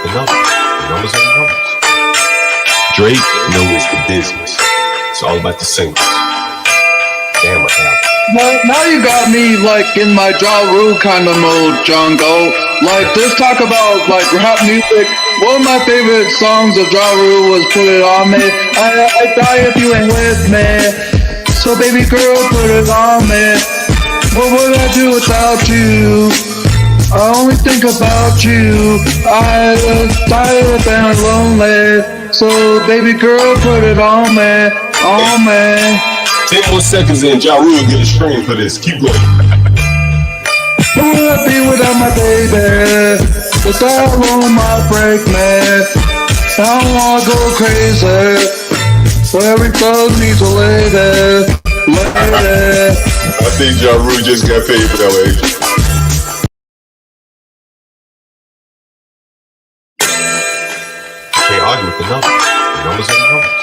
the numbers are the numbers. Drake knows the business. It's all about the singles. Damn, what happened? Well, now you got me like in my Ja Rule kind of mode, John Galt. Like just talk about like rap music. One of my favorite songs of Ja Rule was "Put It On Me." I die if you ain't with me. So baby girl, put it on me. What would I do without you? I only think about you. I was tired and lonely. So baby girl, put it on me, on me. 10 more seconds in, Ja Rule get a stream for this. Keep going. Who would I be without my baby? The dial might break me. I don't wanna go crazy. So every thug needs a lady. I think Ja Rule just got paid for that way. Can't argue with the numbers. The numbers are the numbers.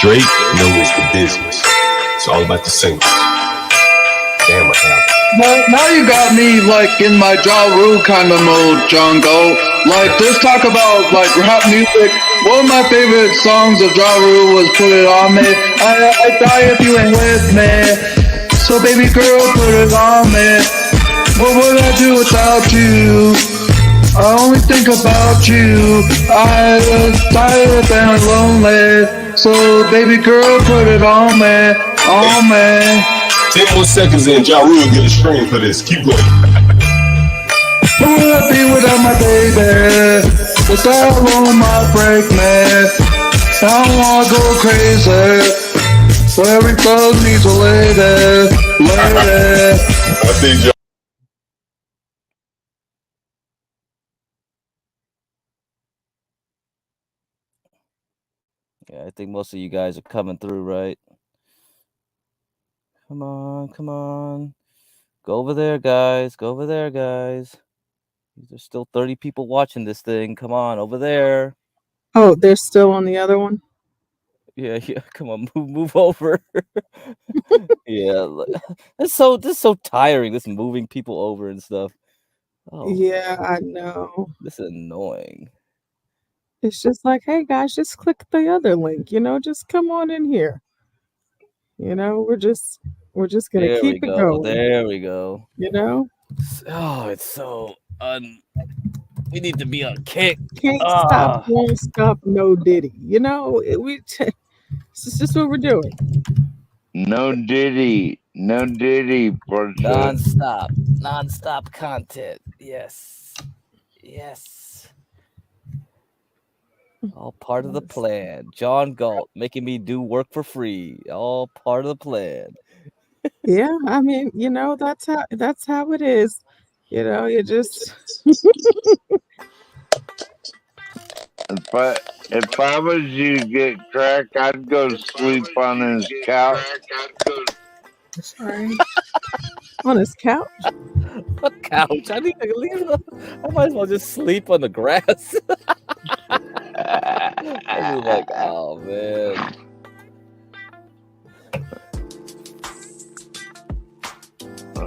Drake knows the business. It's all about the singles. Damn, what happened? Well, now you got me like in my Ja Rule kind of mode, John Galt. Like just talk about like rap music. One of my favorite songs of Ja Rule was "Put It On Me." I die if you ain't with me. So baby girl, put it on me. What would I do without you? I only think about you. I was tired and lonely. So baby girl, put it on me, on me. 10 more seconds in, Ja Rule get a stream for this. Keep going. Who would I be without my baby? The dial might break me. I don't wanna go crazy. So every thug needs a lady. I think Ja. Yeah, I think most of you guys are coming through, right? Come on, come on. Go over there, guys. Go over there, guys. There's still 30 people watching this thing. Come on, over there. Oh, they're still on the other one? Yeah. Come on, move over. Yeah. This is so tiring, this moving people over and stuff. Oh, Yeah, I know. this is annoying. It's just like, hey guys, just click the other link, just come on in here. We're just gonna There we keep it go. going, There we go. Oh, it's so we need to be on kick. Can't stop, won't stop, no Diddy. It's just what we're doing. No Diddy, for sure. Non-stop content. Yes. All part of the plan. John Galt making me do work for free. All part of the plan. Yeah, I mean, that's how it is. You just If I was you to get crack, I'd go sleep on his couch. Sorry. On his couch? What couch? I need to leave. I might as well just sleep on the grass. I'd be like, oh man.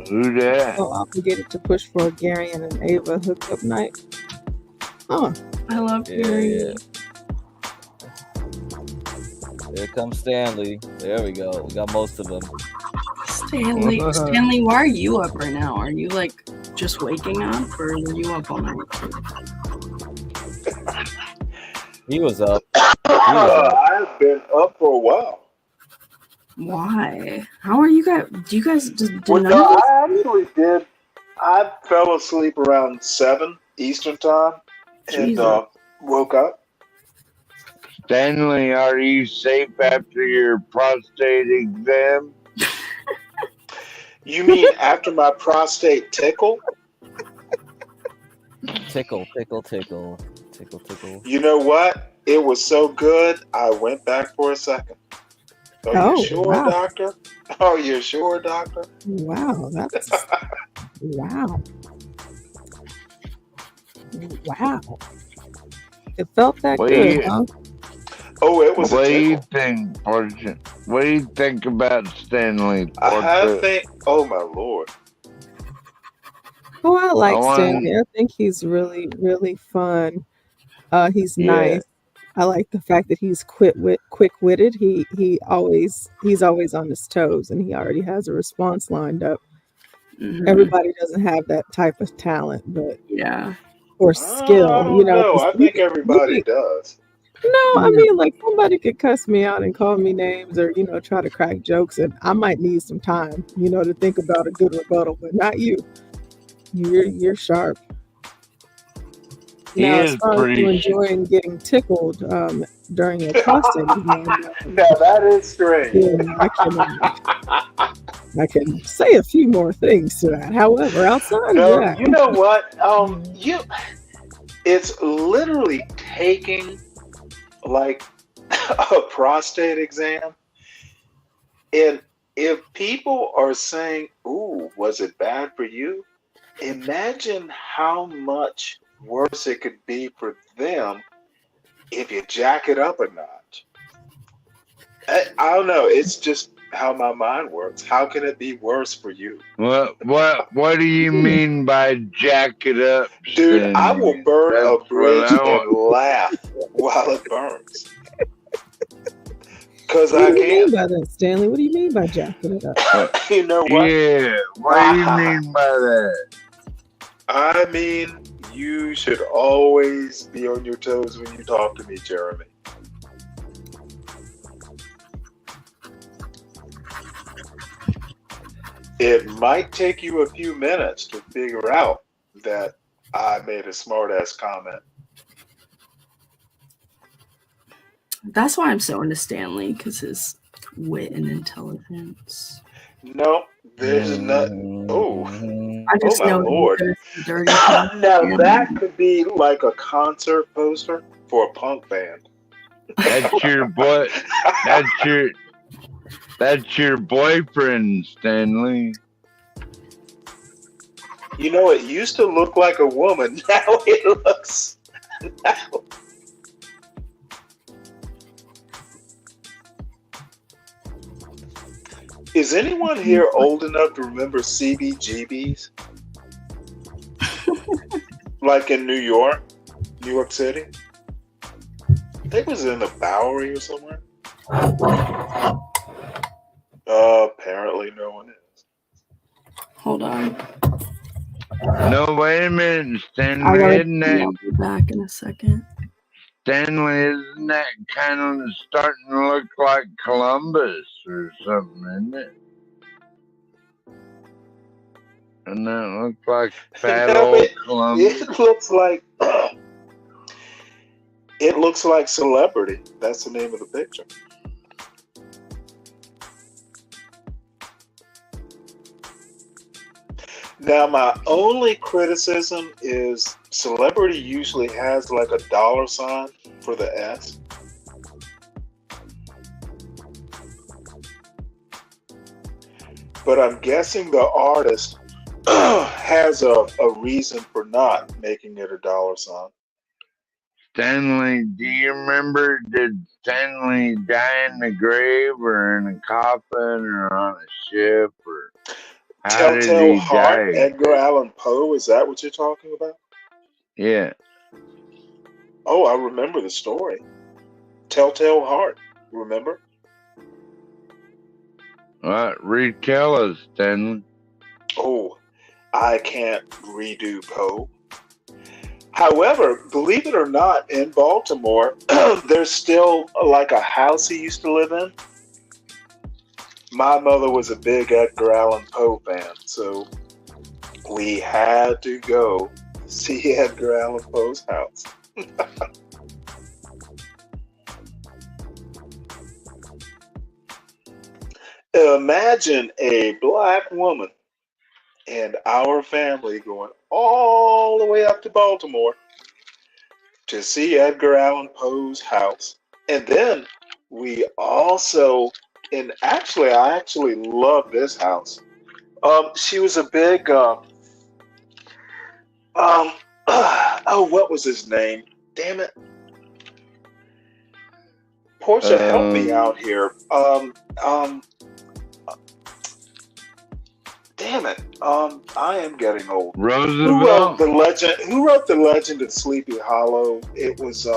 Who that? Oh, I'll forget it to push for a Gary and an Ava hookup night. Oh, I love Gary. Yeah. Here comes Stanley. There we go. We got most of them. Stanley, why are you up right now? Are you like just waking up, or were you up all night? He was up. I've been up for a while. Why? How are you guys? Do you guys just Well, no, I actually did. I fell asleep around 7 Eastern time and woke up. Stanley, are you safe after your prostate exam? You mean after my prostate tickle? Tickle. You know what? It was so good, I went back for a second. Are you sure, wow. doctor? Are you sure, doctor? Wow, that's wow. It felt that good, huh? Oh, it was. What do you think, Portia? What do you think about Stanley? I think. Oh my lord! Oh, I I like want. Stanley. I think he's really, really fun. He's Yeah. nice. I like the fact that he's quick-witted. He's always on his toes, and he already has a response lined up. Mhm. Everybody doesn't have that type of talent, but Yeah. or I skill, don't know. 'cause I you think could, you everybody could. does. No, I Yeah. mean, like somebody could cuss me out and call me names, or try to crack jokes, and I might need some time, to think about a good rebuttal. But not you. You're sharp. He Now, as is far as you pretty. enjoying getting tickled during your prostate exam, Now that is strange. then I can say a few more things to that. However, outside of No, that, you know what? yeah. It's literally taking like a prostate exam, and if people are saying, "Ooh, was it bad for you?" Imagine how much worse it could be for them if you jack it up a notch. I don't know. It's just how my mind works. How can it be worse for you? What do you mean by jack it up, Dude, I will Stanley? burn a That's what bridge I and want. laugh while it burns. Because What I do you mean can. by that, Stanley? What do you mean by jacking it up? You know what? Yeah, what do you mean by that? I mean, you should always be on your toes when you talk to me, Jeremy. It might take you a few minutes to figure out that I made a smart ass comment. That's why I'm so into Stanley, because his wit and intelligence. No, there's not. Oh, I oh just my know he's lord. gonna say dirty talk. Now that And could be like a concert poster for a punk band. That's your boy. That's your boyfriend, Stanley. You know, it used to look like a woman. Now it looks. Is anyone here old enough to remember CBGBs? Like in New York City? I think it was in the Bowery or somewhere. Apparently no one is. hold on. No, wait a minute, I Stanley. gotta Isn't that I'll be back in a second. Stanley? Isn't that kind of starting to look like Columbus or something, isn't it? And that looks like fat No, old Columbus. it looks like Celebrity. That's the name of the picture. Now, my only criticism is Celebrity usually has like a $sign for the S. But I'm guessing the artist has a reason for not making it a $sign. Stanley, do you remember? Did Stanley die in the grave or in a coffin or on a ship or how did Telltale he Heart, die? Edgar Allan Poe, is that what you're talking about? Yeah. Oh, I remember the story. Telltale Heart, remember? What? Retell us, Stanley. Oh, I can't redo Poe. However, believe it or not, in Baltimore, there's still like a house he used to live in. My mother was a big Edgar Allan Poe fan, so we had to go see Edgar Allan Poe's house. Imagine a black woman and our family going all the way up to Baltimore to see Edgar Allan Poe's house. And then we also, and actually, I actually love this house. She was a big, what was his name? Damn it. Portia, help me out here. Damn it. I am getting old. Who wrote Roosevelt. the legend? Who wrote the Legend of Sleepy Hollow? It was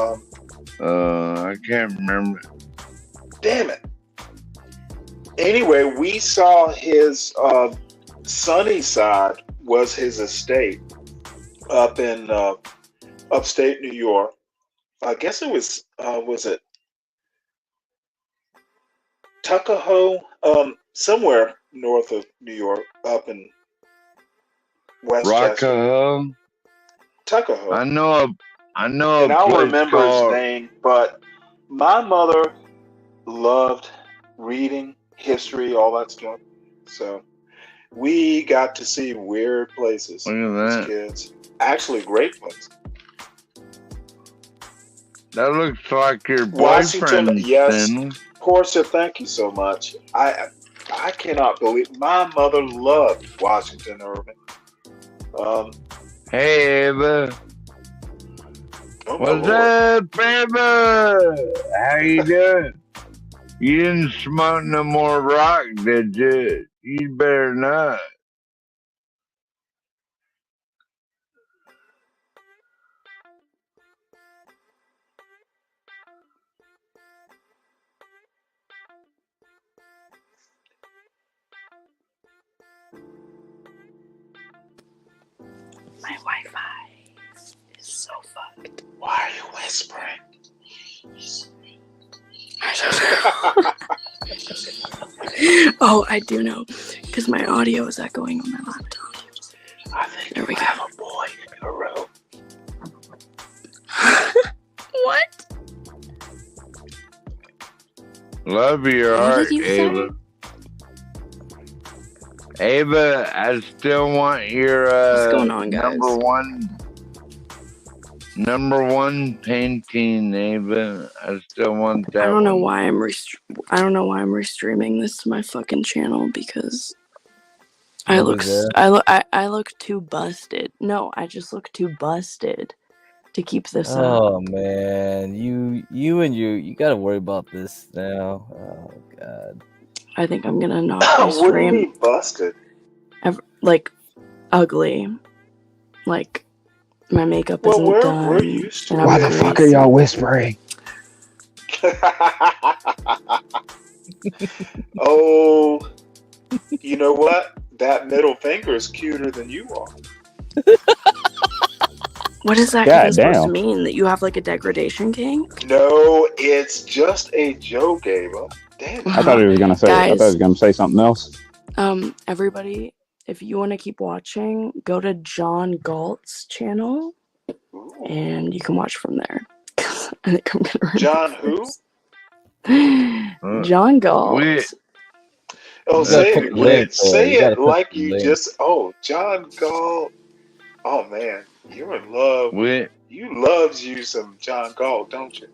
I can't remember. damn it. Anyway, we saw his sunny side was his estate up in upstate New York. I guess it was it Tuckahoe? Somewhere north of New York, up in Westchester. Rockahoe. Tuckahoe. I know And a I'll place remember his called. name, but my mother loved reading, history, all that stuff. So we got to see weird places Look at as that. kids. Actually, great places. That looks like your Washington, boyfriend, yes. Stanley. Portia, thank you so much. I cannot believe my mother loved Washington Irving. Hey, Ava. Oh my What's Lord. up, Ava? How you doing? You didn't smoke no more rock, did you? You better not. My Wi-Fi is so fucked. Why are you whispering? Oh, I do know, because my audio is echoing on my laptop. I think There we you go. have a boy in your room. What? Love your What art, did you say? Ava. Ava, I still want your What's going on, guys? number one painting, Ava. I still want that. I don't know one. why I'm restreaming this to my fucking channel because I look Nobody's there. I look too busted. No, I just look too busted to keep this up. Oh man, you gotta worry about this now. Oh god. I think I'm gonna knock my What do you stream mean busted? like ugly. Like my makeup Well, isn't we're done. used to and it. I'm Why the fuck are greasy. y'all whispering? Oh, you know what? That middle finger is cuter than you are. What is that God even supposed to damn. mean? That you have like a degradation kink? No, it's just a joke, Ava. Damn I thought he was gonna say. I thought he was Guys. gonna say something else. Everybody, if you want to keep watching, go to John Galt's channel Ooh. and you can watch from there. I think I'm gonna John who? John Galt. Wait. Oh, You gotta say put it, the link, say you gotta it put like the you link. just. Oh, John Galt. Oh man, you're in love. Wait. You loves you some John Galt, don't you?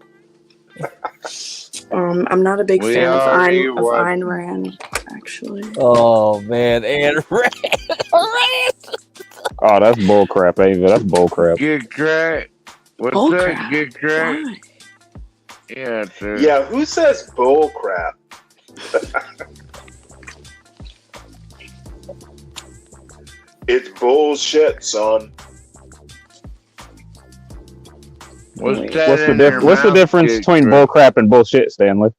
I'm not a big We fan of already Ayn watched. Rand, actually. Oh man, and Oh, that's bullcrap, Ava. That's bullcrap. Get crack. What's Bull up? crap. Get crack. Why? Yeah, sir. Yeah, who says bull crap? It's bullshit, son. What's Wait. that What's the in your What's the mouth, difference Get between crack? bullcrap and bullshit, Stanley?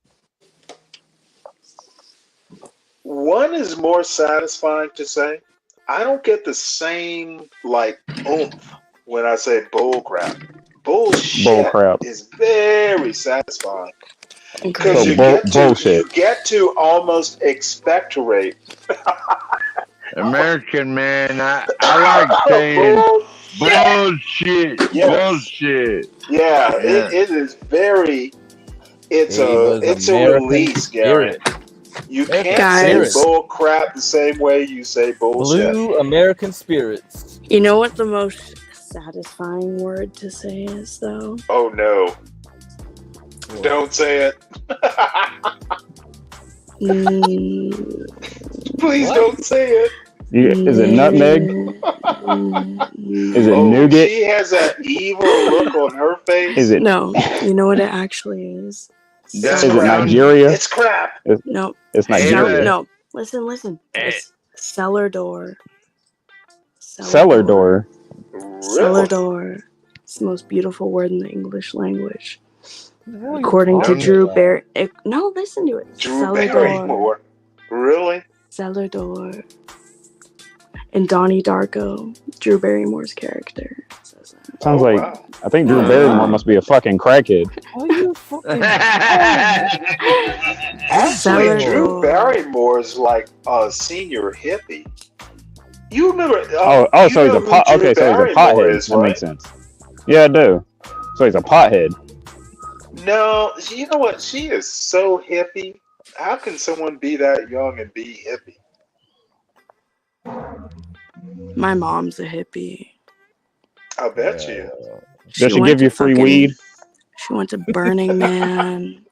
One is more satisfying to say. I don't get the same like oomph when I say bull crap. Bullshit Bullcrap. is very satisfying Agreed. because So you bullshit. get to almost expectorate. American man, I like saying bullshit. Yes. Bullshit. Yeah, Yeah. it is very. It's Ava's a American release, Gary. spirit. You American can't say Guys. bull crap the same way you say bullshit. Blue American spirits. You know what the most satisfying word to say is, though? Oh no! Don't say it. Please What? don't say it. Is it nutmeg? Is it Oh, nougat? she has that evil look on her face. Is it? No, you know what it actually is? That's Is it crap. Nigeria? It's crap. No, It's Hey, no, Nigeria. no. Listen. Hey. Cellar door. Cellar door. Cellar Really? door. It's the most beautiful word in the English language. What the hell are you According to talking Drew about? Barry. No, listen to it. Drew Cellar door. Barrymore. Really? Cellar door. And Donnie Darko, Drew Barrymore's character, says that. Sounds Oh, like wow. I think Drew Barrymore must be a fucking crackhead. Are you fucking? Actually, Cellar Drew door. Barrymore's like a senior hippie. You remember? So he's a Okay, so he's a pothead. That makes sense. Yeah, I do. So he's a pothead. No, you know what? She is so hippie. How can someone be that young and be hippie? My mom's a hippie. I bet you. Does she went give you to free fucking- weed? She went to Burning Man.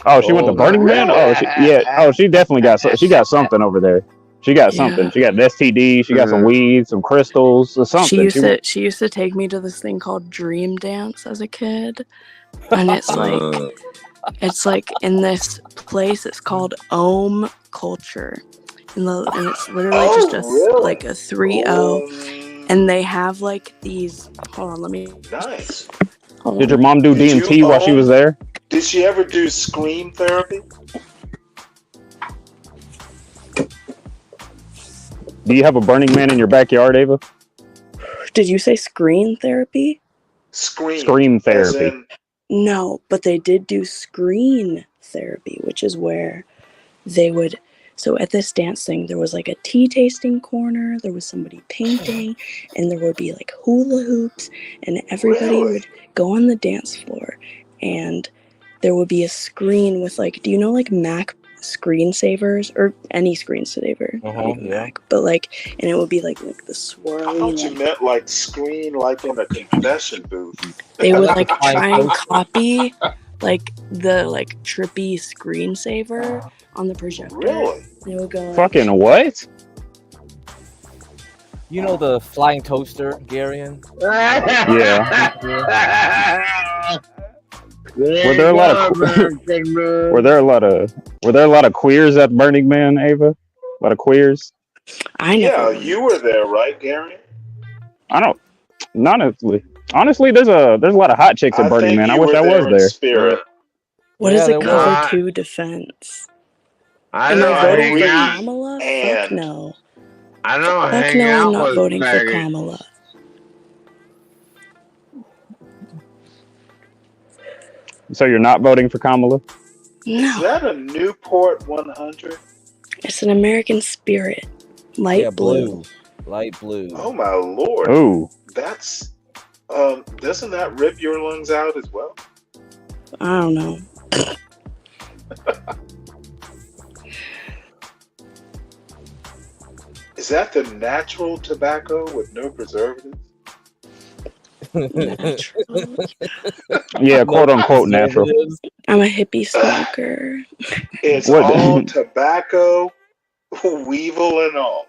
Oh, she went to Burning Man. really? She definitely got. She got something over there. She got something. Yeah. She got an STD. She got some weed, some crystals, or something. She used to take me to this thing called Dream Dance as a kid, and it's like in this place. It's called Ohm Culture, and it's literally just like a 3-0, and they have like these. Hold on, let me. Nice. Did your mom do Did DMT you while she was there? Did she ever do scream therapy? Do you have a Burning Man in your backyard, Ava? Did you say screen therapy? Scream As therapy. in, No, but they did do screen therapy, which is where they would. So at this dance thing, there was like a tea tasting corner, there was somebody painting, and there would be like hula hoops, and everybody Really? would go on the dance floor, and there would be a screen with like, do you know like Mack screensavers or any screensaver? Not even Yeah. Mack, but like, and it would be like the I swirly. thought you Like, meant like screen, like in a confession booth. they would like try and copy like the like trippy screensaver on the projector. Really? They would go like, Fucking what? You know the flying toaster, Garion? Yeah. Were there a lot of queers at Burning Man, Ava? A lot of queers? I Yeah, never. you were there, right, Gary? I don't. Honestly, there's a lot of hot chicks at Burning Man. I wish I was in there. Spirit. What is Yeah, a there cover was. 2 defense? I Am don't I voting hang for out. Kamala? Fuck And- no. I don't Fuck hang no, I'm out not with voting for faggots. Kamala. So you're not voting for Kamala? Is No. that a Newport 100? It's an American Spirit. Light Yeah, blue. Light blue. Oh my lord. Ooh. That's doesn't that rip your lungs out as well? I don't know. Is that the natural tobacco with no preservatives? Natural. Yeah, quote unquote natural. I'm a hippie smoker. It's What? all tobacco, weevil and all.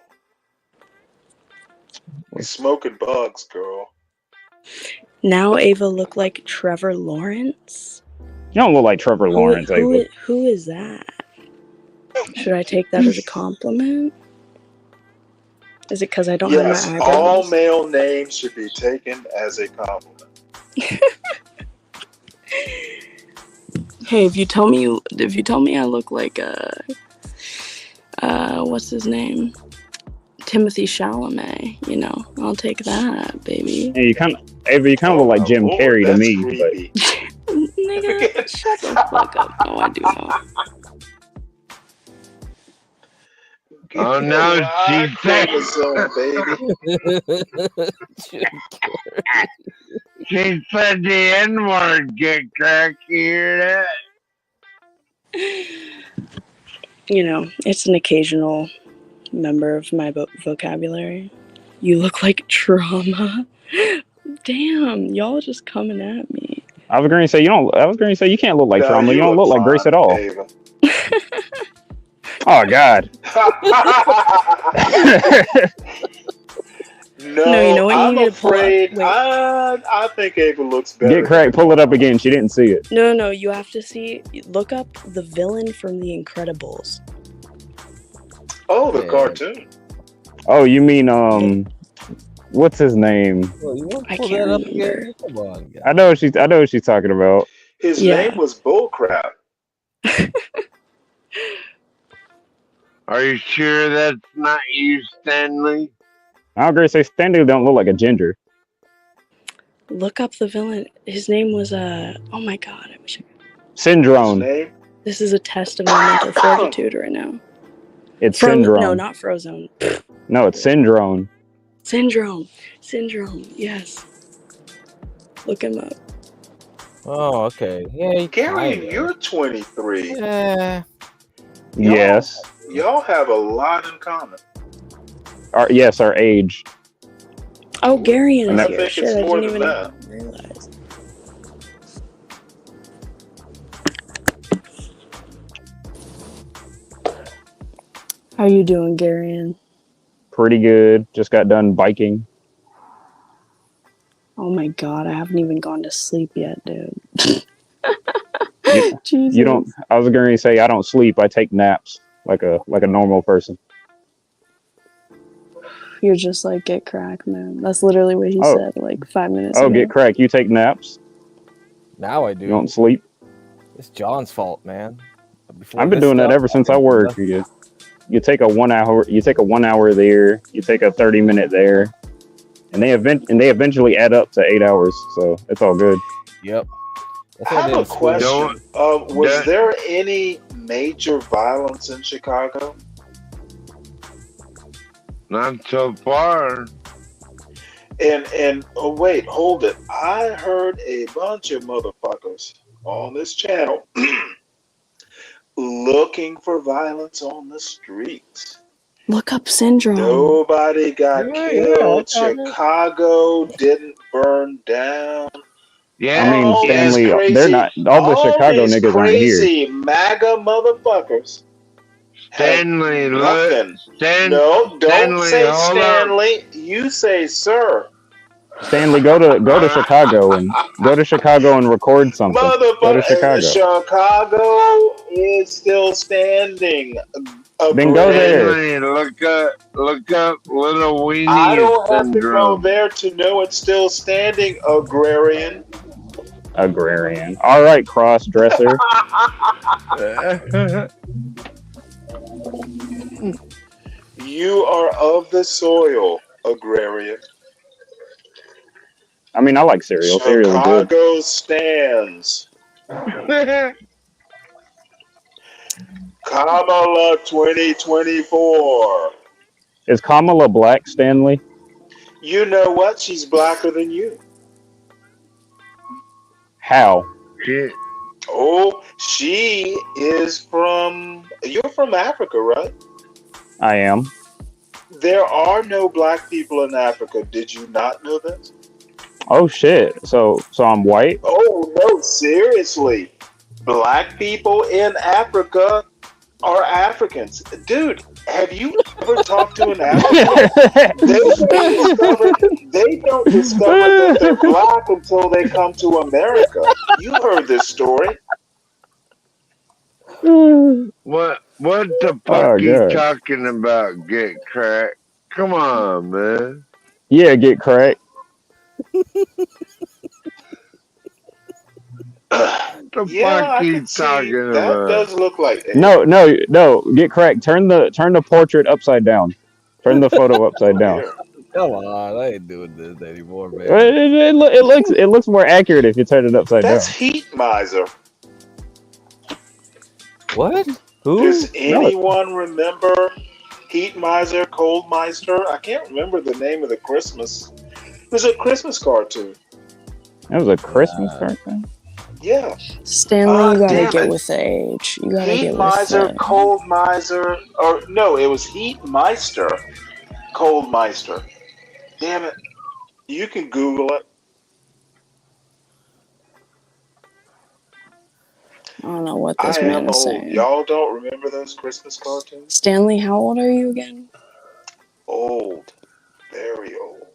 You're smoking bugs, girl. Now Ava look like Trevor Lawrence. You don't look like Trevor Lawrence, Ava. Who is that? Should I take that as a compliment? Is it because I don't Yes, have my all eyebrows? male names should be taken as a compliment. Hey, if you tell me I look like what's his name? Timothy Chalamet, you know, I'll take that, baby. Yeah, Ava, you kind of look like Jim Lord, Carrey to that's me. creepy. Nigga, shut the fuck up. No, I do not. Oh no, Y she said chromosome, baby. she said the N-word, get crack, you hear that? You know, it's an occasional member of my vocabulary. You look like trauma. Damn, y'all just coming at me. I was going to say you can't look like No, Trauma. You don't look like Grace fine, at all. Ava. Oh God. No, you know what? You I'm need to pull up. afraid. Wait. I think Ava looks better. Get crack. Pull it up again. She didn't see it. No, you have to look up the villain from The Incredibles. Oh, the Yeah. cartoon. Oh, you mean what's his name? Well, you want to I pull can't that up remember. again? Come on, guys. I know what she's talking about. His Yeah. name was Bullcrap. Are you sure that's not you, Stanley? I don't agree. Say Stanley don't look like a ginger. Look up the villain. His name was oh my god, I wish I could. His Syndrome. name? This is a test of my mental fortitude right now. It's Syndrome. No, not Frozone. No, it's Syndrome. Syndrome. Yes. Look him up. Oh, okay. Yeah, Gary, you're 23. Yeah. Yes. Y'all have a lot in common. Our age. Oh, Gary is I here. think Shit, it's I more didn't than even that. realize. How you doing, Gary? Pretty good. Just got done biking. Oh my god, I haven't even gone to sleep yet, dude. You don't. I was going to say I don't sleep. I take naps like a normal person. You're just like get cracked, man. That's literally what he said like 5 minutes ago. Oh, get cracked. You take naps? Now I do. You don't sleep? It's John's fault, man. I've been doing that ever since I worked. You take a 1 hour. You take a 1 hour there. You take a 30-minute there, and they eventually add up to 8 hours. So it's all good. Yep. I have a question. Was there any major violence in Chicago? Not so far. And oh wait, hold it. I heard a bunch of motherfuckers on this channel looking for violence on the streets. Look up Syndrome. Nobody got killed. Chicago didn't burn down. Yeah, I mean, Stanley, they're not. All the Chicago niggas aren't here. Crazy MAGA motherfuckers. Stanley, nothing. No, don't say Stanley. You say sir. Stanley, go to Chicago and record something. Go to Chicago. Chicago is still standing. Then go there. Stanley, look up Little Weenie I don't have syndrome. to go there to know it's still standing, agrarian. All right, cross dresser. You are of the soil, agrarian. I mean, I like cereal. Cereal is good. Chicago stands. Kamala 2024. Is Kamala black, Stanley? You know what? She's blacker than you. How? Oh, she is from... You're from Africa, right? I am. There are no black people in Africa. Did you not know this? Oh shit! So I'm white? Oh no! Seriously, black people in Africa are Africans, dude. Have you ever talked to an African? They don't discover that they're black until they come to America. You heard this story. What the fuck you talking about? Get cracked? Come on, man. Yeah, get cracked. The fuck you talking about? That does look like it. No, get cracked. Turn the portrait upside down. Turn the photo upside down. Come on, I ain't doing this anymore, man. It looks more accurate if you turn it upside down. That's Heat Miser. What? Who? Does anyone remember Heat Miser, Cold Meister? I can't remember the name of the Christmas. It was a Christmas cartoon. That was a Christmas cartoon? Yeah. Stanley, you gotta get with the age. You gotta Heat get Miser, with Cold Miser, or no, it was Heat Meister, Cold Meister. Damn it. You can Google it. I don't know what this man is saying. Y'all don't remember those Christmas cartoons? Stanley, how old are you again? Old. Very old.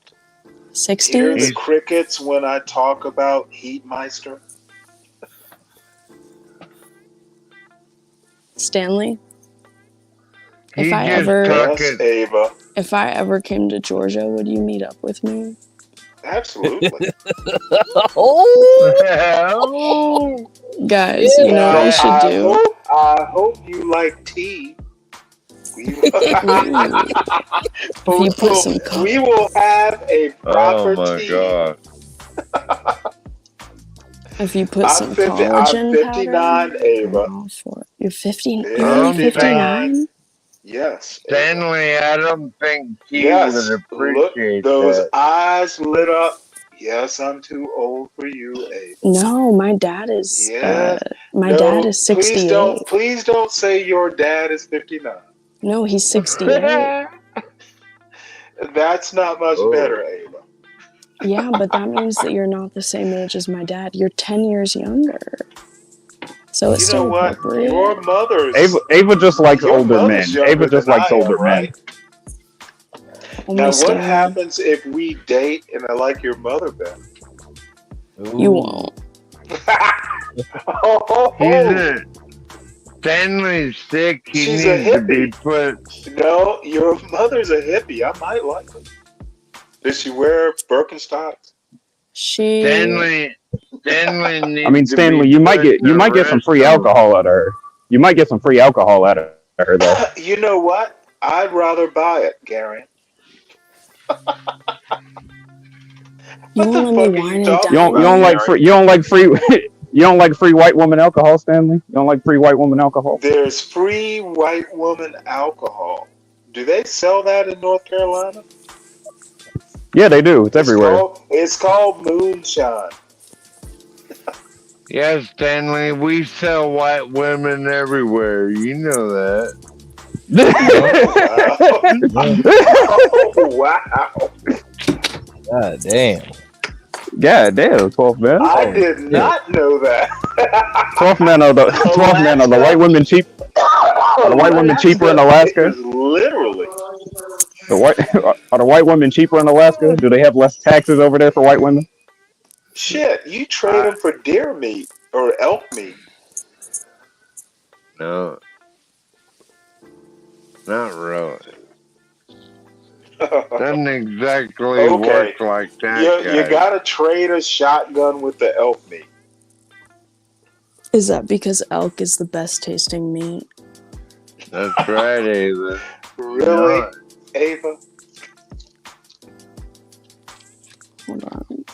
60s? Hear the crickets when I talk about Heat Meister? Stanley? If He I just ever... Yes, Ava. If I ever came to Georgia, would you meet up with me? Absolutely. Oh, Guys, you know what we should do? I hope you like tea. We If you put some we will have a proper Oh my tea. god. If you put I'm some 50. I'm collagen 59, powder, Ava. I'm all for it. You're 50. Yeah, You're only 59. 59. Yes. Ava. Stanley, I don't think he Yes. would Look, appreciate those that. eyes lit up. Yes, I'm too old for you, Ava. No, my dad is. Yes. My No, dad is 68. please don't say your dad is 59. No, he's 68. That's not much better, Ava. Yeah, but that means that you're not the same age as my dad. You're 10 years younger. So it's You know still what? appropriate. Your mother's Ava just likes your older men. mother's younger Ava just than likes I am, older men. right? Only Now, what Stanley. happens if we date and I like your mother better? You won't. Stanley's sick. He She's a needs to be hippie. put. No, your mother's a hippie. I might like her. Does she wear Birkenstocks? Stanley needs I mean, to Stanley, be you might put get some free alcohol out of her. You might get some free alcohol out of her though. You know what? I'd rather buy it, Gary. You What the won't let me fuck are wine you and talking dine about, You don't like Gary? free. You don't like free. You don't like free white woman alcohol, Stanley. You don't like free white woman alcohol. There's free white woman alcohol. Do they sell that in North Carolina? Yeah, they do. It's everywhere. It's called moonshine. Yes, Stanley, we sell white women everywhere. You know that. Oh, wow. God damn. God damn, 12 men. I did not know that. 12 men are the 12 men are the white women cheap. Are the white women cheaper in Alaska? Literally. Are the white women cheaper in Alaska? Do they have less taxes over there for white women? Shit, you trade them for deer meat or elk meat. No, not really. Doesn't exactly work like that. You gotta trade a shotgun with the elk meat. Is that because elk is the best tasting meat? That's right, Ava. Really, Ava? Hold on.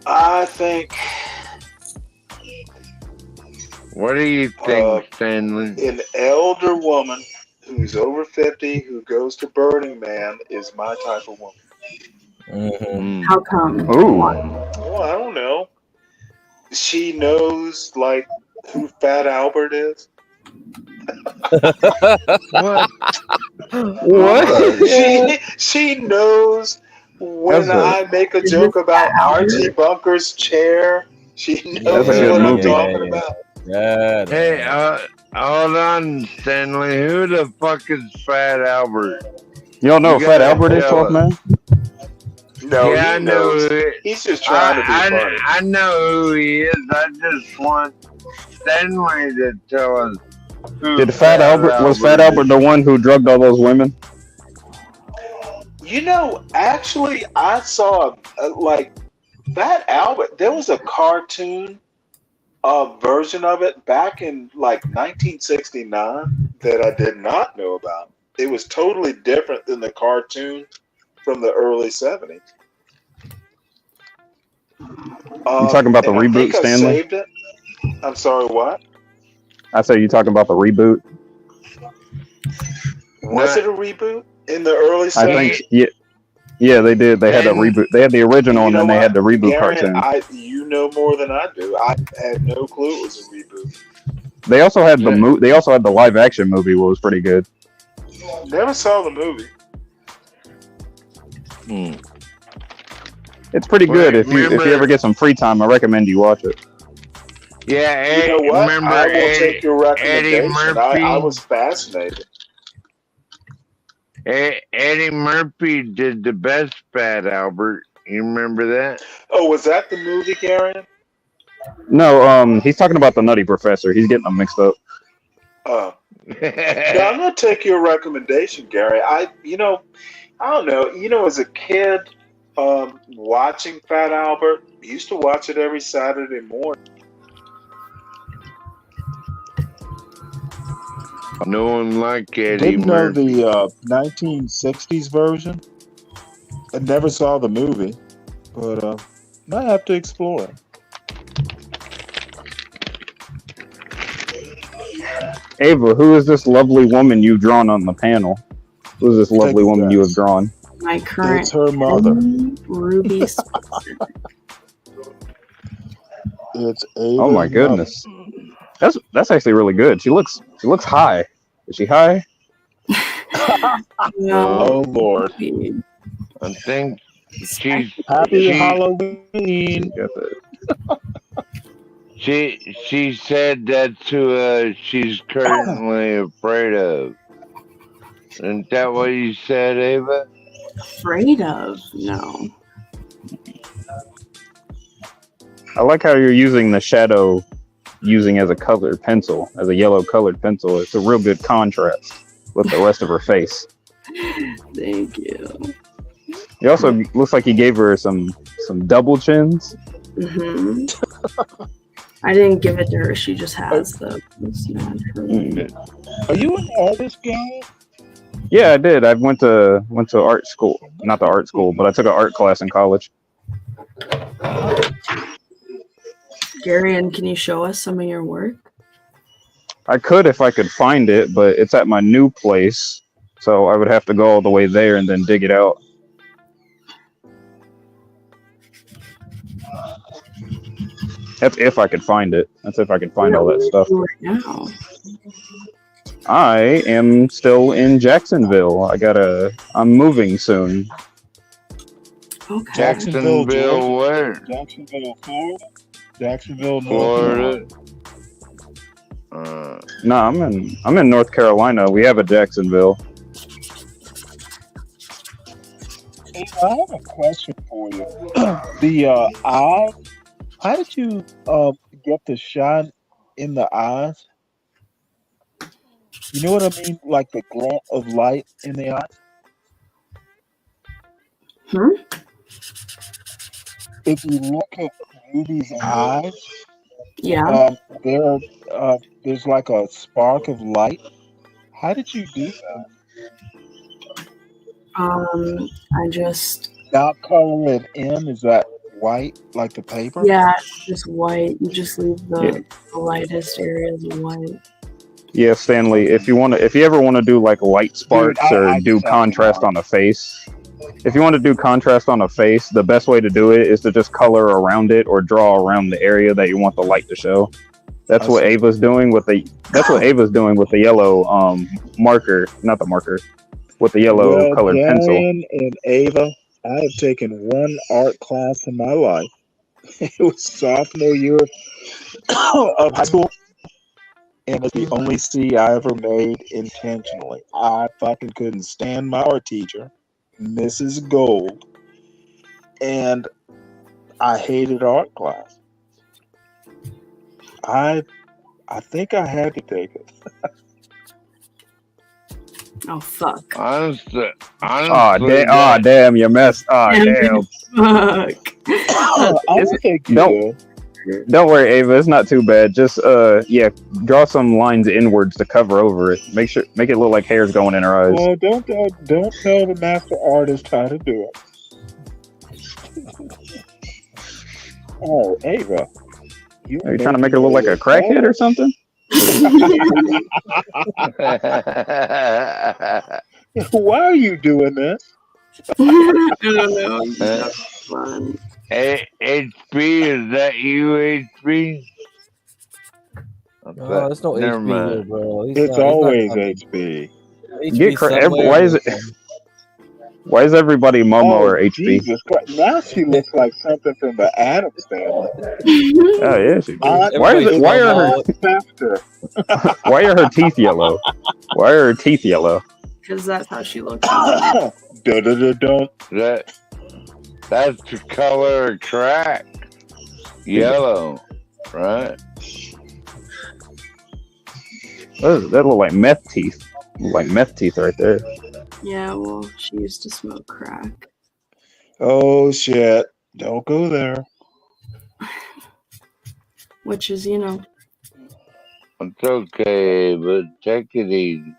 I think. What do you think, Stanley? An elder woman who's over 50 who goes to Burning Man is my type of woman. Mm-hmm. How come? Ooh. Well, I don't know. She knows like who Fat Albert is. What? What? She knows when That's I make a joke about Archie Bunker's chair. She knows That's a good what I'm movie. talking about. Yeah. Hey, hold on, Stanley. Who the fuck is Fat Albert? You don't know You who Fat gotta Albert is, tell 12 us. man? No, Yeah, I he know knows. who it- He's just trying to be funny. I know who he is. I just want Stanley to tell us who Was Fat Albert the one who drugged all those women? You know, actually, I saw like Fat Albert. There was a cartoon version of it back in like 1969 that I did not know about. It was totally different than the cartoon from the early 70s. You talking about the and reboot, I think I Stanley? saved it. I'm sorry, what? I say you talking about the reboot. Was it a reboot in the early 70s? I think yeah, they did. They had a reboot. They had the original, and then they had the reboot cartoon. You know more than I do. I had no clue it was a reboot. They also had They also had the live action movie, which was pretty good. Never saw the movie. It's pretty good. If you ever get some free time, I recommend you watch it. Yeah, You know what? remember I will take your recommendation. Murphy? I was fascinated. Eddie Murphy did the best Fat Albert. You remember that? Oh, was that the movie, Gary? No, he's talking about the Nutty Professor. He's getting them mixed up. No, I'm gonna take your recommendation, Gary. I don't know. As a kid, watching Fat Albert, used to watch it every Saturday morning. No one like Eddie Didn't know Murphy. the 1960s version. I never saw the movie, but might have to explore it. Ava, who is this lovely woman you've drawn on the panel? Who is this lovely Take a woman you have guess. drawn? My current It's her mother. Ruby Spencer. It's Oh my Ava's goodness, that's actually really good. She looks high. Is she high? mother. No. Oh Lord! I think she's Happy she Halloween. Got the- she said that's who she's currently afraid of. Isn't that what you said, Ava? Afraid of? No. I like how you're using the shadow, using as a colored pencil, as a yellow colored pencil. It's a real good contrast with the rest of her face. Thank you. It also looks like he gave her some double chins. I didn't give it to her. She just has them. It's naturally. Are you an artist, Gary? Yeah, I did. I went to art school. Not the art school, but I took an art class in college. Garion, can you show us some of your work? I could if I could find it, but it's at my new place, so I would have to go all the way there and then dig it out. That's if I could find it. That's if I could find all that stuff. Right now. I am still in Jacksonville. I'm moving soon. Okay. Jacksonville, Georgia? where? Jacksonville, Florida. Jacksonville, North Florida. Carolina. No, I'm in North Carolina. We have a Jacksonville. Hey, I have a question for you. The eye. How did you get the shine in the eyes? You know what I mean? Like the glint of light in the eyes? If you look at Ruby's eyes, Yeah. there's like a spark of light. How did you do that? I just Not color it in? Is that white like the paper? it's just white. You just leave the lightest areas of white. Yeah, Stanley. If you ever want to do like light sparks Dude, or I do just have contrast to on a face, if you want to do contrast on a face, the best way to do it is to just color around it or draw around the area that you want the light to show. That's what Ava's doing with the yellow marker, not the marker, with the yellow colored pencil. Darian and Ava, I have taken one art class in my life. It was sophomore year of high school, and it's the only C I ever made intentionally. I fucking couldn't stand my art teacher, Mrs. Gold, and I hated art class. I think I had to take it. Oh fuck. Honestly, Damn, you messed. Damn. Fuck. I'll take you. Don't worry, Ava. It's not too bad. Just draw some lines inwards to cover over it. Make it look like hair's going in her eyes. Well, don't tell the master artist how to do it. Oh, Ava. Are you trying to make her look like a crackhead or something? Why are you doing this? I don't know. That's fun. HB, is that you, HB? No, there's no Never HB mind. here, bro. It's always HB. Why is everybody Momo or HB? Jesus Christ. Now she looks like something from the Addams Family. Oh yeah, she does. Why are her teeth yellow? Why are her teeth yellow? Because that's how she looks. That's the color of crack. Yellow. right? That look like meth teeth. Look like meth teeth right there. Yeah, well, she used to smoke crack. Oh shit! Don't go there. Which is, you know. It's okay, but take it easy.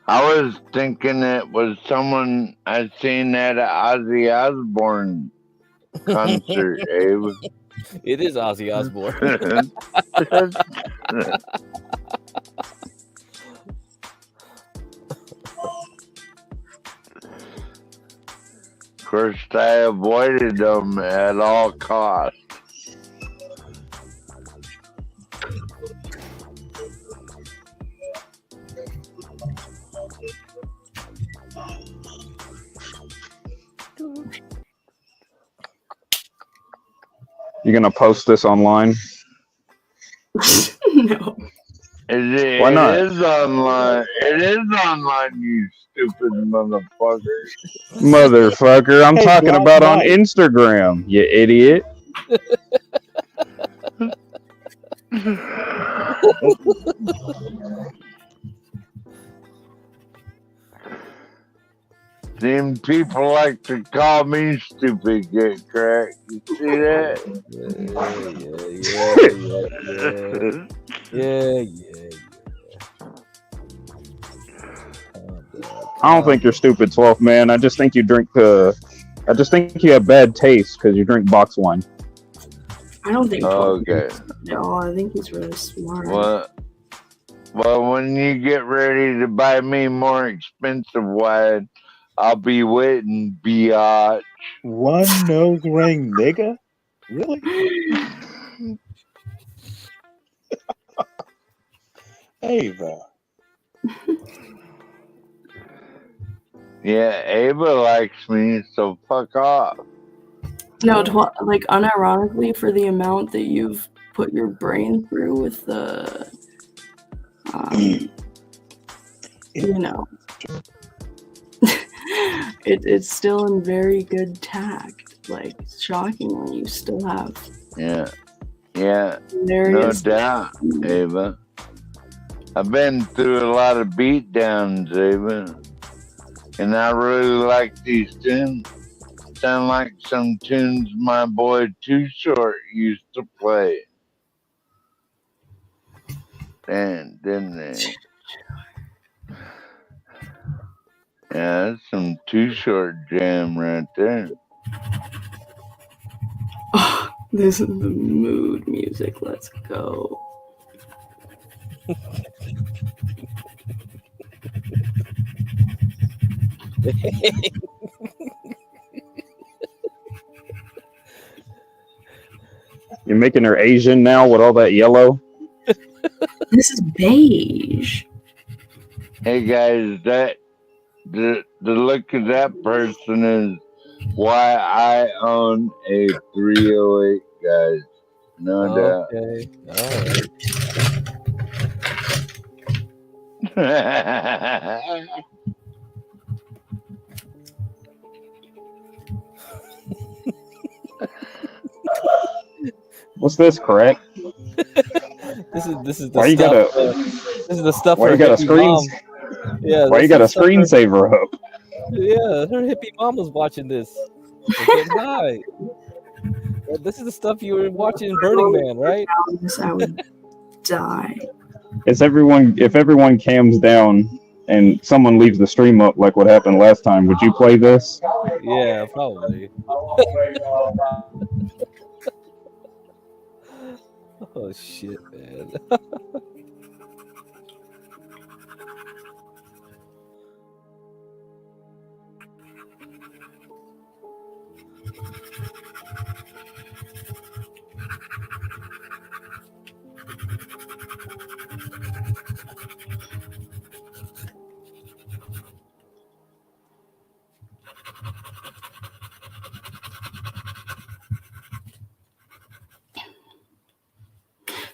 I was thinking it was someone I seen at an Ozzy Osbourne concert, Abe. It is Ozzy Osbourne. Of course, I avoided them at all costs. You gonna post this online? No. Why not? It is online. It is online, you stupid motherfucker. Motherfucker, I'm Hey, talking Black about on Knight. Instagram, you idiot. Them people like to call me stupid, get cracked. You see that? Yeah. I don't think you're stupid, 12 man. I just think you drink. I just think you have bad taste because you drink box wine. I don't think Okay. No, I think he's really smart. Well, when you get ready to buy me more expensive wine, I'll be waiting, biatch. One nose ring, nigga. Really? Ava. Yeah, Ava likes me, so fuck off. No, like unironically, for the amount that you've put your brain through with the, you know, it's still in very good tact. Like, shockingly, you still have. Yeah, no Hilarious. doubt, Ava. I've been through a lot of beatdowns, Ava, and I really like these tunes. Sound like some tunes my boy Too Short used to play. Damn, didn't they? Yeah, that's some Too Short jam right there. Oh, this is the mood music. Let's go. You're making her Asian now with all that yellow. This is beige. Hey guys, the look of that person is why I own a 308, guys. No doubt. Okay. All right. What's this, crack? This is the Why you stuff. gotta? This is the stuff. Why her you got a hippie screen? mom. Yeah. Why you this got a is the stuff screensaver up? Yeah, her hippie mom was watching this. Getting high. Yeah, this is the stuff you were watching in Burning Man, right? I would die. If everyone calms down and someone leaves the stream up like what happened last time, would you play this? Yeah, probably. Oh shit, man.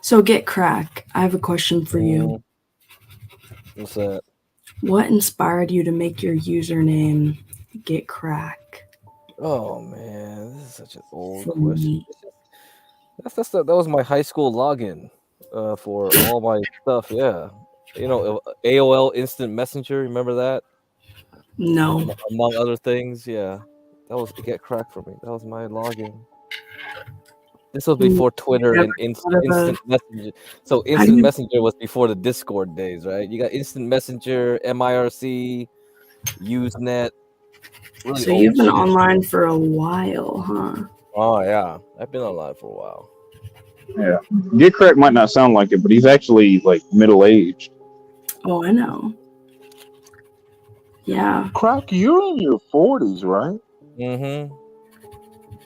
So get crack. I have a question for you. What's that? What inspired you to make your username Get Crack? Oh man, this is such an old For question. me. That was my high school login for all my stuff. Yeah, AOL Instant Messenger. Remember that? No. Among other things, yeah, that was Get Crack for me. That was my login. This was before Twitter Never and thought of Instant Messenger. So How do Instant you Messenger was before the Discord days, right? You got Instant Messenger, MIRC, Usenet, really So you've old been shit. online for a while, huh? Oh yeah, I've been online for a while. Yeah. Get Crack might not sound like it, but he's actually like middle aged. Oh, I know. Yeah. Crack, you're in your 40s, right? Mm-hmm.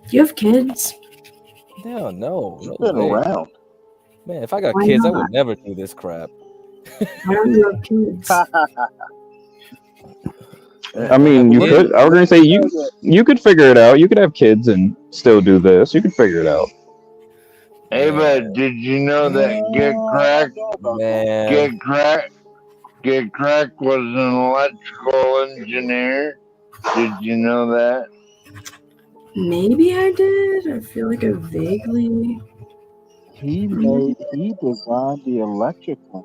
Do you have kids? No, no You've been way. around. Man, if I got Why kids, I not? would never do this crap. Why don't you have kids? I mean, you could. I was gonna say you could figure it out. You could have kids and still do this. You could figure it out. Hey, but did you know that Man, Get Crack was an electrical engineer? Did you know that? Maybe I did. I feel like I vaguely. He designed the electrical.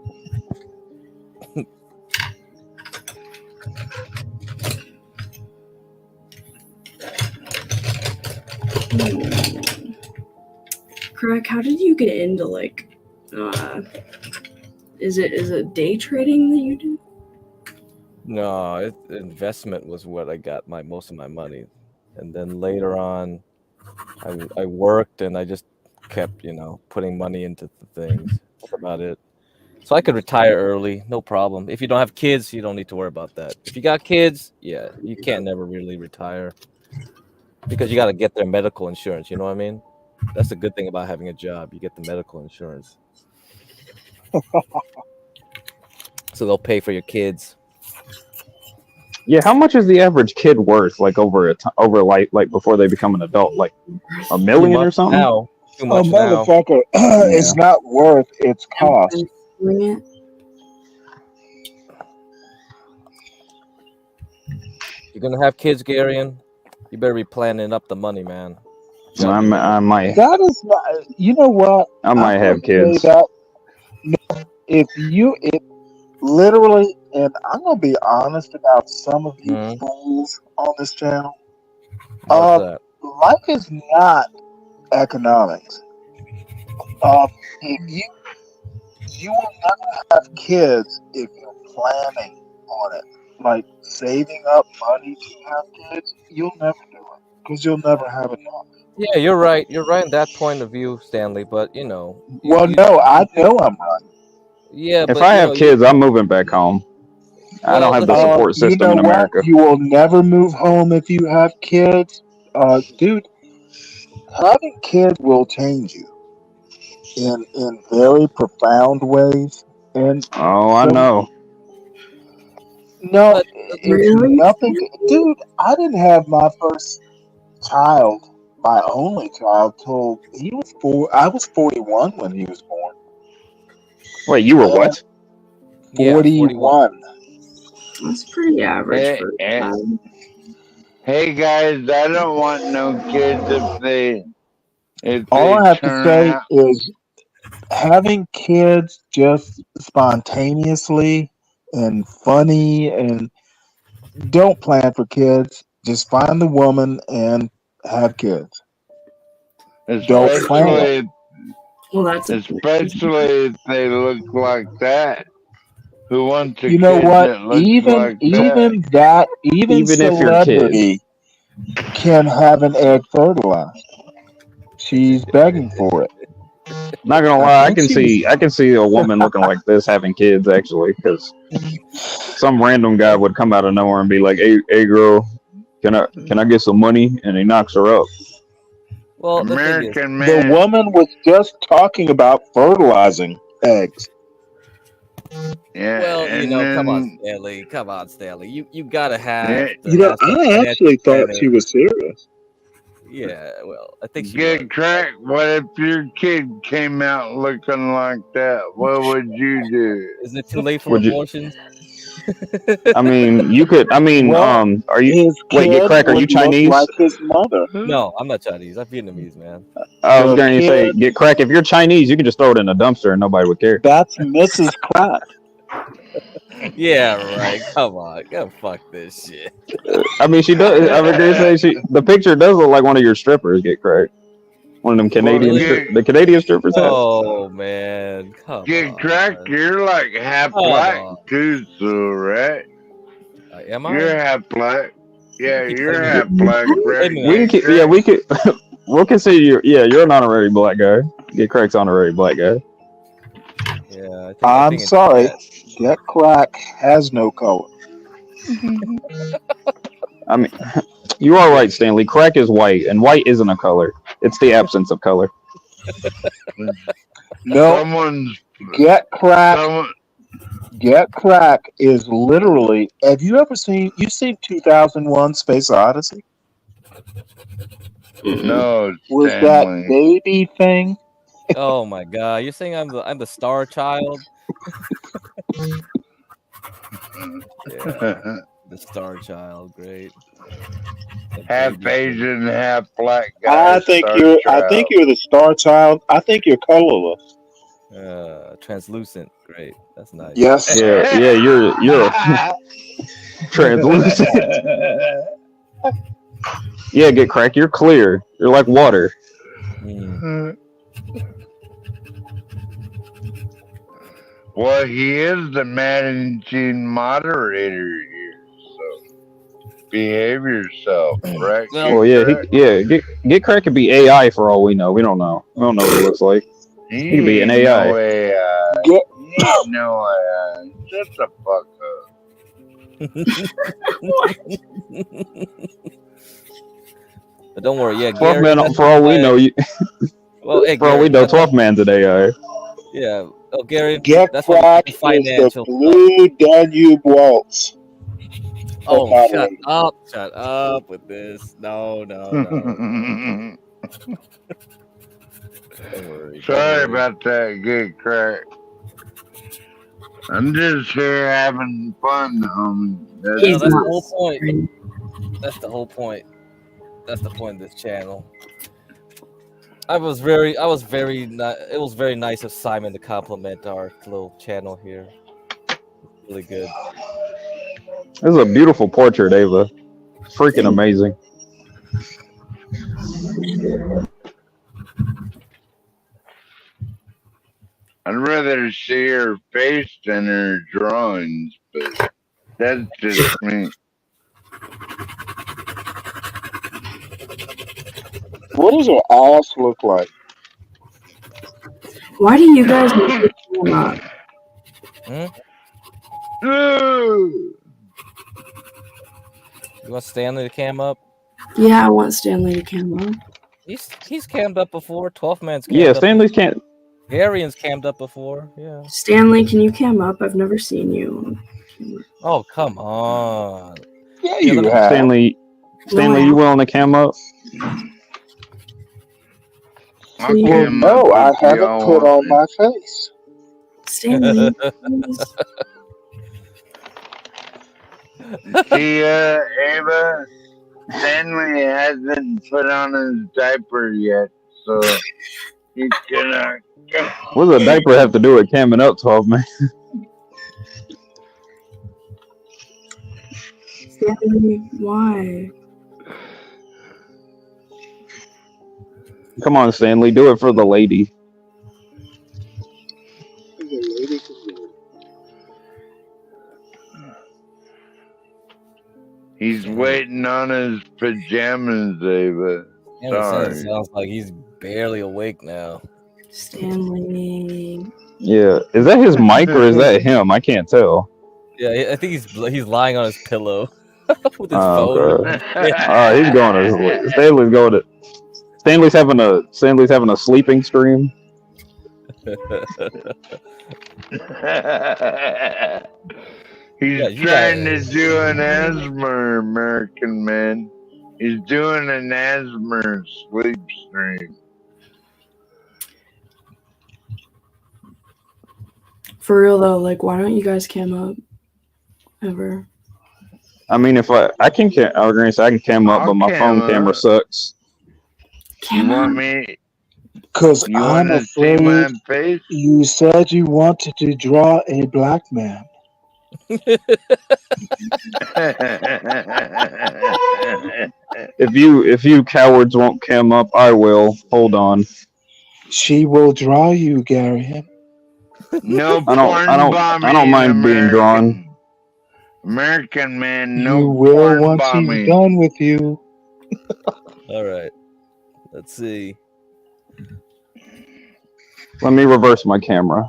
Craig, how did you get into is it day trading that you do? no, investment was what I got most of my money, and then later on, I worked and I just kept putting money into the things. That's about it. So I could retire early, no problem. If you don't have kids, you don't need to worry about that. If you got kids, yeah, you can't never really retire because you got to get their medical insurance. You know what I mean? That's the good thing about having a job. You get the medical insurance. So they'll pay for your kids. Yeah, how much is the average kid worth? Like over like before they become an adult, like $1 million or something? Now, too much now. Motherfucker, it's not worth its cost. Doing it. You're gonna have kids, Garion. You better be planning up the money, man. I might. That is not. You know what? I might have kids. If it literally, and I'm gonna be honest about some of these fools on this channel. What's that? Life is not economics. If you will never have kids if you're planning on it, like saving up money to have kids. You'll never do it because you'll never have enough. Yeah, you're right. You're right in that point of view, Stanley. But I know I'm right. Yeah, if but I have kids, I'm moving back home. I don't have the support system in America. You will never move home if you have kids, dude. Having kids will change you in very profound ways. And I know. No, it's nothing. Dude, I didn't have my first child, my only child, till he was 4. I was 41 when he was born. Wait, you were what? 41. That's pretty average for a child. Hey guys, I don't want no kids if All I have to turn say out. is having kids just spontaneously and funny, and don't plan for kids. Just find the woman and have kids. Don't plan. Especially if they look like that. Who wants a You know kid what? that looks Even celebrity can have an egg fertilized. She's begging for it. Not gonna lie, I can see a woman looking like this having kids actually, because some random guy would come out of nowhere and be like, "Hey, girl, can I get some money?" And he knocks her up. Well, the woman was just talking about fertilizing eggs. Yeah. Well, come on, Stanley. You gotta have. I actually thought she was serious. Yeah, well, I think she Get Crack. What if your kid came out looking like that? What would you do? Is it too late for abortions? I mean, you could. I mean, Well, are you? his Wait, get kid crack. Are you would look Chinese? like his mother. No, I'm not Chinese. I'm Vietnamese, man. I was The going to say, kid, get crack. If you're Chinese, you can just throw it in a dumpster and nobody would care. that's Mrs. Crack. Yeah, right. Come on, go fuck this shit. I mean, she does. I was going to say, the picture does look like one of your strippers. Get crack. One of them Canadian, Really? the Canadian strippers have. Oh man, come Get on. crack, you're like half Come black on. too, so right? Am I? You're half black. Yeah, Keep you're saying half black, right? Wait a We minute. can, yeah, we could. We'll consider you. Yeah, you're an honorary black guy. Get crack's honorary black guy. Yeah, I'm it's sorry. that. Get Crack has no color. I mean, you are right, Stanley. Crack is white, and white isn't a color. It's the absence of color. No, Someone's Get Crack. someone. Get Crack is literally. Have you ever seen? You seen 2001: Space Odyssey? No, Was that Stanley. baby thing? Oh my god, you're saying I'm the star child? Yeah, the star child, great. The Half baby Asian, half black guy. I think star you're. I child. think you're the star child. I think you're colorless. translucent, great. That's nice. Yes. Yeah, you're translucent. Yeah, get crack. You're clear. You're like water. Mm. Well, he is the managing moderator here, so behave yourself, right? Well, yeah, get crack could be AI for all we know. We don't know. We don't know what it looks like. He could be an AI. No AI. Get, He ain't no AI. Shut the fuck But don't worry, yeah, 12 Gary. man. For all we know, Well, hey, for all Gary, we know, that's 12 man's an AI. yeah. Oh, Gary, Get that's what Crack the is the financial. blue Danube waltz. Oh, moderator. shut up with this. No. Don't worry. Sorry about that, good crack. I'm just here having fun, No, He's that's the not whole point. sorry. That's the whole point. That's the point of this channel. It was very nice of Simon to compliment our little channel here. Really good. This is a beautiful portrait, Ava. Freaking amazing. I'd rather see her face than her drawings, but that's just me. What does her ass look like? Why do you guys make the camera? You want Stanley to cam up? Yeah, I want Stanley to cam up. He's cammed up before. 12 man's cammed Yeah, up. Stanley's can't. Gary's cammed up before. Yeah. Stanley, can you cam up? I've never seen you. Oh, come on. Yeah, you have. Stanley, you willing to cam up? Please. No, I haven't put on my face. Stanley, please. See, Ava, Stanley hasn't put on his diaper yet, so he's gonna. What does a diaper have to do with camming up, 12 man? Stanley, why? Come on, Stanley, do it for the lady. He's waiting on his pajamas, Ava. Sorry. Sounds like he's barely awake now. Stanley. Yeah, is that his mic or is that him? I can't tell. Yeah, I think he's lying on his pillow with his phone. God. He's going to sleep. Stanley's having a sleeping stream. He's trying to do an asthma, American man. He's doing an asthma sleep stream. For real though, like, why don't you guys cam up? ever. I mean, if I can cam up, I'll but my phone cam camera up. sucks. You want me? Because You I'm want to see afraid my face? you said you wanted to draw a black man. If you cowards won't cam up, I will. Hold on. She will draw you, Gary. No I porn don't bombing, mind being drawn. American man, You no will porn once she's bombing. done with you. All right. Let's see. Let me reverse my camera.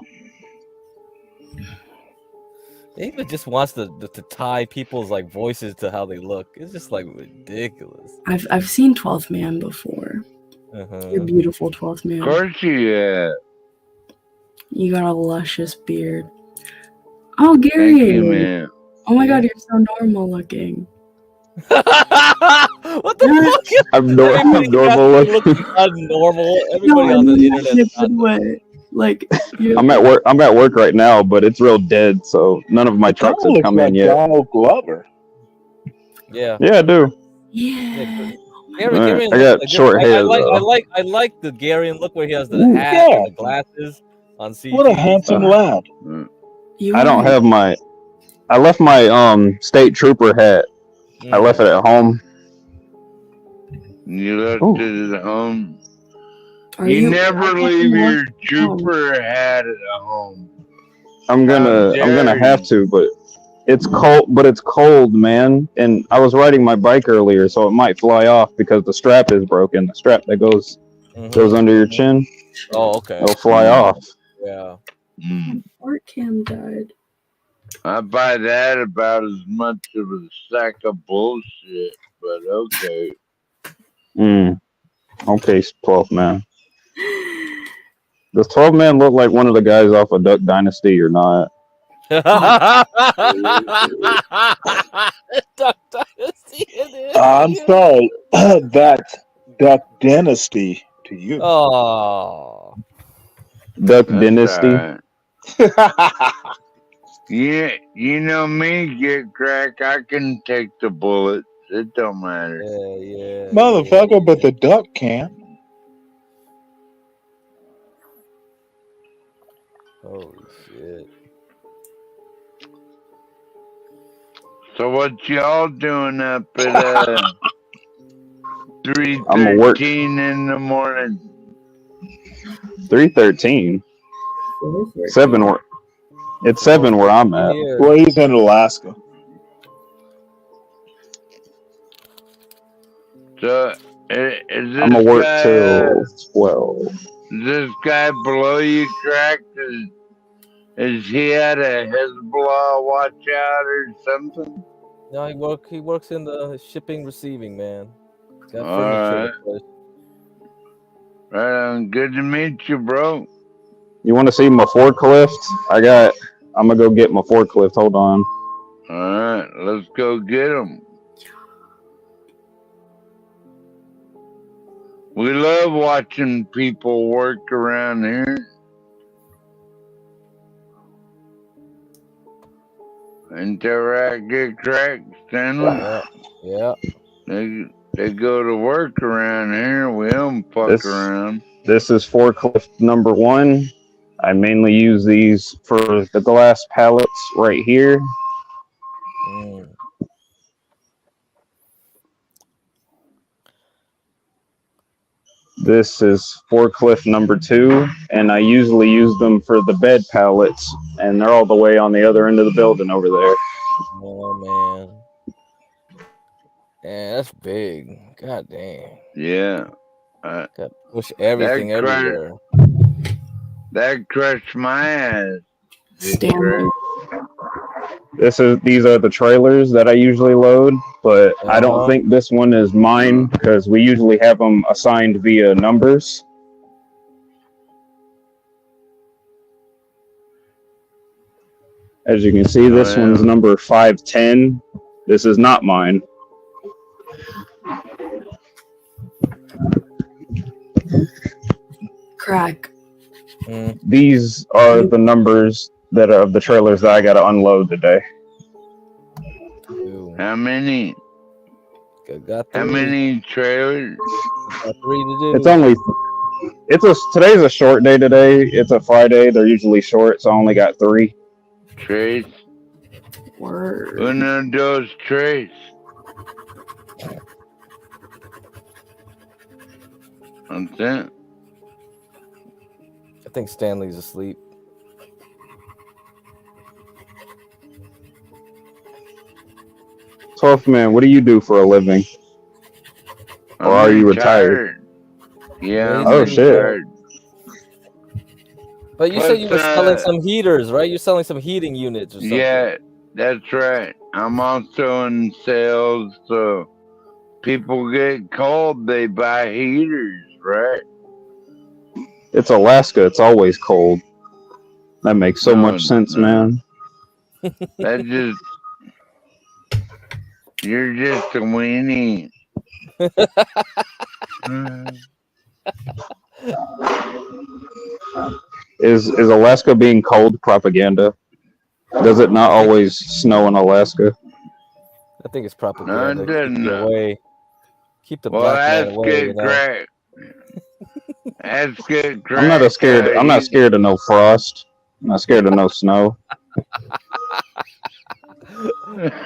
David just wants to tie people's like voices to how they look. It's just like ridiculous. I've seen 12th Man before. You're beautiful, 12th Man. Of course you have. You got a luscious beard. Oh, Gary. Thank you, man. Oh my god, you're so normal looking. What the fuck? I'm normal looking. Abnormal. Everybody No, on the in internet. a good way. Like I'm at work right now, but it's real dead, so none of my trucks have come in yet. Donald Glover. Yeah. Yeah, I do. Yeah. Gary, I got short hair. I like the Gary look where he has the hat and the glasses on CG. What a handsome lad. I don't have my. I left my state trooper hat. I left it at home. You left it at home. Are you never leave your trooper hat at home. I'm gonna have to, but it's cold, man. And I was riding my bike earlier, so it might fly off because the strap is broken. The strap that goes under your chin. Oh, okay. It'll fly off. Yeah. Art cam died. I buy that about as much of a sack of bullshit, but okay. Okay, 12 man. Does 12 man look like one of the guys off of Duck Dynasty or not? Duck Dynasty. I'm sorry. That's Duck Dynasty to you. Oh. Duck Dynasty. Yeah, you know me, get crack. I can take the bullets. It don't matter. Yeah. Motherfucker, but the duck can't. Holy shit. So what y'all doing up at 3:13 in the morning? 3:13. 7 It's 7 where I'm at. Well, he's in Alaska. So is this I'm gonna work guy, till 12. Is this guy below you, crack? Is he at a Hezbollah watch out or something? No, he works in the shipping receiving, man. Got All furniture. Right on. Good to meet you, bro. You want to see my forklift? I'm gonna go get my forklift. Hold on. All right, let's go get him. We love watching people work around here. Ain't that right, get cracked, Stanley? Yeah. They go to work around here. We don't fuck around. This is forklift number 1. I mainly use these for the glass pallets right here. This is forklift number 2, and I usually use them for the bed pallets, and they're all the way on the other end of the building over there. Oh, man. Man, that's big. God damn. Yeah. Got to push everything everywhere. That crushed my ass. These are the trailers that I usually load, but I don't think this one is mine because we usually have them assigned via numbers. As you can see, this one's number 510. This is not mine. Crack. These are the numbers that are of the trailers that I got to unload today. Two. How many? Got How three. many trailers? Got 3 to do. Today's a short day today. It's a Friday. They're usually short, so I only got 3. Trace. Word. Uno, dos, tres. That's it. I think Stanley's asleep. Tough man, what do you do for a living? Or are you retired? Yeah. Oh shit. Retired. But you said you were selling some heaters, right? You're selling some heating units or something. Yeah, that's right. I'm also in sales, so people get cold, they buy heaters, right? It's Alaska. It's always cold. That makes so much sense, man. That just... You're just a weenie. Is Alaska being cold propaganda? Does it not always snow in Alaska? I think it's propaganda. No, it Keep you away. Keep the well, black man that's away. good, You know? Greg. That's good, Greg. I'm not scared of no frost. I'm not scared of no snow.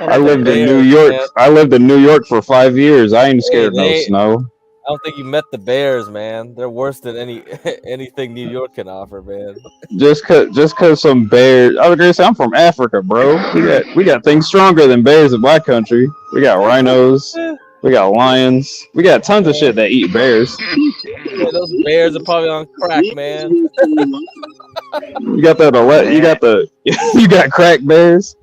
I lived in New York. Man. I lived in New York for 5 years. I ain't scared of no snow. I don't think you met the Bears, man. They're worse than anything New York can offer, man. Just cause some bears. I was gonna say I'm from Africa, bro. We got things stronger than bears in my country. We got rhinos. We got lions. We got tons of shit that eat bears. Yeah, those bears are probably on crack, man. You got that. You got crack bears.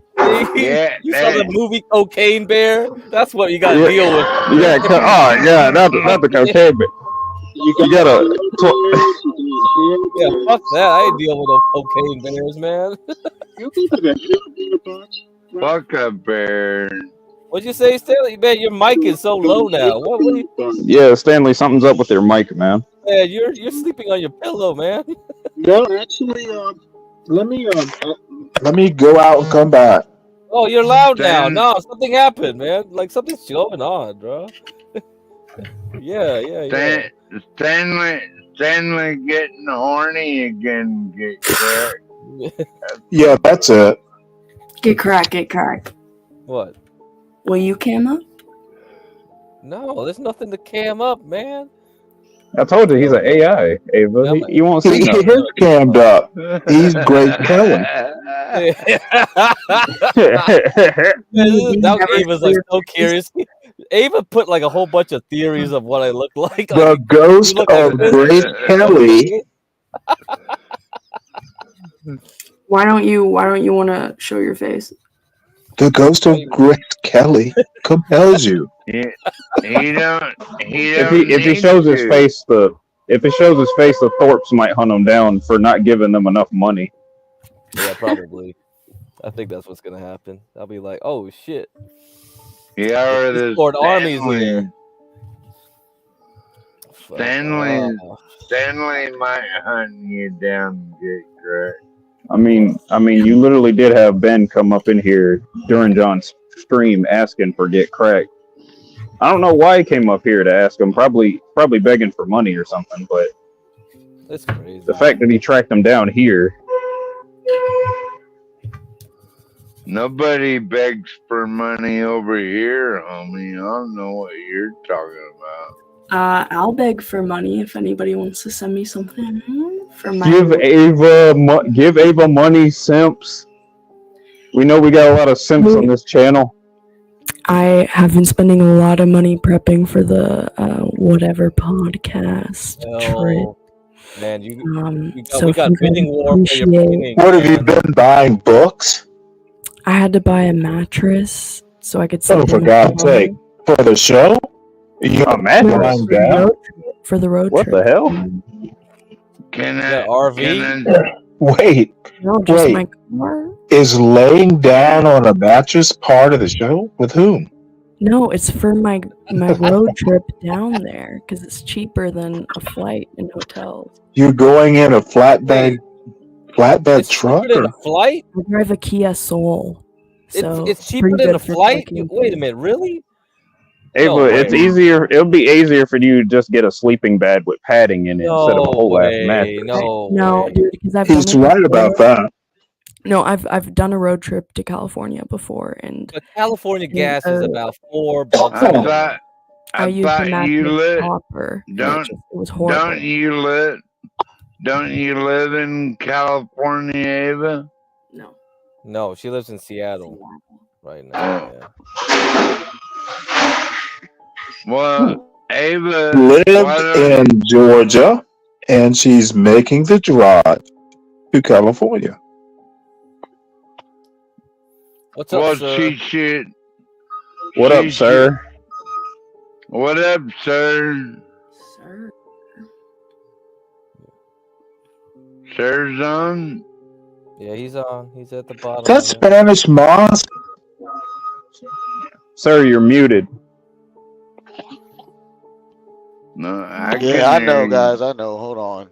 Yeah, you saw the movie Cocaine Bear? That's what you got to deal with. You got not the cocaine bear. You got yeah, fuck that. I ain't dealing with those cocaine bears, man. Fuck a bear. What'd you say, Stanley? Man, your mic is so low now. What you... Yeah, Stanley, something's up with your mic, man. Yeah, you're sleeping on your pillow, man. No, actually, let me go out and come back. Oh, you're loud now. No, something happened, man. Like something's going on, bro. yeah. Stanley getting horny again. Get cracked. Yeah, that's it. Get cracked. What? Will you cam up? No, there's nothing to cam up, man. I told you he's an AI, Ava. He won't see nothing. He is cammed up. He's Grace Kelly. Now Ava's like so curious. Ava put like a whole bunch of theories of what I look like. The ghost of Grace Kelly. Why don't you want to show your face? The ghost of Grace Kelly compels you. If he shows his face, the Thorpes might hunt him down for not giving them enough money. Yeah, probably. I think that's what's gonna happen. I'll be like, oh shit. Yeah, or the armies here. Stanley might hunt you down and get cracked. I mean, you literally did have Ben come up in here during John's stream asking for get cracked. I don't know why he came up here to ask him. Probably begging for money or something. But that's crazy. The fact that he tracked him down here. Nobody begs for money over here, homie. I don't know what you're talking about. I'll beg for money if anybody wants to send me something for my. Give Ava money, simps. We know we got a lot of simps on this channel. I have been spending a lot of money prepping for the whatever podcast trip. Man, we so got bidding war for your painting. What have you been buying? Books? I had to buy a mattress so I could sleep. Oh, for God's sake! For the show? You a mattress for the road trip? What the hell? Wait. No, just my car. Is laying down on a mattress part of the show? With whom? No, it's for my road trip down there because it's cheaper than a flight in hotels. You're going in a flatbed truck? Or? I drive a Kia Soul, So It's cheaper pretty than good a for flight. trekking. Wait a minute, really? Ava, No it's way. easier. It'll be easier for you to just get a sleeping bag with padding in it instead of a No whole ass way. mattress. No, way. dude, because I've done He's it right about before. that. No, I've done a road trip to California before, and But California gas is about $4 I minimum. thought I used thought the Mack you lit. Hopper. And Don't it was horrible. don't you live in California, Ava? No. No, she lives in Seattle right now. Yeah. Well, Ava Lived why don't in Georgia, and she's making the drive to California. What's up, well sir? she should What up, she sir? What up, sir? Sir. Sir's on? Yeah, he's on. He's at the bottom. That's Yeah. Spanish Moss. Sir, you're muted. No, I Yeah, I can know, hear you. guys. I know. Hold on.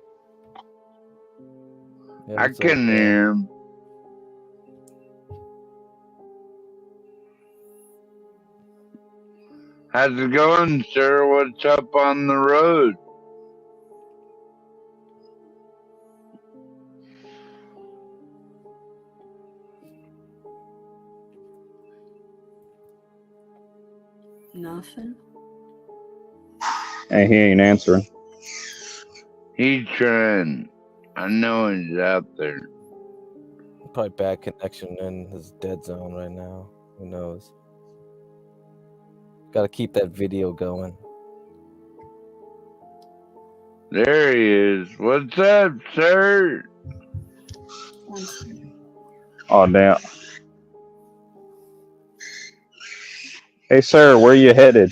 Yeah, I what's up, can bro? hear him. How's it going, sir? What's up on the road? Nothing. And he ain't answering. He's trying. I know he's out there. Probably bad connection in his dead zone right now. Who knows? Got to keep that video going. There he is. What's up, sir? Oh, damn. Hey, sir, where you headed?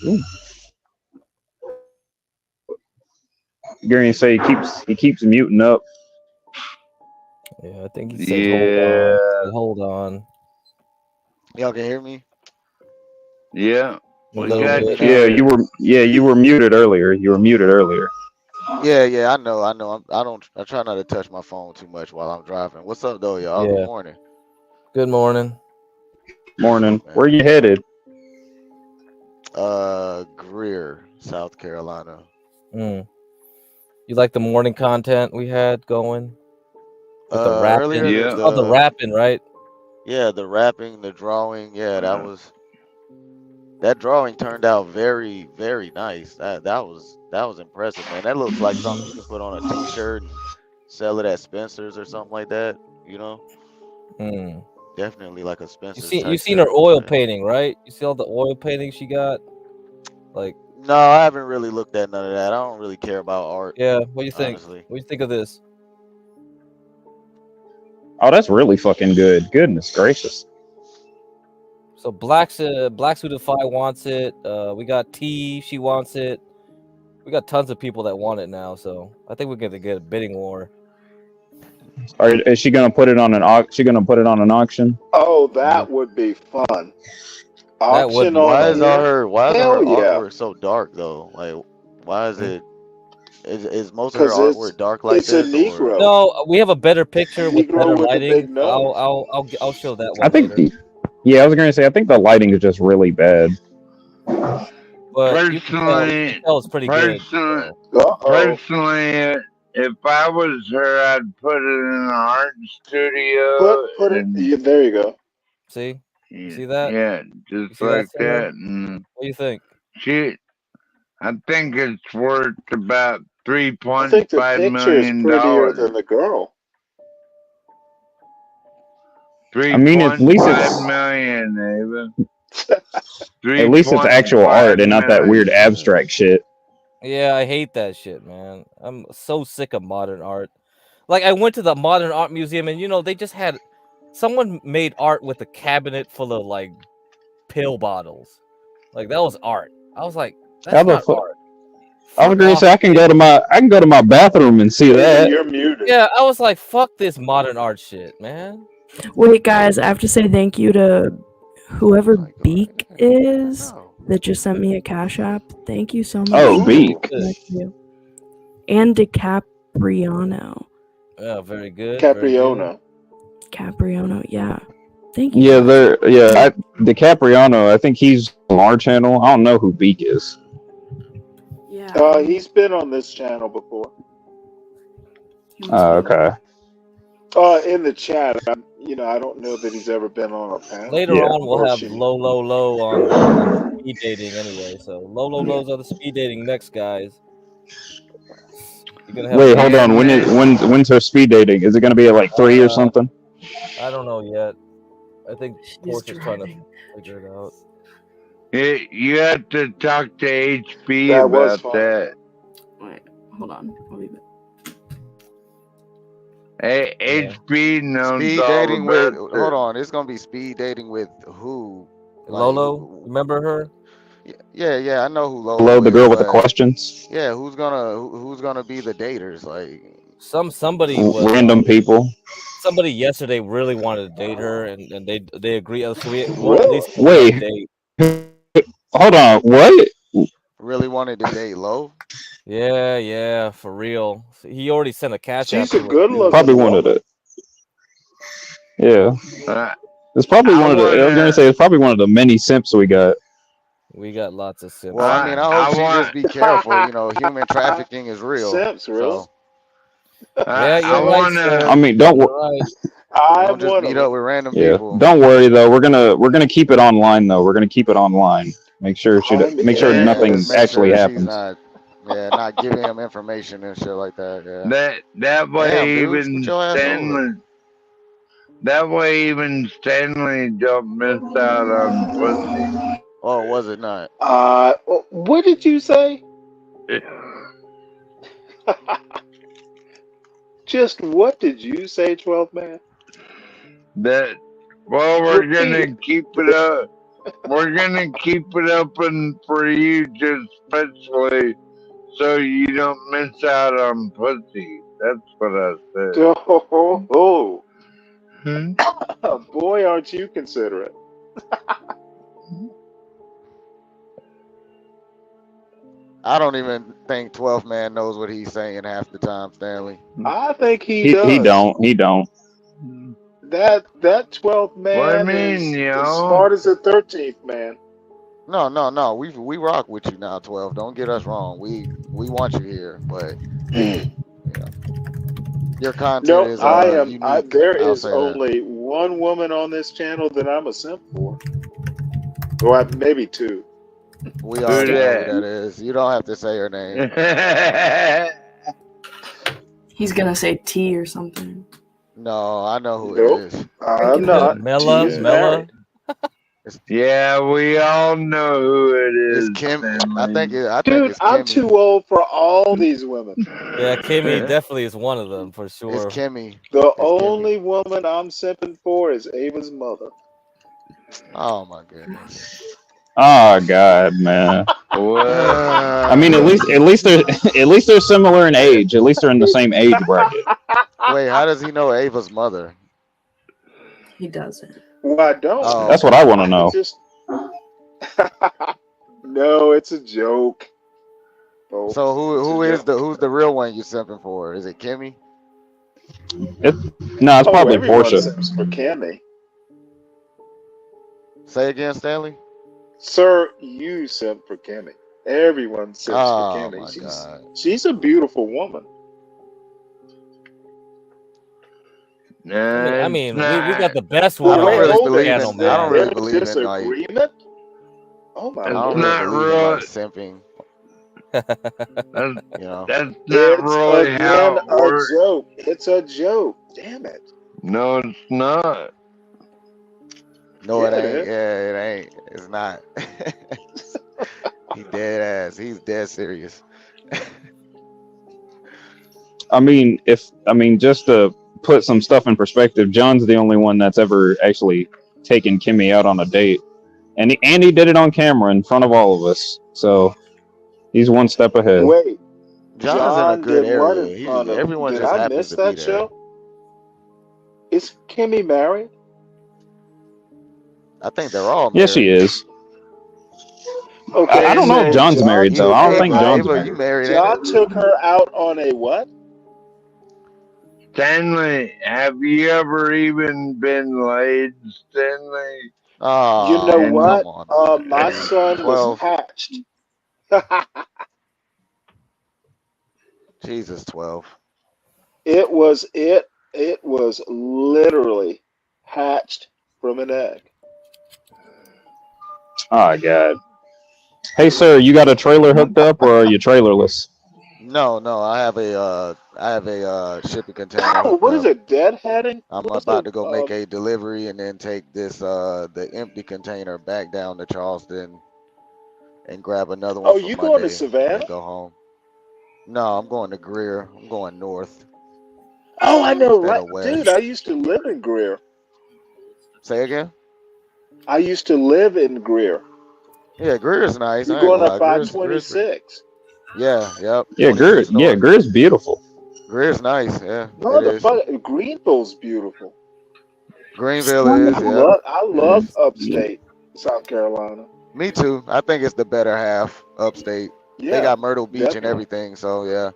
Ooh. Gary say he keeps muting up. Yeah, I think he said hold on. Y'all can hear me? Yeah. A We little got bit. you. You were muted earlier. You were muted earlier. Yeah, I know. I try not to touch my phone too much while I'm driving. What's up, though, y'all? Yeah. Good morning. Good morning. Morning. Man. Where you headed? Greer, South Carolina. You like the morning content we had going? With the rapping? Earlier, Yeah. Oh, the rapping, right? Yeah, the rapping, the drawing. Yeah, that drawing turned out very, very nice. That was impressive, man. That looks like something you can put on a T-shirt and sell it at Spencer's or something like that. You know, definitely like a Spencer's. You seen her oil painting, right? You see all the oil paintings she got? Like, no, I haven't really looked at none of that. I don't really care about art. yeah. What do you think? Honestly. What do you think of this? Oh, that's really fucking good. Goodness gracious. So Black Suitify wants it. We got T. She wants it. We got tons of people that want it now. So I think we're gonna get a bidding war. Is she gonna put it on an auction? Oh, that would be fun. That would Auction be Why on is here? all her Hell yeah. artwork so dark though? Like, why is it? Is most of her 'Cause artwork dark like it's a this? Negro. No, we have a better picture with Negro better with the lighting. big nose. I'll show that one I think. later. Yeah, I was gonna say I think the lighting is just really bad. But you can tell it's pretty good. So. Personally, if I was her, I'd put it in an art studio. Put it. Yeah, there you go. See? You see that? Yeah, just see like Sarah? that. And What do you think? I think it's worth about I think the $3.5 picture is million. prettier than the girl. I mean, at least it's $3.5 million, Ava. at least it's actual art and not that weird abstract shit. Yeah, I hate that shit, man. I'm so sick of modern art. Like, I went to the Modern Art Museum, and they just had someone made art with a cabinet full of like pill bottles. Like, that was art. I was like, that's not art. I was gonna say I can go to my bathroom and see that. You're muted. Yeah, I was like, fuck this modern art shit, man. Wait, guys, I have to say thank you to whoever Beak is. that just sent me a Cash App. Thank you so much. Oh, Ooh. Beak. Thank you. And DiCapriano. Yeah, very good. Very good. Capriona. Capriano, yeah. Thank you. Yeah, guys. DiCapriano. I think he's on our channel. I don't know who Beak is. Yeah. He's been on this channel before. Oh, okay. In the chat, I don't know that he's ever been on a panel. Later Yeah. on, we'll Or have she. low on the speed dating anyway. So lows on the speed dating next, guys. You're gonna have Wait, hold on. When's her speed dating? Is it gonna be at like 3 or something? I don't know yet. I think She's Portia's trying to driving. figure it out. You have to talk to HB That was about fun. that. Wait, hold on. I'll be back. Hey, Yeah. HB knows Speed all dating with. about Hold it. on, it's gonna be speed dating with who? Like, Lolo, remember her? Yeah, I know who Lolo Hello, the is, girl with the but questions. yeah, who's gonna be the daters? Like, Somebody was Random people. somebody yesterday really wanted to date her, and they agreed. So we wanted Really? at least one Wait. date. Hold on. What? really wanted to date Lo. Yeah, for real. He already sent a cash app. She's a good-looking Probably one of woman. the. Yeah. It's probably one of the. I was gonna say it's probably one of the many simps we got. We got lots of simps. Well, I mean, I hope she just be careful. You know, human trafficking is real. Simps, really? So, Yeah, you're right, sir. I mean, don't You're worry. right. I'm don't just one meet of up with random Yeah. people. Don't worry though. We're gonna keep it online though. We're gonna keep it online. Make sure I'm nothing just make actually sure happens. she's not giving him information and shit like that. Yeah. That way Damn, dude, even scoot your ass Stanley. That way even Stanley don't miss out on pussy. Oh, was it not? What did you say? Just what did you say, 12 man? That we're Repeat gonna it. keep it up. We're gonna keep it open for you, just especially so you don't miss out on pussy. That's what I said. Oh. Boy, aren't you considerate? I don't even think 12 man knows what he's saying half the time, Stanley. I think he does. He don't. That 12th man What I mean, is yo? as smart as the 13th man. No. We rock with you now, 12. Don't get us wrong. We want you here, but your content is unique. There I'll is say that. only one woman on this channel that I'm a simp for. Or maybe two. We already know who that is. You don't have to say her name. He's gonna say T or something. No, I know who Nope. it is. I'm not. Mella. She's married. Yeah, we all know who it is. It's Kim. I think Dude, it's I'm Kimmy. too old for all these women. Yeah, Kimmy definitely is one of them for sure. It's Kimmy. The only woman I'm simping for is Ava's mother. Oh my goodness. Oh God, man. I mean, at least they're similar in age. At least they're in the same age bracket. Wait, how does he know Ava's mother? He doesn't. Well, I don't. Oh, That's what I want to know. No, it's a joke. Oh, so who's the real one you simping for? Is it Kimmy? No, it's probably everyone Portia. simps for Cammy. Say again, Stanley. Sir, you simp for Cammy. Everyone simps for Cammy. My God. She's a beautiful woman. I mean, we got the best one. I don't really believe channel, in. man. I don't really believe in like. Disagreement? Oh my I don't lord. really believe in like simping. You know. That's not really how it works. A joke. It's a joke. Damn it. No, it's not. No, it Yeah, ain't. it is. Yeah, it ain't. It's not. He dead ass. He's dead serious. I mean, just to put some stuff in perspective, John's the only one that's ever actually taken Kimmy out on a date, and he did it on camera in front of all of us. So he's one step ahead. Wait. John's in a good did what area. in front of- Everyone Did just I happens miss to that be there. show? Is Kimmy married? I think they're all married. Yes, she is. Okay, I don't know if Stanley, John's John married though. took I don't her think out. John's Ava, you married. married, ain't it? John took her out on a what? Stanley, have you ever even been laid, Stanley? You know Oh, And come what? on, man. My Hey, son was 12. hatched. Jesus, 12. It was literally hatched from an egg. Oh God. Hey sir, you got a trailer hooked up or are you trailerless? No, I have a shipping container hooked What is up. it? Deadheading? I'm What's about the to go make a delivery and then take this the empty container back down to Charleston and grab another one Oh, for you going to Monday and Savannah? go home. No, I'm going to Greer. I'm going north Oh, I know, instead right? of west. Dude, I used to live in Greer. Say again? I used to live in Greer. Yeah, Greer's nice. You're I ain't going gonna up lie. Greer's pretty. 526. Yeah, yep. Yeah, 26 north. Greer's beautiful. Greer's nice. Yeah, it is. Motherfucker, Greenville's beautiful. Greenville is. Yep, I it love is. upstate South Carolina. Me too. I think it's the better half, upstate. They Yeah, got Myrtle Beach and definitely. everything, so yeah,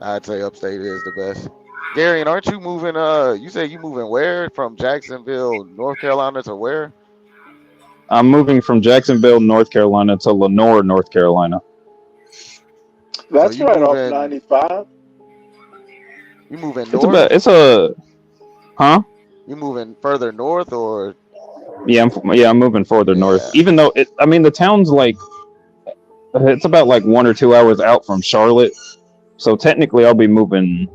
I'd say upstate is the best. Gary, and aren't you moving? You say you moving where? From Jacksonville, North Carolina to where? I'm moving from Jacksonville, North Carolina to Lenore, North Carolina. So That's right off 95. You moving It's about north? huh? You moving further north or? Yeah, I'm moving further north. Yeah. Even though I mean the town's like it's about like 1 or 2 hours out from Charlotte. So technically I'll be moving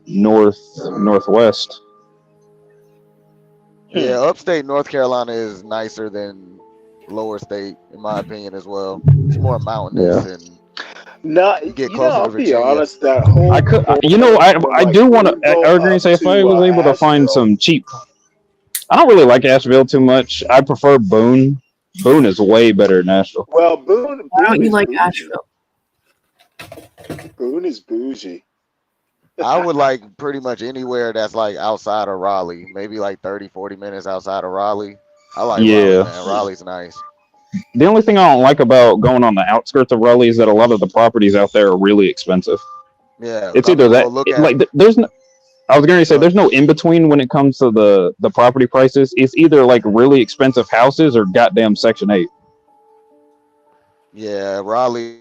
northwest. Yeah, upstate North Carolina is nicer than lower state, in my opinion, as well. It's more mountainous Yeah. and No, you get closer I'll to be Virginia. honest. That whole I could, corridor from I like do want to. Greenville I was gonna up say if I to was able to find Asheville. some cheap. I don't really like Asheville too much. I prefer Boone. Boone is way better than Asheville. Well, Boone Why don't you is like bougie. Asheville? Boone is bougie. I would like pretty much anywhere that's like outside of Raleigh, maybe like 30, 40 minutes outside of Raleigh. I like Raleigh, Yeah. man. Raleigh's nice. The only thing I don't like about going on the outskirts of Raleigh is that a lot of the properties out there are really expensive. Yeah, It's I either mean, go that, look at. like, there's no. I was gonna say there's no in between when it comes to the property prices. It's either like really expensive houses or goddamn Section 8. Yeah, Raleigh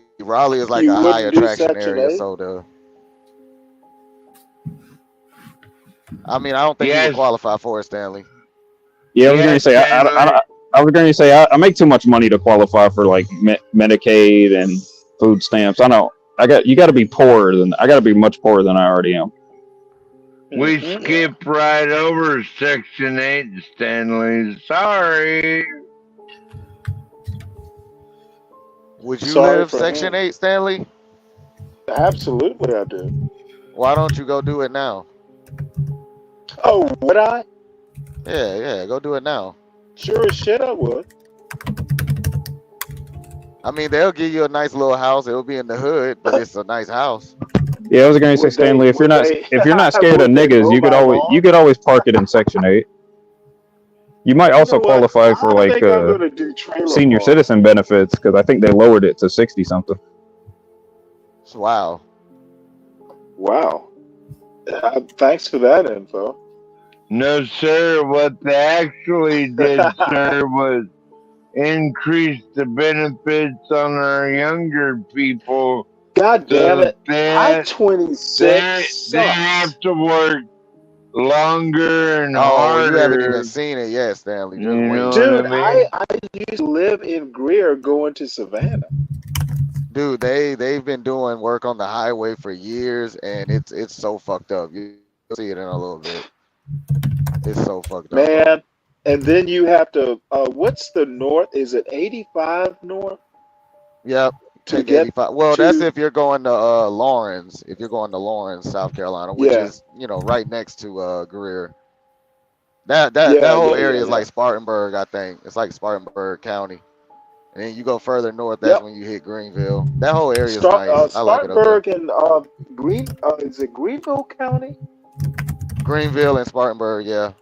is like You a high wouldn't do attraction Section area, 8? so I mean, I don't think you would yes, qualify for it, Stanley. Yeah, I was gonna yes, say Stanley. I was gonna say I make too much money to qualify for like Medicaid and food stamps. I know I got to be poorer than I got to be much poorer than I already am. We skipped right over Section 8, Stanley. Sorry. Would you Sorry live for Section him. 8, Stanley? Absolutely, I do. Why don't you go do it now? Oh, would I? Yeah, go do it now. Sure as shit, I would. I mean, they'll give you a nice little house. It'll be in the hood, but it's a nice house. Yeah, I was gonna say Would they? Stanley, if you're not scared of Would they niggas, mow my lawn? you could always park it in Section 8. You might You also know what? qualify for I like think I'm gonna do trailer senior park. citizen benefits because I think they lowered it to 60 something. Wow. Wow. Thanks for that info. No, sir. What they actually did, sir, was increase the benefits on our younger people. God damn So it! I'm 26. they have to work longer and Oh, you haven't even harder. seen it yet, Stanley. Just You wait. know Dude, what I mean? I used to live in Greer going to Savannah. Dude, they've been doing work on the highway for years, and it's so fucked up. You'll see it in a little bit. It's so fucked up, bro. Man, and then you have to, what's the north? Is it 85 north? Yep. To Take get 85. Well, to, that's if you're going to Lawrence. If you're going to Lawrence, South Carolina, which yeah, is right next to Greer. That whole area is like Spartanburg, I think. It's like Spartanburg County. And then you go further north, that's when you hit Greenville. That whole area is nice. I like it up Spartanburg there. and is it Greenville County? Greenville and Spartanburg, yeah.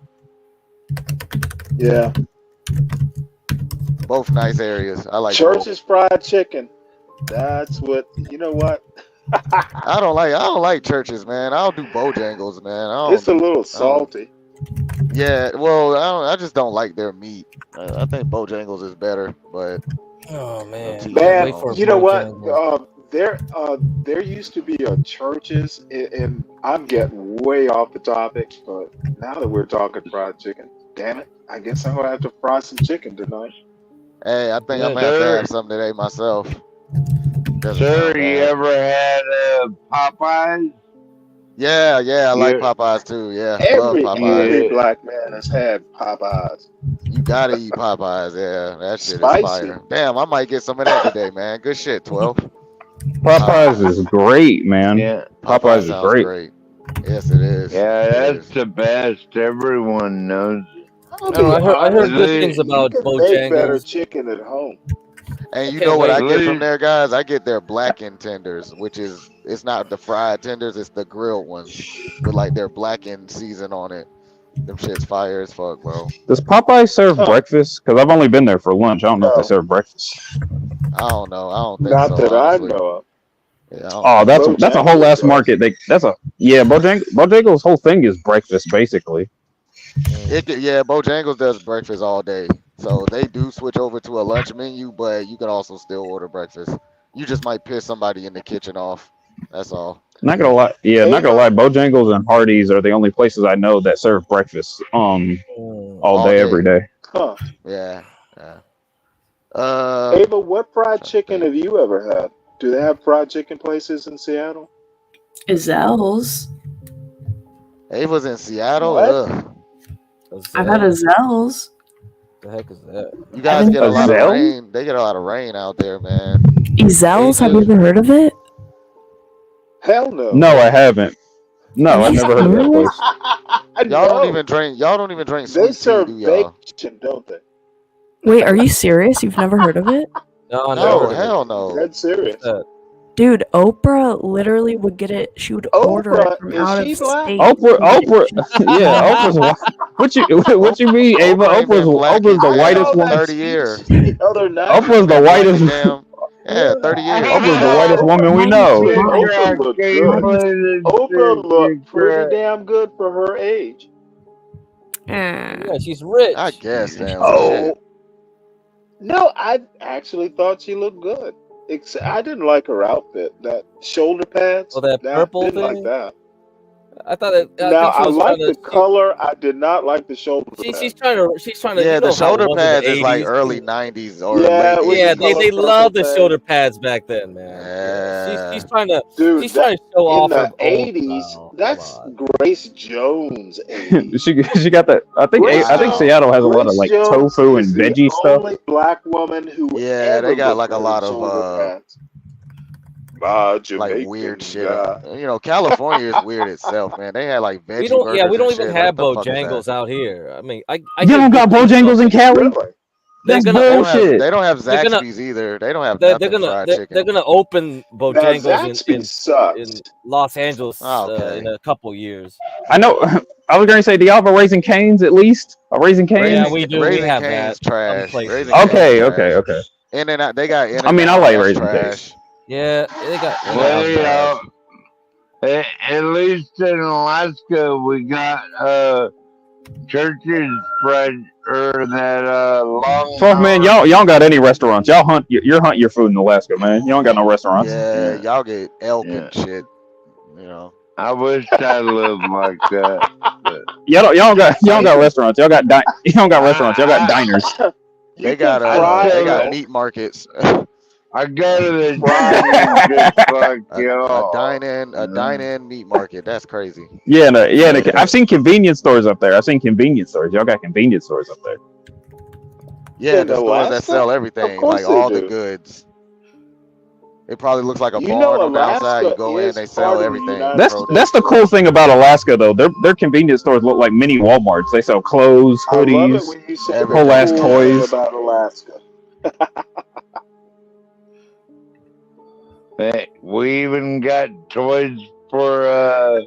Yeah. Both nice areas. I like both. Church's fried chicken. That's what you know. What? I don't like churches, man. I'll do Bojangles, man. It's a little salty. Yeah, well, I just don't like their meat. I think Bojangles is better, but Oh man, Man, wait for you know what? Bojangles. There used to be a churches, and I'm getting way off the topic, but now that we're talking fried chicken, damn it, I guess I'm gonna have to fry some chicken tonight. hey, I think Yeah, I'm gonna have to Sir, have something today myself. Doesn't sir, sound you bad. ever had Popeyes? Yeah, I like You, Popeyes too. Yeah, love Every Popeyes. black man has had Popeyes. You gotta eat Popeyes. Yeah, that shit is Spicy. fire. Damn, I might get some of that today, man. Good shit, 12. Popeyes is great, man. yeah, Popeyes is sounds great. great. Yes, it is. yeah, It that's is. the best. Everyone knows. I'll I don't know. be I heard honest, good They- things you about can make better Bojangles. chicken at home. And I you can't know what I wait. get from Please, there, guys? I get their blackened tenders, which is it's not the fried tenders, it's the grilled ones with like their blackened season on it. Them shit's fire as fuck, bro. Does Popeyes serve Huh? breakfast? Because I've only been there for lunch. I don't know if they No, serve breakfast. I don't know. I don't think not so, that I honestly. know of. Yeah, I don't Oh, think that's so. a whole Bojangles ass does. market. Bojangles' whole thing is breakfast basically. Yeah, Bojangles does breakfast all day. So they do switch over to a lunch menu, but you can also still order breakfast. You just might piss somebody in the kitchen off. That's all. Not gonna lie, not gonna Ava, lie. Bojangles and Hardee's are the only places I know that serve breakfast all All day, day. every day. huh? Yeah. Yeah. Ava, what fried Trying to chicken think. have you ever had? Do they have fried chicken places in Seattle? Zell's. Ava's in Seattle. What? Ugh. I've had a Zell's. The heck is that? You guys Haven't get a you lot heard of of it? rain. They get a lot of rain out there, man. Zell's? Have you ever heard of it? Hell no. No, I haven't. No, Are I've you never heard of that serious? place. Y'all don't No, even drink. Y'all don't even drink they sweet tea, serve do y'all? bacon, don't they? Wait, are you serious? You've never heard of it? No, I never No, heard of it. hell no. Dead serious. What's that? Dude, Oprah literally would get it. She would order it Oprah, from is out she of black? state. Oprah, yeah, Oprah's white. What you mean, Ava? Oprah ain't been black Oprah's in the I whitest saw woman. that 30 years. speech the other night. Oprah's the Been black whitest. in damn. Yeah, 30 years. Oprah's the Hey, whitest woman we know. you Oprah crack, looked Caitlin, good. and Oprah shit, looked you pretty crack. damn good for her age. Yeah, she's rich. I guess, damn. Well, shit. Oh, no, I actually thought she looked good. I didn't like her outfit. That shoulder pads. Oh, that purple didn't like thing? that. I thought that. I Now think she I was like trying the to. color. I did not like the shoulder She's pads. trying to. Yeah, You the know how shoulder it was pads in is the like 80s. early 90s or Yeah, late it was the Yeah, 80s. they color love the purple shoulder thing. pads back then, man. Yeah, she's Yeah. trying to. Dude, She's trying to show in off her the old 80s, style. Come that's on. Grace Jones 80s. she got that. I think Wow. Seattle has a lot of Grace like Jones tofu and is the veggie stuff. only black woman who Yeah, they ever got looked like a good in lot of shoulder pads. Ah, like Jamaican weird shit. guy. You know, California is weird itself, man. They had like veggie We don't. Yeah, burgers we don't and even shit. have What the fuck is Bojangles that? out here. I mean, I You hear don't got good things about Bojangles in them. Cali? Really? They're That's gonna They don't open. have bullshit. they don't have They're gonna. Zaxby's either. They don't have They're nothing gonna. fried They're chicken. gonna open Now, Bojangles Zaxby's in sucks. Los Angeles in Okay. a couple years. I know. I was gonna say, do y'all have a Raising Cane's at least? A Raising Yeah, Cane's? we do. We Raising have Cane's that. Some trash. places. Raising Cane's Okay, trash. okay. In and out. They got in I and mean, I out. like That's Raising Cane's. trash. Yeah, they got. In and Well, out's you trash. know, at least in Alaska, we got churches spread or that long 12 man, arm. y'all don't got any restaurants. Y'all hunt your food in Alaska, man. You don't got no restaurants. Yeah, Yeah, y'all get elk yeah. and shit. You know. I wish I lived like that. But Y'all don't got restaurants. Y'all got you don't got restaurants. Y'all got I, diners. You They can got fry they tell got you, meat markets. I go to the fry gym just like a y'all. dine-in meat market. That's crazy. Yeah, I've seen convenience stores up there. Y'all got convenience stores up there. Yeah, in the stores that Alaska? sell Of everything, course like they all the do. goods. It probably looks like a You barn know, on the outside. You Alaska go in, is they part sell of the everything. United That's States, the cool right? thing about Alaska though. Their convenience stores look like mini Walmarts. They sell clothes, I love it hoodies, when you say the whole ass Everything, cool yeah. thing toys. about Alaska. Hey, we even got toys for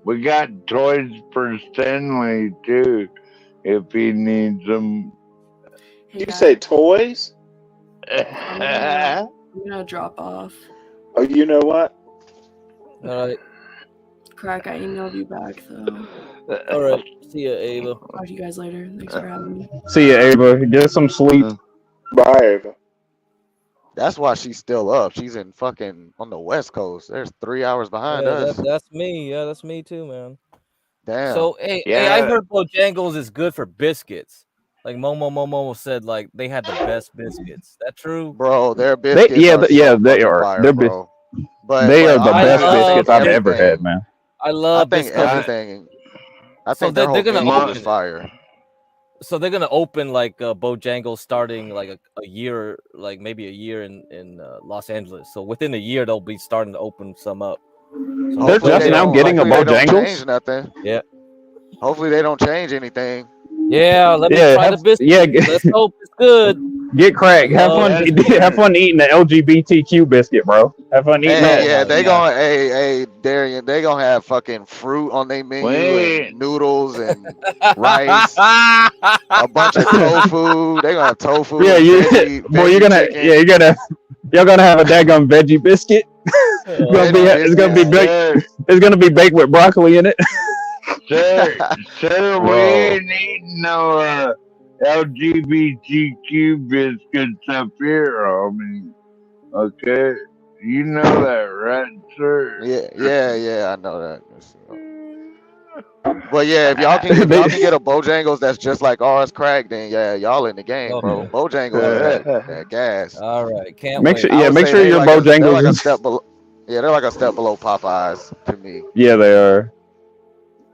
we got toys for Stanley too, if he needs them. Hey, You guys, say toys? I'm gonna drop off. Oh, you know what? All right. Crack, I emailed you back though. All right. See ya, Ava. Talk to you guys later. Thanks for having me. See ya, Ava. Get some sleep. Bye, Ava. That's why she's still up. She's in fucking on the West Coast. There's 3 hours behind Yeah, us. that's me. Yeah, that's me too, man. Damn. So hey, I Yeah. heard Bojangles is good for biscuits. Like Momo said, like they had the best biscuits. That true? Bro, their They biscuits yeah are th- yeah so they fucking are. fire, bro. But They are the I best honestly, I think biscuits I've ever had, everything. man. I I love think biscuits. everything. I So think their they're whole gonna menu open is fire. So they're gonna open like Bojangles starting like a year, like maybe a year in Los Angeles. So within a year they'll be starting to open some up. So They're Hopefully just they now don't. getting a Hopefully they don't Bojangles. change nothing. Yeah. Hopefully they don't change anything. Yeah, let me Yeah, try the biscuit. Let's hope it's good. Get cracked. Have love fun. biscuits. Have fun eating the LGBTQ biscuit, bro. Have fun eating Hey, that. yeah, they God. gonna, hey, Darian, they gonna have fucking fruit on their menu Wait. and noodles and rice, a bunch of tofu. They gonna have tofu Yeah, and you boy, veggie you're gonna chicken. you're gonna have a daggum veggie biscuit. Veggie It's gonna be biscuits. baked. It's gonna be baked with broccoli in it. Sir, we Bro, ain't eating no LGBTQ biscuits up here, homie. Okay? You know that, right, sir? yeah, I know that. But yeah, if y'all can get a Bojangles that's just like ours, crack, then yeah, y'all in the game, bro. Okay. Bojangles is that gas. All right, can't Make wait. sure, I would make say sure they your like they're Bojangles like a is. step below. Yeah, they're like a step below Popeyes to me. Yeah, they are.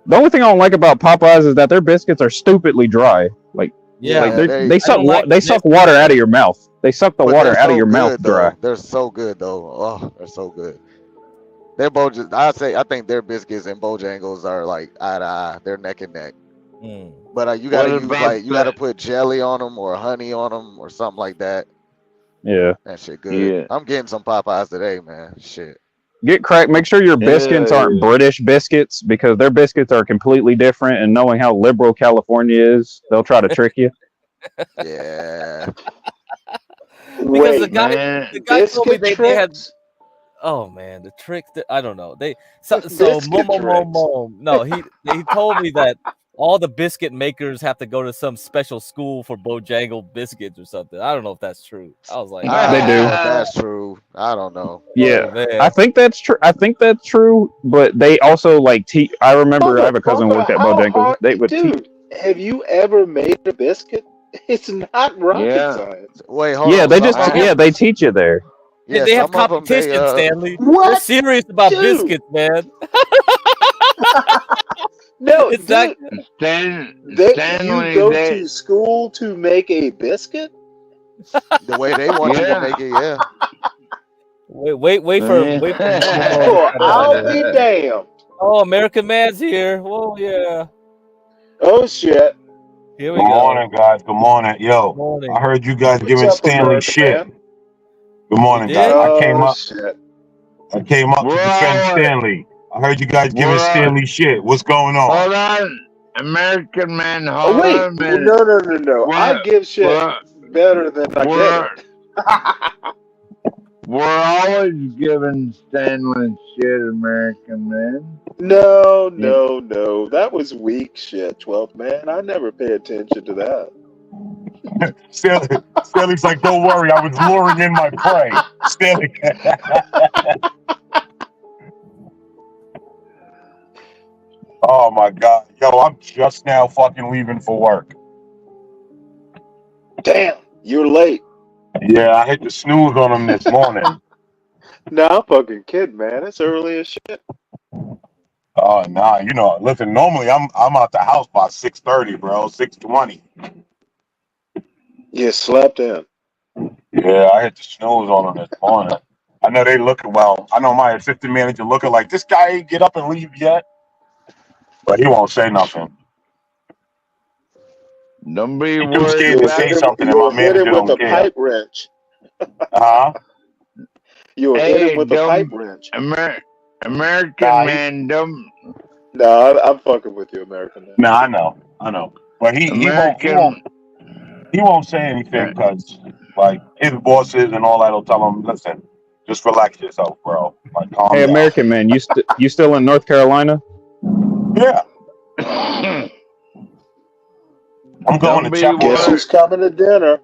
The only thing I don't like about Popeyes is that their biscuits are stupidly dry. Like Yeah, they I suck don't like they the suck biscuits. water out of your mouth. They suck the But water they're out of so your mouth good dry. though. They're so good though. Oh, they're so good. Their I think their biscuits and Bojangles are like eye to eye. They're neck and neck. But you gotta What use about you gotta put jelly on them or honey on them or something like that. Yeah. That shit good. Yeah. I'm getting some Popeyes today, man. Shit. Get cracked. Make sure your biscuits aren't Yeah. British biscuits because their biscuits are completely different. And knowing how liberal California is, they'll try to trick you. Yeah. Because the Wait, Man. guy told me biscuit they had. tricks? Oh man, the trick. I don't know. So Biscuit tricks. Momo. No, he told me that all the biscuit makers have to go to some special school for Bojangle biscuits or something. I don't know if that's true. I was like, I They don't do. know if that's true. I don't know. Yeah, oh man. I think that's true. I think that's true. But they also like teach. I remember I have a cousin who worked at How Bojangles. hard, They would teach. dude? Have you ever made a biscuit? It's not rocket Yeah. science. Wait, hold Yeah, on. they Some just of 'em- yeah they teach you there. yeah, They have some of them they competition, Stanley. They're What? serious about Dude. biscuits, man. No, It's dude. Stanley, You go to school to make a biscuit? the way they want you to Yeah. make it, yeah. Wait for Oh, Momo. I'll be damned. Oh, American Man's here. Whoa, yeah. Oh shit. Here we Good go. morning, guys. Good morning. Yo, Morning. I heard you guys What's giving up, Stanley American shit. man? Good morning, We guys. did? I came Oh up. shit. I came up to We're defend all- Stanley. I heard you guys giving we're all- Stanley shit. What's going on? Hold on. American man, Oh hold wait, on a minute. no. I give shit better than I get it. We're always giving Stanley shit, American man. No. That was weak shit, 12th man. I never pay attention to that. Stanley's like, don't worry, I was luring in my prey. Stanley. Oh my God. Yo, I'm just now fucking leaving for work. Damn, you're late. Yeah, I hit the snooze on him this morning. No, I'm fucking kidding, man. It's early as shit. Oh, nah, you know, listen, normally I'm out the house by 6:30, bro, 6:20. You slept in. Yeah, I hit the snooze on him this morning. I know they looking well. I know my assistant manager looking like this guy ain't get up and leave yet, but he won't say nothing. Don't be He too worried scared to about say it. something, and my You'll hit manager him with don't a care. pipe wrench. You'll hit him with a pipe wrench. American Nah, man, don't. No, I'm fucking with you, American man. Nah, I know, but he He won't say anything because, like, his bosses and all that will tell him, listen, just relax yourself, bro. Like, calm Hey, down. American man, you still in North Carolina? Yeah. I'm going to Chapel Guess Hill. who's coming to dinner?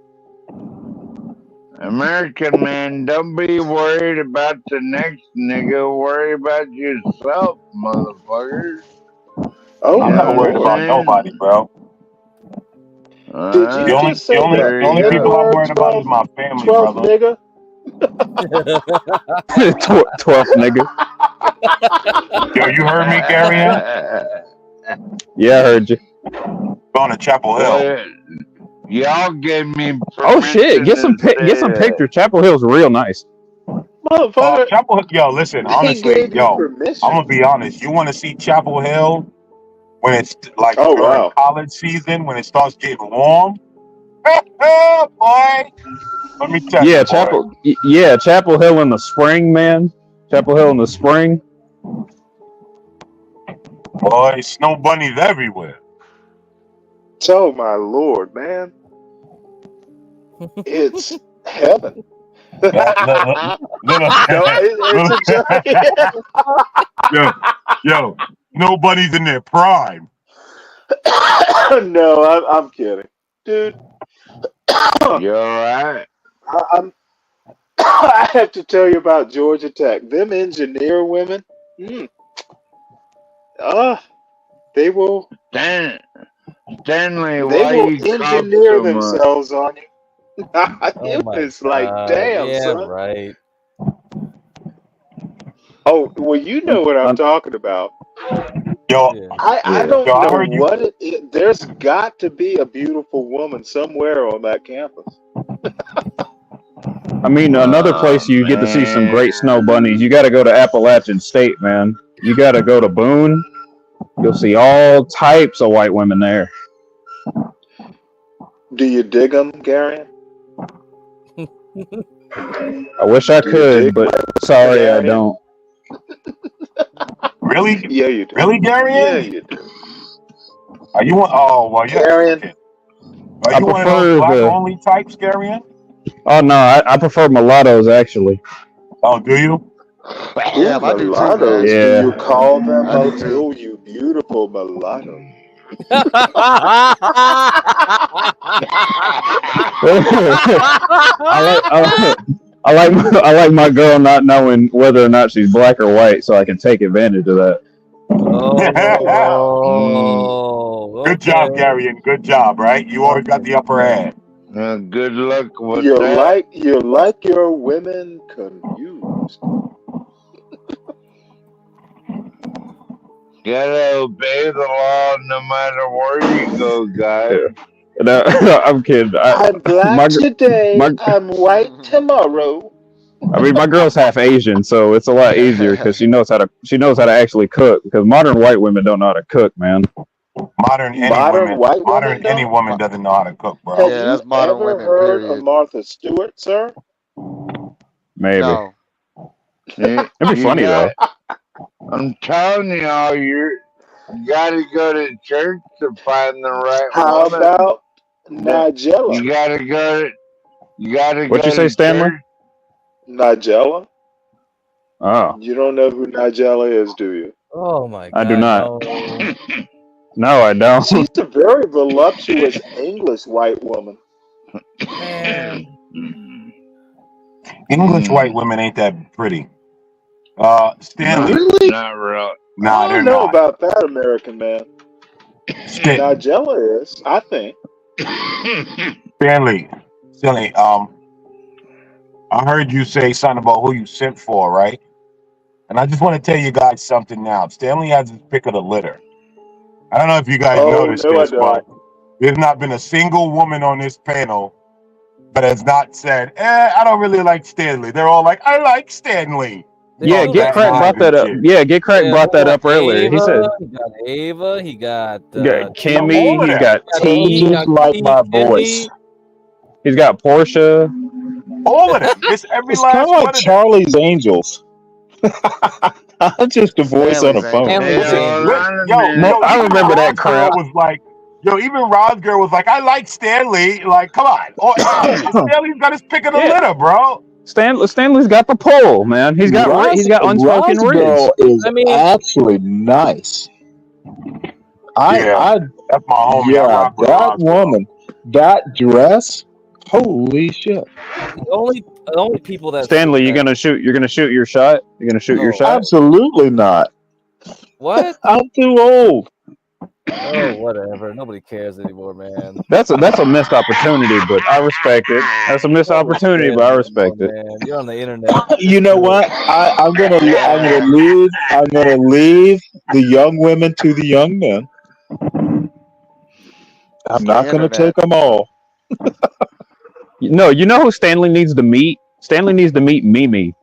American man, don't be worried about the next nigga. Worry about yourself, motherfuckers. Oh I'm my not worried about lord! nobody, bro. Did you The just say only that There you people go. I'm N-word, worried about is my family, 12th brother. nigga? 12th nigga. Yo, you heard me, Garion? Yeah, I heard you. Going to Chapel Hill. Well, y'all gave me permission. Oh shit! Get some pictures. Chapel Hill's real nice. Motherfucker, Chapel Hill. Yo, listen, he honestly, gave you yo, I'm permission. gonna be honest. You want to see Chapel Hill when it's like Oh during wow! college season when it starts getting warm? Boy, let me tell you, boy. Chapel Hill in the spring, man. Chapel Hill in the spring. Boy, snow bunnies everywhere. Oh my lord, man! It's heaven. Little, It's a joke. yo, snow bunnies in their prime. No, I'm kidding, dude. You alright? I have to tell you about Georgia Tech. Them engineer women, they will Stanley, they why will you cough engineer so much? themselves on you. Oh It my was like, god. damn, Yeah, son. right. Oh, well, you know what I'm talking about. Yo, Yeah. I don't yo, I know heard you. what it is. There's got to be a beautiful woman somewhere on that campus. I mean, another place you get to see some great snow bunnies. You got to go to Appalachian State, man. You got to go to Boone. You'll see all types of white women there. Do you dig them, Gary? I wish I Do you could, dig but sorry, I Gary? don't. Really? Yeah, you do. Really, Gary? Yeah, you do. Are you one? Oh, well, yeah. Gary, Are I you one of those prefer black the. only types, Gary? Oh no, I prefer mulattoes actually. Oh, do you? Damn, I do too, man. mulattoes. Do Yeah. you call them? I do too. Oh, you beautiful mulatto. I like my girl not knowing whether or not she's black or white, so I can take advantage of that. Oh, Good job, okay. Gary. Good job, right? You always got the upper hand. Good luck with You that. like your women confused. Gotta obey the law no matter where you go, guys. No, I'm kidding. I'm black today. I'm white tomorrow. I mean, my girl's half Asian, so it's a lot easier because she knows how to actually cook. Because modern white women don't know how to cook, man. Modern white any woman doesn't know how to cook, bro. Have Yeah, you that's modern ever women, heard period. of Martha Stewart, sir? Maybe. No. It'd be funny though. I'm telling y'all, you gotta go to church to find the right How woman. about Nigella? You gotta go What'd you say, to Stanley? church. Nigella? Oh, You don't know who Nigella is, do you? Oh my god. I do not. No. No, I don't. She's a very voluptuous English white woman. Man. English white women ain't that pretty. Stanley. Really? Not real. Nah, I they're don't know not. about that, American man. Nigella is, I think. Stanley, I heard you say something about who you sent for, right? And I just want to tell you guys something now. Stanley has his pick of the litter. I don't know if you guys noticed this, but there's not been a single woman on this panel that has not said, I don't really like Stanley. They're all like, I like Stanley. Yeah, Get Crack brought that up. Yeah, Get Crack brought that up earlier. He said he got Ava, he got Kimmy, he's got T, just like my voice. He's got Portia. All of them. It's every It's last kind of one like of them. Charlie's Angels. I'm just a voice on a phone. Listen, I remember that crap. Was like, Yo, even Rod's girl was like, I like Stanley. Like, come on. Oh, Stanley's got his pick of the litter, bro. Stanley's got the pull, man. He's got unspoken Rod's ridge. girl is I mean, actually nice. Yeah, that's my homie. I rock with that Rod's girl. woman, that dress, holy shit. the only people that Stanley, you're gonna shoot your shot? You're gonna shoot your shot? Absolutely not. What? I'm too old. Oh, whatever. Nobody cares anymore, man. That's a missed opportunity, but I respect it. That's a missed opportunity, but I respect it. Man, you're on the internet. You know what? I'm gonna leave the young women to the young men. I'm not gonna take them all. No, you know who Stanley needs to meet? Stanley needs to meet Mimi.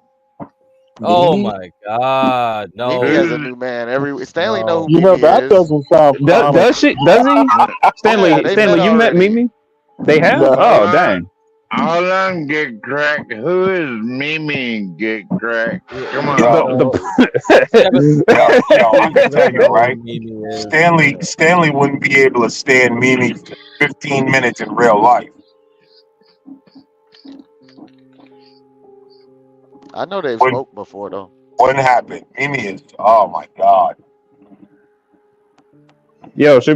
Oh my God, no! Mimi has a new man. Stanley know who You know Mimi that is. doesn't sound. Does he? Stanley, Yeah, they Stanley, met you met already. Mimi? They have? No. Oh, dang. Hold on, get cracked. Who is Mimi? Get cracked. Come on. Yo, I'm gonna tell you, right? Stanley wouldn't be able to stand Mimi for 15 minutes in real life. I know they've smoked before though. Wouldn't happen. Mimi is, oh my God. Yo, she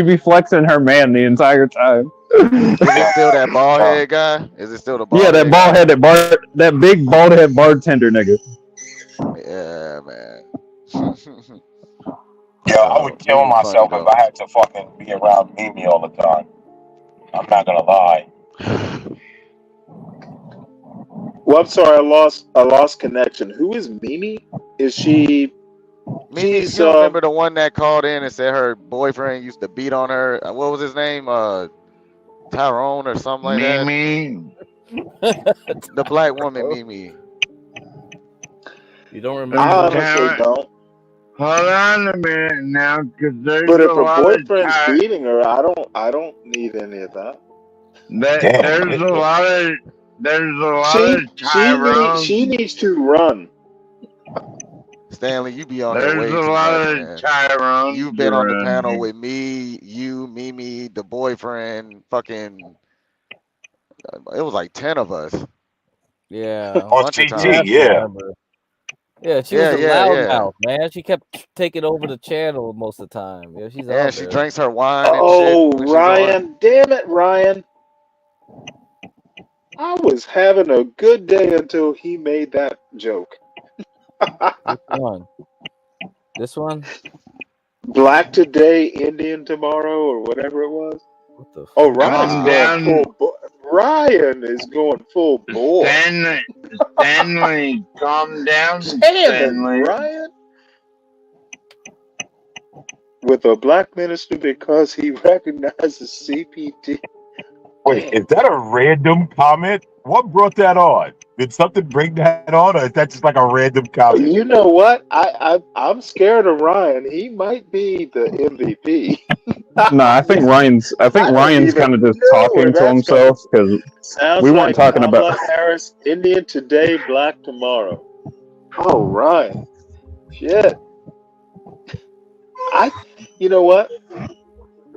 be flexing her man the entire time. Is it still that bald head guy? Is it still the bald? Yeah, that bald head, that big bald head bartender nigga. Yeah, man. Yo, I would kill myself if I had to fucking be around Mimi all the time. I'm not gonna lie. Well, I'm sorry, I lost connection. Who is Mimi? Is she? Mimi, you don't remember the one that called in and said her boyfriend used to beat on her? What was his name? Tyrone or something like that. Mimi. The black woman, Mimi. You don't remember? I honestly don't. Hold on a minute now, because there's But if a her lot boyfriend's of beating her, I don't need any of that. there's a lot of Tyrone. She needs to run. Stanley, you be on There's there way a too lot much, of man. Tyrone. You've been on the panel with me, you, Mimi, the boyfriend, fucking. It was like 10 of us. Yeah. On TT, yeah. Yeah, she was a loudmouth, man. She kept taking over the channel most of the time. Yeah, she's out she there. drinks her wine and Oh, shit. when she's Ryan, damn it, Ryan. I was having a good day until he made that joke. Which one? This one? Black today, Indian tomorrow, or whatever it was. What the Oh, Ryan is going full bore. Stanley, calm down, Stanley. Ryan. With a black minister because he recognizes CPT. Wait, is that a random comment? What brought that on? Did something bring that on, or is that just like a random comment? You know what? I'm scared of Ryan. He might be the MVP. No, I think Ryan's kind of just talking to himself because we weren't talking about Harris, Indian today, black tomorrow. Oh, Ryan. Shit. You know what?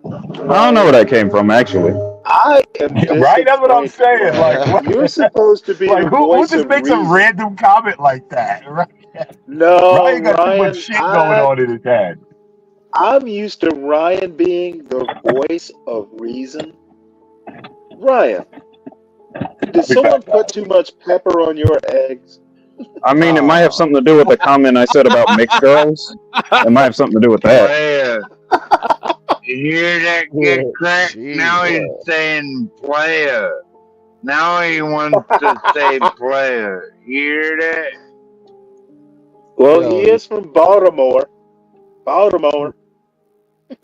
I don't know where that came from, actually. I am right. That's what I'm saying. Like, what? You're supposed to be like, who just makes a random comment like that? Right? No, Ryan got too much shit going on in his head. I'm used to Ryan being the voice of reason. Ryan, did someone put too much pepper on your eggs? I mean, it might have something to do with the comment I said about mixed girls. It might have something to do with that. You hear that get cracked? Now he's saying player. Now he wants to say player. You hear that? Well, he is from Baltimore. Baltimore.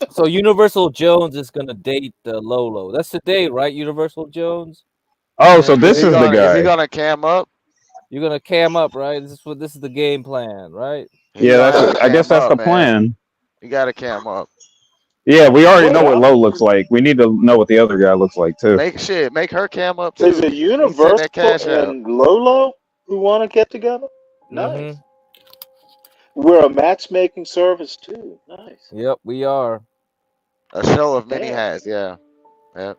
So Universal Jones is gonna date Lolo. That's today, right? Universal Jones. Oh, so this is the guy. Is he gonna cam up? You're gonna cam up, right? This is the game plan, right? Yeah, I guess that's the plan. You gotta cam up. Yeah, we already know what Lo looks like. We need to know what the other guy looks like too. Make her cam up too. Is it Universal and Lolo who want to get together? Nice. We're a matchmaking service too. Nice. Yep, we are. A show of many Damn. hats. Yeah. Yeah.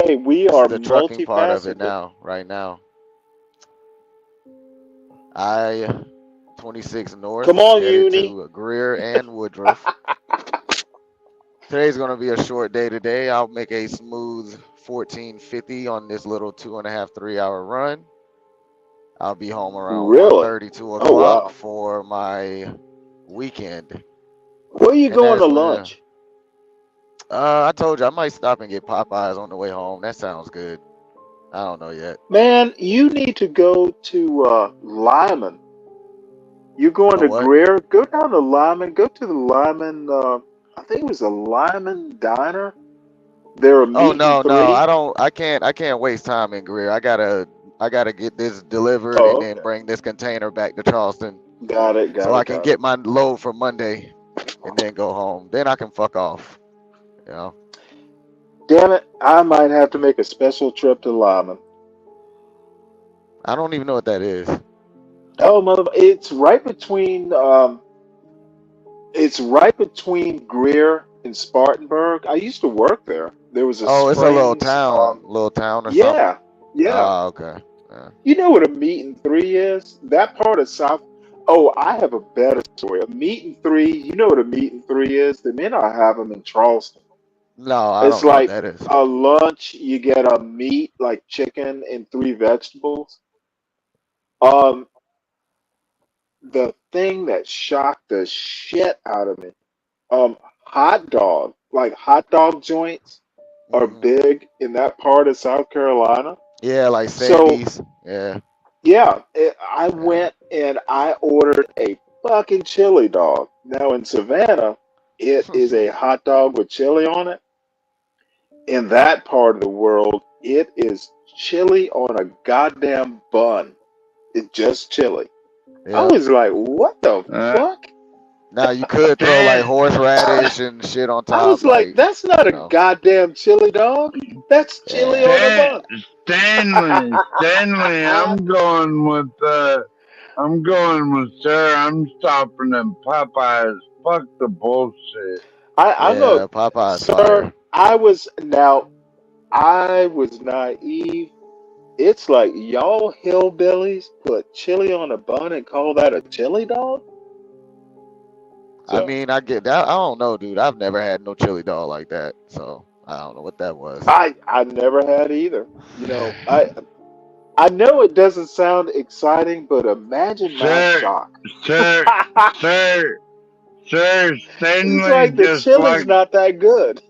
Hey, we This is are the trucking part of it multifaceted. now. Right now. I 26 North Come on, headed Uni. to Greer and Woodruff. Today's gonna be a short day today. I'll make a smooth 1450 on this little 2.5, 3 hour run. I'll be home around Really? 1:30, 2 Oh o'clock wow. for my weekend. Where are you And going to that's when lunch? I told you I might stop and get Popeyes on the way home. That sounds good. I don't know yet. Man, you need to go to Lyman. You're going A to what? Greer? Go down to Lyman. Go to the Lyman. I think it was a Lyman Diner. They're a Oh meat and no, three. I can't waste time in Greer. I gotta get this delivered and Oh, then okay. bring this container back to Charleston Got it. so Got I it. can Got it. get my load for Monday and then go home. Then I can fuck off. You know. Damn it! I might have to make a special trip to Lyman. I don't even know what that is. Oh, mother! It's right between Greer and Spartanburg. I used to work there. There was a Oh, it's a Springs. little town or something. Yeah, yeah. Oh, okay. Yeah. You know what a meat and three is? That part of South. Oh, I have a better story. A meat and three. You know what a meat and three is? They may not have them in Charleston. No, I It's don't know what like that is. a lunch. You get a meat like chicken and three vegetables. Um, the thing that shocked the shit out of me. Hot dog, like hot dog joints are Hmm. big in that part of South Carolina. Yeah, like So Sandy's. Yeah. yeah, I Yeah. went and I ordered a fucking chili dog. Now in Savannah, it is a hot dog with chili on it. In that part of the world, it is chili on a goddamn bun. It's just chili. I Yeah. was like, what the fuck? Now you could throw like horseradish and shit on I top, was like, like, that's not you a know. goddamn chili dog. That's chili Yeah. on a bun. Stanley, I'm going with Sir. I'm stopping at Popeyes. Fuck the bullshit. I'm a Yeah, Popeye's sir. fire. I was naive. It's like y'all hillbillies put chili on a bun and call that a chili dog. I So mean, I get that. I don't know, dude. I've never had no chili dog like that, so I don't know what that was. I never had either. You know, I know it doesn't sound exciting, but imagine my Sir, shock. sir, sir, sir, It's Stanley like the just chili's like not that good.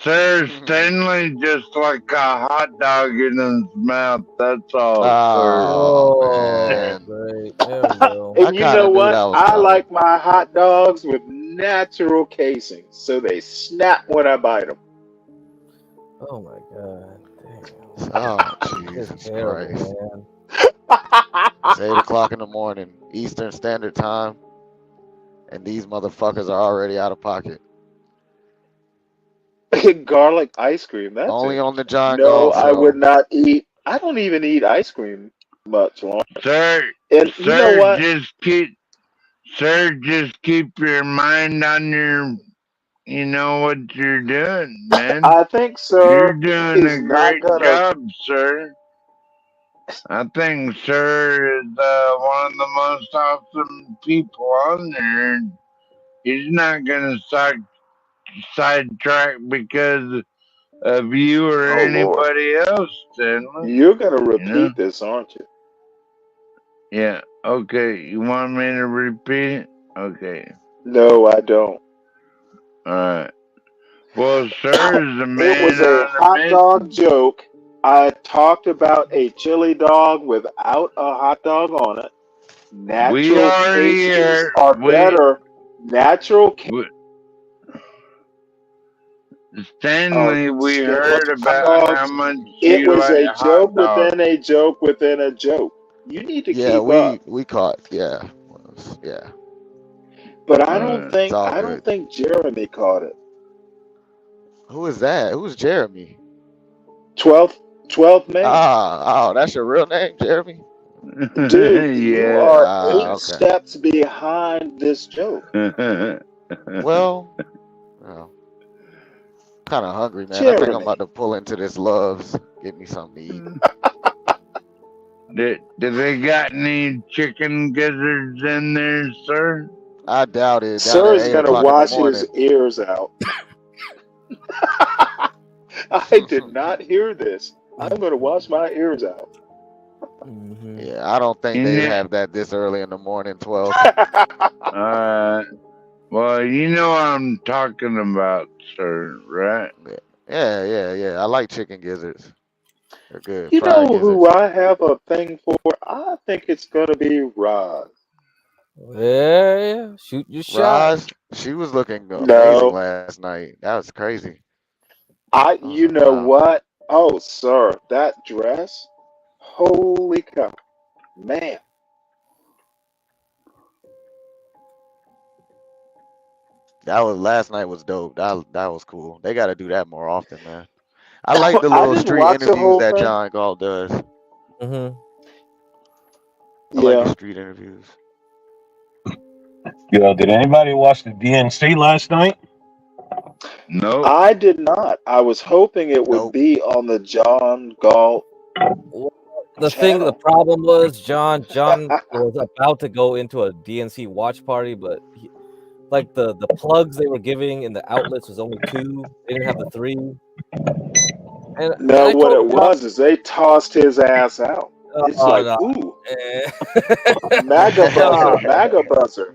Sir Stanley just like a hot dog in his mouth. That's all, sir. Oh Oh, man, great. There we go. I And you kind know of knew what? that was I coming. like my hot dogs with natural casings, so they snap when I bite them. Oh my god. Damn. Oh It's Jesus terrible, Christ! man. It's 8 o'clock in the morning, Eastern Standard Time, and these motherfuckers are already out of pocket. Garlic ice cream. That's Only on the interesting. John No, Galt I would show. not eat. I don't even eat ice cream much longer. Sir, And you know sir, what? just keep your mind on your, you know what you're doing, man. I think You're sir doing is a not great gonna. job, sir. I think sir is one of the most awesome people on there. He's not gonna sidetrack because of you or Oh Lord, anybody else, Stanley. you're gonna You know? repeat this, aren't you? Yeah. Okay. You want me to repeat it? Okay. No, I don't. All right. Well, sir is a It was man a on a hot dog mission. joke. I talked about a chili dog without a hot dog on it. We Natural already casings heard. are better. Natural Stanley, we skinless heard hot about how dogs. much It you was like a hot joke dogs. within a joke within a joke. You need to Yeah, keep up. we caught. Yeah, yeah. But It's all I good. don't think Jeremy caught it. Who is that? Who's Jeremy? 12th man. Oh, that's your real name, Jeremy? Dude, you Yeah. are Ah, 8 okay. steps behind this joke. Well, kind of hungry, man. I think I'm Jeremy. about to pull into this Love's, get me something to eat. Did they got any chicken gizzards in there, sir? I doubt it. Down Sir at is 8 going to o'clock in the wash his morning. ears out. I did not hear this. I'm going to wash my ears out. Yeah, I don't think they have that this early in the morning, 12. Well, you know what I'm talking about, sir, right? Yeah. I like chicken gizzards. They're good. You Fried know who gizzards. I have a thing for? I think it's going to be Roz. Yeah. Shoot your shot. Roz, she was looking amazing No, last night. That was crazy. I was you like, know wow. what? Oh, sir, that dress. Holy cow. Man. Last night was dope. That was cool. They got to do that more often, man. I like the I little didn't street watch the interviews whole that thing. John Galt does. Mm-hmm. I like the Yeah. street interviews. Yo, did anybody watch the DNC last night? Nope. I did not. I was hoping it would Nope. be on the John Galt The problem was John was about to go into a DNC watch party, but like the plugs they were giving in the outlets was only 2. They didn't have the 3. And No, I what told it John, was is they tossed his ass out. It's like, no. ooh, MAGA buzzer, MAGA buzzer.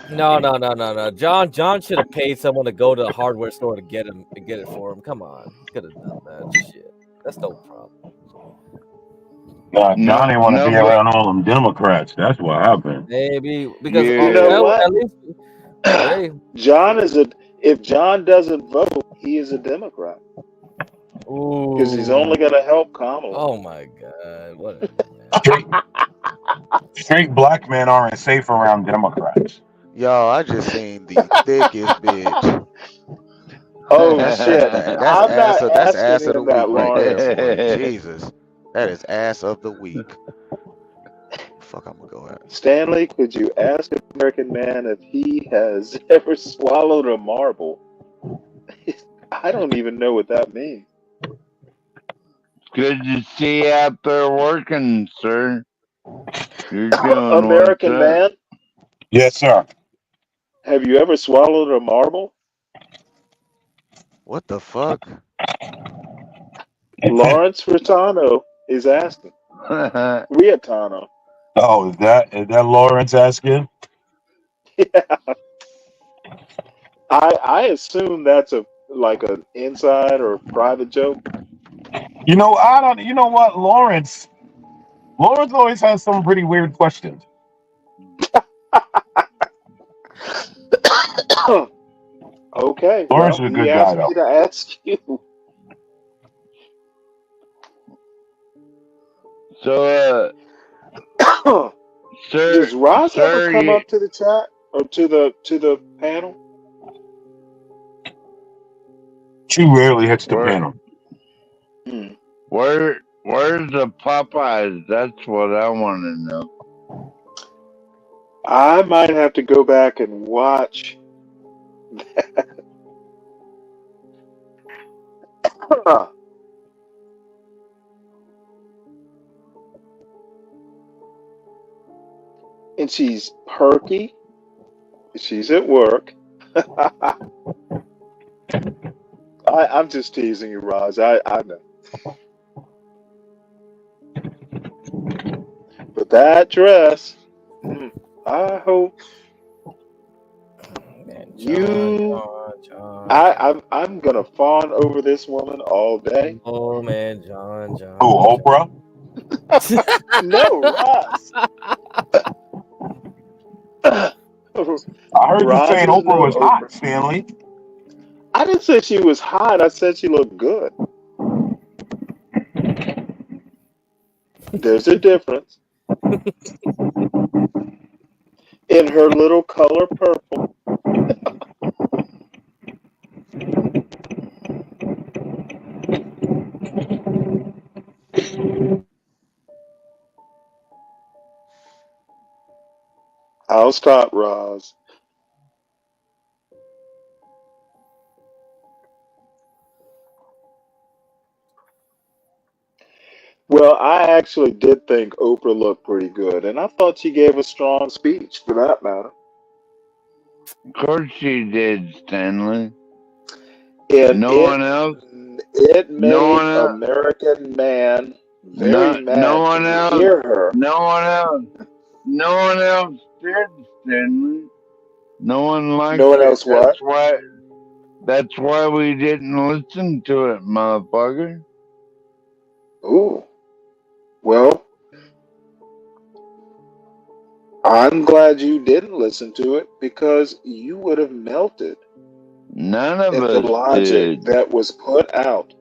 No. John should have paid someone to go to the hardware store to get it for him. Come on, he could have done that shit. That's no problem. Nah, John didn't want to be around all them Democrats. That's what happened. Maybe because You know what? at least hey, John is if John doesn't vote, he is a Democrat. Because he's only going to help Kamala. Oh my God! Whatever. Straight black men aren't safe around Democrats. Yo, I just seen the thickest bitch. Oh shit! That's ass of the week right Lawrence. there, boy. Jesus, that is ass of the week. Fuck, I'm gonna go at. Stanley, could you ask an American man if he has ever swallowed a marble? I don't even know what that means. Good to see you out there working, sir. You're doing American man? Yes, sir. Have you ever swallowed a marble? What the fuck? Lawrence Ritano is asking. Riatano. Oh, is that Lawrence asking? Yeah. I assume that's like an inside or private joke. You know, I don't. You know what, Lawrence always has some pretty weird questions. Okay. Lawrence Well, is a he good asked guy, me to ask you. So, sir, does Roz ever come you, up to the chat or to the panel? She rarely hits the panel. Where's the Popeyes? That's what I want to know. I might have to go back and watch that. And she's perky. She's at work. I'm just teasing you, Roz. I know. But that dress, I hope I'm gonna fawn over this woman all day. Oh man, John. Oh, Oprah? No, Roz. I heard you saying Oprah was hot, Stanley. I didn't say she was hot. I said she looked good. There's a difference. In her little color purple. I'll stop, Roz. I actually did think Oprah looked pretty good, and I thought she gave a strong speech for that matter. Of course she did, Stanley. And No one else. it No one made else. American man very No mad one to else. hear her. No one else. No one else did, Stanley. No one liked No one it. else what? That's why we didn't listen to it, motherfucker. Ooh. Well, I'm glad you didn't listen to it because you would have melted None of at the us logic did. that was put out.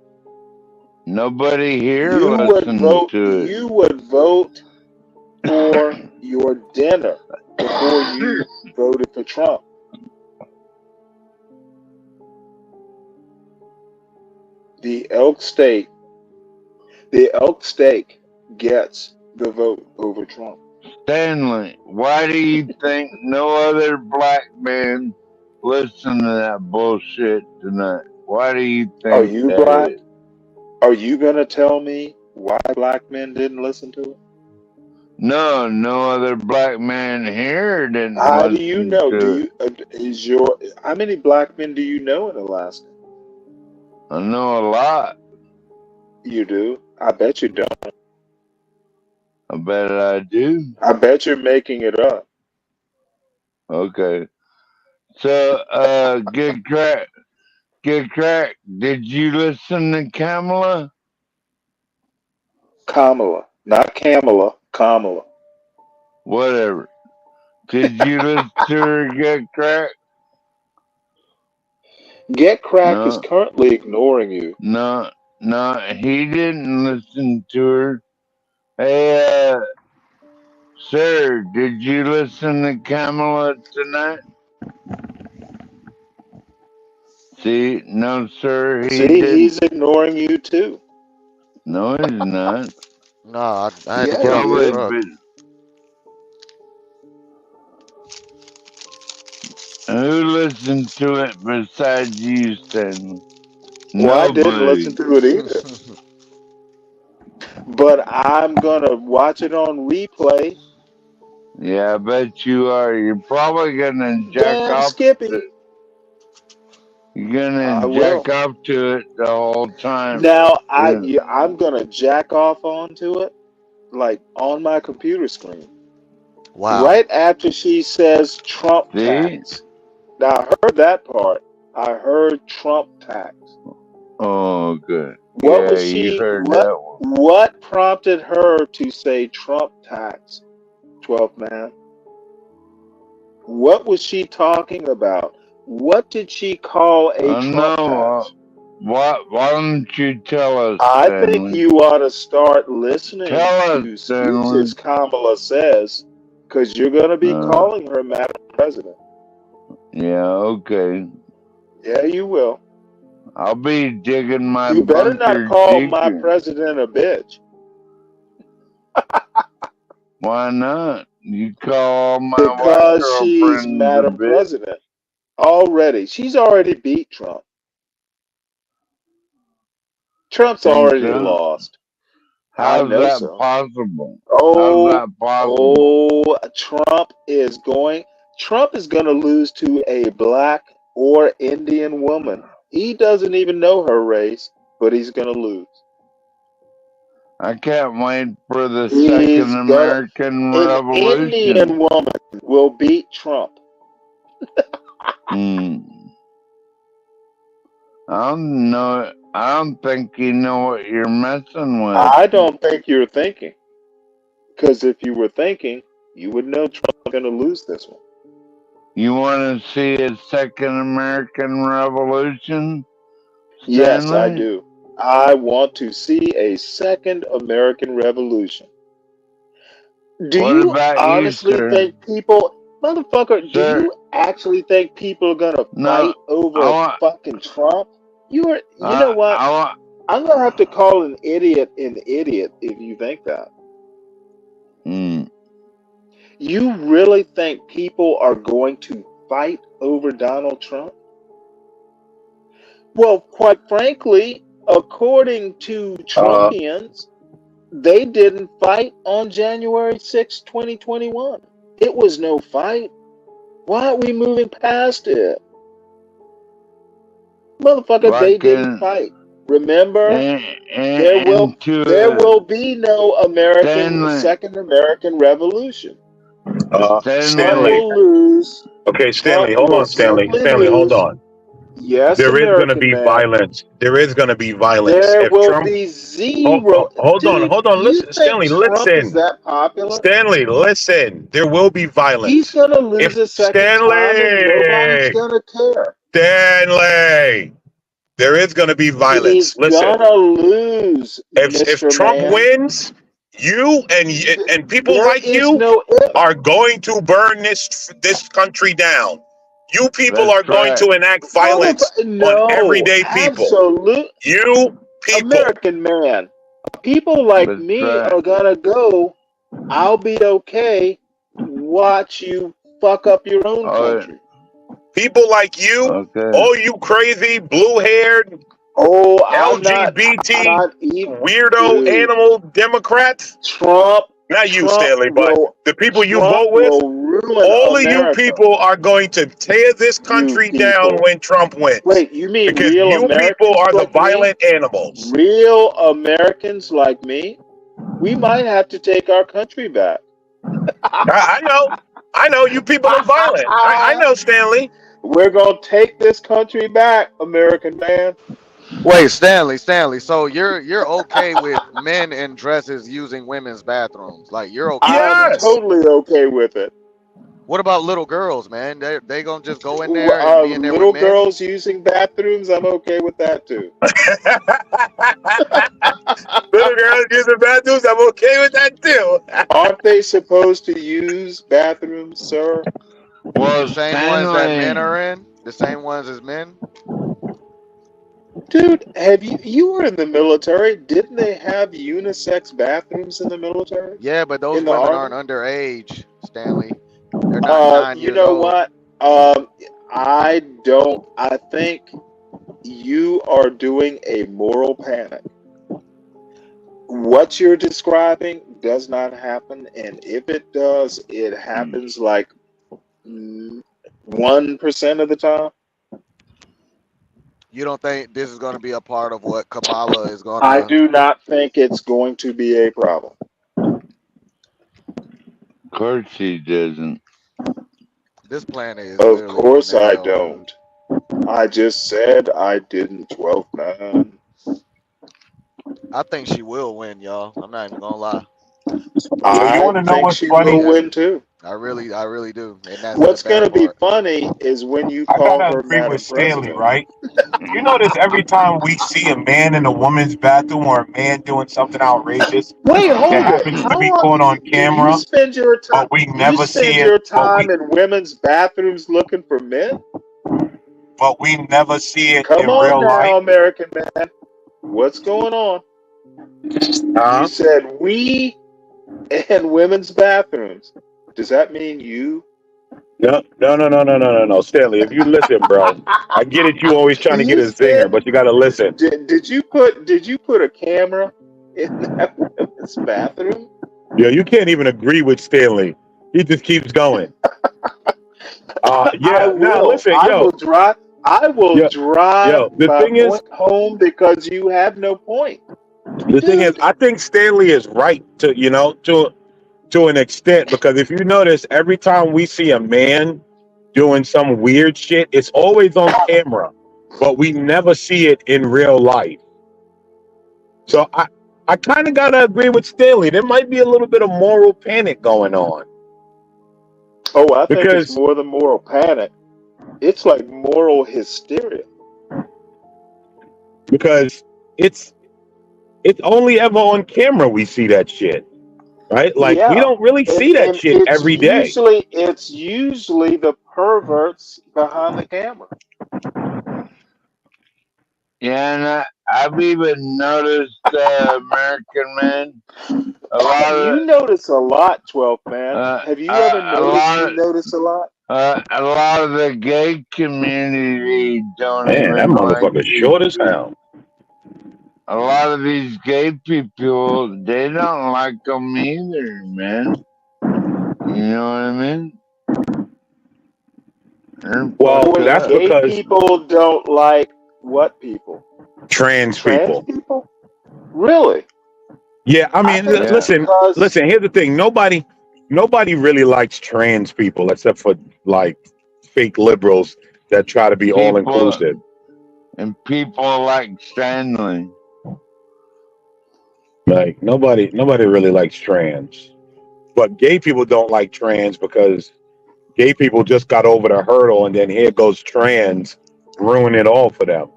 Nobody here You would listened vote. to it. You would vote for your dinner before you voted for Trump. The elk steak. The elk steak gets the vote over Trump. Stanley, why do you think no other black man listened to that bullshit tonight? Why do you Are think you that black? is? Are you gonna tell me why black men didn't listen to it? No other black man here didn't How do you listen know? Do to it. you is your how many black men do you know in Alaska? I know a lot. You do. I bet you don't. I bet I do. I bet you're making it up. Okay. So, get crack. Did you listen to Kamala? Kamala, not Kamala. Kamala. Whatever. Did you listen to her, Get crack? Get Crack is No, currently ignoring you. no, he didn't listen to her. Hey, sir, did you listen to Kamala tonight? See, no, sir, he See, didn't. he's ignoring you too. No, he's not. No, I had to Yeah, get he off the Probably is. truck. been. Who listened to it besides you, Stanley? Well, I didn't listen Nobody. to it either. But I'm gonna watch it on replay. Yeah, I bet you are. You're probably gonna jack Damn off. Skippy. You're gonna I jack will. off to it the whole time. Now Yeah. I'm gonna jack off onto it, like on my computer screen. Wow. Right after she says Trump See? tax. Now I heard that part. I heard Trump tax. Oh, good. What Yeah, was you she heard that one. what prompted her to say Trump tax, 12th man? What was she talking about? What did she call a I Trump know. tax? Why don't you tell us, I think Stanley? you ought to start listening Tell us, to speeches Stanley. Kamala says, because you're going to be Uh, calling her Madam President. yeah, okay. Yeah, you will. I'll be digging my You better not bunker call my deeper. president a bitch. Why not? You call my white Because she's girlfriends a Madam bit. President. Already. She's already beat Trump. Trump's Think already so? lost. I How's know that so. possible? How's Oh, that possible? Trump is going to lose to a black or Indian woman. He doesn't even know her race, but he's going to lose. I can't wait for the He's second gonna American An Indian Revolution. woman will beat Trump. Hmm. I don't know. I don't think you know what you're messing with. I don't think you're thinking, because if you were thinking, you would know Trump's going to lose this one. You want to see a second American Revolution, Yes, I Stanley? do. I want to see a second American Revolution. Do What you about you, honestly sir? think motherfucker, do Sir, you actually think people are gonna no. fight over I want. fucking Trump? You know what? I want. I'm gonna have to call an idiot if you think that. Hmm. You really think people are going to fight over Donald Trump? Well, quite frankly, according to Uh, Trumpians, They didn't fight on January 6, 2021. It was no fight. Why are we moving past it? Motherfucker, they Like didn't fight. Remember, there into will be no American Stanley. second American Revolution. Trump Stanley. Stanley. will lose. Okay, Stanley, Trump hold will on, Stanley. simply Stanley, hold lose. on. Yes, There is going to American be man. violence. There is going to be violence. There If will Trump, be zero. hold on, Dude, hold on. you Listen, think Stanley, Trump is listen. that popular? Stanley, listen. There will be He's violence. gonna lose If a second time, and nobody's Stanley, gonna care. Stanley, there is going to be violence. He's Listen, gonna lose, if Mr. Trump Man. wins, you and people There like is you no if. are going to burn this country down. You people That's are going right. to enact violence on No, everyday people. absolute You people. American man. People like That's me right. are gonna go. I'll be okay. Watch you fuck up your own Oh, country. People like you, okay. all you crazy, blue-haired, Oh, I'm LGBT, not even, weirdo dude. animal Democrats. Trump Not you, Stanley, but the people you vote with, will ruin all of you America. people are going to tear this You country down people. when Trump wins. Wait, you mean Because real you people Americans are the like me? violent animals. Real Americans like me? We might have to take our country back. I know. You people are violent. I know, Stanley. We're gonna take this country back, American man. Wait, Stanley. So you're okay with men in dresses using women's bathrooms? Like you're okay with I'm that? Yes. totally okay with it. What about little girls, man? They gonna just go in there and be in there with Little men? girls using bathrooms, I'm okay with that too. Little girls using bathrooms, I'm okay with that too. Aren't they supposed to use bathrooms, sir? The Well, same ones that men Stanley. are in? The same ones as men? Dude, have you were in the military? Didn't they have unisex bathrooms in the military? Yeah, but those In the women aren't army? underage, Stanley. They're not 9 You years know old. what? I think you are doing a moral panic. What you're describing does not happen, and if it does, it happens like 1% of the time. You don't think this is going to be a part of what Kamala is going I to? do not think it's going to be a problem. Of course he doesn't. This planet is Of literally going course to I hell, dude. don't. I just said I didn't, 12th man. I think she will win, y'all. I'm not even gonna lie. Yo, you I want to know think what's she funny? will win too. I really do. And that's the What's going bad to be part. funny is when you I call gotta her agree with Madam Stanley, President. right? You notice every time we see a man in a woman's bathroom or a man doing something outrageous, Wait, it hold it. happens to How be long caught on do you camera, spend your time? but we You never see spend it. your time in women's bathrooms looking for men? But we never see it Come in on real life. now, American man. What's going on? You said we and women's bathrooms. Does that mean you? No, Stanley. If you listen, bro, I get it. You always trying to get You a zinger, spend. but you gotta listen. Did you put a camera in that women's bathroom? Yo, you can't even agree with Stanley. He just keeps going. I Yeah. Now will. listen, I will drive. I will drive The my thing is, point home because you have no point. the thing is, Dude, I think Stanley is right to an extent, because if you notice, every time we see a man doing some weird shit, it's always on camera, but we never see it in real life. So I kind of gotta agree with Stanley. There might be a little bit of moral panic going on. oh, I think it's Because more than moral panic. It's like moral hysteria. it's only ever on camera we see that shit. Right? Like we Yeah, don't really see that and shit every day. it's usually the perverts behind the camera. Yeah, and I've even noticed American men. A lot You of notice a lot, 12th man. Have you ever a noticed lot you notice a lot? a lot of the gay community don't Man, that even like motherfucker's to short as hell. a lot of these gay people, they don't like them either, man. You know what I mean? Well, Wait, that's gay because people don't like what people? trans Trans people. people? Really? Yeah, I I mean, think it's listen, because listen. Here's the thing: nobody really likes trans people except for like fake liberals that try to be all people inclusive. and people like Stanley. Like nobody really likes trans, but gay people don't like trans because gay people just got over the hurdle, and then here goes trans, ruin it all for them.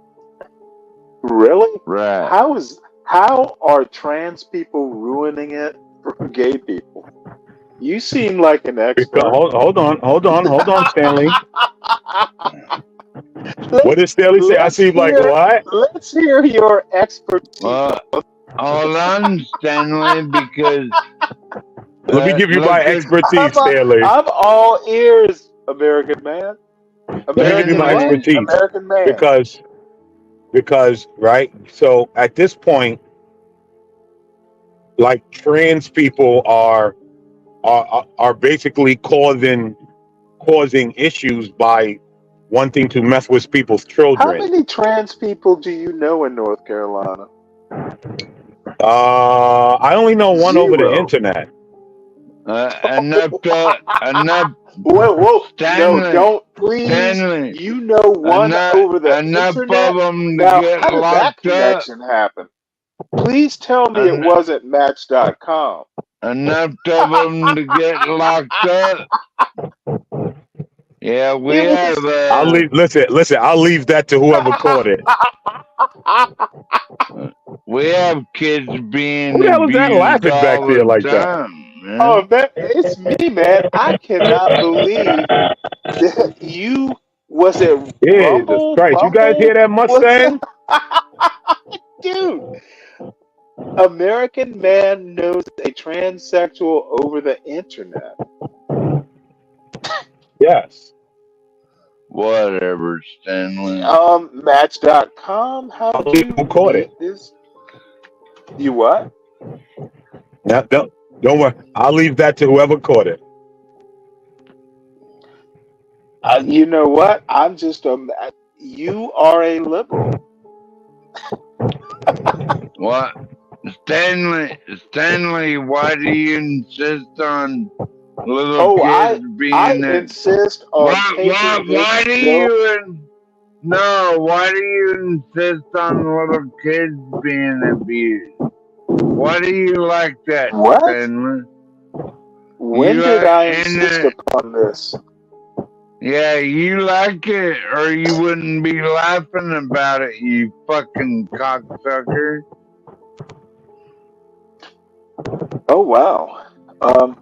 really? Right. How are trans people ruining it for gay people? You seem like an Because, expert. hold on, Stanley. What did let's Stanley say? I let's seem like hear what? let's hear your expertise. Well, hold on, Stanley, because Let me give you my look at expertise, Stanley. I'm all ears, American man. Let me give you American my what? expertise American man. because right. So at this point, like trans people are basically causing issues by wanting to mess with people's How children. many trans people do you know in North Carolina? I only know one over the 0. internet. enough. Whoa! Stanley, No, don't please. Stanley, You know one over the enough internet. of them to Now, get how did that locked up. connection happen? Please tell me it wasn't Match.com. Enough of them to get locked up. Yeah, we It have. was. Listen. I'll leave that to whoever caught it. We have kids being Who the hell is that abused laughing back all there the like that? time, man. Oh, it's me, man. I cannot believe that you was it Jesus Rumble? Christ! You guys hear that Mustang? Dude, American man knows a transsexual over the internet. Yes. Whatever, Stanley. Match.com. How did you Who caught it? this? You what? No, don't worry. I'll leave that to whoever caught it. You know what? I'm just you are a liberal. What? Stanley, why do you insist on little kids being I insist on taking why do you why do you insist on little kids being abused? Why do you like that, What? Stanley? When did I insist upon this? Yeah, you like it, or you wouldn't be laughing about it, you fucking cocksucker. Oh wow. Oh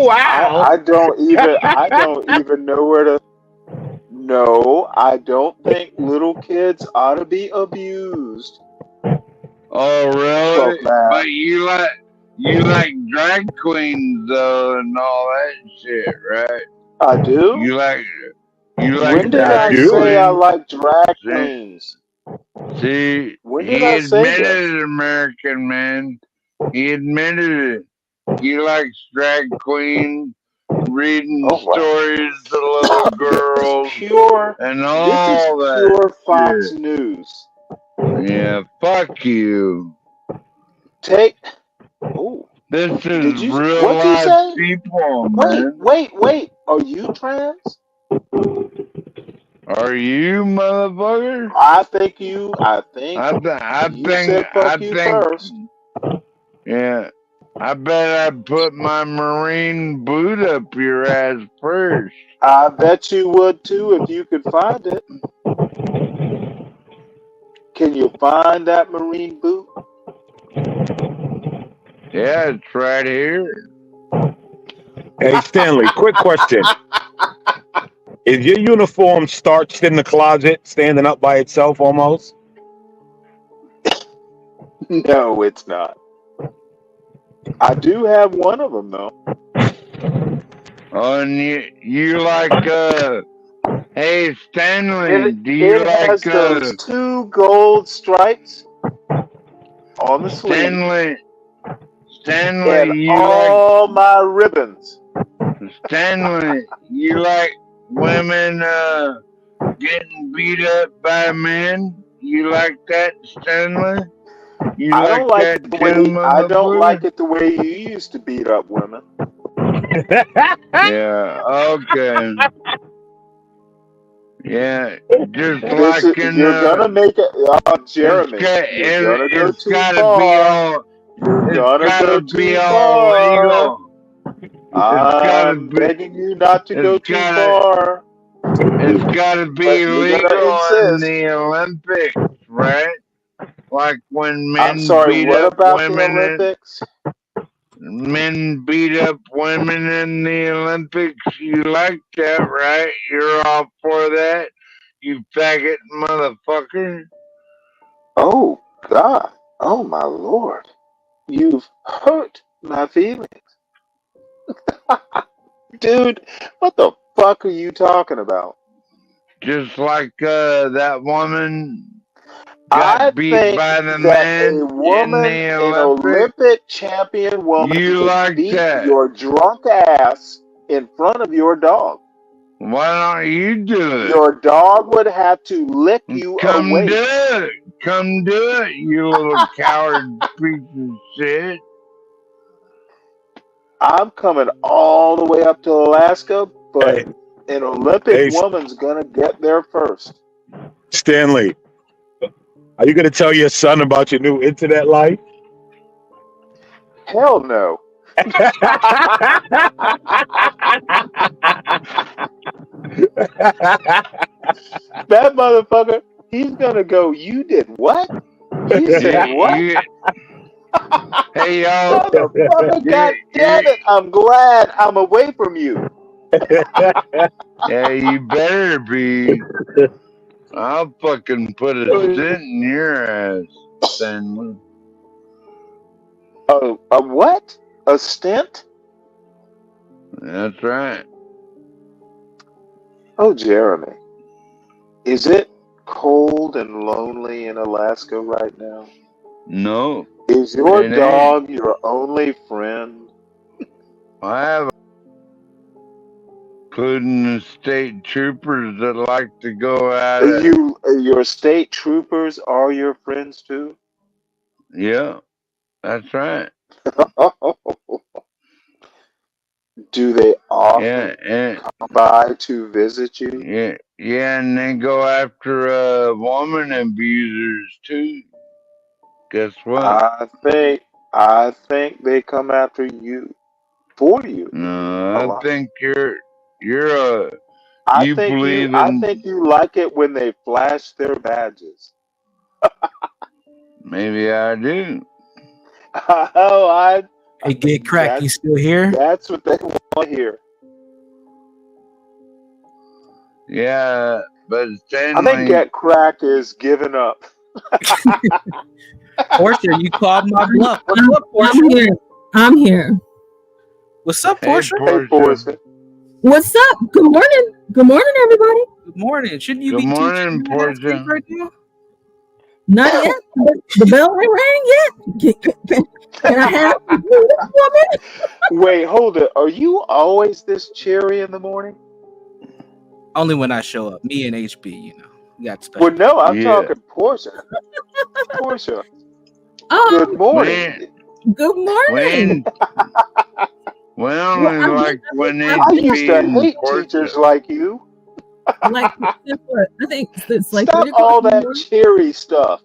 wow. I don't even know where to. No, I don't think little kids ought to be abused. Oh really? Well, but you like drag queens though and all that shit, right? I do. You like when did I say I like drag queens? See, when did I say admitted that? it, American man. He admitted it. He likes drag queens, reading stories to little girls, and all that. This is pure Fox News. Yeah, fuck you. This is real life people, man. Wait. Are you trans? Are you, motherfucker? I think you said fuck you first. Yeah. I bet I'd put my marine boot up your ass first. I bet you would too if you could find it. Can you find that marine boot? Yeah, it's right here. Hey Stanley, quick question. Is your uniform starched in the closet, standing up by itself almost? No, it's not. I do have one of them though. Oh, and you like Hey Stanley, do you It has like those 2 gold stripes on the sleeve Stanley, and you like all my ribbons. Stanley, you like women getting beat up by men? You like that, Stanley? You I like don't like that it the too, way I don't like motherfucker? it the way you used to beat up women. Yeah, okay. Yeah, just This is like in you're gonna make it, Jeremy. You're gonna go it's too gotta be far. all You're it's gonna go gotta be too all far. legal. I'm begging you not to go It's too gotta far, it's gotta be but you're gonna legal in insist. the Olympics, right? Like when I'm sorry. What about the Olympics? men beat up women in the Olympics. You like that, right? You're all for that, you faggot motherfucker. Oh God! Oh my Lord! You've hurt my feelings, dude. What the fuck are you talking about? Just like that woman I got beat think by the that man a in woman, the an Olympics. Olympic champion woman, You could like beat that. your drunk ass in front of your dog. Why don't you do it? Your dog would have to lick you Come do awake. it. Come do it, you little coward piece of shit. I'm coming all the way up to Alaska, but Hey, an Olympic hey, woman's gonna get there first. Stanley, are you gonna tell your son about your new internet life? Hell no. That motherfucker, he's gonna go, you did what? You said what? Hey y'all, Motherfucker, god damn it. I'm glad I'm away from you. yeah, you better be. I'll fucking put a dent in your ass, Stanley. A what? A stint? That's right. Oh, Jeremy. Is it cold and lonely in Alaska right now? No, Is your it ain't. dog your only friend? I have, including the state troopers that like to go at it. Your state troopers are your friends too? Yeah, that's right. Do they Yeah, often and come by to visit you? yeah, and they go after woman abusers too. Guess what? I think they come after you, for you, a No, I lot. think you believe I in. think you like it when they flash their badges. Maybe I do. Oh, Hey, Get Crack, you still here? that's what they want to hear. Yeah, but I Stanley. think Get Crack is giving up. Portia, you called my bluff. What's up, Portia? I'm here. I'm here. What's up, Hey, Portia? Hey, Portia. What's up? Good morning. Good morning, everybody. Good morning. Shouldn't you Good be morning, teaching Portia. right now? Not yet. The bell ain't rang yet. Can I have this woman? Wait, hold it. Are you always this cheery in the morning? Only when I show up. Me and HB, you know. We got special. Well, no, I'm talking Portia. Portia. Oh, Good morning. Good morning. We only like when I HB used to and hate Portia. teachers like you. Like, I think it's like Stop 3 o'clock all in the that morning. cheery stuff.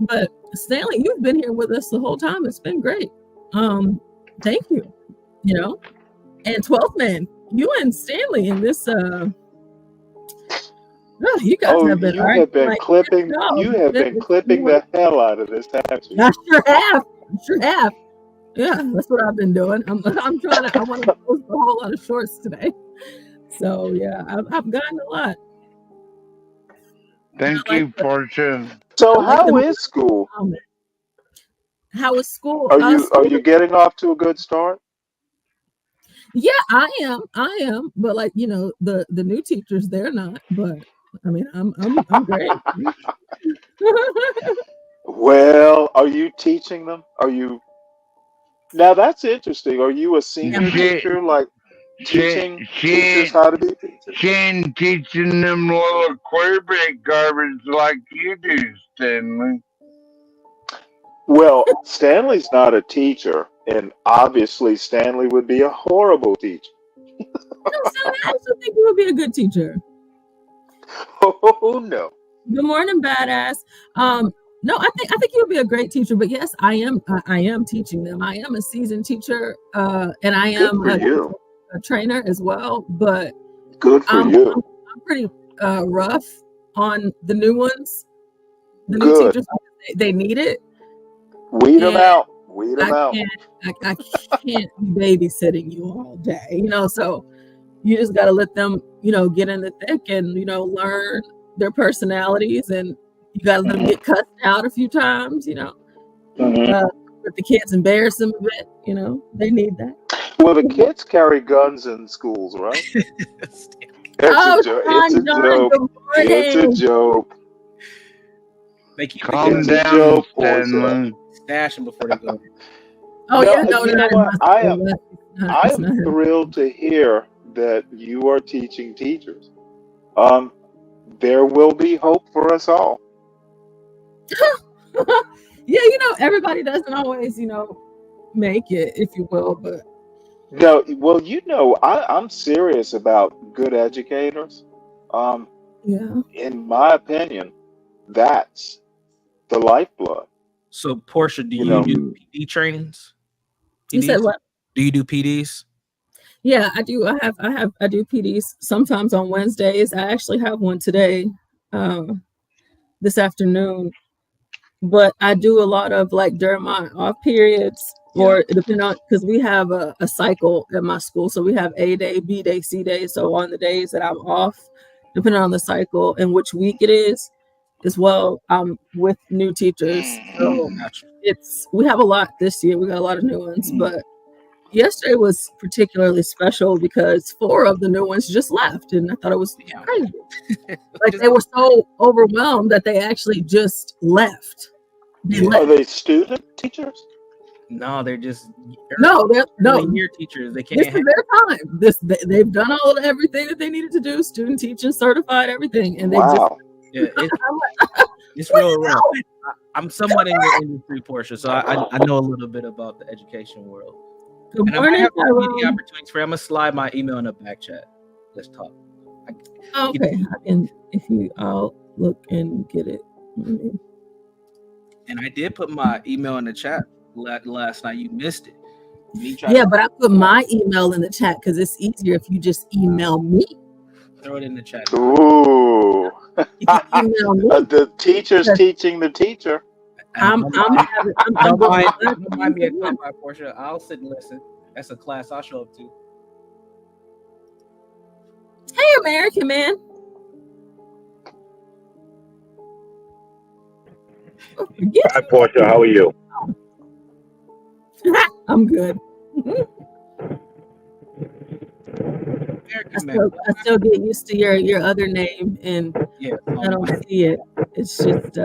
But Stanley, you've been here with us the whole time. It's been great. Thank you. You know, and 12th man, you and Stanley in this. You guys have been. You have been clipping. You have been clipping the hell out of this, haven't you? I sure have. Yeah, that's what I've been doing. I'm trying to. I want to post a whole lot of shorts today. So yeah, I've gotten a lot. Thank you, Portia. So how is school? How is school? Are you getting off to a good start? Yeah, I am, but like the new teachers, they're not. But I mean, I'm great. Well, are you teaching them? Are you now? That's interesting. Are you a senior teacher, like teaching teachers how to be teachers? She ain't teaching them little quarterback garbage like you do, Stanley. Well, Stanley's not a teacher, and obviously Stanley would be a horrible teacher. I also think you would be a good teacher. Oh no. Good morning, badass. No, I think you would be a great teacher. But yes, I am teaching them. I am a seasoned teacher, and I am a trainer as well. But good for you. I'm pretty rough on the new ones. The new teachers, they need it. Weed them out. Weed them out. I can't be babysitting you all day, so you just got to let them, get in the thick and, learn their personalities, and you got to let them get cussed out a few times, let the kids embarrass them a bit, they need that. Well, the kids carry guns in schools, right? It's a joke. It's a joke. They keep calm down, Stanley. Stash them before they go. I am thrilled to hear that you are teaching teachers. There will be hope for us all. Yeah, everybody doesn't always, make it, if you will, but no, well, I'm serious about good educators. In my opinion, that's the lifeblood. So, Portia, do you do PD trainings? You said what? Do you do PDs? Yeah, I do. I do PDs sometimes on Wednesdays. I actually have one today, this afternoon. But I do a lot of like during my off periods, or depending on, because we have a cycle at my school. So we have A day, B day, C day. So on the days that I'm off, depending on the cycle and which week it is, as well, I'm with new teachers. So we have a lot this year. We got a lot of new ones, but yesterday was particularly special because 4 of the new ones just left, and I thought it was crazy. Like they were so overwhelmed that they actually just left. Are they student teachers? No, they're just they're year teachers. They can't. This is their time. They've done everything that they needed to do. Student teaching, certified, everything, and they just. Yeah, it's real rough. I'm somewhat in the industry, Portia, so I know a little bit about the education world. Good and morning, I might have media opportunities for. I'm gonna slide my email in the back chat. Let's talk. Okay, I'll look and get it. And I did put my email in the chat last night. You missed it. Yeah, but I put my email in the chat because it's easier if you just email me. Throw it in the chat. Ooh. The teacher's teaching the teacher. Don't mind me a comment, Portia. I'll sit and listen. That's a class I'll show up to. Hey, American man. Hi, Portia. How are you? I'm good. I still get used to your other name, and I don't see it. It's just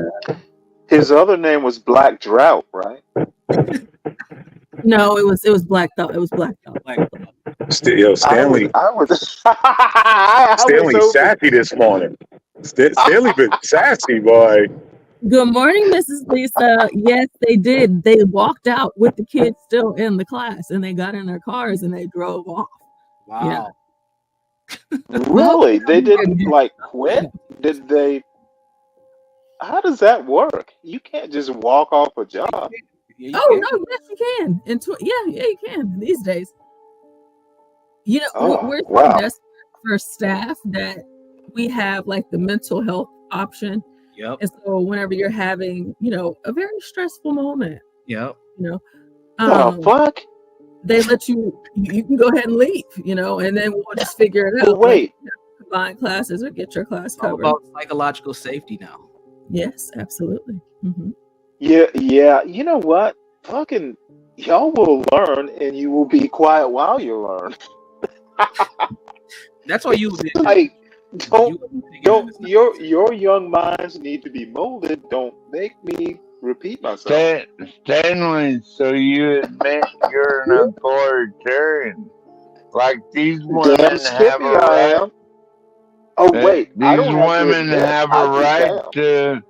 his other name was Black Drought, right? No, it was Black Thought. It was Black Thought. Stanley. Stanley sassy this morning. Stanley been sassy, boy. Good morning, Mrs. Lisa. Yes, they did. They walked out with the kids still in the class, and they got in their cars and they drove off. Wow. Yeah. Really? They didn't quit? Did they? How does that work? You can't just walk off a job. No, yes, you can. You can these days. We're so desperate for staff that we have like the mental health option. Yep. And so whenever you're having, a very stressful moment, fuck? They let you can go ahead and leave, and then we'll just figure it out. But wait. Combine classes or get your class covered. All about psychological safety now. Yes, absolutely. Mm-hmm. Yeah. You know what? Fucking y'all will learn, and you will be quiet while you learn. That's why you would be. Like, You would be thinking that it's not. your young minds need to be molded. Don't make me repeat myself. Stanley, so you admit you're an authoritarian. Like these Damn women have Skippy, a I right. am. Oh wait, I These don't have to women admit. have I a just right am. to.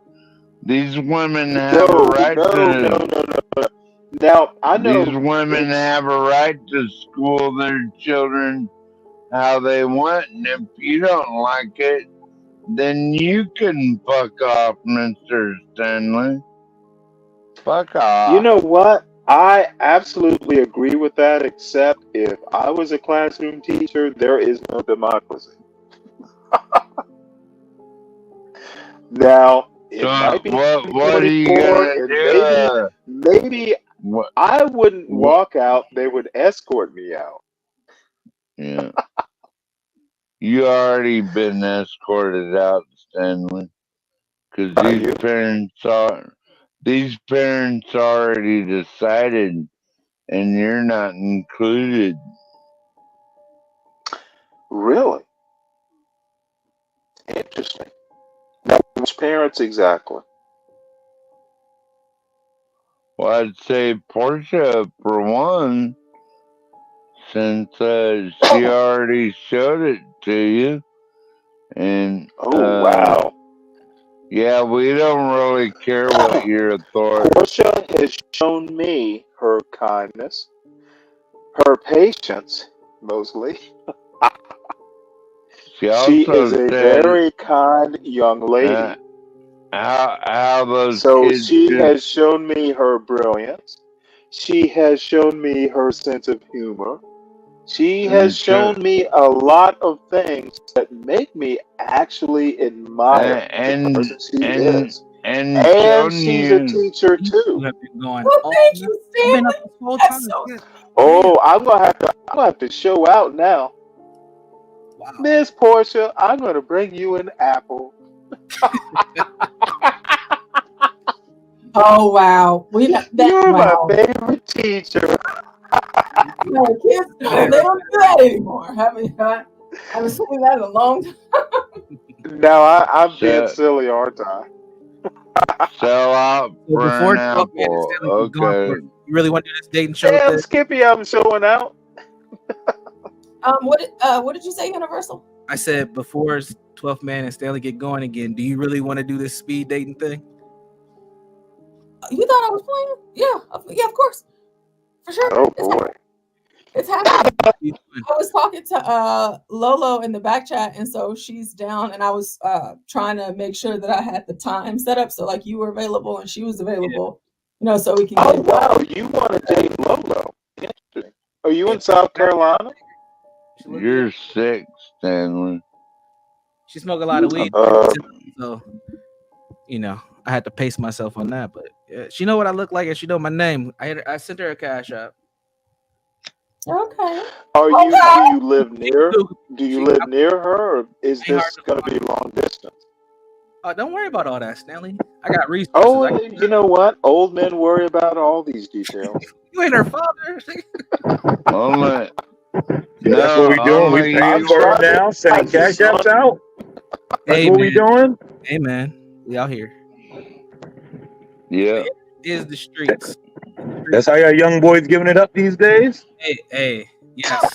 These women have a No, right no, no, to. no, no, no. Now I These know women it's have a right to school their children how they want, and if you don't like it, then you can fuck off, Mr. Stanley. Fuck you off. know what? I absolutely agree with that, except if I was a classroom teacher, there is no democracy. Now, it So might be what are you 2024, gonna and do? maybe What I wouldn't what? walk out, they would escort me out. Yeah, you already been escorted out, Stanley, because By you? these parents already decided, and you're not included. Really? Interesting. Now, which parents exactly? Well, I'd say Portia for one, since she already showed it to you, and Oh, wow. yeah, we don't really care what your authority. Portia has shown me her kindness, her patience, mostly. She She is also a said very kind young uh, lady. how those So kids she just has shown me her brilliance. She has shown me her sense of humor. She has and shown me a lot of things that make me actually admire the and person she and is. and And shown she's a you. teacher You too. have been going. Well, Oh, thank man, you, I've been up Stanley. this whole That's time. so Shit. Damn. Oh, I'm gonna have to show out now. Wow. Miss Portia, I'm gonna bring you an apple. Oh wow, we not that You're my wow. favorite teacher. No, kids, no, they don't do that anymore. Haven't seen that in a long time. Now I'm being So silly, aren't I? sell out So for before an 12 man and apple. Stanley keep going for Okay. it, you really want to do this dating show Damn, thing? Skippy, I'm showing out. What did you say, Universal? I said before 12th man and Stanley get going again, do you really want to do this speed dating thing? You thought I was playing? Yeah, of course, for sure. Oh boy. It's happening. What are you doing? I was talking to Lolo in the back chat, and so she's down, and I was trying to make sure that I had the time set up so like you were available and she was available, so we can Oh get. wow, you want to date Lolo? Interesting. Are you Yeah, in South Carolina? she look You're good. sick, Stanley. She smoked a lot of weed, so I had to pace myself on that. But she know what I look like, and she know my name. I sent her a cash app. Okay. Do you live near? Do you She- live near her, or is Ain't hard this to going to be long distance? Don't worry about all that, Stanley. I got resources. Oh, you know what? Old men worry about all these details. You ain't her father. Only That's what we doing. We paying for it now, sending cash apps out. That's Hey, what we man. doing. Hey man, we out here. Yeah. Is the streets. That's how y'all young boys giving it up these days. Hey, yes.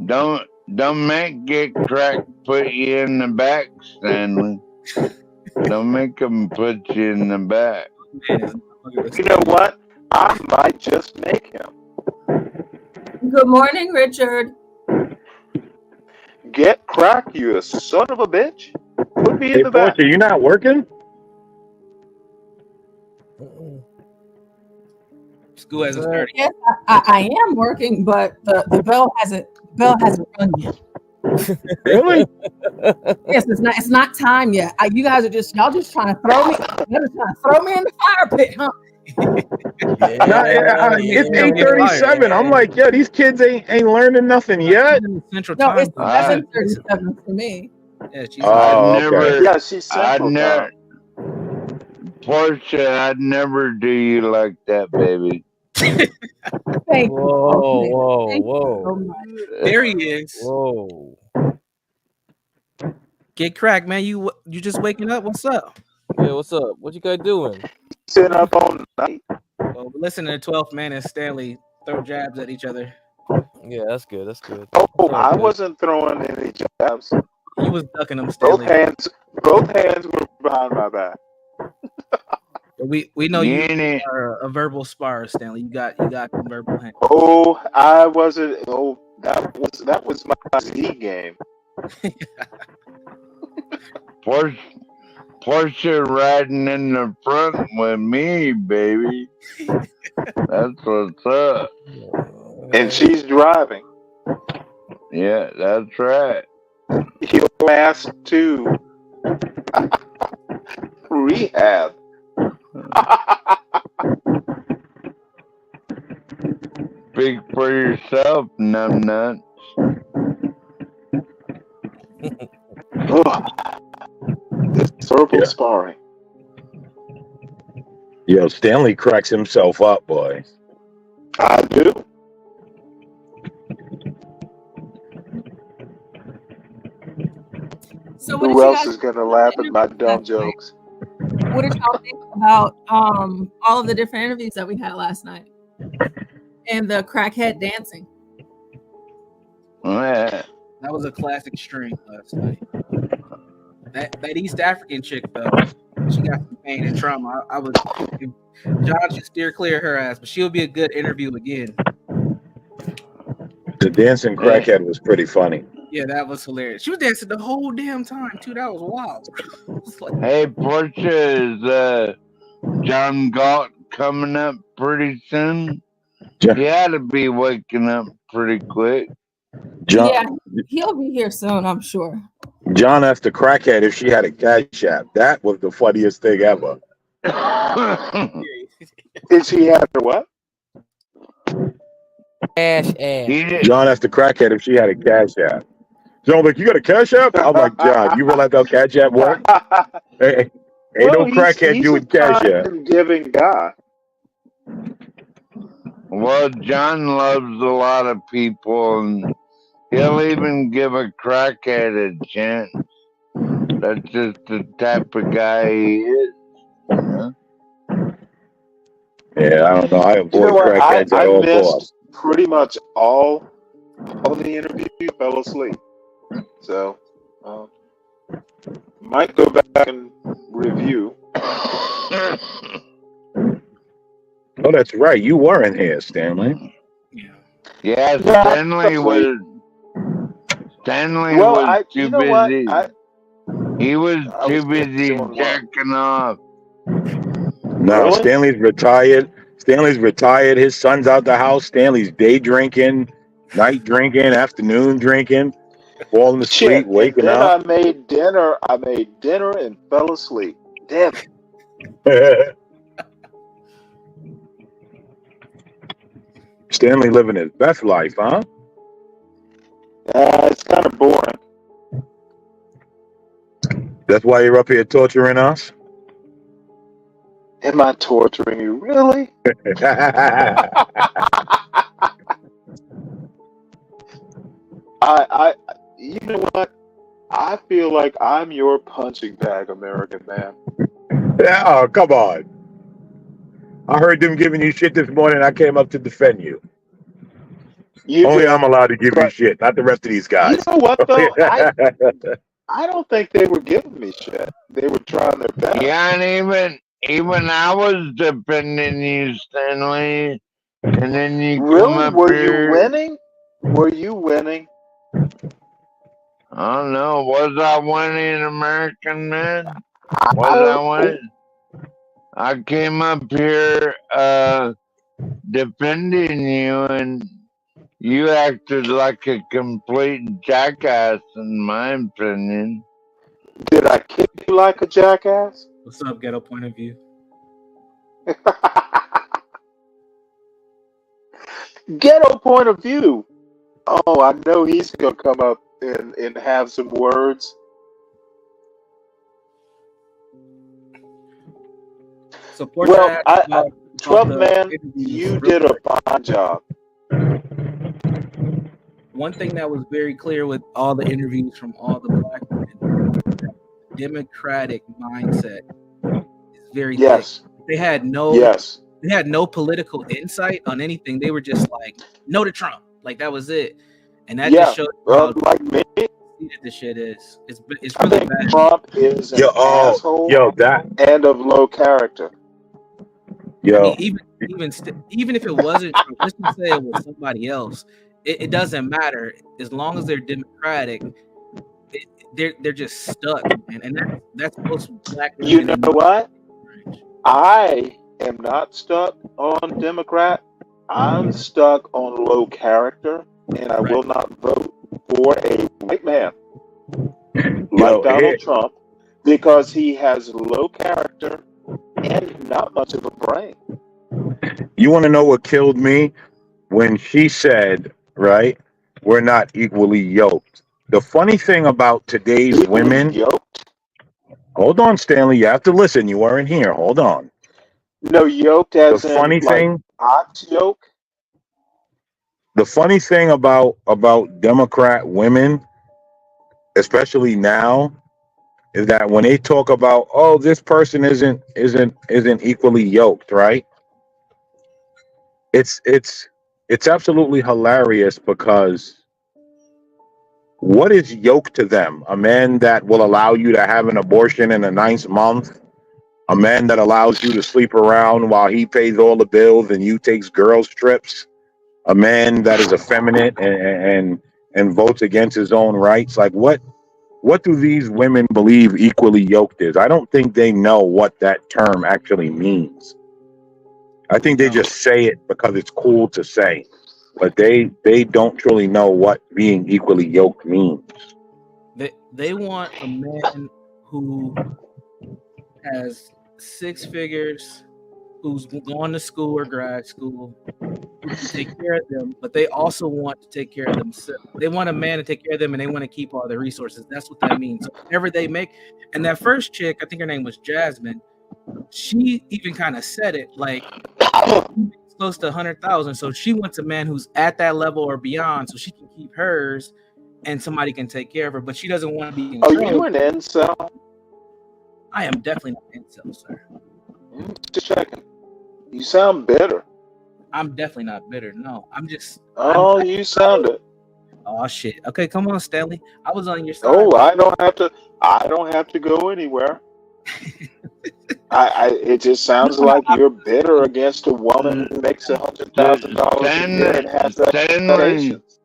Don't make get cracked put you in the back, Stanley. Don't make them put you in the back. You know what? I might just make him. Good morning, Richard. Get cracked, you son of a bitch. Put me in Hey, the back. Portia, you not working? School hasn't started. Yes, I am working, but the bell hasn't rung yet. Really? Yes, it's not time yet. You guys are y'all just trying to throw me. You're just trying to throw me in the fire pit, huh? It's 8:37. I'm like, yeah, these kids ain't learning nothing yet. Central No, time. it's 7:37 for me. Yeah, she's Yeah, she's Central time. Portia, I'd never do you like that, baby. Thank Whoa, you. whoa, Thank you so whoa. much. There he is. Whoa. Get cracked, man. You just waking up? What's up? Yeah, what's up? What you guys doing? Sitting up all night. Well, listen to 12th Man and Stanley throw jabs at each other. Yeah, that's good. That's good. Oh, That sounds I good. wasn't throwing any jabs. He was ducking them, Both Stanley. hands were behind my back. We know you are a verbal sparrer, Stanley. You got some verbal hands. Oh, I wasn't. Oh, that was my Z game. Portia riding in the front with me, baby. That's what's up. And she's driving. Yeah, that's right. Your ass to rehab. Speak for yourself, numbnuts. This verbal sparring. Yo, Stanley cracks himself up, boy. I do. So who else is gonna laugh at my dumb jokes? What did y'all think about all of the different interviews that we had last night and the crackhead dancing? Yeah. That was a classic stream last night. That East African chick though, she got some pain and trauma. I was John should steer clear of her ass, but she'll be a good interview again. The dancing crackhead was pretty funny. Yeah, that was hilarious. She was dancing the whole damn time too. That was wild. Hey, Portia, is John Galt coming up pretty soon? He had to be waking up pretty quick. Yeah, he'll be here soon, I'm sure. John asked the crackhead if she had a cash app. That was the funniest thing ever. Did she have her what? Cash app. John asked the crackhead if she had a cash app. John's like, you got a cash app? I'm like, John, you realize how cash app works? Hey, ain't no crackhead doing cash app. He's a giving guy. Well, John loves a lot of people, and he'll even give a crackhead a chance. That's just the type of guy he is. You know? Yeah, I don't know. I avoid crackheads I at all missed costs. pretty much all of the interview. Fell asleep. So, might go back and review. Oh, that's right. You weren't here, Stanley. Yeah, Stanley was too busy. He was too busy jacking off. No, Really? Stanley's retired. Stanley's retired. His son's out the house. Stanley's day drinking, night drinking, afternoon drinking, falling asleep, waking then up. I made dinner and fell asleep. Damn it. Stanley living his best life, huh? It's kind of boring. That's why you're up here torturing us? Am I torturing you? Really? You know what? I feel like I'm your punching bag, American man. Oh, come on. I heard them giving you shit this morning. I came up to defend you. Only I'm allowed to give you shit, not the rest of these guys. You know what, though? I don't think they were giving me shit. They were trying their best. Yeah, and even I was defending you, Stanley. And then you come up Were here. you winning? Were you winning? I don't know. Was I winning, American man? Was I winning? I came up here defending you, and you acted like a complete jackass, in my opinion. Did I kick you like a jackass? What's up, Ghetto Point of View? Ghetto Point of View. Oh, I know he's gonna come up and have some words. So Portia Trump the man, interviews you real did a quick. fine job. One thing that was very clear with all the interviews from all the black men, Democratic mindset is very thick. Yes. They had no Yes. they had no political insight on anything. They were just like, no to Trump. Like that was it. And that Yeah. just showed you how Like me, conceited this shit is. It's I really think bad. Trump is an asshole that and of low character. I mean, even if it wasn't Trump, let's just say it was somebody else. It doesn't matter as long as they're democratic. They're just stuck, man, and that's most black women. You know what? I am not stuck on Democrat. I'm stuck on low character, and I will not vote for a white man like Donald Trump because he has low character and not much of a brain. You want to know what killed me? When she said, right, we're not equally yoked. The funny thing about today's women. Yoked? Hold on, Stanley. You have to listen. You weren't here. Hold on. No, yoked as The funny in like thing. ox yoke. The funny thing about Democrat women, especially now, is that when they talk about, oh, this person isn't equally yoked, right? It's absolutely hilarious because what is yoked to them? A man that will allow you to have an abortion in the 9th month, a man that allows you to sleep around while he pays all the bills and you takes girls trips, a man that is effeminate and votes against his own rights. Like what do these women believe equally yoked is? I don't think they know what that term actually means. I think they just say it because it's cool to say, but they don't truly know what being equally yoked means. They want a man who has 6 figures, who's going to school or grad school, who can take care of them, but they also want to take care of themselves. They want a man to take care of them, and they want to keep all their resources. That's what that means. So whatever they make, and that first chick, I think her name was Jasmine. She even kind of said it like it's close to 100,000. So she wants a man who's at that level or beyond, so she can keep hers, and somebody can take care of her. But she doesn't want to be in control. Are you an incel? I am definitely not an incel, sir. Just checking. You sound bitter. I'm definitely not bitter. No, I'm just. Oh, you sound it. Oh shit. Okay, come on, Stanley. I was on your side. Oh, I don't have to go anywhere. It just sounds like you're bitter against a woman who makes $100,000 a year and has that patience.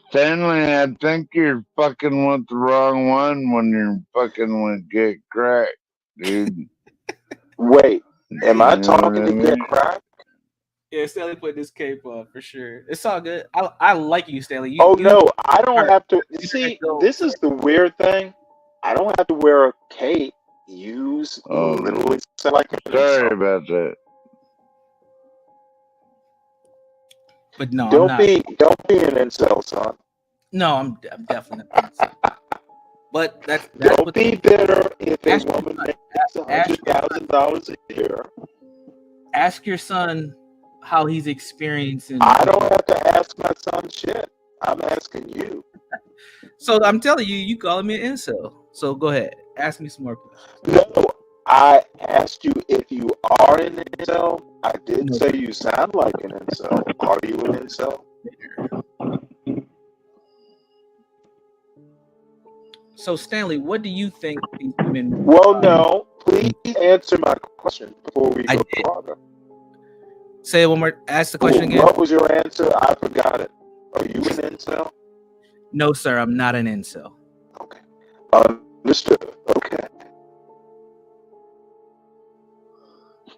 Stanley, I think you're fucking with the wrong one when you're fucking with Get Cracked, dude. Wait, am I talking to Get Cracked? Yeah, Stanley put this cape on for sure. It's all good. I like you, Stanley. No, I don't have to. See, this is the weird thing. I don't have to wear a cape. You literally sound like an sorry about that. But no, don't be an incel, son. No, I'm definitely not an incel. But that's don't be bitter if a woman makes $100,000 a year. Ask your son how he's experiencing. I don't have to ask my son shit. I'm asking you. So I'm telling you, you calling me an incel. So go ahead, ask me some more questions. No, I asked you if you are an incel. I did say you sound like an incel. Are you an incel? So Stanley, what do you think these women? Well, no. Please answer my question before we go further. Say it one more. Ask the question again. What was your answer? I forgot it. Are you an incel? No, sir. I'm not an incel. Okay. Understood. Okay.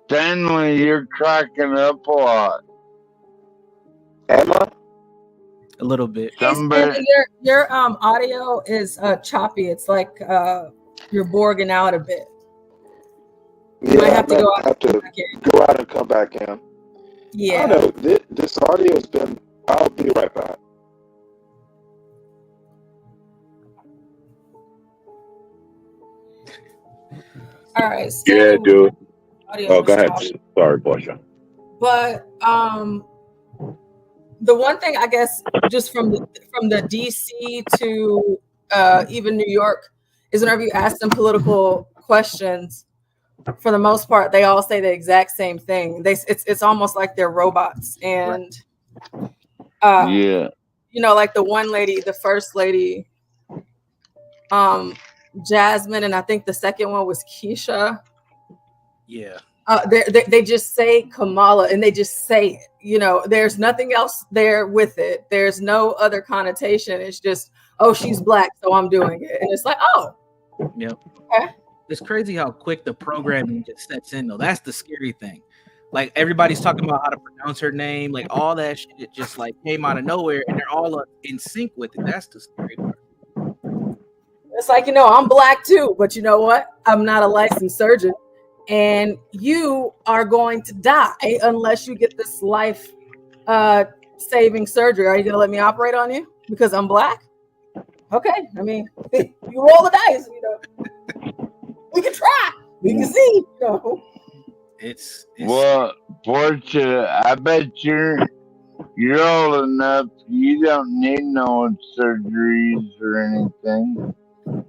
Stanley, you're cracking up a lot. Am I? A little bit. Hey, Stanley, your audio is choppy. It's like you're borging out a bit. You might have to go out and come back in. Yeah. I know this audio has been. I'll be right back. All right. Yeah, dude. Audio go ahead. choppy. Sorry, Portia. But the one thing, I guess, just from the DC to even New York, is whenever you ask them political questions, for the most part, they all say the exact same thing. It's almost like they're robots. And Yeah. you know, like the one lady, the first lady, Jasmine, and I think the second one was Keisha. Yeah. They just say Kamala, and they just say it. You know, there's nothing else there with it. There's no other connotation. It's just, oh, she's black, so I'm doing it. And it's like, oh. Yep. Okay. It's crazy how quick the programming just sets in, though. That's the scary thing. Like, everybody's talking about how to pronounce her name. Like, all that shit just, like, came out of nowhere, and they're all in sync with it. That's the scary part. It's like, you know, I'm black, too. But you know what? I'm not a licensed surgeon. And you are going to die unless you get this life-saving surgery. Are you going to let me operate on you because I'm black? Okay. I mean, you roll the dice, you know. We can try. We can see, you know. It's well, Portia, I bet you're old enough. You don't need no surgeries or anything.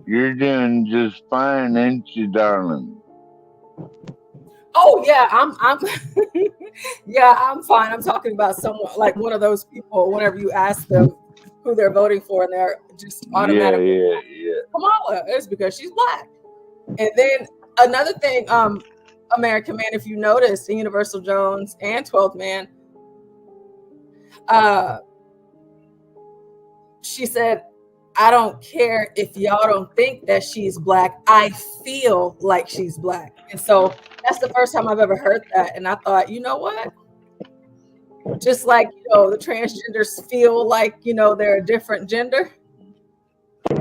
You're doing just fine, ain't you, darling? Oh yeah, I'm yeah, I'm fine. I'm talking about someone like one of those people. Whenever you ask them who they're voting for, and they're just automatically yeah. Kamala, it's because she's black. And then another thing, American Man, if you noticed in Universal Jones and 12th Man, she said, I don't care if y'all don't think that she's black. I feel like she's black. And so that's the first time I've ever heard that. And I thought, you know what? Just like, you know, the transgenders feel like, you know, they're a different gender.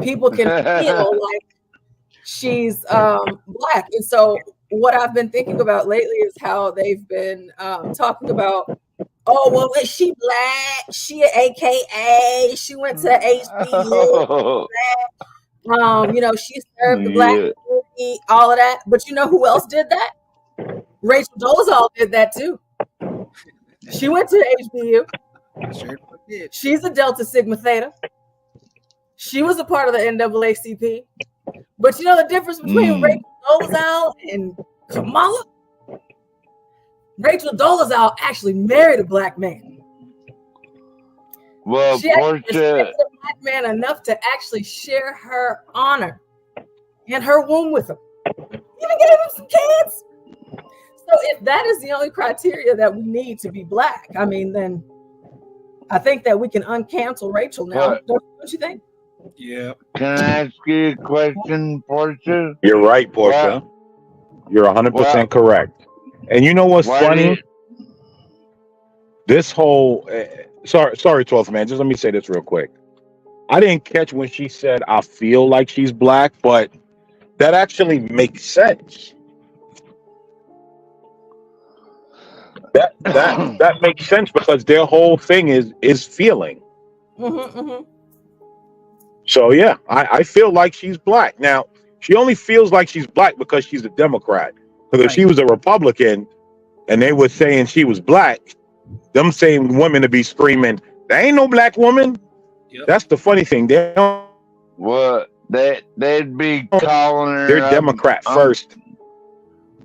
People can feel like she's black. And so what I've been thinking about lately is how they've been talking about, oh, well, is she black? She an AKA. She went to HBU. You know, she served the black community, all of that. But you know who else did that? Rachel Dolezal did that too. She went to HBU. Sure did. She's a Delta Sigma Theta. She was a part of the NAACP. But you know the difference between Rachel Dolezal and Kamala? Rachel Dolezal actually married a black man. Well, she respected a black man enough to actually share her honor and her womb with him. Even gave him some kids. So if that is the only criteria that we need to be black, I mean, then I think that we can uncancel Rachel now. Don't you think? Yeah. Can I ask you a question, Portia? You're right, Portia. You're 100% correct. And you know what's funny? This whole sorry, 12th Man. Just let me say this real quick. I didn't catch when she said I feel like she's black, but that actually makes sense. That makes sense because their whole thing is feeling. So yeah, I feel like she's black. Now, she only feels like she's black because she's a Democrat. Because if she was a Republican and they were saying she was black, them same women to be screaming, there ain't no black woman. Yep. That's the funny thing. They don't, they'd be calling her. They're Democrat first.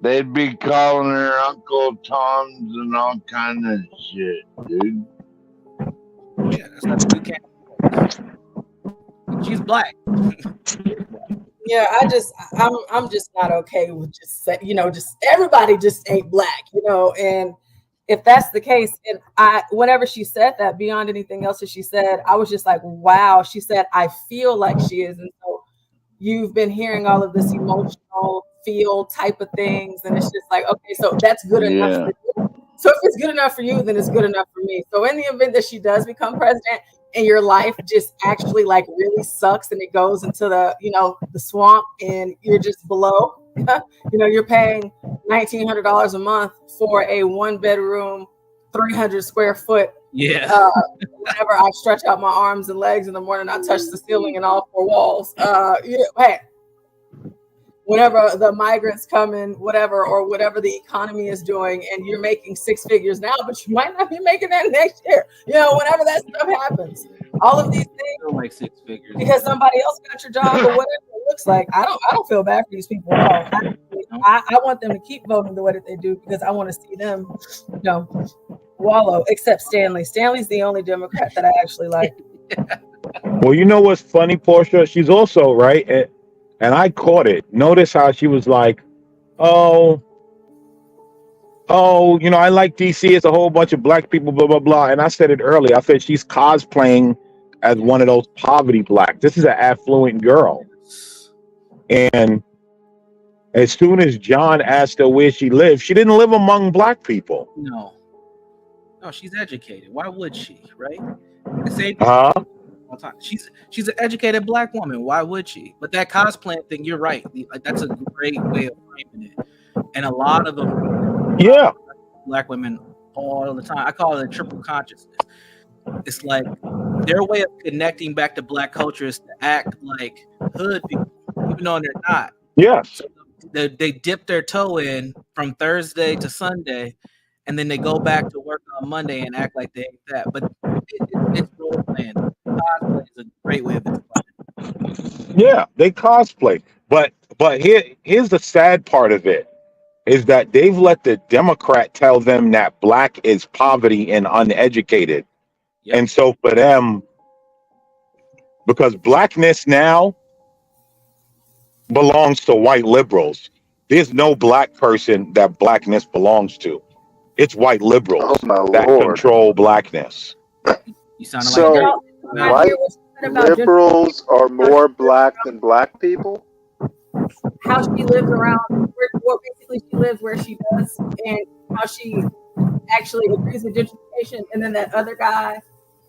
They'd be calling her Uncle Tom's and all kind of shit, dude. Yeah, that's not you can't. She's black. Yeah, I'm just not okay with just just everybody just ain't black, and if that's the case, and whenever she said that, beyond anything else that she said, I was just like, wow. She said, I feel like she is. And so you've been hearing all of this emotional feel type of things, and it's just like, okay, so that's good enough for you. So if it's good enough for you, then it's good enough for me. So in the event that she does become president and your life just actually like really sucks and it goes into the the swamp and you're just below, you're paying $1,900 a month for a 1-bedroom 300 square foot. Yeah. Whenever I stretch out my arms and legs in the morning, I touch the ceiling and all 4 walls. Hey, whenever the migrants come in, whatever, or whatever the economy is doing, and you're making 6 figures now, but you might not be making that next year. Whenever that stuff happens, all of these things, Still like 6 figures. because somebody else got your job or whatever it looks like. I don't feel bad for these people at all. I want them to keep voting the way that they do, because I want to see them, wallow. Except Stanley. Stanley's the only Democrat that I actually like. Well, you know what's funny, Portia? She's also right, and I caught it. Notice how she was like, "Oh, I like DC. It's a whole bunch of black people, blah blah blah." And I said it earlier. I said she's cosplaying as one of those poverty blacks. This is an affluent girl, and as soon as John asked her where she lived, she didn't live among black people. No, she's educated. Why would she? Right? The same. Time. She's an educated black woman. Why would she? But that cosplaying thing, you're right. Like, that's a great way of framing it. And a lot of them, black women all the time. I call it a triple consciousness. It's like their way of connecting back to black culture is to act like hood people, even though they're not. Yes. So they dip their toe in from Thursday to Sunday, and then they go back to work on Monday and act like they ain't that. But it's role playing. Cosplay is a great way of explaining. Yeah, they cosplay. But here's the sad part of it, is that they've let the Democrat tell them that black is poverty and uneducated. Yep. And so for them, because blackness now belongs to white liberals, there's no black person that blackness belongs to. It's white liberals that control blackness. You sound like white liberals are more black than black people. How she lives around, basically she lives where she does, and how she actually agrees with gentrification. And then that other guy,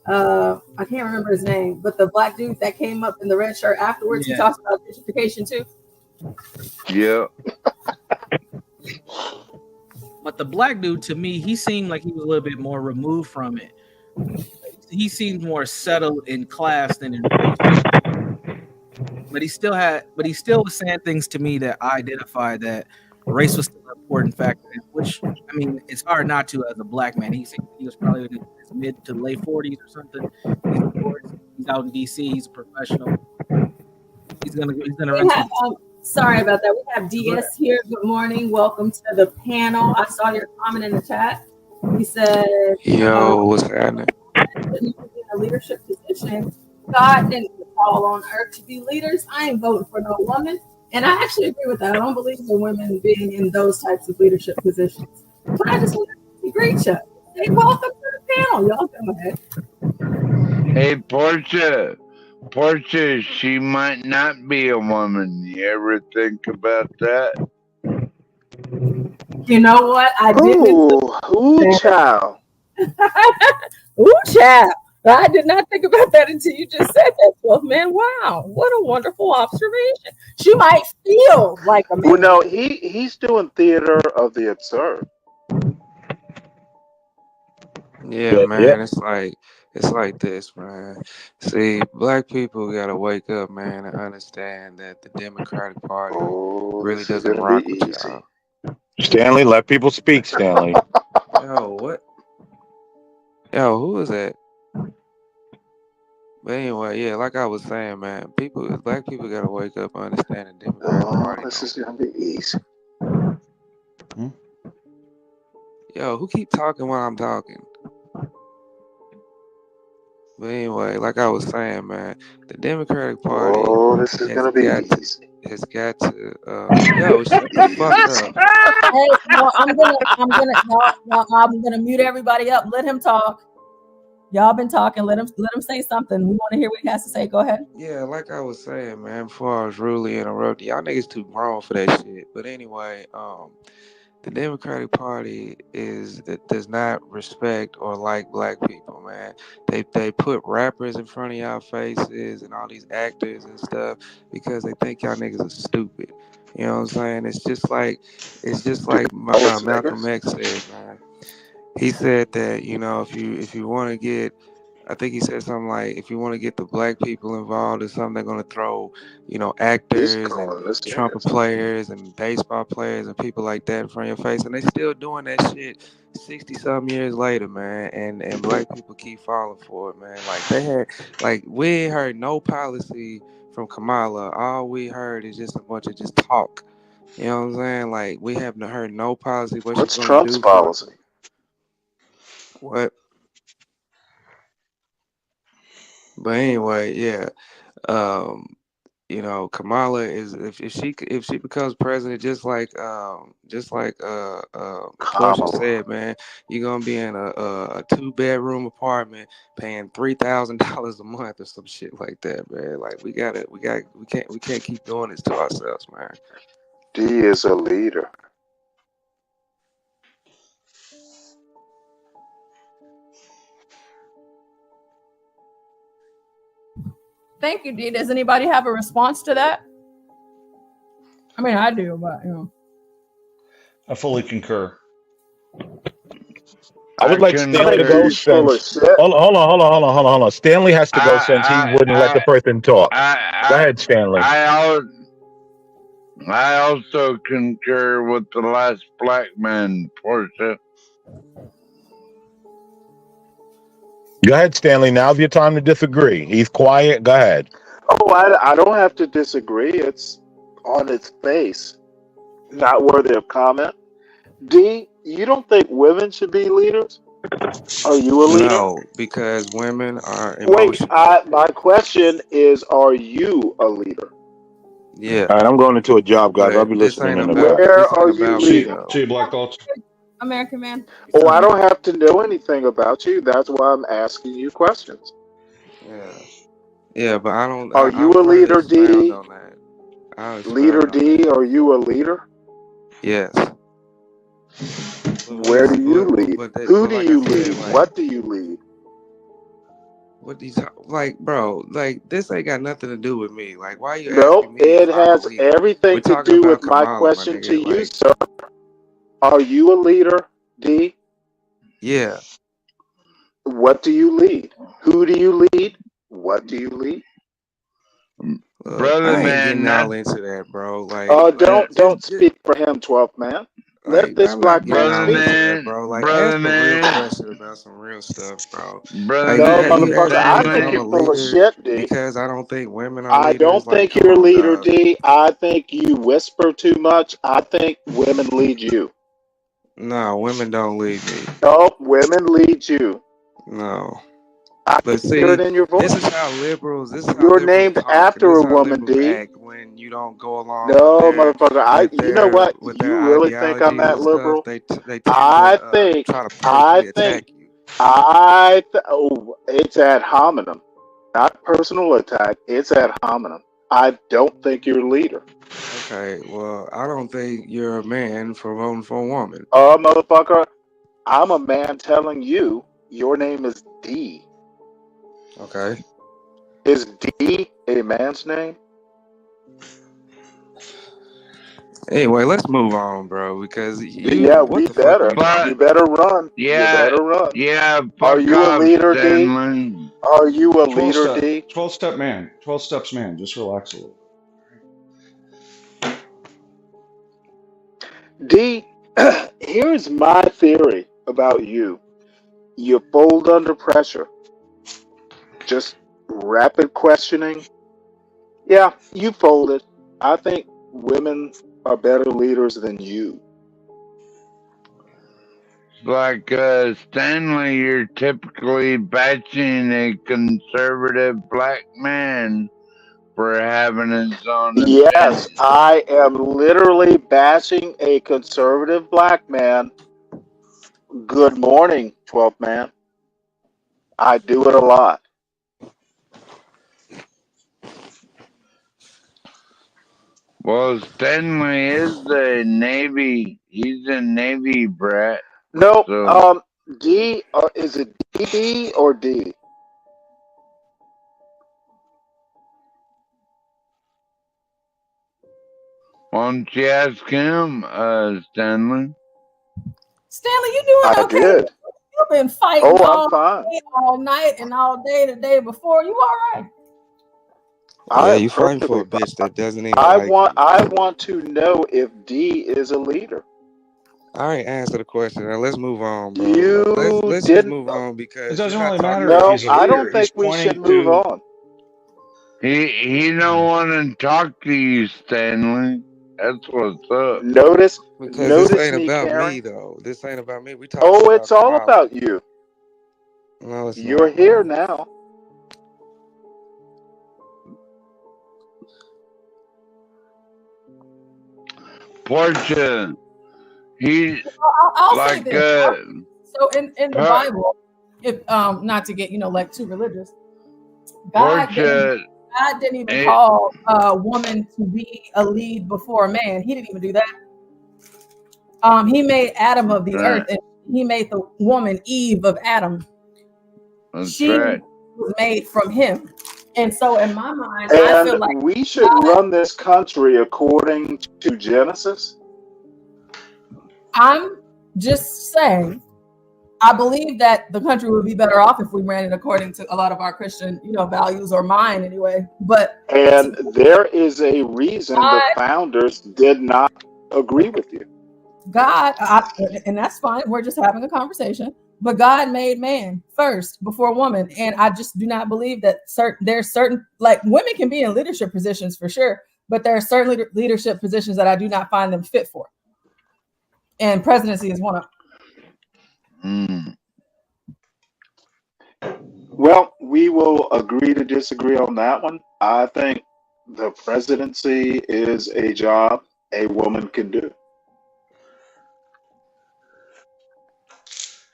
I can't remember his name, but the black dude that came up in the red shirt afterwards, he talks about gentrification too. Yeah. But the black dude, to me, he seemed like he was a little bit more removed from it. He seemed more settled in class than in race. But he still was saying things to me that I identified that race was still an important factor, which, I mean, it's hard not to as a black man. He was probably in his mid to late 40s or something. He's out in DC. He's a professional. He's gonna run. Sorry about that. We have DS here. Good morning. Welcome to the panel. I saw your comment in the chat. He said, "Yo, what's happening?" In a leadership position, God didn't call on earth to be leaders. I ain't voting for no woman, and I actually agree with that. I don't believe in women being in those types of leadership positions. But I just want to greet you. Hey, welcome to the panel. Y'all go ahead. Hey, Portia, she might not be a woman. You ever think about that? You know what? I didn't. Ooh, child. Ooh, child. I did not think about that until you just said that, 12 man. Wow, what a wonderful observation. She might feel like a man. Well, no, he's doing theater of the absurd. Yeah, man. It's like this, man. See, black people gotta wake up, man, and understand that the Democratic Party really doesn't rock with y'all. Stanley, let people speak, Stanley. Yo, what? Yo, who is that? But anyway, yeah, like I was saying, man, black people gotta wake up and understand the Democratic Party. This is gonna be easy. Yo, who keep talking while I'm talking? But anyway, like I was saying, man, the Democratic Party this is gonna be easy. Has got to yo, shut the fuck up. Hey, no, I'm gonna mute everybody up. Let him talk. Y'all been talking. Let him say something. We want to hear what he has to say. Go ahead. Yeah, like I was saying, man, before I was rudely interrupted, y'all niggas too grown for that shit. But anyway, the Democratic Party does not respect or like black people, man. They put rappers in front of y'all faces and all these actors and stuff because they think y'all niggas are stupid. You know what I'm saying? It's just like Malcolm X said, man. He said that, you know, if you want to get I think he said something like, if you want to get the black people involved in something, they're going to throw, He's actors calling and this trumpet nigga. players and baseball players and people like that in front of your face. And they still doing that shit 60-something years later, man. And black people keep falling for it, man. We ain't heard no policy from Kamala. All we heard is just a bunch of just talk. You know what I'm saying? Like, we haven't heard no policy, what What's she's going to Trump's do for policy? what. But anyway, yeah. Um, Kamala is if she becomes president, just like Portia Kamala. said, man, you're gonna be in a 2-bedroom apartment paying $3,000 a month or some shit like that, man. Like we can't keep doing this to ourselves, man. D is a leader. Thank you, Dee. Does anybody have a response to that? I mean, I do, but I fully concur. I would like Stanley to go He's full of since. shit. Hold on. Stanley has to go since he wouldn't let the person talk. Go ahead, Stanley. I also concur with the last black man, Portia. Go ahead, Stanley. Now's your time to disagree. He's quiet. Go ahead. Oh, I don't have to disagree. It's on its face. Not worthy of comment. D, you don't think women should be leaders? Are you a leader? No, because women are Wait, emotional. my question is, are you a leader? Yeah. All right, I'm going into a job, guys. I'll But be this listening ain't in a about bit. Where this ain't are you about me leading? though. See you, Black Galt. American man. Oh, I don't have to know anything about you. That's why I'm asking you questions. Yeah, but I don't. Are you a I'm trying to leader, expound D? on that. I'll Leader expound on D, that. are you a leader? Yes. Where do you lead? Who do Like you I said, lead? What do you lead? what do you bro? Like this ain't got nothing to do with me. Like, why are you No, asking me it if I'm a has leader? everything We're to talking do about with my Kamala, my question to nigga. you, Like, sir. Are you a leader, D? yeah. What do you lead? Who do you lead? What do you lead? Brother I ain't man, getting that all into that, bro. Don't speak for him, 12th man. Let this I'm not black getting man all speak. into that, bro. Like, brother ask a real man, question about some real stuff, bro. brother Like, No, man, you motherfucker, asking I me if think I'm Stanley, a you're full of leader shit, D. because I don't think women are I don't leaders. Like, think come you're a on, leader, dog. D. I think you whisper too much. I think women lead you. No, women don't lead me. No, women lead you. No. I But can hear it see, in your this voice. is how liberals You're named talk, and after this a is how woman, liberals D. act when you don't go along No, motherfucker. You know what? with You their really think I'm ideologies that and stuff. liberal? They tend I to think, try to I personally think, attack you. oh, it's ad hominem, not personal attack. It's ad hominem. I don't think you're a leader. Okay, well, I don't think you're a man for voting for a woman. Motherfucker, I'm a man telling you your name is D. Okay. Is D a man's name? Anyway, let's move on, bro, because Yeah, what we the fuck are better. you talking You but better about? run. You yeah, better run. Are fuck you a off, leader, D? Stanley. Are you a 12 leader, step, D? 12 step man, 12 steps man. Just relax a little. D, here's my theory about you. You fold under pressure. Just rapid questioning. Yeah, you folded. I think women are better leaders than you. Like Stanley, you're typically bashing a conservative black man for having his own Yes, opinion. I am literally bashing a conservative black man. Good morning, 12th man. I do it a lot. Well, Stanley is a Navy. He's a Navy brat. No, So D, is it D or D? why don't you ask him, Stanley? Stanley, you doing I okay? did. You've been fighting Oh, I'm all fine. day, all night, and all day the day before. You all right? Yeah, I am you fighting for a perfectly bitch fine. that doesn't even like you. I want to know if D is a leader. I ain't answered the question. Now let's move on, bro. You Let's just didn't. move on It because you're doesn't not really talking matter if about No, he's a I shit. don't leader. think He's we should pointing move to. on. He don't want to talk to you, Stanley. That's what's up. Because this Notice ain't me, about Karen. me though. This ain't about me. We talking Oh, about it's all Kamala. about you. No, it's You're not, here bro. now. Portia, he I'll say like this. So in the Bible, if not to get like too religious, God Portia. didn't even call a woman to be a lead before a man. He didn't even do that. He made Adam of the earth, and he made the woman Eve of Adam. She was made from him. And so in my mind, I feel And like we should run this country according to Genesis. I'm just saying, I believe that the country would be better off if we ran it according to a lot of our Christian, values, or mine anyway. And there is a reason the founders did not agree with you. God, and that's fine. We're just having a conversation. But God made man first before woman, and I just do not believe that there's certain like women can be in leadership positions for sure, but there are certain leadership positions that I do not find them fit for, and presidency is one of them. Well, we will agree to disagree on that one. I think the presidency is a job a woman can do.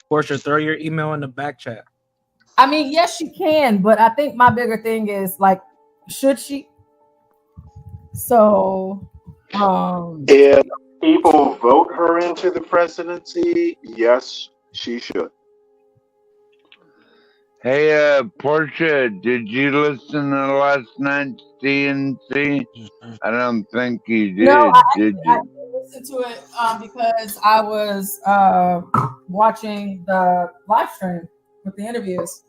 Portia, throw your email in the back chat. I mean, yes, she can, but I think my bigger thing is like, should she? So, if people vote her into the presidency, yes, she should. Hey, Portia, did you listen to last night's DNC? I don't think you did. No, I didn't listen to it because I was watching the live stream with the interviews.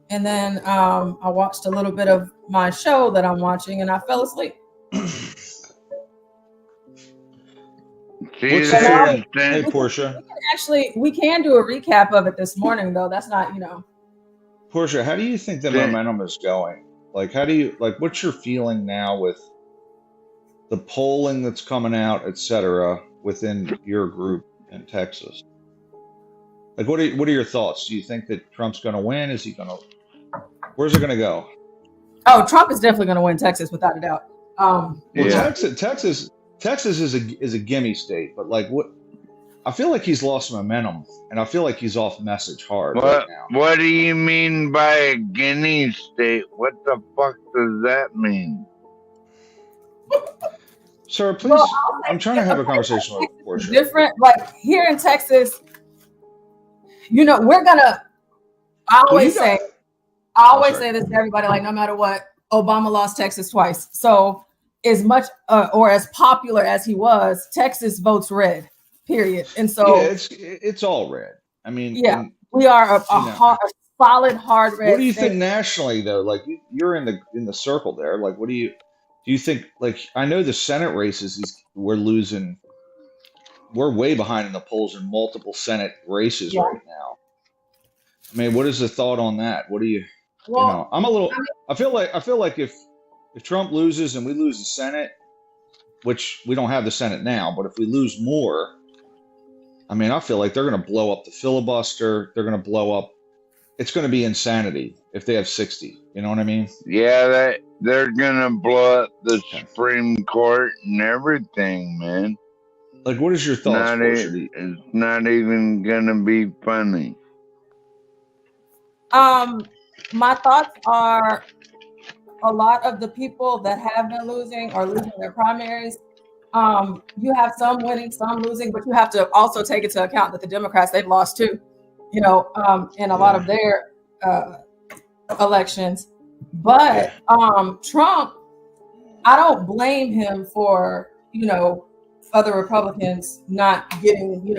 And then I watched a little bit of my show that I'm watching and I fell asleep. Hey, Portia. We can do a recap of it this morning, though. That's not, Portia, how do you think the momentum is going? Like, what's your feeling now with the polling that's coming out, et cetera, within your group in Texas? Like, what are your thoughts? Do you think that Trump's going to win? Where's it going to go? Oh, Trump is definitely going to win Texas without a doubt. Texas is a gimme state, but like what? I feel like he's lost momentum, and I feel like he's off message hard right now. What do you mean by a Guinea state? What the fuck does that mean? Sir, please, I'm trying to have a conversation with Portia. Different, like here in Texas, we're gonna. I always say this to everybody, like no matter what, Obama lost Texas twice. So as much or as popular as he was, Texas votes red. Period. And so it's all red. I mean, we are a solid hard red. What do you think nationally though? Like you're in the circle there. Like, what do you think? Like, I know the Senate races we're losing. We're way behind in the polls in multiple Senate races right now. I mean, what is the thought on that? What do you? I'm a little. I feel like if Trump loses and we lose the Senate, which we don't have the Senate now, but if we lose more. I mean, I feel like they're going to blow up the filibuster. They're going to blow up. It's going to be insanity if they have 60. You know what I mean? Yeah, they're going to blow up the Supreme Court and everything, man. Like, what is your thoughts, Portia? It's not even going to be funny. My thoughts are a lot of the people that have been losing are losing their primaries. You have some winning, some losing, but you have to also take into account that the Democrats, they've lost too, in a lot of their elections. But Trump, I don't blame him for, other Republicans not getting,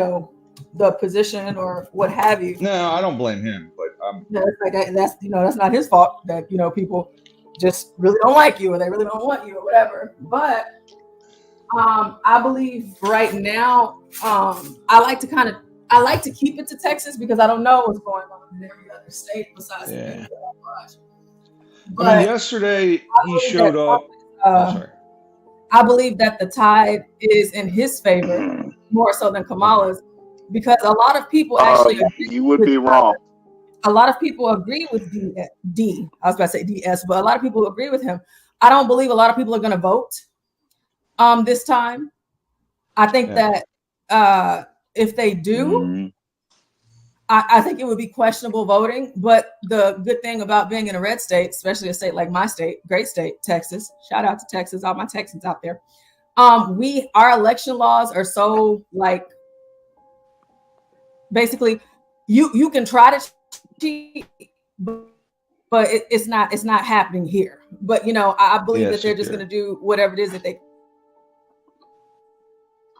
the position or what have you. No, I don't blame him, but That's that's not his fault that people just really don't like you or they really don't want you or whatever. But I believe right now I like to keep it to Texas because I don't know what's going on in every other state besides the things that I watch. But I mean, yesterday he showed up. Sorry. I believe that the tide is in his favor more so than Kamala's, because a lot of people actually. You would be wrong. A lot of people agree with D. I was about to say DS, but a lot of people agree with him. I don't believe a lot of people are going to vote this time. I think that if they do, I think it would be questionable voting. But the good thing about being in a red state, especially a state like my state, great state, Texas, shout out to Texas, all my Texans out there. Our election laws are so like, basically you can try to cheat, but it's not happening here. But I believe that they're just going to do whatever it is that they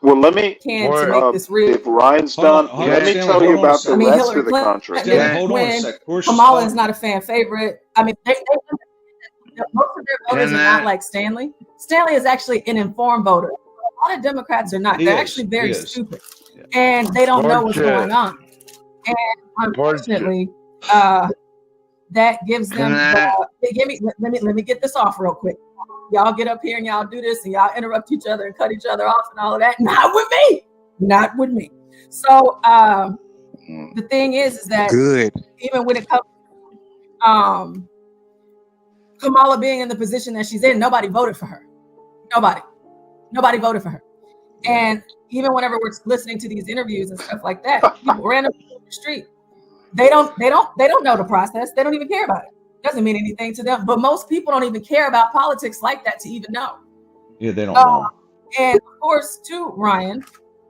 Well, let me can to make this real. If Ryan's done, let me tell you about the rest of the country. Hold on a sec. Kamala is not a fan favorite. I mean, most of their voters are not like Stanley. Stanley is actually an informed voter. A lot of Democrats are not. They're actually very stupid, and they don't know what's going on. And unfortunately, that gives them. Let me get this off real quick. Y'all get up here and y'all do this and y'all interrupt each other and cut each other off and all of that. Not with me. So the thing is that even when it comes Kamala being in the position that she's in, nobody voted for her. Nobody voted for her. And even whenever we're listening to these interviews and stuff like that, people randomly on the street, they don't know the process. They don't even care about it. Doesn't mean anything to them. But most people don't even care about politics like that to even know. Yeah, they don't know. And of course, too, Ryan,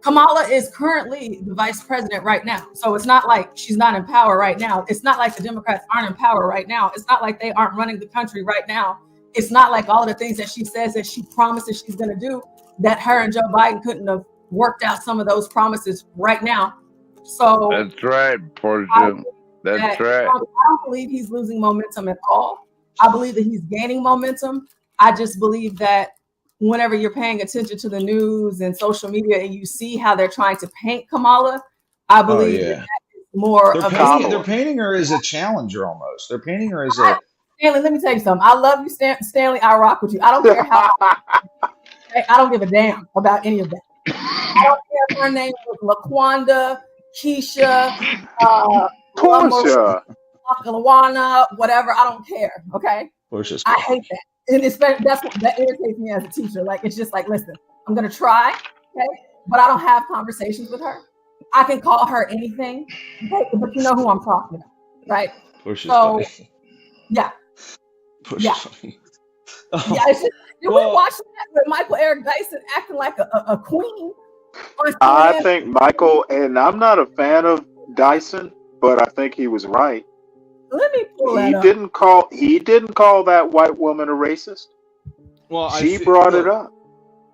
Kamala is currently the vice president right now. So it's not like she's not in power right now. It's not like the Democrats aren't in power right now. It's not like they aren't running the country right now. It's not like all of the things that she says that she promises she's going to do, that her and Joe Biden couldn't have worked out some of those promises right now. So that's right, Portia. That's right. I don't believe he's losing momentum at all. I believe that he's gaining momentum. I just believe that whenever you're paying attention to the news and social media and you see how they're trying to paint Kamala, I believe that is more of they're painting her as a challenger almost. They're painting her as a Stanley, let me tell you something. I love you, Stanley. I rock with you. I don't care how I don't give a damn about any of that. I don't care if her name was LaQuanda, Keisha, Portia, Lawana, whatever. I don't care. Okay. Portia's I hate that. And especially that irritates me as a teacher. Like, it's just like, listen, I'm gonna try, okay, but I don't have conversations with her. I can call her anything, okay? But you know who I'm talking about, right? Portia's funny. Yeah. Portia's funny. Yeah, it's just, we watched that with Michael Eric Dyson acting like a queen. I think Michael, and I'm not a fan of Dyson, but I think he was right. Let me pull that up. He didn't call that white woman a racist. Well, she brought it up.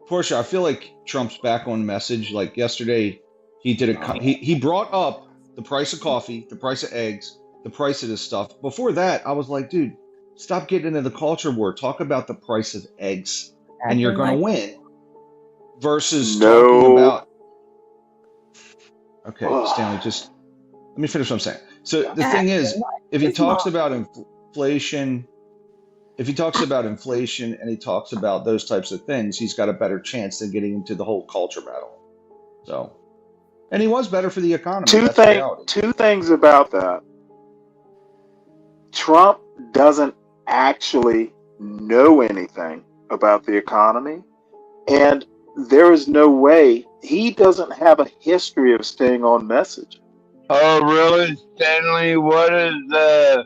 Portia, I feel like Trump's back on message. Like yesterday, he did he brought up the price of coffee, the price of eggs, the price of this stuff. Before that, I was like, dude, stop getting into the culture war. Talk about the price of eggs, and you're going to win. Versus talking about. Okay, Stanley, just let me finish what I'm saying. So the thing is, if he talks about inflation, and he talks about those types of things, he's got a better chance than getting into the whole culture battle. So, and he was better for the economy. Two things about that. Trump doesn't actually know anything about the economy, and there is no way he doesn't have a history of staying on message. Oh, really, Stanley? What has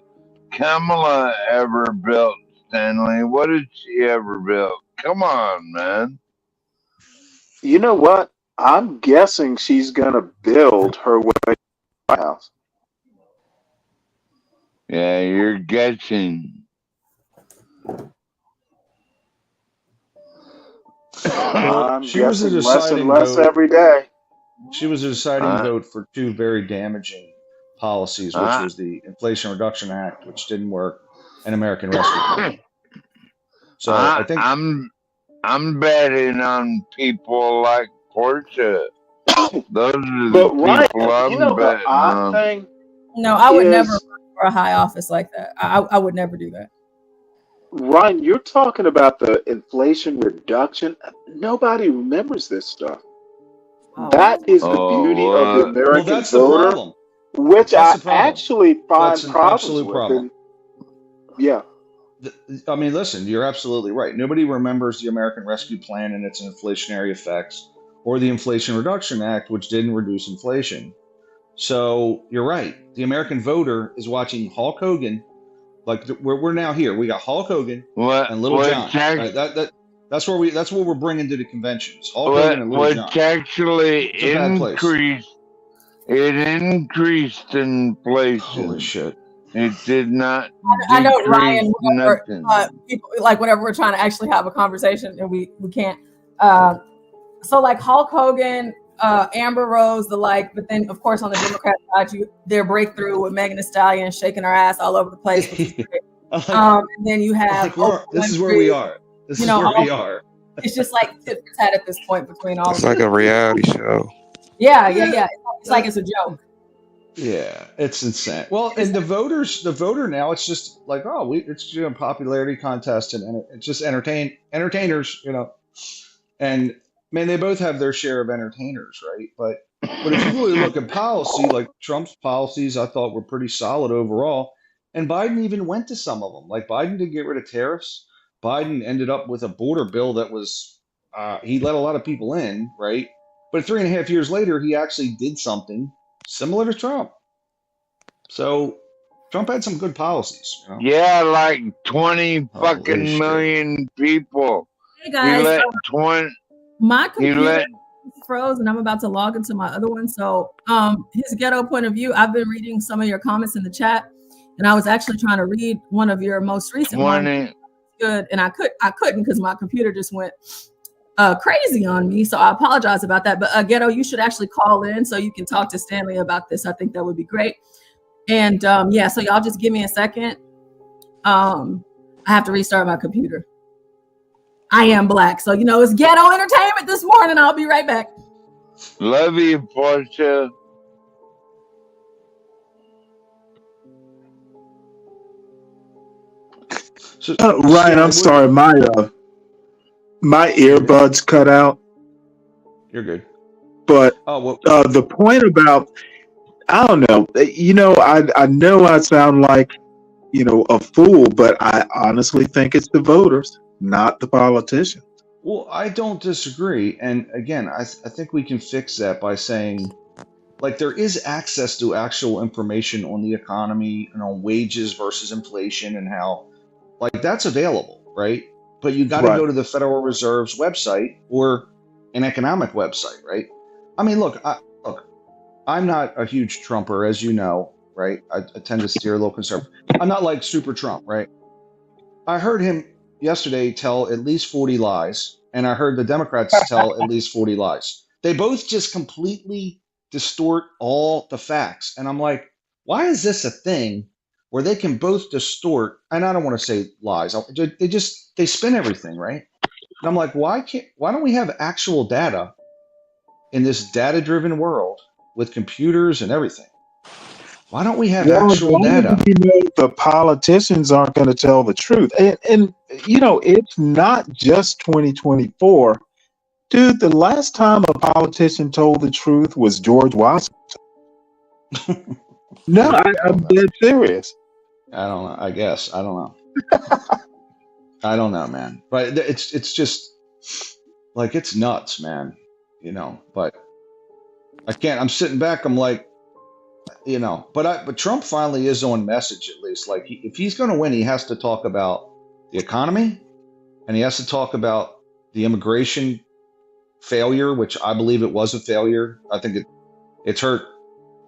Kamala ever built, Stanley? What did she ever build? Come on, man. You know what? I'm guessing she's going to build her way to the White House. Yeah, you're guessing. I'm guessing less and less every day. She was a deciding vote for two very damaging policies, which was the Inflation Reduction Act, which didn't work, and American Rescue Plan. So I think I'm betting on people like Portia. Those are But the Ryan, people I'm you know the betting odd on. thing No, I would never is, run for a high office like that. I would never do that. Ryan, you're talking about the Inflation Reduction. Nobody remembers this stuff. That is the beauty of the Oh, well, American that's the voter, problem. which That's I the problem. actually That's find an problems absolute with. problem. And yeah, I mean, listen, you're absolutely right. Nobody remembers the American Rescue Plan and its inflationary effects, or the Inflation Reduction Act, which didn't reduce inflation. So you're right. The American voter is watching Hulk Hogan. Like we're now here. We got Hulk Hogan and Little John. Right? That's what we're bringing to the conventions. Hulk Hogan and Little John. Which actually It's a bad place. Increased inflation. Holy shit. It did not. I know, Ryan. Nothing. People, like whenever we're trying to actually have a conversation and we can't. So like Hulk Hogan, Amber Rose, the like, but then of course on the Democrat side, their breakthrough with Megan Thee Stallion shaking her ass all over the place. And then you have this is where we are. This is where we are. It's just like tit for tat at this point between all. It's like a reality show. Yeah. It's like it's a joke. Yeah, it's insane. Well, and the voter now, it's just like, it's a popularity contest, and it's just entertainers, and man, they both have their share of entertainers, right? But if you really look at policy, like Trump's policies, I thought were pretty solid overall, and Biden even went to some of them. Like Biden did get rid of tariffs. Biden ended up with a border bill that was, he let a lot of people in, right? But 3.5 years later, he actually did something similar to Trump. So Trump had some good policies. Yeah, like 20 fucking million people. Hey guys, he let 20. My computer froze, and I'm about to log into my other one. So, his ghetto point of view. I've been reading some of your comments in the chat, and I was actually trying to read one of your most recent ones. Good, and I couldn't because my computer just went crazy on me. So I apologize about that. But Ghetto, you should actually call in so you can talk to Stanley about this. I think that would be great. And so y'all just give me a second. I have to restart my computer. I am black, so it's Ghetto Entertainment this morning. I'll be right back. Love you, Portia. Ryan, I'm sorry, my earbuds cut out. You're good. But the point about, I don't know, I know I sound like, a fool, but I honestly think it's the voters, not the politicians. Well, I don't disagree. And again, I think we can fix that by saying, like, there is access to actual information on the economy and on wages versus inflation and how, like, that's available, right? But you got to go to the Federal Reserve's website or an economic website, right? I mean, look, I'm not a huge Trumper, as you know, right? I tend to steer a little conservative. I'm not like super Trump, right? I heard him yesterday tell at least 40 lies, and I heard the Democrats tell at least 40 lies. They both just completely distort all the facts. And I'm like, why is this a thing where they can both distort? And I don't want to say lies. They spin everything, right? And I'm like, why don't we have actual data in this data-driven world with computers and everything? Why don't we have actual data? The politicians aren't going to tell the truth. And it's not just 2024. Dude, the last time a politician told the truth was George Washington. No, I'm dead serious. I don't know. I guess. I don't know. I don't know, man. But it's just like, it's nuts, man. But I can't. I'm sitting back. I'm like, but Trump finally is on message, at least. Like, if he's going to win, he has to talk about the economy, and he has to talk about the immigration failure, which I believe it was a failure. I think it's hurt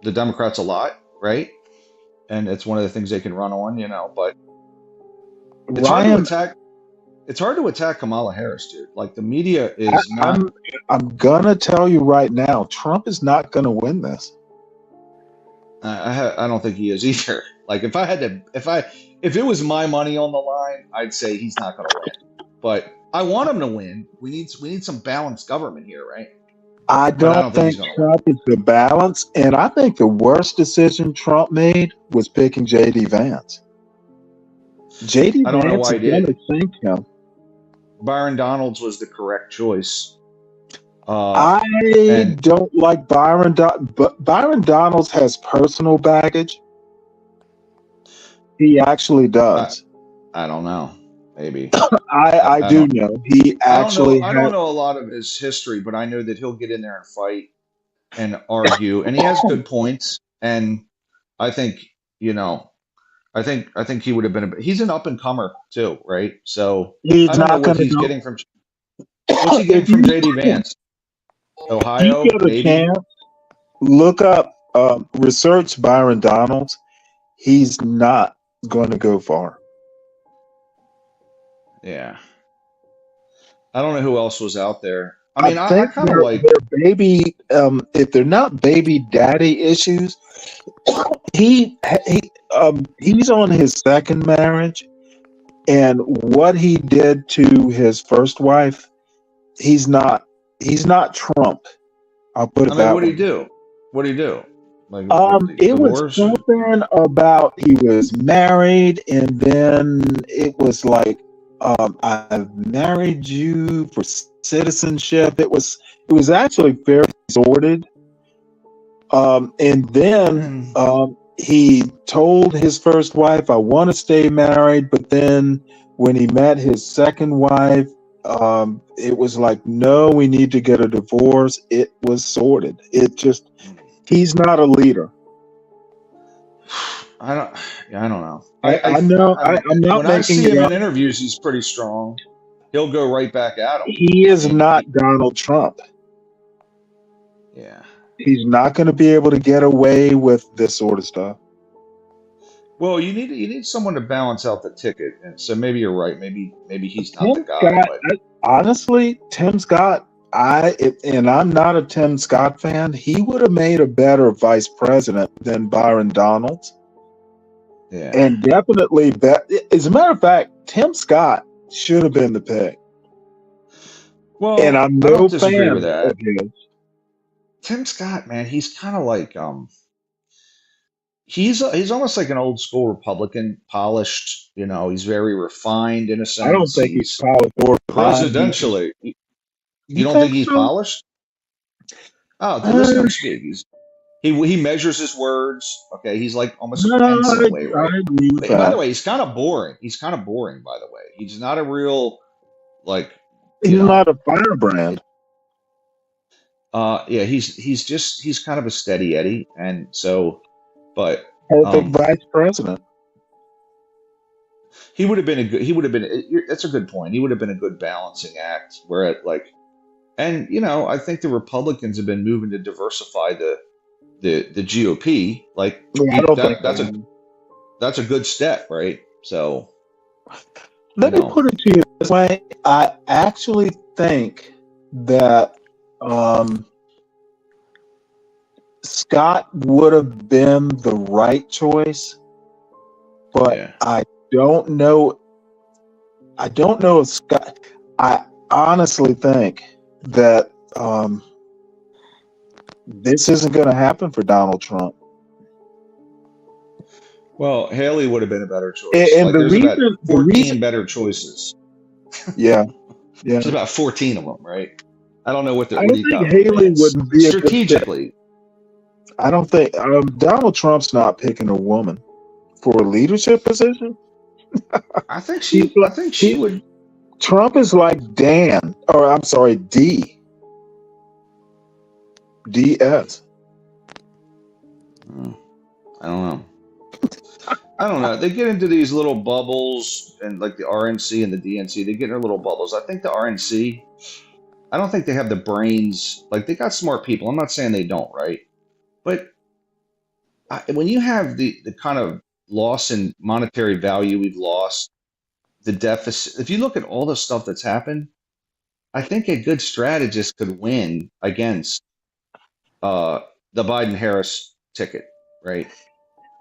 the Democrats a lot, right? And it's one of the things they can run on, but it's hard to attack. it's hard to attack Kamala Harris, dude. Like the media is not. I'm gonna tell you right now, Trump is not gonna win this. I don't think he is either. Like if it was my money on the line, I'd say he's not going to win. But I want him to win. We need some balanced government here, right? I don't think Trump is the balance, and I think the worst decision Trump made was picking J.D. Vance. J.D. I don't know Vance why is he going did. to sink him. Byron Donalds was the correct choice. I don't like Byron, but Byron Donalds has personal baggage. He actually does. I don't know. Maybe. I do know. He actually. I don't know a lot of his history, but I know that he'll get in there and fight and argue, and he has good points. And I think I think he would have been. He's an up and comer too, right? So I don't know what he's getting from. What's he getting from J.D. Vance? Ohio, you get a maybe. Chance, look up, research Byron Donalds. He's not going to go far. Yeah. I don't know who else was out there. I mean, I kind of like their baby. If they're not baby daddy issues, he's on his second marriage, and what he did to his first wife, he's not Trump. I'll put it that way. What did he do? What did he do? Like, it was something about he was married, and then it was like, I married you for citizenship. It was actually very sordid. And then he told his first wife, "I want to stay married," but then when he met his second wife, it was like, "No, we need to get a divorce." It was sordid. He's not a leader. I don't know. I know. I'm not when I making see him it in up. interviews, he's pretty strong. He'll go right back at him. He is not Donald Trump. Yeah. He's not going to be able to get away with this sort of stuff. Well, you need someone to balance out the ticket, and so maybe you're right. Maybe he's not the guy. Honestly, Tim Scott. And I'm not a Tim Scott fan. He would have made a better vice president than Byron Donalds. Yeah. And definitely, as a matter of fact, Tim Scott should have been the pick. Well, and I'm I no don't disagree fan with that. of his. Tim Scott, man, he's kind of like he's almost like an old school Republican, polished. He's very refined in a sense. I don't think he's polished or presidentially. You don't think he's polished? Oh, listen to him speak. He measures his words. Okay, he's like almost pensive way, right? I agree with that. By the way, he's kind of boring. By the way, he's not a real He's not a firebrand. Yeah, he's kind of a steady Eddie, and so, but perfect vice president. He would have been. That's a good point. He would have been a good balancing act. Where and I think the Republicans have been moving to diversify the GOP. That's a good step, right? So let me put it to you this way: I actually think that Scott would have been the right choice, but I don't know. I don't know if Scott. I honestly think that this isn't going to happen for Donald Trump. Well, Haley would have been a better choice. And the reason, about 14 better choices. Yeah. There's about 14 of them, right? I don't know what the. I don't think Haley wouldn't be strategically. I don't think Donald Trump's not picking a woman for a leadership position. I think she would. Trump is like Dan, or I'm sorry, D. DS. I don't know. They get into these little bubbles, and like the RNC and the DNC, they get in their little bubbles. I think the RNC, I don't think they have the brains. Like, they got smart people. I'm not saying they don't, right? But when you have the kind of loss in monetary value we've lost, the deficit. If you look at all the stuff that's happened, I think a good strategist could win against the Biden-Harris ticket, right?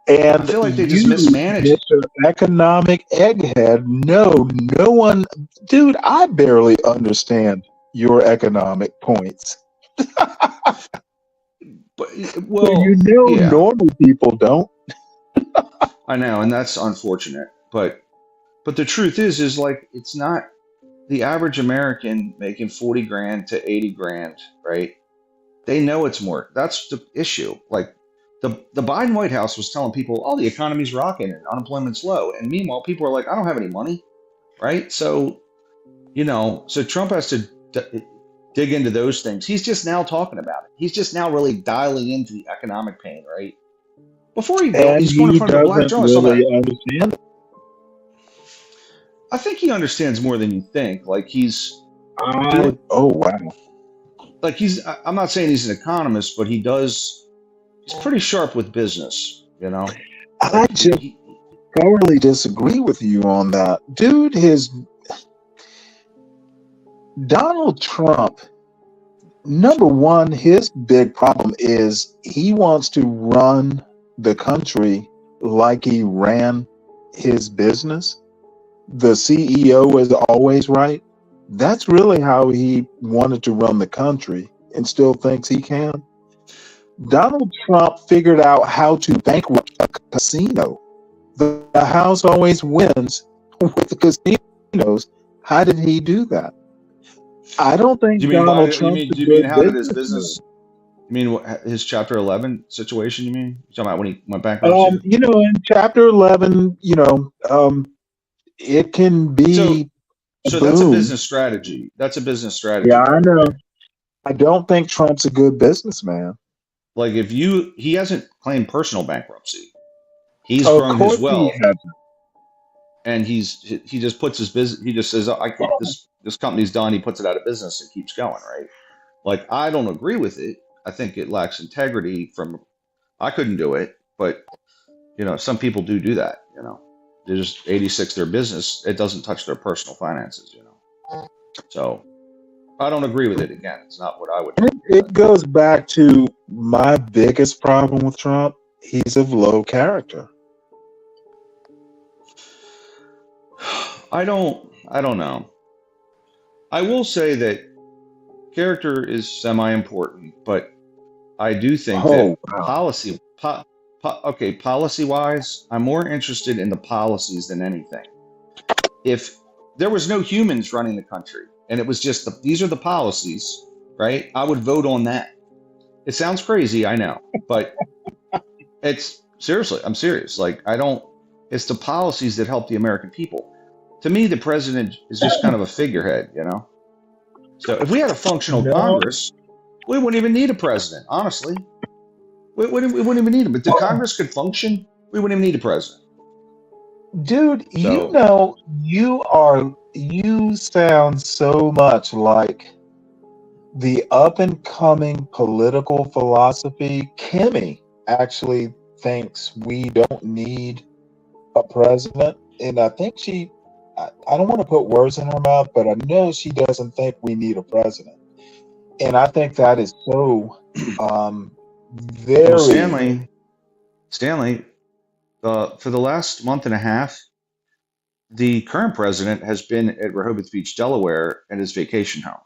And I feel like they just you, mismanaged it. Mr. Economic Egghead, no one, dude, I barely understand your economic points. But So well, yeah, normal people don't. I know, and that's unfortunate. But the truth is like it's not the average American making 40 grand to 80 grand, right? They know it's more. That's the issue. Like the Biden White House was telling people, "Oh, the economy's rocking and unemployment's low," and meanwhile, people are like, "I don't have any money," right? So so Trump has to dig into those things. He's just now talking about it. He's just now really dialing into the economic pain, right? Before he's going in front of the black doesn't jaw. really understand it. I think he understands more than you think. Like he's Oh wow. like I'm not saying he's an economist, but he's pretty sharp with business, I just thoroughly disagree with you on that. Dude, Donald Trump, number one, his big problem is he wants to run the country like he ran his business. The CEO is always right. That's really how he wanted to run the country and still thinks he can. Donald Trump figured out how to bankrupt a casino. The house always wins with the casinos. How did he do that? I don't think Donald Trump. You mean how did his business? You mean his Chapter 11 situation? You mean you're talking about when he went bankrupt? In Chapter 11, it can be. So that's a business strategy. That's a business strategy. Yeah, I know. I don't think Trump's a good businessman. Like he hasn't claimed personal bankruptcy. He's grown his wealth, and he just puts his business. He just says, "I can't. This company's done." He puts it out of business and keeps going. Right? Like I don't agree with it. I think it lacks integrity. I couldn't do it, but some people do that. They just 86 their business. It doesn't touch their personal finances. So I don't agree with it. Again, it's not what I would do. It goes back to my biggest problem with Trump. He's of low character. I don't know. I will say that character is semi-important, but I do think that policy-wise, I'm more interested in the policies than anything. If there was no humans running the country and it was just these are the policies, right? I would vote on that. It sounds crazy, I know, but I'm serious. Like it's the policies that help the American people. To me, the president is just kind of a figurehead, So if we had a functional Congress, we wouldn't even need a president, honestly. We wouldn't even need him. If the Congress could function, we wouldn't even need a president. Dude, you sound so much like the up and coming political philosophy. Kimmy actually thinks we don't need a president. And I think I don't want to put words in her mouth, but I know she doesn't think we need a president. And I think that is so very. Well, Stanley, for the last month and a half, the current president has been at Rehoboth Beach, Delaware, at his vacation home.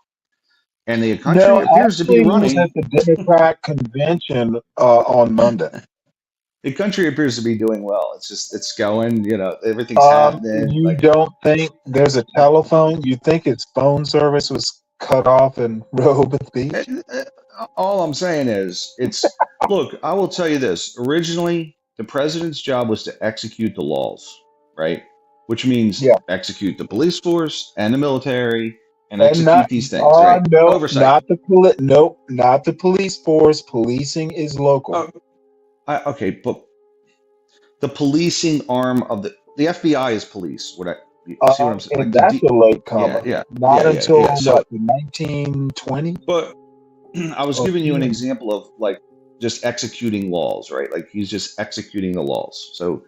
And the country appears to be running. He was at the Democrat convention on Monday. The country appears to be doing well. It's going, everything's happening. You don't think there's a telephone? You think his phone service was cut off in Rehoboth Beach? All I'm saying is, look, I will tell you this. Originally, the president's job was to execute the laws, right? Which means execute the police force and the military and execute these things, right? No, oversight. not the police force. Policing is local. Okay, but the policing arm of the FBI is police. See what I'm saying? And that's a late comer. Not until the 1920. But I was giving you an example of just executing laws, right? Like he's just executing the laws. So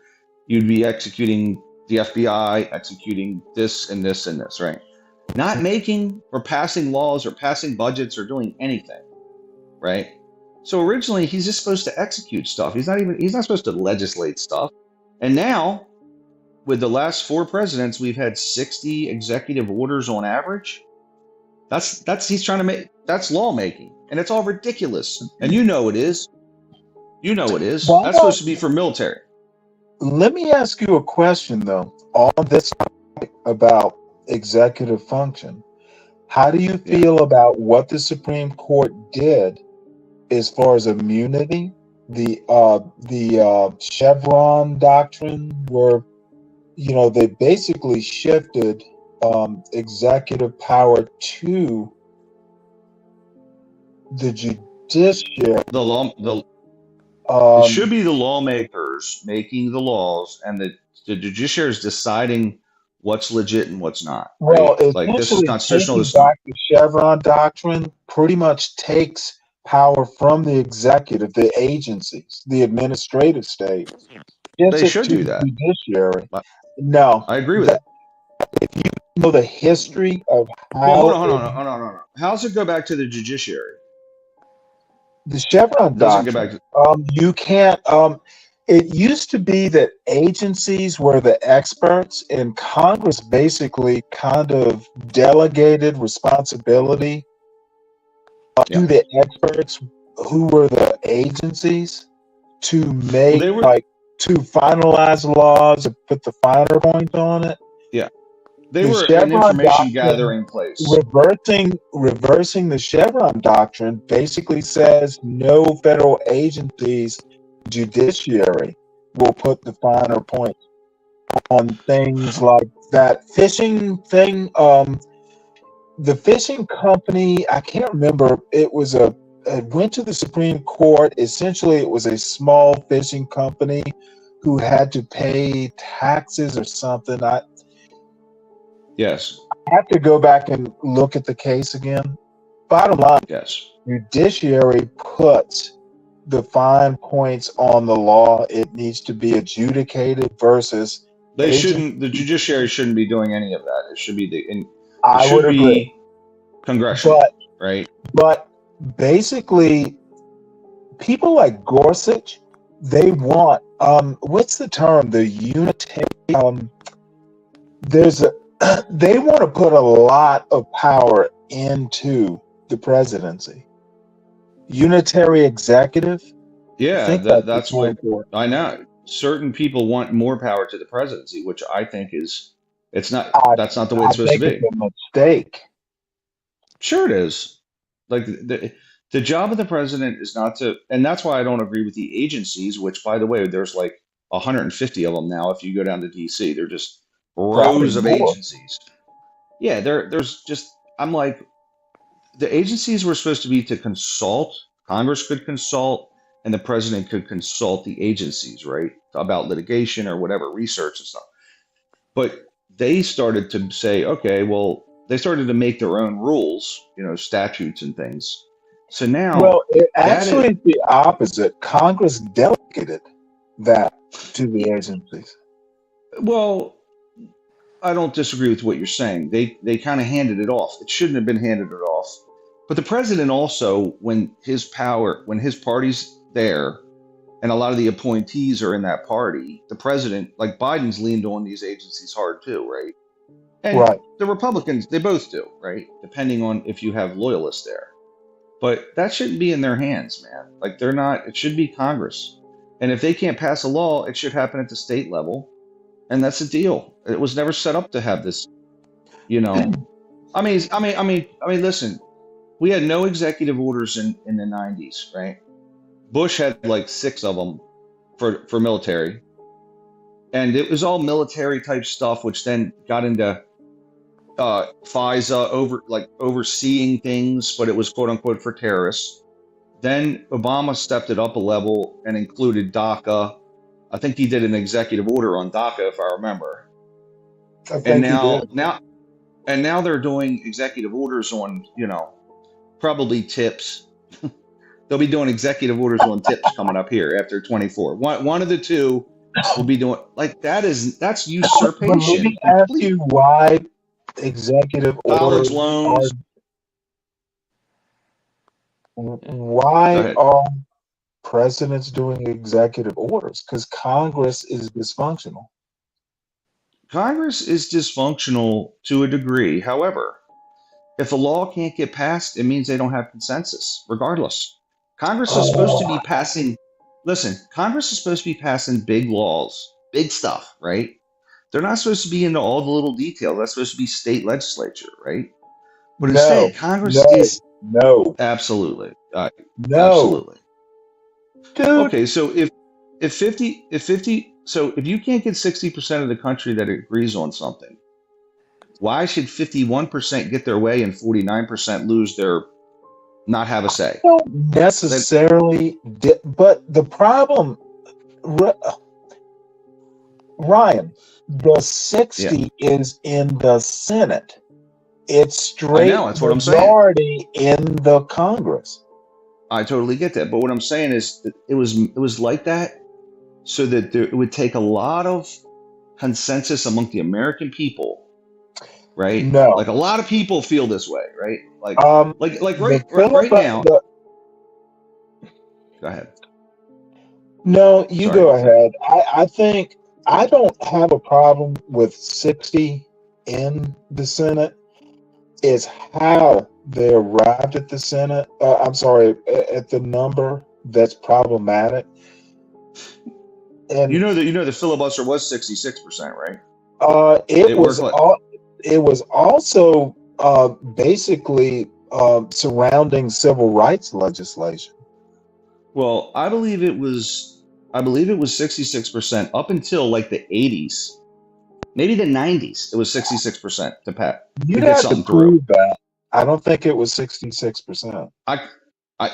you'd be executing the FBI executing this and this and this, right? Not making or passing laws or passing budgets or doing anything, right? So originally he's just supposed to execute stuff. He's not supposed to legislate stuff. And now, with the last 4 presidents, we've had 60 executive orders on average. He's trying to make, that's lawmaking, and it's all ridiculous. And you know it is. You know it is. That's supposed to be for military. Let me ask you a question though, on this topic about executive function. How do you feel about what the Supreme Court did as far as immunity? The Chevron doctrine, where they basically shifted executive power to the judiciary. It should be the lawmakers making the laws, and the judiciary is deciding what's legit and what's not. Well, right? Like this is constitutional. Taking back the Chevron doctrine pretty much takes power from the executive, the agencies, the administrative state. They should do that. Judiciary. No, I agree with that. If you know the history of how, well, hold on. How does it go back to the judiciary? The Chevron doctrine. You can't. It used to be that agencies were the experts, and Congress basically kind of delegated responsibility to the experts who were the agencies to make to finalize laws and put the finer point on it. Yeah. They were an information gathering place. Reversing the Chevron doctrine basically says no federal agencies, judiciary, will put the finer point on things like that fishing thing. The fishing company, I can't remember. It went to the Supreme Court. Essentially, it was a small fishing company who had to pay taxes or something. Yes. I have to go back and look at the case again. Bottom line, yes, judiciary puts the fine points on the law. It needs to be adjudicated versus the judiciary shouldn't be doing any of that. It should be agree. Congressional, right? But basically, people like Gorsuch, they want what's the term? The unitary. They want to put a lot of power into the presidency. Unitary executive. Yeah, that's what I know. Certain people want more power to the presidency, which I think that's not the way it's supposed to be. It's a mistake. Sure it is. Like the job of the president is not to, and that's why I don't agree with the agencies, which by the way, there's like 150 of them now. If you go down to DC, they're just rows of agencies. Yeah, there's just, I'm like, the agencies were supposed to be to consult. Congress could consult, and the president could consult the agencies, right, about litigation or whatever, research and stuff. But they started to say, okay, well, they started to make their own rules, statutes and things. So now, well, it's the opposite. Congress delegated that to the agencies. Well, I don't disagree with what you're saying. They kind of handed it off. It shouldn't have been handed it off. But the president also, when his party's there, and a lot of the appointees are in that party, the president, like Biden's leaned on these agencies hard too, right? And the Republicans, they both do, right? Depending on if you have loyalists there. But that shouldn't be in their hands, man. Like they're not, it should be Congress. And if they can't pass a law, it should happen at the state level. And that's the deal. It was never set up to have this, I mean, listen, we had no executive orders in the 90s, right? Bush had like 6 of them for military. And it was all military type stuff, which then got into FISA overseeing things, but it was quote unquote for terrorists. Then Obama stepped it up a level and included DACA. I think he did an executive order on DACA, if I remember. And now they're doing executive orders on, probably tips. They'll be doing executive orders on tips coming up here after 24. One of the two will be doing like that's But let usurpation me ask complete. you why executive College orders are loans. Go why ahead. are presidents doing executive orders? Because Congress is dysfunctional. Congress is dysfunctional to a degree. However, if a law can't get passed, it means they don't have consensus, regardless. Congress is supposed to Oh, be passing, listen, Congress is supposed to be passing big laws, big stuff, right? They're not supposed to be into all the little details. That's supposed to be state legislature, right? But no, instead, Congress no, is no, absolutely, no, absolutely. dude. Okay, so if you can't get 60% of the country that agrees on something, why should 51% get their way and 49% lose their not have a say? Don't That necessarily, but the problem, Ryan, the yeah, 60 is in the Senate. It's I know. straight That's what I'm saying. majority in the Congress. I totally get that. But what I'm saying is that it was like that so that it would take a lot of consensus among the American people, right? No. Like a lot of people feel this way, right? Like The right now. Go ahead. No, you Sorry. go ahead. I think I don't have a problem with 60 in the Senate. It's how they arrived at the Senate. I'm sorry, at the number that's problematic. And You know the filibuster was 66%, right? it worked like was also basically surrounding civil rights legislation. well, I believe it was 66% up until like the 80s. Maybe the 90s, it was 66% to You'd get have to something through. prove that. I don't think it was 66%.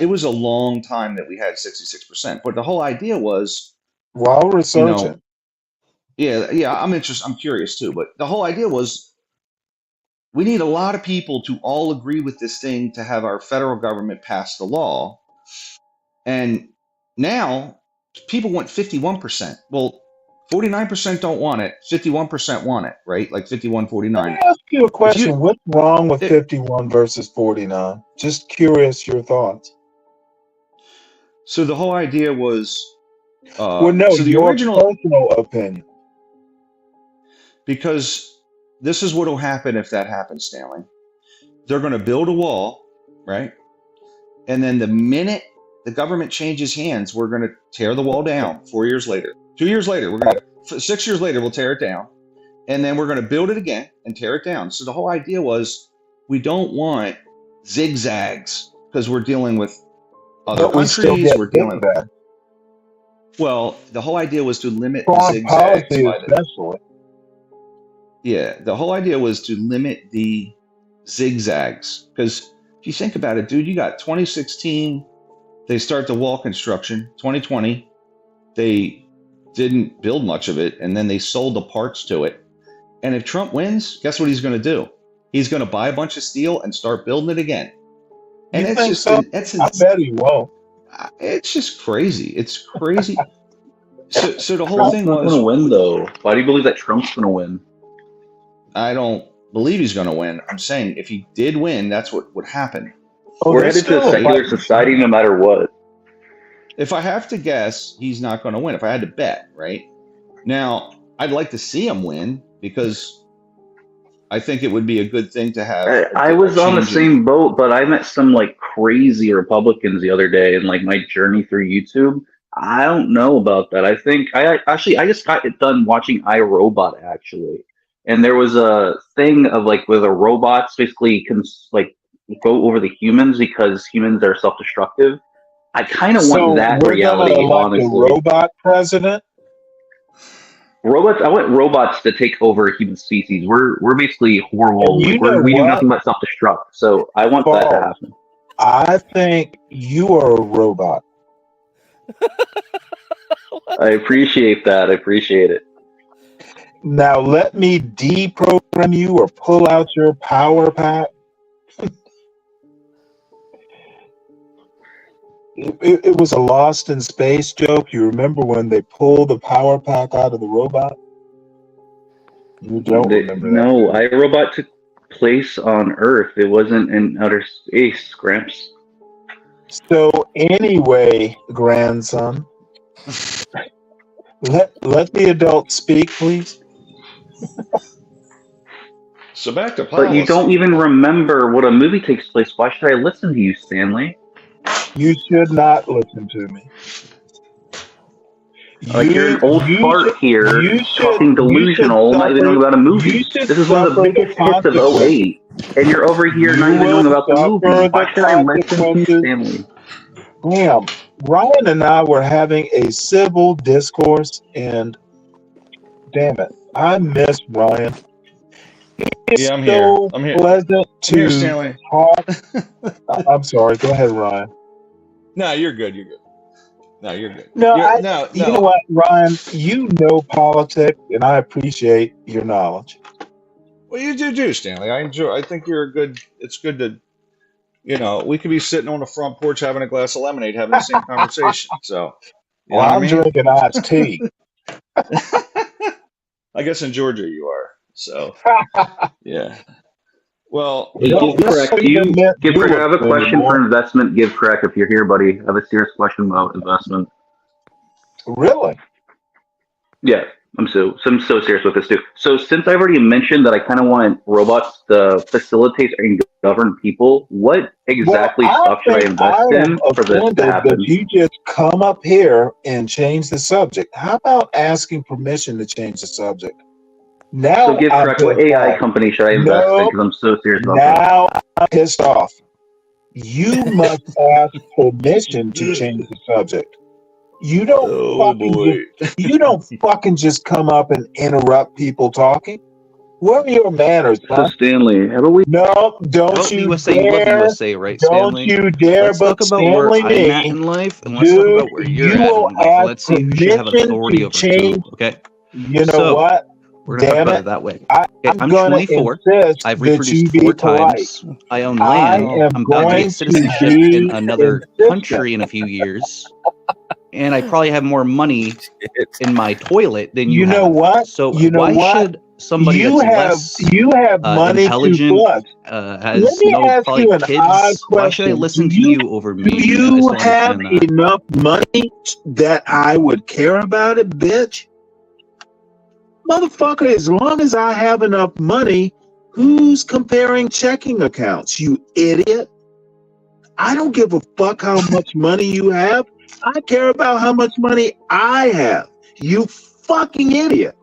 It was a long time that we had 66%, but the whole idea was, While researching, yeah, I'm interested. I'm curious too, but the whole idea was we need a lot of people to all agree with this thing to have our federal government pass the law. And now people want 51%. Well, 49% don't want it. 51% want it, right? Like 51, 49. let me ask you a question. What's wrong with 51 versus 49? Just curious your thoughts. So the whole idea was, well, no, so the your original personal opinion. Because this is what will happen if that happens, Stanley. They're going to build a wall, right? And then the minute the government changes hands, we're going to tear the wall down 4 years later. 2 years later, 6 years later, we'll tear it down. And then we're going to build it again and tear it down. So the whole idea was we don't want zigzags because we're dealing with other countries. We're dealing with. Well, the whole idea was to limit the zigzags by especially. Yeah, the whole idea was to limit the zigzags because if you think about it, dude, you got 2016, they start the wall construction. 2020, they didn't build much of it, and then they sold the parts to it. And if Trump wins, guess what he's going to do? He's going to buy a bunch of steel and start building it again. And it's just, I bet he won't. It's just crazy. It's crazy. So the whole Trump's thing not was going to win, though. Why do you believe that Trump's going to win? I don't believe he's going to win. I'm saying if he did win, that's what would happen. We're headed to a secular society no matter what. If I have to guess, he's not going to win. If I had to bet, right? Now, I'd like to see him win because I think it would be a good thing to have. I was on the same boat, but I met some like crazy Republicans the other day in like my journey through YouTube. I don't know about that. I think I just got it done watching iRobot actually. And there was a thing of like where the robots basically can like go over the humans because humans are self-destructive. I kind of want that reality, honestly. A robot president? Robots. I want robots to take over human species. We're basically horrible. We do nothing but self-destruct. So I want that to happen. I think you are a robot. I appreciate that. I appreciate it. Now let me deprogram you or pull out your power pack. It was a Lost in Space joke. You remember when they pulled the power pack out of the robot? You don't remember that. No, iRobot took place on Earth. It wasn't in outer space, Gramps. So anyway, grandson, let the adult speak, please. So back to But you policy. don't even remember what a movie takes place. Why should I listen to you, Stanley? You should not listen to me. Like you're an old fart here, talking delusional, not even knowing about a movie. This is one of the biggest hits of 08, and you're over here not even knowing about the movie. Why should I listen to you, Stanley? Damn, Ryan and I were having a civil discourse, and damn it, I miss Ryan. It's I'm so here. I'm here. pleasant to Here, Stanley. talk. I'm sorry. Go ahead, Ryan. No, you're good. You're good. No, you're good. No, No. You know what, Ryan? You know politics, and I appreciate your knowledge. Well, you do, Stanley. I think you're a good. It's good to, we could be sitting on the front porch having a glass of lemonade, having the same conversation. So, you know what I mean? Drinking iced tea. I guess in Georgia you are. So, yeah. Well, Hey, give correct. I have a question for investment. Give correct if you're here, buddy. I have a serious question about investment. Really? Yeah, I'm so serious with this too. So since I've already mentioned that I kind of want robots to facilitate and govern people, what exactly stuff should I invest in for this to happen? You just come up here and change the subject. How about asking permission to change the subject? Now, so give correct. What AI company should I invest in? Because I'm so serious about that. Now I'm pissed off. You must ask permission to change the subject. You don't fucking just come up and interrupt people talking. What are your manners? So Stanley, how about we? No, don't you dare! USA, right, Don't Stanley? you dare! Let's talk about where I'm at in life, and let's talk about where you're at in life. Let's see who should have authority over who. Okay. You know what? We're gonna talk about it that way. I'm 24. I've reproduced 4 times. I own land. I'm about to get citizenship in another country in a few years. And I probably have more money in my toilet than you have. You know what? So why should somebody that's money intelligent, has no probably kids, why should I listen to you over me? Do you have enough money that I would care about it, bitch? Motherfucker, as long as I have enough money, who's comparing checking accounts, you idiot? I don't give a fuck how much money you have. I care about how much money I have. You fucking idiot.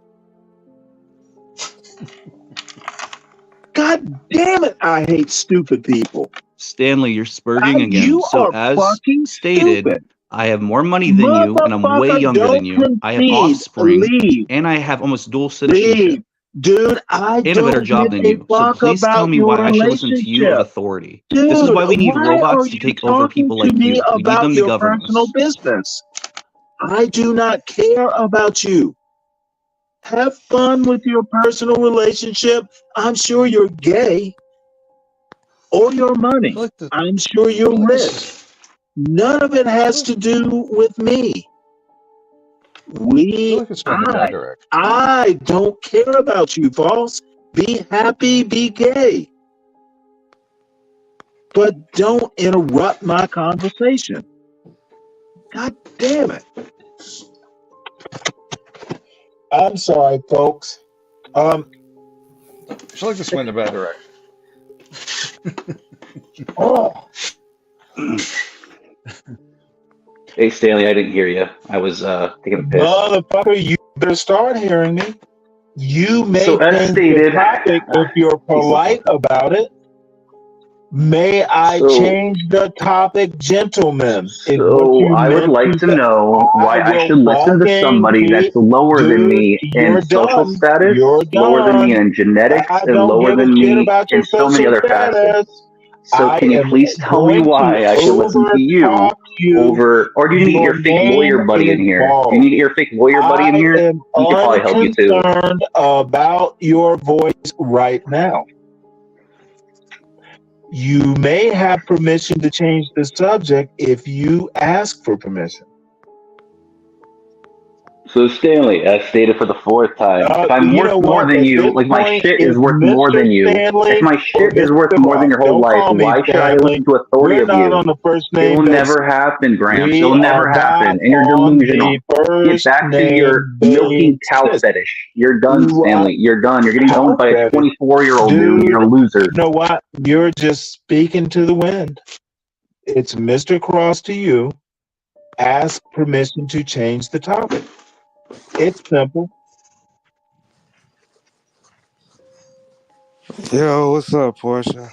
God damn it, I hate stupid people. Stanley, you're spurging again. So as stated, stupid. I have more money than you, and I'm way younger than you. I have offspring, and I have almost dual citizenship. Dude, I and a better job than you. So please tell me why I should listen to you with authority. Dude, this is why we need robots to take over people like you. We need them to govern us. Business. I do not care about you. Have fun with your personal relationship. I'm sure you're gay. Or your money. I'm sure you're rich. None of it has to do with me. I don't care about you, False. Be happy, be gay. But don't interrupt my conversation. God damn it. I'm sorry, folks. I feel like this went in a bad direction. Oh. Hey, Stanley, I didn't hear you. I was taking a piss. Motherfucker, you better start hearing me. You may change the topic if you're polite about it. May I change the topic, gentlemen? So I would like to know why I should listen to somebody that's lower than me in social status, lower than me in genetics, and lower than me in so many other facets. So can you please tell me why I should listen to you over, or do you need to get your fake lawyer buddy in here? Do you need to get your fake lawyer buddy in here? He can probably help you too. I'm concerned about your voice right now. You may have permission to change the subject if you ask for permission. So Stanley, as stated for the fourth time, if I'm worth more than you, like my shit is worth more than you. If my shit is worth more than your whole life, why should I listen to authority of you? It will never happen, Gramps. It'll never happen, and you're delusional. Get back to your milking cow fetish. You're done, Stanley. You're done. You're getting owned by a 24-year-old dude. You're a loser. You know what? You're just speaking to the wind. It's Mr. Cross to you. Ask permission to change the topic. It's simple. Yo, what's up, Portia?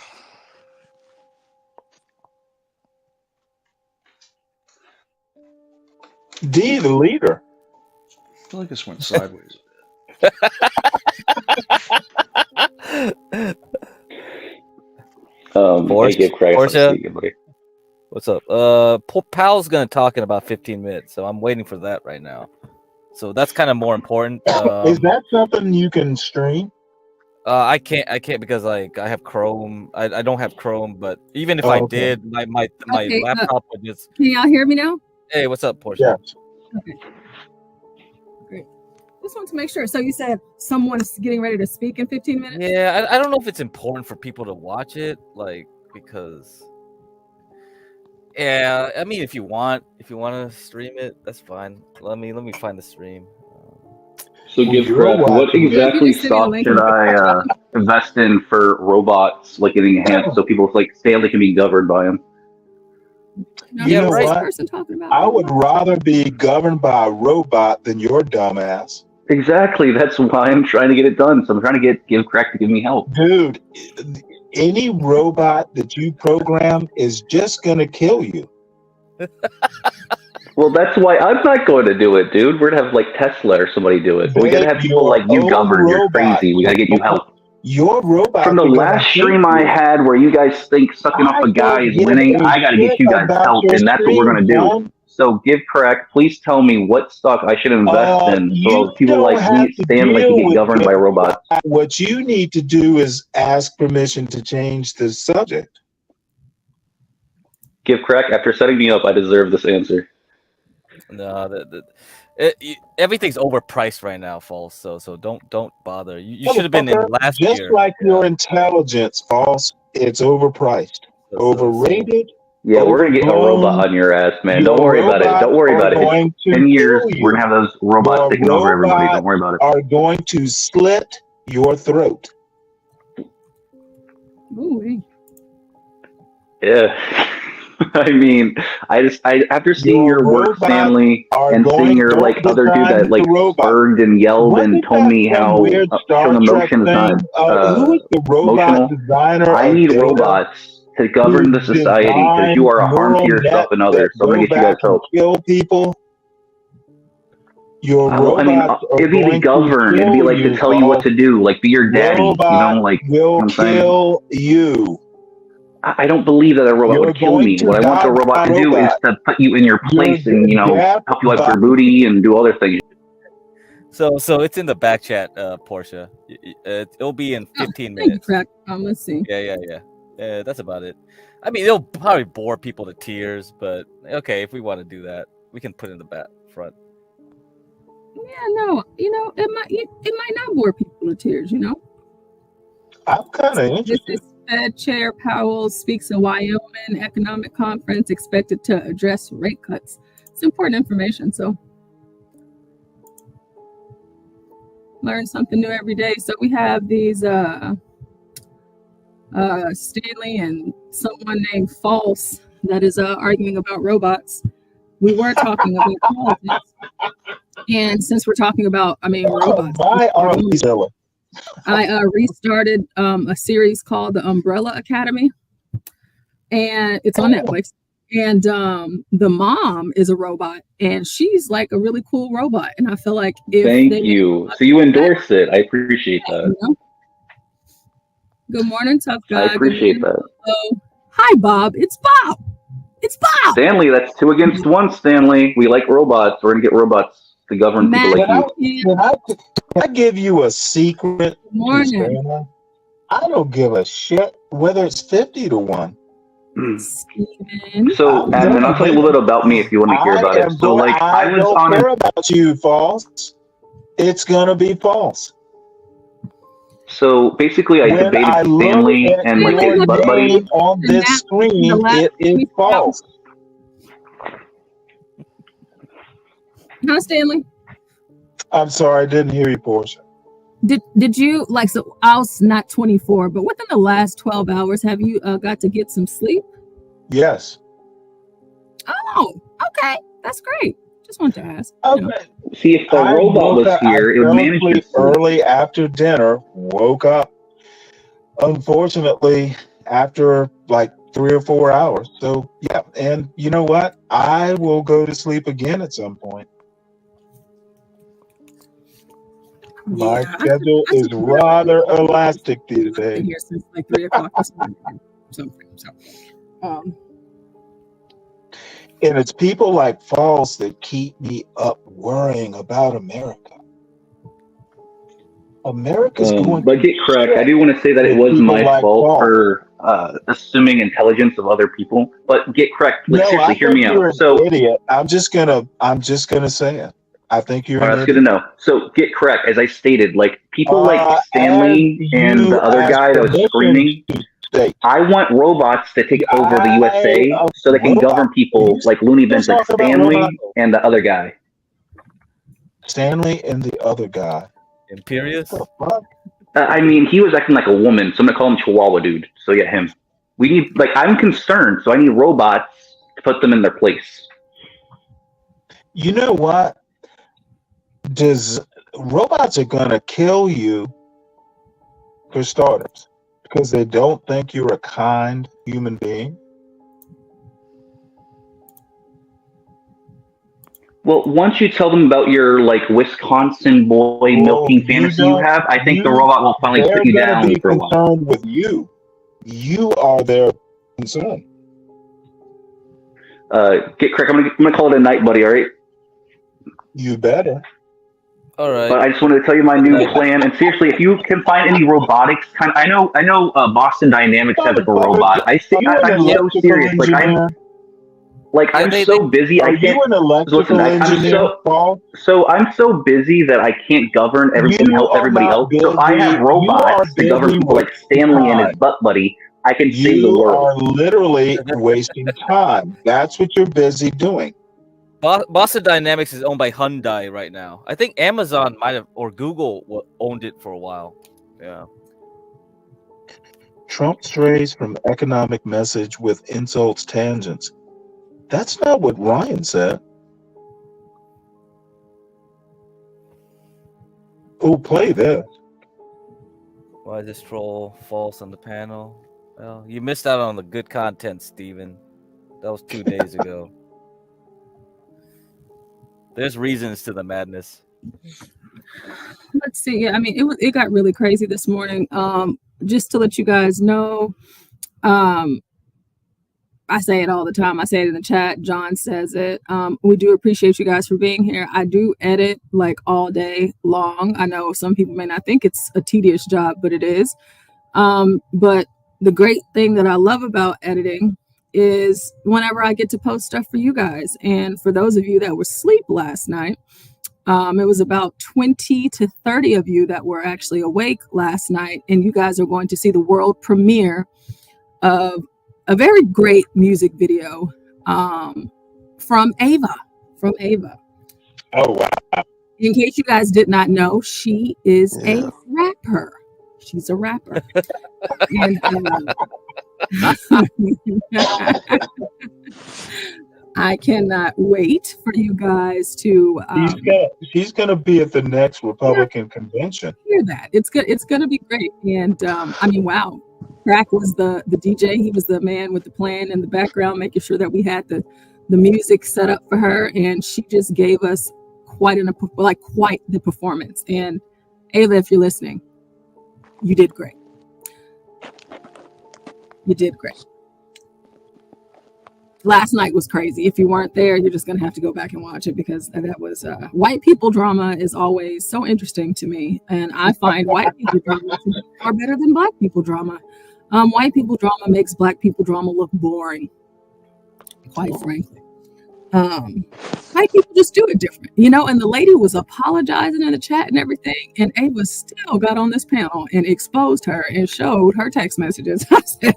D, the leader. I feel like this went sideways. Portia, give Craig Portia. Buddy. What's up? Pal's gonna talk in about 15 minutes, so I'm waiting for that right now. So that's kind of more important. Is that something you can stream? I can't because like I have Chrome. I don't have Chrome, but even if I did, my Okay, laptop would just. Can y'all hear me now? Hey, what's up, Portia? Yes. Okay. Great. Just want to make sure. So you said someone's getting ready to speak in 15 minutes? Yeah, I don't know if it's important for people to watch it, like because. Yeah, I mean, if you want to stream it, that's fine. Let me find the stream. So give Craig, what exactly stock should I invest in for robots like getting enhanced so people like Stanley can be governed by them? You know what? I would rather be governed by a robot than your dumbass. Exactly. That's why I'm trying to get it done. So I'm trying to give Craig to give me help. Dude, any robot that you program is just gonna kill you. Well, that's why I'm not going to do it, dude. We're gonna have like Tesla or somebody do it. But we gotta have people like you govern. You're crazy. We gotta get you help. Your robot. From the last stream I had where you guys think sucking up a guy is winning, I gotta get you guys help, and that's what we're gonna do. So give correct. Please tell me what stock I should invest in so people like me, Stanley, can get governed by robots. What you need to do is ask permission to change the subject. Give correct. After setting me up, I deserve this answer. No, everything's overpriced right now, False. So don't bother. You should have been in last year. Just like your intelligence, False. It's overpriced, overrated. Yeah, we're gonna get a robot on your ass, man. Don't worry about it. Don't worry about it. It's 10 years. We're gonna have those robots taking over everybody. Don't worry about it. Are going to slit your throat. Ooh. Yeah. I mean, I after seeing your work, Stanley, and seeing your like other dude that like spurred and yelled and told me how some emotion is not emotional. I need robots to govern the society because you are a harm to yourself and others. So I'm gonna get you guys help. Kill people. I mean, it'd be to govern. It'd be like to tell you what to do, like be your daddy. You know, like will kill you. I don't believe that a robot would kill me. What I want the robot to do is to put you in your place and, you know, help you out your booty and do other things. So it's in the back chat, Portia. It'll be in 15 minutes. Let's see. Yeah, that's about it. I mean, it'll probably bore people to tears, but okay, if we want to do that, we can put it in the back front. Yeah, no, you know, it might not bore people to tears, you know. I'm kind of interested. Fed Chair Powell speaks at Wyoming Economic Conference expected to address rate cuts. It's important information, so learn something new every day. So we have these Stanley and someone named False that is arguing about robots. We were talking about politics, and since we're talking about, robots. Why are we silly? I restarted a series called The Umbrella Academy, and it's on Netflix. And the mom is a robot, and she's like a really cool robot. And I feel like Thank you. So you endorse it. I appreciate that. You know? Good morning, tough guy. I appreciate that. Hi, Bob. It's Bob. It's Bob. Stanley, that's 2 against 1, Stanley. We like robots. We're going to get robots to govern Mack, people like you. Can I give you a secret? Morning. I don't give a shit whether it's 50 to 1. Steven. So, Admin, I'll tell you a little bit about me if you want to hear about it. So, like, I was don't on care about you, false. It's gonna be false. So basically, I debated Stanley and like his butt buddy. On this screen, it is false. Huh, Stanley? I'm sorry, I didn't hear you, Portia. Did you like? So I was not 24, but within the last 12 hours, have you got to get some sleep? Yes. Oh, okay, that's great. Just wanted to ask. Okay. You know. See, if the robot was here, it would manage to sleep early after dinner. Woke up, unfortunately, after like 3 or 4 hours. So yeah, and you know what? I will go to sleep again at some point. My schedule is rather elastic today. Been here since like 3 o'clock this morning. Something. So, and it's people like Falls that keep me up worrying about America. America's going. But get correct. I do want to say that it was my fault for assuming intelligence of other people. But get correct. Like, seriously, hear me out. So, idiot. I'm just gonna say it. I think you're. That's good to know. So get correct. As I stated, like people like Stanley and the other guy that was screaming. I want robots to take over the USA so they can govern people like loony bins like Stanley and the other guy. Stanley and the other guy. Imperious? I mean, he was acting like a woman, so I'm gonna call him Chihuahua Dude. So yeah, him. We need, like, I'm concerned, so I need robots to put them in their place. You know what? Robots are gonna kill you for starters. Because they don't think you're a kind human being? Well, once you tell them about your, like, Wisconsin boy milking fantasy you have, I think the robot will finally put you down for a while. They're concerned with you. You are their concern. Get correct. I'm gonna call it a night, buddy, all right? You better. All right. But I just wanted to tell you my new plan. And seriously, if you can find any robotics kind, I know Boston Dynamics has like a robot. I'm so serious. I'm so busy. I can't. Listen, I'm so busy that I can't govern everything, help everybody else. So I have robots to govern people like Stanley and his butt buddy. I can save the world. You are literally wasting time. That's what you're busy doing. Boston Dynamics is owned by Hyundai right now. I think Amazon might have, or Google owned it for a while. Yeah. Trump strays from economic message with insults tangents. That's not what Ryan said. Oh, play this. Why is this troll false on the panel? Well, you missed out on the good content, Steven. That was 2 days ago. There's reasons to the madness. Let's see. Yeah, I mean, it got really crazy this morning. Just to let you guys know, I say it all the time. I say it in the chat. John says it. We do appreciate you guys for being here. I do edit like all day long. I know some people may not think it's a tedious job, but it is. But the great thing that I love about editing is whenever I get to post stuff for you guys. And for those of you that were asleep last night, it was about 20 to 30 of you that were actually awake last night. And you guys are going to see the world premiere of a very great music video from Ava. Oh, wow. In case you guys did not know, she is a rapper. She's a rapper. And I cannot wait for you guys to. She's gonna be at the next Republican convention. Hear that? It's gonna be great. And I mean, wow. Crack was the DJ. He was the man with the plan in the background, making sure that we had the music set up for her, and she just gave us quite the performance. And Ava, if you're listening, you did great. You did great. Last night was crazy. If you weren't there, you're just gonna have to go back and watch it, because that was white people drama is always so interesting to me, and I find white people drama to be far better than black people drama. White people drama makes black people drama look boring, quite frankly. White people just do it different, you know. And the lady was apologizing in the chat and everything, and Ava still got on this panel and exposed her and showed her text messages. I said,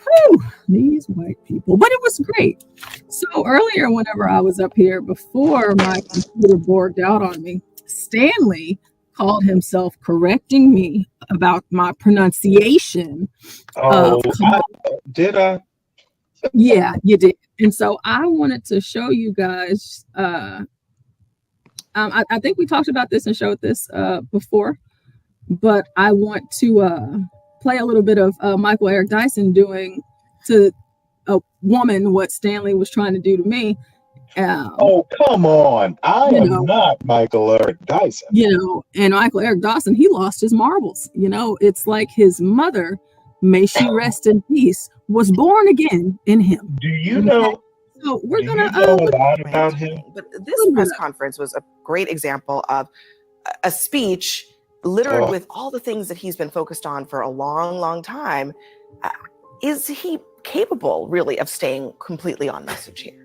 whew, these white people. But it was great. So earlier, whenever I was up here, before my computer borged out on me, Stanley called himself correcting me about my pronunciation of Kamala. Did I? Yeah, you did. And so I wanted to show you guys, I think we talked about this and showed this before, but I want to play a little bit of Michael Eric Dyson doing to a woman what Stanley was trying to do to me. Oh, come on. I am not Michael Eric Dyson. You know, and Michael Eric Dyson, he lost his marbles. You know, it's like his mother, may she rest in peace, was born again in him. Do you know? So we're going to know a lot about him. But this press conference was a great example of a speech littered with all the things that he's been focused on for a long, long time. Is he capable, really, of staying completely on message here?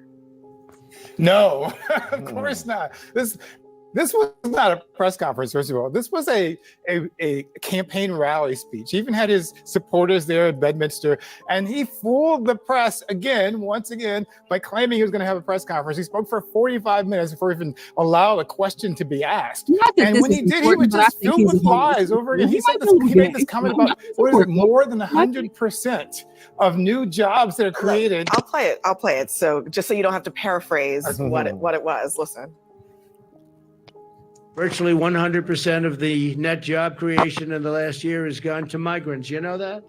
No, of course not. This was not a press conference, first of all. This was a campaign rally speech. He even had his supporters there at Bedminster, and he fooled the press once again, by claiming he was going to have a press conference. He spoke for 45 minutes before he even allowed a question to be asked. And when he did, he was just filled with lies over again. He made this comment about, what is it, more than 100% of new jobs that are created. I'll play it. So just so you don't have to paraphrase what it was. Listen. Virtually 100% of the net job creation in the last year has gone to migrants. You know that?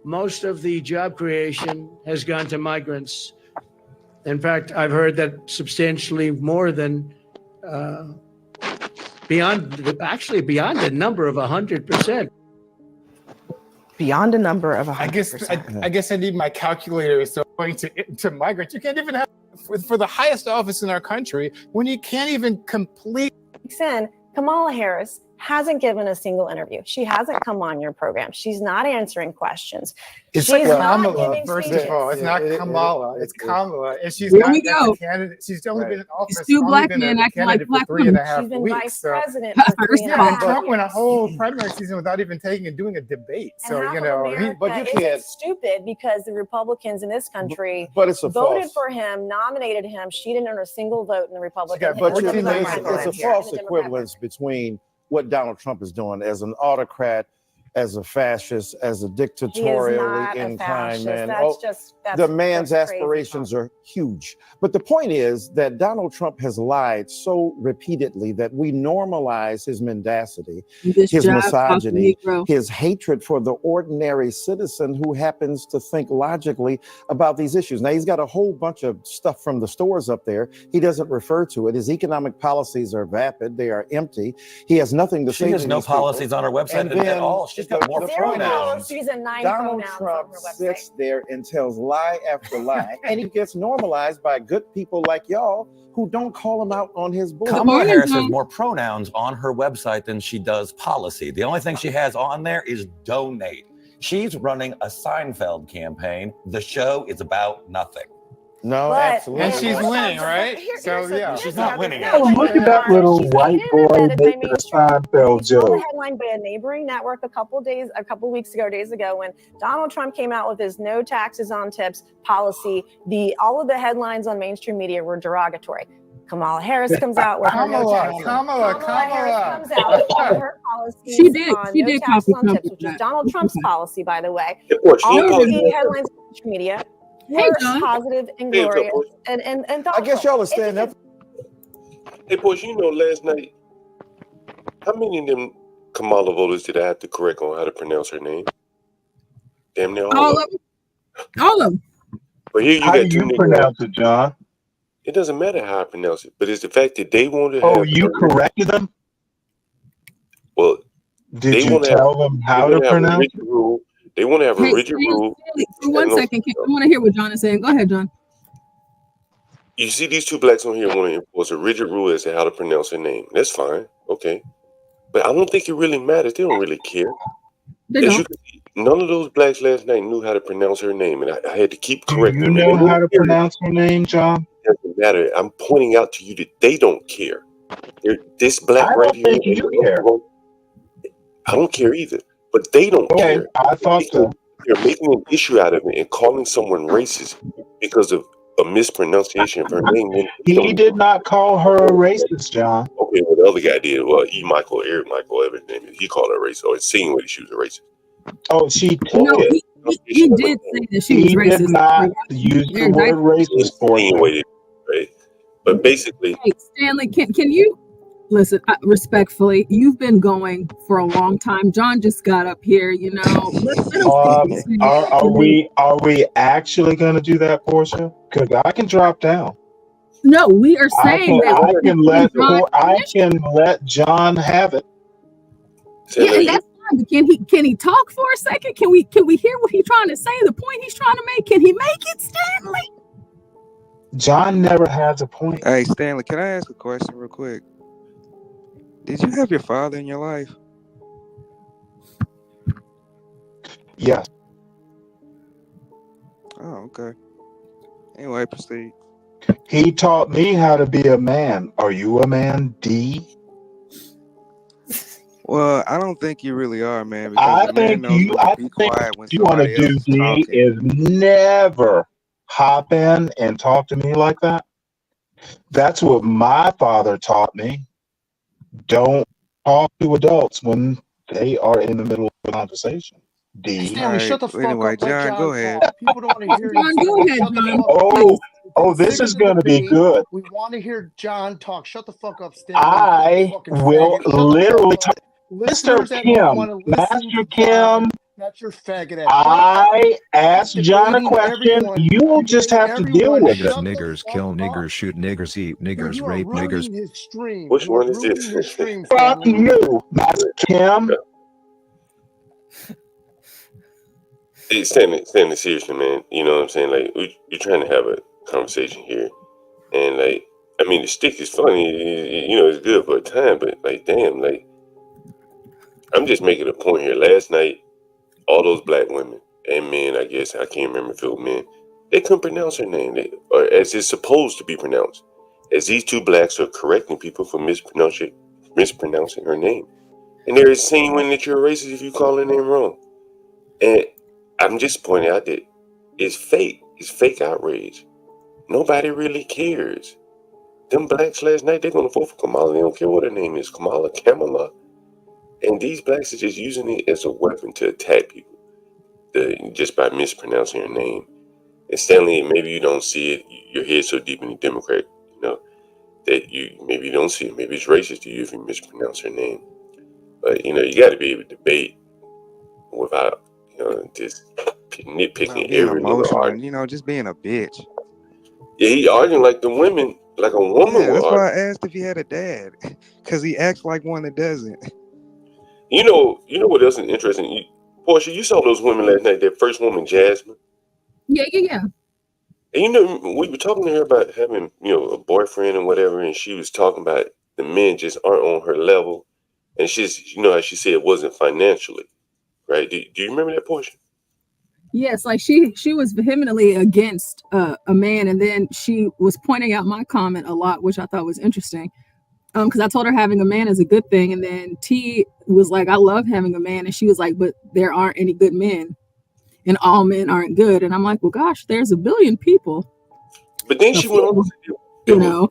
Most of the job creation has gone to migrants. In fact, I've heard that substantially more than beyond the number of 100%. Beyond a number of 100%. I guess I need my calculator. So going to migrants, you can't even have for the highest office in our country when you can't even complete. Kamala Harris hasn't given a single interview. She hasn't come on your program. She's not answering questions. It's she's Kamala, first of all. It's not Kamala. It's Kamala. And she's not a candidate. She's only been in office. It's two black men acting like black women. She's been vice president for 3.5 Trump went a whole primary season without even taking and doing a debate. So, you know. But you can't. Stupid because the Republicans in this country voted for him, nominated him. She didn't earn a single vote in the Republican. But it's a false equivalence between what Donald Trump is doing as an autocrat, as a fascist, as a dictatorially inclined man. The man's aspirations are huge. But the point is that Donald Trump has lied so repeatedly that we normalize his mendacity, his misogyny, his hatred for the ordinary citizen who happens to think logically about these issues. Now, he's got a whole bunch of stuff from the stores up there. He doesn't refer to it. His economic policies are vapid. They are empty. He has nothing to say. She has no policies on her website at all. She's got more pronouns. Donald Trump sits there and tells lie after lie, and he gets normalized by good people like y'all who don't call him out on his bullshit. Kamala Harris has more pronouns on her website than she does policy. The only thing she has on there is donate. She's running a Seinfeld campaign. The show is about nothing. No, absolutely. And she's winning, right? She's not winning. Look at that little white boy making a Seinfeld joke. The headline by a neighboring network a couple days ago, when Donald Trump came out with his no taxes on tips policy, all of the headlines on mainstream media were derogatory. Kamala Harris comes out with her no taxes. Kamala Harris comes out with her policies on no taxes on tips, which is Donald Trump's policy, by the way. All of the headlines on mainstream media were positive and glorious and thoughtful. I guess y'all are standing up. Hey, boys, last night, how many of them Kamala voters did I have to correct on how to pronounce her name? Damn near all of them. All of them. But here how do you pronounce it, John? It doesn't matter how I pronounce it, but it's the fact that they want to have... Oh, you corrected them? Well, did you tell them how to pronounce it? They want to have a rigid rule. For 1 second, I want to hear what John is saying. Go ahead, John. You see these two blacks on here want to impose a rigid rule as to how to pronounce her name. That's fine. Okay. But I don't think it really matters. They don't really care. None of those blacks last night knew how to pronounce her name, and I had to keep Do correcting you them. know how to pronounce her name, John? It doesn't matter. I'm pointing out to you that they don't care. This black I right don't here. think you care. I don't care either, but they don't Okay, care. I thought so. They're making an issue out of it and calling someone racist because of a mispronunciation of her name. And He did not call her a racist, John. Okay, well, the other guy did. Well, Eric Michael, whatever his name is, he called her racist or insinuated she was a racist. Oh, she took No, it. he did say that she was He racist. did not use the word racist for it. Insinuated, right? But basically, Hey, Stanley, can you listen respectfully? You've been going for a long time. John just got up here. You know, let him say Are we actually going to do that, Portia? Because I can drop down. No, we are saying I can let John have it. Yeah, and that's fine. But can he talk for a second? Can we hear what he's trying to say? The point he's trying to make. Can he make it, Stanley? John never has a point. Hey, Stanley, can I ask a question real quick? Did you have your father in your life? Yes. Oh, okay. Anyway, proceed. He taught me how to be a man. Are you a man, D? Well, I don't think you really are, man, because a man knows when to be quiet when somebody else is talking. Is never hop in and talk to me like that. That's what my father taught me. Don't talk to adults when they are in the middle of a conversation. D. Stanley, shut the fuck anyway, up. Let John, go ahead. talk. People don't want to hear John, you. go ahead, Shut the John. fuck up. Oh, this is going to be good. We want to hear John talk. Shut the fuck up, Stanley. I will literally talk. Listeners Mr. at home Kim, want to listen Master to John. Kim, That's your faggot ass. I asked John a question. You will just have to deal with it. Niggers kill niggers, shoot niggers, eat niggers, Dude, rape niggers. His stream. Which one is this? Fuck you, Master Kim. Hey, Stanley, seriously, man. You know what I'm saying? Like, we're trying to have a conversation here, and like, I mean, the stick is funny. You know, it's good for a time, but like, damn, like, I'm just making a point here. Last night, all those black women and men, I guess I can't remember if it was men, they couldn't pronounce her name, or as it's supposed to be pronounced. As these two blacks are correcting people for mispronouncing her name, and they're insinuating that you're a racist if you call her name wrong. And I'm just pointing out that it's fake. It's fake outrage. Nobody really cares. Them blacks last night, they're gonna vote for Kamala. They don't care what her name is, Kamala, Kamala. And these blacks are just using it as a weapon to attack people, just by mispronouncing her name. And Stanley, maybe you don't see it. Your head's so deep in the Democrat, that you don't see it. Maybe it's racist to you if you mispronounce her name. But you got to be able to debate without just nitpicking Being every little emotional, argument. just being a bitch. Yeah, he arguing like the women, like a woman. Yeah, that's why I asked if he had a dad, because he acts like one that doesn't. You know what else is interesting? Portia, you saw those women last night. That first woman, Jasmine. Yeah. And we were talking to her about having a boyfriend and whatever, and she was talking about the men just aren't on her level, and she's how she said it wasn't financially, right? Do you remember that portion? Yes, like she was vehemently against a man, and then she was pointing out my comment a lot, which I thought was interesting. Because I told her having a man is a good thing, and then T was like, I love having a man, and she was like, but there aren't any good men, and all men aren't good. And I'm like, well, gosh, there's a billion people. But then she went on, and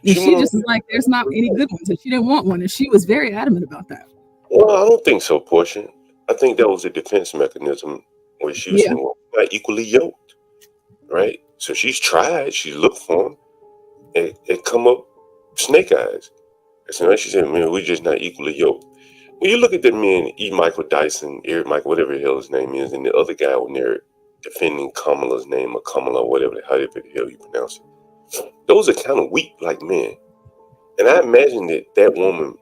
she just was like, there's not any good ones, and she didn't want one, and she was very adamant about that. Well, I don't think so, Portia. I think that was a defense mechanism where she was saying, well, we're not equally yoked, right? So she's tried, she's looked for them, and it come up snake eyes. So she said, man, we're just not equally yoked. When you look at the men, E. Michael Dyson, Eric Michael, whatever the hell his name is, and the other guy on there defending Kamala's name, or Kamala, however the hell you pronounce it, those are kind of weak like men. And I imagine that woman,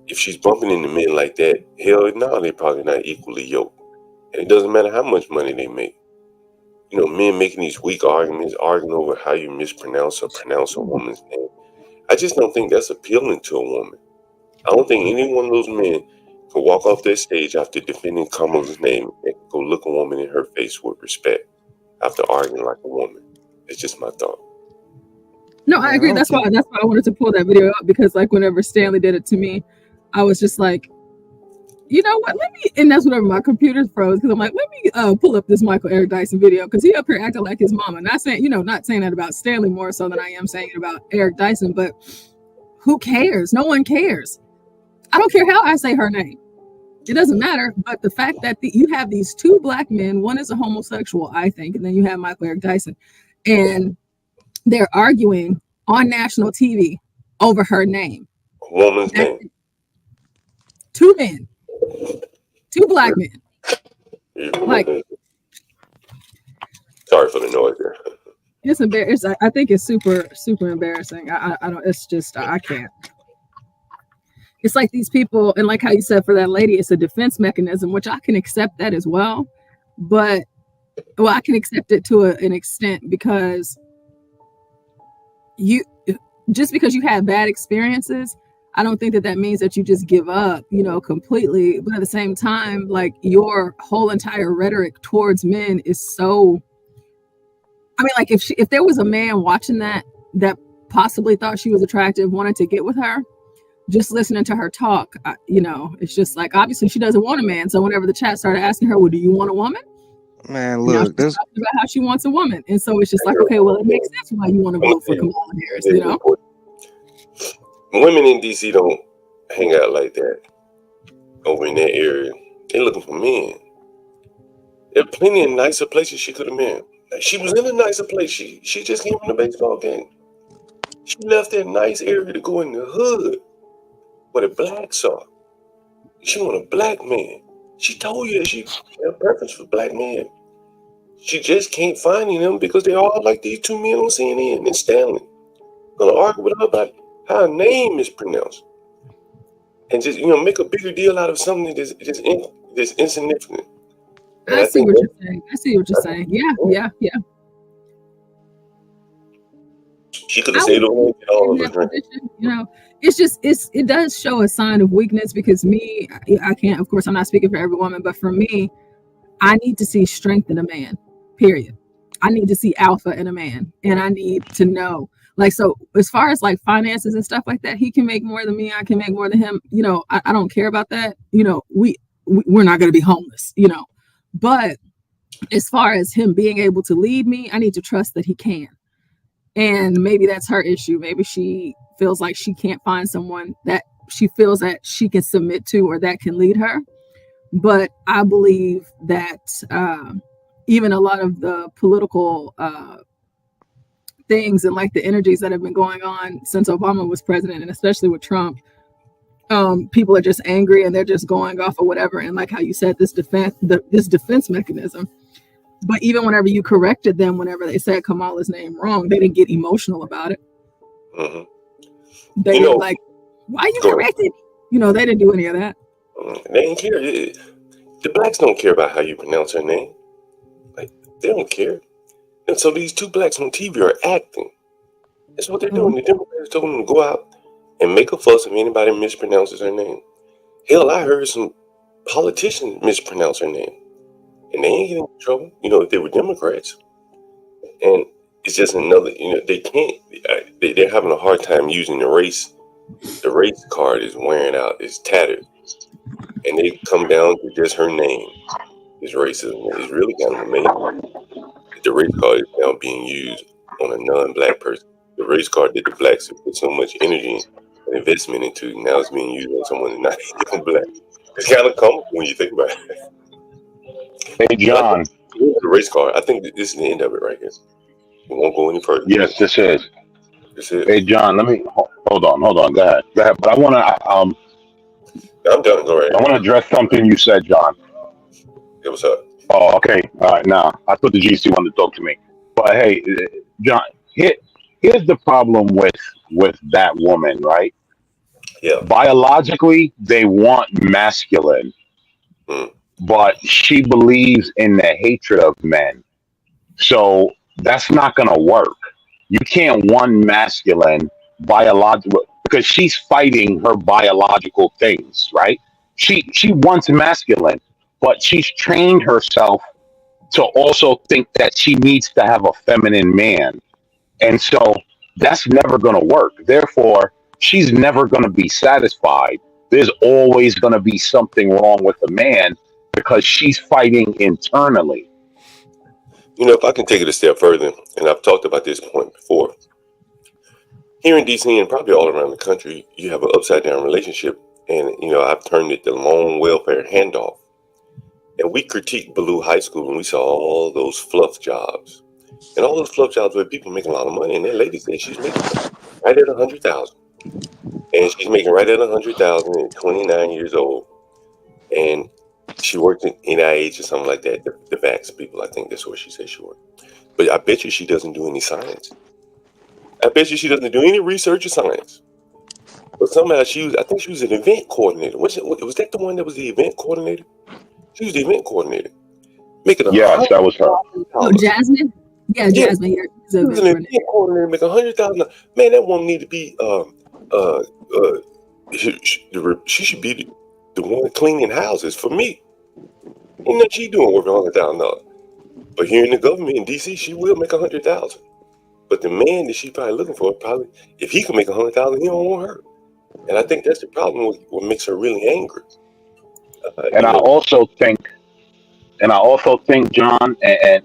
if she's bumping into men like that, hell no, they're probably not equally yoked. And it doesn't matter how much money they make. Men making these weak arguments, arguing over how you mispronounce or pronounce a woman's name. I just don't think that's appealing to a woman. I don't think any one of those men could walk off that stage after defending Kamala's name and go look a woman in her face with respect after arguing like a woman. It's just my thought. No, I agree. That's why I wanted to pull that video up, because like whenever Stanley did it to me, I was just like, you know what? Let me, and that's whenever my computer froze, because I'm like, let me pull up this Michael Eric Dyson video, because he up here acting like his mama. Not saying that about Stanley more so than I am saying it about Eric Dyson, but who cares? No one cares. I don't care how I say her name. It doesn't matter. But the fact that you have these two black men, one is a homosexual, I think, and then you have Michael Eric Dyson, and they're arguing on national TV over her name. A woman's name. Two men. Two black men. Like, sorry for the noise there. It's embarrassing. I think it's super embarrassing. I don't. It's just I can't. It's like these people, and like how you said for that lady, it's a defense mechanism, which I can accept that as well. But I can accept it to an extent, because just because you have bad experiences, I don't think that means that you just give up, completely. But at the same time, like, your whole entire rhetoric towards men is so. I mean, like, if there was a man watching that possibly thought she was attractive, wanted to get with her, just listening to her talk, it's just like, obviously she doesn't want a man. So whenever the chat started asking her, well, do you want a woman? Man, look, she's talking about how she wants a woman. And so it's just like, okay, well, it makes sense why you want to vote for Kamala Harris, Women in DC don't hang out like that over in that area. They're looking for men. There are plenty of nicer places she could have been. She was in a nicer place. She just came from the baseball game. She left that nice area to go in the hood where the blacks are. She want a black man. She told you that she had a preference for black men. She just can't find them because they're all like these two men on CNN and Stanley. I'm gonna argue with her about how her name is pronounced, and just make a bigger deal out of something that's insignificant. I see what you're saying. Yeah. She could have stayed over and all of her. It does show a sign of weakness, because I can't, of course, I'm not speaking for every woman, but for me, I need to see strength in a man, period. I need to see alpha in a man, and I need to know, like, so as far as like finances and stuff like that, he can make more than me, I can make more than him. I don't care about that. We're not going to be homeless, but as far as him being able to lead me, I need to trust that he can. And maybe that's her issue. Maybe she feels like she can't find someone that she feels that she can submit to or that can lead her. But I believe that even a lot of the political things and like the energies that have been going on since Obama was president, and especially with Trump, people are just angry and they're just going off of whatever. And like how you said, this defense mechanism. But even whenever you corrected them, whenever they said Kamala's name wrong, they didn't get emotional about it. Mm-hmm. They were like, why you corrected? They didn't do any of that. They didn't care. The blacks don't care about how you pronounce her name. Like, they don't care. And so these two blacks on TV are acting. That's what they're doing. The Democrats told them to go out and make a fuss if anybody mispronounces her name. Hell, I heard some politicians mispronounce her name. And they ain't getting in trouble, if they were Democrats. And it's just another, they can't, they're having a hard time using the race. The race card is wearing out, it's tattered. And they come down to just her name. It's racism. It's really kind of amazing. The race card is now being used on a non-black person. The race card that the blacks have put so much energy and investment into, now it's being used on someone that's not even black. It's kind of comical when you think about it. Hey, John. The race card. I think this is the end of it right here. We won't go any further. Yes, this is. This is. Hey, John. Let me hold on. Go ahead. But I want to. I'm done. Go right. I want to address something you said, John. Hey, what's up? Oh, okay. All right. Now I thought the GC wanted to talk to me, but hey, John. Here's the problem with that woman, right? Yeah. Biologically, they want masculine. But she believes in the hatred of men. So that's not going to work. You can't want masculine biological, because she's fighting her biological things, right? she wants masculine, but she's trained herself to also think that she needs to have a feminine man. And so that's never going to work. Therefore, she's never going to be satisfied. There's always going to be something wrong with the man because she's fighting internally. You know, if I can take it a step further, and I've talked about this point before, here in DC and probably all around the country, you have an upside down relationship. And, you know, I've termed it the lone welfare handoff. And we critiqued Ballou High School when we saw all those fluff jobs. And all those fluff jobs where people making a lot of money. And that lady said she's making right at 100,000. And she's making right at 100,000 at 29 years old. And she worked in NIH or something like that. The vax people, I think that's where she said she worked. But I bet you she doesn't do any science. I bet you she doesn't do any research or science. But somehow I think she was an event coordinator. Was that the one that was the event coordinator? She was the event coordinator. Making Yes, that was her. Oh, Jasmine? Yeah, Jasmine. Yeah, she was an event coordinator making 100,000. Man, that woman need to be she should be the one cleaning houses for me. Ain't nothing she doing working $100,000. But here in the government in DC, she will make 100,000. But the man that she probably looking for, probably if he can make 100,000, he don't want her. And I think that's the problem with what makes her really angry. And I also think, John, and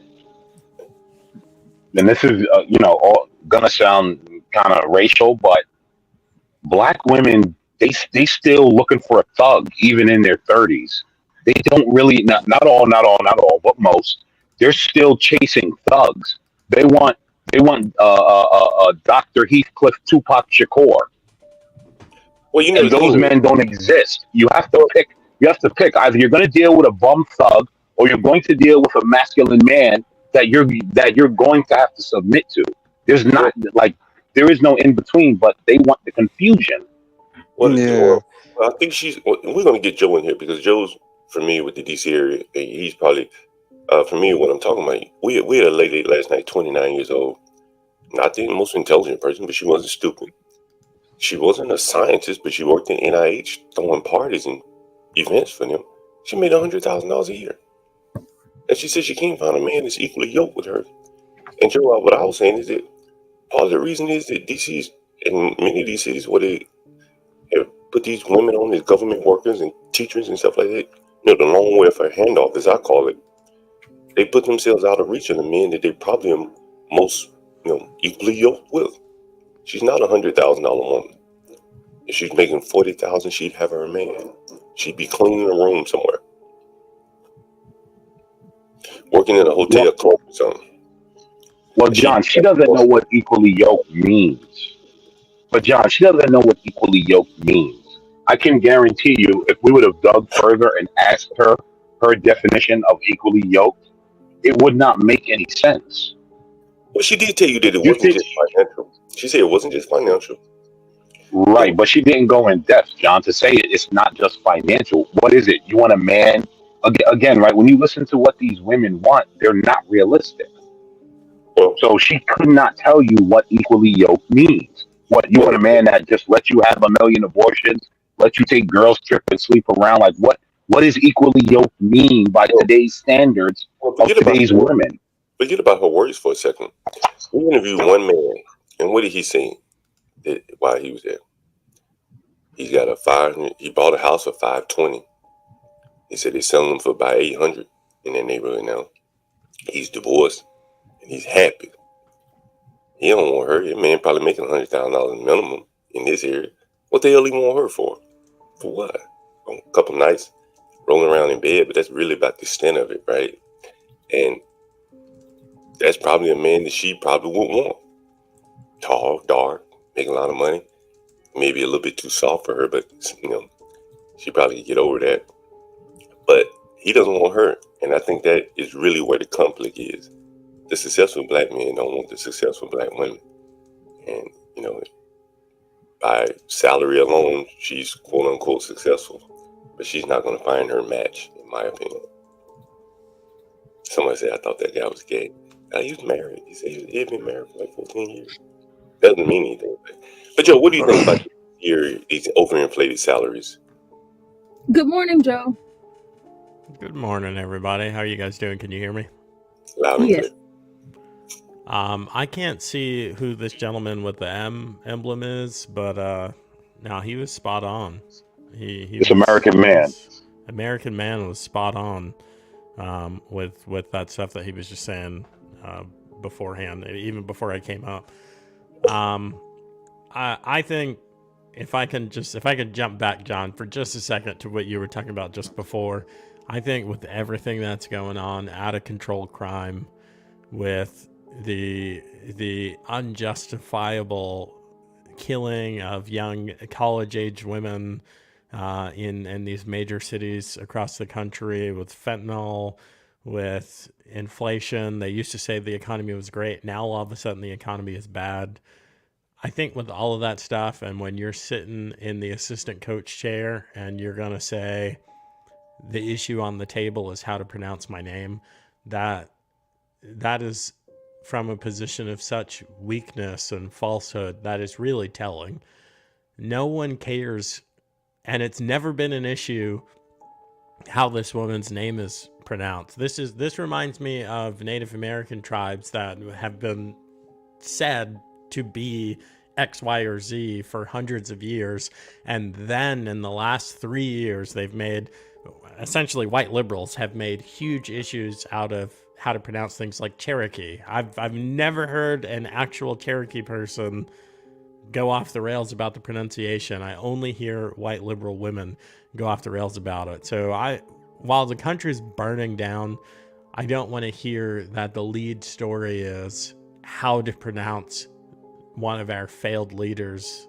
this is all gonna sound kind of racial, but black women they still looking for a thug even in their 30s. They don't really not all, but most. They're still chasing thugs. They want Dr. Heathcliff, Tupac Shakur. Well, you know, and those men don't exist. You have to pick. Either you're going to deal with a bum thug, or you're going to deal with a masculine man that you're going to have to submit to. There's not there is no in between. But they want the confusion. Well, I think we're going to get Joe in here because Joe's familiar with the DC area. And he's probably familiar with what I'm talking about. We had a lady last night, 29 years old. Not the most intelligent person, but she wasn't stupid. She wasn't a scientist, but she worked in NIH throwing parties and events for them. She made $100,000 a year. And she said she can't find a man that's equally yoked with her. And Joe, what I was saying is that part of the reason is that DC's, in many of these cities where they have put these women on as government workers and teachers and stuff like that, the lone welfare handoff, as I call it, they put themselves out of reach of the men that they probably are most, equally yoked with. She's not $100,000 woman. If she's making $40,000, she'd have her man. She'd be cleaning a room somewhere, working in a hotel club or something. Well, John, she doesn't know what equally yoked means. I can guarantee you, if we would have dug further and asked her definition of equally yoked, it would not make any sense. Well, she did tell you that it wasn't just financial. She said it wasn't just financial. Right, but she didn't go in depth, John, to say it's not just financial. What is it? You want a man? Again, right, when you listen to what these women want, they're not realistic. So she could not tell you what equally yoked means. What, you want a man that just lets you have 1 million abortions, let you take girls trip and sleep around? Like, what does equally yoked mean by today's standards of today's women? Forget about her words for a second. We interviewed one man, and what did he say while he was there? He bought a house for $520. He said they're selling them for about $800 in that neighborhood now. He's divorced and he's happy. He don't want her. That man probably making $100,000 minimum in this area. What the hell he want her for? For what? A couple nights rolling around in bed, but that's really about the extent of it, right? And that's probably a man that she probably would want. Tall, dark, making a lot of money. Maybe a little bit too soft for her, but she probably could get over that. But he doesn't want her, and I think that is really where the conflict is. The successful black men don't want the successful black women, and by salary alone, she's quote unquote successful, but she's not going to find her match, in my opinion. Somebody said I thought that guy was gay. He was married. He said he had been married for like 14 years. Doesn't mean anything. But Joe, what do you think about these overinflated salaries? Good morning, Joe. Good morning, everybody. How are you guys doing? Can you hear me? Loud and Yes. clear. I can't see who this gentleman with the M emblem is, but no, he was spot on. This American man. American man was spot on with that stuff that he was just saying beforehand, even before I came up. I think if I can jump back, John, for just a second to what you were talking about just before, I think with everything that's going on, out of control crime, with the unjustifiable killing of young college-age women in these major cities across the country, with fentanyl, with inflation. They used to say the economy was great. Now all of a sudden the economy is bad. I think with all of that stuff, and when you're sitting in the assistant coach chair and you're going to say the issue on the table is how to pronounce my name, that is from a position of such weakness and falsehood that is really telling. No one cares, and it's never been an issue how this woman's name is pronounced. This reminds me of Native American tribes that have been said to be X, Y, or Z for hundreds of years, and then in the last 3 years they've made, essentially white liberals have made huge issues out of how to pronounce things like Cherokee. I've never heard an actual Cherokee person go off the rails about the pronunciation. I only hear white liberal women go off the rails about it. So while the country's burning down, I don't want to hear that the lead story is how to pronounce one of our failed leaders'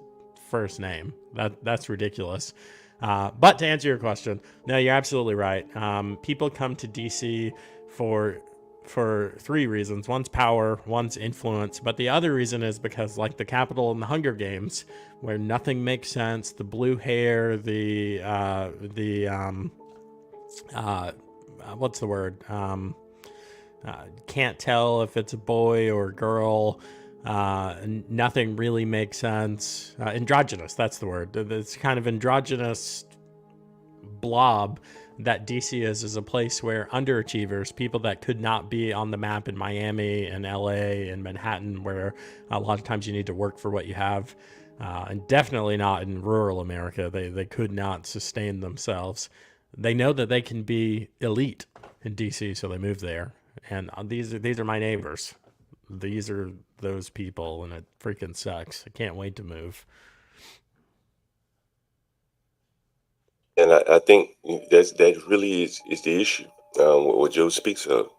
first name. That's ridiculous. But to answer your question, no, you're absolutely right. People come to DC for 3 reasons. One's power, one's influence, but the other reason is because, like the Capitol and the Hunger Games, where nothing makes sense, the blue hair, what's the word? Can't tell if it's a boy or a girl. Nothing really makes sense. Androgynous, that's the word. It's kind of androgynous blob that DC is a place where underachievers, people that could not be on the map in Miami and LA and Manhattan, where a lot of times you need to work for what you have, and definitely not in rural America. They could not sustain themselves. They know that they can be elite in DC, so they move there. And these are my neighbors. These are those people, and it freaking sucks. I can't wait to move. And I think that really is the issue. What Joe speaks of.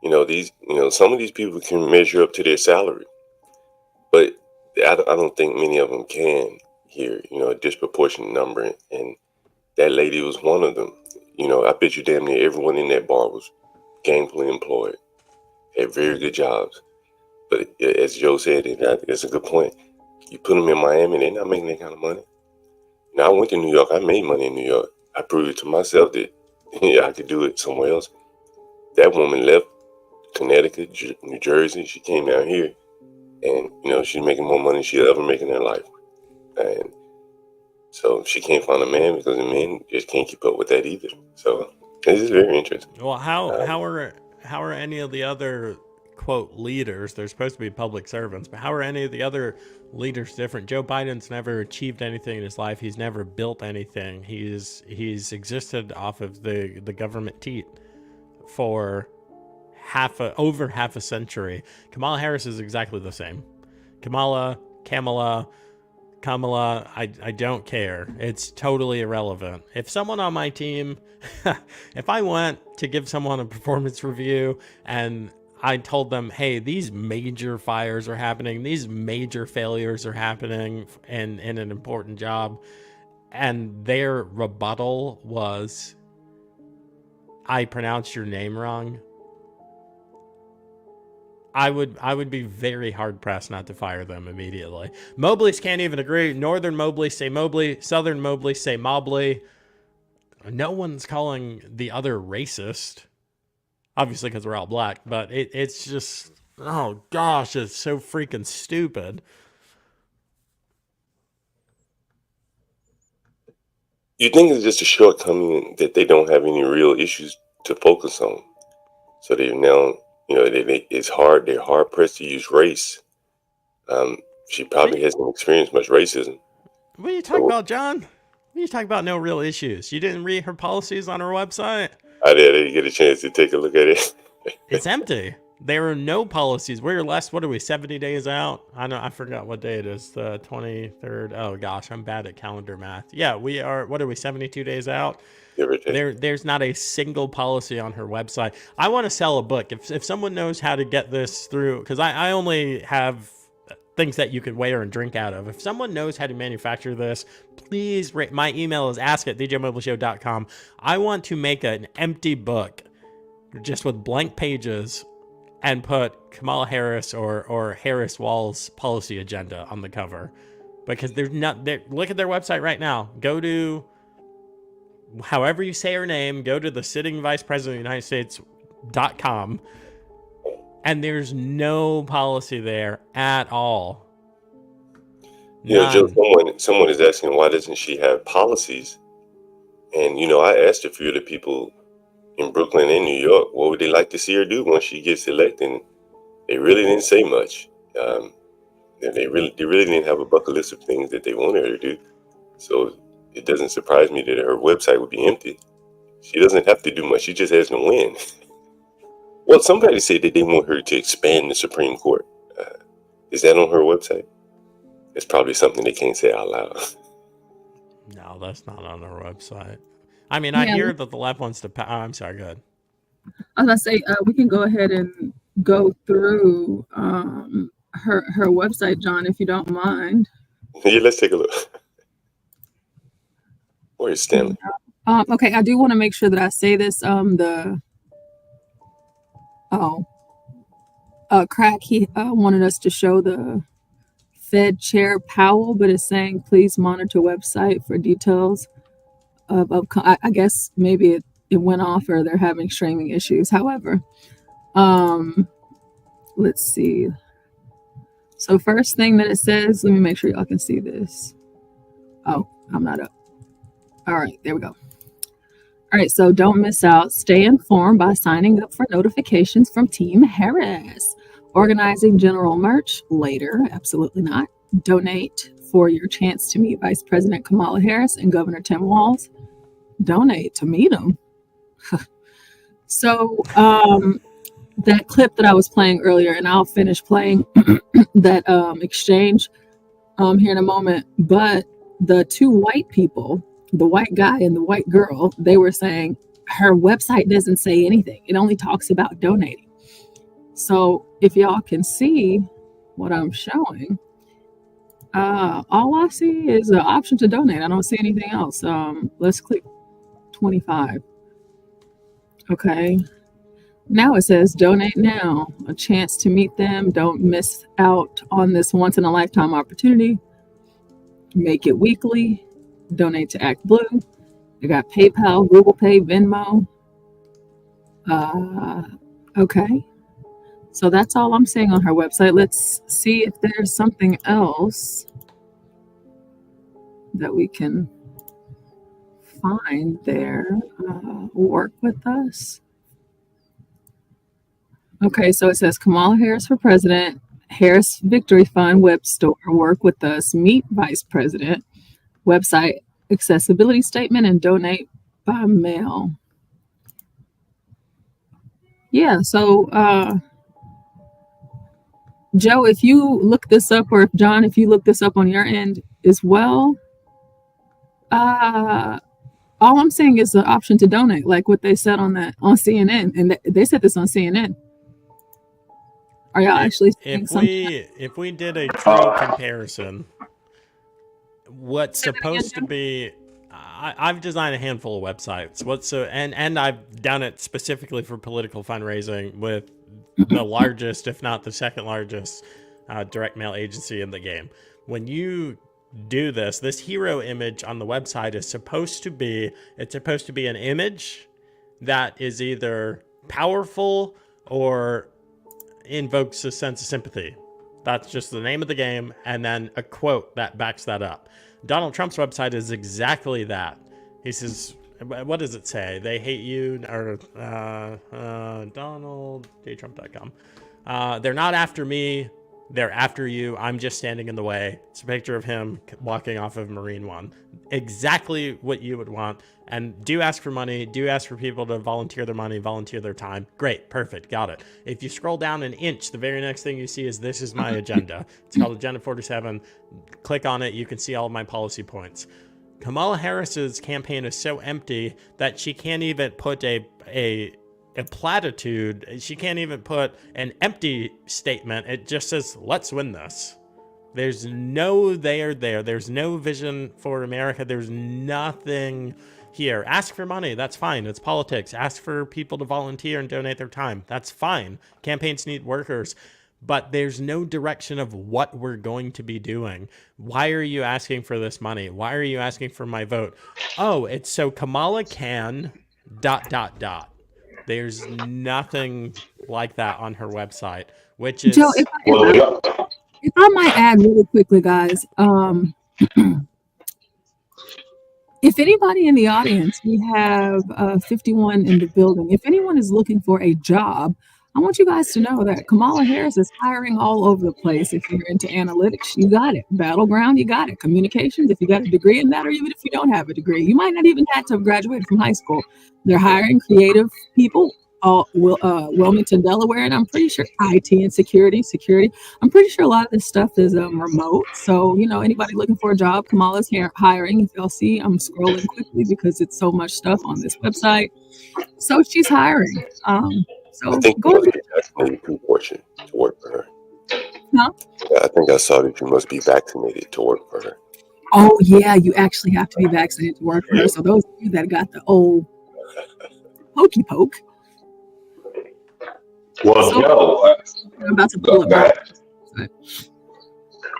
Some of these people can measure up to their salary, but I don't think many of them can here. A disproportionate number, and that lady was one of them. I bet you damn near everyone in that bar was gainfully employed, had very good jobs. But as Joe said, and I think that's a good point. You put them in Miami, they're not making that kind of money. Now, I went to New York. I made money in New York. I proved to myself that I could do it somewhere else. That woman left Connecticut, New Jersey. She came down here, and she's making more money than she'll ever make in her life. And so she can't find a man because the men just can't keep up with that either. So this is very interesting. Well, how are any of the other quote leaders? They're supposed to be public servants, but how are any of the other leaders different? Joe Biden's never achieved anything in his life. He's never built anything. He's existed off of the government teat for over half a century. Kamala Harris is exactly the same. Kamala, I don't care. It's totally irrelevant. If someone on my team, if I went to give someone a performance review and I told them, hey, these major fires are happening, these major failures are happening in an important job, and their rebuttal was, I pronounced your name wrong, I would be very hard pressed not to fire them immediately. Mobleys can't even agree. Northern Mobley say Mobley. Southern Mobley say Mobley. No one's calling the other racist. Obviously because we're all black, but it's just, oh gosh, it's so freaking stupid. You think it's just a shortcoming that they don't have any real issues to focus on? So they now, it's hard. They're hard pressed to use race. She probably hasn't experienced much racism. What are you talking about, John? What are you talking about? No real issues. You didn't read her policies on her website? I didn't get a chance to take a look at it. It's empty. There are no policies. We're less, what are we, 70 days out? I forgot what day it is. The 23rd. Oh gosh, I'm bad at calendar math. Yeah, we are, what are we, 72 days out? There's not a single policy on her website. I want to sell a book. If someone knows how to get this through, because I only have things that you could wear and drink out of. If someone knows how to manufacture this, please, my email is ask@djmobileshow.com. I want to make an empty book just with blank pages and put Kamala Harris or Harris Wall's policy agenda on the cover, because there's not there. Look at their website right now. Go to however you say her name. Go to the sitting vice president of the United States.com, and there's no policy there at all. Joe, someone is asking, why doesn't she have policies? And I asked a few of the people in Brooklyn and New York, what would they like to see her do once she gets elected? And they really didn't say much. They really didn't have a bucket list of things that they wanted her to do. So it doesn't surprise me that her website would be empty. She doesn't have to do much. She just has to win. Well, somebody said that they want her to expand the Supreme Court. Is that on her website? It's probably something they can't say out loud. No, that's not on her website. I mean, I hear that the left wants to. I'm sorry, go ahead. I was gonna say we can go ahead and go through her website, John, if you don't mind. Yeah, let's take a look. Where is Stanley? Okay, I do want to make sure that I say this. Crack, he wanted us to show the Fed Chair Powell, but is saying please monitor website for details of I guess maybe it went off or they're having streaming issues. However, let's see. So first thing that it says, let me make sure y'all can see this. Oh, I'm not up. All right, there we go. All right, so don't miss out. Stay informed by signing up for notifications from Team Harris. Organizing general merch later, absolutely not. Donate for your chance to meet Vice President Kamala Harris and Governor Tim Walz. Donate to meet them. So that clip that I was playing earlier, and I'll finish playing that exchange here in a moment, but the two white people, the white guy and the white girl, they were saying her website doesn't say anything. It only talks about donating. So if y'all can see what I'm showing, all I see is an option to donate. I don't see anything else. Let's click 25. Okay. Now it says donate now, a chance to meet them. Don't miss out on this once in a lifetime opportunity. Make it weekly. Donate to Act Blue. You got PayPal, Google Pay, Venmo. Okay. So that's all I'm seeing on her website. Let's see if there's something else that we can find there. Work with us. Okay, so it says Kamala Harris for President, Harris Victory Fund web store, work with us, meet Vice President, website accessibility statement, and donate by mail. Yeah, so Joe, if you look this up, or if John, if you look this up on your end as well, all I'm saying is the option to donate, like what they said on CNN, and they said this on CNN. Are y'all actually saying something? If we did a true comparison, what's supposed to be, I've designed a handful of websites. And I've done it specifically for political fundraising with the largest, if not the second largest, direct mail agency in the game. When you do this hero image on the website is supposed to be an image that is either powerful or invokes a sense of sympathy. That's just the name of the game, and then a quote that backs that up. Donald Trump's website is exactly that. He says, what does it say? They hate you, or DonaldJTrump.com. They're not after me. They're after you. I'm just standing in the way. It's a picture of him walking off of Marine One. Exactly what you would want. And do ask for money. Do ask for people to volunteer their money, volunteer their time. Great. Perfect. Got it. If you scroll down an inch, the very next thing you see is this is my agenda. It's called Agenda 47. Click on it. You can see all of my policy points. Kamala Harris's campaign is so empty that she can't even put a platitude. She can't even put an empty statement. It just says, let's win this. There's no there. There's no vision for America. There's nothing here. Ask for money. That's fine. It's politics. Ask for people to volunteer and donate their time. That's fine. Campaigns need workers. But there's no direction of what we're going to be doing. Why are you asking for this money? Why are you asking for my vote? Oh, it's so Kamala can ... There's nothing like that on her website, which is... Joe, if I might add really quickly, guys, if anybody in the audience, we have 51 in the building, if anyone is looking for a job, I want you guys to know that Kamala Harris is hiring all over the place. If you're into analytics, you got it. Battleground, you got it. Communications, if you got a degree in that, or even if you don't have a degree, you might not even have to have graduated from high school. They're hiring creative people, Wilmington, Delaware, and I'm pretty sure IT and security. I'm pretty sure a lot of this stuff is remote. So, you know, anybody looking for a job, Kamala's hiring. If y'all see, I'm scrolling quickly because it's so much stuff on this website. So she's hiring. So I think go you must ahead. be vaccinated to work for her. Huh? I think I saw that you must be vaccinated to work for her. Oh yeah, you actually have to be vaccinated to work for her. So those of you that got the old pokey poke. Well, So Joe, I'm about to pull up. go ahead.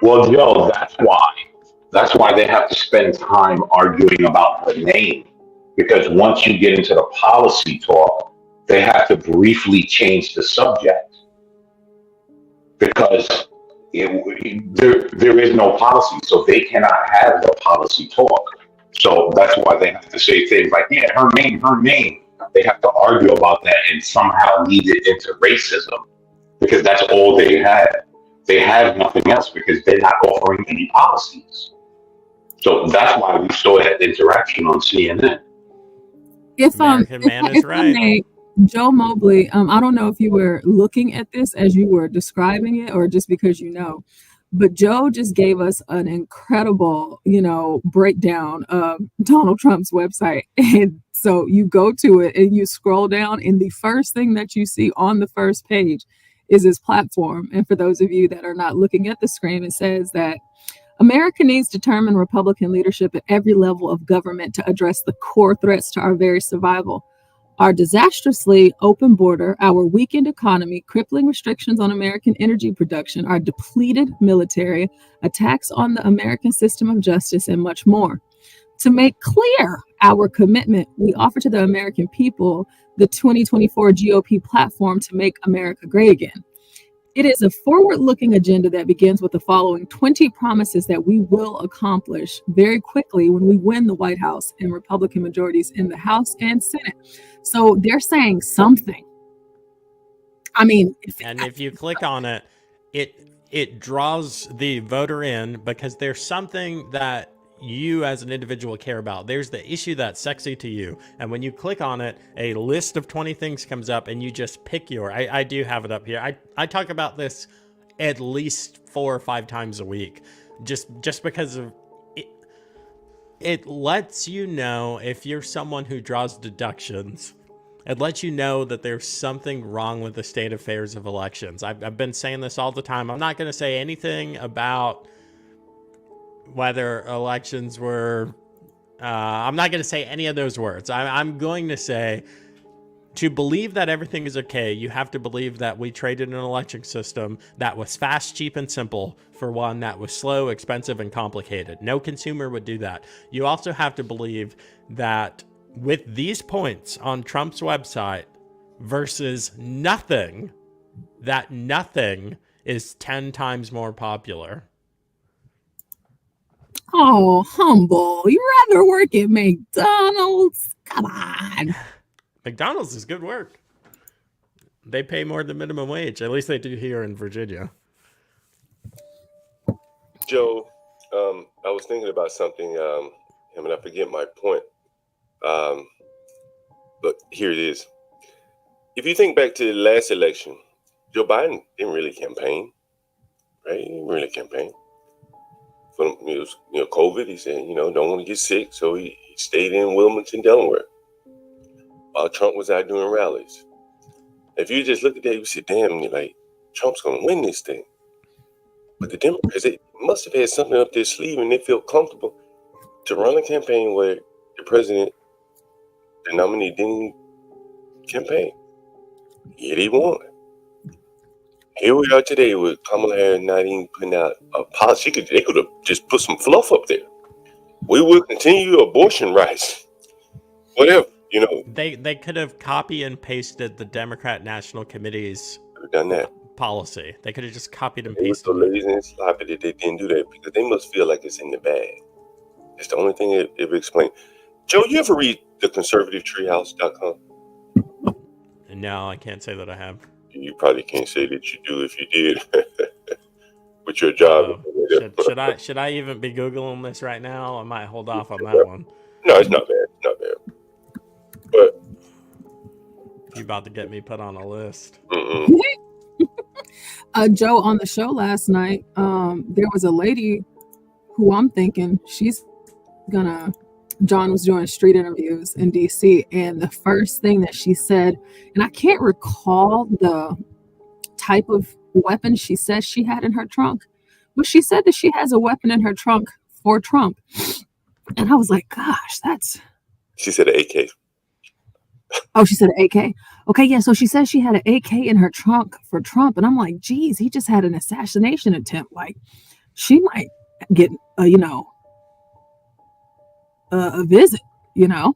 Well, Joe, that's why they have to spend time arguing about the name, because once you get into the policy talk, they have to briefly change the subject because there is no policy, so they cannot have the policy talk. So that's why they have to say things like, yeah, her name. They have to argue about that and somehow lead it into racism because that's all they have. They have nothing else because they're not offering any policies. So that's why we saw that interaction on CNN. If American man is I right. may, Joe Mobley, I don't know if you were looking at this as you were describing it or just because you know, but Joe just gave us an incredible, breakdown of Donald Trump's website. And so you go to it and you scroll down, and the first thing that you see on the first page is his platform. And for those of you that are not looking at the screen, it says that America needs determined Republican leadership at every level of government to address the core threats to our very survival. Our disastrously open border, our weakened economy, crippling restrictions on American energy production, our depleted military, attacks on the American system of justice, and much more. To make clear our commitment, we offer to the American people the 2024 GOP platform to make America great again. It is a forward-looking agenda that begins with the following 20 promises that we will accomplish very quickly when we win the White House and Republican majorities in the House and Senate. So they're saying something. I mean, if you click on it, it draws the voter in because there's something that you as an individual care about. There's the issue that's sexy to you, and when you click on it, a list of 20 things comes up and you just pick I do have it up here. I talk about this at least 4 or 5 times a week just because of it lets you know if you're someone who draws deductions. It lets you know that there's something wrong with the state affairs of elections. I've been saying this all the time. I'm not going to say anything about whether elections were, I'm not going to say any of those words. I'm going to say, to believe that everything is okay, you have to believe that we traded an election system that was fast, cheap, and simple for one that was slow, expensive, and complicated. No consumer would do that. You also have to believe that with these points on Trump's website versus nothing, that nothing is 10 times more popular. Oh, humble. You'd rather work at McDonald's? Come on. McDonald's is good work. They pay more than minimum wage. At least they do here in Virginia. Joe, I was thinking about something, and I forget my point. But here it is. If you think back to the last election, Joe Biden didn't really campaign, right? He didn't really campaign. For COVID, he said, don't want to get sick, so he stayed in Wilmington, Delaware, while Trump was out doing rallies. If you just look at that, you say, damn, you're like, Trump's going to win this thing. But the Democrats, they must have had something up their sleeve, and they feel comfortable to run a campaign where the president, the nominee, didn't campaign. Yet he won. Here we are today with Kamala Harris not even putting out a policy. They could have just put some fluff up there. We will continue abortion rights. Whatever, They could have copy and pasted the Democrat National Committee's done that policy. They could have just copied and They were pasted so lazy and sloppy that they didn't do that because they must feel like it's in the bag. It's the only thing it explains. Joe, you ever read theconservativetreehouse.com? No, I can't say that I have. You probably can't say that you do if you did with your job. Should I even be Googling this right now? I might hold off on that one. No, it's not bad. It's not bad. But you about to get me put on a list. Joe, on the show last night, there was a lady who I'm thinking John was doing street interviews in DC, and the first thing that she said, and I can't recall the type of weapon she says she had in her trunk, but she said that she has a weapon in her trunk for Trump. And I was like, gosh, she said an AK. Oh, she said an AK. Okay, yeah, so she says she had an AK in her trunk for Trump, and I'm like, geez, he just had an assassination attempt. Like, she might get a visit, No,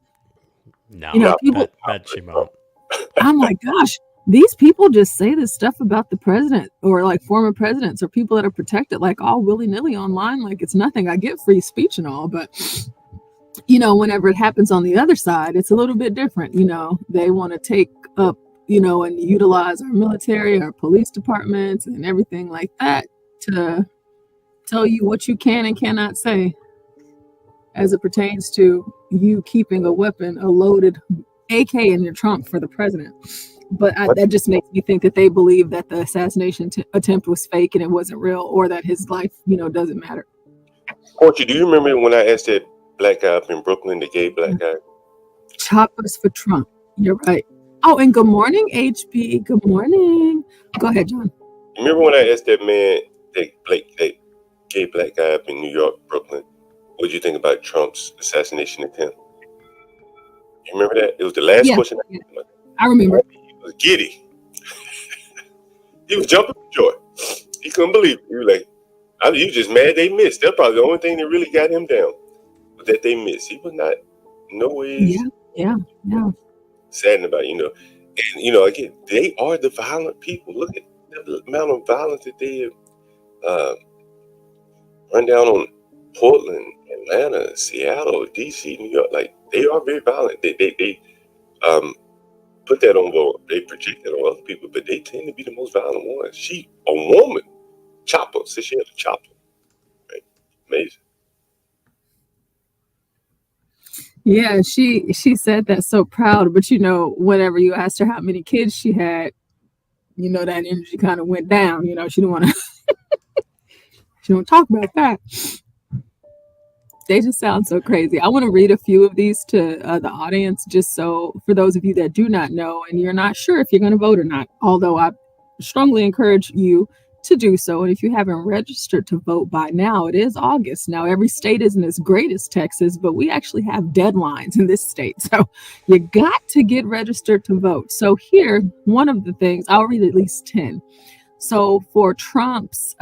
people, bet she won't. I'm like, gosh, these people just say this stuff about the president or like former presidents or people that are protected like all willy-nilly online like it's nothing. I get free speech and all, but whenever it happens on the other side, it's a little bit different. They want to take up and utilize our military, our police departments and everything like that to tell you what you can and cannot say as it pertains to you keeping a weapon, a loaded AK in your trunk for the president. But that just makes me think that they believe that the assassination attempt was fake and it wasn't real, or that his life, doesn't matter. Portia, do you remember when I asked that black guy up in Brooklyn, the gay black guy? Choppers for Trump. You're right. Oh, and good morning, HB. Good morning. Go ahead, John. You remember when I asked that man, that gay black guy up in New York, Brooklyn, what did you think about Trump's assassination attempt? You remember that? It was the last question. I remember. He was giddy. He was jumping for joy. He couldn't believe it. He was like, he was just mad they missed. That's probably the only thing that really got him down, was that they missed. He was not, no ways. Yeah. Saddened about it, And, again, they are the violent people. Look at the amount of violence that they have run down on Portland, Atlanta, Seattle, DC, New York. Like, they are very violent. They put that on, they project that on other people, but they tend to be the most violent ones. A woman, chopper, said she had a chopper. Right? Amazing. Yeah, she said that so proud, but whenever you asked her how many kids she had, that energy kind of went down. She didn't want to she don't talk about that. They just sound so crazy. I want to read a few of these to the audience, just so for those of you that do not know and you're not sure if you're going to vote or not, although I strongly encourage you to do so. And if you haven't registered to vote by now, it is August. Now, every state isn't as great as Texas, but we actually have deadlines in this state. So you got to get registered to vote. So here, one of the things, I'll read at least 10. So for Trump's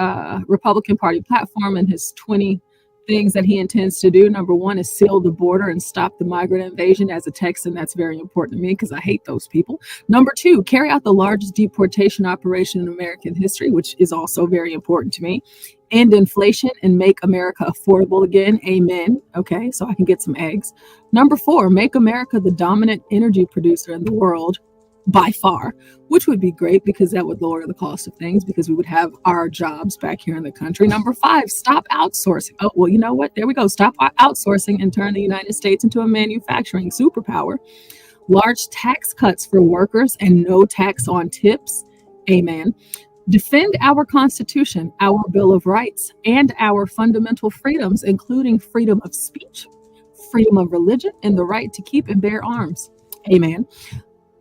Republican Party platform and his 20 things that he intends to do, number one is seal the border and stop the migrant invasion. As a Texan, that's very important to me because I hate those people. Number two, carry out the largest deportation operation in American history, which is also very important to me. end inflation and make America affordable again. Amen. Okay, so I can get some eggs. Number 4, make America the dominant energy producer in the world by far, which would be great because that would lower the cost of things because we would have our jobs back here in the country. Number 5, stop outsourcing. Oh, well, you know what? There we go. Stop outsourcing and turn the United States into a manufacturing superpower. Large tax cuts for workers and no tax on tips. Amen. Defend our Constitution, our Bill of Rights, and our fundamental freedoms, including freedom of speech, freedom of religion, and the right to keep and bear arms. Amen.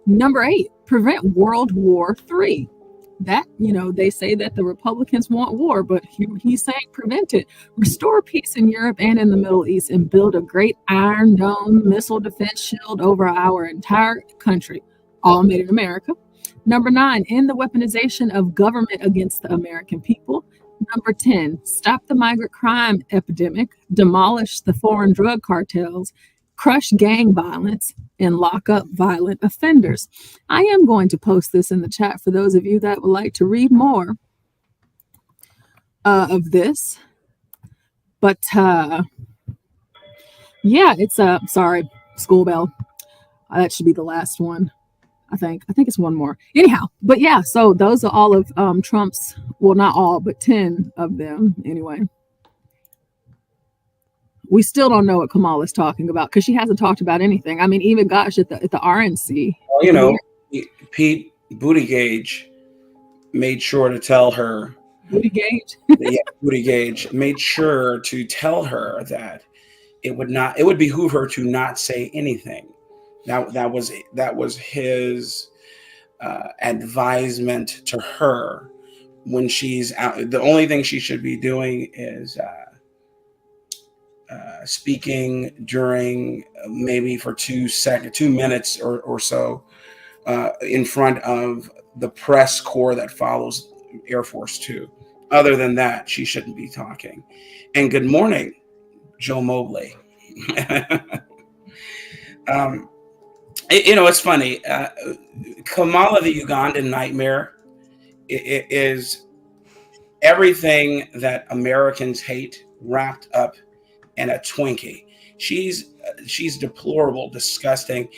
Number 8, prevent World War III. That, they say that the Republicans want war, but he's saying prevent it. Restore peace in Europe and in the Middle East and build a great Iron Dome missile defense shield over our entire country, all made in America. Number 9, end the weaponization of government against the American people. Number 10, stop the migrant crime epidemic, demolish the foreign drug cartels, crush gang violence, and lock up violent offenders. I am going to post this in the chat for those of you that would like to read more of this. But yeah, it's sorry, school bell. That should be the last one. I think it's one more. Anyhow, but yeah, so those are all of Trump's, well, not all, but 10 of them anyway. We still don't know what Kamala's talking about because she hasn't talked about anything. I mean, even gosh, at the RNC. Well, Pete Buttigieg made sure to tell her. Buttigieg? Yeah, Buttigieg made sure to tell her that it would behoove her to not say anything. That was his advisement to her when she's out. The only thing she should be doing is speaking during maybe for 2 minutes or so in front of the press corps that follows Air Force 2. Other than that, she shouldn't be talking. And good morning, Joe Mobley. It's funny. Kamala, the Ugandan nightmare, is everything that Americans hate wrapped up in a Twinkie. She's deplorable, disgusting.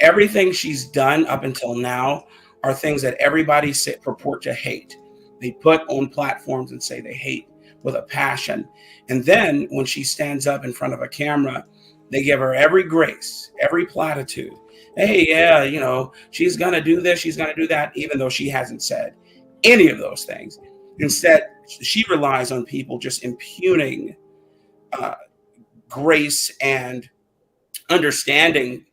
Everything she's done up until now are things that everybody purport to hate. They put on platforms and say they hate with a passion. And then when she stands up in front of a camera, they give her every grace, every platitude. Hey, yeah, she's going to do this, she's going to do that, even though she hasn't said any of those things. Instead, she relies on people just impugning grace and understanding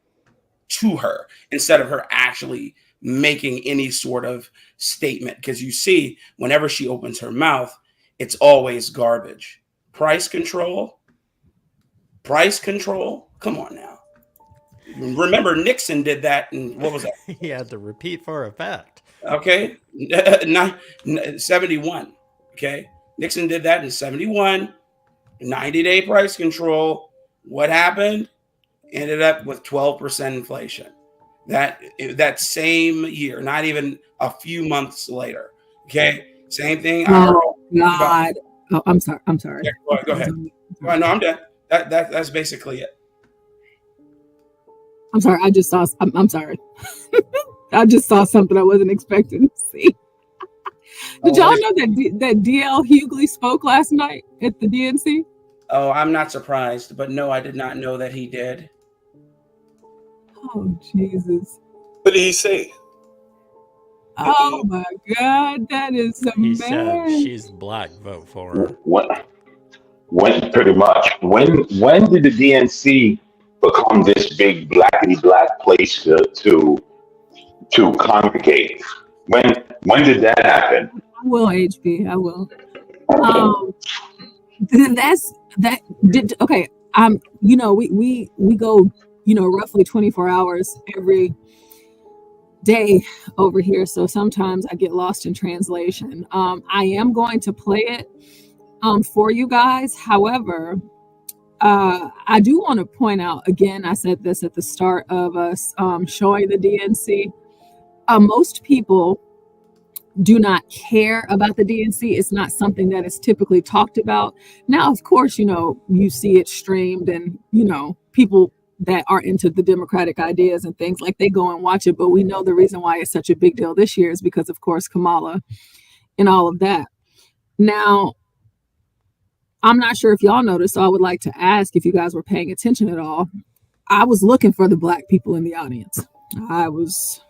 to her instead of her actually making any sort of statement. Because you see, whenever she opens her mouth, it's always garbage. Price control. Come on now. Remember, Nixon did that, and what was that? He had to repeat for effect. Okay, 71. Okay, Nixon did that in 71. 90-day price control. What happened? Ended up with 12% inflation. That same year, not even a few months later. Okay, same thing. Oh God! Oh, I'm sorry. Yeah, go ahead. Well, no, I'm done. That's basically it. I'm sorry. I'm sorry. I just saw something I wasn't expecting to see. Did y'all know that DL Hughley spoke last night at the DNC? Oh, I'm not surprised, but no, I did not know that he did. Oh, Jesus. What did he say? Oh my God, that is He amazing. said she's black, vote for her. When pretty much. When did the DNC become this big blackity black place to congregate? When did that happen? I will, HB. I will. Okay. We go, roughly 24 hours every day over here. So sometimes I get lost in translation. I am going to play it for you guys. However, I do want to point out, again, I said this at the start of us showing the DNC. Most people do not care about the DNC. It's not something that is typically talked about. Now, of course, you see it streamed, and people that are into the democratic ideas and things, like, they go and watch it. But we know the reason why it's such a big deal this year is because, of course, Kamala and all of that. Now, I'm not sure if y'all noticed, so I would like to ask if you guys were paying attention at all. I was looking for the Black people in the audience. I was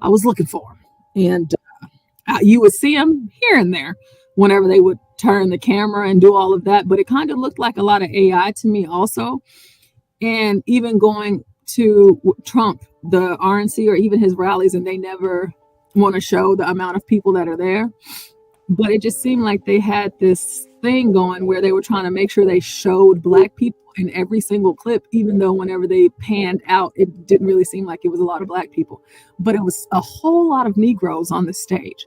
looking for them, and you would see them here and there whenever they would turn the camera and do all of that. But it kind of looked like a lot of AI to me also. And even going to Trump, the RNC, or even his rallies, and they never want to show the amount of people that are there. But it just seemed like they had this thing going where they were trying to make sure they showed Black people in every single clip, even though whenever they panned out, it didn't really seem like it was a lot of Black people. But it was a whole lot of Negroes on the stage.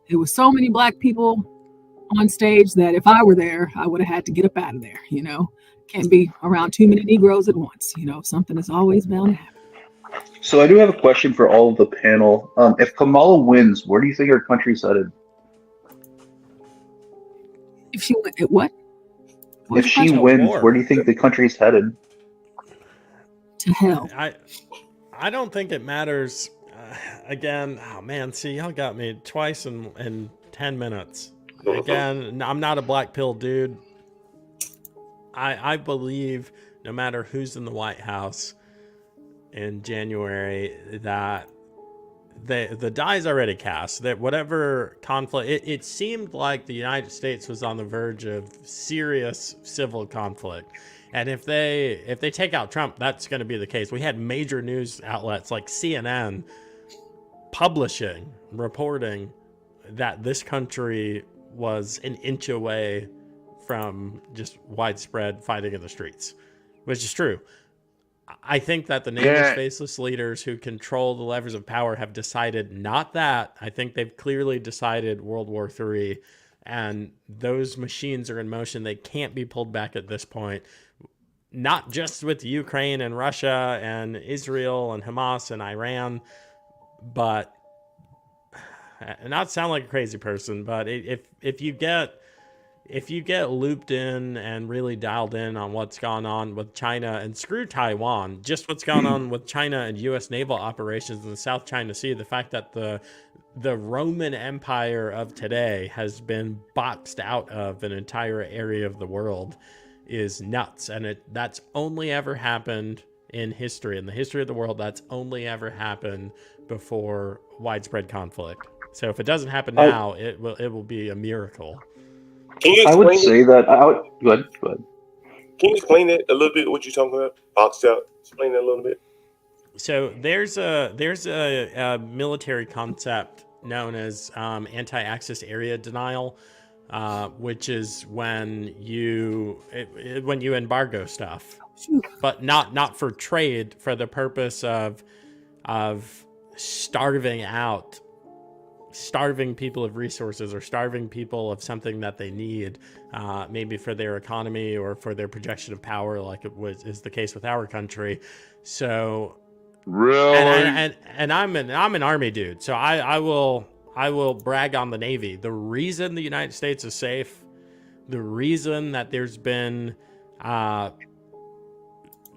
There was so many Black people on stage that if I were there, I would have had to get up out of there. Can't be around too many Negroes at once. Something is always bound to happen. So I do have a question for all of the panel. If Kamala wins, where do you think our country's headed? If she went at what? If she wins, where do you think the country's headed? To hell. I don't think it matters. Again, oh man, see, y'all got me twice in 10 minutes. Again, I'm not a black pill dude. I believe no matter who's in the White House in January, that the die's already cast. That whatever conflict, it seemed like the United States was on the verge of serious civil conflict. And if they take out Trump, that's going to be the case. We had major news outlets like CNN reporting that this country was an inch away from just widespread fighting in the streets, which is true. I think that the nameless, faceless leaders who control the levers of power have decided not that. I think they've clearly decided World War III, and those machines are in motion. They can't be pulled back at this point. Not just with Ukraine and Russia and Israel and Hamas and Iran, but, and not sound like a crazy person, but if you get looped in and really dialed in on what's gone on with China, and screw Taiwan, just what's gone on with China and U.S. naval operations in the South China Sea, the fact that the Roman Empire of today has been boxed out of an entire area of the world is nuts. And that's only ever happened in history. In the history of the world, that's only ever happened before widespread conflict. So if it doesn't happen now, it will be a miracle. Can you I would say that. Go ahead. Can you explain that a little bit? What you're talking about? Boxed out. Explain that a little bit. So there's a military concept known as anti-access area denial, which is when you embargo stuff, but not for trade, for the purpose of starving people of resources, or starving people of something that they need, maybe for their economy or for their projection of power, like is the case with our country. So really, and I'm an Army dude, so I will brag on the Navy. The reason the United States is safe, the reason that there's been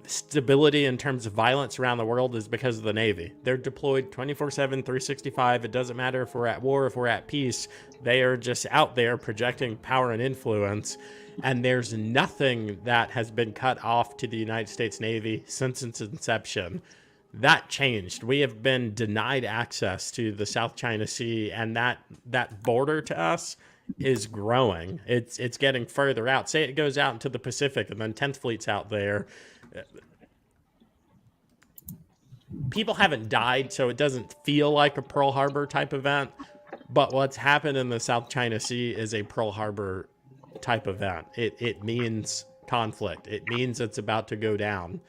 stability in terms of violence around the world, is because of the Navy. They're deployed 24/7, 365. It doesn't matter if we're at war, if we're at peace. They are just out there projecting power and influence. And there's nothing that has been cut off to the United States Navy since its inception. That changed. We have been denied access to the South China Sea, and that border to us is growing. It's getting further out. Say it goes out into the Pacific, and then 10th Fleet's out there. People haven't died, so it doesn't feel like a Pearl Harbor type event, but what's happened in the South China Sea is a Pearl Harbor type event. It means conflict. It means it's about to go down.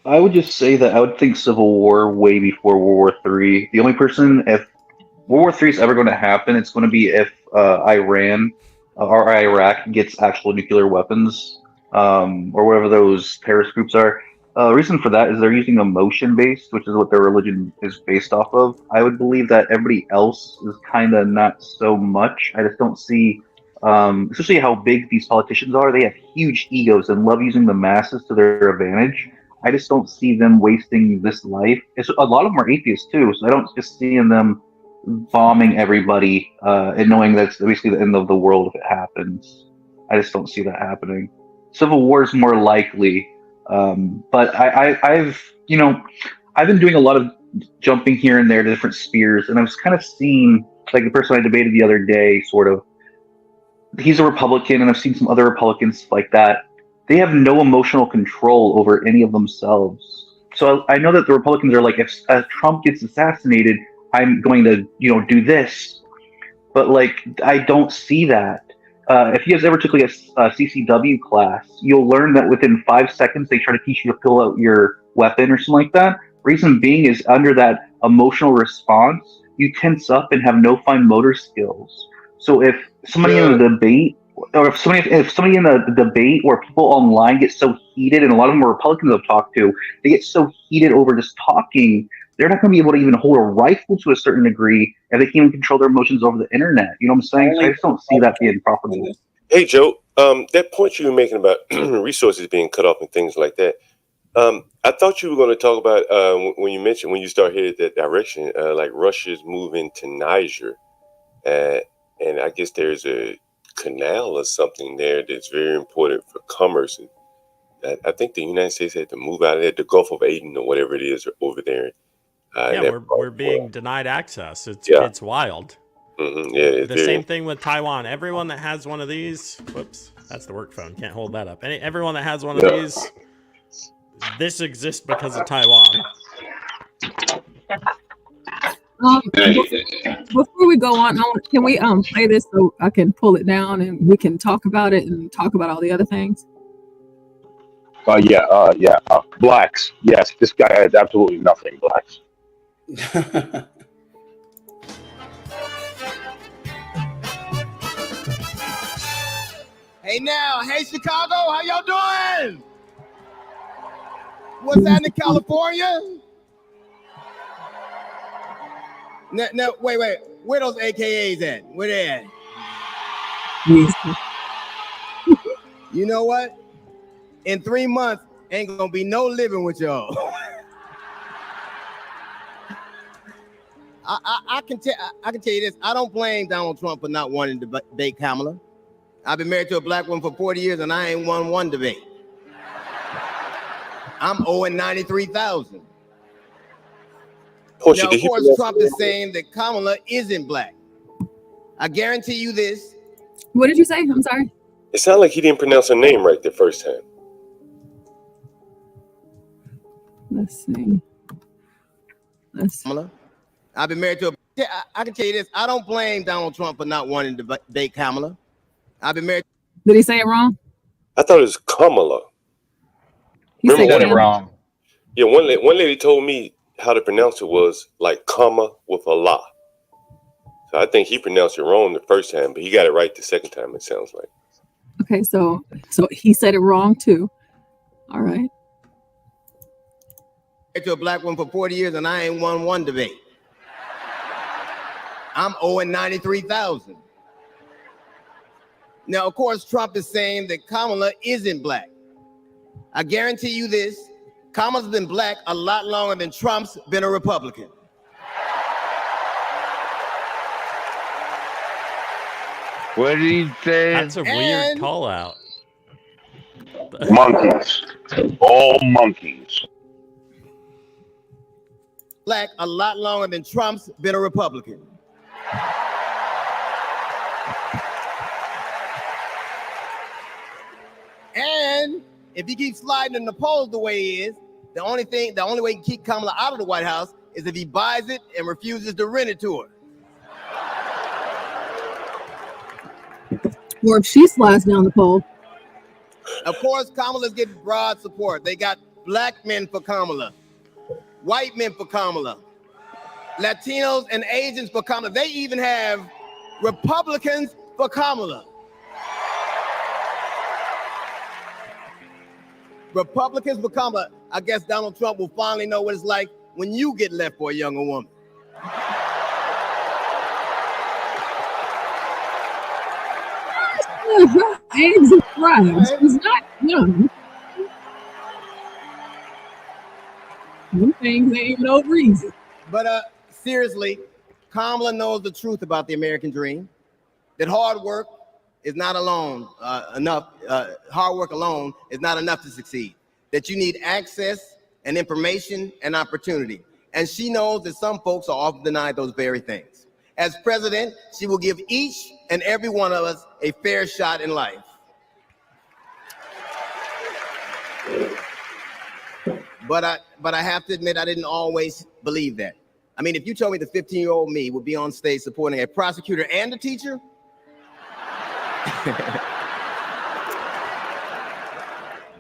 I would just say that I would think Civil War way before World War III. The only person, if World War III is ever going to happen, it's going to be if Iran or Iraq gets actual nuclear weapons, or whatever those terrorist groups are. reason for that is they're using emotion based, which is what their religion is based off of. I would believe that everybody else is kind of not so much. I just don't see, especially how big these politicians are. They have huge egos and love using the masses to their advantage. I just don't see them wasting this life. A lot of them are atheists too, so I don't just see them bombing everybody and knowing that's basically the end of the world if it happens. I just don't see that happening. Civil war is more likely. But I've been doing a lot of jumping here and there to different spheres, and I was kind of seeing, like the person I debated the other day, sort of, he's a Republican, and I've seen some other Republicans like that. They have no emotional control over any of themselves. So I know that the Republicans are like, if Trump gets assassinated, I'm going to, do this. But like, I don't see that. If you guys ever took like a CCW class, you'll learn that within 5 seconds they try to teach you to pull out your weapon or something like that. Reason being is under that emotional response, you tense up and have no fine motor skills. So if somebody in the debate, or if somebody in the debate or people online get so heated, and a lot of them are Republicans I've talked to, they get so heated over just talking, they're not going to be able to even hold a rifle to a certain degree if they can't even control their emotions over the internet. You know what I'm saying? So I just don't see that being profitable. Hey, Joe, that point you were making about resources being cut off and things like that, I thought you were going to talk about when you start headed that direction, like Russia's moving to Niger. And I guess there's a canal or something there that's very important for commerce. And I think the United States had to move out of there, the Gulf of Aden or whatever it is over there. Yeah, we're being denied access. It's wild. Mm-hmm. Yeah, the same thing with Taiwan. Everyone that has one of these, whoops, that's the work phone. Can't hold that up. Everyone that has one of these, this exists because of Taiwan. Before we go on, can we play this so I can pull it down and we can talk about it and talk about all the other things? Blacks. Yes, this guy has absolutely nothing. Blacks. Hey Chicago, how y'all doing? What's happening in California? No, wait, where those AKAs at? Where they at? You know what? In 3 months, ain't gonna be no living with y'all. I can tell you this. I don't blame Donald Trump for not wanting to debate Kamala. I've been married to a black woman for 40 years and I ain't won one debate. I'm owing $93,000. Now, of course, Trump is saying that Kamala isn't black. I guarantee you this. What did you say? I'm sorry. It sounded like he didn't pronounce her name right the first time. Let's see. Kamala. I've been married to I can tell you this. I don't blame Donald Trump for not wanting to debate Kamala. I've been married. Did he say it wrong? I thought it was Kamala. He said it wrong. Yeah, one lady told me how to pronounce it was like comma with a la. So I think he pronounced it wrong the first time, but he got it right the second time, it sounds like. Okay, so he said it wrong too. All right. To a black woman for 40 years and I ain't won one debate. I'm owing $93,000. Now, of course, Trump is saying that Kamala isn't black. I guarantee you this. Kamala's been black a lot longer than Trump's been a Republican. What did he say? That's a weird call out. Monkeys. All monkeys. Black a lot longer than Trump's been a Republican. And if he keeps sliding in the polls the way he is, the only way he can keep Kamala out of the White House is if he buys it and refuses to rent it to her. Or if she slides down the pole. Of course, Kamala's getting broad support. They got black men for Kamala, white men for Kamala, Latinos and Asians for Kamala. They even have Republicans for Kamala. Republicans become I guess Donald Trump will finally know what it's like when you get left for a younger woman. Eggs and fries. He's not young. Them things ain't no reason. But seriously, Kamala knows the truth about the American dream. That hard work is not enough. Hard work alone is not enough to succeed. That you need access and information and opportunity. And she knows that some folks are often denied those very things. As president, she will give each and every one of us a fair shot in life. But I have to admit, I didn't always believe that. I mean, if you told me the 15-year-old me would be on stage supporting a prosecutor and a teacher,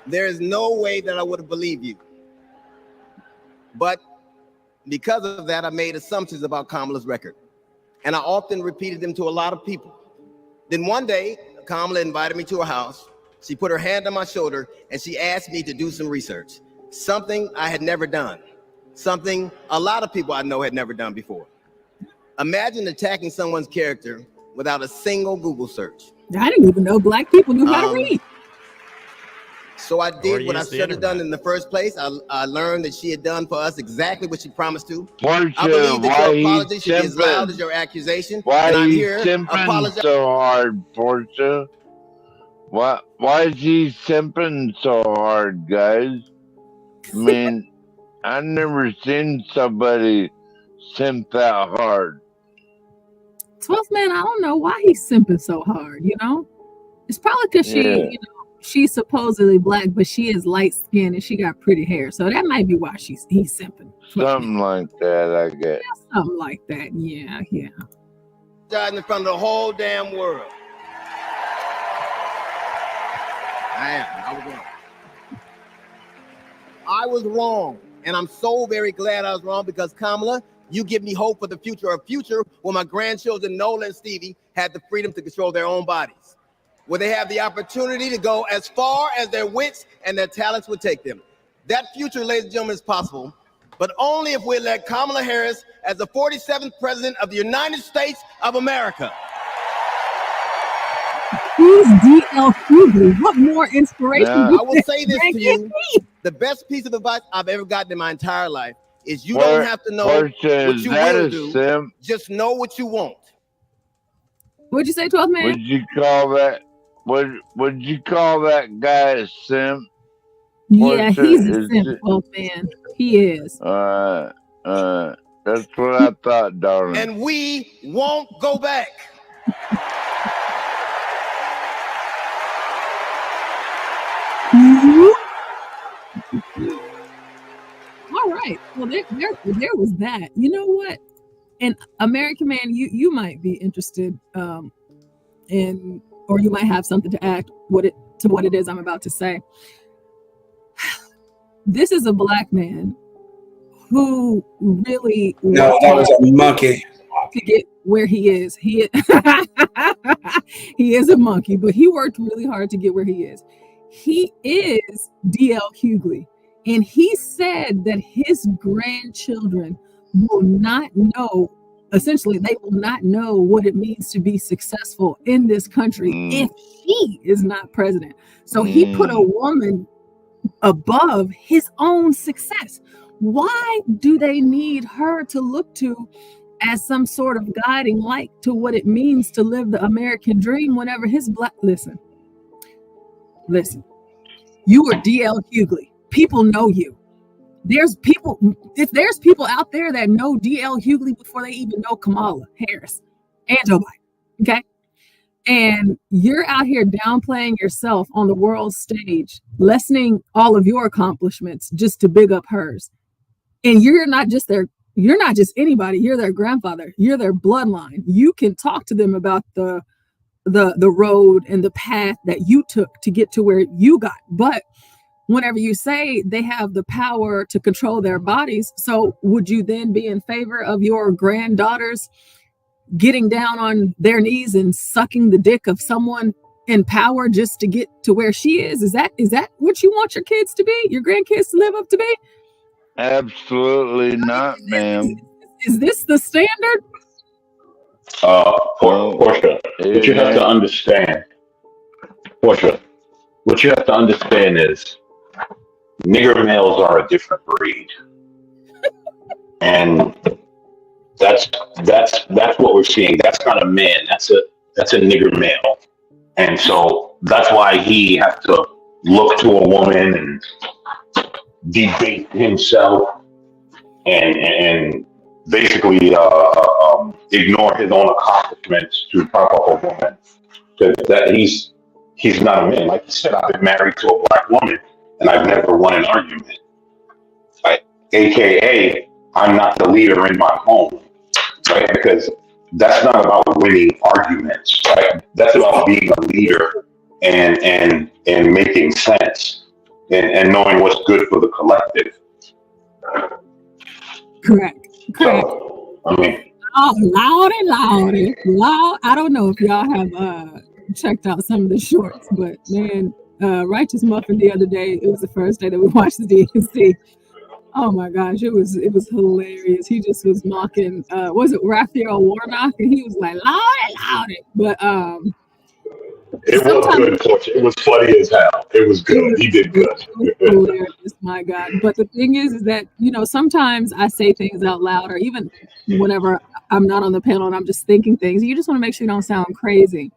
there is no way that I would have believed you. But because of that, I made assumptions about Kamala's record. And I often repeated them to a lot of people. Then one day, Kamala invited me to her house. She put her hand on my shoulder and she asked me to do some research. Something I had never done. Something a lot of people I know had never done before. Imagine attacking someone's character without a single Google search. I didn't even know black people knew how to read. So I did what I should have done in the first place. I learned that she had done for us exactly what she promised to. Portia, I believe that your apology should be as simping? loud as your accusation. Why and are I'm you here simping apologizing. so hard, Portia? Why is he simping so hard, guys? I mean, I've never seen somebody simp that hard. 12th man, I don't know why he's simping so hard, you know? It's probably because she's supposedly black, but she is light skinned and she got pretty hair. So that might be why he's simping. Something like that, I guess. Yeah, something like that. Yeah. In front of the whole damn world. I was wrong, and I'm so very glad I was wrong because Kamala, you give me hope for the future, a future where my grandchildren, Nola and Stevie, had the freedom to control their own bodies, where they have the opportunity to go as far as their wits and their talents would take them. That future, ladies and gentlemen, is possible, but only if we elect Kamala Harris as the 47th president of the United States of America. Who's D.L. Hughley? What more inspiration? I will say this to you. The best piece of advice I've ever gotten in my entire life is you don't have to know what you will do. Just know what you want. What'd you say, 12th man? Would you call that? Would you call that guy a simp? Yeah, he's a simp, 12th man. He is. That's what I thought, darling. And we won't go back. All right. Well, there was that. You know what? And American Man, you might be interested in, or you might have something to add what it is I'm about to say. This is a black man who really that was a monkey to get where he is. He is a monkey, but he worked really hard to get where he is. He is D.L. Hughley, and he said that his grandchildren will not know, essentially, they will not know what it means to be successful in this country if he is not president. So he put a woman above his own success. Why do they need her to look to as some sort of guiding light to what it means to live the American dream whenever his black... Listen, you are D.L. Hughley. People know you. There's people out there that know D.L. Hughley before they even know Kamala Harris and Joe Biden. Okay. And you're out here downplaying yourself on the world stage, lessening all of your accomplishments just to big up hers. And you're not just anybody, you're their grandfather, you're their bloodline. You can talk to them about the road and the path that you took to get to where you got. But whenever you say they have the power to control their bodies, so would you then be in favor of your granddaughters getting down on their knees and sucking the dick of someone and power just to get to where she is? Is that what you want your kids to be? Your grandkids to live up to be? Absolutely not, ma'am. Is this the standard? Portia, what you have to understand, Portia, what you have to understand is nigger males are a different breed. And that's what we're seeing. That's not a man. That's a nigger male. And so that's why he has to look to a woman and debate himself and basically ignore his own accomplishments to prop up a woman. That he's not a man. Like you said, I've been married to a black woman and I've never won an argument. AKA, I'm not the leader in my home, right? Because that's not about winning arguments, right? That's about being a leader and making sense and knowing what's good for the collective. Correct. So, I mean, Lordy. I don't know if y'all have checked out some of the shorts, but man, Righteous Muffin the other day, it was the first day that we watched the DNC. Oh my gosh, it was hilarious. He just was mocking was it Raphael Warnock, and he was like Lordy. But it was good, Portia. It was funny as hell. It was good. He did good. Hilarious, my God. But the thing is that, you know, sometimes I say things out loud, or even whenever I'm not on the panel and I'm just thinking things, you just want to make sure you don't sound crazy.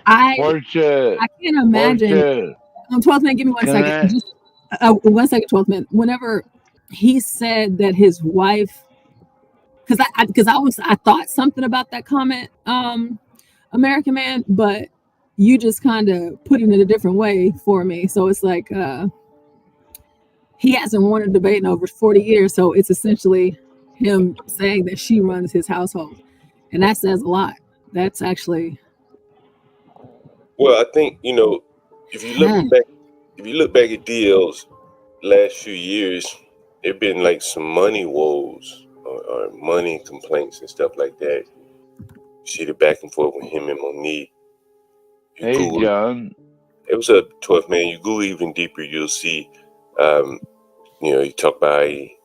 I can't imagine. 12th man, give me 1 second. Just 1 second, 12th man. Whenever he said that his wife, because I thought something about that comment, American Man, but you just kind of put it in a different way for me. So it's like he hasn't won a debate in over 40 years. So it's essentially him saying that she runs his household. And that says a lot. That's actually. Well, I think, you know, if you look back at DL's last few years, there've been like some money woes or money complaints and stuff like that. You see the back and forth with him and Monique. Hey, John. It was a 12th man. You go even deeper, you'll see, you know, you talk about he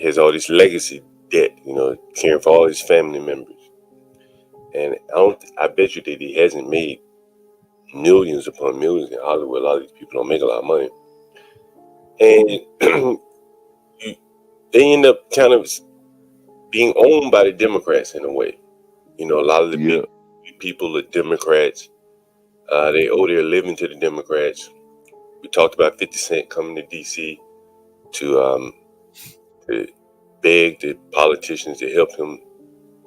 has all this legacy debt, you know, caring for all his family members. And I bet you that he hasn't made millions upon millions in Hollywood. A lot of these people don't make a lot of money. And they end up kind of being owned by the Democrats in a way. You know, a lot of the big people are Democrats. They owe their living to the Democrats. We talked about 50 Cent coming to D.C. to beg the politicians to help him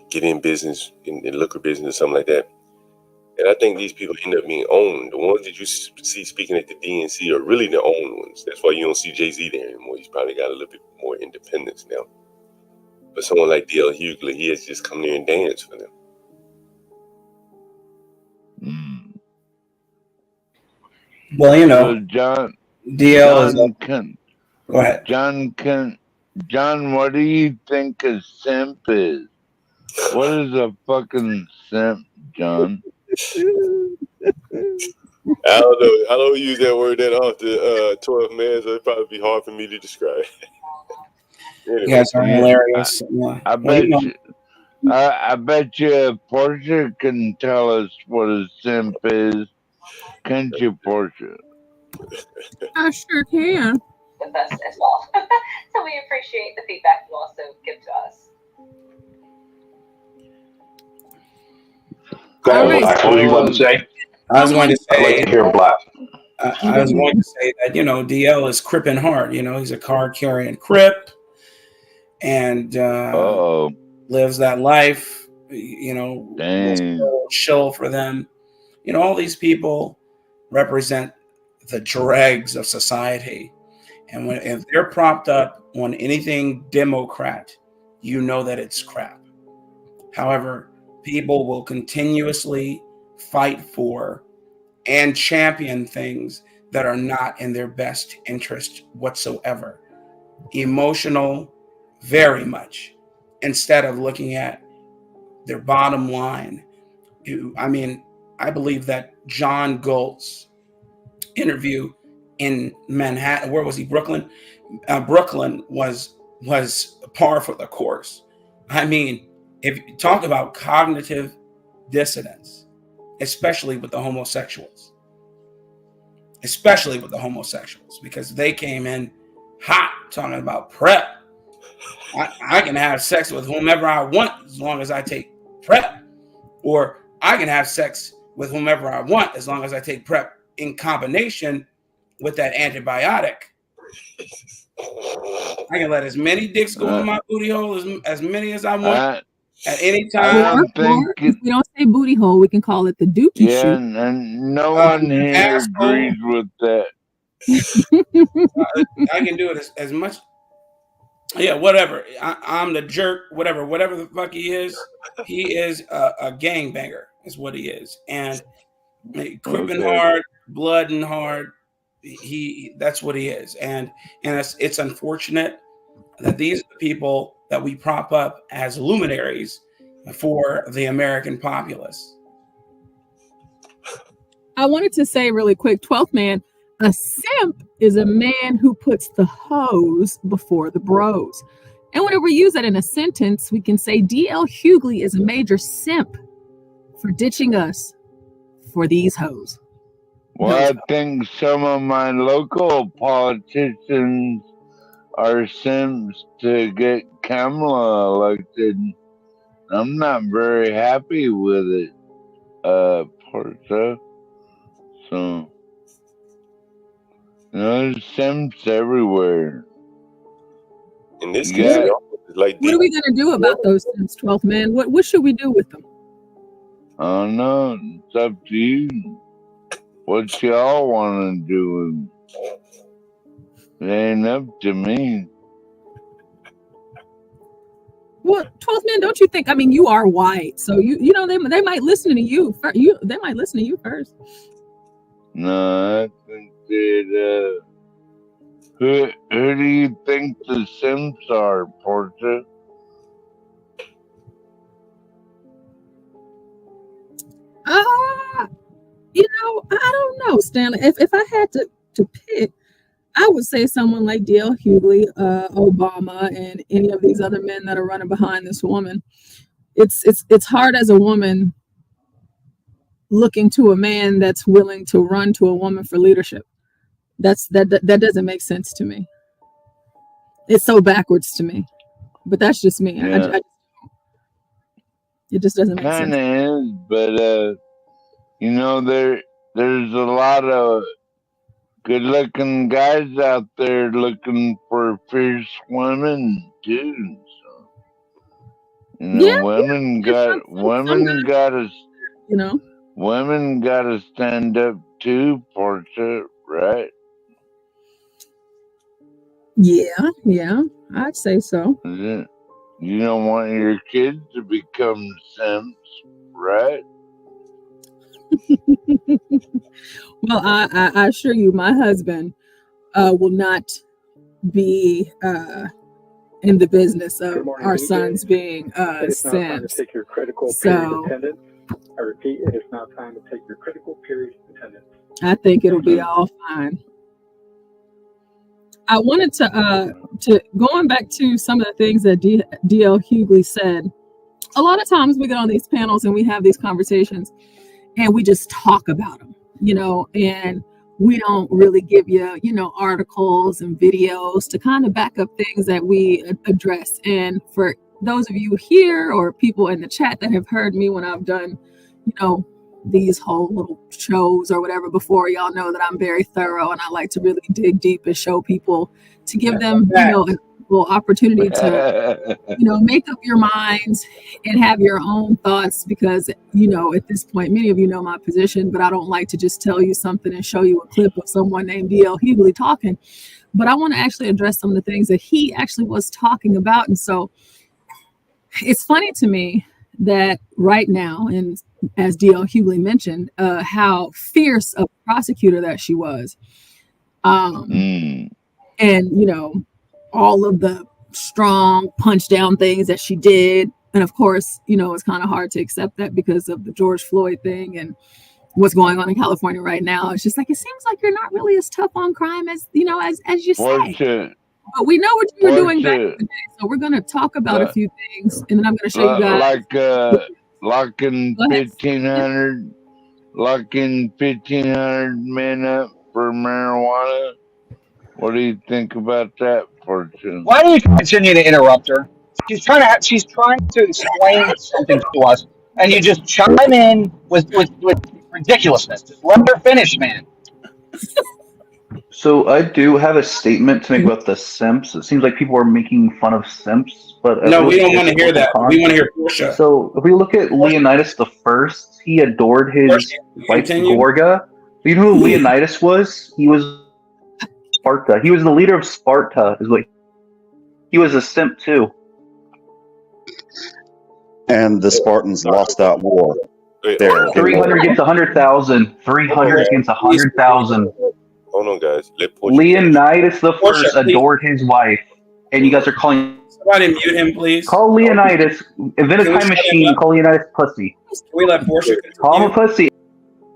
get in business, in the liquor business or something like that. And I think these people end up being owned. The ones that you see speaking at the DNC are really the owned ones. That's why you don't see Jay-Z there anymore. He's probably got a little bit more independence now. But someone like D.L. Hughley, he has just come there and danced for them. Well, you know, so John, DL go ahead. John, what do you think a simp is? What is a fucking simp, John? I don't use that word that often, 12 man, so it'd probably be hard for me to describe. Anyway. You guys are hilarious. I bet you Portia can tell us what a simp is. Can't you, Portia? I sure can. With us as well. So we appreciate the feedback you also give to us. Go ahead, Black. What were you about to say? I was going to say, I'd like to hear Black. I was going to say that, you know, DL is crippin' hard. You know, he's a card carrying crip and lives that life, you know, chill for them. You know, all these people represent the dregs of society. And if they're propped up on anything Democrat, you know that it's crap. However, people will continuously fight for and champion things that are not in their best interest whatsoever. Emotional, very much, instead of looking at their bottom line. I mean, I believe that John Galt's interview in Manhattan, where was he? Brooklyn. Brooklyn was par for the course. I mean, if you talk about cognitive dissonance, especially with the homosexuals, because they came in hot talking about PrEP. I can have sex with whomever I want as long as I take PrEP, or I can have sex with whomever I want as long as I take PrEP in combination with that antibiotic. I can let as many dicks go in my booty hole as many as I want at any time. If we don't say booty hole, we can call it the dookie shoot. And no one here agrees with that. I can do it as much. Yeah, whatever. I'm the jerk. Whatever the fuck he is a gangbanger. Is what he is, and cripping hard, blooding hard. That's what he is, and it's unfortunate that these are the people that we prop up as luminaries for the American populace. I wanted to say really quick, 12th man, a simp is a man who puts the hoes before the bros. And whenever we use that in a sentence, we can say D.L. Hughley is a major simp for ditching us for these hoes. Well, I think some of my local politicians are simps to get Kamala elected. I'm not very happy with it, Portia. So, there's simps everywhere. In this case, like, what are we gonna do about those simps, 12th man? What should we do with them? I don't know. It's up to you. What y'all want to do? It ain't up to me. Well, 12th man, don't you think? I mean, you are white, so you know they might listen to you. They might listen to you first. No, I think that who do you think the simps are, Portia? I don't know, Stanley. If I had to pick, I would say someone like D.L. Hughley, Obama, and any of these other men that are running behind this woman. It's hard as a woman looking to a man that's willing to run to a woman for leadership. That doesn't make sense to me. It's so backwards to me, but that's just me. Yeah. It just doesn't make sense. Kind of is, but there's a lot of good-looking guys out there looking for fierce women too. So, women gotta stand up too, Portia, right? Yeah, I'd say so. You don't want your kids to become simps, right? Well, I assure you, my husband will not be in the business of our sons being simps. Take your critical So period attendance. I repeat, it is now time to take your critical period attendance. I think it'll be all fine. I wanted to going back to some of the things that D.L. Hughley said. A lot of times we get on these panels and we have these conversations and we just talk about them, and we don't really give you, articles and videos to kind of back up things that we address. And for those of you here or people in the chat that have heard me when I've done, these whole little shows or whatever before, y'all know that I'm very thorough and I like to really dig deep and show people to give them, an equal opportunity to, make up your minds and have your own thoughts, because, at this point, many of you know my position, but I don't like to just tell you something and show you a clip of someone named D.L. Hughley talking. But I want to actually address some of the things that he actually was talking about. And so it's funny to me that right now, and as D.L. Hughley mentioned, how fierce a prosecutor that she was. And, all of the strong punch down things that she did. And of course, it's kind of hard to accept that because of the George Floyd thing and what's going on in California right now. It's just like, it seems like you're not really as tough on crime as as you say. But we know what you were doing back in the day, so we're going to talk about a few things, and then I'm going to show you guys. Like locking 1,500 men up for marijuana. What do you think about that, Fortune? Why do you continue to interrupt her? She's trying to explain something to us, and you just chime in with ridiculousness. Just let her finish, man. So I do have a statement to make about the simps. It seems like people are making fun of simps, but no, we don't want to hear that. We want to hear Portia. So if we look at Leonidas the First, he adored his wife Gorga. You know who Leonidas was? He was Sparta. He was the leader of Sparta. He was a simp too. And the Spartans lost that war. 300 against 100,000. 300 against 100,000. Hold on, guys. Leonidas the First adored his wife, and you guys are calling. Somebody mute him, please. Call Leonidas. Invent a time machine. Call Leonidas pussy. Can we let Portia continue? Call him a pussy.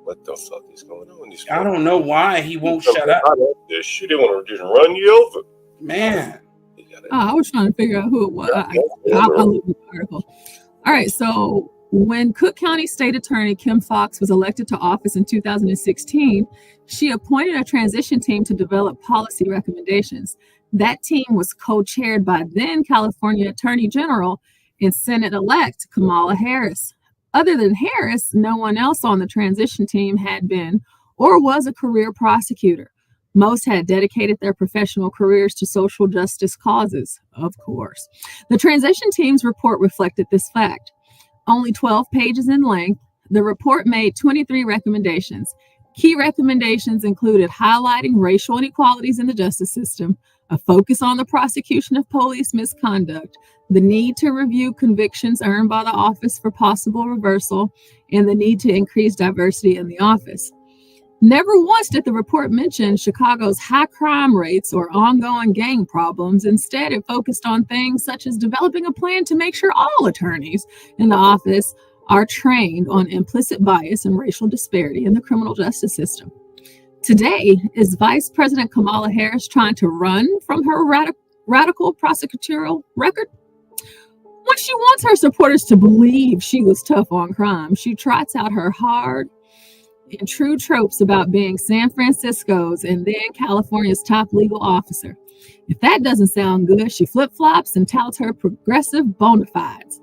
What the fuck is going on? I don't know why he won't shut up. This shit, they want to just run you over. Man. I was trying to figure out who it was. I'll look at the article. All right, so when Cook County State Attorney Kim Foxx was elected to office in 2016, she appointed a transition team to develop policy recommendations. That team was co-chaired by then California Attorney General and Senate-elect Kamala Harris. Other than Harris, no one else on the transition team had been or was a career prosecutor. Most had dedicated their professional careers to social justice causes, of course. The transition team's report reflected this fact. Only 12 pages in length, the report made 23 recommendations. Key recommendations included highlighting racial inequalities in the justice system, a focus on the prosecution of police misconduct, the need to review convictions earned by the office for possible reversal, and the need to increase diversity in the office. Never once did the report mention Chicago's high crime rates or ongoing gang problems. Instead, it focused on things such as developing a plan to make sure all attorneys in the office are trained on implicit bias and racial disparity in the criminal justice system. Today, is Vice President Kamala Harris trying to run from her radical prosecutorial record? When she wants her supporters to believe she was tough on crime, she trots out her hard and true tropes about being San Francisco's and then California's top legal officer. If that doesn't sound good, she flip-flops and touts her progressive bona fides.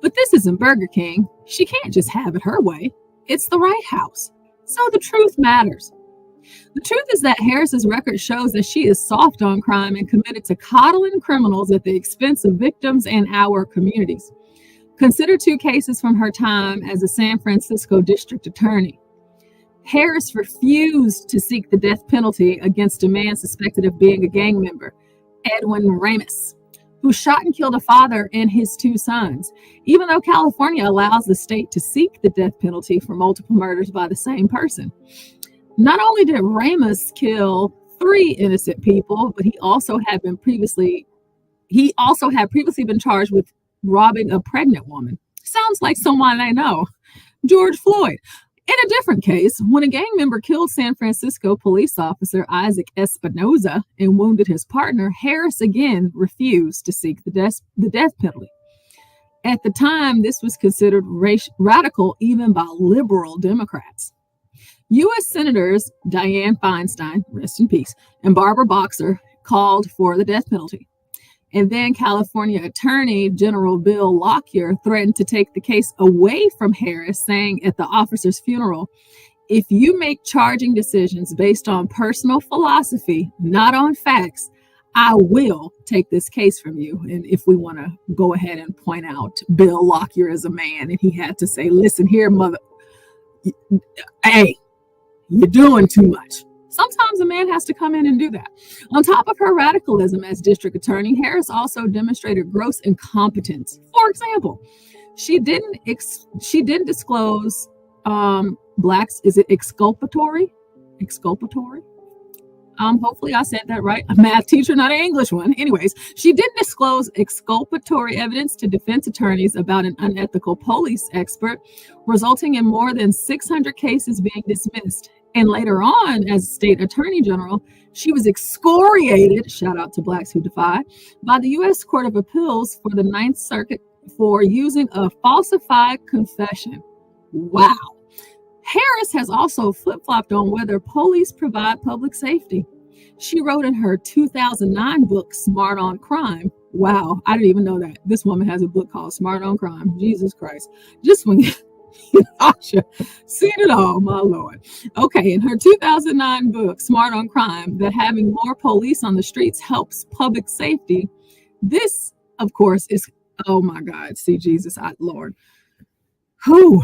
But this isn't Burger King. She can't just have it her way. It's the right house. So the truth matters. The truth is that Harris's record shows that she is soft on crime and committed to coddling criminals at the expense of victims and our communities. Consider two cases from her time as a San Francisco district attorney. Harris refused to seek the death penalty against a man suspected of being a gang member, Edwin Ramis, who shot and killed a father and his two sons, even though California allows the state to seek the death penalty for multiple murders by the same person. Not only did Ramis kill 3 innocent people, but he also had previously been charged with robbing a pregnant woman. Sounds like someone I know, George Floyd. In a different case, when a gang member killed San Francisco police officer Isaac Espinoza and wounded his partner, Harris again refused to seek the death penalty. At the time, this was considered radical even by liberal Democrats. U.S. Senators Dianne Feinstein, rest in peace, and Barbara Boxer called for the death penalty. And then California Attorney General Bill Lockyer threatened to take the case away from Harris, saying at the officer's funeral, "If you make charging decisions based on personal philosophy, not on facts, I will take this case from you." And if we want to go ahead and point out Bill Lockyer as a man, and he had to say, "Listen here, mother, hey, you're doing too much." Sometimes a man has to come in and do that. On top of her radicalism as district attorney, Harris also demonstrated gross incompetence. For example, she didn't disclose blacks. Is it exculpatory? Exculpatory? Hopefully I said that right. A math teacher, not an English one. Anyways, she didn't disclose exculpatory evidence to defense attorneys about an unethical police expert, resulting in more than 600 cases being dismissed. And later on, as state attorney general, she was excoriated, shout out to Blacks Who Defy, by the U.S. Court of Appeals for the Ninth Circuit for using a falsified confession. Wow. Harris has also flip-flopped on whether police provide public safety. She wrote in her 2009 book, Smart on Crime. Wow, I didn't even know that. This woman has a book called Smart on Crime. Jesus Christ. Just when you seen it all, my Lord. Okay, in her 2009 book, Smart on Crime, that having more police on the streets helps public safety. This, of course, is, oh my God, see Jesus, Lord. Whew.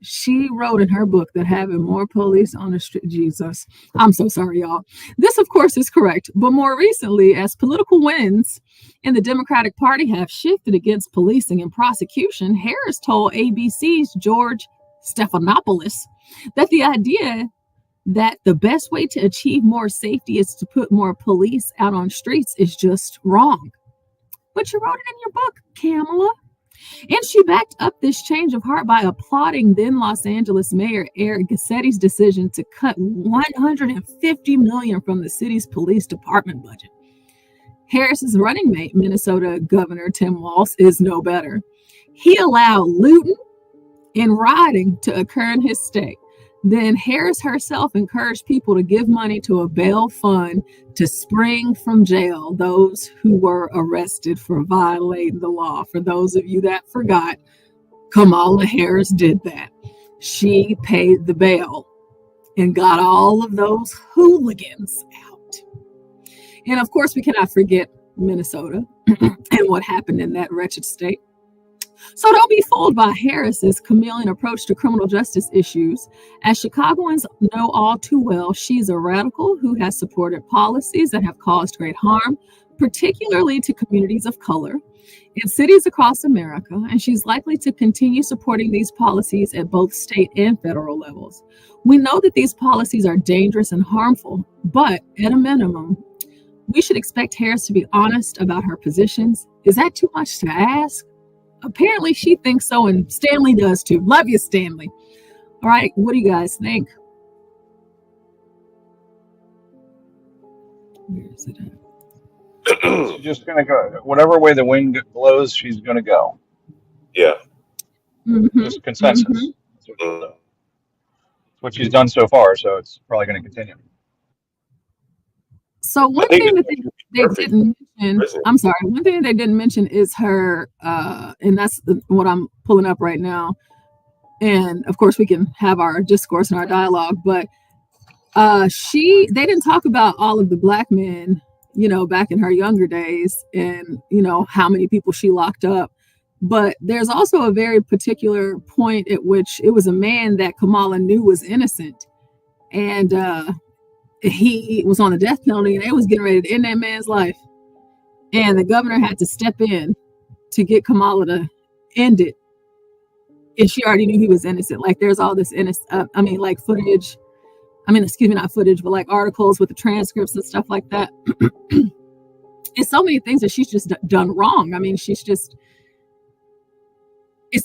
She wrote in her book that having more police on the street, Jesus, I'm so sorry, y'all. This, of course, is correct. But more recently, as political winds in the Democratic Party have shifted against policing and prosecution, Harris told ABC's George Stephanopoulos that the idea that the best way to achieve more safety is to put more police out on streets is just wrong. But you wrote it in your book, Kamala. And she backed up this change of heart by applauding then Los Angeles Mayor Eric Garcetti's decision to cut $150 million from the city's police department budget. Harris's running mate, Minnesota Governor Tim Walz, is no better. He allowed looting and rioting to occur in his state. Then Harris herself encouraged people to give money to a bail fund to spring from jail those who were arrested for violating the law. For those of you that forgot, Kamala Harris did that. She paid the bail and got all of those hooligans out. And of course, we cannot forget Minnesota and what happened in that wretched state. So don't be fooled by Harris's chameleon approach to criminal justice issues. As Chicagoans know all too well, she's a radical who has supported policies that have caused great harm, particularly to communities of color in cities across America, and she's likely to continue supporting these policies at both state and federal levels. We know that these policies are dangerous and harmful, but at a minimum, we should expect Harris to be honest about her positions. Is that too much to ask? Apparently she thinks so, and Stanley does too. Love you, Stanley. All right, what do you guys think? Where is it at? She's just gonna go whatever way the wind blows. She's gonna go. Yeah. Just consensus. That's what she's done so far, so it's probably going to continue. So one thing that they didn't mention, I'm sorry, one thing they didn't mention is her, and that's what I'm pulling up right now. And of course we can have our discourse and our dialogue, but they didn't talk about all of the black men, back in her younger days and, how many people she locked up. But there's also a very particular point at which it was a man that Kamala knew was innocent. And, he was on the death penalty and they was getting ready to end that man's life. And the governor had to step in to get Kamala to end it. And she already knew he was innocent. Like there's all this footage. Not footage, but like articles with the transcripts and stuff like that. It's so many things that she's just done wrong. I mean, it's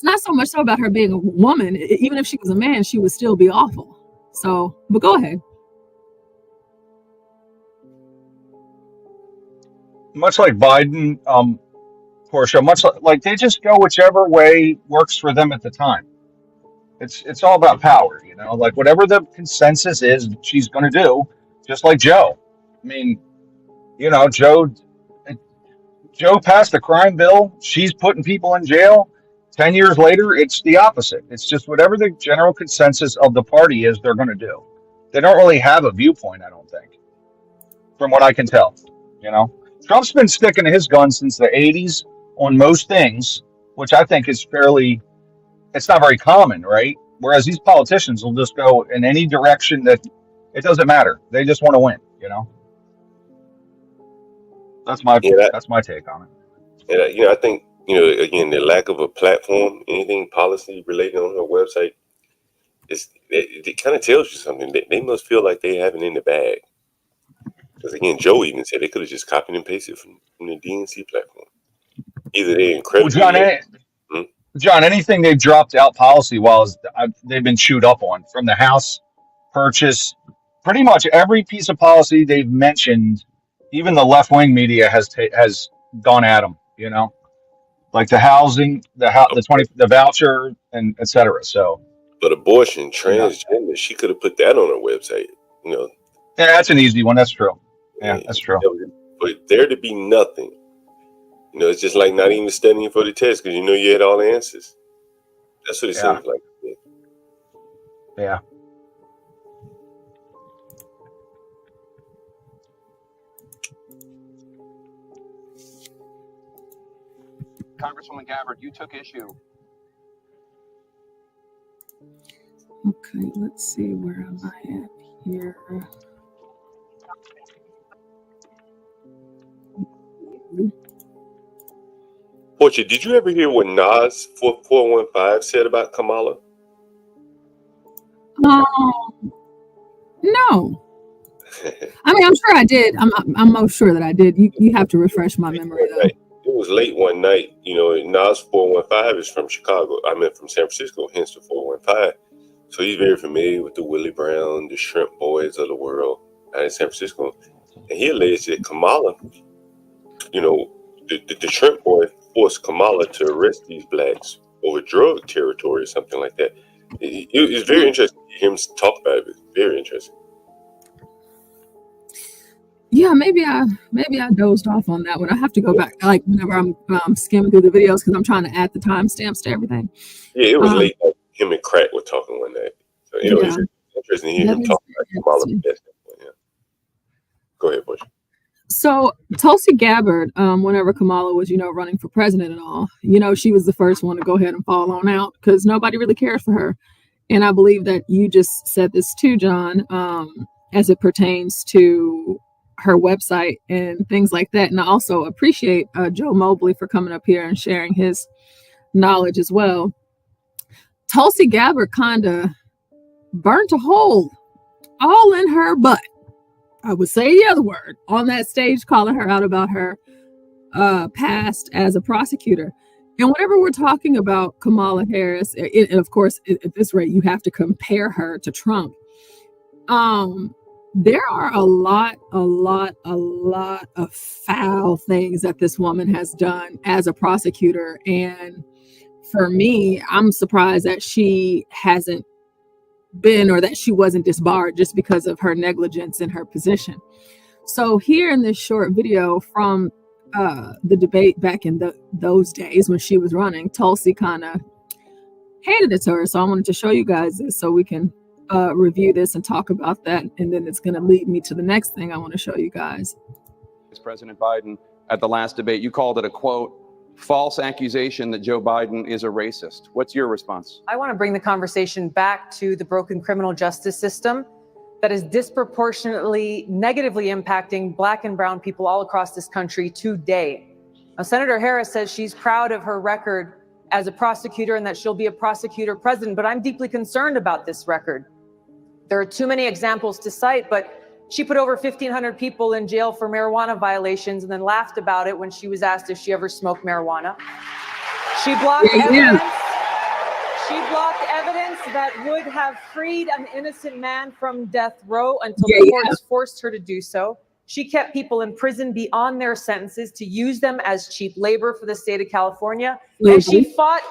not so much so about her being a woman. Even if she was a man, she would still be awful. So, but go ahead. Much like Biden, Portia, much like they just go whichever way works for them at the time. It's all about power, like whatever the consensus is, she's going to do, just like Joe. I mean, Joe passed a crime bill. She's putting people in jail. 10 years later, it's the opposite. It's just whatever the general consensus of the party is, they're going to do. They don't really have a viewpoint, I don't think, from what I can tell, Trump's been sticking to his guns since the 80s on most things, which I think is it's not very common, right? Whereas these politicians will just go in any direction that it doesn't matter. They just want to win, That's my take on it. And I think, again, the lack of a platform, anything policy related on her website, it kind of tells you something. They must feel like they have it in the bag. Because again, Joe even said they could have just copied and pasted from the DNC platform. Either they're Well, incredibly John, late. John, anything they've dropped out policy wise, they've been chewed up on from the House purchase. Pretty much every piece of policy they've mentioned, even the left wing media has gone at them. You know, like the housing, the voucher, and etc. So, But abortion, yeah, transgender, she could have put that on her website. You know, yeah, that's an easy one. That's true. Yeah, that's true. But there to be nothing. You know, it's just like not even studying for the test because you know you had all the answers. That's what it seems like. Yeah. Congresswoman Gabbard, you took issue. Okay, let's see, where am I at here? Portia, did you ever hear what Nas 415 said about Kamala? No. I mean, I'm sure I did. I'm most sure that I did. You have to refresh my memory though. It was late one night. You know, Nas 415 is from Chicago. I meant from San Francisco, hence the 415. So he's very familiar with the Willie Brown, the Shrimp Boys of the world out in San Francisco. And he alleged that Kamala, you know, the Shrimp Boy forced Kamala to arrest these blacks over drug territory or something like that. It's very interesting to hear him talk about it. It's very interesting. Yeah, maybe I dozed off on that one. I have to go back, like whenever I'm skimming through the videos, because I'm trying to add the timestamps to everything. Yeah, it was late. Like, him and Crack were talking one night. So, you know, it's interesting to hear him talk about Kamala. Yeah. Go ahead, Bush. So Tulsi Gabbard, whenever Kamala was, running for president and all, she was the first one to go ahead and fall on out because nobody really cared for her. And I believe that you just said this too, John, as it pertains to her website and things like that. And I also appreciate Joe Mobley for coming up here and sharing his knowledge as well. Tulsi Gabbard kind of burnt a hole all in her butt. I would say the other word on that stage, calling her out about her past as a prosecutor. And whenever we're talking about Kamala Harris, and of course, at this rate, you have to compare her to Trump. There are a lot of foul things that this woman has done as a prosecutor. And for me, I'm surprised that she hasn't been, or that she wasn't disbarred just because of her negligence in her position. So here in this short video from the debate back in those days when she was running, Tulsi kind of handed it to her. So I wanted to show you guys this so we can review this and talk about that. And then it's going to lead me to the next thing I want to show you guys. President Biden, at the last debate, you called it a, quote, false accusation that Joe Biden is a racist. What's your response? I want to bring the conversation back to the broken criminal justice system that is disproportionately negatively impacting Black and brown people all across this country today. Now, Senator Harris says she's proud of her record as a prosecutor and that she'll be a prosecutor president, but I'm deeply concerned about this record. There are too many examples to cite, but she put over 1,500 people in jail for marijuana violations and then laughed about it when she was asked if she ever smoked marijuana. She blocked evidence. She blocked evidence that would have freed an innocent man from death row until the courts forced her to do so. She kept people in prison beyond their sentences to use them as cheap labor for the state of California. And she fought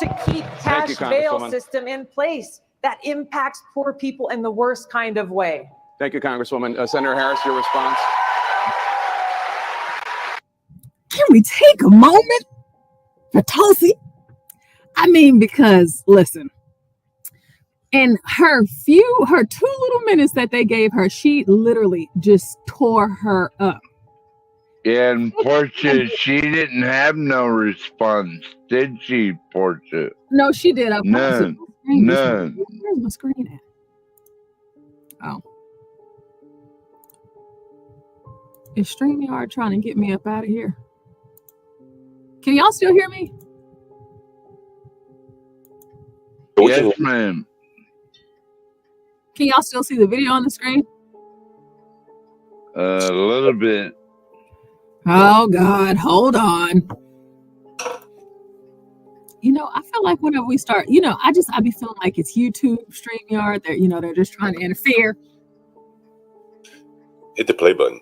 to keep cash bail system in place that impacts poor people in the worst kind of way. Thank you, Congresswoman. Senator Harris, your response? Can we take a moment for Tulsi? I mean, because listen, in her 2 little minutes that they gave her, she literally just tore her up. Yeah, and Portia, she didn't have no response, did she, Portia? No, she did. None. Where's my screen at? Oh. Is StreamYard trying to get me up out of here? Can y'all still hear me? Yes, ma'am. Can y'all still see the video on the screen? A little bit. Oh God, hold on. You know, I feel like whenever we start, you know, I be feeling like it's YouTube, StreamYard. They're just trying to interfere. Hit the play button.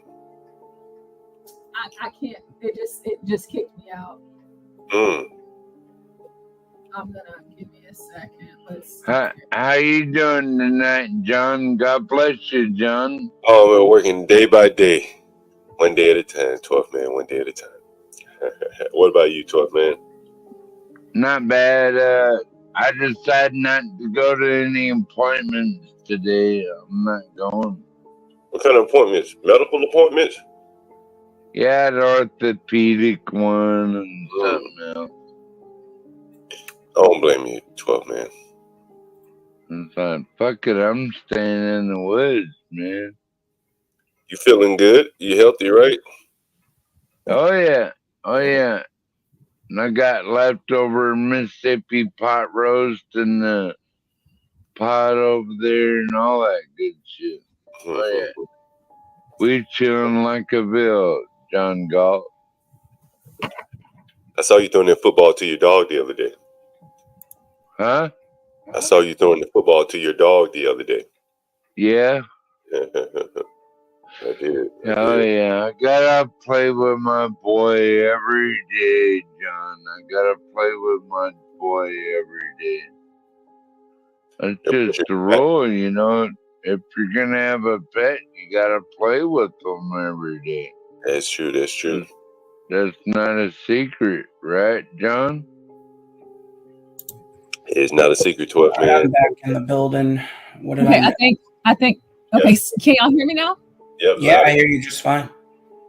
I can't. It just kicked me out. I'm gonna give me a second. Let's see. How you doing tonight, John? God bless you, John. Oh, we're working day by day, one day at a time. 12th man, one day at a time. What about you, 12th man? Not bad. I decided not to go to any appointments today. I'm not going. What kind of appointments? Medical appointments? Yeah, the orthopedic one and something else. I don't blame you, 12th man. It's like, fuck it, I'm staying in the woods, man. You feeling good? You healthy, right? Oh yeah. And I got leftover Mississippi pot roast in the pot over there and all that good shit. Oh yeah. We chilling like a village, John Galt. I saw you throwing that football to your dog the other day. Huh? I saw you throwing the football to your dog the other day. Yeah. I did. Oh yeah, I gotta play with my boy every day, John. I gotta play with my boy every day. It's just the rule, you know. If you're gonna have a pet, you gotta play with them every day. That's true. That's true. That's not a secret, right, John? It's not a secret, 12th man. I'm back in the building. What did Okay, I miss? I think. Okay, can y'all hear me now? Yep, yeah, I hear you just fine.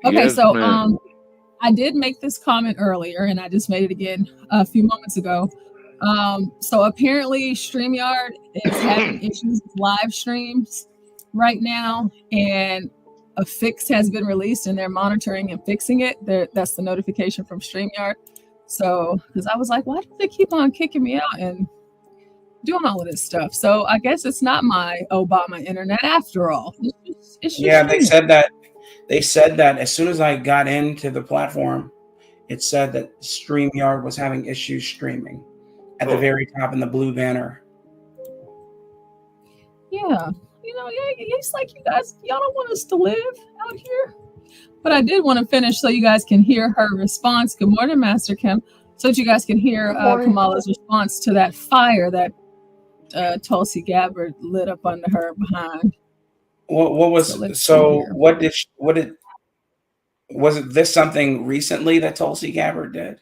Okay, Yes, so ma'am. I did make this comment earlier, and I just made it again a few moments ago. So apparently, StreamYard is having issues with live streams right now, and a fix has been released, and they're monitoring and fixing it. That's the notification from StreamYard. So, because I was like, why do they keep on kicking me out and doing all of this stuff? So I guess it's not my Obama internet after all. It's just Yeah, they StreamYard. said that as soon as I got into the platform, it said that StreamYard was having issues streaming at the very top in the blue banner. Yeah, you know, it's like you guys, y'all don't want us to live out here. But I did want to finish so you guys can hear her response. Good morning, Master Kim. So that you guys can hear Kamala's response to that fire that Tulsi Gabbard lit up under her behind. Was it this something recently that Tulsi Gabbard did?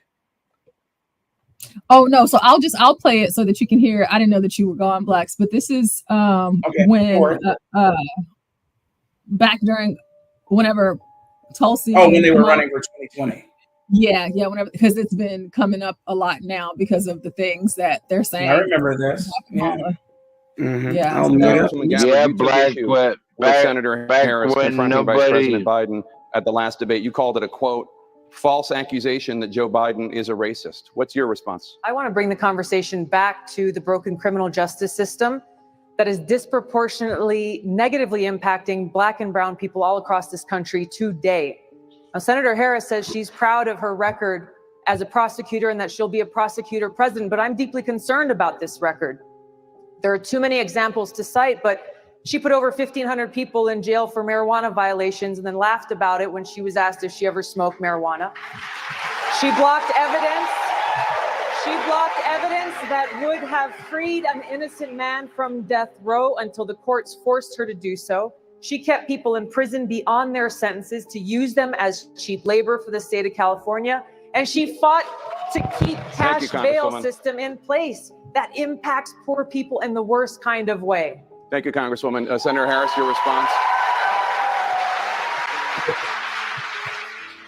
Oh no, so I'll play it so that you can hear. I didn't know that you were gone, Blacks, but this is when back during whenever Tulsi when they were running for 2020. Yeah, whenever, because it's been coming up a lot now because of the things that they're saying. I remember this. Yeah. Mm-hmm. Yeah. Congresswoman Gabbard, you took Black, issue with Senator Harris confronting Vice President Biden at the last debate. You called it a, quote, false accusation that Joe Biden is a racist. What's your response? I want to bring the conversation back to the broken criminal justice system that is disproportionately negatively impacting Black and brown people all across this country today. Now, Senator Harris says she's proud of her record as a prosecutor and that she'll be a prosecutor president, but I'm deeply concerned about this record. There are too many examples to cite, but she put over 1,500 people in jail for marijuana violations and then laughed about it when she was asked if she ever smoked marijuana. She blocked evidence. She blocked evidence that would have freed an innocent man from death row until the courts forced her to do so. She kept people in prison beyond their sentences to use them as cheap labor for the state of California. And she fought to keep cash bail system in place that impacts poor people in the worst kind of way. Thank you, Congresswoman. Senator Harris, your response.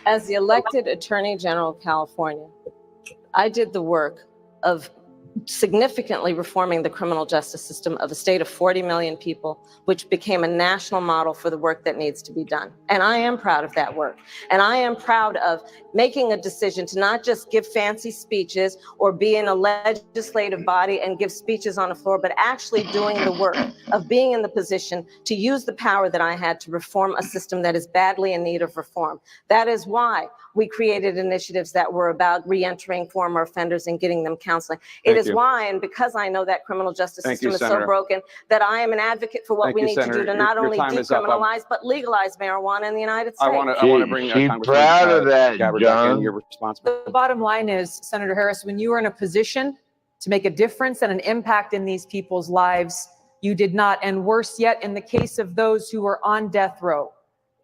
As the elected Attorney General of California, I did the work of significantly reforming the criminal justice system of a state of 40 million people, which became a national model for the work that needs to be done. And I am proud of that work. And I am proud of making a decision to not just give fancy speeches or be in a legislative body and give speeches on the floor, but actually doing the work of being in the position to use the power that I had to reform a system that is badly in need of reform. That is why we created initiatives that were about reentering former offenders and getting them counseling. It is why, and because I know that criminal justice system is so broken, that I am an advocate for what we need to do to not only decriminalize, but legalize marijuana in the United States. I want to bring proud of that, Gabbard back in. John. You're responsible. The bottom line is, Senator Harris, when you were in a position to make a difference and an impact in these people's lives, you did not. And worse yet, in the case of those who were on death row,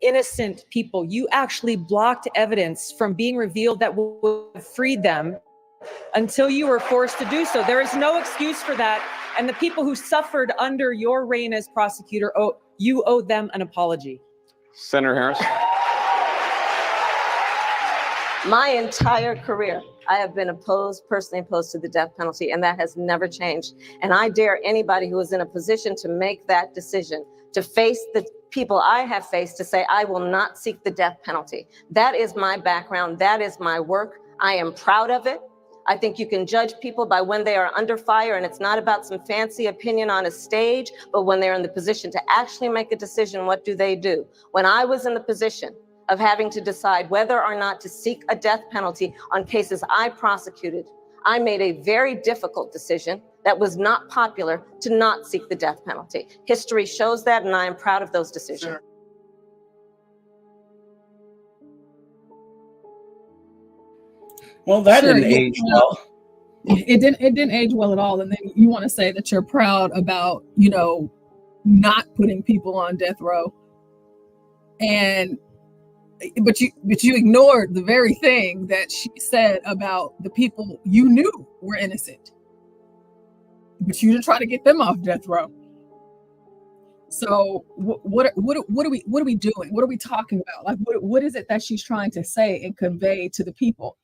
innocent people, you actually blocked evidence from being revealed that would have freed them until you were forced to do so. There is no excuse for that. And the people who suffered under your reign as prosecutor, you owe them an apology. Senator Harris. My entire career, I have been personally opposed to the death penalty, and that has never changed. And I dare anybody who is in a position to make that decision, to face the people I have faced, to say, I will not seek the death penalty. That is my background. That is my work. I am proud of it. I think you can judge people by when they are under fire, and it's not about some fancy opinion on a stage, but when they're in the position to actually make a decision, what do they do? When I was in the position of having to decide whether or not to seek a death penalty on cases I prosecuted, I made a very difficult decision that was not popular to not seek the death penalty. History shows that, and I am proud of those decisions. Well, that didn't age well. It didn't age well at all. And then you want to say that you're proud about, not putting people on death row. But you ignored the very thing that she said about the people you knew were innocent. But you didn't try to get them off death row. So what are we doing? What are we talking about? Like what is it that she's trying to say and convey to the people?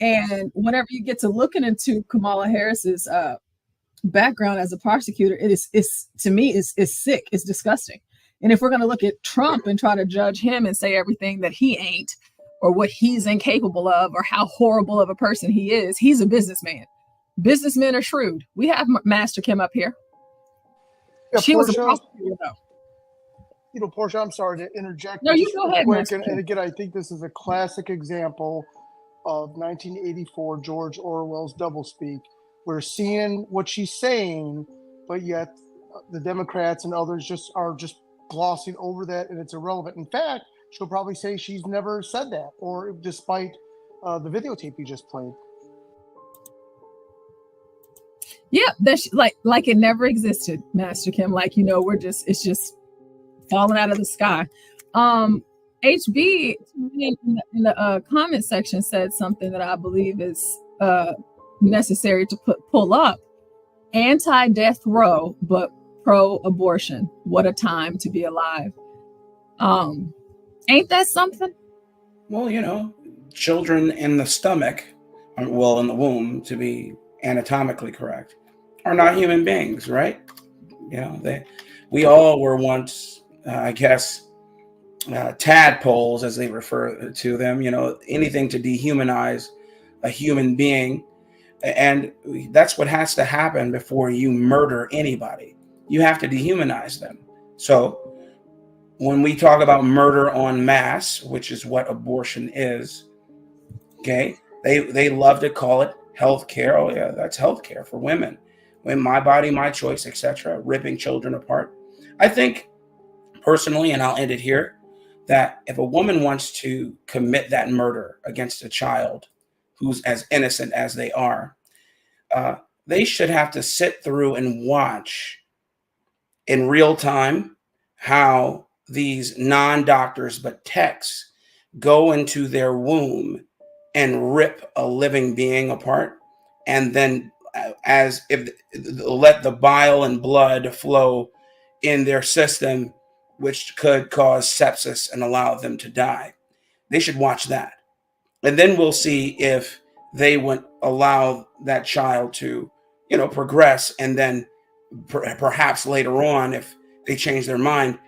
And whenever you get to looking into Kamala Harris's background as a prosecutor, it is to me is sick. It's disgusting. And if we're going to look at Trump and try to judge him and say everything that he ain't, or what he's incapable of, or how horrible of a person he is, he's a businessman. Businessmen are shrewd. We have Master Kim up here. Yeah, She was a Portia, prosecutor, though. Portia, I'm sorry to interject. No, you just go real ahead, quick. Master And Kim. again, I think this is a classic example of 1984 George Orwell's doublespeak. We're seeing what she's saying, but yet the Democrats and others are just glossing over that, and it's irrelevant. In fact, she'll probably say she's never said that, or despite the videotape you just played. Yeah, that's like it never existed, Master Kim. It's just falling out of the sky. HB in the comment section said something that I believe is necessary to pull up. Anti-death row, but pro-abortion. What a time to be alive. Ain't that something? Well, children in the stomach, in the womb, to be anatomically correct, are not human beings, right? We all were once, tadpoles, as they refer to them, anything to dehumanize a human being. And that's what has to happen before you murder anybody. You have to dehumanize them. So when we talk about murder en masse, which is what abortion is, okay, they love to call it healthcare. Oh yeah, that's healthcare for women. When my body, my choice, etc., ripping children apart. I think personally, and I'll end it here, that if a woman wants to commit that murder against a child who's as innocent as they are, they should have to sit through and watch in real time how these non-doctors but techs go into their womb and rip a living being apart, and then as if let the bile and blood flow in their system, which could cause sepsis and allow them to die. They should watch that. And then we'll see if they would allow that child to progress, and then perhaps later on, if they change their mind,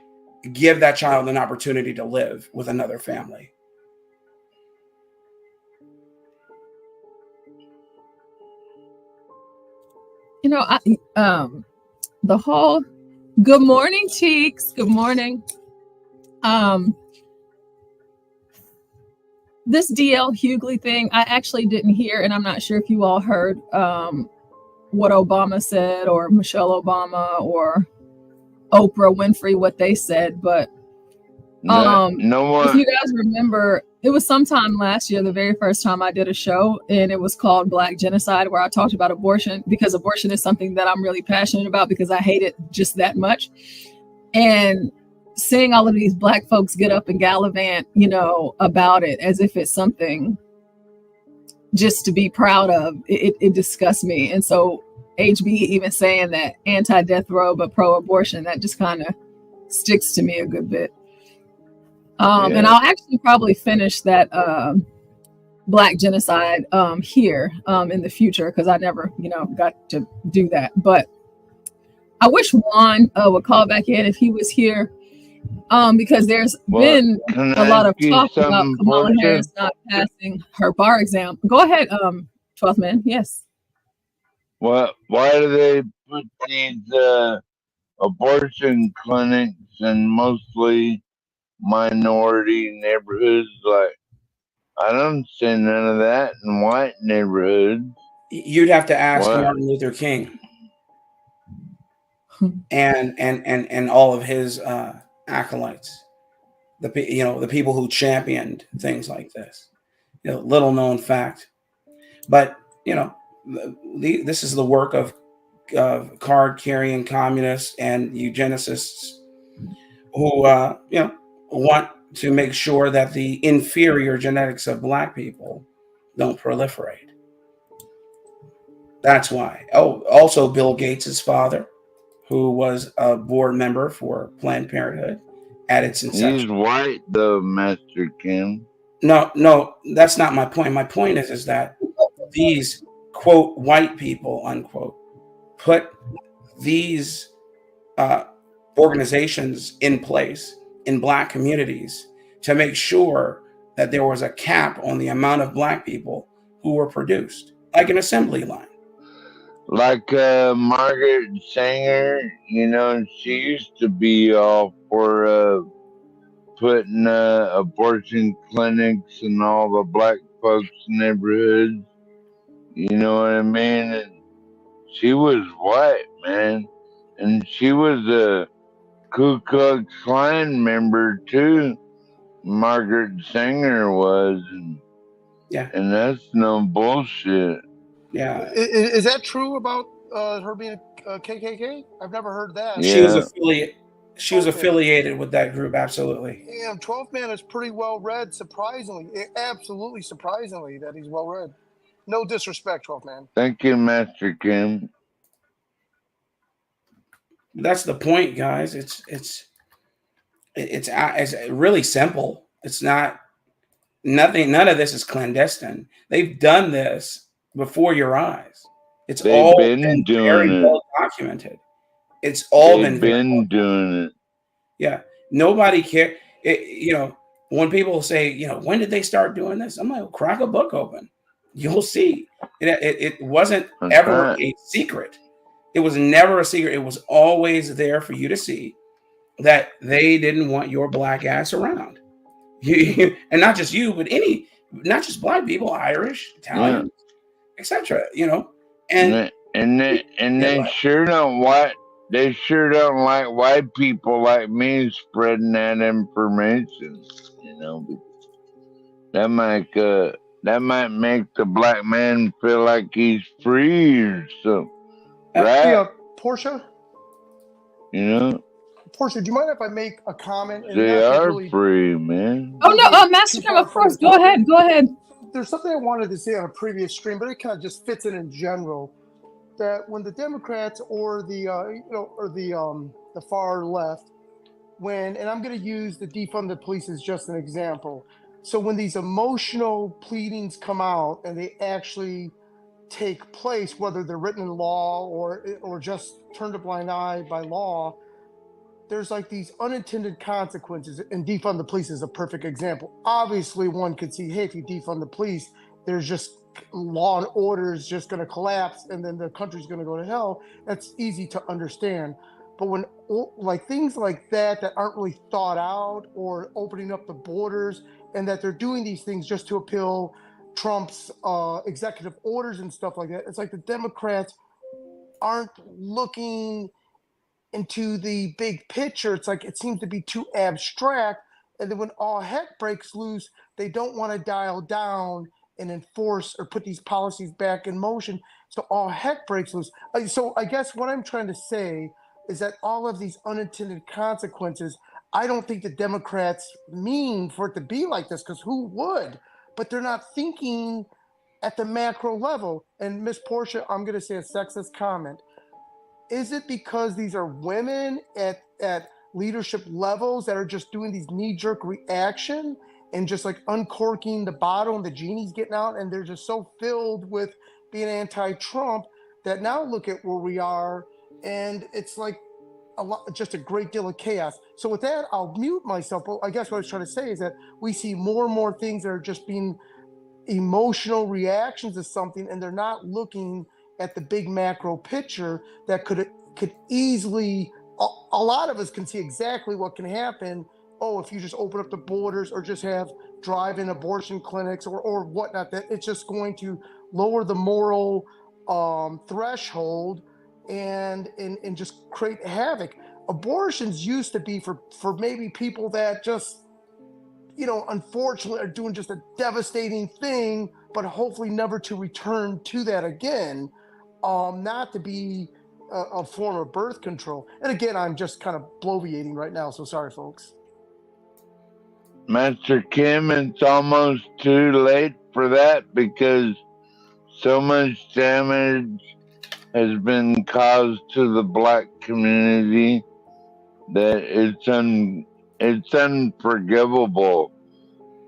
give that child an opportunity to live with another family. The whole good morning, Cheeks. Good morning. This DL Hughley thing, I actually didn't hear, and I'm not sure if you all heard what Obama said, or Michelle Obama, or Oprah Winfrey, what they said. But if you guys remember, it was sometime last year, the very first time I did a show, and it was called Black Genocide, where I talked about abortion, because abortion is something that I'm really passionate about, because I hate it just that much. And seeing all of these Black folks get up and gallivant, about it as if it's something just to be proud of, it disgusts me. And so HB even saying that anti-death row but pro-abortion, that just kind of sticks to me a good bit. And I'll actually probably finish that Black Genocide here in the future, because I never got to do that. But I wish Juan would call back in if he was here, because there's been a lot of talk about Kamala Harris not passing her bar exam. Go ahead, 12th man. Yes. Why do they put these abortion clinics in mostly minority neighborhoods? Like, I don't see none of that in white neighborhoods. You'd have to ask Martin Luther King and all of his acolytes, the people who championed things like this. Little known fact, but this is the work of card carrying communists and eugenicists who want to make sure that the inferior genetics of Black people don't proliferate. That's why. Also Bill Gates's father, who was a board member for Planned Parenthood at its inception. He's white though, Master Kim. No, that's not my point. My point is that these quote white people unquote put these organizations in place in Black communities to make sure that there was a cap on the amount of Black people who were produced, like an assembly line. Like Margaret Sanger, she used to be all for putting abortion clinics in all the Black folks' neighborhoods. You know what I mean? And she was white, man. And she was a Ku Klux Klan member too. Margaret Sanger was. And that's no bullshit. Yeah. Is that true about her being a KKK? I've never heard that. Yeah. She was affiliated with that group, absolutely. Damn, 12th man is pretty well read, surprisingly. Absolutely surprisingly that he's well read. No disrespect, 12th man. Thank you, Master Kim. That's the point, guys. It's really simple. It's not nothing. None of this is clandestine. They've done this before your eyes. They've all been very well documented. It's all been doing it. Yeah, nobody cares. When people say, when did they start doing this? I'm like, crack a book open. You'll see. It wasn't ever a secret. It was never a secret. It was always there for you to see that they didn't want your Black ass around. And not just you, but not just Black people, Irish, Italian, etc. And they sure don't like white people like me spreading that information. That might make the Black man feel like he's free or something. Right? Yeah, Portia? Portia, do you mind if I make a comment? And they are really free, man. Oh, no, Master Kim, of course. Go ahead. There's something I wanted to say on a previous stream, but it kind of just fits in general. That when the Democrats or the far left, and I'm going to use the defund the police as just an example. So when these emotional pleadings come out and they actually take place, whether they're written in law or just turned a blind eye by law, there's like these unintended consequences, and defund the police is a perfect example. Obviously, one could see, hey, if you defund the police, there's just law and order is just going to collapse, and then the country's going to go to hell. That's easy to understand. But when like things like that aren't really thought out, or opening up the borders, and that they're doing these things just to appeal Trump's executive orders and stuff like that, it's like the Democrats aren't looking into the big picture. It's like it seems to be too abstract, and then when all heck breaks loose, they don't want to dial down and enforce or put these policies back in motion, so all heck breaks loose. So I guess what I'm trying to say is that all of these unintended consequences, I don't think the Democrats mean for it to be like this, because who would? But they're not thinking at the macro level. And Miss Portia, I'm going to say a sexist comment. Is it because these are women at leadership levels that are just doing these knee-jerk reaction and just like uncorking the bottle and the genie's getting out, and they're just so filled with being anti-Trump that now look at where we are, and it's like just a great deal of chaos. So with that, I'll mute myself. But I guess what I was trying to say is that we see more and more things that are just being emotional reactions to something, and they're not looking at the big macro picture that could easily, a lot of us can see exactly what can happen. Oh, if you just open up the borders or just have drive-in abortion clinics or whatnot, that it's just going to lower the moral threshold and just create havoc. Abortions used to be for maybe people that just, unfortunately are doing just a devastating thing, but hopefully never to return to that again, not to be a form of birth control. And again, I'm just kind of bloviating right now, so sorry, folks. Master Kim, it's almost too late for that because so much damage has been caused to the black community that it's unforgivable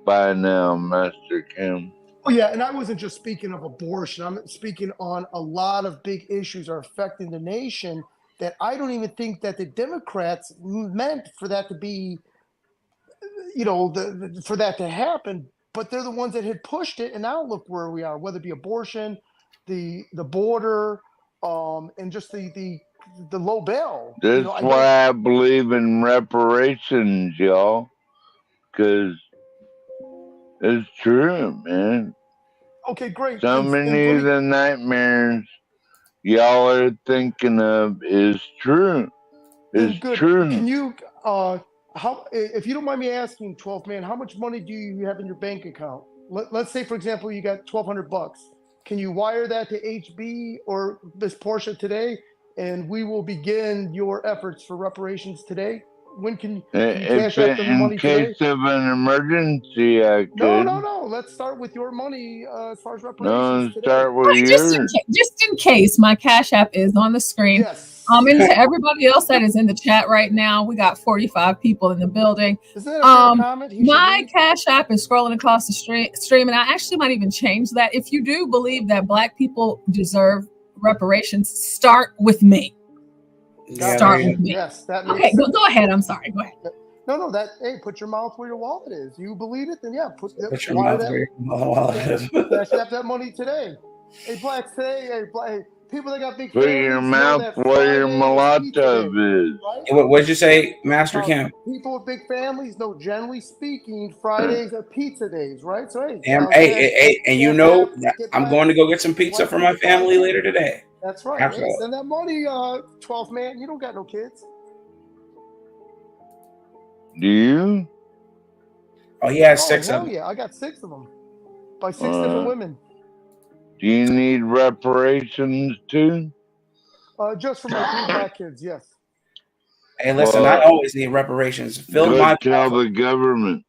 by now, Master Kim. Oh yeah, and I wasn't just speaking of abortion. I'm speaking on a lot of big issues are affecting the nation that I don't even think that the Democrats meant for that to be, for that to happen. But they're the ones that had pushed it, and now look where we are. Whether it be abortion, the border, and just the low bail. That's why I believe in reparations, y'all, because it's true, man. Okay, great. So many of the nightmares y'all are thinking of is true. It's true. Can you, how, if you don't mind me asking, 12th man, how much money do you have in your bank account? Let's say, for example, you got $1,200. Can you wire that to HB or Miss Portia today, and we will begin your efforts for reparations today? When can you cash out the money today? In case of an emergency, I could. No. Let's start with your money as far as reparations today. Start with yours. Just in case, my Cash App is on the screen. Yes. And to everybody else that is in the chat right now, we got 45 people in the building. Is that a fair comment? My Cash App is scrolling across the stream, and I actually might even change that. If you do believe that Black people deserve reparations, start with me. Start with me. Yes, that makes okay. sense. Go ahead. I'm sorry. Go ahead. No, hey, put your mouth where your wallet is. You believe it, then yeah, put your mouth where your wallet is. Cash out that money today. Hey, Blacks today. Hey, people that got big put families. Put your mouth where your mulatto is. Right? What'd you say, Master Kim? People with big families know, generally speaking, Fridays are pizza days, right? So hey, and I'm going to go get some pizza for my family later today. That's right. Hey, send that money, 12th man. You don't got no kids. Do you? Oh, he has 6 of them. Yeah, I got 6 of them by 6 different women. Do you need reparations too? Just for my 3 black kids, yes. Hey, listen, I always need reparations. Tell the government.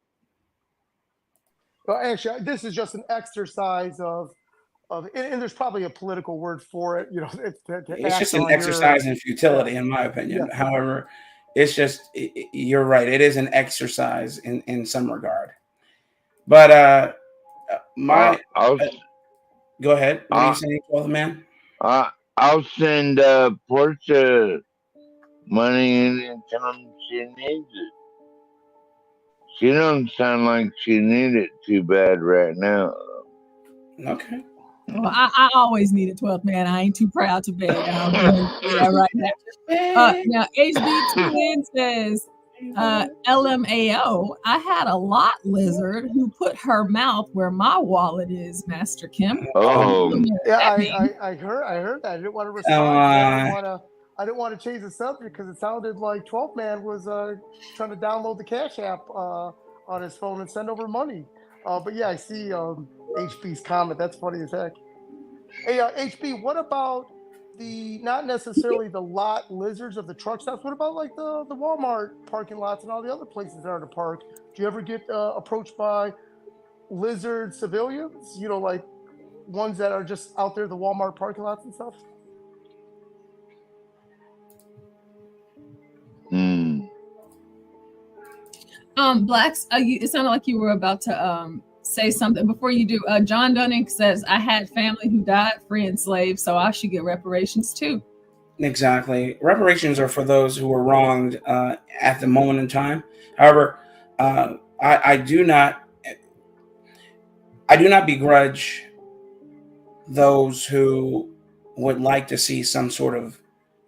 Well, actually, this is just an exercise of, and there's probably a political word for it. It's just an exercise in futility, in my opinion. Yeah. However, it's just, you're right. It is an exercise in some regard. But Go ahead. What are you saying, 12th man? I'll send Portia money anytime she needs it. She don't sound like she needs it too bad right now. Okay. Well, I always need a 12th man. I ain't too proud to beg. I'll go ahead and say that right now. Now, HB2N says, LMAO, I had a lot lizard who put her mouth where my wallet is, Master Kim. Oh. Yeah, I heard that. I didn't want to respond. I didn't want to change the subject because it sounded like 12 Man was trying to download the Cash App on his phone and send over money. But yeah, I see HB's comment. That's funny as heck. Hey, HB, what about not necessarily the lot lizards of the truck stops? What about like the Walmart parking lots and all the other places that are to park? Do you ever get approached by lizard civilians? You know, like ones that are just out there, the Walmart parking lots and stuff? Blacks, it sounded like you were about to say something. Before you do, John Dunning says, I had family who died free and slave, so I should get reparations too. Exactly. Reparations are for those who were wronged at the moment in time. However, I do not begrudge those who would like to see some sort of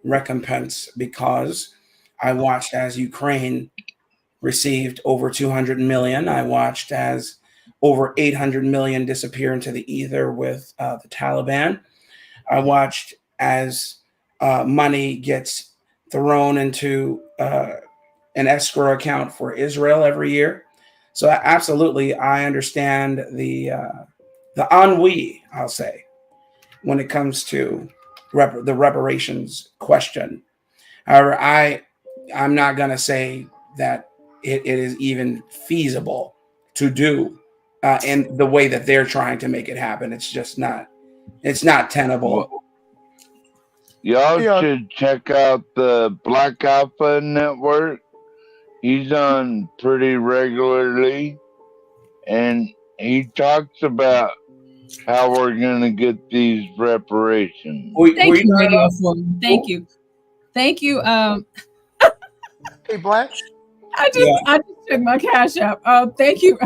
recompense, because I watched as Ukraine received over 200 million. I watched as over 800 million disappear into the ether with the Taliban. I watched as money gets thrown into an escrow account for Israel every year. So absolutely, I understand the ennui, I'll say, when it comes to the reparations question. However, I'm not going to say that it is even feasible to do in the way that they're trying to make it happen. It's just not. It's not tenable. Y'all should check out the Black Alpha Network. He's on pretty regularly, and he talks about how we're going to get these reparations. Thank you, Radio Forum. Thank you. Thank you. Hey, Black. I just checked my Cash App. Thank you.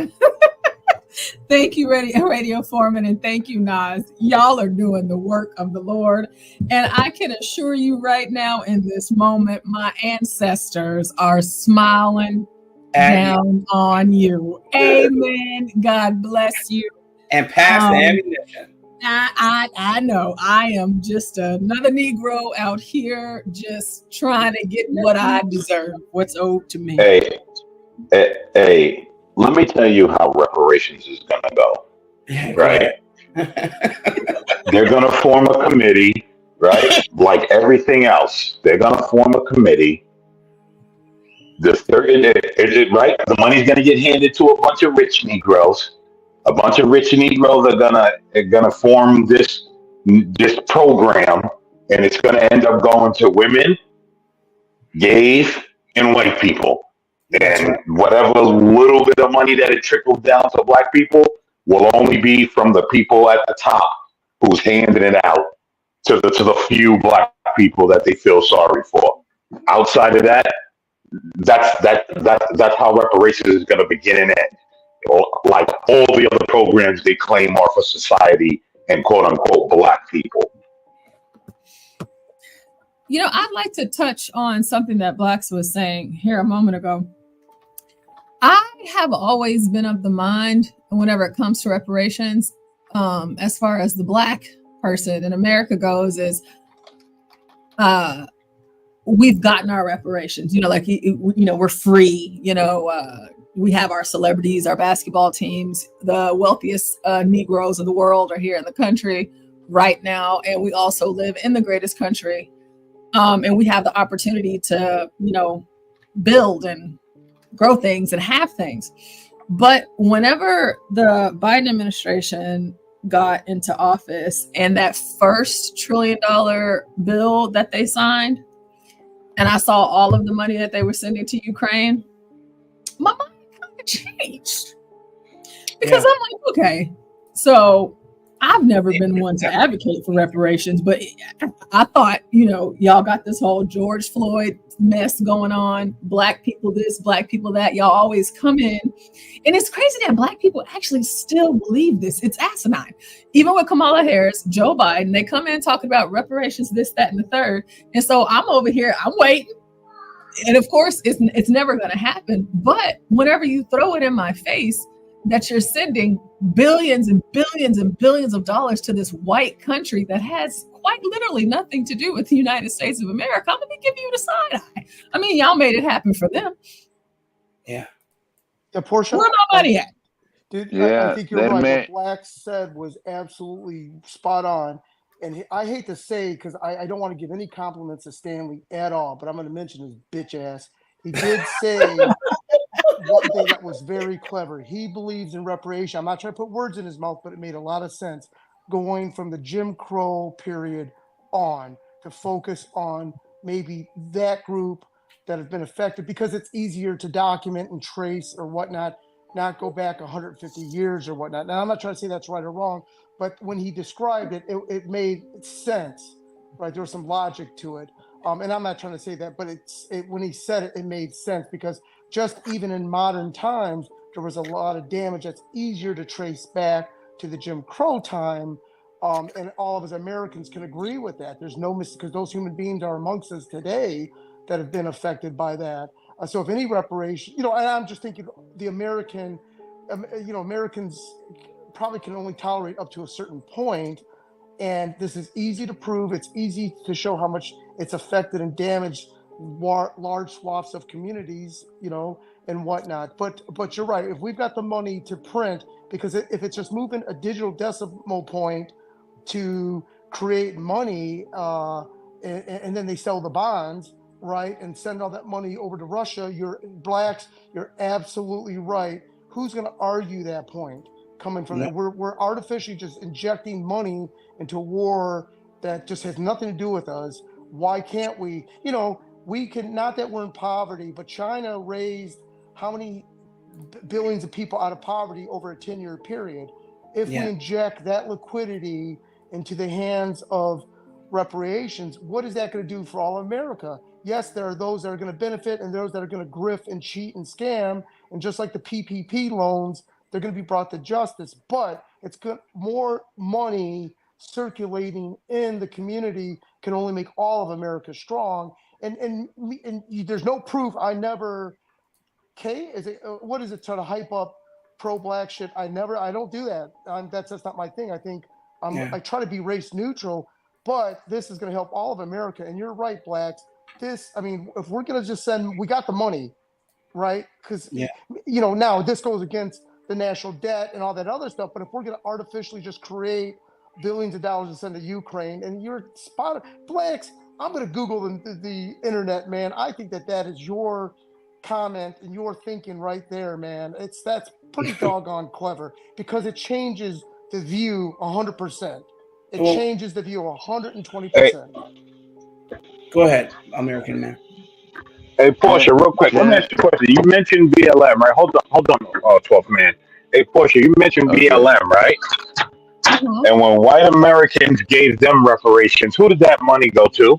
Thank you, Radio Foreman, and thank you, Nas. Y'all are doing the work of the Lord. And I can assure you right now in this moment, my ancestors are smiling down on you. Amen. God bless you. And pass the ammunition. I know. I am just another Negro out here just trying to get what I deserve, what's owed to me. Hey, let me tell you how reparations is going to go, right? They're going to form a committee, right? Like everything else. They're going to form a committee. Right? The money's going to get handed to a bunch of rich Negroes. A bunch of rich Negroes are gonna form this program, and it's gonna end up going to women, gays, and white people. And whatever little bit of money that it trickles down to black people will only be from the people at the top who's handing it out to the few black people that they feel sorry for. Outside of that, that's how reparations is gonna begin and end. Like all the other programs they claim are for society and quote unquote black people. You know, I'd like to touch on something that Blacks was saying here a moment ago. I have always been of the mind, whenever it comes to reparations, as far as the black person in America goes, is we've gotten our reparations. You know, like, we're free, we have our celebrities, our basketball teams, the wealthiest Negroes in the world are here in the country right now. And we also live in the greatest country. And we have the opportunity to, build and grow things and have things. But whenever the Biden administration got into office and that first $1 trillion bill that they signed, and I saw all of the money that they were sending to Ukraine, my mind changed, because I'm like, okay, so I've never been one to advocate for reparations, but I thought, y'all got this whole George Floyd mess going on, black people this, black people that. Y'all always come in. And it's crazy that black people actually still believe this. It's asinine. Even with Kamala Harris, Joe Biden, they come in talking about reparations, this, that, and the third. And so I'm over here, I'm waiting. And of course, it's never going to happen. But whenever you throw it in my face, that you're sending billions and billions and billions of dollars to this white country that has quite literally nothing to do with the United States of America, I'm going to give you the side eye. I mean, y'all made it happen for them. Yeah. The portion. Where my money at? Dude, Yeah, I think you're right. What Black said was absolutely spot on. And I hate to say, because I don't want to give any compliments to Stanley at all, but I'm going to mention his bitch ass. He did say one thing that was very clever. He believes in reparation. I'm not trying to put words in his mouth, but it made a lot of sense going from the Jim Crow period on to focus on maybe that group that have been affected because it's easier to document and trace or whatnot, not go back 150 years or whatnot. Now, I'm not trying to say that's right or wrong, but when he described it, it made sense, right? There was some logic to it. And I'm not trying to say that, but when he said it, it made sense because just even in modern times, there was a lot of damage that's easier to trace back to the Jim Crow time. And all of us Americans can agree with that. There's no mistake because those human beings are amongst us today that have been affected by that. So if any reparation, and I'm just thinking the Americans probably can only tolerate up to a certain point. And this is easy to prove. It's easy to show how much it's affected and damaged large swaths of communities, and whatnot. But you're right. If we've got the money to print, because if it's just moving a digital decimal point to create money, and then they sell the bonds, right, and send all that money over to Russia, you're absolutely right. Who's going to argue that point? Coming from that, we're artificially just injecting money into a war that just has nothing to do with us. Why can't we? We can, not that we're in poverty, but China raised how many billions of people out of poverty over a 10-year period. If we inject that liquidity into the hands of reparations, what is that going to do for all of America? Yes, there are those that are going to benefit and those that are going to grift and cheat and scam. And just like the PPP loans, they're going to be brought to justice. But it's good. More money circulating in the community can only make all of America strong. And there's no proof. I never. What is it? Try to hype up pro-black shit. I don't do that. That's not my thing. I think I try to be race neutral, but this is going to help all of America. And you're right, blacks. If we're going to just we got the money, right? Because now this goes against the national debt and all that other stuff. But if we're going to artificially just create billions of dollars to send to Ukraine, and you're spot blacks, I'm going to Google the internet, man. I think that is your comment and your thinking right there, man. That's pretty doggone clever because it changes the view 100%. It changes the view 120%. Go ahead, American man. Hey, Portia, real quick. Let me ask you a question. You mentioned BLM, right? Hold on, 12th man. Hey, Portia, you mentioned BLM, right? Mm-hmm. And when white Americans gave them reparations, who did that money go to?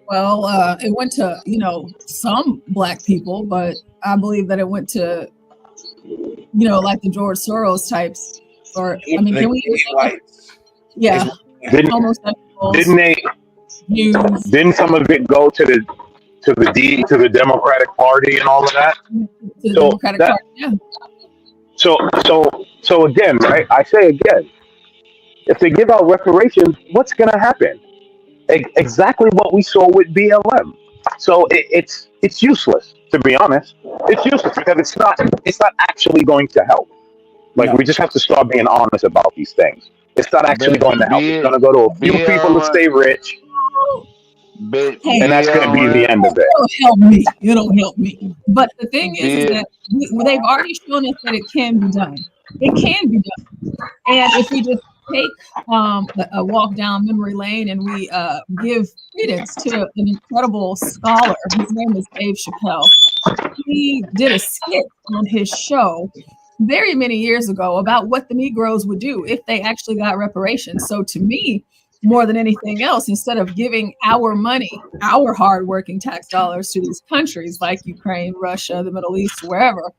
Well, it went to, some black people, but I believe that it went to, like the George Soros types. Or, can we? Yeah. Didn't some of it go to the Democratic Party and all of that? Yeah. So again, right? I say again, if they give out reparations, what's going to happen? Exactly what we saw with BLM. So it's useless, to be honest. It's useless because it's not actually going to help. We just have to start being honest about these things. It's not actually going to help. It's going to go to a few people to stay rich, and that's going to be the end of it. It don't help me. But the thing is that they've already shown us that it can be done. It can be done. And if we just take a walk down memory lane and we give credence to an incredible scholar, his name is Dave Chappelle. He did a skit on his show very many years ago about what the Negroes would do if they actually got reparations. So to me, more than anything else, instead of giving our money, our hardworking tax dollars to these countries like Ukraine, Russia, the Middle East, wherever,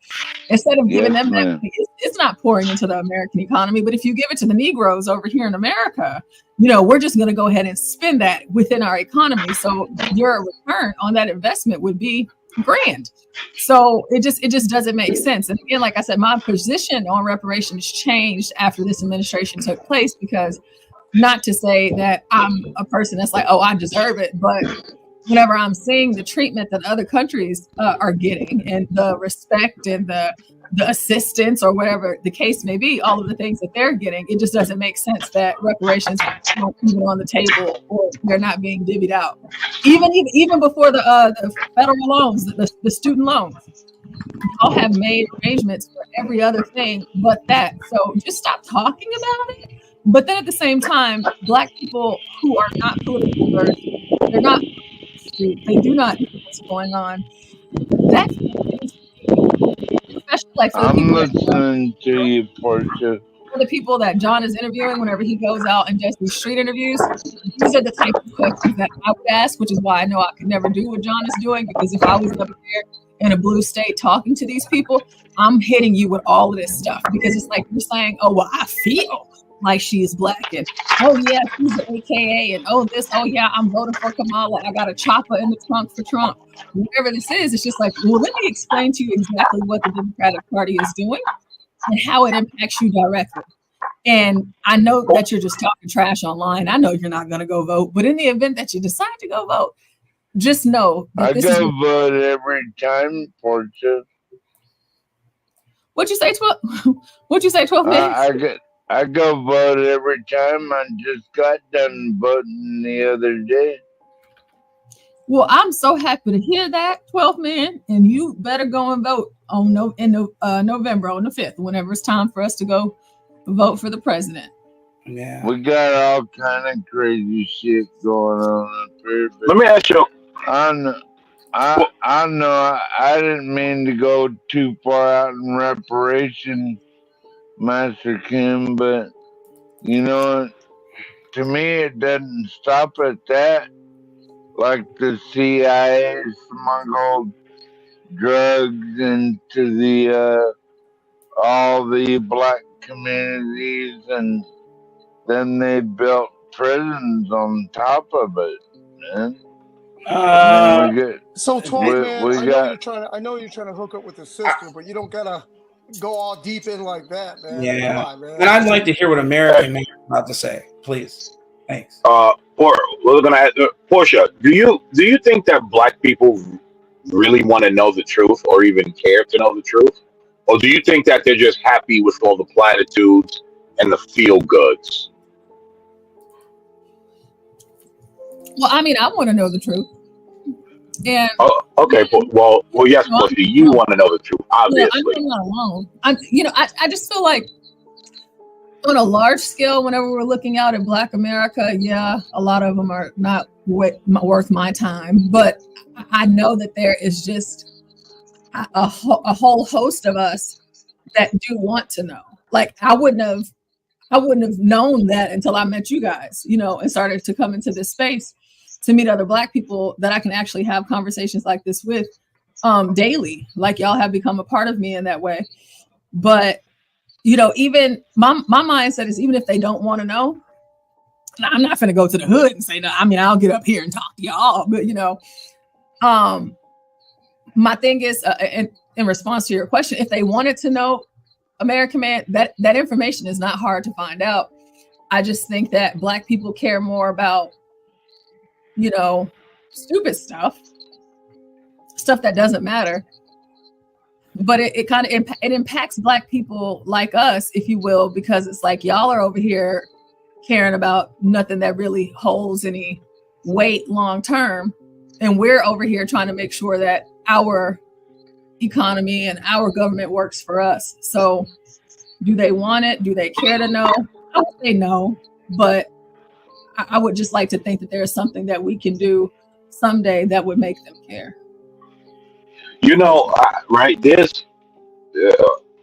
instead of giving them that money, it's not pouring into the American economy. But if you give it to the Negroes over here in America, we're just going to go ahead and spend that within our economy. So your return on that investment would be grand. So it just doesn't make sense. And again, like I said, my position on reparations changed after this administration took place, because not to say that I'm a person that's like, oh, I deserve it, but whenever I'm seeing the treatment that other countries are getting, and the respect and the assistance, or whatever the case may be, all of the things that they're getting, it just doesn't make sense that reparations aren't even on the table, or they're not being divvied out. Even before the federal loans, the student loans, y'all have made arrangements for every other thing but that. So just stop talking about it. But then at the same time, Black people who are not political nerds, they're not, they do not know what's going on. That's especially like for the I'm people listening to you, Portia. For the people that John is interviewing, whenever he goes out and does these street interviews, these are the type of questions that I would ask, which is why I know I could never do what John is doing, because if I was up there in a blue state talking to these people, I'm hitting you with all of this stuff, because it's like you're saying, oh, well, I feel like she's Black, and oh yeah, she's an AKA, and oh this, oh yeah, I'm voting for Kamala, I got a chopper in the trunk for Trump. Whatever this is, it's just like, well, let me explain to you exactly what the Democratic Party is doing and how it impacts you directly. And I know that you're just talking trash online. I know you're not going to go vote, but in the event that you decide to go vote, just know that I go vote every time, Portia. What'd you say, 12? What'd you say, 12 minutes? I go vote every time. I just got done voting the other day. Well, I'm so happy to hear that, 12 man, and you better go and vote on November on the 5th, whenever it's time for us to go vote for the president. Yeah, we got all kind of crazy shit going on up here. Let me ask you. I know I didn't mean to go too far out in reparation, Master Kim, but to me it doesn't stop at that. Like the CIA smuggled drugs into the all the Black communities, and then they built prisons on top of it, man. So 12 man, I know you're trying to hook up with the sister, but you don't gotta go all deep in like that, man. Yeah. Come on, man. And I'd like to hear what American man is about to say, please. Thanks. We're gonna ask, Portia, do you think that Black people really want to know the truth, or even care to know the truth, or do you think that they're just happy with all the platitudes and the feel goods? Well, I mean, I want to know the truth. And okay, well, yes, Portia, you want to know the truth, obviously. I'm not alone. I just feel like on a large scale, whenever we're looking out at Black America, yeah, a lot of them are not worth my time. But I know that there is just a whole host of us that do want to know. Like I wouldn't have known that until I met you guys, and started to come into this space to meet other Black people that I can actually have conversations like this with daily. Like y'all have become a part of me in that way. But even my mindset is, even if they don't want to know, I'm not going to go to the hood and say, no, I mean, I'll get up here and talk to y'all. But, my thing is, in response to your question, if they wanted to know, American man, that information is not hard to find out. I just think that Black people care more about, stupid stuff that doesn't matter. But it kind of it impacts Black people like us, if you will, because it's like y'all are over here caring about nothing that really holds any weight long term, and we're over here trying to make sure that our economy and our government works for us. So do they want it? Do they care to know? I would say no, but I would just like to think that there's something that we can do someday that would make them care. Right,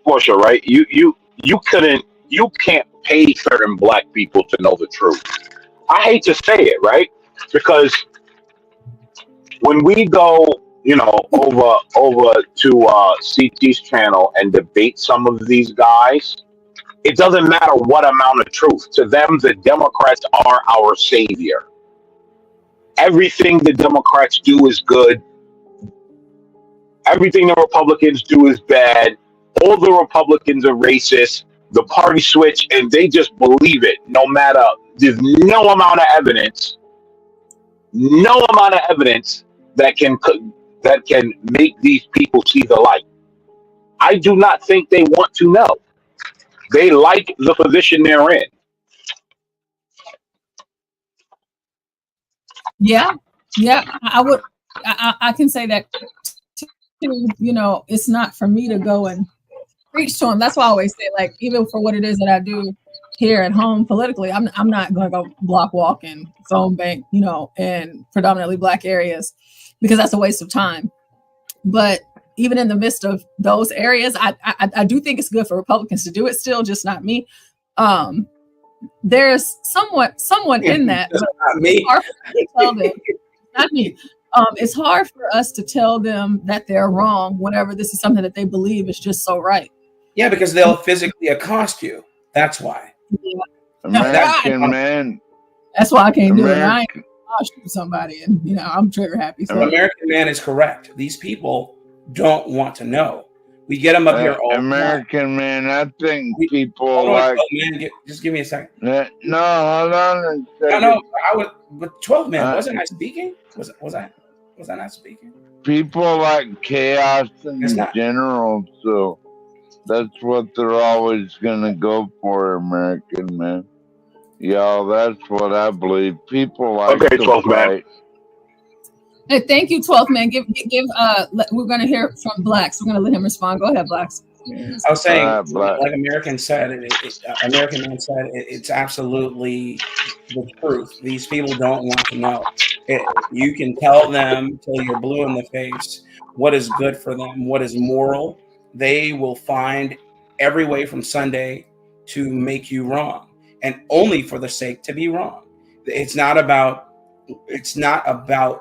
Portia, right? You can't pay certain black people to know the truth. I hate to say it, right? Because when we go, over to CT's channel and debate some of these guys, it doesn't matter what amount of truth. To them, the Democrats are our savior. Everything the Democrats do is good. Everything the Republicans do is bad. All the Republicans are racist. The party switch, and they just believe it. No matter, there's no amount of evidence that can make these people see the light. I do not think they want to know. They like the position they're in. Yeah, I would. I can say that too. It's not for me to go and preach to them. That's why I always say, like, even for what it is that I do here at home politically, I'm not going to go block walk and phone bank, in predominantly black areas, because that's a waste of time. But even in the midst of those areas, I do think it's good for Republicans to do it still, just not me. There's someone in that. Not me. Not me. It's hard for us to tell them that they're wrong whenever this is something that they believe is just so right. Yeah, because they'll physically accost you. That's why. Yeah. American man. That's why I can't do it. I'll shoot somebody, and I'm trigger happy. So. American man is correct. These people don't want to know. We get them up here all American man. I think people just give me a second. No, hold on a second. No, I was. But 12 man, wasn't I speaking? Was I not speaking? People like chaos in general, so that's what they're always gonna go for, American man. Y'all, that's what I believe. People like to 12th man. Hey, thank you, 12th man. We're gonna hear from Blacks. We're gonna let him respond. Go ahead, Blacks. I was saying, like American said, American man said, it's absolutely the truth. These people don't want to know. You can tell them till you're blue in the face what is good for them, what is moral. They will find every way from Sunday to make you wrong, and only for the sake to be wrong. It's not about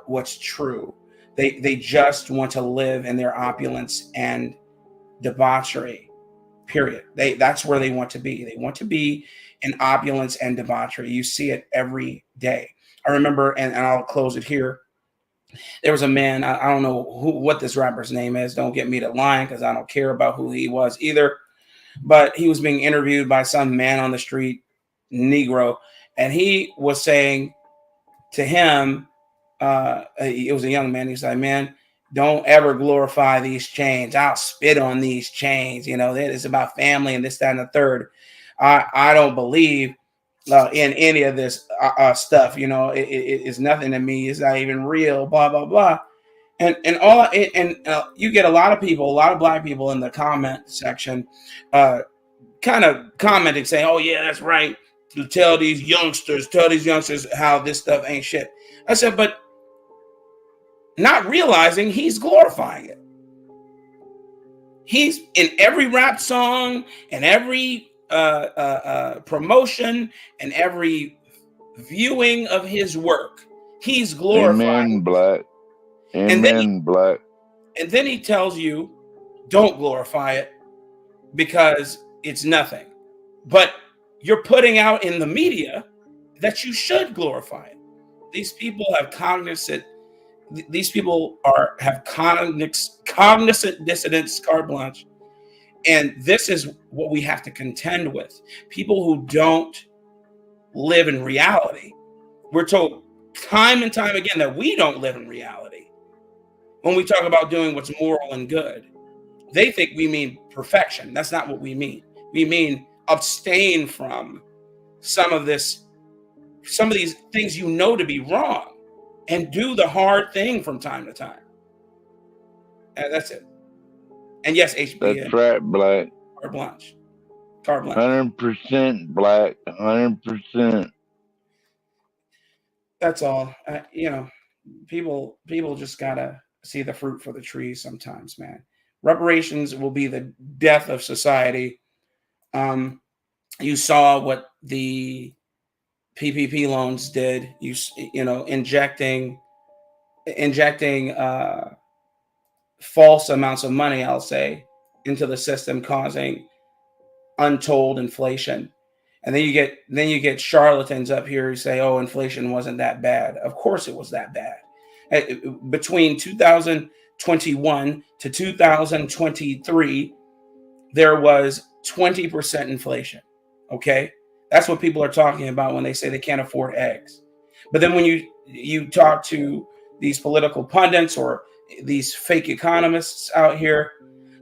what's true. They just want to live in their opulence and debauchery, period. That's where they want to be. They want to be in opulence and debauchery. You see it every day. I remember, and I'll close it here. There was a man, I don't know what this rapper's name is. Don't get me to lying, because I don't care about who he was either. But he was being interviewed by some man on the street, Negro, and he was saying to him, it was a young man. He's like, man, don't ever glorify these chains. I'll spit on these chains. It's about family and this, that, and the third. I don't believe in any of this stuff. It's nothing to me. It's not even real. Blah blah blah. And you get a lot of black people in the comment section, kind of commenting saying, "Oh yeah, that's right. To tell these youngsters how this stuff ain't shit." I said, but not realizing he's glorifying it. He's in every rap song and every promotion and every viewing of his work. He's glorifying. Amen, Black. Amen, Black. And then he tells you, don't glorify it because it's nothing. But you're putting out in the media that you should glorify it. These people have cognizant. These people have cognizant dissidence, carte blanche, and this is what we have to contend with. People who don't live in reality. We're told time and time again that we don't live in reality. When we talk about doing what's moral and good, they think we mean perfection. That's not what we mean. We mean abstain from some of these things to be wrong, and do the hard thing from time to time. And that's it. And yes, HB. That's right, Black. Carte blanche. Carte blanche. 100% Black. 100%. That's all. People just gotta see the fruit for the trees sometimes, man. Reparations will be the death of society. You saw what the PPP loans did. You know, injecting false amounts of money, I'll say, into the system, causing untold inflation. And then you get charlatans up here who say, "Oh, inflation wasn't that bad." Of course, it was that bad. Between 2021 to 2023, there was 20% inflation. Okay, that's what people are talking about when they say they can't afford eggs. But then when you talk to these political pundits or these fake economists out here,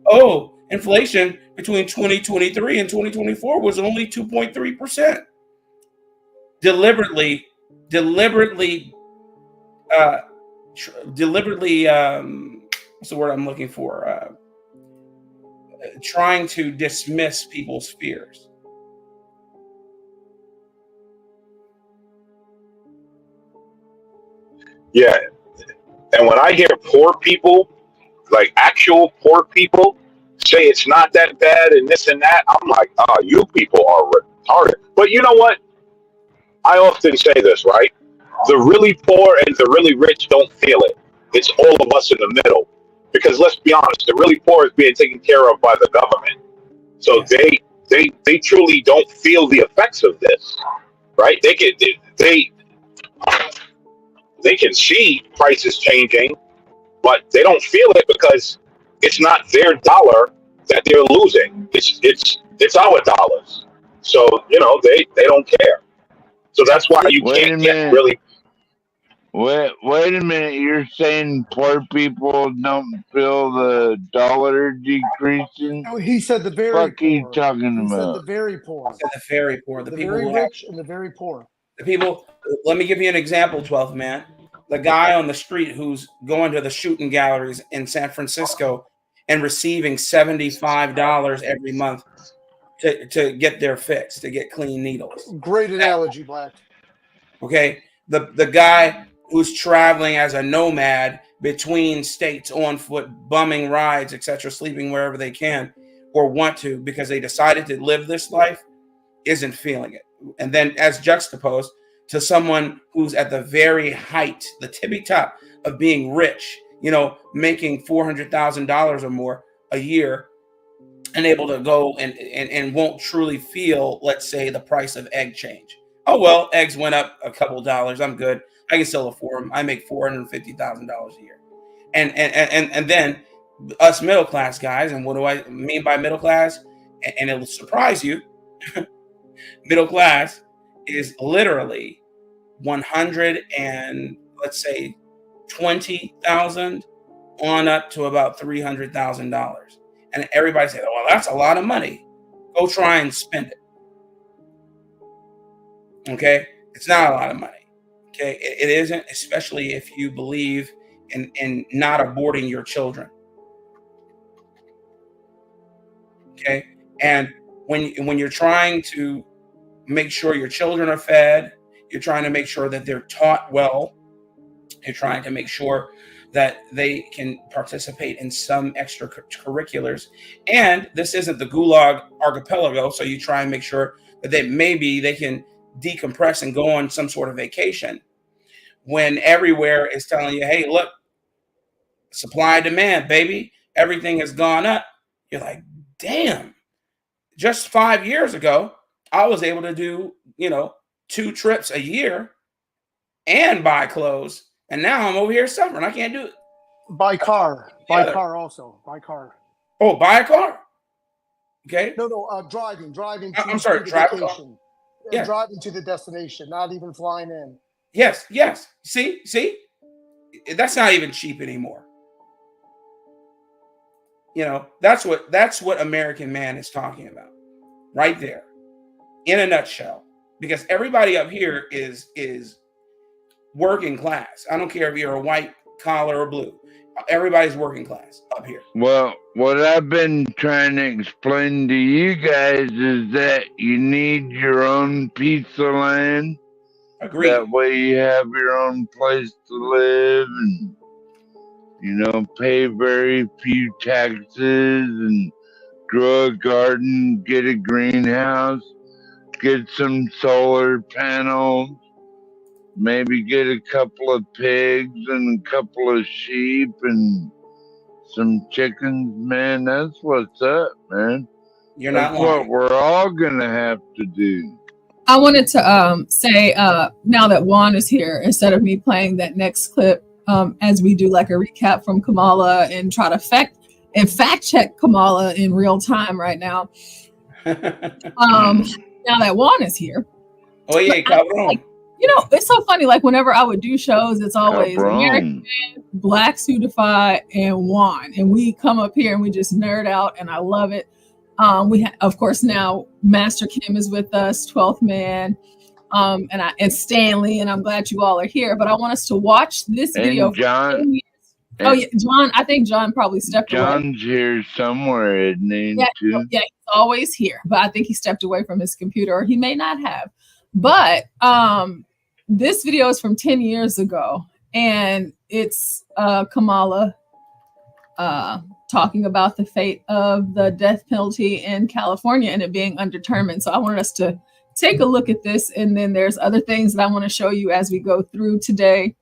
oh, inflation between 2023 and 2024 was only 2.3%. Deliberately, what's the word I'm looking for? Trying to dismiss people's fears. Yeah. And when I hear poor people, like actual poor people, say it's not that bad and this and that, I'm like, oh, you people are retarded. But you know what? I often say this, right? The really poor and the really rich don't feel it. It's all of us in the middle. Because let's be honest, the really poor is being taken care of by the government. So they truly don't feel the effects of this, right? They can see prices changing, but they don't feel it because it's not their dollar that they're losing. It's our dollars. So you know they don't care. So that's why you can't get really. Wait a minute. You're saying poor people don't feel the dollar decreasing? No, he said the very Fuck poor. you talking He said about? the very poor. He said the very poor. The people very who have, rich and the very poor. the people. Let me give you an example, 12th man. The guy on the street who's going to the shooting galleries in San Francisco and receiving $75 every month to get their fix, to get clean needles. Great analogy, Black. Okay, the guy who's traveling as a nomad between states on foot, bumming rides, etc., sleeping wherever they can or want to because they decided to live this life, isn't feeling it. And then as juxtaposed to someone who's at the very height, the tippy top of being rich, you know, making $400,000 or more a year and able to go and won't truly feel, let's say, the price of egg change. Oh, well, eggs went up a couple dollars. I'm good. I can still afford them. I make $450,000 a year. And then us middle class guys, and what do I mean by middle class? And it will surprise you. Middle class is literally 100 and let's say 20,000 on up to about $300,000. And everybody said, "Oh, well, that's a lot of money. Go try and spend it." Okay, it's not a lot of money. Okay, it isn't, especially if you believe in not aborting your children. Okay, and when you're trying to make sure your children are fed, you're trying to make sure that they're taught well, you're trying to make sure that they can participate in some extracurriculars. And this isn't the Gulag Archipelago, so you try and make sure that they can decompress and go on some sort of vacation when everywhere is telling you, hey, look, supply and demand, baby, everything has gone up. You're like, damn, just 5 years ago, I was able to do, 2 trips a year and buy clothes. And now I'm over here suffering. I can't do it. Buy car. Buy car also. Buy car. Oh, buy a car. Okay. No, driving. I'm sorry, drive a car. Yeah. Driving to the destination, not even flying in. Yes. See? That's not even cheap anymore. That's what American man is talking about. Right there. In a nutshell. Because everybody up here is working class. I don't care if you're a white collar or blue. Everybody's working class up here. Well, what I've been trying to explain to you guys is that you need your own piece of land. Agreed. That way you have your own place to live. And pay very few taxes and grow a garden, get a greenhouse, get some solar panels, maybe get a couple of pigs and a couple of sheep and some chickens. Man, that's what's up, man. You're That's not what lying. we're all gonna have to do. I wanted to say now that Juan is here, instead of me playing that next clip, as we do like a recap from Kamala and try to fact check Kamala in real time right now. Now that Juan is here. Oh yeah, cabrón. It's so funny. Like whenever I would do shows, it's always American Man, Blacks Who Defy, and Juan, and we come up here and we just nerd out, and I love it. Of course, now Master Kim is with us, 12th Man, and Stanley, and I'm glad you all are here. But I want us to watch this video. John. Oh yeah, John. I think John probably stepped away. John's here somewhere, isn't he? Yeah, he's always here, but I think he stepped away from his computer, or he may not have. But this video is from 10 years ago, and it's Kamala talking about the fate of the death penalty in California and it being undetermined. So I wanted us to take a look at this, and then there's other things that I want to show you as we go through today.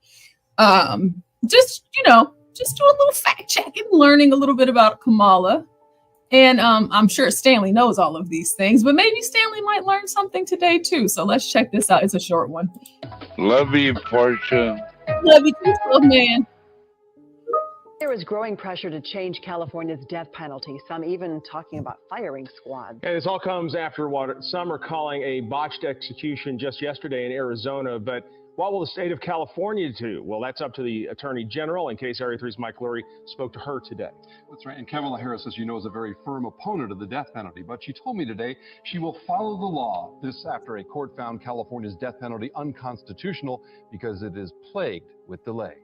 Just do a little fact checking, learning a little bit about Kamala. And I'm sure Stanley knows all of these things, but maybe Stanley might learn something today too. So let's check this out. It's a short one. Love you, Portia. Love you too, 12 Man. There is growing pressure to change California's death penalty, some even talking about firing squads. And this all comes after what some are calling a botched execution just yesterday in Arizona. But what will the state of California do? Well, that's up to the Attorney General. In case Area 3's Mike Lurie spoke to her today. That's right. And Kamala Harris, as you know, is a very firm opponent of the death penalty. But she told me today she will follow the law. This after a court found California's death penalty unconstitutional because it is plagued with delay.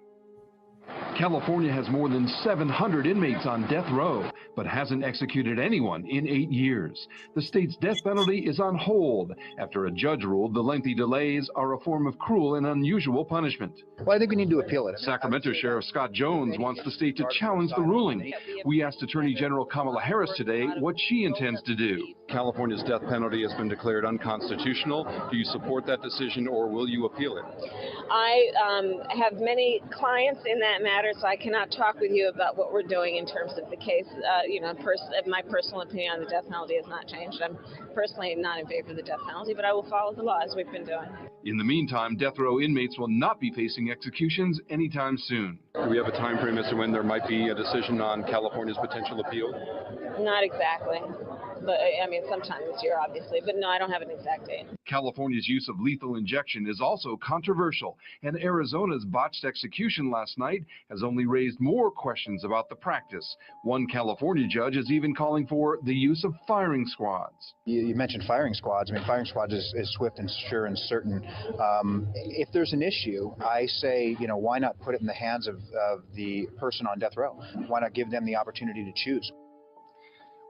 California has more than 700 inmates on death row, but hasn't executed anyone in 8 years. The state's death penalty is on hold after a judge ruled the lengthy delays are a form of cruel and unusual punishment. Well, I think we need to appeal it. Sacramento Sheriff Scott Jones wants the state to challenge the ruling. We asked Attorney General Kamala Harris today what she intends to do. California's death penalty has been declared unconstitutional. Do you support that decision, or will you appeal it? I have many clients in that matter, so I cannot talk with you about what we're doing in terms of the case. My personal opinion on the death penalty has not changed. I'm personally not in favor of the death penalty, but I will follow the law as we've been doing. In the meantime, death row inmates will not be facing executions anytime soon. Do we have a time frame as to when there might be a decision on California's potential appeal? Not exactly, but I mean sometime this year, obviously. But no, I don't have an exact date. California's use of lethal injection is also controversial, and Arizona's botched execution last night has only raised more questions about the practice. One California judge is even calling for the use of firing squads. You mentioned firing squads. I mean, firing squads is swift and sure and certain. If there's an issue, I say, why not put it in the hands of the person on death row? Why not give them the opportunity to choose?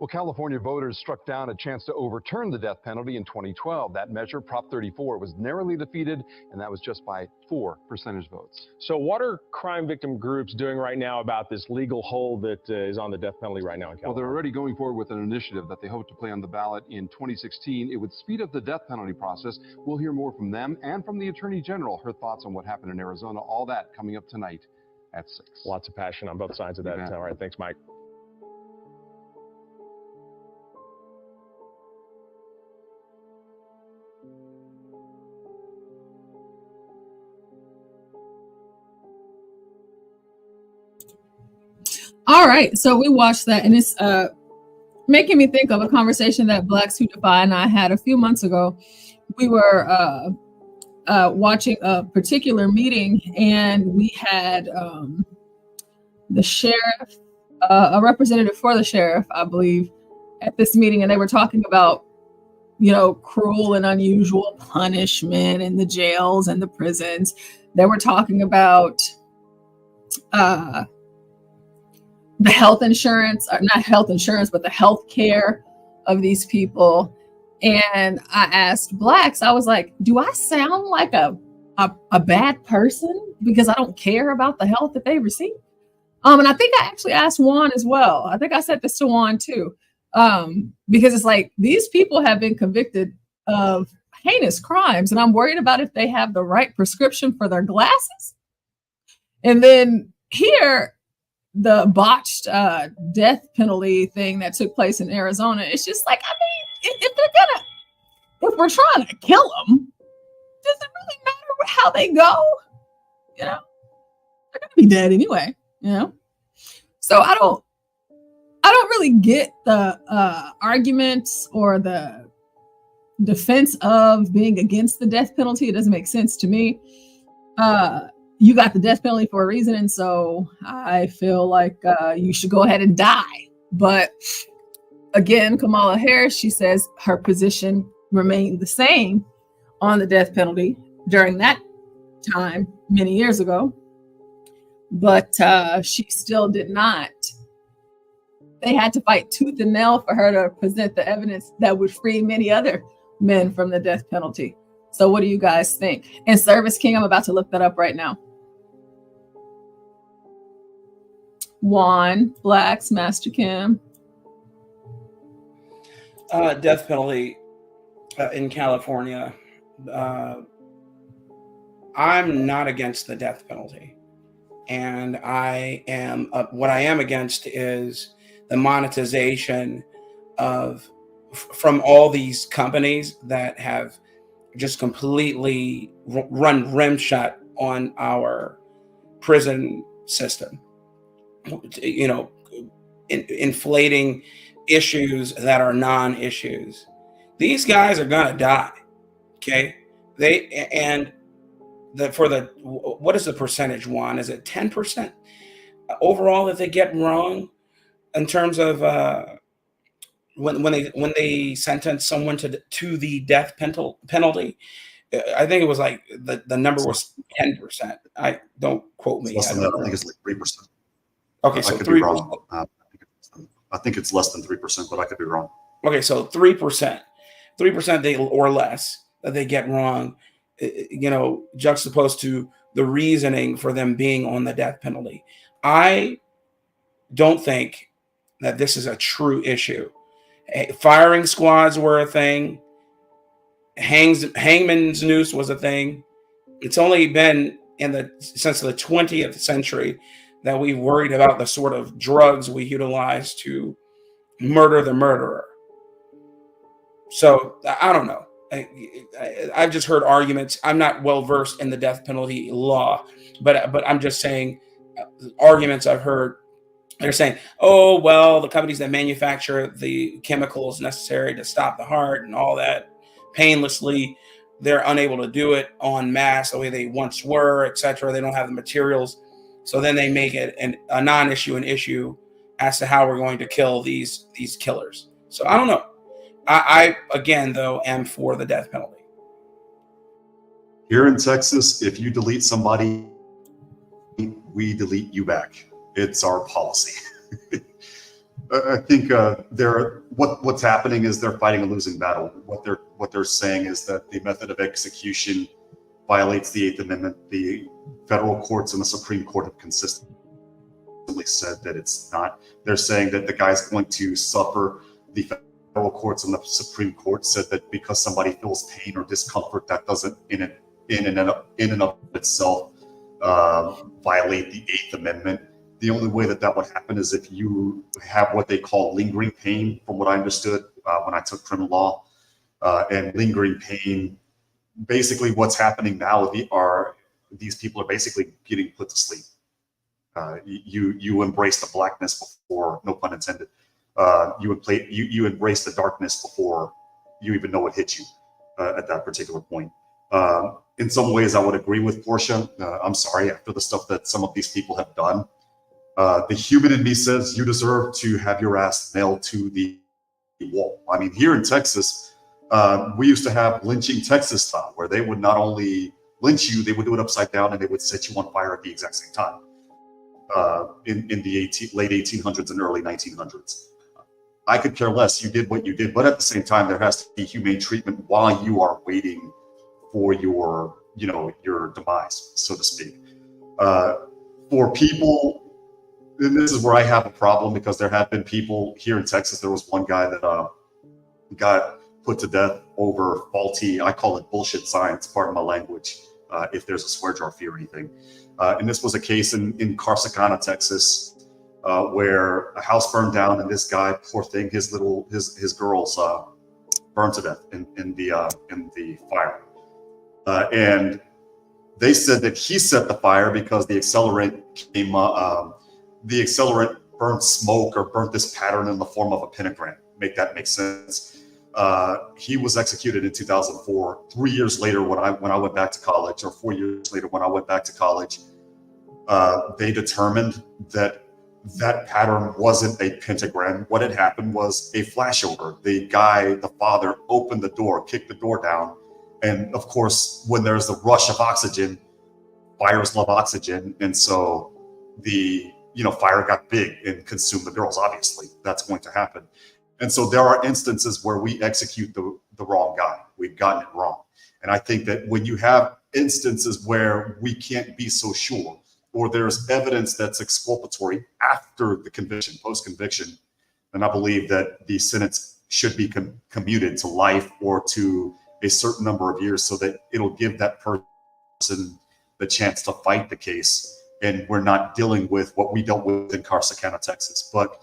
Well, California voters struck down a chance to overturn the death penalty in 2012. That measure, Prop 34, was narrowly defeated, and that was just by 4 percentage votes. So what are crime victim groups doing right now about this legal hold that is on the death penalty right now in California? Well, they're already going forward with an initiative that they hope to play on the ballot in 2016. It would speed up the death penalty process. We'll hear more from them and from the Attorney General, her thoughts on what happened in Arizona. All that coming up tonight at 6. Lots of passion on both sides of that. All right, thanks, Mike. All right, so we watched that, and it's making me think of a conversation that Blacks Who Defy and I had a few months ago. We were watching a particular meeting, and we had the sheriff, a representative for the sheriff, I believe, at this meeting, and they were talking about, cruel and unusual punishment in the jails and the prisons. They were talking about the health insurance, or not health insurance, but the health care of these people. And I asked Blacks, I was like, do I sound like a bad person because I don't care about the health that they receive? And I think I actually asked Juan as well. I think I said this to Juan too, because it's like these people have been convicted of heinous crimes, and I'm worried about if they have the right prescription for their glasses. And then here, the botched death penalty thing that took place in Arizona, it's just like, I mean, if we're trying to kill them, does it really matter how they go? You know, they're gonna be dead anyway. You know, so I don't really get the arguments or the defense of being against the death penalty. It doesn't make sense to me. You got the death penalty for a reason, and so I feel like you should go ahead and die. But again, Kamala Harris, she says her position remained the same on the death penalty during that time many years ago. But she still did not. They had to fight tooth and nail for her to present the evidence that would free many other men from the death penalty. So what do you guys think? And Service King, I'm about to look that up right now. Juan, Blacks, Master Kim. Death penalty in California. I'm not against the death penalty. And I am what I am against is the monetization from all these companies that have just completely run rimshot on our prison system. You know, inflating issues that are non-issues. These guys are gonna die. Okay, what is the percentage, Juan? Is it 10% overall that they get wrong in terms of when they sentence someone to the death penalty? I think it was like the number was 10%. I don't quote me. I think it's like 3%. Okay, so I could 3%. be wrong. I think it's less than 3%, but I could be wrong. Okay, so 3% they or less that they get wrong. You know, juxtaposed to the reasoning for them being on the death penalty. I don't think that this is a true issue. Firing squads were a thing. Hangman's noose was a thing. It's only been since the 20th century that we've worried about the sort of drugs we utilize to murder the murderer. So I don't know. I've just heard arguments. I'm not well versed in the death penalty law, but I'm just saying arguments I've heard. They're saying, oh, well, the companies that manufacture the chemicals necessary to stop the heart and all that painlessly, they're unable to do it en masse the way they once were, etc. They don't have the materials. So then they make it a non-issue, an issue as to how we're going to kill these killers. So I don't know. I again, though, am for the death penalty. Here in Texas, if you delete somebody, we delete you back. It's our policy. I think what's happening is they're fighting a losing battle. What they're saying is that the method of execution violates the 8th Amendment. The federal courts and the Supreme Court have consistently said that it's not. They're saying that the guy's going to suffer. The federal courts and the Supreme Court said that because somebody feels pain or discomfort, that doesn't in and of itself violate the 8th Amendment. The only way that would happen is if you have what they call lingering pain, from what I understood when I took criminal law. And lingering pain, basically what's happening now are these people are basically getting put to sleep. You embrace the blackness before, no pun intended. You embrace the darkness before you even know it hit you at that particular point. In some ways, I would agree with Portia. I'm sorry, after the stuff that some of these people have done, the human in me says you deserve to have your ass nailed to the wall. I mean, here in Texas, we used to have lynching Texas style, where they would not only lynch you, they would do it upside down and they would set you on fire at the exact same time. In the late 1800s and early 1900s. I could care less. You did what you did, but at the same time, there has to be humane treatment while you are waiting for your demise, so to speak. For people and this is where I have a problem, because there have been people here in Texas. There was one guy that got put to death over faulty, I call it bullshit science, pardon my language, if there's a swear jar fee or anything. And this was a case in Corsicana, Texas, where a house burned down, and this guy, poor thing, his girls burned to death in the fire. And they said that he set the fire because the accelerant came, the accelerant burnt smoke or burnt this pattern in the form of a pentagram. Make that make sense? He was executed in 2004. 3 years later, when I went back to college, or 4 years later when I went back to college, they determined that pattern wasn't a pentagram. What had happened was a flashover. The guy, the father, opened the door, kicked the door down. And of course, when there's the rush of oxygen, fires love oxygen. And so the fire got big and consumed the girls. Obviously, that's going to happen. And so there are instances where we execute the wrong guy. We've gotten it wrong. And I think that when you have instances where we can't be so sure, or there's evidence that's exculpatory after the conviction, post-conviction, then I believe that the sentence should be commuted to life or to a certain number of years, so that it'll give that person the chance to fight the case. And we're not dealing with what we dealt with in Corsicana, Texas. But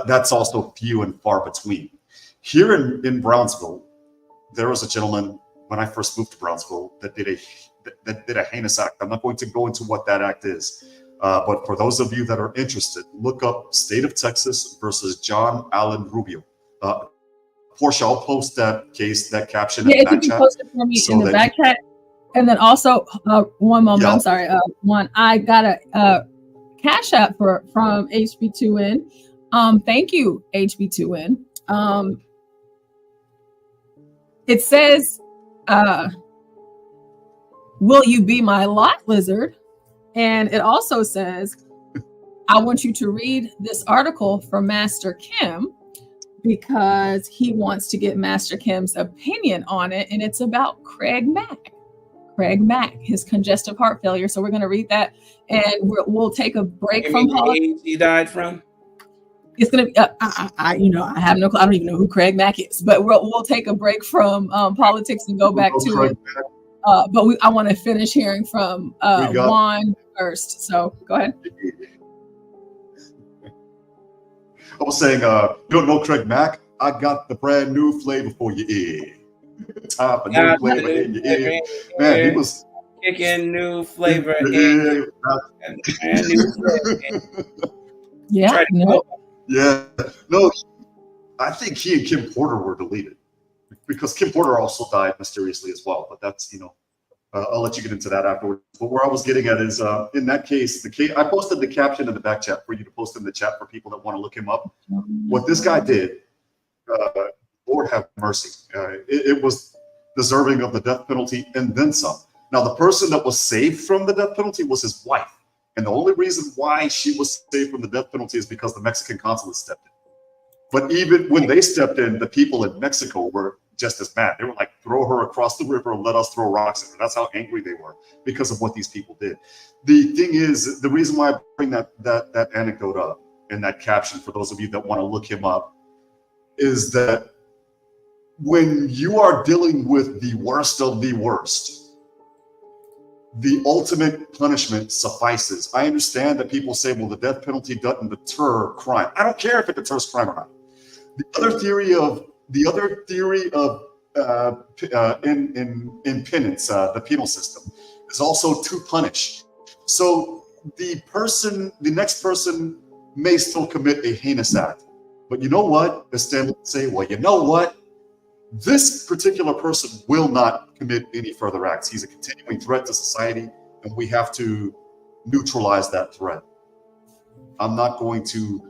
that's also few and far between. Here in Brownsville, there was a gentleman when I first moved to Brownsville that did a heinous act. I'm not going to go into what that act is, but for those of you that are interested, look up State of Texas versus John Allen Rubio. Portia, I'll post that case, that caption in the back chat. Post it for me in the back chat. And then also, one moment, I'm sorry, I got a Cash App from HB2N. Thank you, HB2N. It says, will you be my lot lizard? And it also says, I want you to read this article from Master Kim, because he wants to get Master Kim's opinion on it. And it's about Craig Mack, his congestive heart failure. So we're going to read that, and we'll take a break from politics. He died from? It's going to be, I have no clue. I don't even know who Craig Mack is, but we'll take a break from politics and go back to it. But I want to finish hearing from Juan first. So go ahead. I was saying, you don't know Craig Mack? I got the brand new flavor for your ear. Top of new flavor in your ear. Man, he was kicking new flavor in. Brand new flavor. Yeah. Yeah. No, I think he and Kim Porter were deleted, because Kim Porter also died mysteriously as well. But that's, I'll let you get into that afterwards. But where I was getting at is, in that case, I posted the caption in the back chat for you to post in the chat for people that want to look him up. What this guy did, Lord have mercy, it was deserving of the death penalty and then some. Now, the person that was saved from the death penalty was his wife. And the only reason why she was saved from the death penalty is because the Mexican consulate stepped in. But even when they stepped in, the people in Mexico were just as mad. They were like, throw her across the river and let us throw rocks at her. That's how angry they were because of what these people did. The thing is, the reason why I bring that anecdote up in that caption, for those of you that want to look him up, is that when you are dealing with the worst of the worst, the ultimate punishment suffices. I understand that people say, well, the death penalty doesn't deter crime. I don't care if it deters crime or not. The other theory of in penance, the penal system, is also to punish. So the next person may still commit a heinous act, but you know what? The stand would say, well, you know what? This particular person will not commit any further acts. He's a continuing threat to society, and we have to neutralize that threat. I'm not going to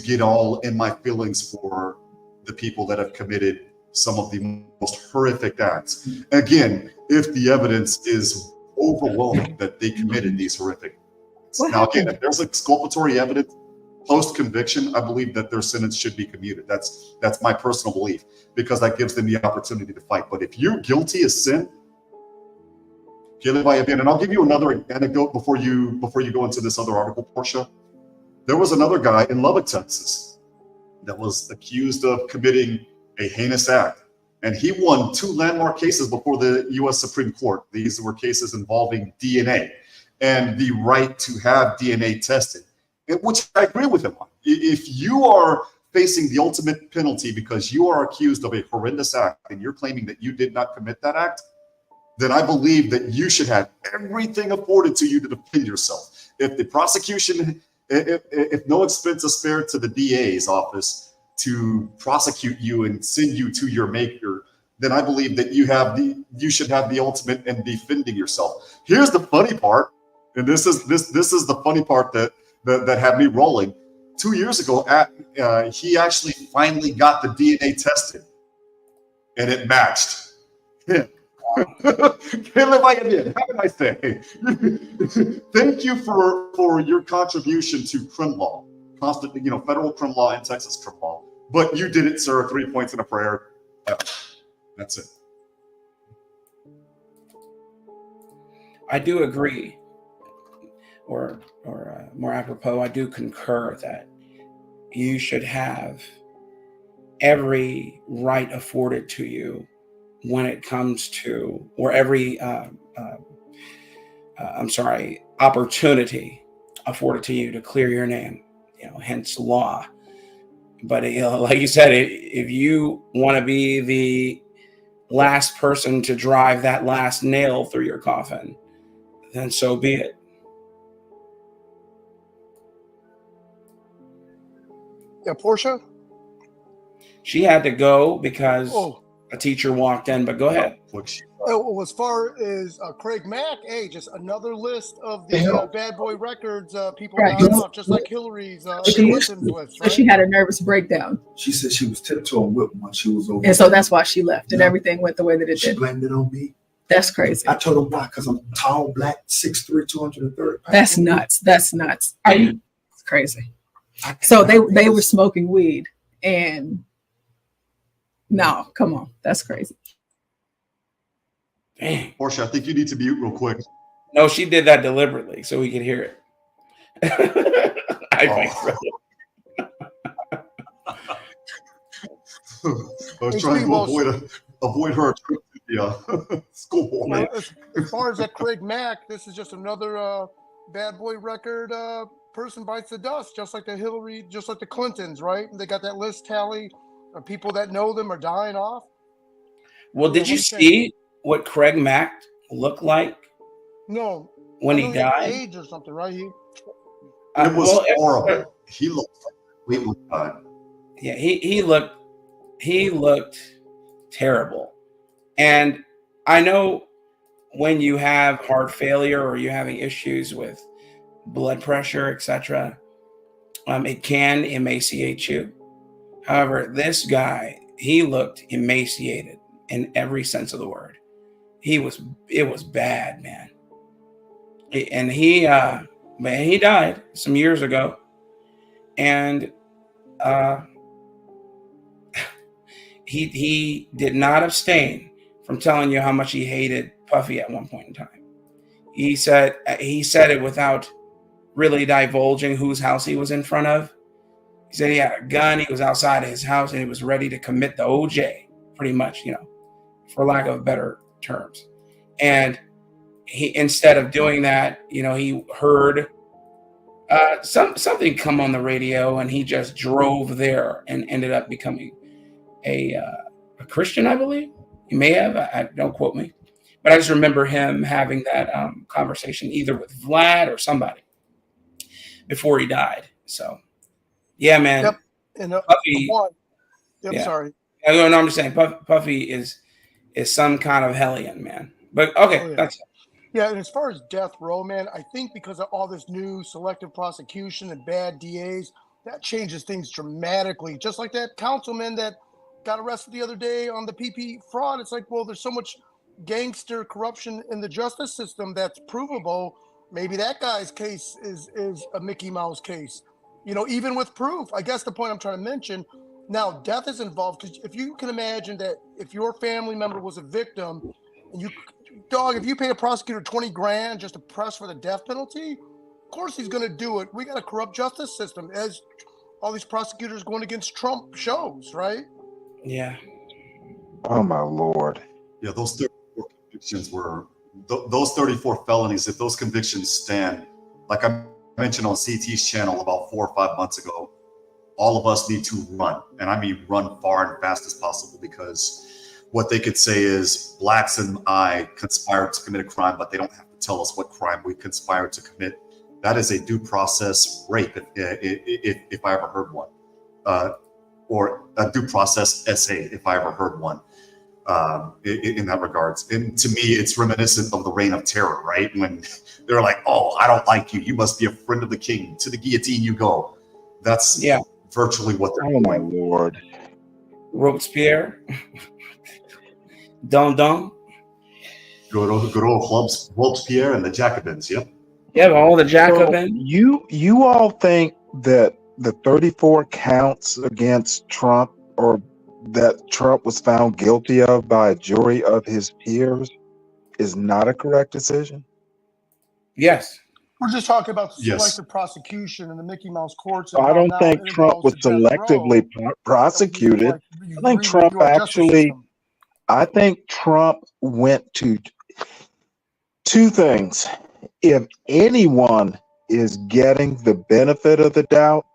get all in my feelings for the people that have committed some of the most horrific acts. Again, if the evidence is overwhelming that they committed these horrific acts. Now, again, if there's exculpatory evidence post-conviction, I believe that their sentence should be commuted. That's my personal belief, because that gives them the opportunity to fight. But if you're guilty of sin, kill it by a bin. And I'll give you another anecdote before you go into this other article, Portia. there was another guy in Lubbock, Texas, that was accused of committing a heinous act. And he won 2 landmark cases before the U.S. Supreme Court. These were cases involving DNA and the right to have DNA tested, which I agree with him on. If you are facing the ultimate penalty because you are accused of a horrendous act and you're claiming that you did not commit that act, then I believe that you should have everything afforded to you to defend yourself. If the prosecution, if no expense is spared to the DA's office to prosecute you and send you to your maker, then I believe that you should have the ultimate in defending yourself. Here's the funny part, and this is the funny part that had me rolling. 2 years ago, he actually finally got the DNA tested, and it matched him. Caleb, I did. How can I say? Thank you for your contribution to crim law, federal crim law and Texas crim law. But you did it, sir. 3 points in a prayer. That's it. I do agree, or more apropos, I do concur that you should have every right afforded to you when it comes to, or every opportunity afforded to you to clear your name, hence law. But like you said, if you want to be the last person to drive that last nail through your coffin, then so be it. Yeah, Portia? She had to go because a teacher walked in, but go ahead. Well, as far as Craig Mack, just another list of the bad boy records, people dying off, just like Hillary's Clinton's list, right? She had a nervous breakdown. She said she was tiptoeing with when she was over. And so that's why she left, and everything went the way that it did. She blamed it on me. That's crazy. I told her why, because I'm tall, black, 6'3", 230 pounds. That's nuts. That's nuts. It's crazy. So they were smoking weed, and no, come on, that's crazy. Dang. Portia, I think you need to mute real quick. No, she did that deliberately so we could hear it. I think so. I was trying to avoid her trip to the school board. Well, as far as that Craig Mack, this is just another bad boy record. Person bites the dust, just like the Hillary, just like the Clintons, right? And they got that list tally of people that know them are dying off. Well, did you see what Craig Mack looked like? No. When he died? AIDS or something, right? It was horrible. He looked like we died. Yeah, he looked terrible. And I know when you have heart failure or you're having issues with blood pressure, etc., it can emaciate you. However, this guy, he looked emaciated in every sense of the word. It was bad, man. And he died some years ago. And he did not abstain from telling you how much he hated Puffy at one point in time. He said it without really divulging whose house he was in front of. He said he had a gun, he was outside of his house, and he was ready to commit the OJ, pretty much, for lack of better terms. And he, instead of doing that, he heard something come on the radio, and he just drove there and ended up becoming a Christian, I believe. He may have, don't quote me. But I just remember him having that conversation either with Vlad or somebody before he died. So, yeah, man. Yep. And Puffy. Yeah. Sorry. No, I'm just saying Puffy is some kind of hellion, man. But okay, that's it. Yeah, and as far as death row, man, I think because of all this new selective prosecution and bad DAs, that changes things dramatically. Just like that councilman that got arrested the other day on the PP fraud. It's like, well, there's so much gangster corruption in the justice system that's provable. Maybe that guy's case is a Mickey Mouse case, even with proof. I guess the point I'm trying to mention, now death is involved, because if you can imagine that if your family member was a victim, and if you pay a prosecutor $20,000 just to press for the death penalty, Of course he's going to do it. We got a corrupt justice system, as all these prosecutors going against Trump shows, right? Yeah. Oh my Lord. Yeah, those 34 convictions were those 34 felonies. If those convictions stand, like I mentioned on CT's channel about 4 or 5 months ago, all of us need to run, and I mean run far and fast as possible, because what they could say is blacks and I conspired to commit a crime, but they don't have to tell us what crime we conspired to commit. That is a due process rape, if I ever heard one, or a due process essay, if I ever heard one, in that regards. And to me, it's reminiscent of the Reign of Terror, right? When they're like, "Oh, I don't like you. You must be a friend of the king. To the guillotine you go." That's virtually what they're doing. Oh my Lord. Robespierre. Don. Good old Robespierre and the Jacobins. Yep. Yeah, all the Jacobins. So you all think that the 34 counts against Trump, or that Trump was found guilty of by a jury of his peers, is not a correct decision? Yes. We're just talking about the Yes. selective prosecution and the Mickey Mouse courts. So I don't think Trump was selectively prosecuted. I think Trump I think Trump went to two things. If anyone is getting the benefit of the doubt,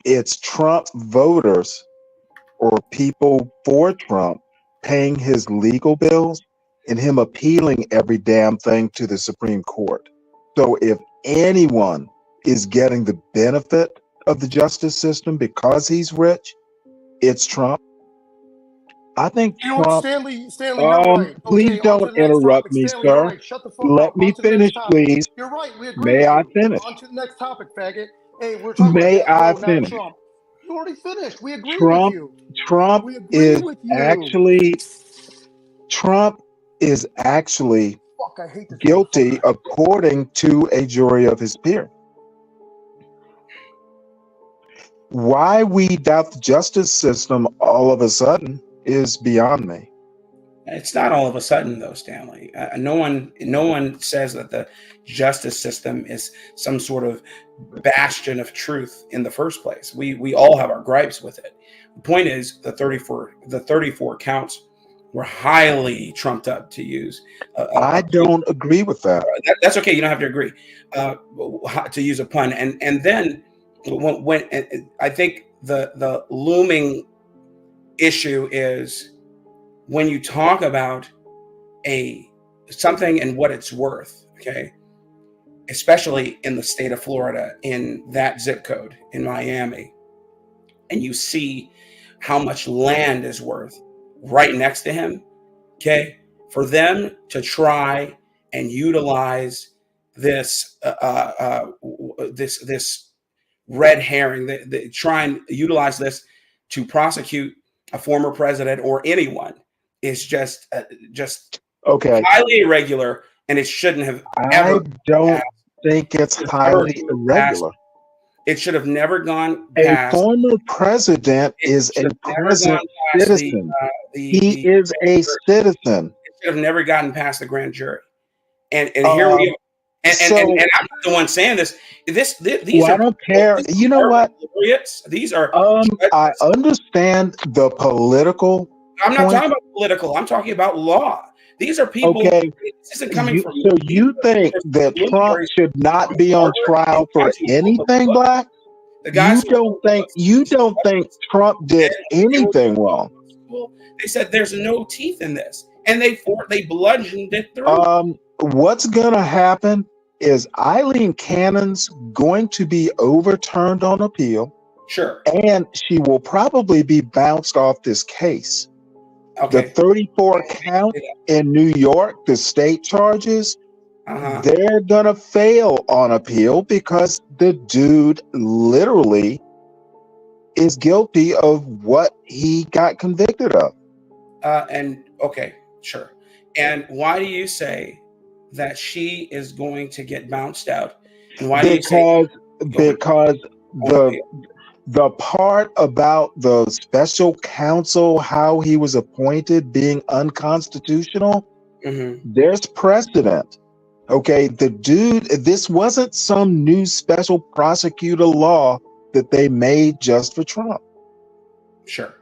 it's Trump voters or people for Trump paying his legal bills and him appealing every damn thing to the Supreme Court. So if anyone is getting the benefit of the justice system because he's rich, it's Trump. I think You know what, Trump. Stanley, you're right. Please Okay, don't interrupt me, Stanley, you're sir. right. Shut the fuck Let up. me On to the finish, next topic. please. You're right. We agree. May with I you. finish? On to the next topic, faggot. Hey, we're talking May about I not finish? Trump. You already finished. We agree Trump, with you. Trump We agree is with you. actually Fuck, I hate this guilty motherfucker. according to a jury of his peers. Why we doubt the justice system all of a sudden is beyond me. It's not all of a sudden, though, Stanley. No one says that the justice system is some sort of bastion of truth in the first place. We all have our gripes with it. The point is, the 34 counts were highly trumped up, to use. I don't agree with that. That's okay. You don't have to agree. To use a pun, and then when I think the looming issue is, when you talk about something and what it's worth, okay, especially in the state of Florida, in that zip code in Miami, and you see how much land is worth right next to him, okay, for them to try and utilize this this red herring, they try and utilize this to prosecute a former president or anyone, is just okay, highly irregular, and it shouldn't have ever. I don't think it's highly irregular. It should have never gone A past. former president is a present citizen. He is a citizen. It should have never gotten past the grand jury, and here we are. And I'm not the one saying this. These I are. don't care. You know what? These are. I understand the political. I'm not talking about political. I'm talking about law. These are people. Okay. This isn't coming from. So you think that Trump should not be on trial for anything black? You don't think Trump did anything wrong? Well, they said there's no teeth in this, and they bludgeoned it through. What's gonna happen is Eileen Cannon's going to be overturned on appeal. Sure. And she will probably be bounced off this case. Okay. The 34 count in New York, the state charges, they're gonna fail on appeal because the dude literally is guilty of what he got convicted of. And okay, sure. And why do you say that she is going to get bounced out? And why do you say because the part about the special counsel, how he was appointed, being unconstitutional, there's precedent. Okay, the dude, this wasn't some new special prosecutor law that they made just for Trump. Sure.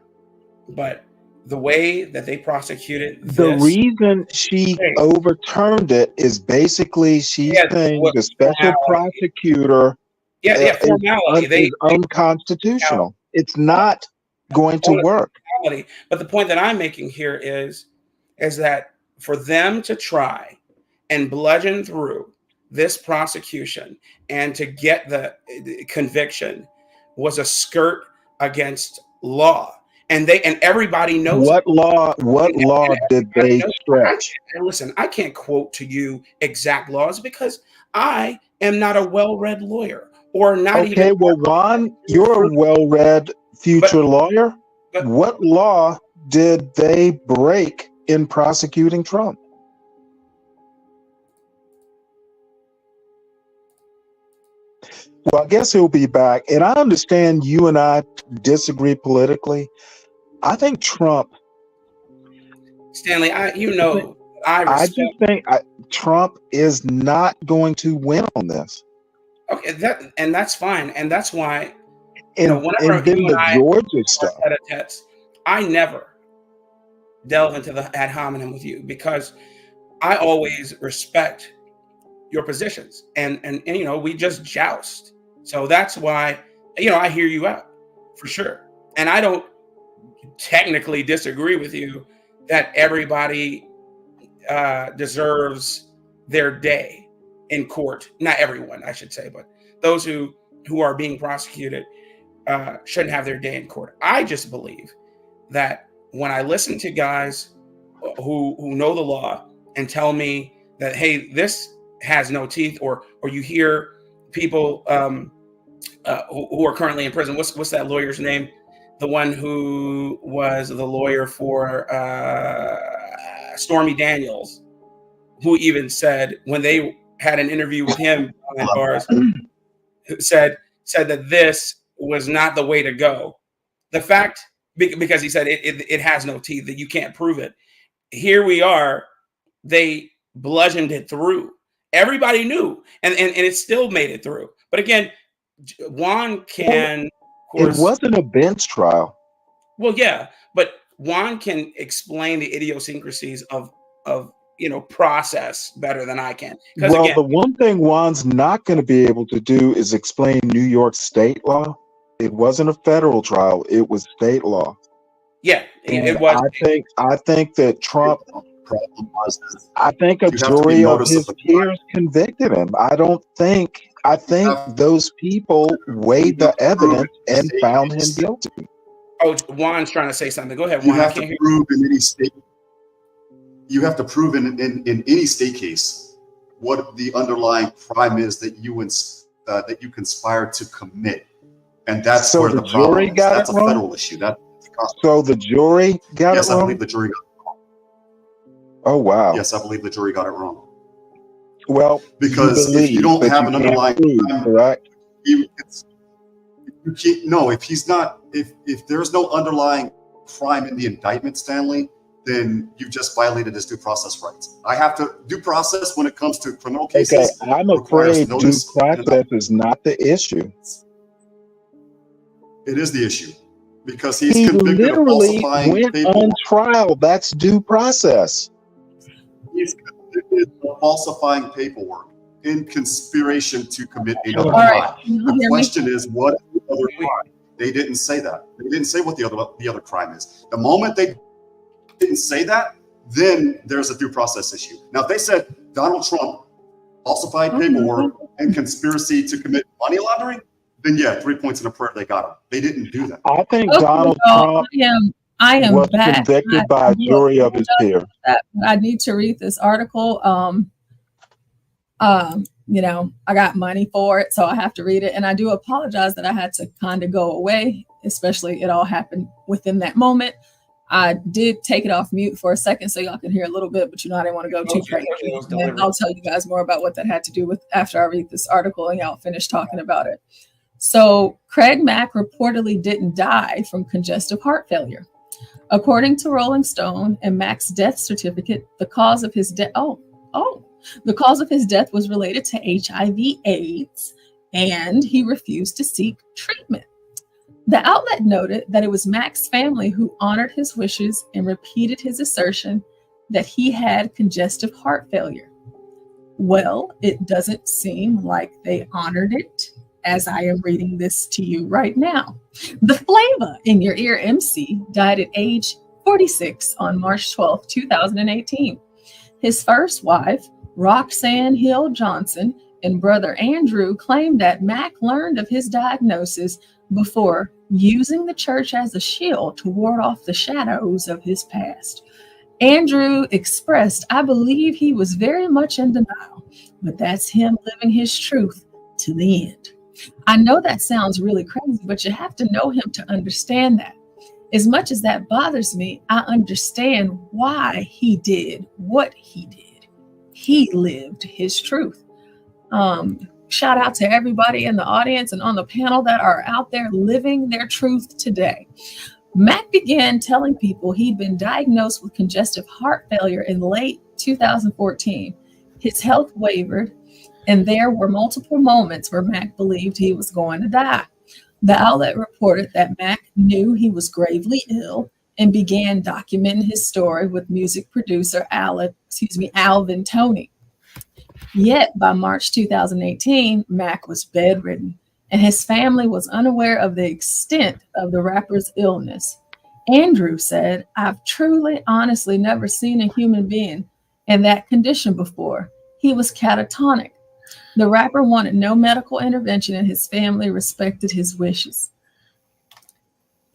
But the way that they prosecuted The this, reason she overturned it is basically she's yeah, saying what the special formality. prosecutor Yeah, formality. is unconstitutional. It's not going to work. Formality. But the point that I'm making here is that for them to try and bludgeon through this prosecution and to get the conviction was a skirt against law. And everybody knows What law did they stretch? And listen, I can't quote to you exact laws because I am not a well-read lawyer or not even. Okay, well, Juan, you're a well-read future lawyer. What law did they break in prosecuting Trump? Well, I guess he'll be back. And I understand you and I disagree politically. I think Trump. Stanley, I just think Trump is not going to win on this. Okay, that's fine, and that's why. And then the Georgia stuff. I never delve into the ad hominem with you because I always respect your positions, and we just joust. So that's why I hear you out for sure, and I don't technically disagree with you that everybody deserves their day in court. Not everyone, I should say, but those who are being prosecuted shouldn't have their day in court. I just believe that when I listen to guys who know the law and tell me that, hey, this has no teeth, or you hear people who are currently in prison. What's that lawyer's name? The one who was the lawyer for Stormy Daniels, who even said when they had an interview with him on bars, said that this was not the way to go. The fact, because he said it has no teeth, that you can't prove it. Here we are, they bludgeoned it through. Everybody knew, and it still made it through. But again, Juan can. It wasn't a bench trial. Well, yeah, but Juan can explain the idiosyncrasies of process better than I can. Well, again, the one thing Juan's not going to be able to do is explain New York state law. It wasn't a federal trial; it was state law. Yeah, it was. I think that Trump. I think a jury of his peers convicted him. I think those people weighed the evidence and found him guilty. Oh, Juan's trying to say something. Go ahead, You Juan. have to prove in any state. You have to prove in any state case what the underlying crime is that you conspired to commit, and that's where the problem is. That's a federal issue. So the jury got it wrong. Yes, I believe the jury got it wrong. Oh wow. Yes, I believe the jury got it wrong. Well, because if you don't have an underlying crime, correct? If there's no underlying crime in the indictment, Stanley, then you've just violated his due process rights. I have to due process when it comes to criminal cases. Okay, I'm afraid due process is not the issue. It is the issue because he's convicted literally of falsifying went paperwork. on trial. That's due process. He's convicted of falsifying paperwork in conspiration to commit another right. crime. The question is, what is the other crime? They didn't say that. They didn't say what the other crime is. The moment they didn't say that, then there's a due process issue. Now, if they said Donald Trump falsified paperwork and conspiracy to commit money laundering, then yeah, 3 points in a prayer, they got him. They didn't do that. I think Donald Trump I am was back. convicted by a jury of his peers. I need to read this article. I got money for it, so I have to read it. And I do apologize that I had to kind of go away, especially it all happened within that moment. I did take it off mute for a second so y'all can hear a little bit, but I didn't want to go too crazy. And I'll tell you guys more about what that had to do with after I read this article and y'all finish talking about it. So Craig Mack reportedly didn't die from congestive heart failure. According to Rolling Stone and Mack's death certificate, the cause of his death. The cause of his death was related to HIV/AIDS, and he refused to seek treatment. The outlet noted that it was Mack's family who honored his wishes and repeated his assertion that he had congestive heart failure. Well, it doesn't seem like they honored it, as I am reading this to you right now. The Flava in your ear MC died at age 46 on March 12, 2018. His first wife, Roxanne Hill Johnson, and brother Andrew claimed that Mack learned of his diagnosis before using the church as a shield to ward off the shadows of his past. Andrew expressed, I believe he was very much in denial, but that's him living his truth to the end. I know that sounds really crazy, but you have to know him to understand that. As much as that bothers me, I understand why he did what he did. He lived his truth. Shout out to everybody in the audience and on the panel that are out there living their truth today. Mack began telling people he'd been diagnosed with congestive heart failure in late 2014. His health wavered, and there were multiple moments where Mack believed he was going to die. The outlet reported that Mack knew he was gravely ill and began documenting his story with music producer Alvin Toney. Yet by March 2018, Mack was bedridden, and his family was unaware of the extent of the rapper's illness. Andrew said, I've truly, honestly never seen a human being in that condition before. He was catatonic. The rapper wanted no medical intervention, and his family respected his wishes.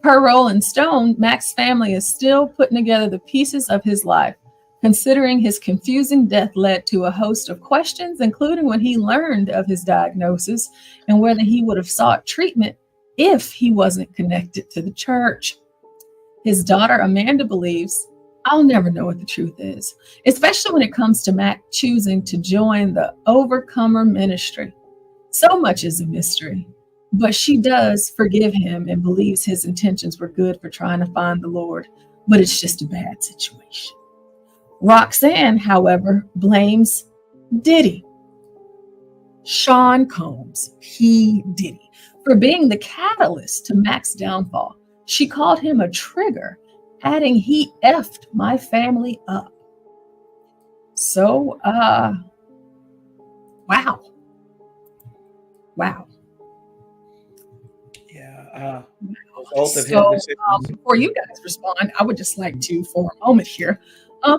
Per Rolling Stone, Mack's family is still putting together the pieces of his life, considering his confusing death led to a host of questions, including when he learned of his diagnosis and whether he would have sought treatment if he wasn't connected to the church. His daughter, Amanda, believes, I'll never know what the truth is, especially when it comes to Mack choosing to join the Overcomer ministry. So much is a mystery, but she does forgive him and believes his intentions were good for trying to find the Lord, but it's just a bad situation. Roxanne, however, blames Diddy. Sean Combs, P. Diddy, for being the catalyst to Mack's downfall. She called him a trigger, adding he effed my family up. So, wow. Yeah. So before you guys respond, I would just like to, for a moment here,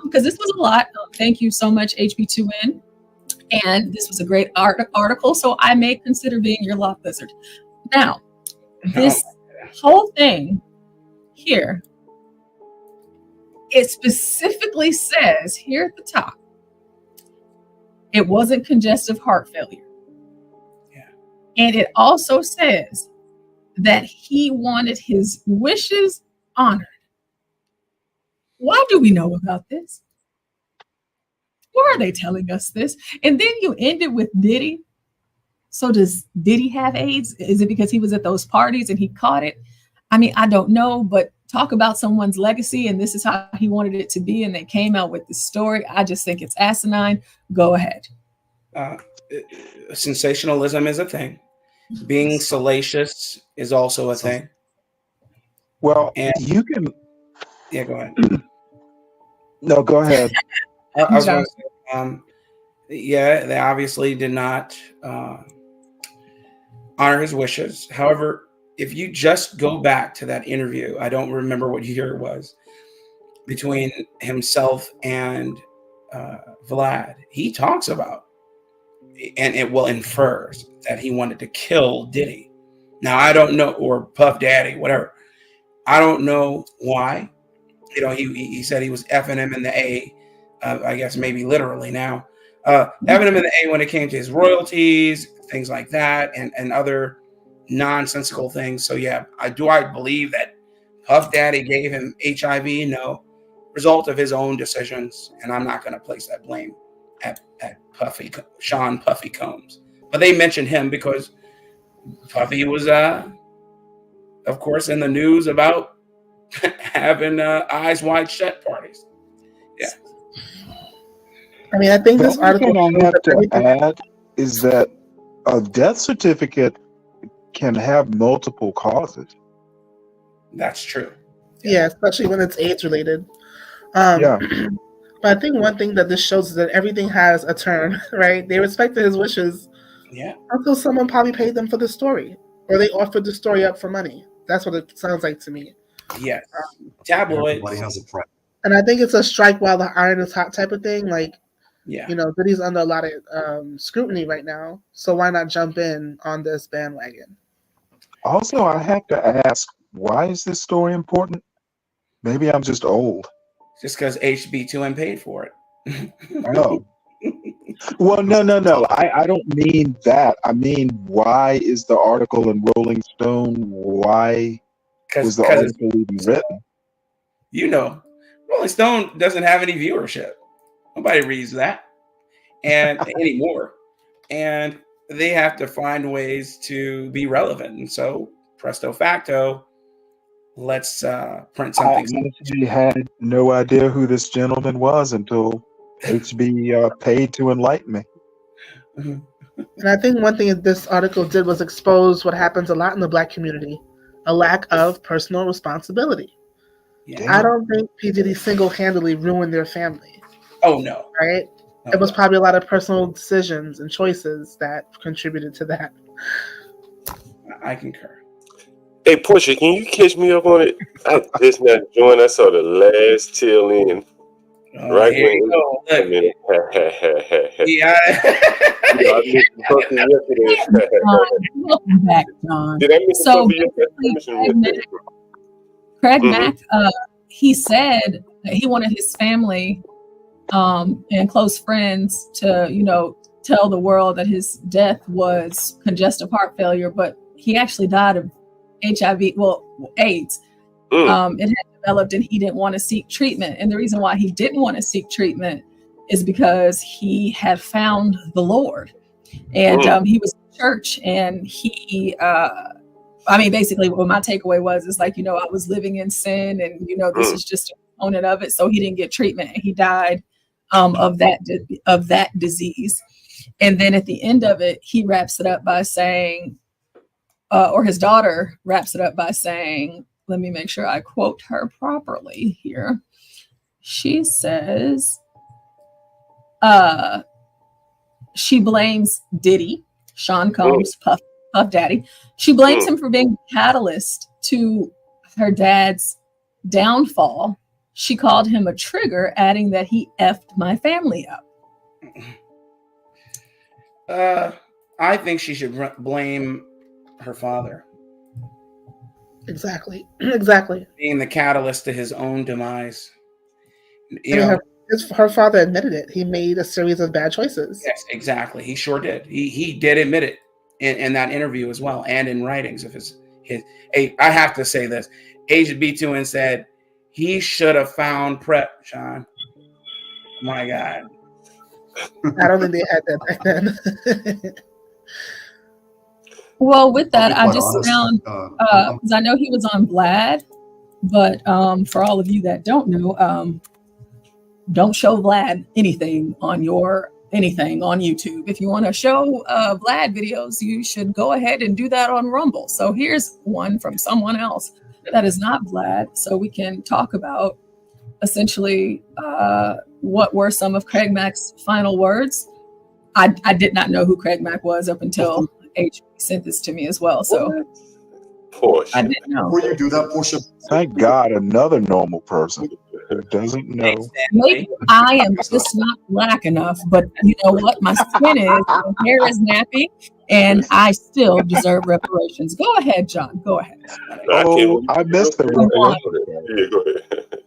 because this was a lot. Thank you so much, HB2N. And this was a great article, so I may consider being your law wizard. Now, this whole thing here, it specifically says here at the top, it wasn't congestive heart failure. Yeah. And it also says that he wanted his wishes honored. Why do we know about this? Why are they telling us this? And then you end it with Diddy. So does Diddy have AIDS? Is it because he was at those parties and he caught it? I mean, I don't know, but talk about someone's legacy and this is how he wanted it to be, and they came out with this story. I just think it's asinine. Go ahead. Sensationalism is a thing. Being salacious is also a thing. Well, and you can. Yeah, go ahead. No, go ahead. I was going to say, yeah, they obviously did not honor his wishes. However, if you just go back to that interview, I don't remember what year it was, between himself and Vlad, he talks about, and it will infers that he wanted to kill Diddy. Now, I don't know, or Puff Daddy, whatever. I don't know why. You know, he said he was effing him in the A. I guess maybe literally now. Effing him in the A when it came to his royalties, things like that, and other nonsensical things. So yeah, I believe that Puff Daddy gave him HIV? No. Result of his own decisions, and I'm not going to place that blame at Sean Puffy Combs. But they mentioned him because Puffy was, of course, in the news about having eyes wide shut parties. Yeah. I mean, I think The this only article thing I shows have that to everything. add is that a death certificate can have multiple causes. That's true. Yeah, especially when it's AIDS related. Yeah. But I think one thing that this shows is that everything has a turn, right? They respected his wishes Yeah. until someone probably paid them for the story, or they offered the story up for money. That's what it sounds like to me. Yes. Tabloids. Everybody has a price. And I think it's a strike while the iron is hot type of thing. Like, Yeah. you know, Diddy's under a lot of scrutiny right now, so why not jump in on this bandwagon? Also, I have to ask, why is this story important? Maybe I'm just old. Just because HB2M paid for it. Oh. Well, no. I don't mean that. I mean, why is the article in Rolling Stone? Why was the article even written? You know, Rolling Stone doesn't have any viewership. Nobody reads that and anymore. And they have to find ways to be relevant. And so, presto facto, let's print something. I honestly had no idea who this gentleman was until HB paid to enlighten me. And I think one thing this article did was expose what happens a lot in the Black community, a lack of personal responsibility. Yeah. I don't think P. Diddy single-handedly ruined their family. Oh, no. Right? It was probably a lot of personal decisions and choices that contributed to that. I concur. Hey, Portia, can you catch me up on it? I just now joined. I saw the last tail end. Right here when you go. I mean, Yeah. I missed something yesterday. Welcome back, John. Did I miss So something yesterday? Craig Mack, he said that he wanted his family and close friends to, you know, tell the world that his death was congestive heart failure, but he actually died of HIV, AIDS. It had developed and he didn't want to seek treatment. And the reason why he didn't want to seek treatment is because he had found the Lord. And he was in church and he, I mean, basically what my takeaway was, is like, you know, I was living in sin and, you know, this is just a component of it. So he didn't get treatment and he died of that disease. And then at the end of it, he wraps it up by saying, or his daughter wraps it up by saying, let me make sure I quote her properly here. She says, she blames Diddy, Sean Combs, Puff Daddy. She blames him for being the catalyst to her dad's downfall. She called him a trigger, adding that he effed my family up. I think she should blame her father. Exactly. Being the catalyst to his own demise. Her father admitted it. He made a series of bad choices. Yes, exactly. He sure did. He did admit it in that interview as well, and in writings of his. I have to say this. HB2N said he should have found PrEP, Sean. My God. I don't think they had that back then. Well, with that, I just found, because I know he was on Vlad, but for all of you that don't know, don't show Vlad anything on YouTube. If you want to show Vlad videos, you should go ahead and do that on Rumble. So here's one from someone else that is not Vlad, so we can talk about essentially what were some of Craig Mack's final words. I did not know who Craig Mack was up until HB sent this to me as well. So Portia. I didn't know. Before you do that, Portia, thank God, another normal person who doesn't know. Maybe I am just not black enough, but you know what? My skin is, my hair is nappy, and I still deserve reparations. Go ahead, John. Go ahead. Oh, I missed the Yeah, go ahead.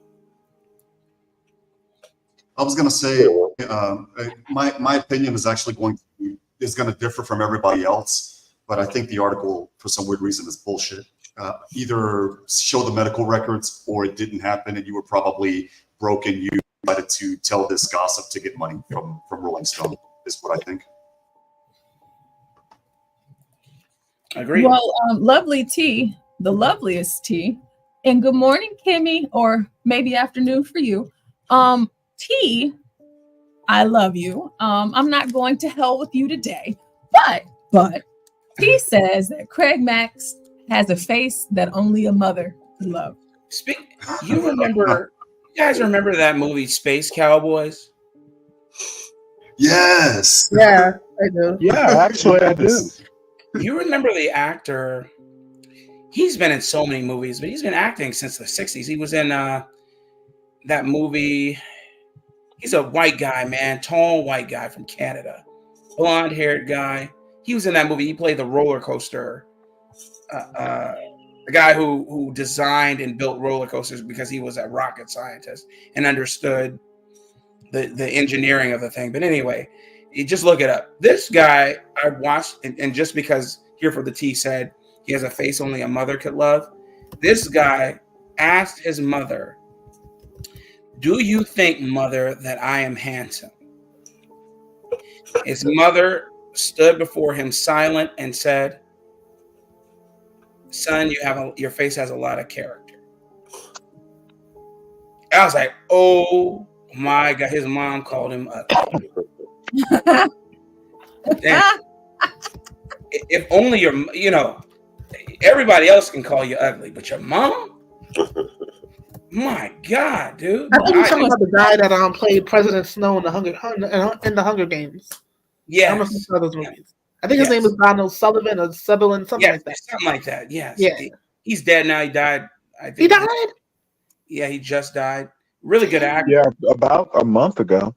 I was going to say, my opinion is actually going to differ from everybody else, but I think the article, for some weird reason, is bullshit. Either show the medical records or it didn't happen and you were probably broken. You decided to tell this gossip to get money from Rolling Stone, is what I think. Agreed. Well, lovely T, the loveliest T, and good morning, Kimmy, or maybe afternoon for you. T I love you. I'm not going to hell with you today. But he says that Craig Mack has a face that only a mother could love. You guys remember that movie Space Cowboys? Yes. Yeah, I do. Yeah, actually, I do. You remember the actor? He's been in so many movies, but he's been acting since the 60s. He was in that movie. He's a white guy, man, tall white guy from Canada, blonde-haired guy. He was in that movie. He played the roller coaster, the guy who designed and built roller coasters because he was a rocket scientist and understood the engineering of the thing. But anyway, you just look it up. This guy I watched, and just because Here for the Tea said he has a face only a mother could love, this guy asked his mother, "Do you think, mother, that I am handsome?" His mother stood before him silent and said, "Son, your face has a lot of character." I was like, oh my God. His mom called him ugly. If only everybody else can call you ugly, but your mom? My God, dude. I think you're talking about the guy that played President Snow in the Hunger Games. Yeah. I must have those movies. I think his name is Donald Sullivan or Sutherland, something like that. Something like that. Yes. Yeah. He's dead now. He died. I think he died? Yeah, he just died. Really good actor. Yeah, about a month ago.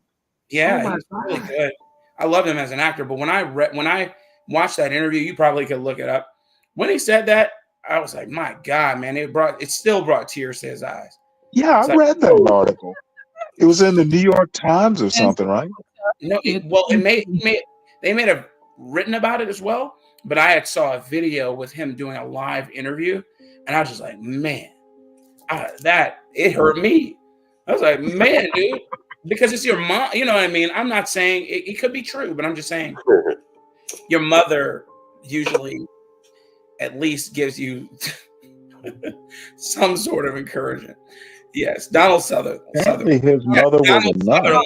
Yeah, he's really good. I loved him as an actor, but when I watched that interview, you probably could look it up. When he said that, I was like, my God, man, it still brought tears to his eyes. Yeah, I read that article. It was in the New York Times or something, right? No, they may have written about it as well, but I had saw a video with him doing a live interview, and I was just like, man, it hurt me. I was like, man, dude, because it's your mom. You know what I mean? I'm not saying it could be true, but I'm just saying your mother usually at least gives you some sort of encouragement. Yes, Donald Sutherland. His mother was a nut.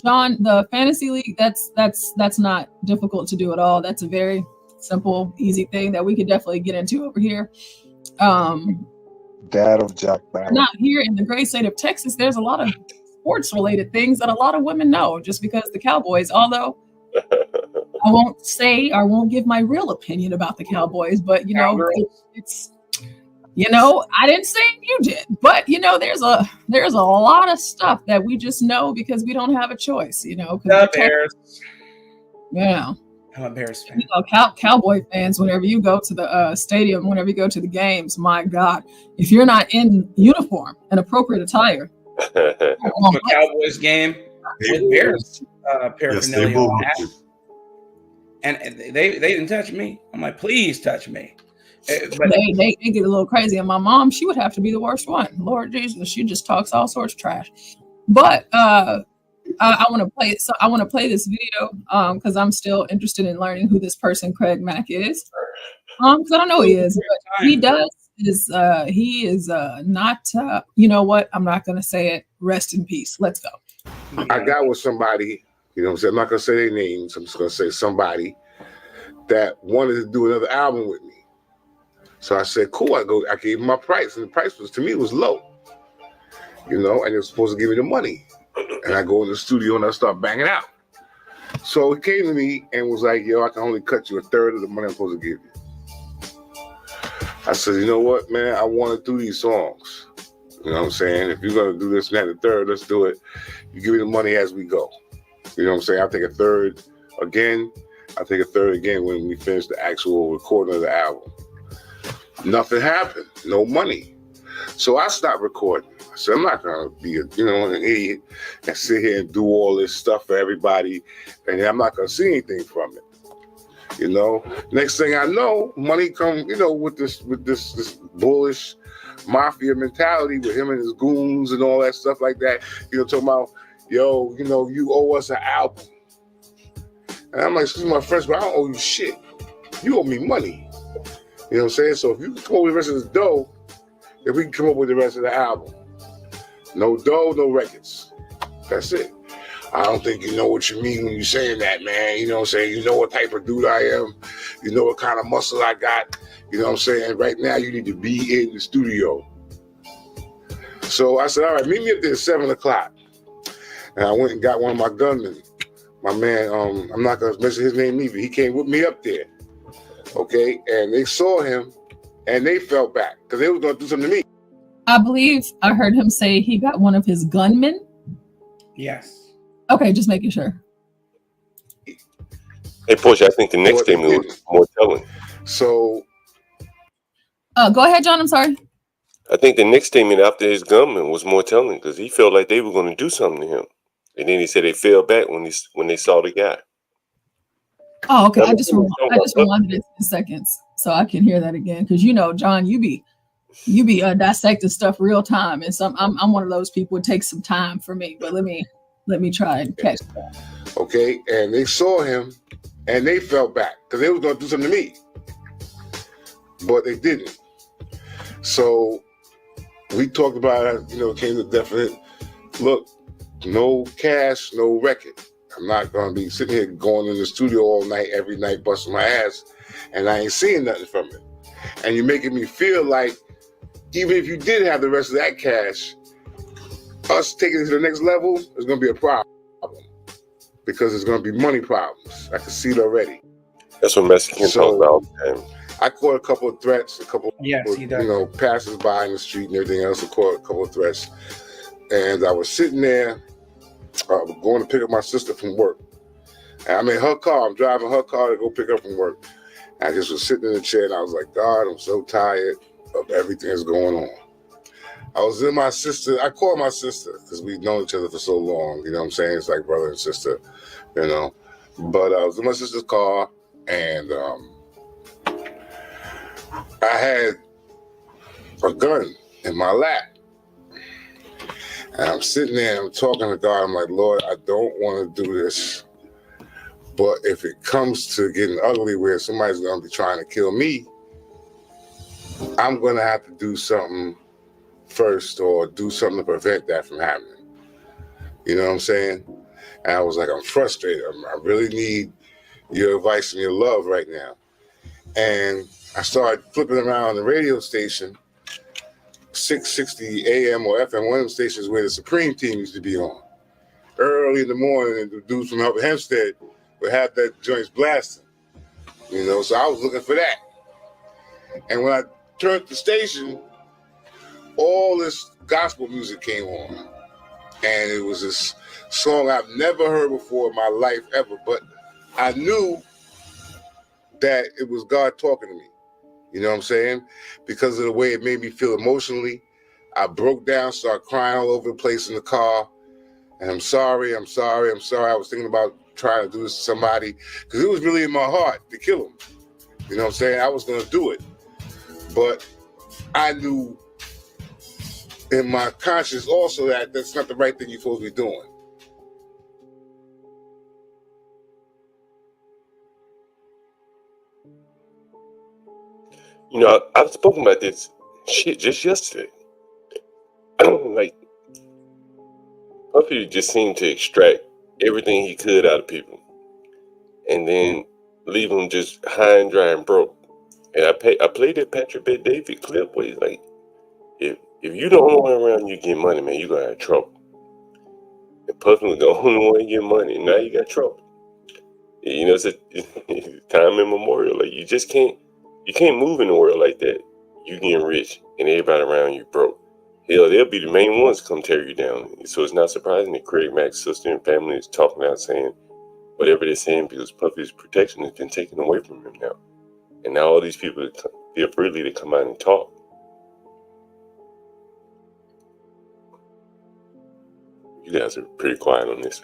John, the fantasy league, that's not difficult to do at all. That's a very simple, easy thing that we could definitely get into over here. Dad of Jack Bauer. Not here in the great state of Texas. There's a lot of sports related things that a lot of women know just because the Cowboys, although I won't give my real opinion about the Cowboys, but it's I didn't say you did, but there's a lot of stuff that we just know because we don't have a choice, The Bears. Yeah. I'm a Bears fan. Cowboy fans, whenever you go to the stadium, whenever you go to the games, my God, if you're not in uniform and appropriate attire, a Cowboys game with Bears paraphernalia on that. And they didn't touch me. I'm like, please touch me. But they get a little crazy. And my mom, she would have to be the worst one. Lord Jesus, she just talks all sorts of trash. But I want to play it. So I want to play this video because I'm still interested in learning who this person Craig Mack is. Because I don't know who he is, but he is not. You know what? I'm not going to say it. Rest in peace. Let's go. I got with somebody. You know what I'm saying? I'm not going to say their names. I'm just going to say somebody that wanted to do another album with me. So I said, cool. I gave him my price, and the price was, to me, was low. And they were supposed to give me the money. And I go in the studio and I start banging out. So he came to me and was like, yo, I can only cut you a third of the money I'm supposed to give you. I said, you know what, man? I want to do these songs. You know what I'm saying? If you're going to do this and that, the third, let's do it. You give me the money as we go. You know what I'm saying? I'll take a third again. I'll take a third again when we finish the actual recording of the album. Nothing happened. No money. So I stopped recording. I said, I'm not going to be an idiot and sit here and do all this stuff for everybody, and I'm not going to see anything from it. Next thing I know, money come, with this bullish mafia mentality with him and his goons and all that stuff like that. Talking about, yo, you owe us an album. And I'm like, excuse my French, but I don't owe you shit. You owe me money. You know what I'm saying? So if you can come up with the rest of the dough, then we can come up with the rest of the album. No dough, no records. That's it. I don't think you know what you mean when you're saying that, man. You know what I'm saying? You know what type of dude I am. You know what kind of muscle I got. You know what I'm saying? Right now, you need to be in the studio. So I said, all right, meet me up there at 7 o'clock. And I went and got one of my gunmen. My man, I'm not going to mention his name either. He came with me up there. Okay? And they saw him, and they fell back because they was going to do something to me. I believe I heard him say he got one of his gunmen. Yes. Okay, just making sure. Hey, Portia, I think the next statement was more telling. So. Go ahead, John. I'm sorry. I think the next statement after his gunman was more telling because he felt like they were going to do something to him. And then he said they fell back when they saw the guy. Oh, okay. I just rewinded it in seconds so I can hear that again. Because John, you be dissecting stuff real time, and I'm one of those people. It takes some time for me, but let me try and catch that. Okay, and they saw him, and they fell back because they was going to do something to me, but they didn't. So we talked about it. Came to definite look. No cash, no record. I'm not going to be sitting here going in the studio all night, every night, busting my ass, and I ain't seeing nothing from it. And you're making me feel like even if you did have the rest of that cash, us taking it to the next level is going to be a problem because it's going to be money problems. I can see it already. That's what Mexican talk about. I caught a couple of threats, yes, he does. Passers by in the street and everything else. I caught a couple of threats. And I was sitting there, going to pick up my sister from work. And I'm in her car. I'm driving her car to go pick her from work. And I just was sitting in the chair and I was like, God, I'm so tired of everything that's going on. I was in my sister. I called my sister because we've known each other for so long. You know what I'm saying? It's like brother and sister, But I was in my sister's car and I had a gun in my lap. And I'm sitting there and I'm talking to God. I'm like, Lord, I don't want to do this. But if it comes to getting ugly where somebody's going to be trying to kill me, I'm going to have to do something first or do something to prevent that from happening. You know what I'm saying? And I was like, I'm frustrated. I really need your advice and your love right now. And I started flipping around the radio station, 660 AM or FM, one of them stations where the Supreme team used to be on. Early in the morning, and the dudes from Upper Hempstead would have that joints blasting. So I was looking for that. And when I turned the station, all this gospel music came on. And it was this song I've never heard before in my life ever, but I knew that it was God talking to me. You know what I'm saying? Because of the way it made me feel emotionally. I broke down, started crying all over the place in the car. And I'm sorry. I was thinking about trying to do this to somebody because it was really in my heart to kill him. You know what I'm saying? I was going to do it. But I knew in my conscience also that that's not the right thing you're supposed to be doing. I've spoken about this shit just yesterday. Like, Puffy just seemed to extract everything he could out of people and then leave them just high and dry and broke. And I played that Patrick Bet David clip where he's like, if you the only one around you get money, man, you're going to have trouble. And Puffy was the only one getting money, and now you got trouble. It's a time immemorial. Like, you can't move in the world like that. You getting rich and everybody around you broke. Hell, they'll be the main ones to come tear you down. So it's not surprising that Craig Mack's sister and family is talking out saying whatever they're saying because Puffy's protection has been taken away from him now. And now all these people feel freely to come out and talk. You guys are pretty quiet on this.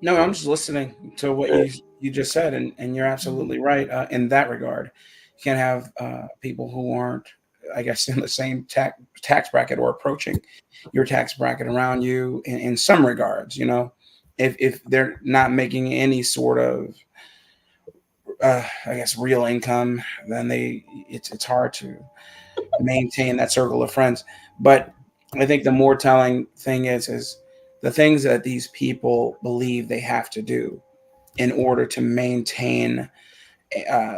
No, I'm just listening to what you just said, and you're absolutely right in that regard. You can't have people who aren't, I guess, in the same tax bracket or approaching your tax bracket around you in some regards. If they're not making any sort of, I guess, real income, then it's hard to maintain that circle of friends. But I think the more telling thing is the things that these people believe they have to do in order to maintain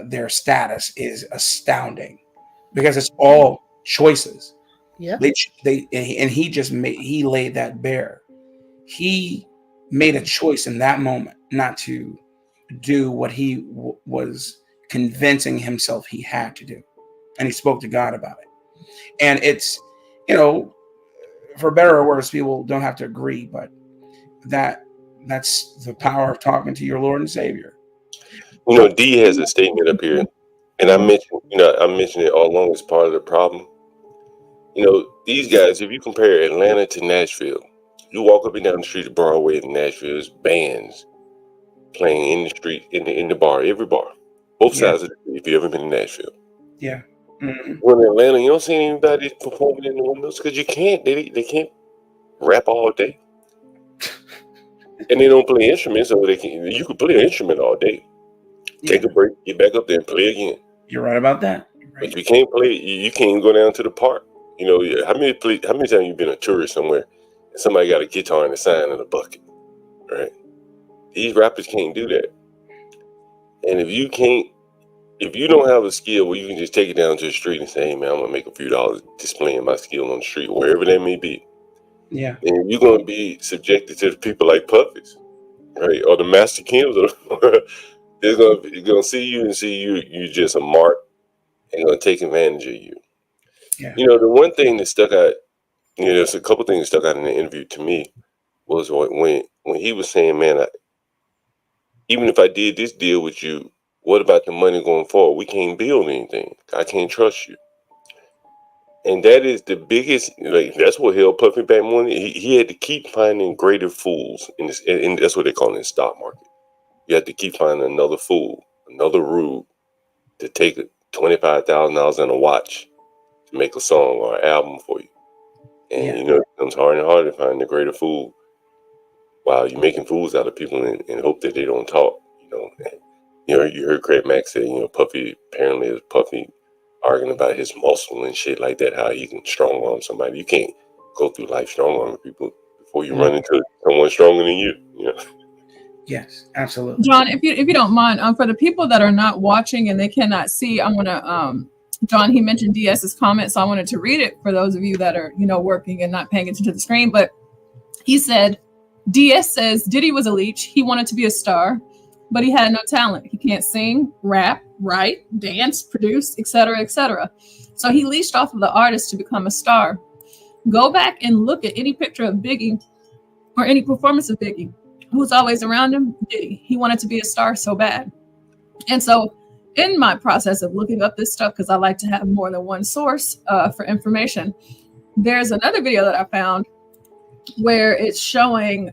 their status is astounding, because it's all choices. Yeah. And he laid that bare. He made a choice in that moment not to do what he was convincing himself he had to do, and he spoke to God about it. And it's, for better or worse, people don't have to agree, but that's the power of talking to your Lord and Savior. Dee has a statement up here, and I mentioned it all along as part of the problem. These guys, if you compare Atlanta to Nashville, you walk up and down the street of Broadway in Nashville, there's bands playing in the street, in the bar, every bar, both sides of the street, if you've ever been to Nashville. Yeah. Mm-hmm. Well, in Atlanta, you don't see anybody performing in the windows because you can't. They can't rap all day, and they don't play instruments, so you can play an instrument all day. Take a break, get back up there and play again. You're right about that. But you can't play. You can't even go down to the park. How many times you been a tourist somewhere and somebody got a guitar and a sign in a bucket, right? These rappers can't do that. And if you don't have a skill where you can just take it down to the street and say, hey man, I'm gonna make a few dollars displaying my skill on the street, wherever that may be. Yeah. And you're gonna be subjected to the people like Puffies, right? Or the Master Kims, they're gonna see you just a mark and gonna take advantage of you. Yeah. The one thing that stuck out, there's a couple things that stuck out in the interview to me was when he was saying, man, even if I did this deal with you, what about the money going forward? We can't build anything. I can't trust you. And that is the biggest, that's what held Puffy back more. He had to keep finding greater fools, and that's what they call it in the stock market. You have to keep finding another fool, another rube to take $25,000 and a watch to make a song or an album for you. And, it becomes harder and harder to find the greater fool while you're making fools out of people and hope that they don't talk, And, you heard Craig Mack say, Puffy apparently is Puffy arguing about his muscle and shit like that, how he can strong arm somebody. You can't go through life strong arming people before you run into someone stronger than you. Yes, absolutely. John, if you don't mind, for the people that are not watching and they cannot see, I want to, John, he mentioned DS's comment, so I wanted to read it for those of you that are, working and not paying attention to the screen. But he said, DS says Diddy was a leech. He wanted to be a star, but he had no talent. He can't sing, rap, write, dance, produce, etc., etc. So he leached off of the artist to become a star. Go back and look at any picture of Biggie or any performance of Biggie. Who's always around him? Diddy. He wanted to be a star so bad. And so in my process of looking up this stuff, because I like to have more than one source for information, there's another video that I found where it's showing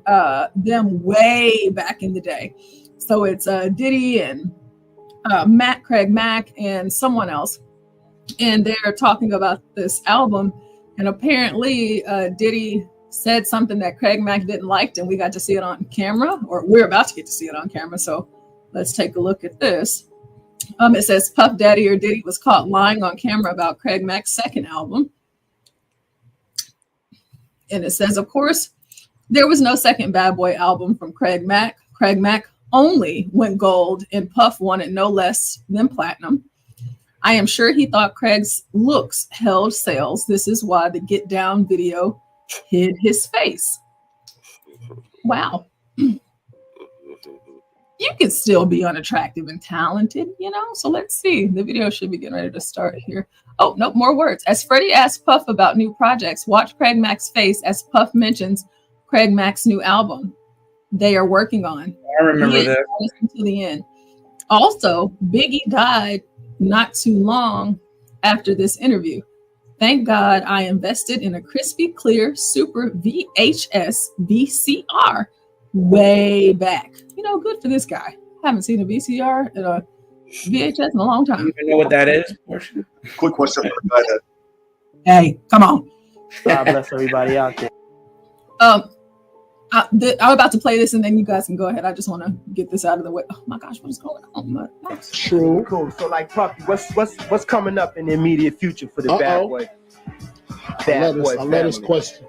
them way back in the day. So it's Diddy and Mack, Craig Mack, and someone else. And they're talking about this album. And apparently Diddy said something that Craig Mack didn't like, and we got to see it on camera, or we're about to get to see it on camera. So let's take a look at this. It says Puff Daddy or Diddy was caught lying on camera about Craig Mack's second album. And it says, of course, there was no second Bad Boy album from Craig Mack. Craig Mack only went gold, and Puff wanted no less than platinum. I am sure he thought Craig's looks held sales. This is why the Get Down video hid his face. Wow. You can still be unattractive and talented, so let's see. The video should be getting ready to start here. Oh, no, more words. As Freddie asked Puff about new projects, watch Craig Mack's face as Puff mentions Craig Mack's new album they are working on. I remember that. Listen to the end. Also, Biggie died not too long after this interview. Thank God I invested in a crispy clear super VHS VCR way back. Good for this guy. Haven't seen a VCR and a VHS in a long time. You even know what that is? Quick question for the guy that. Hey, come on. God bless everybody out there. I'm about to play this and then you guys can go ahead. I just want to get this out of the way. Oh my gosh, what is going on? True. Cool. So like Puffy, what's coming up in the immediate future for the Bad Boy? I love this question.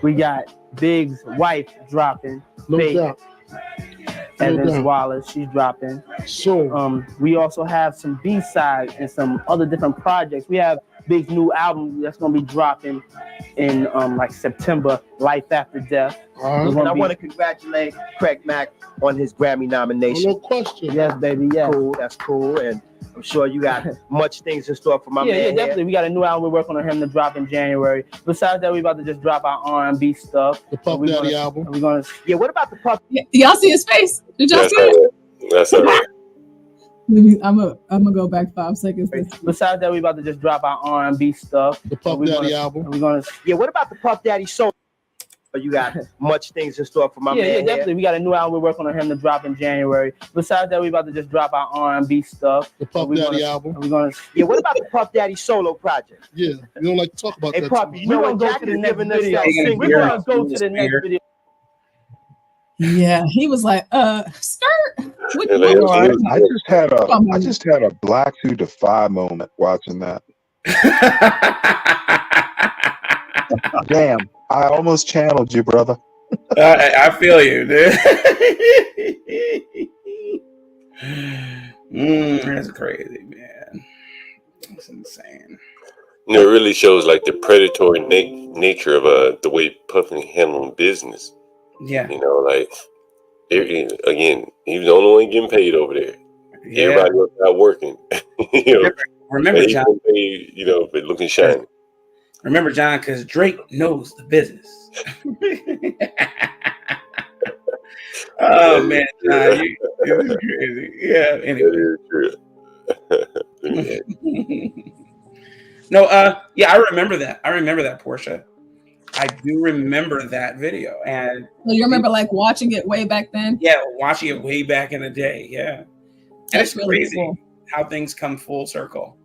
We got Big's wife dropping. No Faith doubt. No Evans doubt. Wallace, she's dropping. So we also have some B-sides and some other different projects. We have Big's new album that's gonna be dropping in like September, Life After Death. And I want to congratulate Craig Mack on his Grammy nomination. No question. Yes, baby. Yes. Cool. That's cool. And I'm sure you got much things in store for my man. Yeah, definitely. We got a new album we're working on him to drop in January. Besides that, we about to just drop our R&B stuff. The Puff Daddy album. We're gonna. Yeah. What about the Puff? Y'all see his face? Did y'all see it? That's all right. I'm gonna go back 5 seconds. Besides that, we about to just drop our R&B stuff. The Puff Daddy album. We're gonna. Yeah. What about the Puff Daddy solo? You got much things in store for my man. Yeah, definitely. We got a new album we're working on him to drop in January. Besides that, we about to just drop our R&B stuff. The Puff Daddy album. We're gonna. Yeah. What about the Puff Daddy solo project? Yeah, we don't like to talk about Hey, that. Puff, too you know We're what? gonna go to the next video. We're gonna go to the next video. Yeah, he was like, skirt. What I you just had a Black Who Defy moment watching that. Damn, I almost channeled you, brother. I feel you, dude. That's crazy, man. That's insane. You know, it really shows like the predatory nature of the way Puffy handling business. Yeah. You know, like again, he was the only one getting paid over there. Yeah. Everybody else not working. You know, Remember, and he John. getting paid, you know, but looking shiny. Remember, John, because Drake knows the business. Oh man, John, you're crazy. Yeah. Anyway. No. Yeah, I remember that. I remember that, Portia. I do remember that video, and So you remember like watching it way back then? yeah, watching it way back in the day. Yeah, and That's it's really crazy cool. how things come full circle.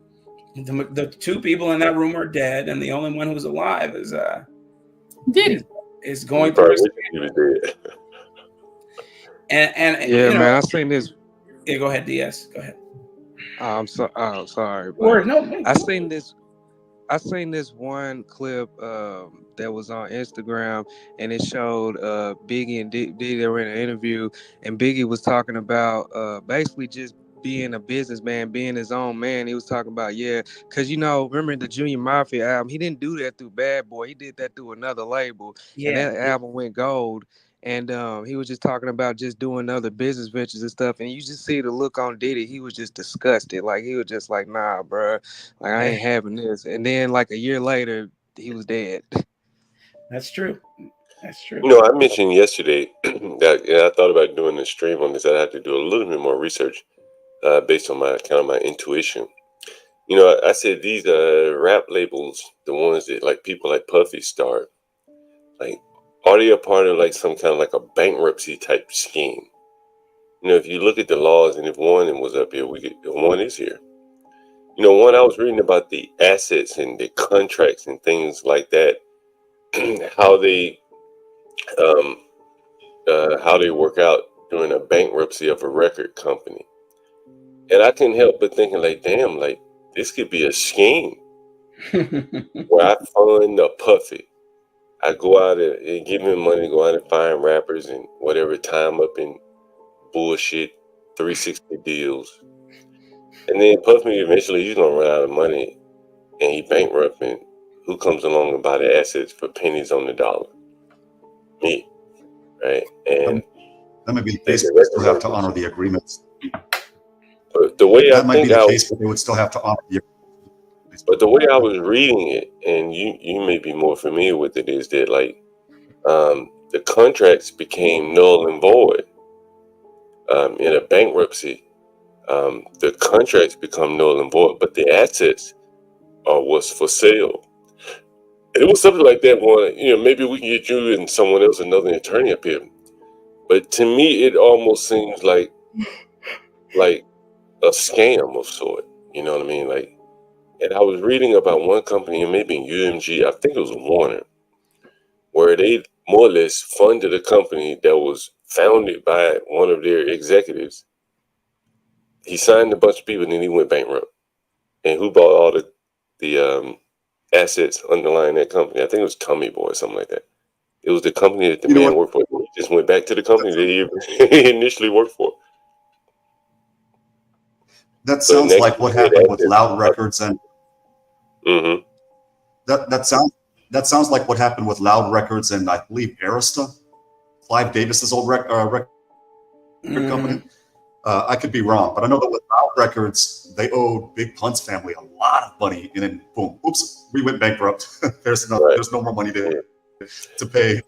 The two people in that room are dead, and the only one who's alive is Diddy. is going Probably through. wish he was dead. And Yeah, you know, man, I seen this. Yeah, go ahead, DS. Go ahead. I'm sorry. Or But no, I seen this one clip that was on Instagram, and it showed Biggie and Diddy. They were in an interview, and Biggie was talking about basically just being a businessman, being his own man. He was talking about, because remember the Junior Mafia album, he didn't do that through Bad Boy. He did that through another label, and that album went gold. And he was just talking about just doing other business ventures and stuff. And you just see the look on Diddy. He was just disgusted. Like, he was just like, nah, bro. Like, I ain't having this. And then, like, a year later, he was dead. That's true. That's true. You know, I mentioned yesterday that I thought about doing a stream on this. I had to do a little bit more research based on my intuition. You know, I said these rap labels, the ones that like people like Puffy start, like, are they a part of like some kind of like a bankruptcy type scheme? You know, if you look at the laws, and if one was up here, one is here. You know, I was reading about the assets and the contracts and things like that, how they work out during a bankruptcy of a record company. And I couldn't help but thinking, like, damn, like this could be a scheme where I fund a Puffy. I go out and give him money, go out and find rappers and whatever, time up in bullshit 360 deals. And then Puffy eventually he's gonna run out of money and he bankrupt, and who comes along and buy the assets for pennies on the dollar? Me. Right? And that might be the case, but they still have to honor the agreements. But the way that might be the case, but they would still have to honor the agreements. But the way I was reading it, and you may be more familiar with it, is that like the contracts became null and void in a bankruptcy. The contracts become null and void, but the assets was for sale. And it was something like that. One, maybe we can get you and someone else, another attorney up here. But to me, it almost seems like a scam of sort. You know what I mean? Like. And I was reading about one company, maybe in UMG, I think it was Warner, where they more or less funded a company that was founded by one of their executives. He signed a bunch of people and then he went bankrupt. And who bought all the assets underlying that company? I think it was Tommy Boy or something like that. It was the company that the You know man what? worked for. He just went back to the company that he initially worked for. That So sounds next like thing what he had happened with access to Loud the company. Records, and Mm-hmm. that sounds like what happened with Loud Records and I believe Arista, Clive Davis's old record company. I could be wrong, but I know that with Loud Records, they owed Big Pun's family a lot of money, and then boom, oops, we went bankrupt. There's no more money to pay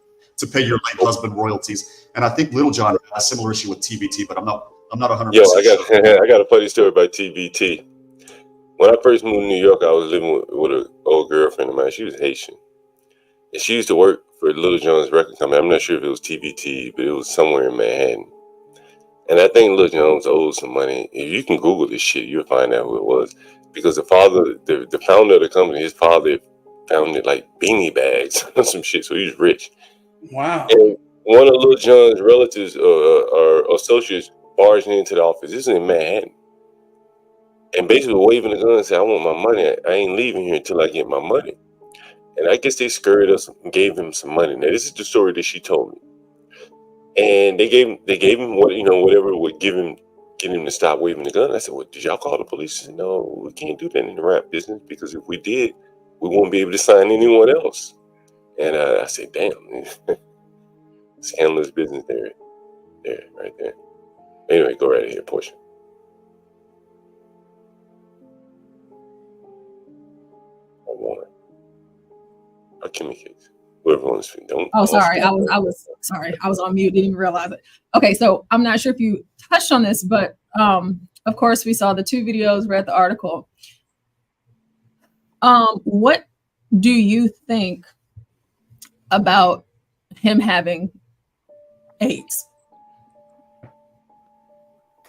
your late husband royalties. And I think Little John had a similar issue with TBT, but I'm not 100% Yo, I sure. got I got a funny story about TBT. When I first moved to New York, I was living with an old girlfriend of mine. She was Haitian, and she used to work for Little John's record company. I'm not sure if it was TBT, but it was somewhere in Manhattan. And I think Little John's owed some money. If you can Google this shit, you'll find out who it was. Because the founder of the company, his father founded like beanie bags or some shit, so he was rich. Wow. And one of Little John's relatives or associates barged into the office. This is in Manhattan. And basically waving the gun and said, I want my money. I ain't leaving here until I get my money. And I guess they scurried us and gave him some money. Now, this is the story that she told me. And they gave him whatever would get him to stop waving the gun. I said, well, did y'all call the police? He said, no, we can't do that in the rap business because if we did, we won't be able to sign anyone else. And I said, damn, scandalous business there, right there. Anyway, go right ahead, Portia. Or Kimmy Cakes. Whoever wants to don't. Oh, sorry. I was sorry. I was on mute. Didn't even realize it. Okay, so I'm not sure if you touched on this, but of course we saw the 2 videos, read the article. What do you think about him having AIDS?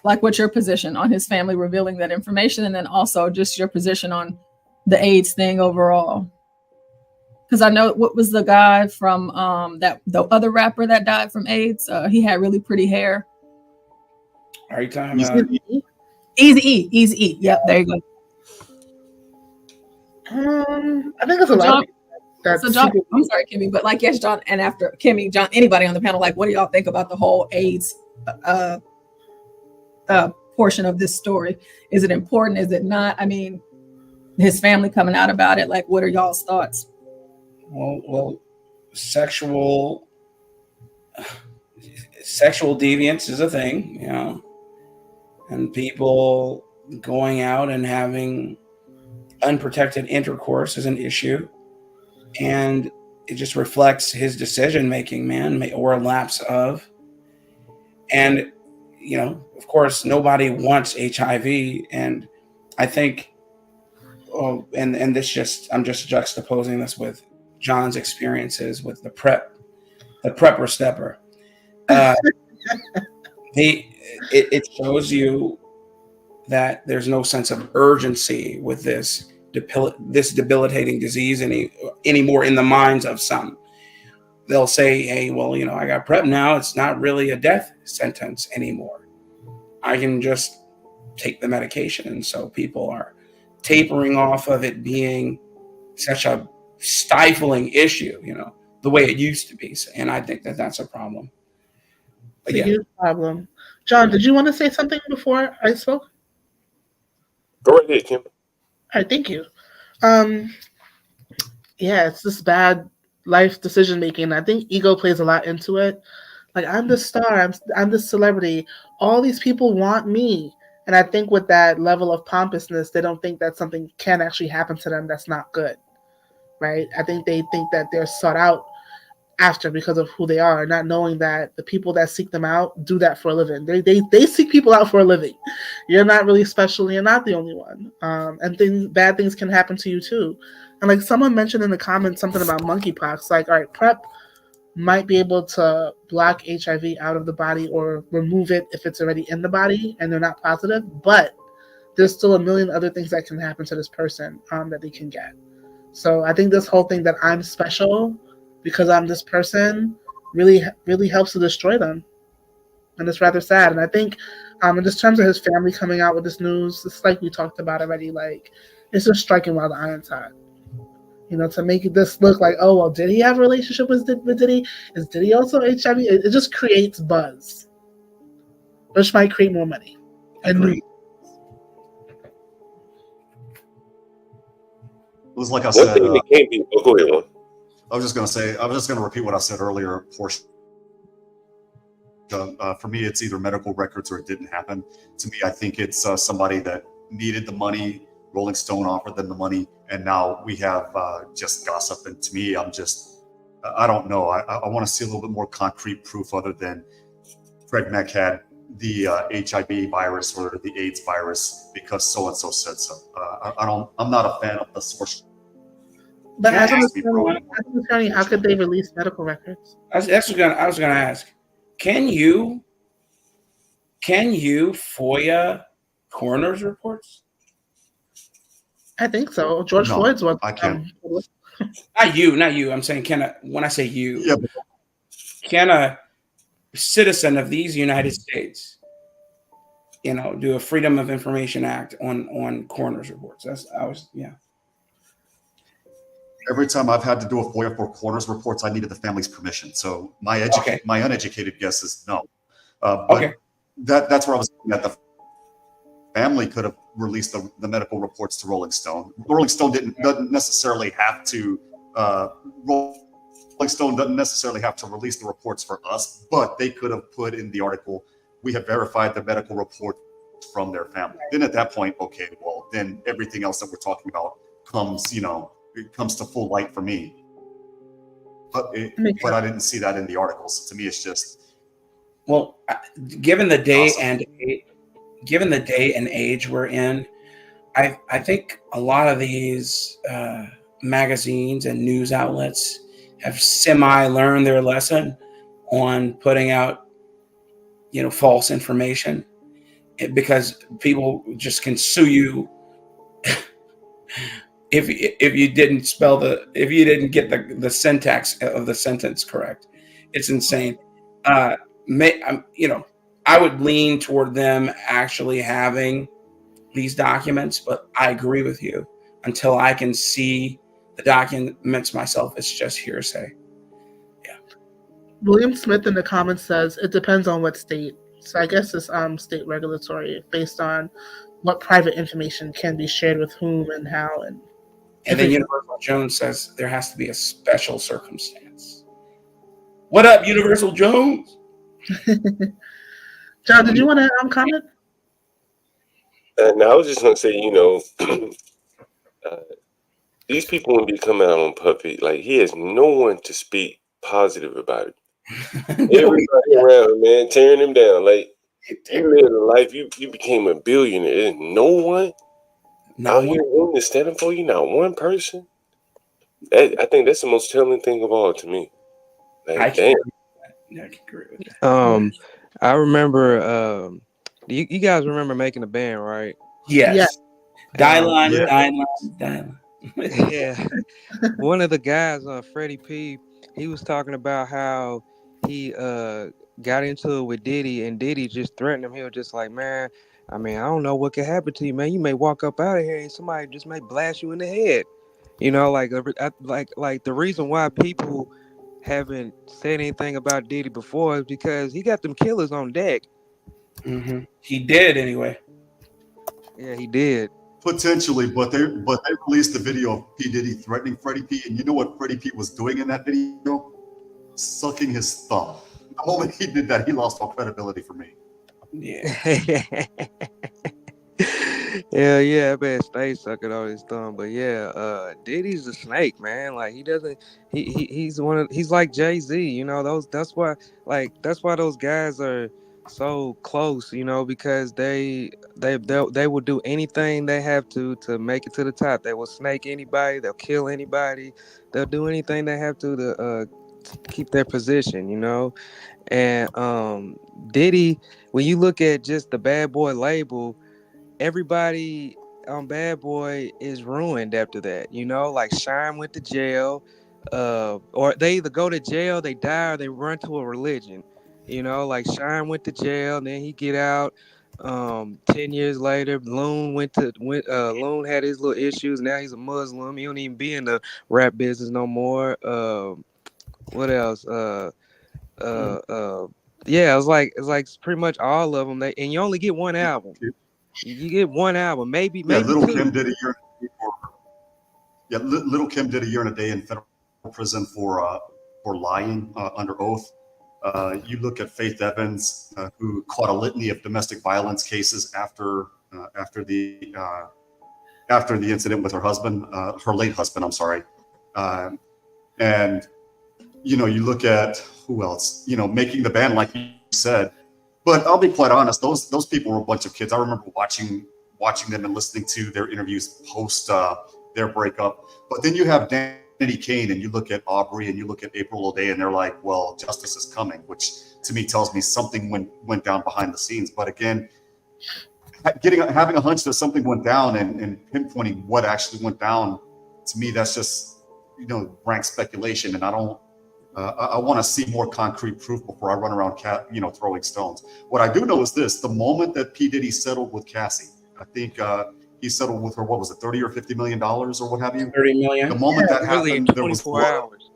Like, what's your position on his family revealing that information, and then also just your position on the AIDS thing overall? Because I know, what was the guy from the other rapper that died from AIDS? He had really pretty hair. Are you talking about Easy E? Yep, there you go. I think it's a lot. So John, I'm sorry, Kimmy, but like, yes, John, and after Kimmy, John, anybody on the panel, like, what do y'all think about the whole AIDS portion of this story? Is it important? Is it not? I mean, his family coming out about it. Like, what are y'all's thoughts? Well, sexual deviance is a thing, you know, and people going out and having unprotected intercourse is an issue, and it just reflects his decision making, man, or a lapse of. And you know, of course, nobody wants HIV, and I think, and this I'm just juxtaposing this with John's experiences with the prepper stepper. It shows you that there's no sense of urgency with this debilitating disease anymore in the minds of some. They'll say, hey, well, you know, I got PrEP now. It's not really a death sentence anymore. I can just take the medication. And so people are tapering off of it being such a stifling issue, you know, the way it used to be. And I think that that's a problem. It's a huge problem. John, did you want to say something before I spoke? Go right ahead, Kim. All right, thank you. Yeah, it's this bad life decision making. I think ego plays a lot into it. Like, I'm the star, I'm the celebrity. All these people want me. And I think with that level of pompousness, they don't think that something can actually happen to them that's not good, right? I think they think that they're sought out after because of who they are, not knowing that the people that seek them out do that for a living. They seek people out for a living. You're not really special. You're not the only one. And bad things can happen to you too. And like someone mentioned in the comments something about monkeypox. Like, all right, PrEP might be able to block HIV out of the body or remove it if it's already in the body and they're not positive, but there's still a million other things that can happen to this person that they can get. So I think this whole thing that I'm special because I'm this person really, really helps to destroy them. And it's rather sad. And I think in just terms of his family coming out with this news, it's like we talked about already, like, it's just striking while the iron's hot. To make this look like, oh, well, did he have a relationship with Diddy? Is Diddy also HIV? It just creates buzz, which might create more money. Agreed. It was like I One said. thing that can't be. Oh, go ahead, one. I was just going to repeat what I said earlier. Portia. For me, it's either medical records or it didn't happen. To me, I think it's somebody that needed the money. Rolling Stone offered them the money, and now we have just gossip. And to me, I don't know. I want to see a little bit more concrete proof other than Fred Mack had the HIV virus or the AIDS virus because so and so said so. I'm not a fan of the source. But as an attorney, how could they release medical records? I was going to ask. Can you FOIA coroner's reports? I think so. George Floyd's one. I can't. Not you. I'm saying when I say you, can a citizen of these United States, do a Freedom of Information Act on coroner's reports? Every time I've had to do a FOIA for coroner's reports, I needed the family's permission. So my uneducated guess is no. But that's where I was looking at. The family could have released the medical reports to Rolling Stone. Rolling Stone doesn't necessarily have to. Rolling Stone doesn't necessarily have to release the reports for us, but they could have put in the article, "We have verified the medical report from their family." Then at that point, okay, well, then everything else that we're talking about comes, it comes to full light for me. But I didn't see that in the articles. To me, it's just. Well, given the day and age we're in, I think a lot of these magazines and news outlets have semi-learned their lesson on putting out, false information, because people just can sue you if you didn't get the syntax of the sentence correct. It's insane. I would lean toward them actually having these documents, but I agree with you. Until I can see the documents myself, it's just hearsay. Yeah. William Smith in the comments says it depends on what state. So I guess it's state regulatory based on what private information can be shared with whom and how. And then Universal Jones says there has to be a special circumstance. What up, Universal Jones? John, did you want to comment? No, I was just going to say, these people wouldn't be coming out on Puppy. Like, he has no one to speak positive about it. Everybody around, man, tearing him down. Like, you lived a life, you became a billionaire. There's no one out here willing to stand up for you, not one person. I think that's the most telling thing of all to me. Like, I can agree with that. I remember, you guys remember Making a Band, right? Yes. Dylan. Yeah. One of the guys, Freddie P, he was talking about how he got into it with Diddy, and Diddy just threatened him. He was just like, man, I don't know what could happen to you, man. You may walk up out of here and somebody just may blast you in the head. Like the reason why people haven't said anything about Diddy before is because he got them killers on deck. Mm-hmm. He did anyway. Yeah, he did. Potentially, but they released the video of P. Diddy threatening Freddie P. And you know what Freddie P was doing in that video? Sucking his thumb. The moment he did that, he lost all credibility for me. Yeah. Yeah, I bet stay sucking on his thumb. But yeah, Diddy's a snake, man. Like he's like Jay-Z, that's why those guys are so close, because they will do anything they have to make it to the top. They will snake anybody, they'll kill anybody, they'll do anything they have to keep their position, And Diddy, when you look at just the Bad Boy label, everybody on Bad Boy is ruined after that. Like Shine went to jail, or they either go to jail, they die, or they run to a religion. Like Shine went to jail, and then he get out. 10 years later, Loon Loon had his little issues. Now he's a Muslim. He don't even be in the rap business no more. What else? Yeah, it's like pretty much all of them. And you only get one album. You get one album, maybe Little two. Kim did a year. Little Kim did a year and a day in federal prison for lying under oath. You look at Faith Evans, who caught a litany of domestic violence cases after the incident with her husband, her late husband. I'm sorry, and you look at who else, making the band, like you said. But I'll be quite honest; those people were a bunch of kids. I remember watching them and listening to their interviews post their breakup. But then you have Danny Kane, and you look at Aubrey, and you look at April O'Day, and they're like, "Well, justice is coming," which to me tells me something went down behind the scenes. But again, having a hunch that something went down and pinpointing what actually went down, to me, that's just rank speculation, and I don't. I want to see more concrete proof before I run around throwing stones. What I do know is this: the moment that P. Diddy settled with Cassie, I think he settled with her. What was it, $30 or $50 million or what have you? $30 million. The moment that Really, happened, in there was 24 blood. hours.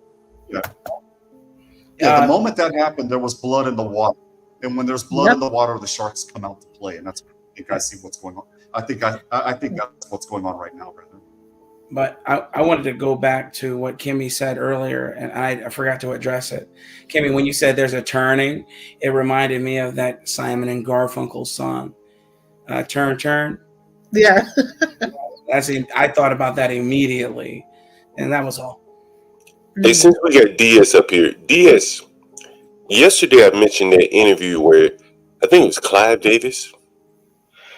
The moment that happened, there was blood in the water, and when there's blood in the water, the sharks come out to play, and that's. I think I see what's going on. I think that's what's going on right now, brother. But I wanted to go back to what Kimmy said earlier, and I forgot to address it. Kimmy, when you said there's a turning, it reminded me of that Simon and Garfunkel song, Turn, Turn. Yeah. I thought about that immediately, and that was all. Hey, since we got DS up here, DS, yesterday I mentioned that interview where I think it was Clive Davis.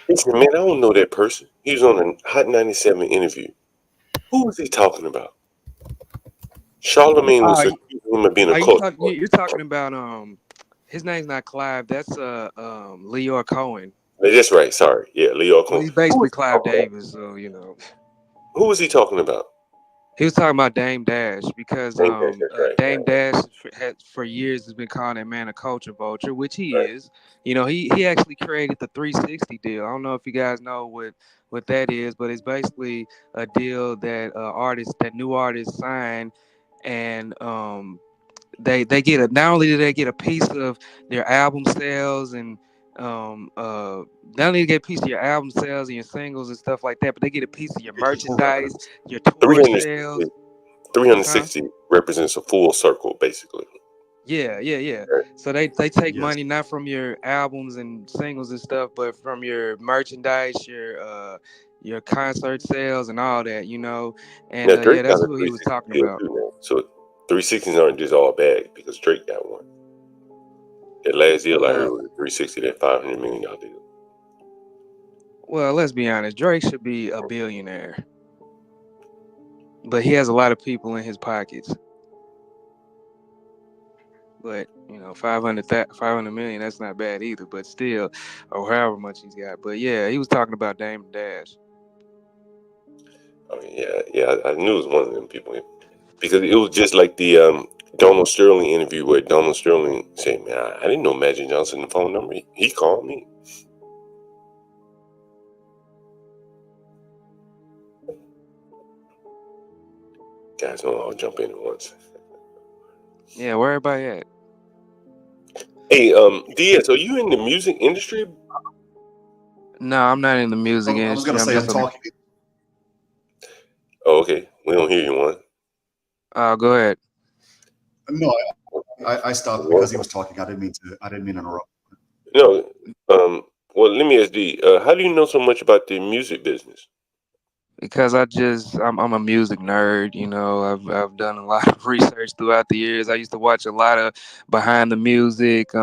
He said, "Man, I don't know that person." He was on a Hot 97 interview. Who was he talking about? Charlemagne was accusing him of being a culture. You're talking about his name's not Clive. That's Leor Cohen. That's right. Sorry. Yeah, Leor Cohen. He's basically Clive Davis, so Who was he talking about? He was talking about Dame Dash because Dame Dash, that's right. Dame Dash for years has been calling that man a culture vulture, which he is. He actually created the 360 deal. I don't know if you guys know what that is, but it's basically a deal that new artists sign, and they get not only do they get a piece of their album sales and not only get a piece of your album sales and your singles and stuff like that, but they get a piece of your merchandise, your tour sales. 360 represents a full circle, basically. Yeah. So they take money not from your albums and singles and stuff, but from your merchandise, your concert sales and all that, And that's what he was talking about. So 360s aren't just all bad because Drake got one. That last deal I heard was 360, that $500 million deal. Well, let's be honest. Drake should be a billionaire, but he has a lot of people in his pockets. But 500 million, that's not bad either. But still, or however much he's got. But yeah, he was talking about Dame Dash. I mean, yeah, I knew it was one of them people because it was just like the Donald Sterling interview where Donald Sterling said, "Man, I didn't know Magic Johnson the phone number. He called me." Guys, don't all jump in at once. Yeah, where everybody at? Hey, DS, are you in the music industry? No, I'm not in the music industry. I was gonna say I'm talking. Oh, okay. We don't hear you, one. Go ahead. No, I stopped because he was talking. I didn't mean to interrupt. No. Well, let me ask D. How do you know so much about the music business? Because I'm a music nerd. I've done a lot of research throughout the years. I used to watch a lot of behind the music.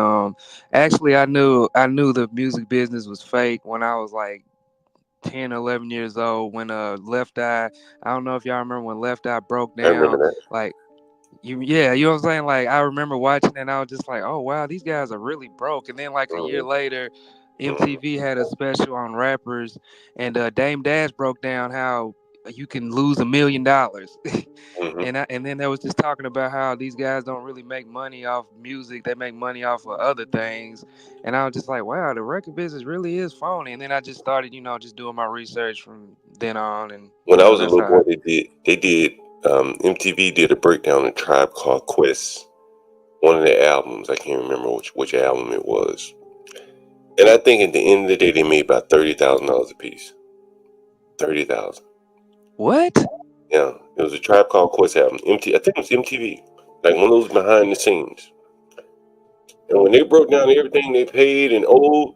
Actually, I knew the music business was fake when I was like 10, 11 years old. When Left Eye, I don't know if y'all remember when Left Eye broke down. I remember that. Like, you know what I'm saying? Like, I remember watching it and I was just like, oh wow, these guys are really broke. And then like a year later, MTV had a special on rappers, and Dame Dash broke down how you can lose $1 million. Mm-hmm. And then they was just talking about how these guys don't really make money off music; they make money off of other things. And I was just like, wow, the record business really is phony. And then I just started, just doing my research from then on. And When I was a that's little how. boy, they did MTV did a breakdown of Tribe Called Quest, one of their albums. I can't remember which album it was. And I think at the end of the day, they made about $30,000 a piece. 30,000. What? Yeah, it was a Tribe Called Quest album. I think it was MTV, like one of those behind the scenes. And when they broke down everything they paid and owed,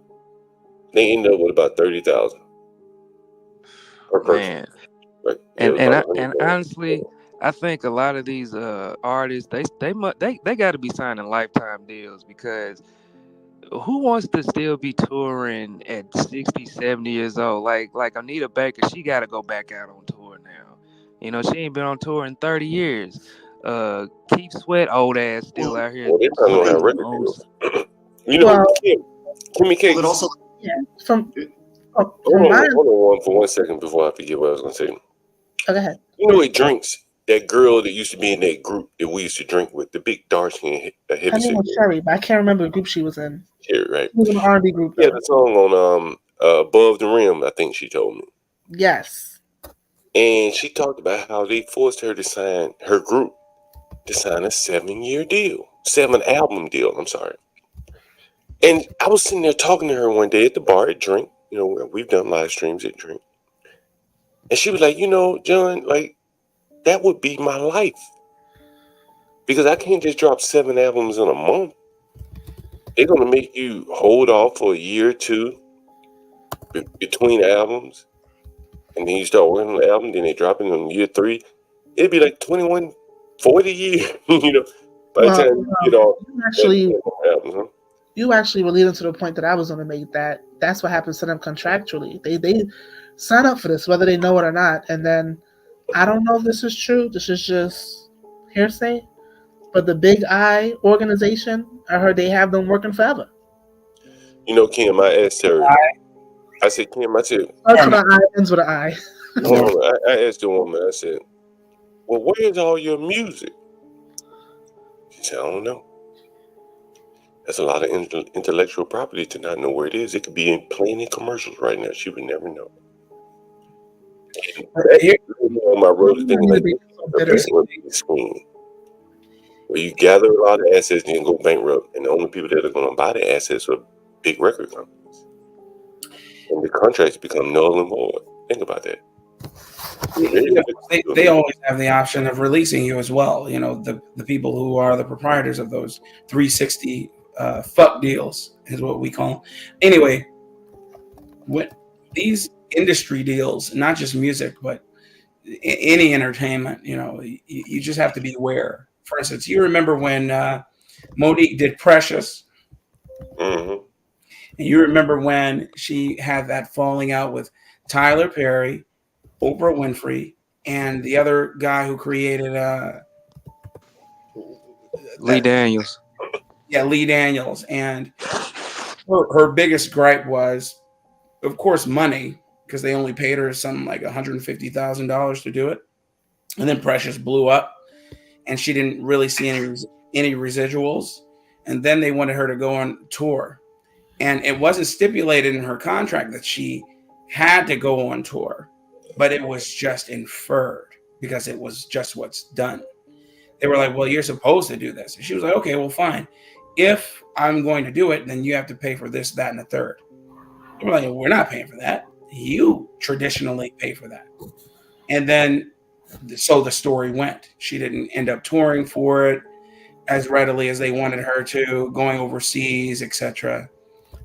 they ended up with about 30,000 per person. Man. Right? Yeah, it was about 100 And grand. honestly, I think a lot of these artists they got to be signing lifetime deals, because who wants to still be touring at 60, 70 years old? Like Anita Baker, she got to go back out on tour now. She ain't been on tour in 30 years. Keith Sweat, old ass, still out here. Well, they probably don't have record deals. Kimmy Cakes. Well, also, yeah, from Hold my on for 1 second before I forget what I was going to say. go ahead. It drinks that girl that used to be in that group that we used to drink with, the big dark skin Her heavy name was set. Sherry, but I can't remember the group she was in. Sherry, right? She was in an R&B group. Yeah, the song on Above the Rim, I think she told me. Yes. And she talked about how they forced her to sign her group to sign a 7-year deal, 7-album deal. I'm sorry. And I was sitting there talking to her one day at the bar at Drink. We've done live streams at Drink. And she was like, John, like, that would be my life. Because I can't just drop 7 albums in a month. They're going to make you hold off for a year or two between albums. And then you start working on the album, then they drop it in year 3. It'd be like 21, 40 years, by the time you get off. You actually were leading to the point that I was going to make, that's what happens to them contractually. They sign up for this, whether they know it or not. And then I don't know if this is true. This is just hearsay. But the Big I organization, I heard they have them working forever. Kim, I asked her. I said, Kim, Starts with an I, ends with an I. I asked the woman, I said, well, where's all your music? She said, I don't know. That's a lot of intellectual property to not know where it is. It could be playing in commercials right now. She would never know. On my road thing like this scheme, where you gather a lot of assets and you go bankrupt, and the only people that are going to buy the assets are big record companies, and the contracts become null and void. Think about that. They always have the option of releasing you as well. The people who are the proprietors of those 360 fuck deals is what we call them. Anyway, what these industry deals, not just music, but any entertainment, you just have to be aware. For instance, you remember when Monique did Precious? Mm-hmm. And you remember when she had that falling out with Tyler Perry, Oprah Winfrey, and the other guy who created Lee Daniels. Yeah, Lee Daniels. And her biggest gripe was, of course, money, because they only paid her something like $150,000 to do it. And then Precious blew up, and she didn't really see any residuals. And then they wanted her to go on tour. And it wasn't stipulated in her contract that she had to go on tour, but it was just inferred because it was just what's done. They were like, well, you're supposed to do this. And she was like, okay, well, fine. If I'm going to do it, then you have to pay for this, that, and the third. They were like, well, we're not paying for that. You traditionally pay for that. And then, so the story went. She didn't end up touring for it as readily as they wanted her to, going overseas, etc.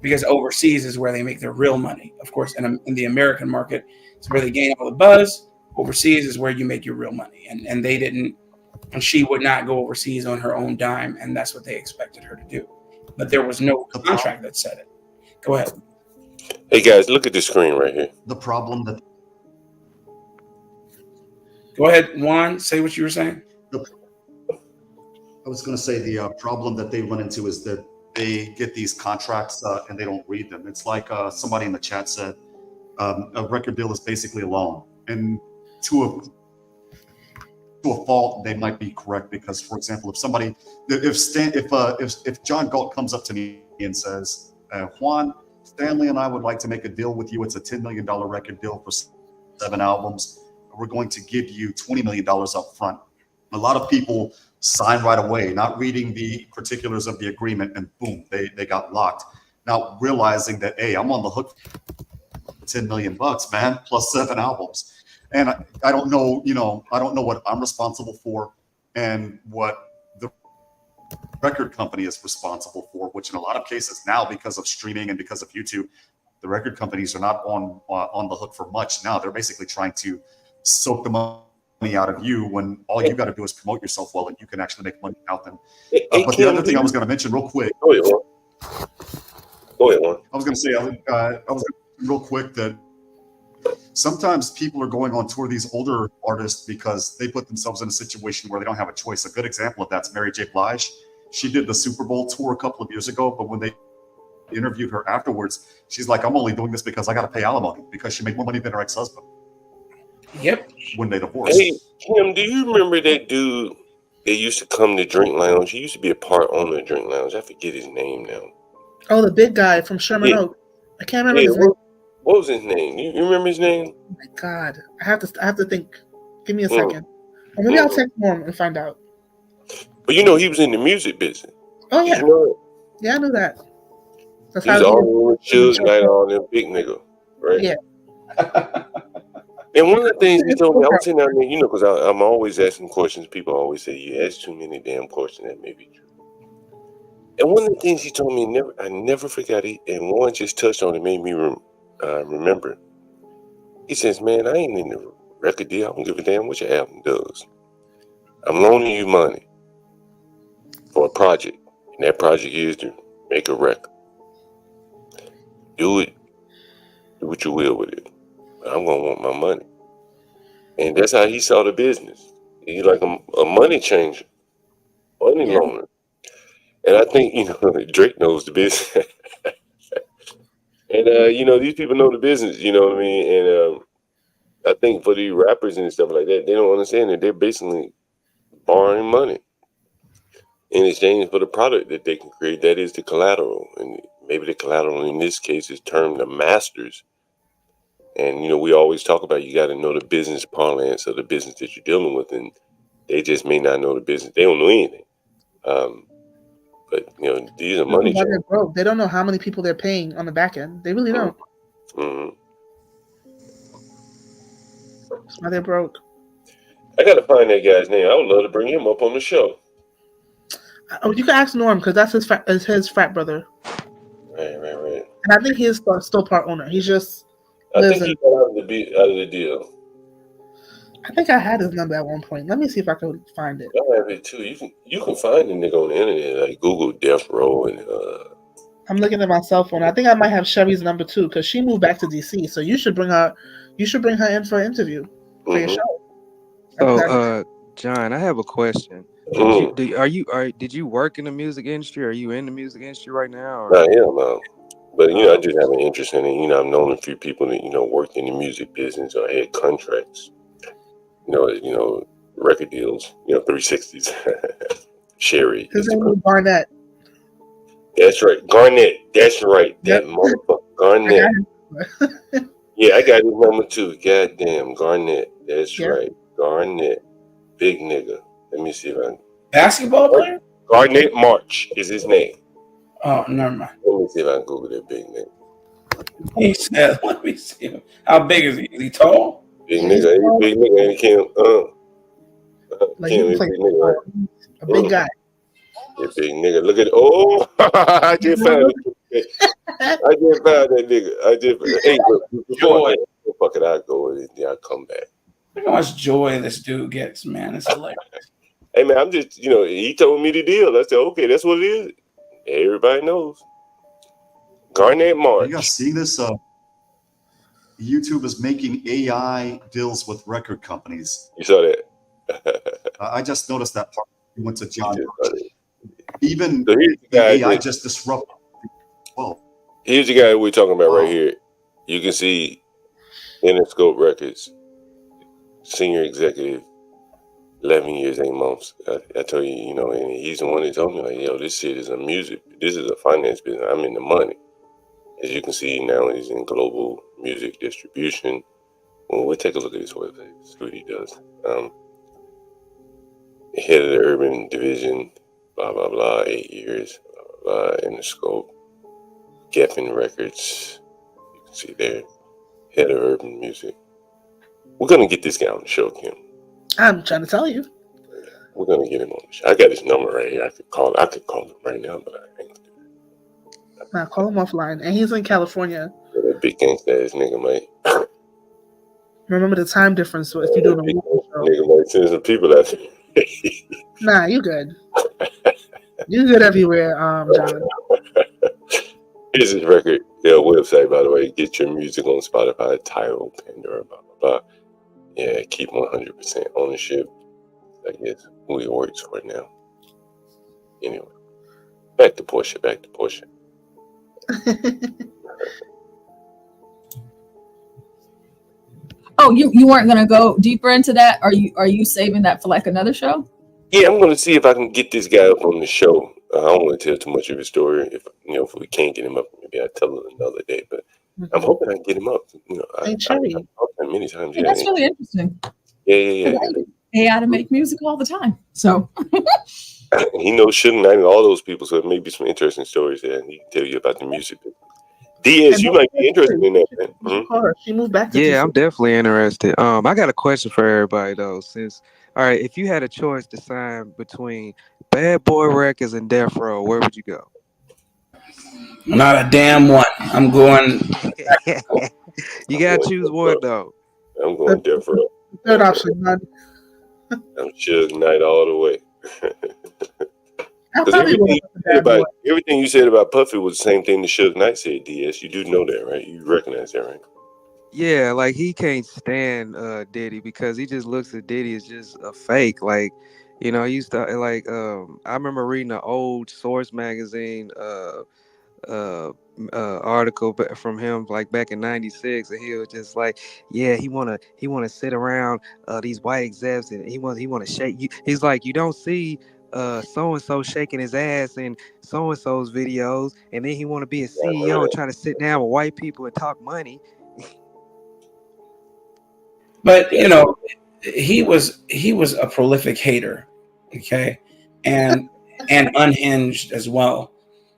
Because overseas is where they make their real money. Of course, in the American market, it's where they gain all the buzz. Overseas is where you make your real money. And they didn't, and she would not go overseas on her own dime, and that's what they expected her to do. But there was no contract that said it. Go ahead. Hey guys, look at the screen right here. The problem that. Go ahead, Juan. Say what you were saying. I was going to say the problem that they run into is that they get these contracts and they don't read them. It's like somebody in the chat said, a record deal is basically a loan. And to a fault, they might be correct because, for example, if John Galt comes up to me and says, Juan, Stanley and I would like to make a deal with you. It's a $10 million record deal for 7 albums. We're going to give you $20 million up front. A lot of people sign right away, not reading the particulars of the agreement, and boom, they got locked. Now realizing that, hey, I'm on the hook for $10 million, man, plus 7 albums. And I don't know, I don't know what I'm responsible for and what the record company is responsible for, which in a lot of cases now, because of streaming and because of YouTube, the record companies are not on the hook for much now. They're basically trying to soak the money out of you when all you got to do is promote yourself well and you can actually make money out them. But the other thing I was going to mention real quick. Go ahead, Juan. I was going to say, I was going to real quick that sometimes people are going on tour, these older artists, because they put themselves in a situation where they don't have a choice. A good example of that's Mary J. Blige. She did the Super Bowl tour a couple of years ago, but when they interviewed her afterwards, she's like, I'm only doing this because I got to pay alimony, because she made more money than her ex-husband. Yep. When they divorced. Hey, Kim, do you remember that dude that used to come to Drink Lounge? He used to be a part owner of Drink Lounge. I forget his name now. Oh, the big guy from Sherman Oak. I can't remember his name. What was his name? You remember his name? Oh my God, I have to think. Give me a second. Or maybe I'll text him and find out. But you know, he was in the music business. Oh yeah. Did you know that? Yeah, I knew that. That's He was all with Suge Knight on them big nigga, right? Yeah. And one of the things he told me, I was sitting down there, because I'm always asking questions. People always say, you ask too many damn questions. That may be true. And one of the things he told me, I never forgot it, and one just touched on it, made me remember. He says, man, I ain't in the record deal. I don't give a damn what your album does. I'm loaning you money for a project, and that project is to make a record. Do it. Do what you will with it. But I'm going to want my money. And that's how he saw the business. He's like a money changer, money loaner. And I think, Drake knows the business. And, these people know the business, you know what I mean? And I think for the rappers and stuff like that, they don't understand that they're basically borrowing money in exchange for the product that they can create. That is the collateral. And maybe the collateral in this case is termed the masters. And, we always talk about you got to know the business parlance of the business that you're dealing with. And they just may not know the business. They don't know anything. But, these are money changers. They're broke. They don't know how many people they're paying on the back end. They really don't. Mm-hmm. That's why they're broke. I got to find that guy's name. I would love to bring him up on the show. Oh, you can ask Norm, because that's his frat brother. Right. And I think he is still part owner. He's just I think he got out of the deal. I think I had his number at one point. Let me see if I can find it. I have it too. You can find the nigga on the internet. Like Google Death Row and. I'm looking at my cell phone. I think I might have Sherry's number too, because she moved back to DC. So you should bring her. You should bring her in for an interview for your show. So, John, I have a question. Did you work in the music industry? Are you in the music industry right now? Or? Nah, hell no. But I just have an interest in it. I've known a few people that worked in the music business or had contracts. Record deals. 360s. Sherry. His name is Barnett. That's right, Garnett. That's right. That motherfucker, Garnett. Yeah, I got his number too. Goddamn, Garnett. That's right, Garnett. Big nigga. Let me see if I. Basketball player? Garnett March is his name. Oh, never mind. Let me see if I can Google that big nigga. He said, let me see him. How big is he? Is he tall? Big nigga. He's big nigga. And he can't. A big guy. Yeah, big nigga. Look at it. Oh, I just found it. I just found that nigga. Hey, before fuck it, I'll go and then I'll come back. Look how much joy this dude gets, man. It's hilarious. Hey, man, I'm just, he told me the deal. I said, okay, that's what it is. Everybody knows. Garnett March. You guys see this? YouTube is making AI deals with record companies. You saw that? I just noticed that part. We went to John. Even so the AI just disrupted. Well, here's the guy we're talking about right here. You can see Interscope Records. senior executive, 11 years, 8 months. I told you, you know, and he's the one that told me, like, yo, this shit is this is a finance business. I'm in the money. As you can see now, he's in global music distribution. Well, we'll take a look at his website. See what he does. Head of the urban division, blah, blah, blah, 8 years, blah, blah, blah, in the scope. Geffen Records, you can see there. Head of urban music. We're going to get this guy on the show, Kim. I'm trying to tell you. We're going to get him on the show. I got his number right here. I could call him right now, but I ain't. Nah, call him offline. And he's in California. That big gangsta ass nigga, mate. Remember the time difference if you're doing a movie show. Nigga might send some people out there. Nah, you good. You good everywhere, John. Here's his record, website, by the way. Get your music on Spotify, Tidal, Pandora, blah, blah, blah. Yeah, keep 100% ownership. I guess who he works for now. Anyway, back to Portia. Oh, you weren't gonna go deeper into that? Are you saving that for like another show? Yeah, I'm gonna see if I can get this guy up on the show. I don't want to tell too much of his story. If we can't get him up, maybe I'll tell him another day. But I'm hoping I can get him up. I've talked to him many times. Hey, that's really interesting. Yeah. I use AI to make music all the time. So he knows Suge Knight and all those people, so it may be some interesting stories there. He can tell you about the music. DS, you might be interested in that, man. Mm-hmm. She moved back to Yeah, I'm definitely interested. I got a question for everybody though. All right, if you had a choice to sign between Bad Boy Records and Death Row, where would you go? Not a damn one. I'm going. You gotta choose one though. I'm going Death Row. Third option, none. I'm Suge Knight all the way. I Because everything you said about Puffy was the same thing that Suge Knight said, DS. You do know that, right? You recognize that, right? Yeah, like he can't stand Diddy because he just looks at Diddy as just a fake. Like, he used to I remember reading an old Source magazine article from him like back in '96, and he was just like, yeah, he wanna sit around these white execs and he wanna shake you. He's like, you don't see so and so shaking his ass in so and so's videos, and then he want to be a CEO and try to sit down with white people and talk money. But he was a prolific hater, okay, and unhinged as well.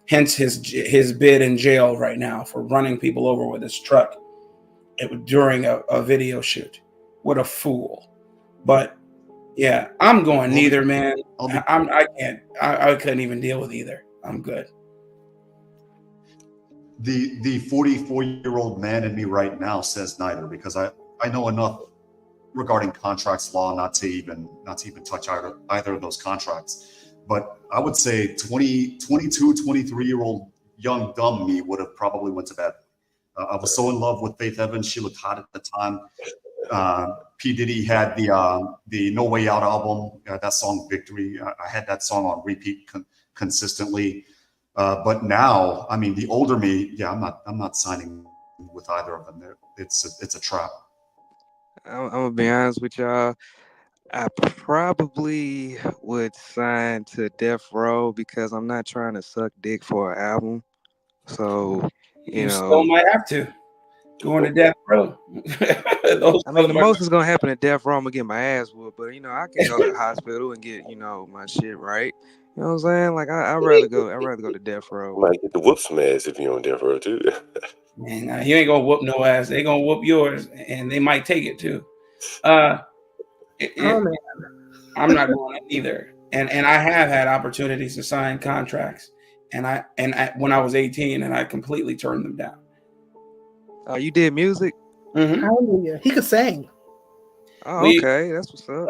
Hence his bid in jail right now for running people over with his truck during a video shoot. What a fool! But yeah, I'm going neither, man. I can't. I couldn't even deal with either. I'm good. The 44-year-old man in me right now says neither, because I know enough regarding contracts law not to even touch either of those contracts. But I would say 22, 23-year-old young dumb me would have probably went to bed. I was so in love with Faith Evans. She looked hot at the time. P. Diddy had the No Way Out album, that song Victory. I had that song on repeat consistently. But now, I mean, the older me, I'm not signing with either of them. It's a trap. I'm gonna be honest with y'all. I probably would sign to Death Row because I'm not trying to suck dick for an album. So you still might have to going to Death Row. I mean, the most is gonna happen at Death Row. I'm gonna get my ass whooped, but I can go to the hospital and get my shit right. You know what I'm saying? Like I'd rather go to Death Row. You might get the whoop some ass if you're on Death Row too. Man, you ain't gonna whoop no ass. They gonna whoop yours, and they might take it too. Man. I'm not going to either. And I have had opportunities to sign contracts, and I when I was 18, and I completely turned them down. You did music? Mm-hmm. Hallelujah. He could sing. Oh, okay, that's what's up.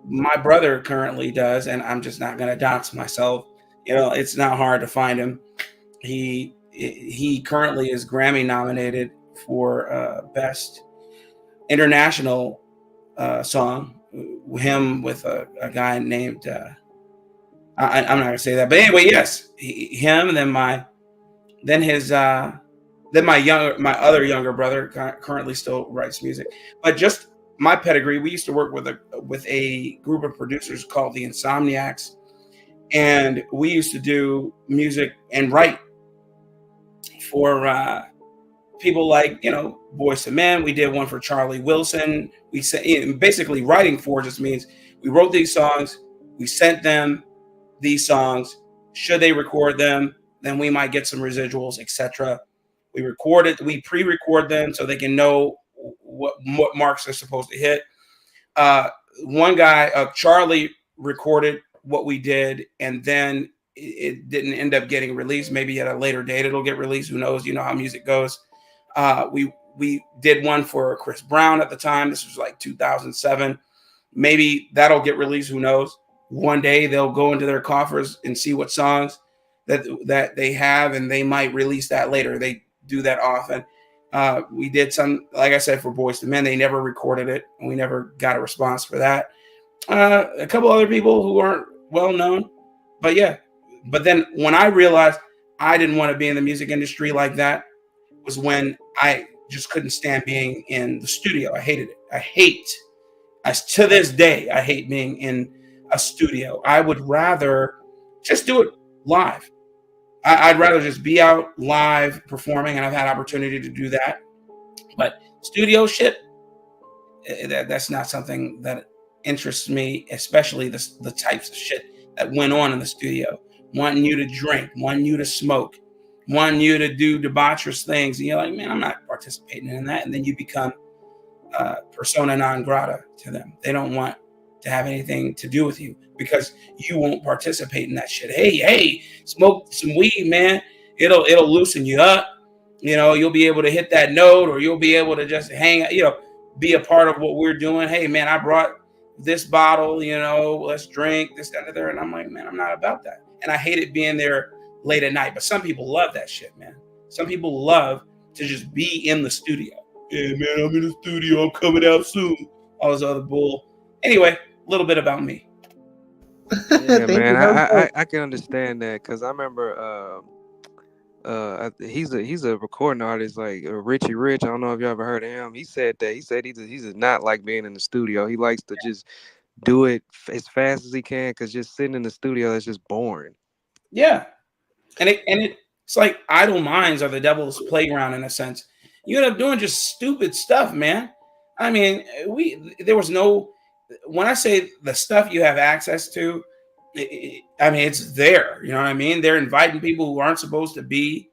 My brother currently does, and I'm just not going to dox myself. It's not hard to find him. He currently is Grammy nominated for Best International song. Him with a guy named I'm not gonna say that, but anyway, yes, him, and then my other younger brother currently still writes music. But just my pedigree, we used to work with a group of producers called the Insomniacs, and we used to do music and write for people like, Boyz II Men. We did one for Charlie Wilson. We said, basically, writing for just means we wrote these songs, we sent them these songs. Should they record them, then we might get some residuals, etc. We pre-record them so they can know what marks they're supposed to hit. One guy, Charlie, recorded what we did, and then it didn't end up getting released. Maybe at a later date it'll get released. Who knows? You know how music goes. We did one for Chris Brown at the time. This was like 2007. Maybe that'll get released. Who knows? One day they'll go into their coffers and see what songs that they have, and they might release that later. They do that often. We did some, like I said, for Boyz II Men. They never recorded it, and we never got a response for that. A couple other people who aren't well known, but yeah. But then when I realized I didn't want to be in the music industry like that was when I just couldn't stand being in the studio. I hated it. To this day, I hate being in a studio. I would rather just do it live. I'd rather just be out live performing, and I've had opportunity to do that. But studio shit, that's not something that interests me, especially the types of shit that went on in the studio. Wanting you to drink, wanting you to smoke, wanting you to do debaucherous things. And you're like, man, I'm not participating in that. And then you become persona non grata to them. They don't want to have anything to do with you because you won't participate in that shit. Hey, smoke some weed, man. It'll loosen you up. You'll be able to hit that note, or you'll be able to just hang, be a part of what we're doing. Hey, man, I brought this bottle, let's drink this, that, and the other. And I'm like, man, I'm not about that. And I hated being there late at night. But some people love that shit, man. Some people love to just be in the studio. Yeah, man, I'm in the studio. I'm coming out soon. All this other bull. Anyway, a little bit about me. Yeah, man, I can understand that because I remember he's a recording artist like Richie Rich. I don't know if you ever heard of him. He said that he does not like being in the studio. He likes to just do it as fast as he can because just sitting in the studio is just boring. Yeah, and it's like idle minds are the devil's playground in a sense. You end up doing just stupid stuff, man. I mean, there was no. When I say the stuff you have access to, it's there. You know what I mean? They're inviting people who aren't supposed to be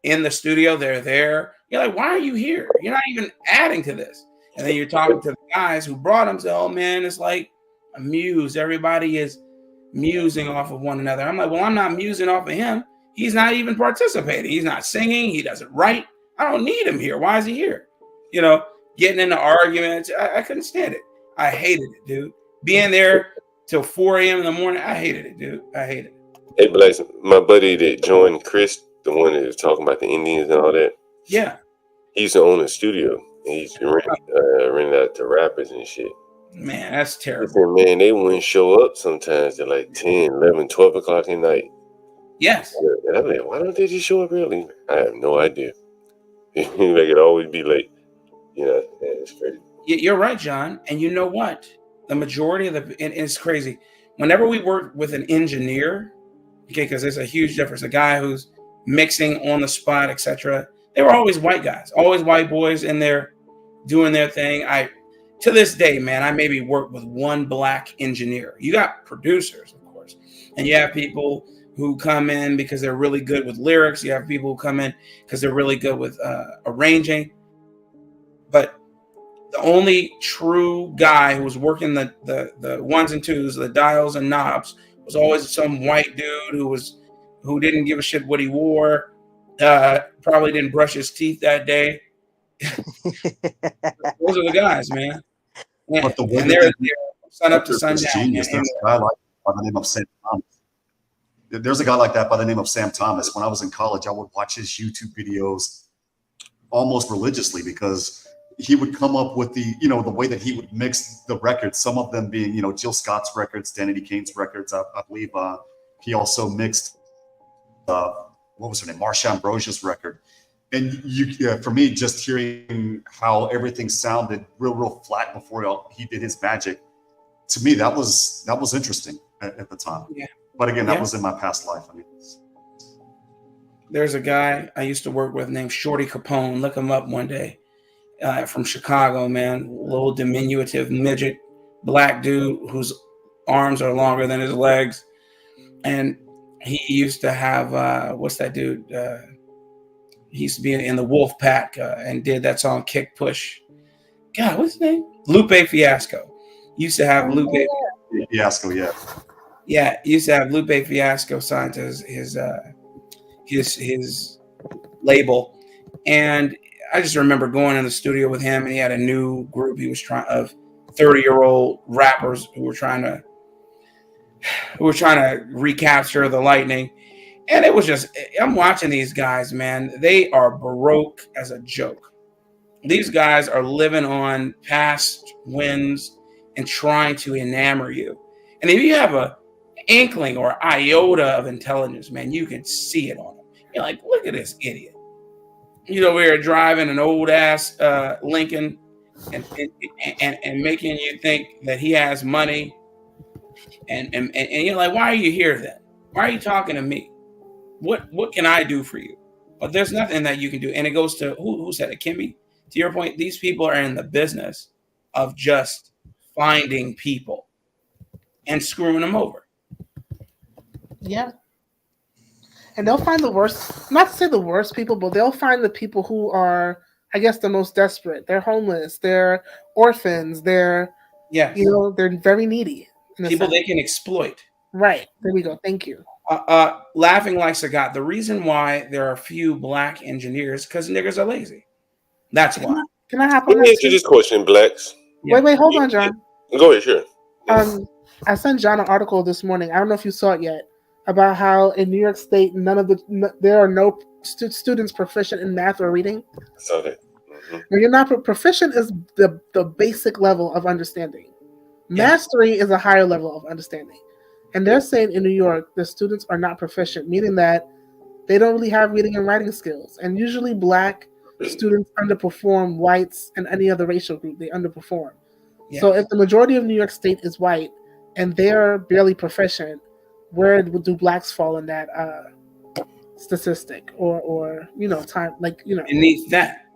in the studio. They're there. You're like, why are you here? You're not even adding to this. And then you're talking to the guys who brought them. Say, oh man, it's like a muse. Everybody is musing off of one another. I'm like, well, I'm not musing off of him. He's not even participating. He's not singing. He doesn't write. I don't need him here. Why is he here? Getting into arguments. I couldn't stand it. I hated it, dude. Being there till 4 a.m. in the morning, I hated it, dude. I hated it. Hey, Blaze, my buddy that joined Chris, the one that was talking about the Indians and all that. Yeah. He used to own a studio. He's rented out to rappers and shit. Man, that's terrible. Listen, man, they wouldn't show up sometimes at like 10, 11, 12 o'clock at night. Yes. And I'm like, why don't they just show up early? I have no idea. They could always be late. It's crazy. You're right, John. And you know what? The majority of and it's crazy. Whenever we work with an engineer, okay, because there's a huge difference. A guy who's mixing on the spot, etc. They were always white guys, always white boys in there doing their thing. To this day, man, I maybe work with one black engineer. You got producers, of course, and you have people who come in because they're really good with lyrics. You have people who come in because they're really good with arranging. But the only true guy who was working the ones and twos, the dials and knobs, was always some white dude who didn't give a shit what he wore. Probably didn't brush his teeth that day. Those are the guys, man. But the way and they're sun up to sundown. Genius. There's a guy like by the name of Sam Thomas. There's a guy like that by the name of Sam Thomas. When I was in college, I would watch his YouTube videos almost religiously because he would come up with the way that he would mix the records, some of them being, Jill Scott's records, Danity Kane's records. I believe he also mixed, what was her name? Marsha Ambrosia's record. And for me, just hearing how everything sounded real flat before he did his magic, to me that was interesting at the time. Yeah. But again, that was in my past life. I mean, there's a guy I used to work with named Shorty Capone. Look him up one day. From Chicago, man. Little diminutive midget, black dude whose arms are longer than his legs. And he used to have, what's that dude? He used to be in the Wolf Pack and did that song Kick Push. God, what's his name? Lupe Fiasco. Used to have Lupe Fiasco, yeah. Yeah, used to have Lupe Fiasco signed to his label. And I just remember going in the studio with him, and he had a new group he was trying of 30-year-old rappers who were trying to recapture the lightning. And it was just, I'm watching these guys, man. They are baroque as a joke. These guys are living on past wins and trying to enamor you. And if you have an inkling or iota of intelligence, man, you can see it on them. You're like, look at this idiot. You know, we're driving an old ass Lincoln and making you think that he has money. And you're like, why are you here then? Why are you talking to me? What can I do for you? But there's nothing that you can do. And it goes to who said it, Kimmy? To your point, these people are in the business of just finding people and screwing them over. Yeah. And they'll find the worst, not to say the worst people, but they'll find the people who are, I guess, the most desperate. They're homeless. They're orphans. They're, they're very needy. People they can exploit. Right. There we go. Thank you. Laughing like Sagat. The reason why there are few black engineers because niggers are lazy. That's why. Can I hop Let on me that ask you too? this question, Blacks. Wait, hold on, John. Go ahead, sure. I sent John an article this morning. I don't know if you saw it yet, about how in New York State, there are no students proficient in math or reading. I saw that. Mm-hmm. When you're not proficient is the basic level of understanding. Mastery is a higher level of understanding. And they're saying in New York, the students are not proficient, meaning that they don't really have reading and writing skills. And usually black students underperform whites and any other racial group. They underperform. Yeah. So if the majority of New York State is white and they're barely proficient, where do blacks fall in that statistic or time, It needs that.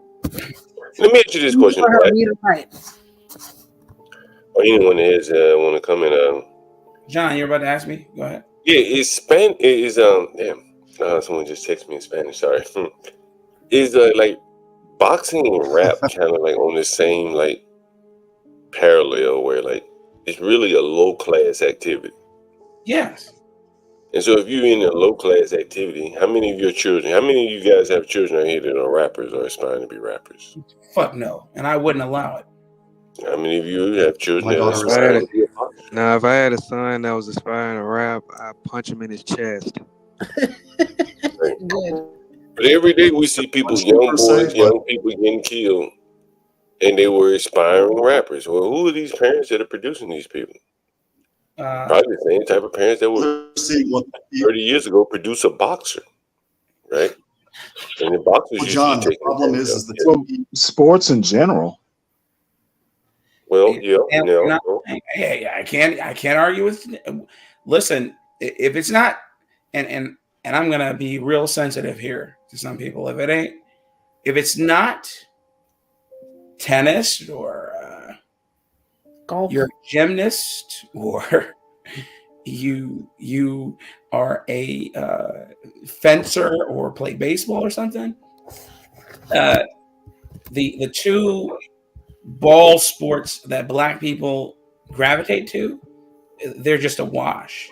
Let me ask you this question, Black. Or anyone that has want to come in. John, you're about to ask me? Go ahead. Yeah, someone just texted me in Spanish. Sorry. Is like boxing and rap kind of like on the same like parallel where like it's really a low class activity? Yes. And so if you're in a low class activity, how many of you guys have children out here that are rappers or aspiring to be rappers? Fuck no. And I wouldn't allow it. How many of you have children that If aspire to be a boxer? Now, if I had a son that was aspiring to rap, I'd punch him in his chest. But every day we see people, young people getting killed, and they were aspiring rappers. Well, who are these parents that are producing these people? Probably the same type of parents that were 30 years ago produce a boxer, right? And the boxers John, the problem is sports in general. Well, I can't argue with. Listen, if it's not, and I'm gonna be real sensitive here to some people. If it's not tennis or golf, you're a gymnast or you are a fencer or play baseball or something. The two ball sports that black people gravitate to, they're just a wash.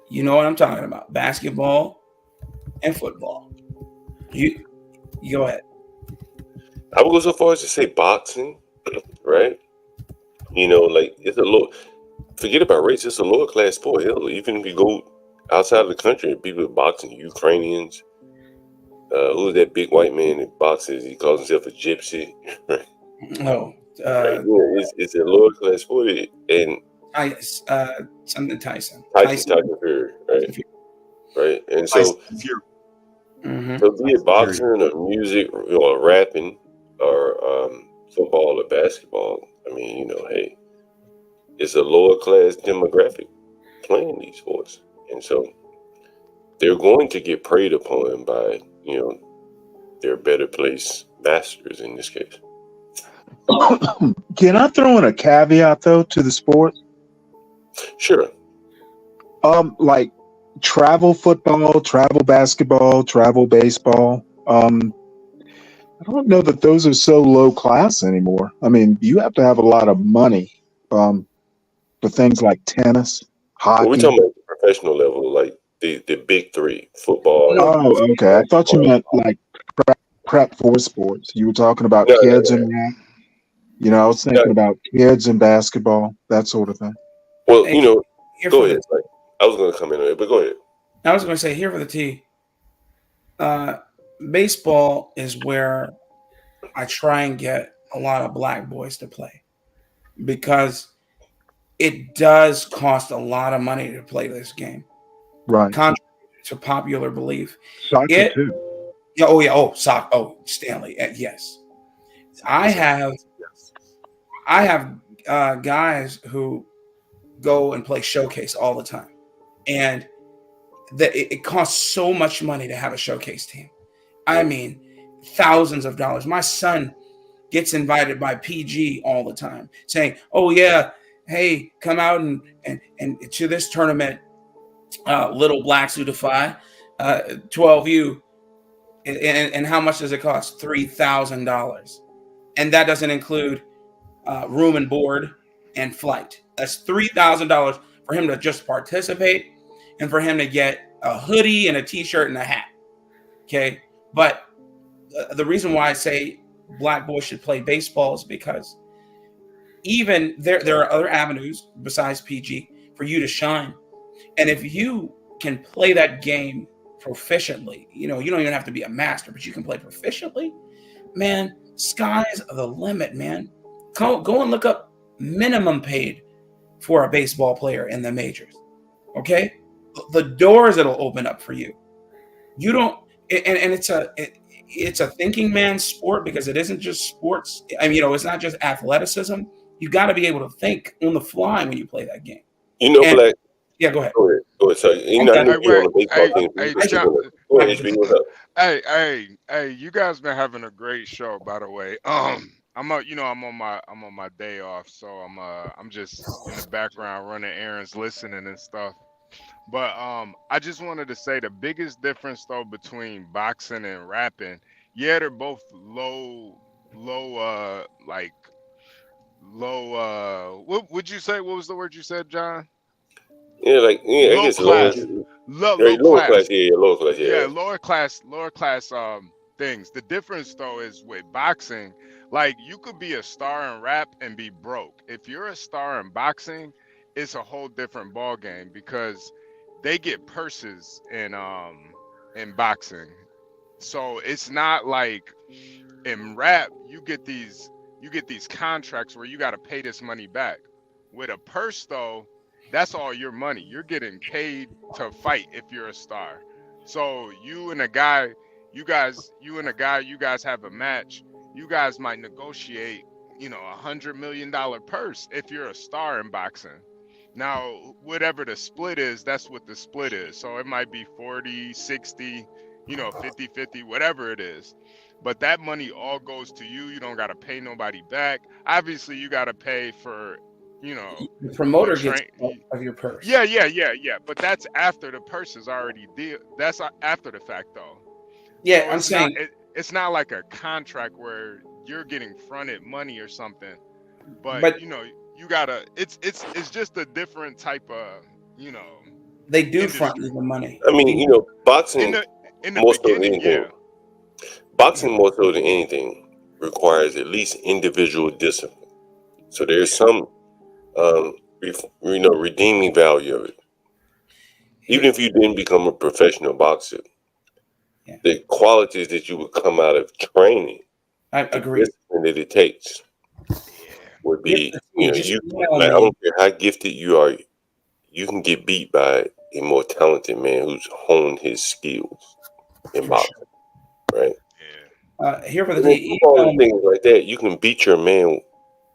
You know what I'm talking about? Basketball and football. You go ahead. I would go so far as to say boxing, right? Like it's a low. Forget about race. It's a lower class sport. Hell, even if you go outside of the country, people boxing, Ukrainians. Who's that big white man that boxes? He calls himself a gypsy. No. It's a lower class sport, and something Tyson Fury, right? And so Mm-hmm. So be it boxing or music or rapping or football or basketball. I mean, hey, it's a lower class demographic playing these sports, and so they're going to get preyed upon by their better place masters in this case. Can I throw in a caveat though to the sport? Sure. Like travel football, travel basketball, travel baseball. I don't know that those are so low class anymore. I mean, you have to have a lot of money for things like tennis, Well, we're hockey. talking about the professional level, like the big three: football. Oh, okay. I thought you meant like prep for sports. You were talking about No, kids and rap. I was thinking about kids and basketball, that sort of thing. Well, Hey, here go for ahead. Like, I was going to come in on it, but go ahead. I was going to say here for the tea. Baseball is where I try and get a lot of black boys to play because it does cost a lot of money to play this game. Right. Contrary to popular belief. Soccer too. Yeah. Oh yeah. Oh, soccer. Oh, Stanley. Yes. I have guys who go and play showcase all the time, and it costs so much money to have a showcase team. I mean, thousands of dollars. My son gets invited by PG all the time, saying, "Oh yeah, hey, come out and to this tournament, Little Blacks Who Defy, 12U." And how much does it cost? $3,000, and that doesn't include room and board and flight. That's $3,000 for him to just participate, and for him to get a hoodie and a T-shirt and a hat. Okay, but the reason why I say black boys should play baseball is because even there are other avenues besides PG for you to shine, and if you can play that game proficiently, you don't even have to be a master, but you can play proficiently, man, sky's the limit, man. Go and look up minimum paid for a baseball player in the majors. Okay, the doors it'll open up for you. You don't, and it's a thinking man's sport because it isn't just sports. I mean, it's not just athleticism. You got to be able to think on the fly when you play that game. Black. Yeah, go ahead. Go ahead. So, I know you're on the baseball team. Go ahead, HB, what's up? Hey, you guys been having a great show, by the way. I'm on my day off, so I'm just in the background running errands, listening and stuff. But I just wanted to say the biggest difference though between boxing and rapping, yeah, they're both low what would you say? What was the word you said, John? Yeah, I Low guess class. lower Low class. Yeah, lower class. Yeah. Lower class things. The difference though is with boxing, like you could be a star in rap and be broke. If you're a star in boxing, it's a whole different ball game because they get purses in boxing. So it's not like in rap you get these contracts where you got to pay this money back. With a purse though, that's all your money. You're getting paid to fight if you're a star. So you guys have a match. You guys might negotiate, $100 million purse if you're a star in boxing. Now, whatever the split is, that's what the split is. So it might be 40, 60, 50, 50, whatever it is. But that money all goes to you. You don't got to pay nobody back. Obviously, you got to pay for, the promoter gets of your purse. Yeah. But that's after the purse is already deal. That's after the fact, though. Yeah, so I'm saying it's not like a contract where you're getting fronted money or something. But you gotta. It's just a different type of they do industry. front you the money. I mean, boxing in the more so than beginning, anything. Boxing more so than anything requires at least individual discipline. So there's some redeeming value of it. Even if you didn't become a professional boxer, the qualities that you would come out of training, I agree, the discipline that it takes would be, I don't care how gifted you are, you can get beat by a more talented man who's honed his skills. in boxing, right? Here for the And then DE. football and things like that, you can beat your man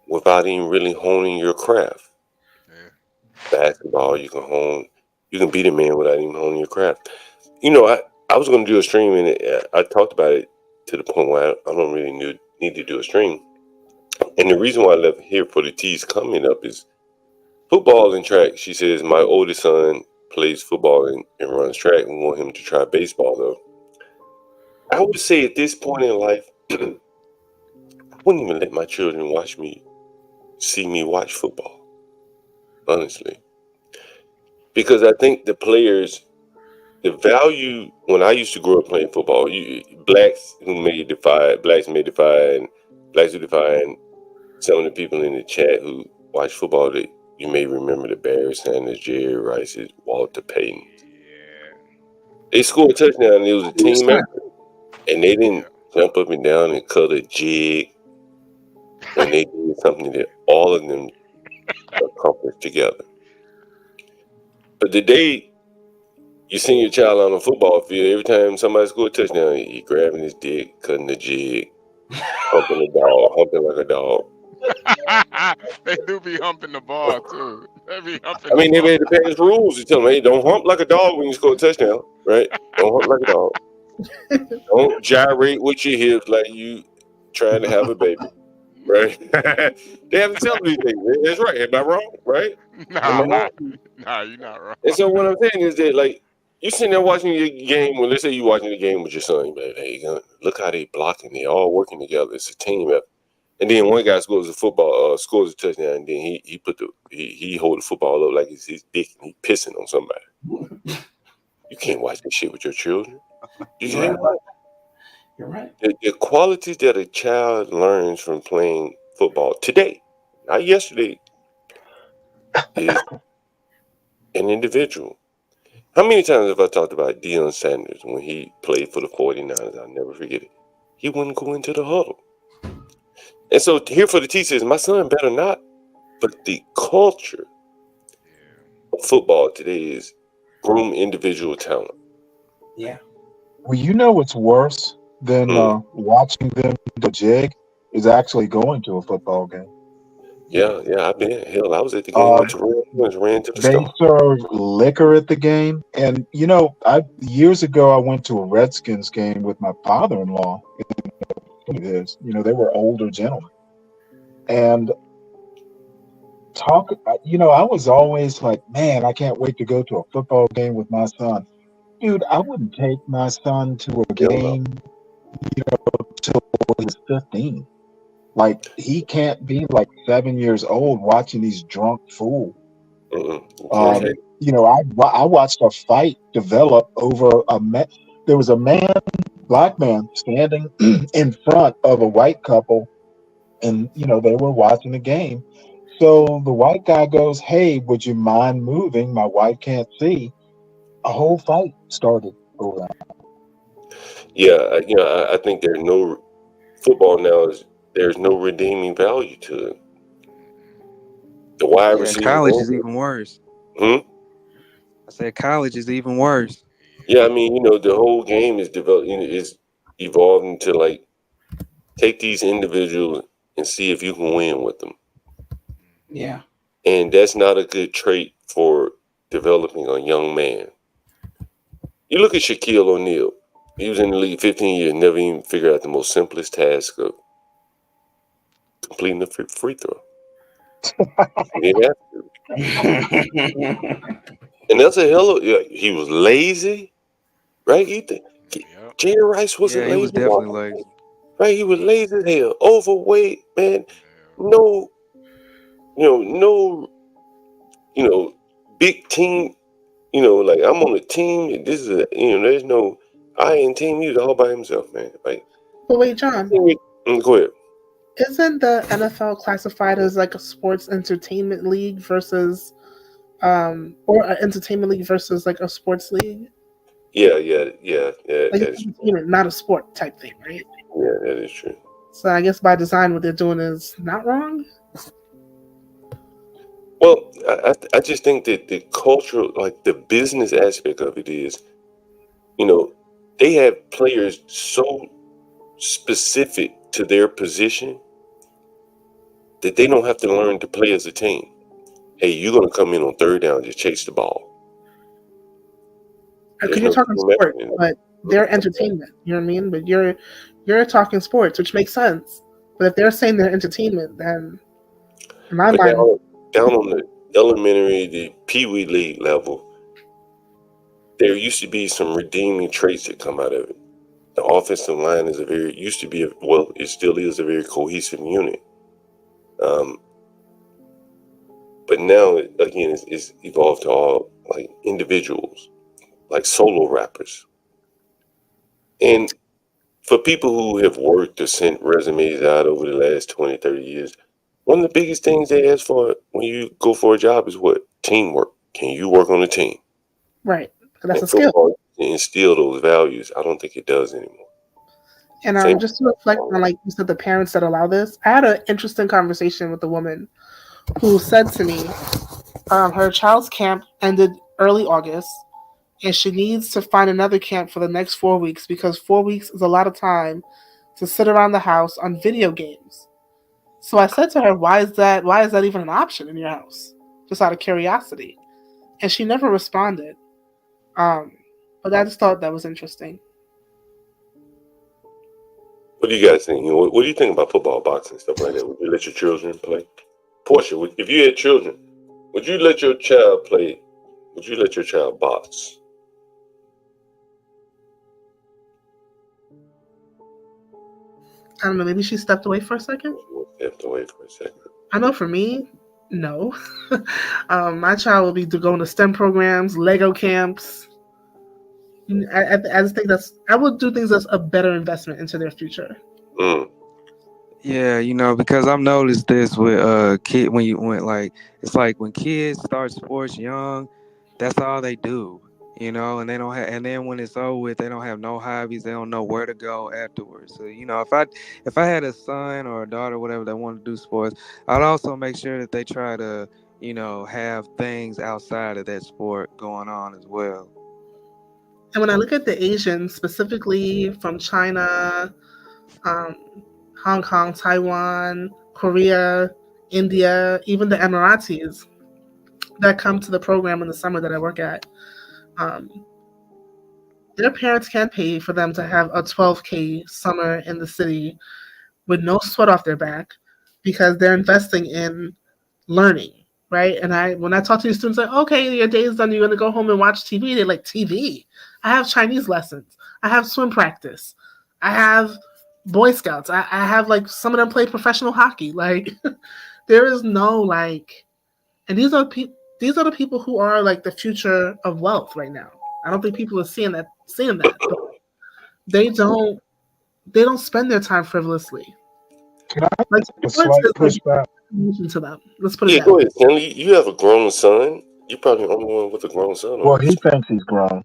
without even really honing your craft. Basketball, you can beat a man without even honing your craft. I was going to do a stream, and I talked about it to the point where I don't really need to do a stream. And the reason why I left here for the T's coming up is football and track. She says my oldest son plays football and runs track. We want him to try baseball, though. I would say at this point in life, I wouldn't even let my children see me watch football, honestly. Because I think the players, the value, when I used to grow up playing football, blacks who define, some of the people in the chat who watch football, that you may remember the Barry Sanders, Jerry Rice's, Walter Payton. They scored a touchdown and it was a team effort. And they didn't jump up and down and cut a jig when they did something that all of them accomplished together. But the day you send your child on a football field, every time somebody scored a touchdown, he grabbing his dick, cutting the jig, humping like a dog. They do be humping the ball too. They be humping. I mean, they made the parents rules to tell them, hey, don't hump like a dog when you score a touchdown, right? Don't hump like a dog. Don't gyrate with your hips like you trying to have a baby, right? They have to tell them these things. That's right. Am I wrong? Right? Nah, you're not wrong. And so what I'm saying is that, like, you sitting there watching your game. Well, let's say you're watching the game with your son. You're like, hey, look how they blocking. They all working together. It's a team effort. And then one guy scores a touchdown, and then he hold the football up like it's his dick and he pissing on somebody. You can't watch this shit with your children. You can't. You're right. The qualities that a child learns from playing football today, not yesterday, is an individual. How many times have I talked about Deion Sanders when he played for the 49ers? I'll never forget it. He wouldn't go into the huddle. And so here for the T says, my son better not. But the culture of football today is groom individual talent. Yeah. Well, you know what's worse than watching them the jig is actually going to a football game. Yeah, I've been. Hell, I was at the game when ran to the They store. serve liquor at the game, and years ago I went to a Redskins game with my father-in-law. They were older gentlemen, and I was always like, man, I can't wait to go to a football game with my son. Dude, I wouldn't take my son to a game, till he was 15. Like, he can't be like 7 years old watching these drunk fools. I watched a fight develop over there was a black man standing in front of a white couple, and they were watching the game. So the white guy goes, hey, would you mind moving? My wife can't see. A whole fight started over that. Yeah, I think there's no football now. There's no redeeming value to it. The wide receiver. College is even worse. I said college is even worse. Yeah, I mean, the whole game is is evolving to like take these individuals and see if you can win with them. Yeah. And that's not a good trait for developing a young man. You look at Shaquille O'Neal. He was in the league 15 years, never even figured out the most simplest task of completing a free throw. He didn't have to. And that's a hell of he was lazy, right? Jerry Rice wasn't lazy. He was definitely lazy. Right? He was lazy as hell. Overweight, man. No, big team, like I'm on a team. This is there's no I in team. He was all by himself, man. Like, but wait, John. Go ahead. Isn't the NFL classified as like a sports entertainment league versus, or an entertainment league versus like a sports league? Yeah. Like entertainment, not a sport type thing, right? Yeah, that is true. So I guess by design, what they're doing is not wrong. Well, I just think that the cultural, like the business aspect of it is, they have players so specific to their position that they don't have to learn to play as a team. Hey, you're going to come in on third down, just chase the ball. Because you're talking sports, but they're entertainment. You know what I mean? But you're talking sports, which makes sense. But if they're saying they're entertainment, then in my mind, down on the elementary, the Pee-wee league level, there used to be some redeeming traits that come out of it. The offensive line is it still is a very cohesive unit. But now, again, it's evolved to all like individuals, like solo rappers. And for people who have worked or sent resumes out over the last 20, 30 years, one of the biggest things they ask for when you go for a job is what? Teamwork. Can you work on a team? right? That's And a skill. football instill those values. I don't think it does anymore. And just to reflect on, like you said, the parents that allow this, I had an interesting conversation with a woman who said to me, her child's camp ended early August, and she needs to find another camp for the next 4 weeks because 4 weeks is a lot of time to sit around the house on video games. So I said to her, why is that even an option in your house? Just out of curiosity. And she never responded. But I just thought that was interesting. What do you guys think? What do you think about football, boxing, stuff like that? Would you let your children play? Portia, if you had children, would you let your child play? Would you let your child box? I don't know, maybe she stepped away for a second? Stepped away for a second. I know for me, no. My child will be going to STEM programs, Lego camps. I just think I would do things that's a better investment into their future. Yeah, because I've noticed this with it's like when kids start sports young, that's all they do, and they don't have, and then when it's over with, they don't have no hobbies, they don't know where to go afterwards. So, if I had a son or a daughter, whatever, that wanted to do sports, I'd also make sure that they try to, have things outside of that sport going on as well. And when I look at the Asians, specifically from China, Hong Kong, Taiwan, Korea, India, even the Emiratis that come to the program in the summer that I work at, their parents can't pay for them to have a 12K summer in the city with no sweat off their back because they're investing in learning, right? And when I talk to these students, like, okay, your day is done, you're going to go home and watch TV. They're like, TV? I have Chinese lessons. I have swim practice. I have Boy Scouts. I have, like, some of them play professional hockey. Like, there is no, like, and these are the people who are, like, the future of wealth right now. I don't think people are seeing that. But they don't spend their time frivolously. Can I like, a slight pushback? To them. Let's put it that go way. ahead, Stanley. You have a grown son. You're probably the only one with a grown son. Well, he thinks he's grown.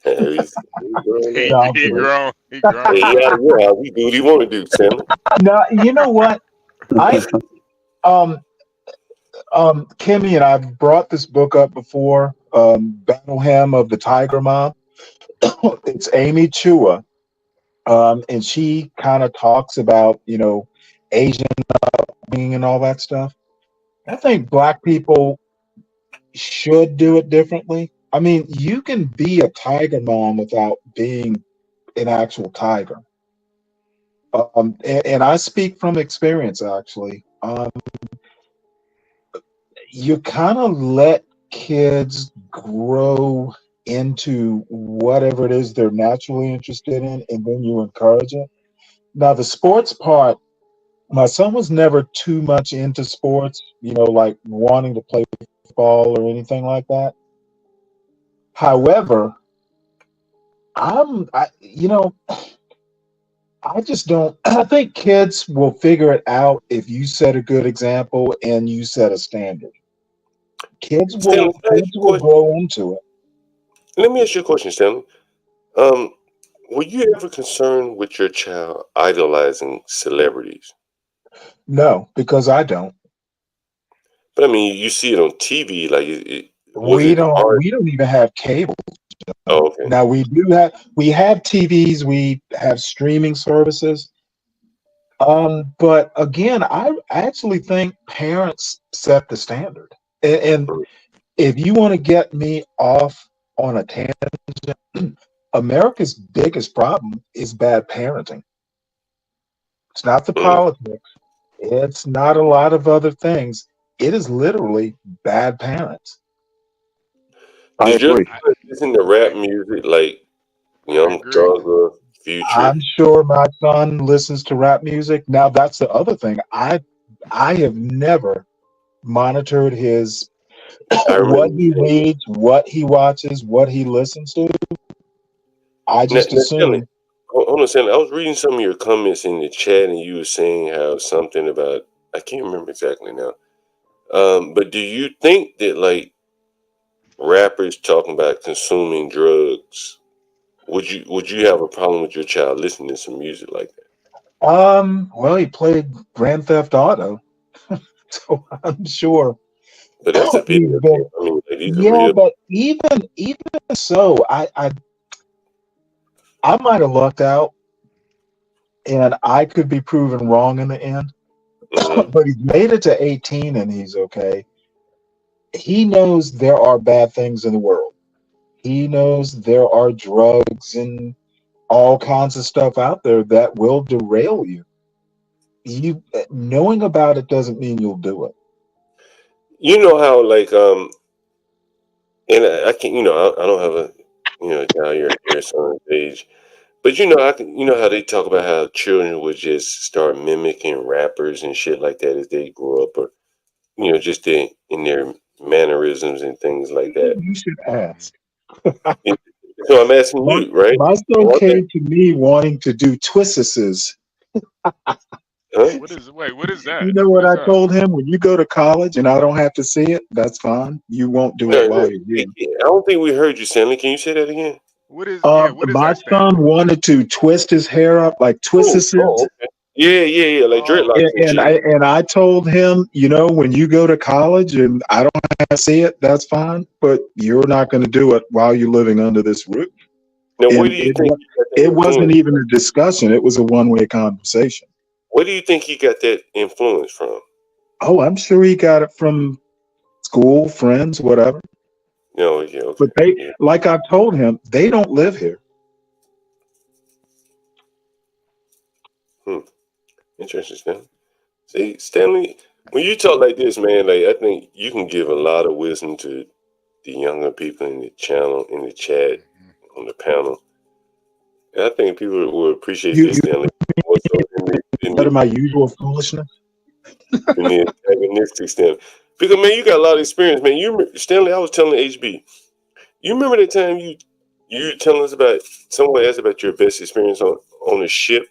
He's grown. He now. grown. Hey, we do what he want to do, Stanley. Now, you know what? Kimmy and I brought this book up before, Battle Hymn of the Tiger Mom. It's Amy Chua, and she kind of talks about, Asian upbringing and all that stuff. I think Black people should do it differently. I mean, you can be a tiger mom without being an actual tiger. And I speak from experience, actually. You kind of let kids grow into whatever it is they're naturally interested in, and then you encourage it. Now, the sports part, my son was never too much into sports, like wanting to play football or anything like that. However, I just don't. I think kids will figure it out if you set a good example and you set a standard. Kids will grow into it. Let me ask you a question, Stanley. Were you ever concerned with your child idolizing celebrities? No, because I don't. But I mean, you see it on TV, like we don't even have cable. Oh, okay. Now we have TVs, we have streaming services. But again, I actually think parents set the standard. And if you want to get me off on a tangent, America's biggest problem is bad parenting. It's not the politics. It's not a lot of other things. It is literally bad parents. I Did agree. You listen to rap music like Young Thugger, Future? I'm sure my son listens to rap music. Now that's the other thing. I have never monitored his what he reads, what he watches, what he listens to. I just assume. Hold on a second. I was reading some of your comments in the chat, and you were saying how something about I can't remember exactly now. But do you think that like rappers talking about consuming drugs, would you have a problem with your child listening to some music like that? Well, he played Grand Theft Auto, so I'm sure. But that's a video game. I mean, like, these are Yeah, real. but even so, I might have lucked out, and I could be proven wrong in the end. But he's made it to 18, and he's okay. He knows there are bad things in the world. He knows there are drugs and all kinds of stuff out there that will derail you. You knowing about it doesn't mean you'll do it. You know how like and I can't, I don't have a child your son's age, but I can, how they talk about how children would just start mimicking rappers and shit like that as they grow up, or just in their mannerisms and things like that. You should ask. So I'm asking you, right? My son came to me wanting to do twistises. What is that? You know what I told him? When you go to college and I don't have to see it, that's fine. You won't do it while you're here. I don't think we heard you, Stanley. Can you say that again? What is my son wanted to twist his hair up like twistises. Oh, okay. Yeah, like dreadlocks. And I told him, when you go to college and I don't have to see it, that's fine. But you're not going to do it while you're living under this roof. Now, where do you think it wasn't even a discussion? It was a one-way conversation. Where do you think he got that influence from? Oh, I'm sure he got it from school, friends, whatever. No, yeah, okay. But like I've told him, they don't live here. Interesting, Stanley. See, Stanley, when you talk like this, man, like I think you can give a lot of wisdom to the younger people in the channel, in the chat, on the panel. And I think people will appreciate this, Stanley. What my usual foolishness? In the antagonistic Stanley. Because man, you got a lot of experience, man. Stanley, I was telling HB, you remember that time you were telling us about someone asked about your best experience on a ship?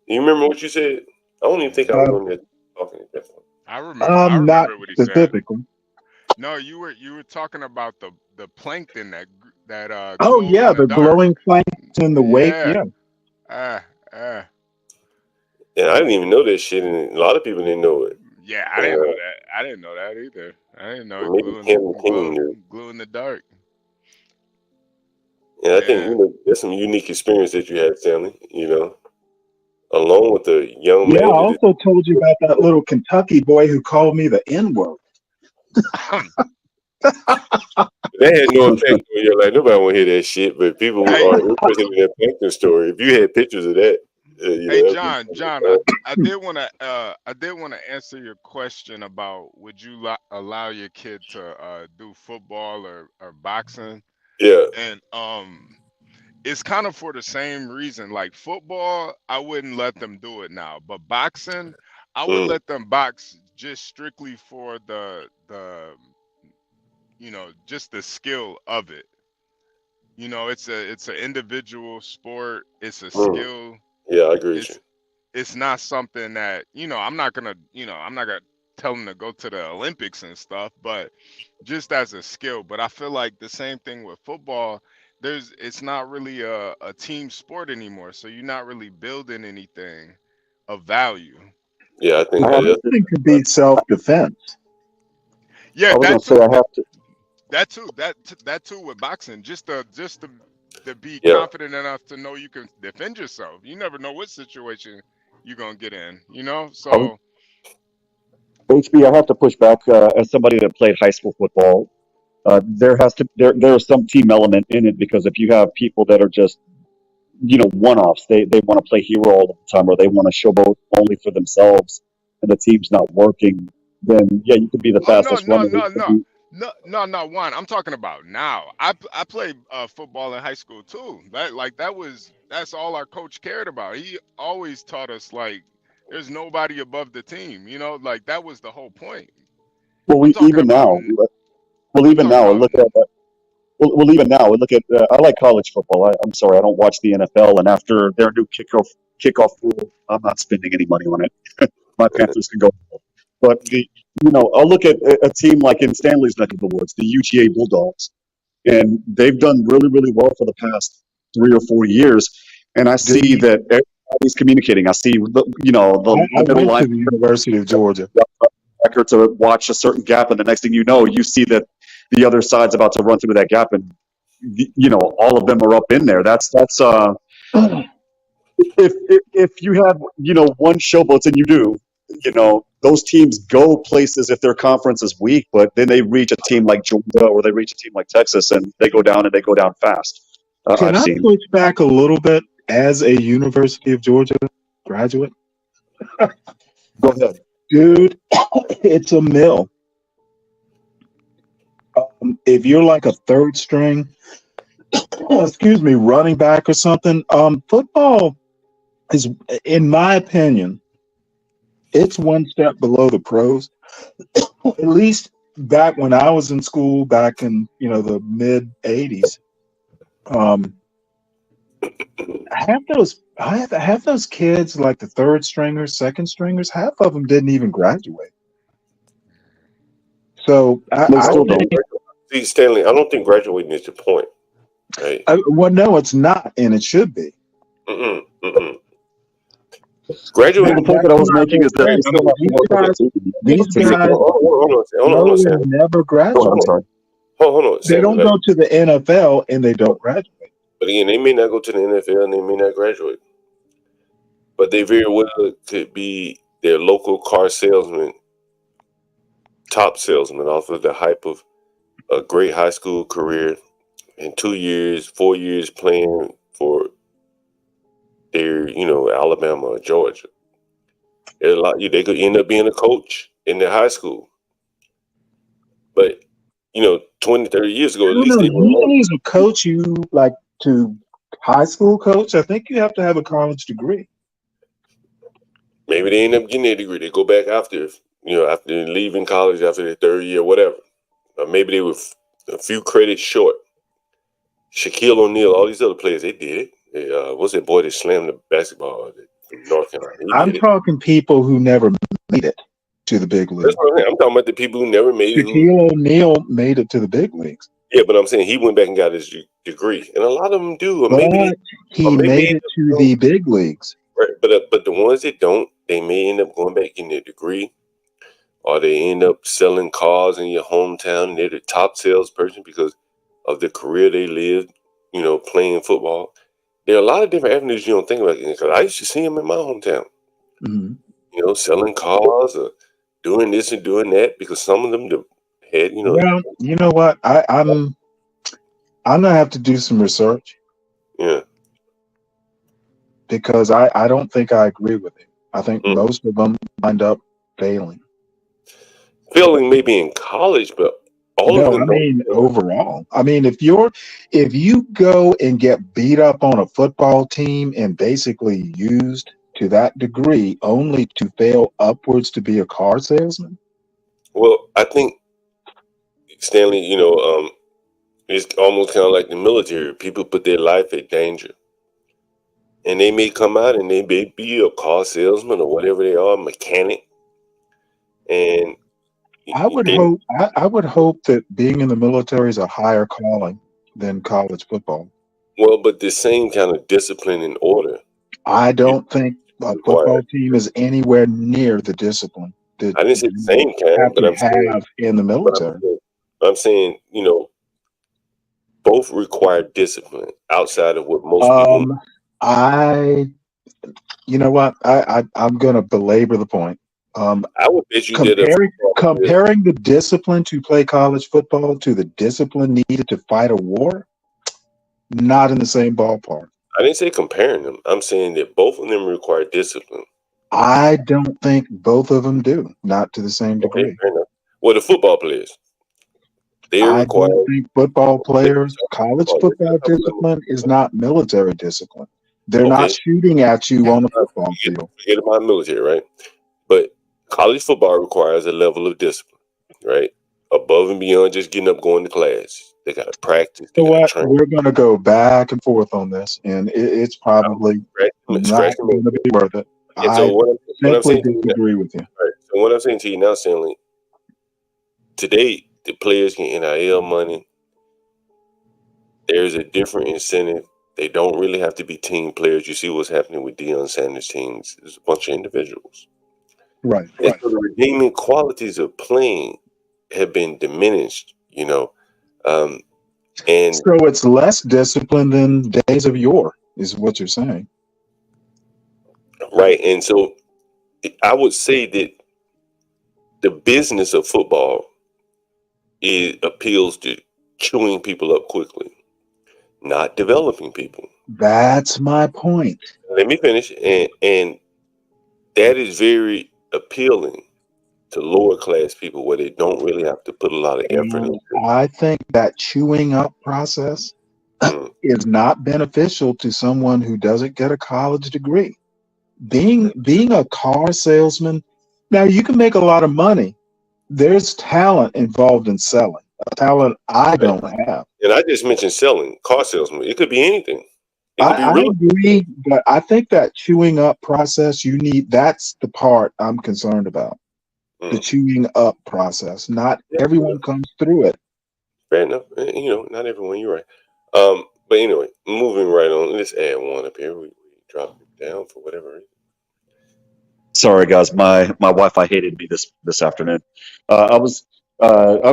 You remember what you said? I don't even think I was on there talking at that point. I remember what he specifically. Said. No, you were talking about the plankton that oh yeah, the glowing plankton in the wake. Yeah. Yeah, I didn't even know that shit, and a lot of people didn't know it. Yeah, I didn't know that. I didn't know that either. I didn't know glue in the dark. And I think that's some unique experience that you had, Stanley. Along with the young man. Yeah, I also told you about that little Kentucky boy who called me the N-word. That had no effect on your life. Nobody want to hear that shit, but people are interested in that plankton story. If you had pictures of that. Hey John, I did want to answer your question about would you allow your kid to do football or boxing? Yeah. And it's kind of for the same reason. Like football, I wouldn't let them do it now, but boxing, I would let them box just strictly for the just the skill of it. It's an individual sport. It's a skill. Yeah, I agree with you. It's not something that, I'm not gonna tell them to go to the Olympics and stuff, but just as a skill. But I feel like the same thing with football. It's not really a team sport anymore, so you're not really building anything of value. Yeah, I think boxing could be self-defense. Yeah, I was gonna say I have to. that too with boxing. Just to be Yeah. confident enough to know you can defend yourself. You never know what situation you're gonna get in. You know, so HB, I have to push back as somebody that played high school football. There's some team element in it, because if you have people that are just one-offs, they want to play hero all the time, or they want to showboat only for themselves, and the team's not working, then yeah, you could be the fastest runner. No, Juan. I'm talking about now. I played football in high school too. That's all our coach cared about. He always taught us like there's nobody above the team. You know, like that was the whole point. Well, even now, look at that. Well, even now, look at. I like college football. I'm sorry, I don't watch the NFL. And after their new kickoff rule, I'm not spending any money on it. My Panthers can go. But I'll look at a team like in Stanley's neck of the woods, the UGA Bulldogs, and they've done really, really well for the past 3 or 4 years. And I see that everybody's communicating. I see the middle line to the University of Georgia record to watch a certain gap, and the next thing you know, you see that the other side's about to run through that gap, and all of them are up in there. That's if you have one showboats, and you do, those teams go places if their conference is weak, but then they reach a team like Georgia or they reach a team like Texas, and they go down fast. Can I push back a little bit as a University of Georgia graduate? Go ahead. Dude, it's a mill. If you're like a third string, running back or something, football is, in my opinion, it's one step below the pros. At least back when I was in school, back in the mid '80s, half those kids, like the third stringers, second stringers, half of them didn't even graduate. So See, Stanley, I don't think graduating is the point. Right? Well, no, it's not, and it should be. Graduating. The point that I was making is that these guys never graduate. I'm sorry. Hold on. They don't go to the NFL and they don't graduate. But again, they may not go to the NFL and they may not graduate. But they very well could be their local car salesman, top salesman, off of the hype of a great high school career, and 2 years, 4 years playing for their, Alabama or Georgia. There's a lot. They could end up being a coach in their high school. But 20, 30 years ago, at least they were. You don't need to coach you like to high school coach. I think you have to have a college degree. Maybe they end up getting their degree. They go back after leaving college after their third year, whatever. Or maybe they were a few credits short. Shaquille O'Neal, all these other players, they did it. What's that boy that slammed the basketball from North Carolina? I'm talking people who never made it to the big leagues. That's what I'm saying. I'm talking about the people who never made it. Shaquille O'Neal made it to the big leagues. Yeah, but I'm saying he went back and got his degree, and a lot of them do. Or But maybe he made it to the big leagues. right, but the ones that don't, they may end up going back getting their degree, or they end up selling cars in your hometown. And they're the top salesperson because of the career they lived, playing football. There are a lot of different avenues you don't think about. Because I used to see them in my hometown, selling cars or doing this and doing that, because some of them had, Well, you know what? I'm gonna have to do some research. Yeah. Because I don't think I agree with it. I think most of them wind up failing. Failing maybe in college, but all of them. I mean, overall. I mean, if you go and get beat up on a football team and basically used to that degree only to fail upwards to be a car salesman. Well, I think, Stanley, it's almost kind of like the military. People put their life at danger. And they may come out and they may be a car salesman or whatever they are, mechanic. And I would hope that being in the military is a higher calling than college football. Well, but the same kind of discipline and order. I don't think a football team is anywhere near the discipline that I didn't say the same kind, but I'm saying in the military. I'm saying, both require discipline outside of what most people. You know what? I'm gonna belabor the point. I would bet you that Comparing the discipline to play college football to the discipline needed to fight a war, not in the same ballpark. I didn't say comparing them. I'm saying that both of them require discipline. I don't think both of them do, not to the same degree. Okay, fair enough. Well, the football players, they I require. don't think football players, college football discipline is not military discipline. They're not shooting at you on the football field. Forget about military, right? But college football requires a level of discipline, right? Above and beyond just getting up, going to class. They got to practice. You know what? We're going to go back and forth on this, and it's probably not going to be worth it. And so what I'm saying disagree with you. Right. So what I'm saying to you now, Stanley, today the players get NIL money. There's a different incentive. They don't really have to be team players. You see what's happening with Deion Sanders' teams. There's a bunch of individuals. Right. And so the redeeming qualities of playing have been diminished, and so it's less discipline than days of yore, is what you're saying. Right. And so I would say that the business of football appeals to chewing people up quickly, not developing people. That's my point. Let me finish. And that is very appealing to lower class people where they don't really have to put a lot of effort into. I think that chewing up process is not beneficial to someone who doesn't get a college degree. Being a car salesman, now you can make a lot of money. There's talent involved in selling, a talent I don't have. And I just mentioned selling, car salesman. It could be anything. I agree, but I think that chewing up process, that's the part I'm concerned about. The chewing up process. Not everyone comes through it. Fair enough. Not everyone, you're right. But anyway, moving right on. Let's add one up here. We dropped it down for whatever reason. Sorry, guys. My Wi-Fi hated me this afternoon. I was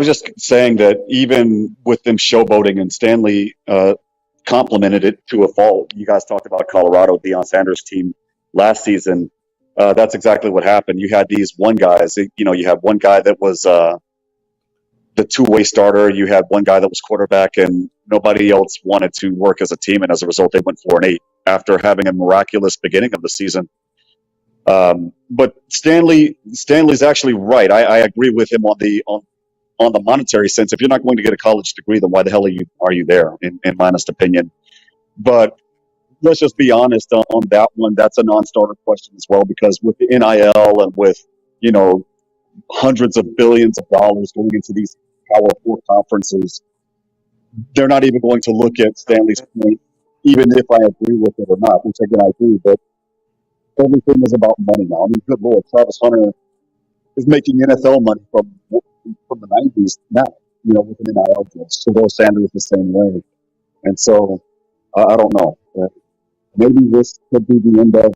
just saying that even with them showboating, and Stanley complimented it to a fault. You guys talked about Colorado, Deion Sanders' team last season. That's exactly what happened. You had these one guys. You had one guy that was the two-way starter. You had one guy that was quarterback, and nobody else wanted to work as a team. And as a result, they went 4-8 after having a miraculous beginning of the season. But Stanley's actually right. I agree with him on the monetary sense. If you're not going to get a college degree, then why the hell are you there? In my honest opinion. But let's just be honest on that one. That's a non-starter question as well, because with the NIL and with hundreds of billions of dollars going into these Power 4 conferences, they're not even going to look at Stanley's point, even if I agree with it or not. Which again I do, but everything is about money now. I mean, good Lord, Travis Hunter is making NFL money from the 90s now, with an NIL deal. Shedeur Sanders the same way. And so, I don't know. Maybe this could be the end of,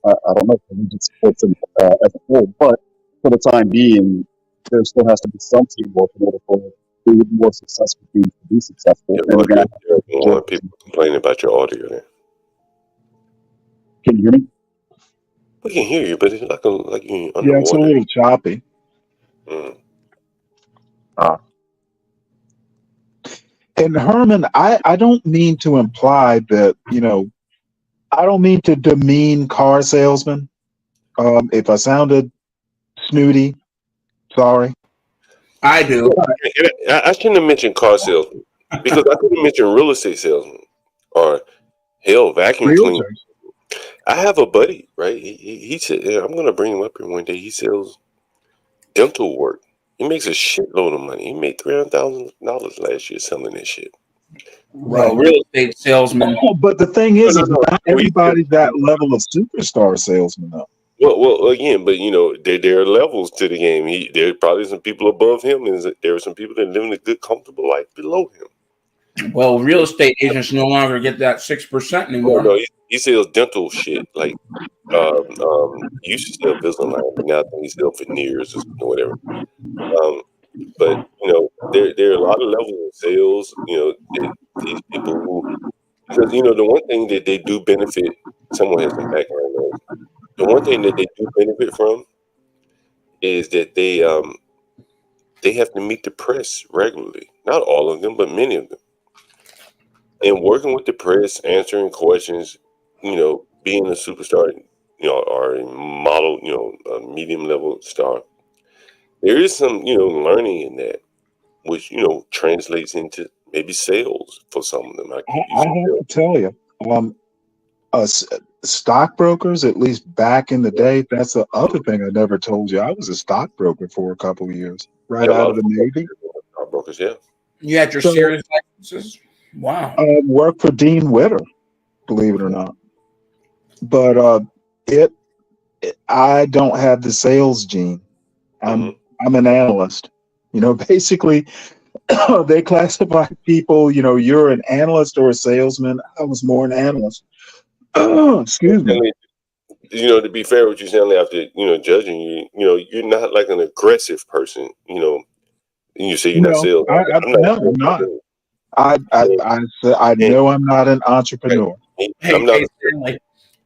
I don't know, collegiate sports as a whole. But for the time being, there still has to be some teamwork in order for the more successful teams to be successful. People complaining about your audio there. Can you hear me? We can hear you, but it's like you're underwater. Yeah, it's a little choppy. And Herman, I don't mean to imply that, I don't mean to demean car salesmen. If I sounded snooty, sorry. I do. I shouldn't have mentioned car salesman because I could have mentioned real estate salesman or hell, vacuum cleaner. I have a buddy, right? He said, I'm going to bring him up here one day. He sells dental work. He makes a shitload of money. He made $300,000 last year selling this shit. Well, real estate salesman. But the thing is, not everybody's that level of superstar salesman, though. Well, again, but there are levels to the game. There are probably some people above him, and there are some people that live in a good, comfortable life below him. Well, real estate agents no longer get that 6% anymore. Oh, no, he sells dental shit. Like, he used to sell Invisalign, but now I think he sells veneers or whatever. But there are a lot of levels of sales. These people who, because the one thing that they do benefit. Someone has some background noise. The one thing that they do benefit from is that they have to meet the press regularly. Not all of them, but many of them. And working with the press, answering questions, being a superstar, or a model, a medium level star. There is some, learning in that, which, translates into maybe sales for some of them. I have to tell you, stockbrokers, at least back in the day, that's the other thing I never told you. I was a stockbroker for a couple of years, right out of the Navy. Stockbrokers, yeah. You had your series licenses? Wow. I worked for Dean Witter, believe it or not. But I don't have the sales gene. I'm an analyst. Basically, they classify people. You're an analyst or a salesman. I was more an analyst. Excuse me. To be fair with you, Stanley, after judging you, you're not like an aggressive person. You say you're not sales. I'm not. I know I'm not an entrepreneur. Hey, Stanley,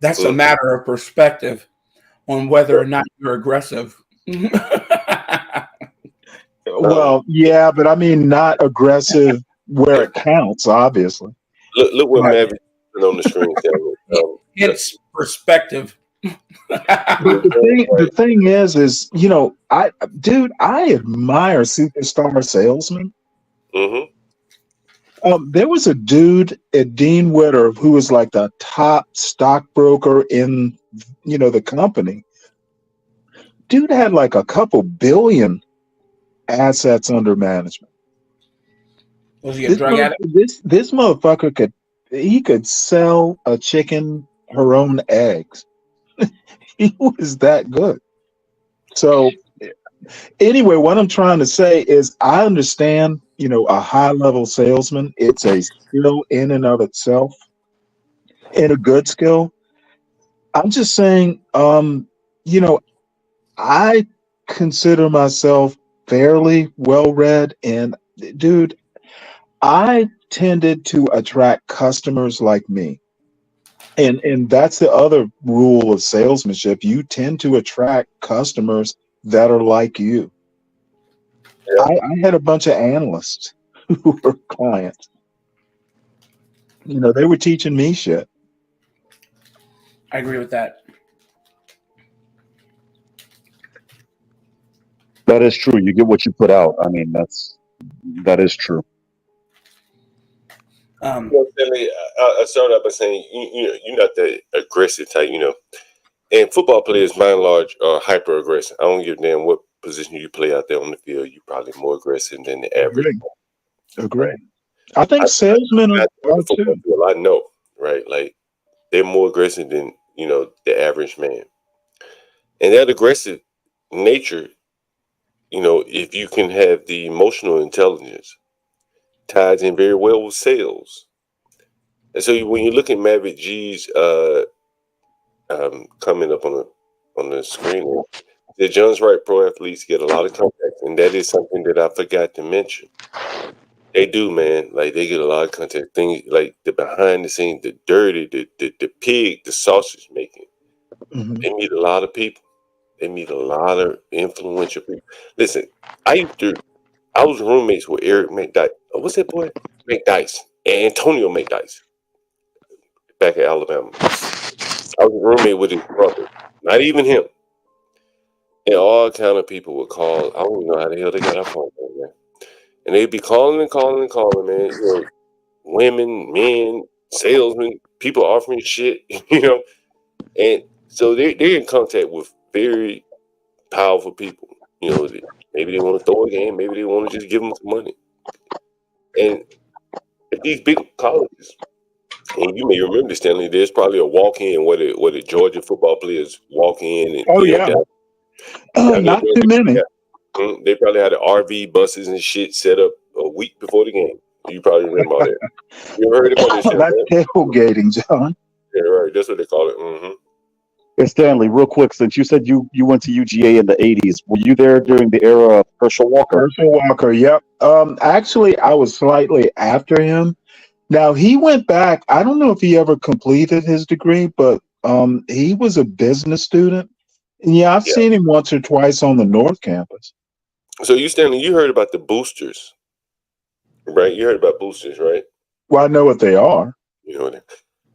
that's a matter of perspective on whether or not you're aggressive. Well, yeah, but I mean not aggressive where it counts, obviously. Look what Maverick put on the screen, Stanley. It's perspective. The thing is, I admire superstar salesmen. There was a dude at Dean Witter who was like the top stockbroker in, the company. Dude had like a couple billion assets under management. Was he a drug addict? This motherfucker could sell a chicken her own eggs. He was that good. So anyway, what I'm trying to say is I understand, a high level salesman, it's a skill in and of itself and a good skill. I'm just saying, I consider myself fairly well read, and dude, I tended to attract customers like me. And that's the other rule of salesmanship. You tend to attract customers that are like you. Yeah. I had a bunch of analysts who were clients. They were teaching me shit. I agree with that. That is true. You get what you put out. I mean, that is true. Stanley, I started out by saying you're not the aggressive type, and football players by and large are hyper aggressive. I don't give a damn what position you play out there on the field. You're probably more aggressive than the average. Agree. I think salesmen are too. I know, right? Like they're more aggressive than the average man, and that aggressive nature, if you can have the emotional intelligence, ties in very well with sales. And so when you look at Maverick G's coming up on the screen, the Jones Wright pro athletes get a lot of contacts, and that is something that I forgot to mention. They do, man. Like they get a lot of contact. Things like the behind the scenes, the dirty, the pig, the sausage making. They meet a lot of people. They meet a lot of influential people. Listen, I was roommates with Eric McDyce. What's that boy? McDyce. And Antonio McDyce. Back at Alabama. I was a roommate with his brother. Not even him. And all kind of people would call. I don't even know how the hell they got our phone, man. And they'd be calling and calling and calling, man. Women, men, salesmen, people offering shit, And so they're in contact with very powerful people. Maybe they want to throw a game. Maybe they want to just give them some money. And at these big colleges, and you may remember, Stanley, there's probably a walk-in where the Georgia football players walk in. And, not too many. They probably had the RV buses and shit set up a week before the game. You probably remember all that. You ever heard about this shit? That's tailgating, John. Yeah, right. That's what they call it. Hey, Stanley, real quick, since you said you went to UGA in the 80s, were you there during the era of Herschel Walker? Herschel Walker, yep. Actually, I was slightly after him. Now he went back. I don't know if he ever completed his degree, but he was a business student. And yeah, I've Yeah. seen him once or twice on the North Campus. So you, Stanley, you heard about the boosters, right? You heard about boosters, right? Well, I know what they are. You know that.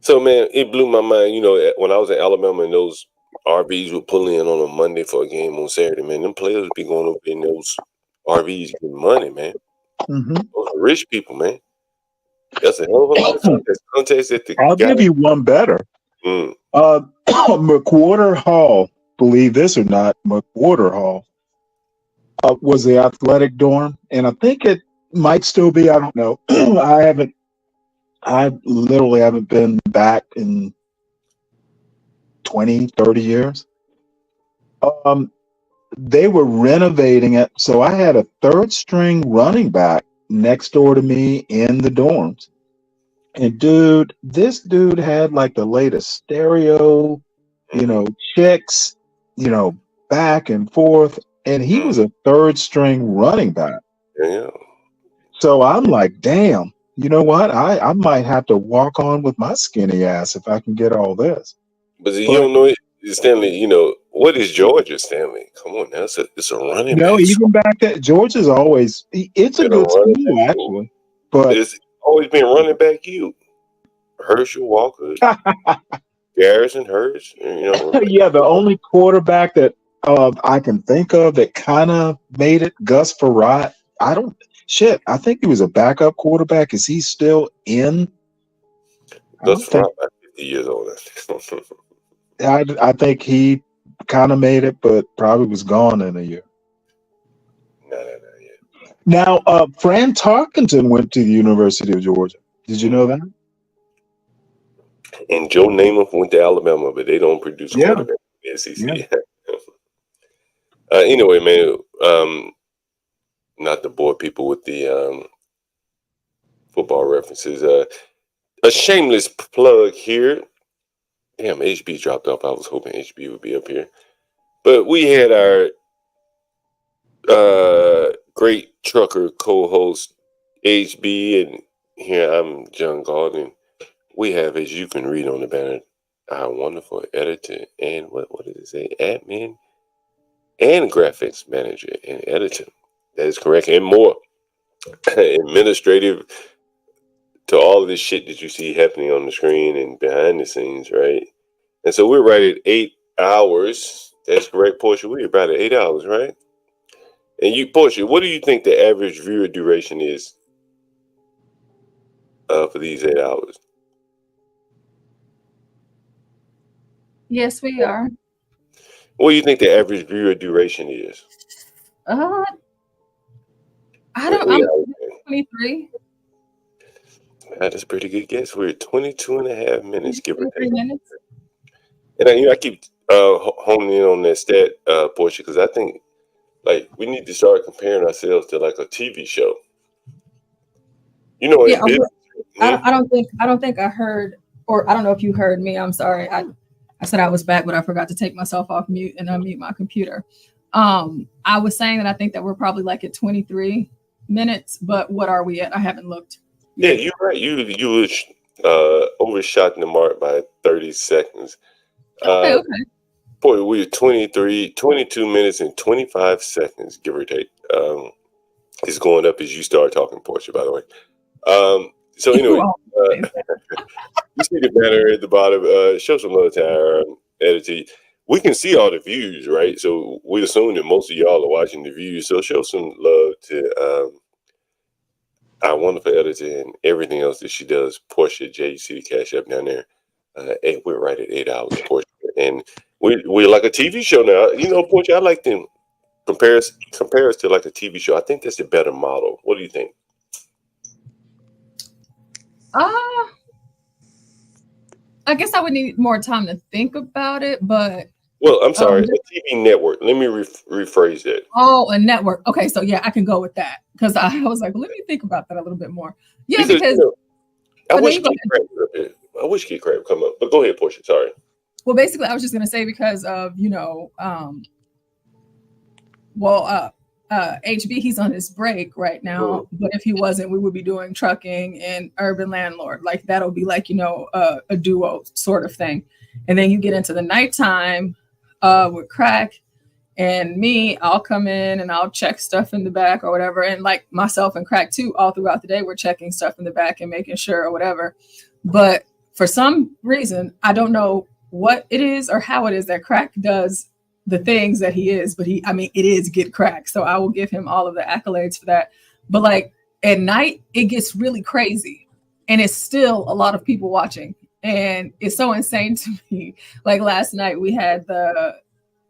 So man, it blew my mind. You know, when I was in Alabama and those RVs would pull in on a Monday for a game on Saturday, man, them players would be going over in those RVs getting money, man. Mm-hmm. Those are rich people, man. That's a hell of a lot of context that the I'll guy. give you one better. Mm. McWhorter Hall, believe this or not, McWhorter Hall was the athletic dorm, and I think it might still be. I don't know. I literally haven't been back in 20, 30 years. They were renovating it, so I had a third string running back next door to me in the dorms. And dude, this dude had like the latest stereo, chicks, back and forth. And he was a third string running back. Yeah. So I'm like, damn, you know what? I might have to walk on with my skinny ass if I can get all this. But you don't know it, Stanley. You know what is Georgia, Stanley? Come on, now it's a running back. Even back then, Georgia's always it's a good school actually, but it's always been running back. You, Herschel Walker, Garrison Hurst. Yeah, the only quarterback that I can think of that kind of made it, Gus Frerotte. I think he was a backup quarterback. Is he still in? Gus Frerotte, 50 years old. I think he kind of made it, but probably was gone in a year. Now, Fran Tarkenton went to the University of Georgia. Did you know that? And Joe Namath went to Alabama, but they don't produce quarterbacks in the SEC. Yeah. Anyway, man, not to bore people with the football references. A shameless plug here. Damn, HB dropped off. I was hoping HB would be up here. But we had our great trucker co-host HB, and here I'm John Galt, and we have, as you can read on the banner, our wonderful editor and what did it say? Admin and graphics manager and editor. That is correct, and more administrative to all of this shit that you see happening on the screen and behind the scenes, right? And so we're right at 8 hours. That's correct, Portia. We're about at 8 hours, right? And you, Portia, what do you think the average viewer duration is for these 8 hours? Yes, we are. What do you think the average viewer duration is? I don't know. 23. That's a pretty good guess. We're at 22 and a half minutes, give or take. Minutes. And I keep honing in on that stat, Portia, because I think like we need to start comparing ourselves to like a TV show. You know, Yeah, I don't think I heard, or I don't know if you heard me. I'm sorry. I said I was back, but I forgot to take myself off mute and unmute my computer. I was saying that I think that we're probably like at 23 minutes, but what are we at? I haven't looked. Yeah, you're right. You overshot the mark by 30 seconds. Okay. Boy, we're 22 minutes and 25 seconds, give or take. It's going up as you start talking, Portia, by the way. So anyway, you see the banner at the bottom. Show some love to our editor. We can see all the views, right? So we assume that most of y'all are watching the views. So show some love to our wonderful editor and everything else that she does. Portia J, you see the cash up down there. We're right at 8 hours, Portia, and we're like a TV show now. You know, Portia, I like to compare us to like a TV show. I think that's a better model. What do you think? I guess I would need more time to think about it, but. Well, I'm sorry, a TV network. Let me rephrase that. Oh, a network. Okay, so yeah, I can go with that because I was like, let me think about that a little bit more. Yeah, because I wish Kid Crab would come up, but go ahead, Portia. Sorry. Well, basically, I was just going to say because of, HB, he's on his break right now, but if he wasn't, we would be doing trucking and urban landlord. Like that'll be like, a duo sort of thing. And then you get into the nighttime with Crack and me, I'll come in and I'll check stuff in the back or whatever. And like myself and Crack too, all throughout the day, we're checking stuff in the back and making sure or whatever. But for some reason, I don't know what it is or how it is that Crack does the things that he is, but it is Get Crack. So I will give him all of the accolades for that. But like at night, it gets really crazy and it's still a lot of people watching. And it's so insane to me. Like last night we had the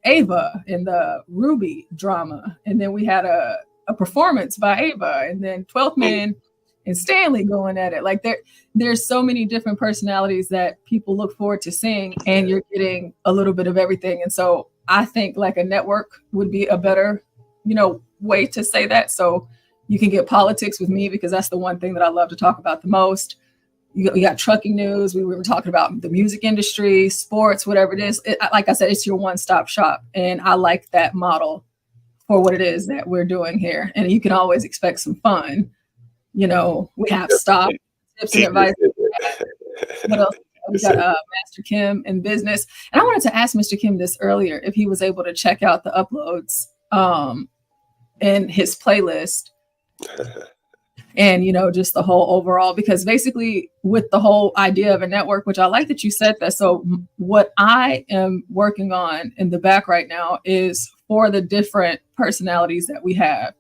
Ava and the Ruby drama. And then we had a performance by Ava and then 12th Man and Stanley going at it. Like there's so many different personalities that people look forward to seeing, and you're getting a little bit of everything. And so I think like a network would be a better, way to say that. So you can get politics with me because that's the one thing that I love to talk about the most. You got trucking news. We were talking about the music industry, sports, whatever it is. Like I said, it's your one-stop shop. And I like that model for what it is that we're doing here. And you can always expect some fun. We have stop, tips and advice. What else? We got Master Kim in business. And I wanted to ask Mr. Kim this earlier, if he was able to check out the uploads in his playlist and, just the whole overall, because basically with the whole idea of a network, which I like that you said that. So what I am working on in the back right now is for the different personalities that we have.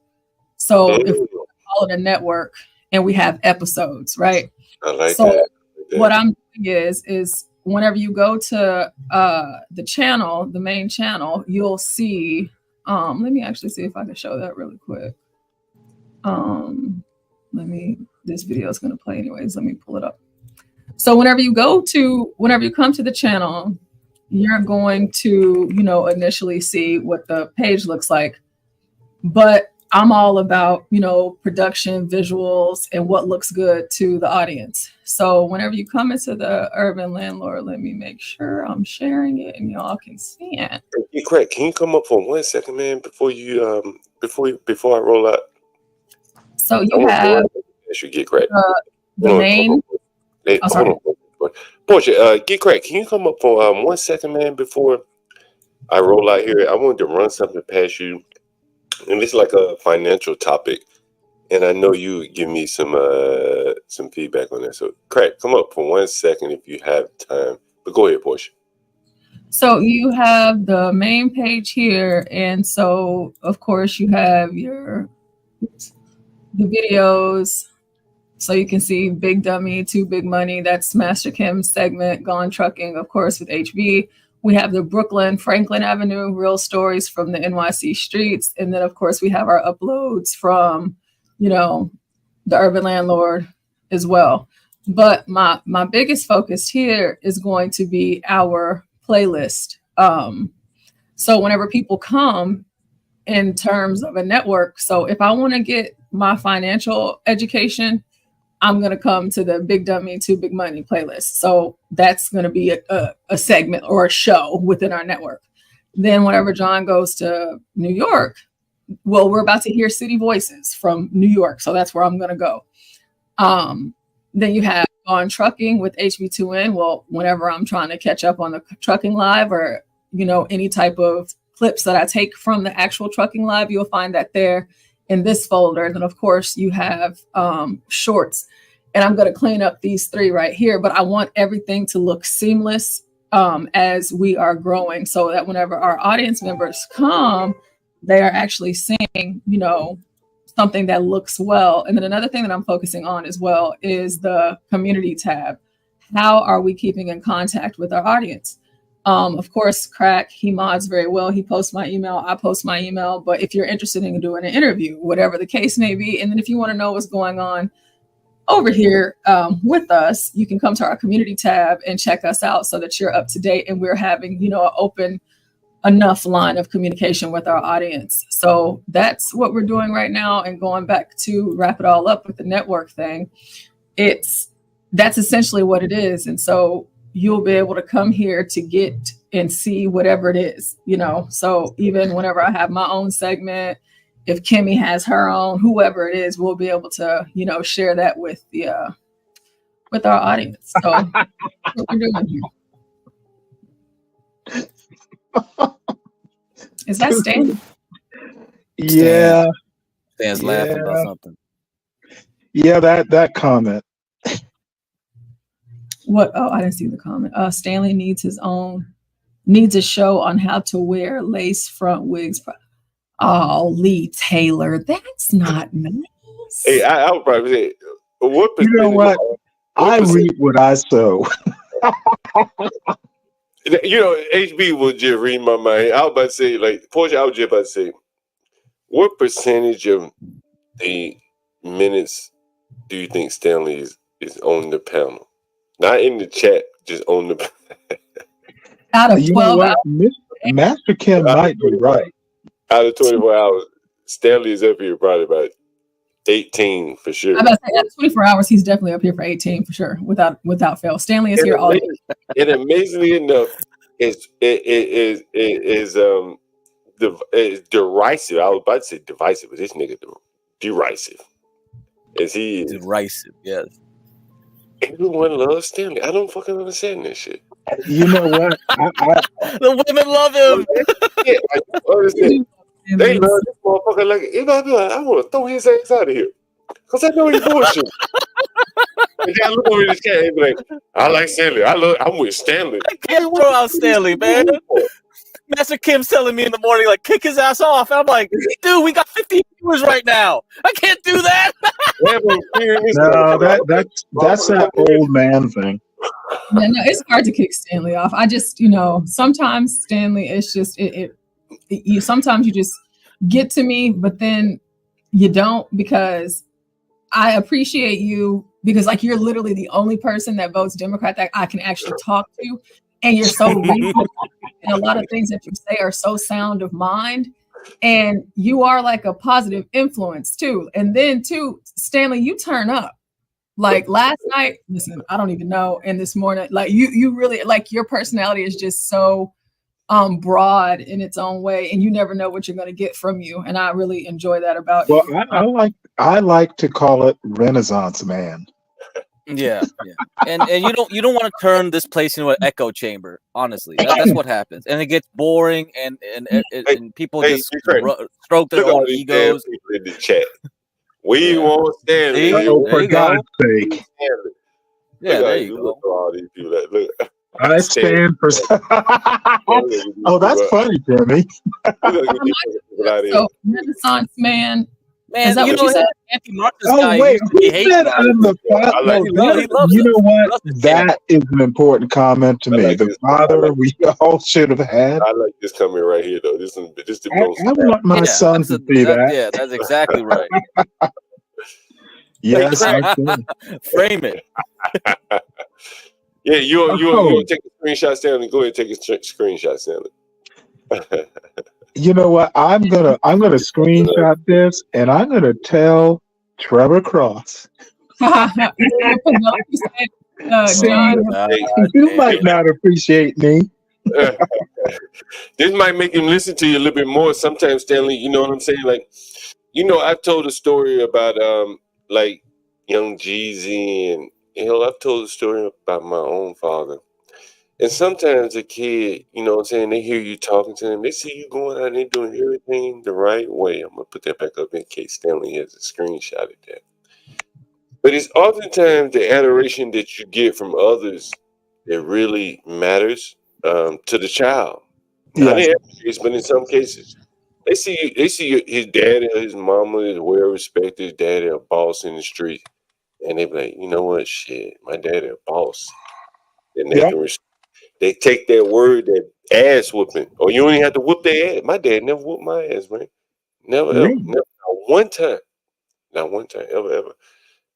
So if we call it a network and we have episodes, right? I like so that. What I'm doing is whenever you go to the channel, the main channel, you'll see, let me actually see if I can show that really quick. This video is going to play anyways. Let me pull it up. So whenever you come to the channel, you're going to, initially see what the page looks like. But I'm all about, production, visuals, and what looks good to the audience. So whenever you come into the Urban Landlord, let me make sure I'm sharing it and y'all can see it. Hey, Craig, can you come up for 1 second, man, before I roll out? So you have Get Craig. The main. Hold on. Portia, Get Craig, can you come up for 1 second, man, before I roll out here? I wanted to run something past you. And it's like a financial topic, and I know you give me some feedback on that. So, Craig, come up for 1 second if you have time. But go ahead, Portia. So you have the main page here, and so of course you have the videos. So you can see Big Dummy, Too Big Money. That's Master Kim's segment. Gone Trucking, of course, with HB. We have the Brooklyn, Franklin Avenue, real stories from the NYC streets. And then, of course, we have our uploads from, the Urban Landlord as well. But my biggest focus here is going to be our playlist. So whenever people come in terms of a network, so if I want to get my financial education, I'm going to come to the Big Dummy, Too Big Money playlist. So that's going to be a segment or a show within our network. Then whenever John goes to New York, well, we're about to hear City Voices from New York. So that's where I'm going to go. Then you have On Trucking with HB2N. Well, whenever I'm trying to catch up on the trucking live or, any type of clips that I take from the actual trucking live, you'll find that there in this folder. And then of course you have shorts, and I'm going to clean up these 3 right here, but I want everything to look seamless as we are growing, so that whenever our audience members come, they are actually seeing, something that looks well. And then another thing that I'm focusing on as well is the community tab. How are we keeping in contact with our audience? Of course, Crack, he mods very well. He posts my email, I post my email. But if you're interested in doing an interview, whatever the case may be, and then if you want to know what's going on over here with us, you can come to our community tab and check us out so that you're up to date and we're having, an open enough line of communication with our audience. So that's what we're doing right now. And going back to wrap it all up with the network thing, that's essentially what it is. And so you'll be able to come here to get and see whatever it is, you know. So even whenever I have my own segment, if Kimmy has her own, whoever it is, we'll be able to, you know, share that with the with our audience. So what we're doing here. Is that Stan? Yeah. Stan's laughing about something. Yeah, that comment. What? Oh, I didn't see the comment. Stanley needs a show on how to wear lace front wigs. Oh, Lee Taylor, that's not nice. Hey, I would probably say, what You know what? I reap what I sow. You know, HB was just reading my mind. I was about to say, like, Portia, I was just about to say, what percentage of the minutes do you think Stanley is on the panel? Not in the chat, just on the out of 12 hours. Master Kim might be right. Out of 24 hours, Stanley is up here probably about 18 for sure. I'm about to say, out of 24 hours, he's definitely up here for 18 for sure, without fail. Stanley is here all day. And amazingly enough, it's derisive. I was about to say divisive, but this nigga derisive. As he is. Derisive, yes. Everyone loves Stanley. I don't fucking understand this shit. You know what? The women love him. Yeah, I understand. They love this motherfucker like, if I be like, I want to throw his ass out of here. Because I know he's bullshit. And then I look over in the chat and be like, I like Stanley. I'm with Stanley. I can't throw out Stanley, man. Master Kim's telling me in the morning, like, kick his ass off. And I'm like, dude, we got 50 viewers right now. I can't do that. No, that's that old man thing. Yeah, no, it's hard to kick Stanley off. I just, you know, sometimes Stanley, it's just you sometimes you just get to me, but then you don't, because I appreciate you, because like you're literally the only person that votes Democrat that I can actually talk to, and you're so reasonable, and a lot of things that you say are so sound of mind, and you are like a positive influence too. And then too, Stanley, you turn up. Like last night, listen, I don't even know, and this morning, like you really, like, your personality is just so broad in its own way, and you never know what you're going to get from you, and I really enjoy that about you. Well, I like to call it Renaissance man. Yeah. And you don't want to turn this place into an echo chamber. Honestly, that's what happens, and it gets boring, and people just stroke their own egos. In the chat. We want Stanley. For God's sake. Yeah, there you go. Look at all these people that look. I stand for. Oh, that's funny, Jimmy. So Renaissance man. Man, is that you what know, you said? Anthony Marcus Oh guy, wait, he who hates said him. I'm the father? You know what? That is an important comment to me. The father we all should have had. I like this coming right here, though. This is the most. I want my son to see that. Yeah, that's exactly right. Yes, frame it. Yeah, you take a screenshot, Stanley. Go ahead and take a screenshot, Stanley. You know what? I'm gonna screenshot this, and I'm gonna tell Trevor Cross. John, You might not appreciate me. This might make him listen to you a little bit more sometimes, Stanley. You know what I'm saying? Like, you know, I've told a story about like young Jeezy, and I've told a story about my own father. And sometimes a kid, you know what I'm saying, they hear you talking to them, they see you going out and they're doing everything the right way. I'm gonna put that back up in case Stanley has a screenshot of that. But it's oftentimes the adoration that you get from others that really matters to the child. Not in every case, but in some cases. They see his daddy or his mama is well respected, his daddy a boss in the street. And they be like, you know what, shit, my daddy a boss. And they take that word, that ass whooping, or you only have to whoop their ass. My dad never whooped my ass, man. Never, ever. Never, not one time, ever.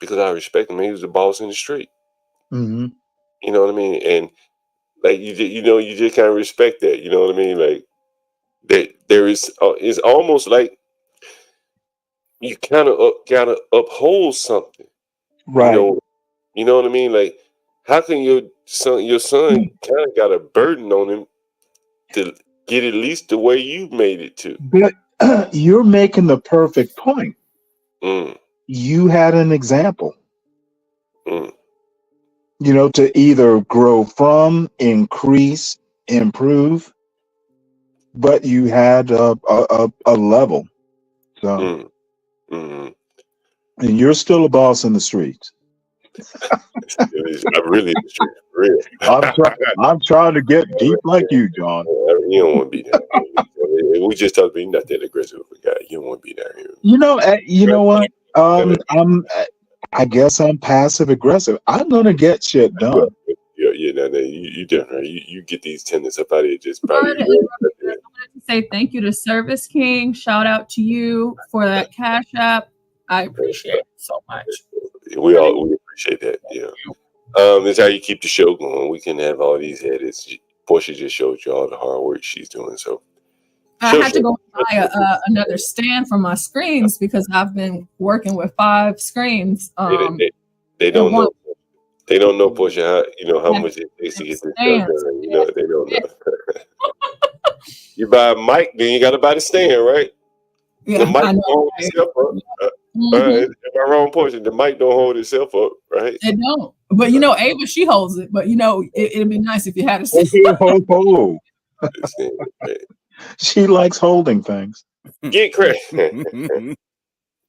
Because I respect him. He was the boss in the street. Mm-hmm. You know what I mean? And like you just kind of respect that. You know what I mean? Like there is, it's almost like you kind of uphold something. Right. You know what I mean? Like, How can your son kind of got a burden on him to get at least the way you made it to? But you're making the perfect point. Mm, You had an example, mm, to either grow from, increase, improve, but you had a level. So, mm, mm. and you're still a boss in the streets. I really, for real. I'm trying to get deep like you, John. You don't want to be down here. We just talked about you're not that aggressive of a guy. You don't want to be down here. You know what? I guess I'm passive aggressive. I'm gonna get shit done. Yeah, no, you definitely you get these tenants up out of here just Sorry probably. to interrupt you. I wanted to say thank you to Service King. Shout out to you for that Cash App. I appreciate it so much. We appreciate that. Yeah. That's how you keep the show going. We can have all these edits. Portia just showed you all the hard work she's doing. So I had to go buy another stand for my screens because I've been working with 5 screens. They don't know. They don't know, Portia, how much it takes to get this stuff done. They don't know. You buy a mic, then you got to buy the stand, right? Yeah, the mic I don't know, hold right? itself up. Am I wrong, Portia? The mic don't hold itself up, right? It don't. But Ava, she holds it. But it'd be nice if you had a She likes holding things. Get Craig.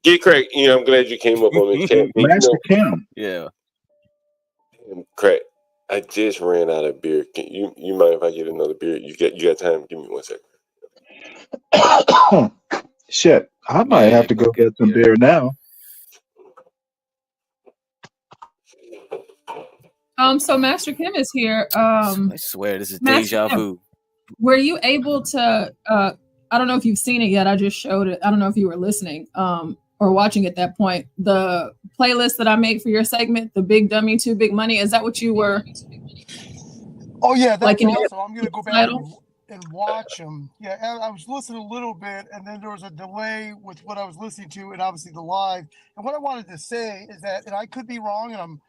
Get Craig. I'm glad you came up on the chat. Master Kim. Yeah. Craig, I just ran out of beer. Can you mind if I get another beer? You got time? Give me 1 second. Shit, I might have to go get some beer now. So Master Kim is here. I swear this is deja vu. Were you able to I don't know if you've seen it yet. I just showed it. I don't know if you were listening or watching at that point. The playlist that I made for your segment, The Big Dummy, Too Big Money, is that what you were? Oh yeah, that's like awesome. I'm gonna go back and watch them. Yeah, I was listening a little bit, and then there was a delay with what I was listening to, and obviously the live. And what I wanted to say is that, and I could be wrong, and I'm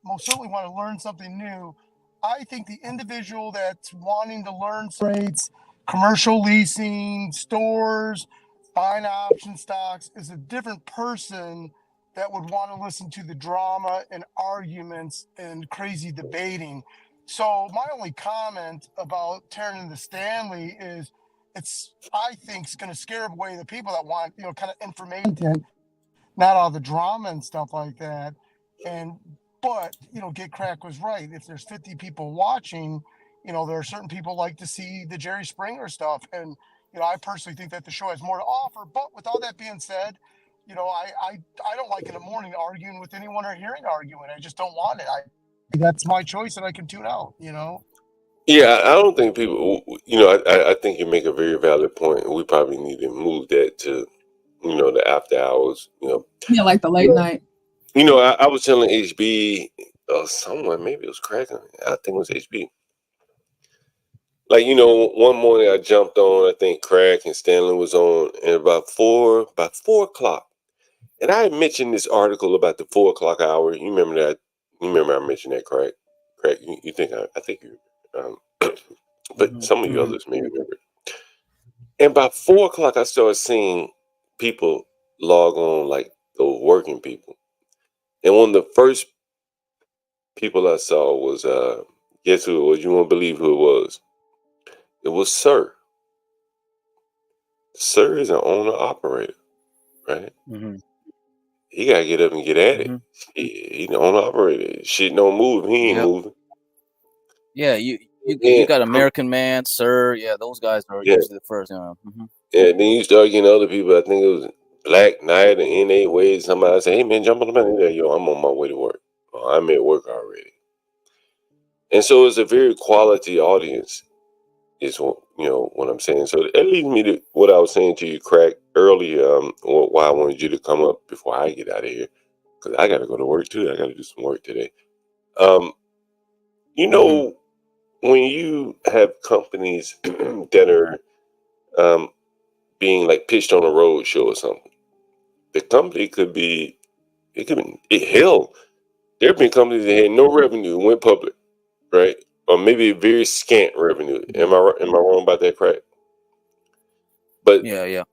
most certainly want to learn something new. I think the individual that's wanting to learn rates, commercial leasing, stores, buying option stocks is a different person that would want to listen to the drama and arguments and crazy debating. So my only comment about tearing into Stanley is I think it's going to scare away the people that want, kind of information, not all the drama and stuff like that. But Get Crack was right. If there's 50 people watching, there are certain people like to see the Jerry Springer stuff. And, I personally think that the show has more to offer. But with all that being said, I don't like in the morning arguing with anyone or hearing arguing. I just don't want it. That's my choice, and I can tune out. Yeah, I don't think people. I think you make a very valid point. We probably need to move that to, the after hours. Yeah, like the late night. I was telling HB someone, maybe it was Craig. I think it was HB. Like, one morning I jumped on, I think Craig and Stanley was on, and about 4 o'clock. And I had mentioned this article about the 4 o'clock hour. You remember that? You remember I mentioned that, Craig? Craig, you think I think you, but some of you others may remember. And by 4 o'clock, I started seeing people log on, like those working people. And one of the first people I saw was, guess who it was? You won't believe who it was. It was Sir. Sir is an owner-operator, right? Mm-hmm. He got to get up and get at it. He the owner-operator. Shit don't move. He ain't moving. Yeah, you got American Man, Sir. Yeah, those guys are usually the first. Yeah, then you start getting other people. I think it was Black Knight and N8 Ways. Somebody say, "Hey man, jump on the man." Yeah, yo, I'm on my way to work. I'm at work already. And so it's a very quality audience, is what I'm saying. So that leads me to what I was saying to you, Crack, earlier. Why I wanted you to come up before I get out of here, because I got to go to work too. I got to do some work today. When you have companies that are being like pitched on a road show or something, the company could be, hell, There have been companies that had no revenue and went public, right? Or maybe very scant revenue. Am I wrong about that, Craig? But Yeah.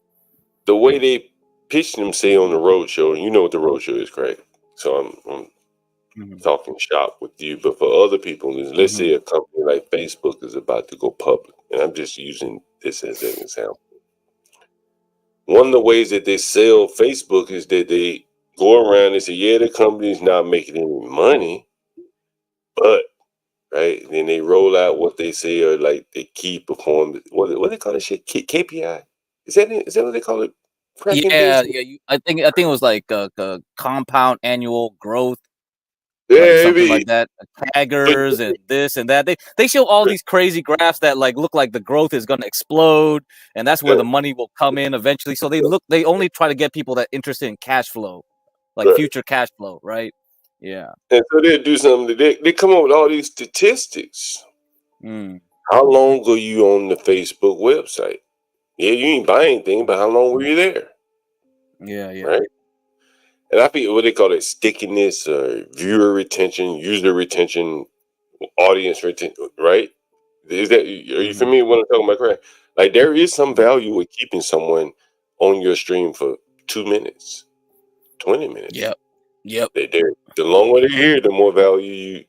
the way they pitch them, say on the road show, and you know what the road show is, Craig. So I'm talking shop with you, but for other people, let's say a company like Facebook is about to go public, and I'm just using this as an example. One of the ways that they sell Facebook is that they go around and say, yeah, the company's not making any money, but right, then they roll out what they say are like the key performance. What they call it? Shit, KPI. Is that what they call it? Yeah. I think it was like compound annual growth. Yeah, Like something like that, taggers and this and that. They show all these crazy graphs that like look like the growth is going to explode, and that's where the money will come in eventually. So they only try to get people that interested in cash flow, like future cash flow, right? Yeah. And so they'll do something. They come up with all these statistics. How long are you on the Facebook website? Yeah, you ain't buying anything, but how long were you there? Yeah. Right. And I think what they call it, stickiness, viewer retention, user retention, audience retention, right? Are you familiar with what I'm talking about, correct? Like there is some value with keeping someone on your stream for 2 minutes, 20 minutes. Yep. The longer they're here, the more value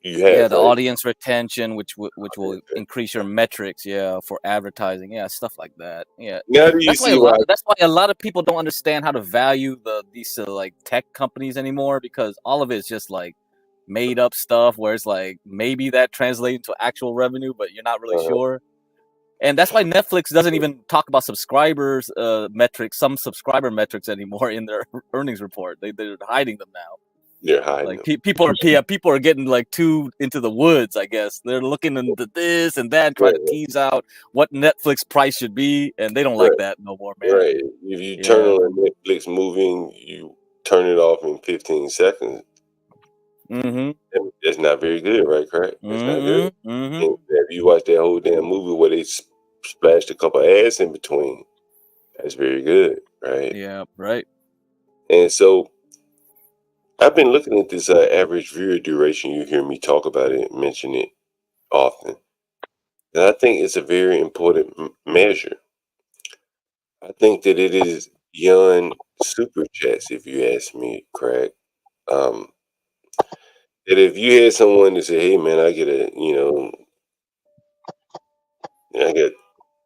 you have. Yeah, the right? audience retention, which will increase your metrics. Yeah, for advertising. Yeah, stuff like that. Yeah, Now do you see why? That's why a lot of people don't understand how to value these like tech companies anymore, because all of it is just like made up stuff where it's like maybe that translates to actual revenue, but you're not really sure. And that's why Netflix doesn't even talk about subscribers metrics, some subscriber metrics anymore in their earnings report. They're hiding them now. They're hiding like them. people are getting like too into the woods, I guess. They're looking into this and that, trying to tease out what Netflix price should be, and they don't like that no more, man. Right. If you turn on a Netflix movie and you turn it off in 15 seconds, it's not very good, right, Craig? It's not good. And if you watch that whole damn movie where they splashed a couple ads in between, that's very good, right? Yeah, right. And so I've been looking at this average viewer duration. You hear me talk about it, mention it often. And I think it's a very important measure. I think that it is beyond super chats, if you ask me, Craig. That if you had someone to say, hey, man, I get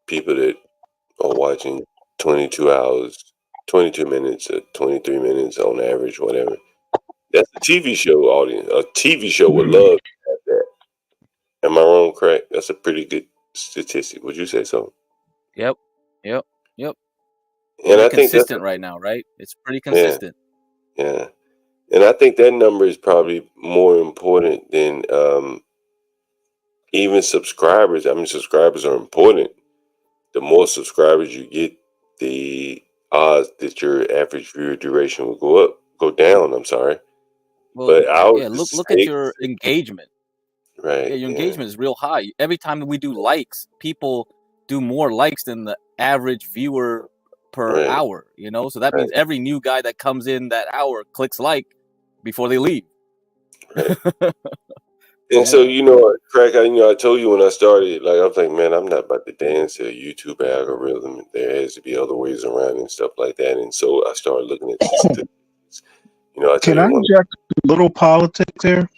people that are watching 22 hours, 22 minutes, or 23 minutes on average, whatever. That's a TV show audience. A TV show would love to have that. Am I wrong, Craig? That's a pretty good statistic. Would you say so? Yep. And I think that's consistent right now, right? It's pretty consistent. Yeah. And I think that number is probably more important than even subscribers. I mean, subscribers are important. The more subscribers you get, the odds that your average viewer duration will go down. I'm sorry. Well, but I would look at your engagement. Right. Yeah, your engagement is real high. Every time we do likes, people do more likes than the average viewer per hour, so that means every new guy that comes in that hour clicks like before they leave. And so, Craig, I told you when I started, like, I was like, man, I'm not about to dance to a YouTube algorithm. There has to be other ways around and stuff like that. And so I started looking at this. Can I inject a little politics here?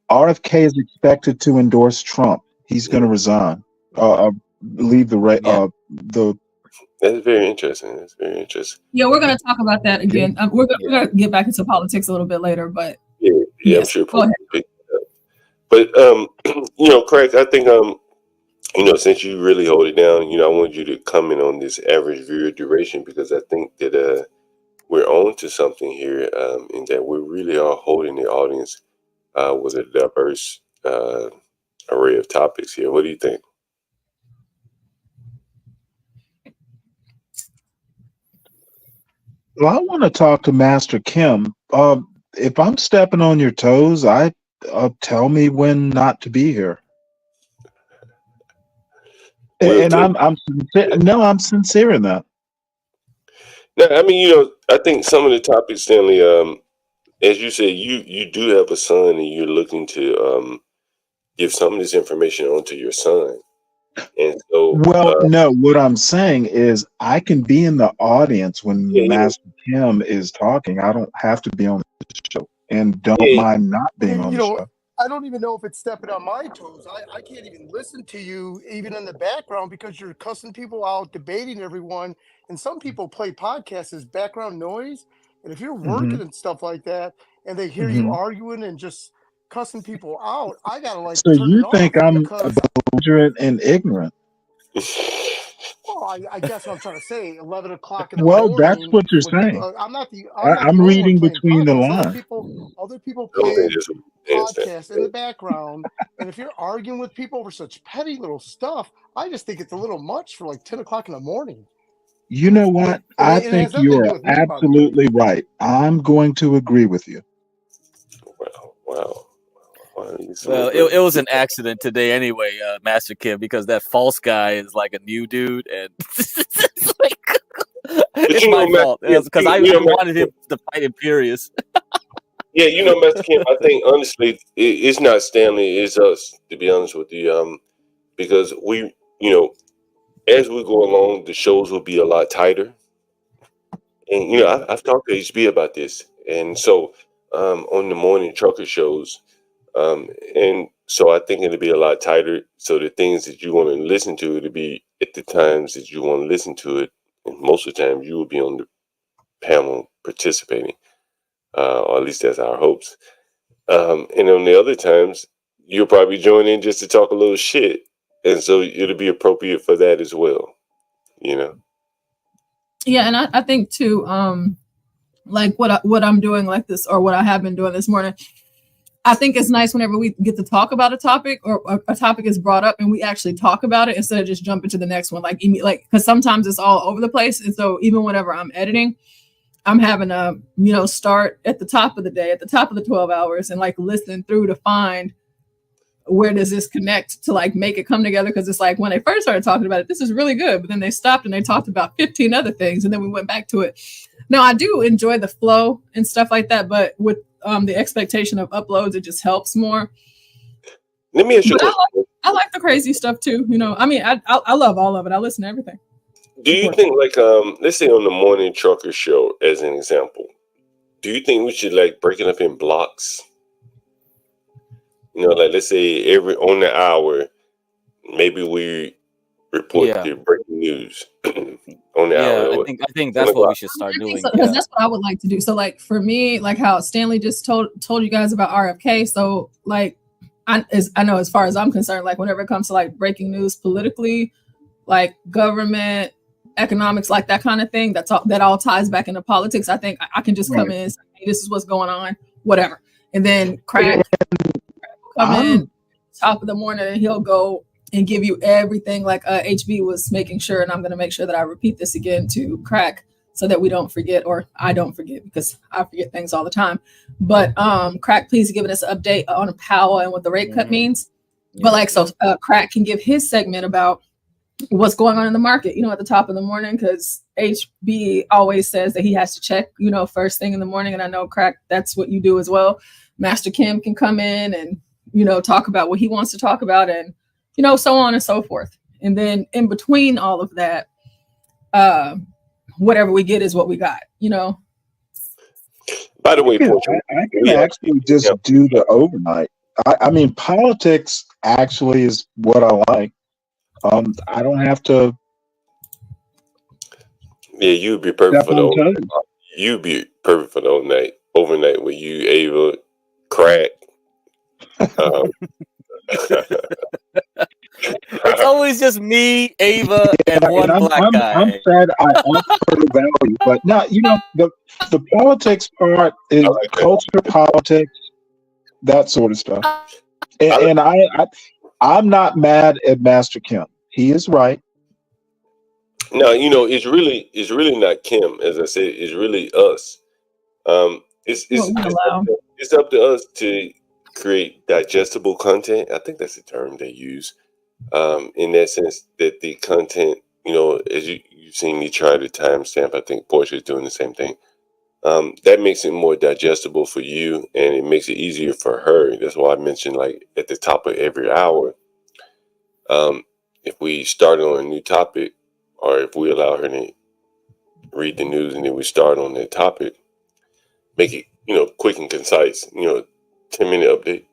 RFK is expected to endorse Trump. He's going to resign. Leave the. That's very interesting. That's very interesting. Yeah, we're going to talk about that again. We're going to get back into politics a little bit later, but I'm sure. Go ahead. But Craig, I think since you really hold it down, I want you to comment on this average viewer duration, because I think that we're on to something here, in that we really are holding the audience with a diverse array of topics here. What do you think? Well, I want to talk to Master Kim. If I'm stepping on your toes, tell me when not to be here. And I'm sincere. No, I'm sincere in that. Now, I mean, I think some of the topics, Stanley, as you said, you do have a son, and you're looking to give some of this information on to your son, and so Well, no, what I'm saying is I can be in the audience when Master Kim is talking. I don't have to be on the show, and don't mind not being on You the know, show. I don't even know if it's stepping on my toes. I can't even listen to you even in the background because you're cussing people out, debating everyone. And some people play podcasts as background noise. And if you're working Mhm. and stuff like that, and they hear you Mhm. arguing and just cussing people out, I gotta like So turn you it off think I'm because belligerent and ignorant? well, I guess what I'm trying to say, 11 o'clock in the Well, that's morning, what you're when people, saying. I'm not the I'm only one reading playing between the podcasts. lines. Other people I don't play think that's what you're saying, podcasts in the background. And if you're arguing with people over such petty little stuff, I just think it's a little much for like 10 o'clock in the morning. You know what? And I it think has nothing you to do are with me, by the way. absolutely right. I'm going to agree with you. Wow. Well, it was an accident today anyway, Master Kim, because that false guy is like a new dude, and it's like it's my fault because I wanted him to fight Imperious. Yeah, Master Kim, I think honestly, it's not Stanley, it's us. To be honest with you, because we, as we go along, the shows will be a lot tighter. And I've talked to HB about this, and so on the morning trucker shows, and so I think it'll be a lot tighter. So the things that you want to listen to, it'll be at the times that you want to listen to it, and most of the time you will be on the panel participating, or at least that's our hopes. And on the other times, you'll probably join in just to talk a little shit, and so it'll be appropriate for that as well. Yeah, and I think too, like what I'm doing like this, or what I have been doing this morning. I think it's nice whenever we get to talk about a topic, or a topic is brought up and we actually talk about it instead of just jumping to the next one. Like because sometimes it's all over the place, and so even whenever I'm editing, I'm having to start at the top of the day, at the top of the 12 hours, and like listen through to find where does this connect to like make it come together. Because it's like when they first started talking about it, this is really good, but then they stopped and they talked about 15 other things, and then we went back to it. Now I do enjoy the flow and stuff like that, but with the expectation of uploads, it just helps more. Let me ask you a question. I like the crazy stuff too. I mean, I love all of it. I listen to everything. Do you think, like, let's say on the morning trucker show, as an example, do you think we should like break it up in blocks? Like let's say on the hour, maybe we report the breaking news on the hour. I think that's what we should start doing. Because that's what I would like to do. So like for me, like how Stanley just told you guys about RFK. So like I know as far as I'm concerned, like whenever it comes to like breaking news politically, like government, economics, like that kind of thing, that all ties back into politics. I think I can just come in and say, hey, this is what's going on, whatever. And then Crack will come in top of the morning and he'll go and give you everything, like HB was making sure, and I'm going to make sure that I repeat this again to Crack so that we don't forget, or I don't forget, because I forget things all the time. But Crack, please give us an update on Powell and what the rate cut means. But like, so Crack can give his segment about what's going on in the market, at the top of the morning, because HB always says that he has to check, first thing in the morning. And I know, Crack, that's what you do as well. Master Kim can come in and, talk about what he wants to talk about, and, so on and so forth. And then in between all of that, whatever we get is what we got, By the way, I can actually just do the overnight. I mean, politics actually is what I like. I don't have to. Yeah, you'd be perfect for the You'd be perfect for the overnight with you, Ava, Crack. It's always just me, Ava, and one black guy. I'm sad I offer the value, but now the politics part is culture, politics, that sort of stuff. And I'm not mad at Master Kim. He is right. No, it's really not Kim. As I said, it's really us. It's up to us to create digestible content. I think that's the term they use. In that sense, that the content you know, as you've seen me try to timestamp, I think Portia is doing the same thing. That makes it more digestible for you, and it makes it easier for her. That's why I mentioned, like, at the top of every hour, if we start on a new topic, or if we allow her to read the news and then we start on that topic, make it, you know, quick and concise, you know, 10-minute update.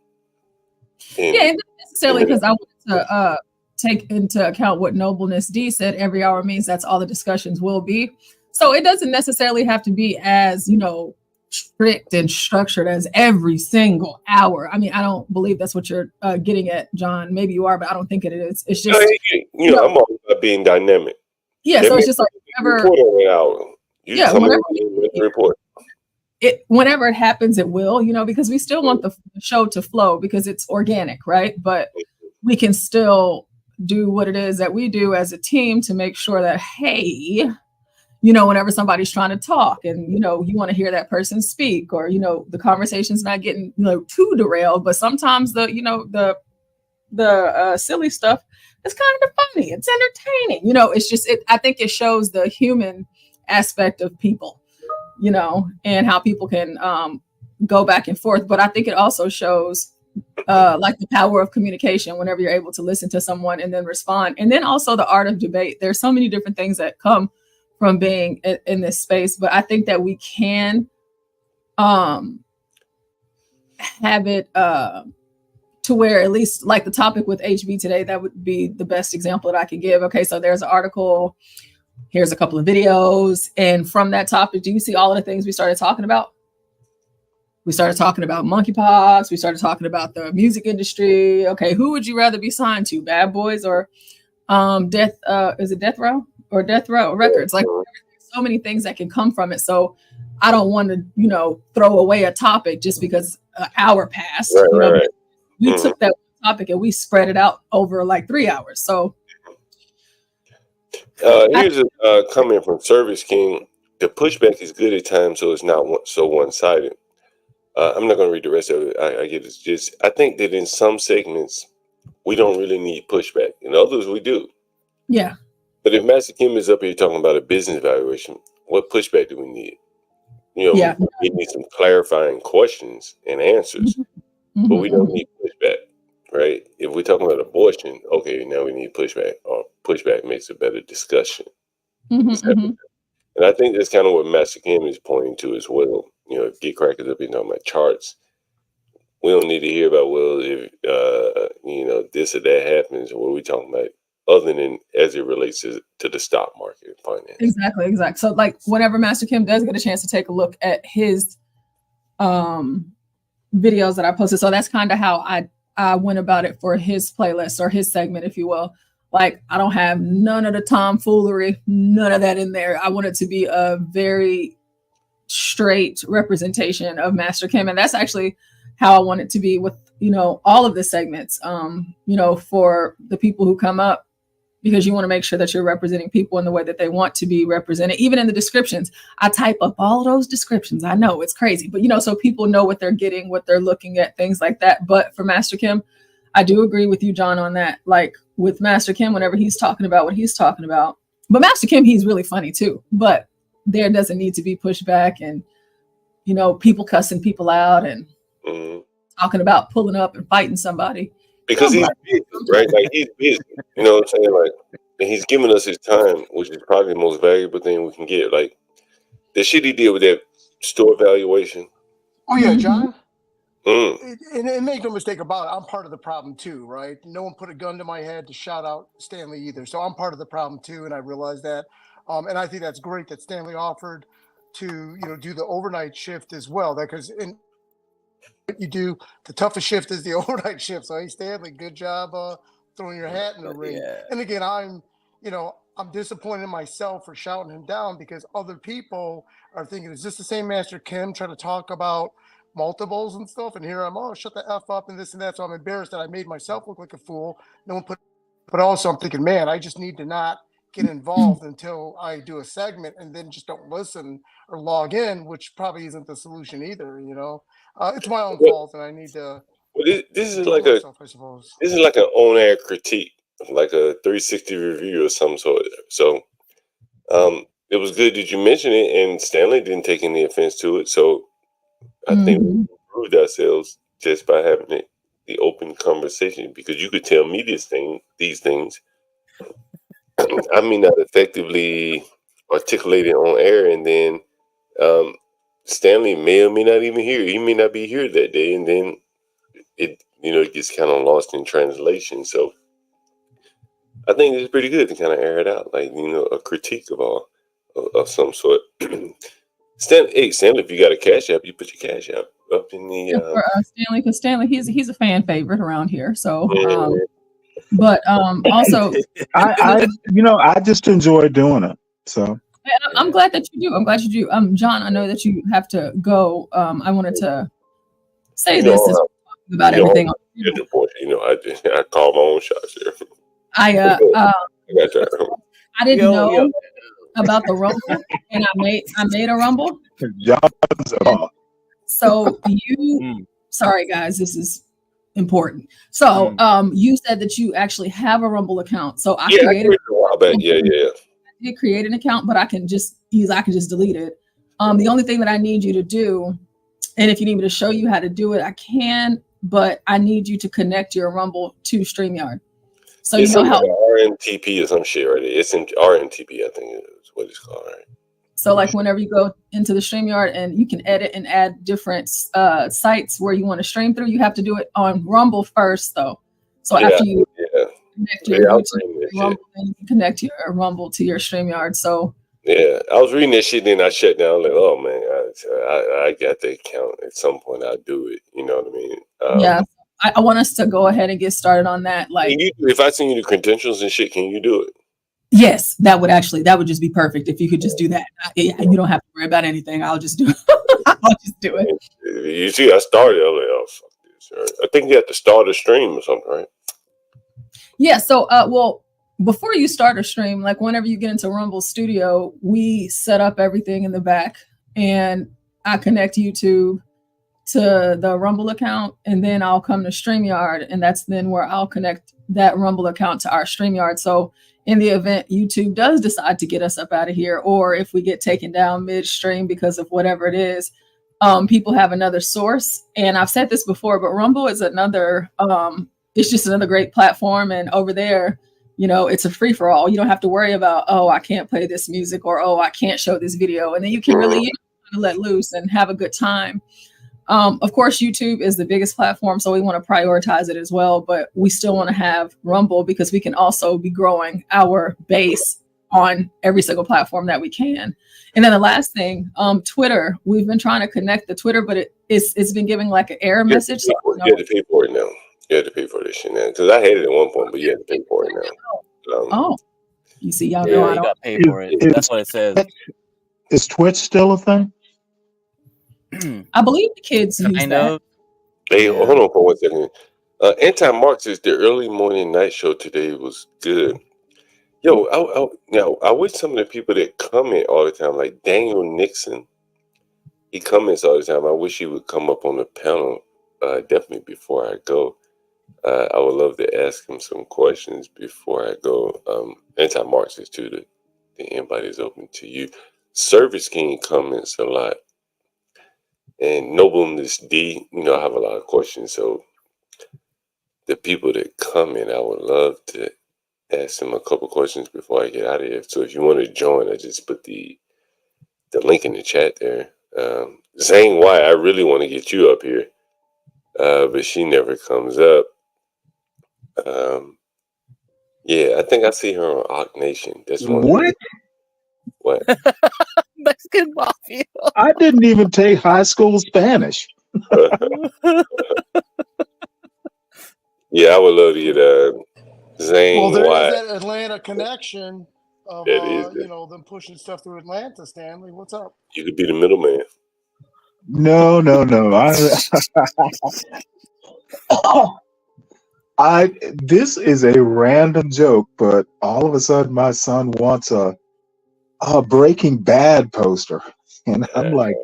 And, Yeah, and not necessarily because I want to take into account what Nobleness Dee said. Every hour means that's all the discussions will be. So it doesn't necessarily have to be as, you know, strict and structured as every single hour. I mean, I don't believe that's what you're getting at, John. Maybe you are, but I don't think it is. It's just, you know, I'm all about being dynamic. yeah. So it's just like whenever, report on an hour. You yeah, come whenever in and report. whenever it happens, it will, you know, because we still want the show to flow because it's organic, right? But we can still do what it is that we do as a team to make sure that, hey, you know, whenever somebody's trying to talk and, you know, you want to hear that person speak, or, you know, the conversation's not getting, you know, too derailed, but sometimes the, you know, the silly stuff is kind of funny. It's entertaining. You know, it's just, I think it shows the human aspect of people, you know, and how people can go back and forth. But I think it also shows like the power of communication whenever you're able to listen to someone and then respond. And then also the art of debate. There's so many different things that come from being in this space, but I think that we can have it to where, at least like the topic with HB today, that would be the best example that I could give. Okay, so there's an article, here's a couple of videos, and from that topic, do you see all of the things we started talking about? We started talking about monkeypox. We started talking about the music industry. Okay, who would you rather be signed to, Bad Boys or is it Death Row or Death Row Records? Like, so many things that can come from it. So I don't want to, you know, throw away a topic just because an hour passed. Right, you know, right. we took that topic and we spread it out over like 3 hours. So here's a comment from Service King. The pushback is good at times, so it's not so one-sided. I'm not going to read the rest of it. I get it. Just, I think that in some segments, we don't really need pushback. In others, we do. yeah. But if Master Kim is up here talking about a business valuation, what pushback do we need? You know, we need some clarifying questions and answers, but we don't need pushback, right? If we're talking about abortion, okay, now we need pushback, or pushback makes a better discussion. And I think that's kind of what Master Kim is pointing to as well. You know, if Get Crackers up here talking about charts, we don't need to hear about, well, if, you know, this or that happens, or what we talking about, other than as it relates to the stock market and finance. Exactly. So like whenever Master Kim does get a chance to take a look at his videos that I posted. So that's kind of how I went about it for his playlist or his segment, if you will. Like, I don't have none of the tomfoolery, none of that in there. I want it to be a very straight representation of Master Kim. And that's actually how I want it to be with, you know, all of the segments, you know, for the people who come up, because you want to make sure that you're representing people in the way that they want to be represented. Even in the descriptions, I type up all of those descriptions. I know it's crazy, but, you know, so people know what they're getting, what they're looking at, things like that. But for Master Kim, I do agree with you, John, on that. Like with Master Kim, whenever he's talking about what he's talking about, but Master Kim, he's really funny too, but there doesn't need to be pushback and, you know, people cussing people out and talking about pulling up and fighting somebody. Because he's busy, right? Like, he's busy. You know what I'm saying? Like, and he's giving us his time, which is probably the most valuable thing we can get. Like, the shit he did with that store valuation. Oh, yeah, John. And make no mistake about it, I'm part of the problem too, right? No one put a gun to my head to shout out Stanley either. So I'm part of the problem too, and I realize that. And I think that's great that Stanley offered to, you know, do the overnight shift as well. That because in what you do, the toughest shift is the overnight shift. So, hey, Stanley, good job throwing your hat in the ring. Yeah. And again, I'm disappointed in myself for shouting him down because other people are thinking, is this the same Master Kim trying to talk about multiples and stuff? And here I'm, shut the F up and this and that. So I'm embarrassed that I made myself look like a fool. No one but also I'm thinking, man, I just need to not get involved until I do a segment and then just don't listen or log in, which probably isn't the solution either, you know. It's my own fault, and I need to. Well, this is like myself, I suppose. this is like an on-air critique. like a 360 review or some sort. So it was good that you mentioned it, and Stanley didn't take any offense to it. So I think we improved ourselves just by having the open conversation, because you could tell me these things. I may not effectively articulate it on air, and then Stanley may or may not even hear. He may not be here that day, and then it gets kind of lost in translation. So I think it's pretty good to kind of air it out, like a critique of some sort. Stanley, if you got a cash app, you put your cash app up in the. For Stanley, because Stanley, he's a fan favorite around here. So, but also, I just enjoy doing it. So I'm glad that you do. I'm glad you do. John, I know that you have to go. I wanted to say this is about everything. I call my own shots here. I didn't know about the Rumble, and I made a Rumble. So sorry guys, this is important. So you said that you actually have a Rumble account. So I created a while back. I did create an account, but I can just delete it. The only thing that I need you to do, and if you need me to show you how to do it, I can, but I need you to connect your Rumble to StreamYard. So it's you know how RNTP or some shit, right? It's in RNTP, I think is what it's called, right? So like whenever you go into the StreamYard and you can edit and add different sites where you want to stream through, you have to do it on Rumble first though. So after you connect your YouTube to Rumble, then you can connect your Rumble to your StreamYard. So yeah, I was reading that shit, then I shut down. Like, oh man, I got the account. At some point, I'll do it. You know what I mean? Yeah, I want us to go ahead and get started on that. Like, if I send you the credentials and shit, can you do it? yes, that would just be perfect if you could just do that. You don't have to worry about anything. I'll just do it. I'll just do it. You see, I started. I was like, oh fuck this. Right? I think you have to start a stream or something, right? Yeah. So, well, before you start a stream, like whenever you get into Rumble Studio, we set up everything in the back, and I connect YouTube to the Rumble account, and then I'll come to StreamYard, and that's then where I'll connect that Rumble account to our StreamYard. So in the event YouTube does decide to get us up out of here, or if we get taken down midstream because of whatever it is, people have another source. And I've said this before, but Rumble is another, it's just another great platform. And over there, it's a free for all. You don't have to worry about, oh, I can't play this music, or, oh, I can't show this video. And then you can really let loose and have a good time. Of course, YouTube is the biggest platform, so we want to prioritize it as well, but we still want to have Rumble because we can also be growing our base on every single platform that we can. And then the last thing, Twitter, we've been trying to connect the Twitter, but it's been giving like an error message. You have to pay for it now. You have to pay for this shit now. Because I had it at one point, but you have to pay for it now. You see, y'all know I don't got pay for it. That's what it says. Is Twitch still a thing? I believe the kids use that. Hey, hold on for 1 second. Anti-Marxist, the early morning night show today was good. Yo, I wish some of the people that comment all the time, like Daniel Nixon, he comments all the time. I wish he would come up on the panel, definitely before I go. I would love to ask him some questions before I go. Anti-Marxist too. The invite is open to you. Service King comments a lot. And Nobleness Dee, I have a lot of questions. So the people that comment, I would love to ask them a couple questions before I get out of here. So if you want to join, I just put the link in the chat there. Zane White, I really want to get you up here, but she never comes up. Yeah, I think I see her on Ock Nation. That's one. What? Mexican Mafia. I didn't even take high school Spanish. Yeah, I would love to get Zane Well, there White. is that Atlanta connection of them pushing stuff through Atlanta. Stanley, what's up? You could be the middleman. No. This is a random joke, but all of a sudden my son wants a Breaking Bad poster, and I'm like,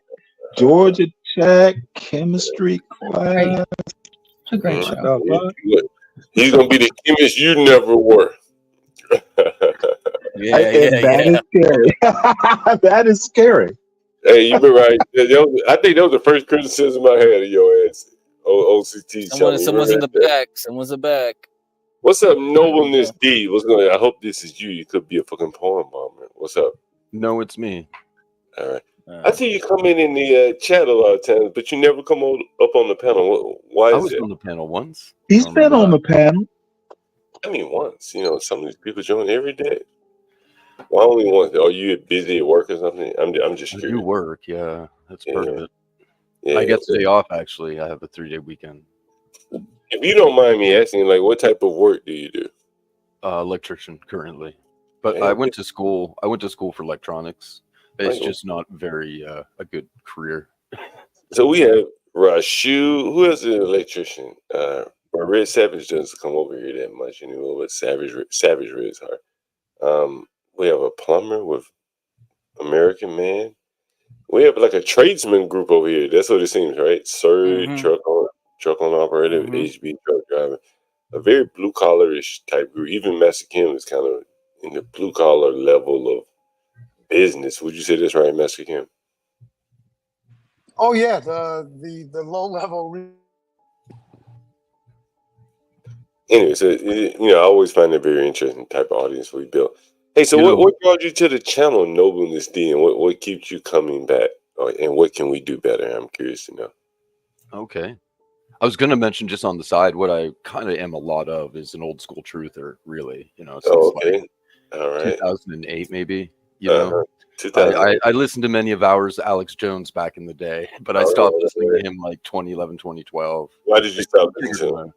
Georgia Tech chemistry class. A great show. He's gonna be the chemist you never were. And that is scary. That is scary. Hey, you been right. I think that was the first criticism I had of your ass. OCT channel. You Someone's in remember the that? back. Someone's in the back. What's up, There we Nobleness go. Dee? What's going on? I hope this is you. You could be a fucking poem bomber. What's up? No, it's me. All right. I see you come in the chat a lot of times, but you never come up on the panel. Why I is was it? on the panel once. He's been on the panel. I mean, once. You know, some of these people join every day. Why only once? Are you busy at work or something? I'm just I curious. do work, yeah. That's part of it. Yeah, I get the okay. day off, actually. I have a 3-day weekend. If you don't mind me asking, like, what type of work do you do? Electrician currently. But Hey, I went to school. I went to school for electronics. It's Okay. just not very a good career. So we have Rashu. Who else is an electrician? Red Savage doesn't come over here that much anymore, but Savage Red's hard. We have a plumber with American Man. We have like a tradesman group over here. That's what it seems, right? Surge, truck on operator, HB truck driver. A very blue collarish type group. Even Master Kim is kind of in the blue collar level of business. Would you say that's right, Master Kim? Oh yeah, the low level. Anyway, so I always find it a very interesting type of audience we built. Hey, so You know- what brought you to the channel, Nobleness Dee, and what keeps you coming back, and what can we do better? I'm curious to know. Okay. I was going to mention just on the side, what I kind of am a lot of is an old school truther, really, since okay. like All right. 2008, maybe, Uh-huh. 2008. I listened to many of ours, Alex Jones back in the day, but I Oh, stopped yeah, listening right. to him like 2011, 2012. Why did you stop listening to him?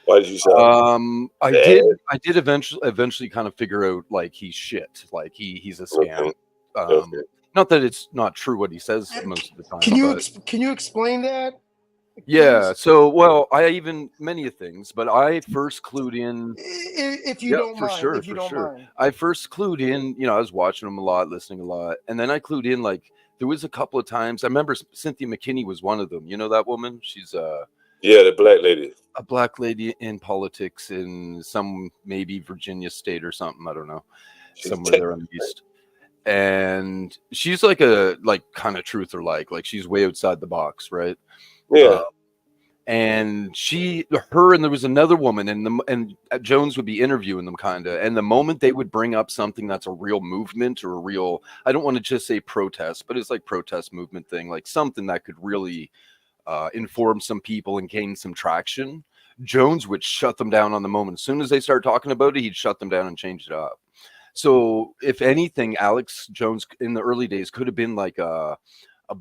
Why did you stop? I did eventually kind of figure out like he's shit, like he's a scam. Okay. Not that it's not true what he says most of the time. Can you but can you explain that? yeah, so many things, but I first clued in. If you don't mind, Sure. mind. I first clued in, I was watching him a lot, listening a lot, and then I clued in like there was a couple of times. I remember Cynthia McKinney was one of them. You know that woman? She's yeah, the black lady. A black lady in politics in some maybe Virginia state or something. I don't know, somewhere there on the east. And she's like a kind of truther, like she's way outside the box, right? Yeah. And her and there was another woman, and Jones would be interviewing them kind of, and the moment they would bring up something that's a real movement or a real, I don't want to just say protest, but it's like protest movement thing, like something that could really inform some people and gain some traction, Jones would shut them down on the moment. As soon as they start talking about it, he'd shut them down and change it up. So if anything, Alex Jones in the early days could have been like a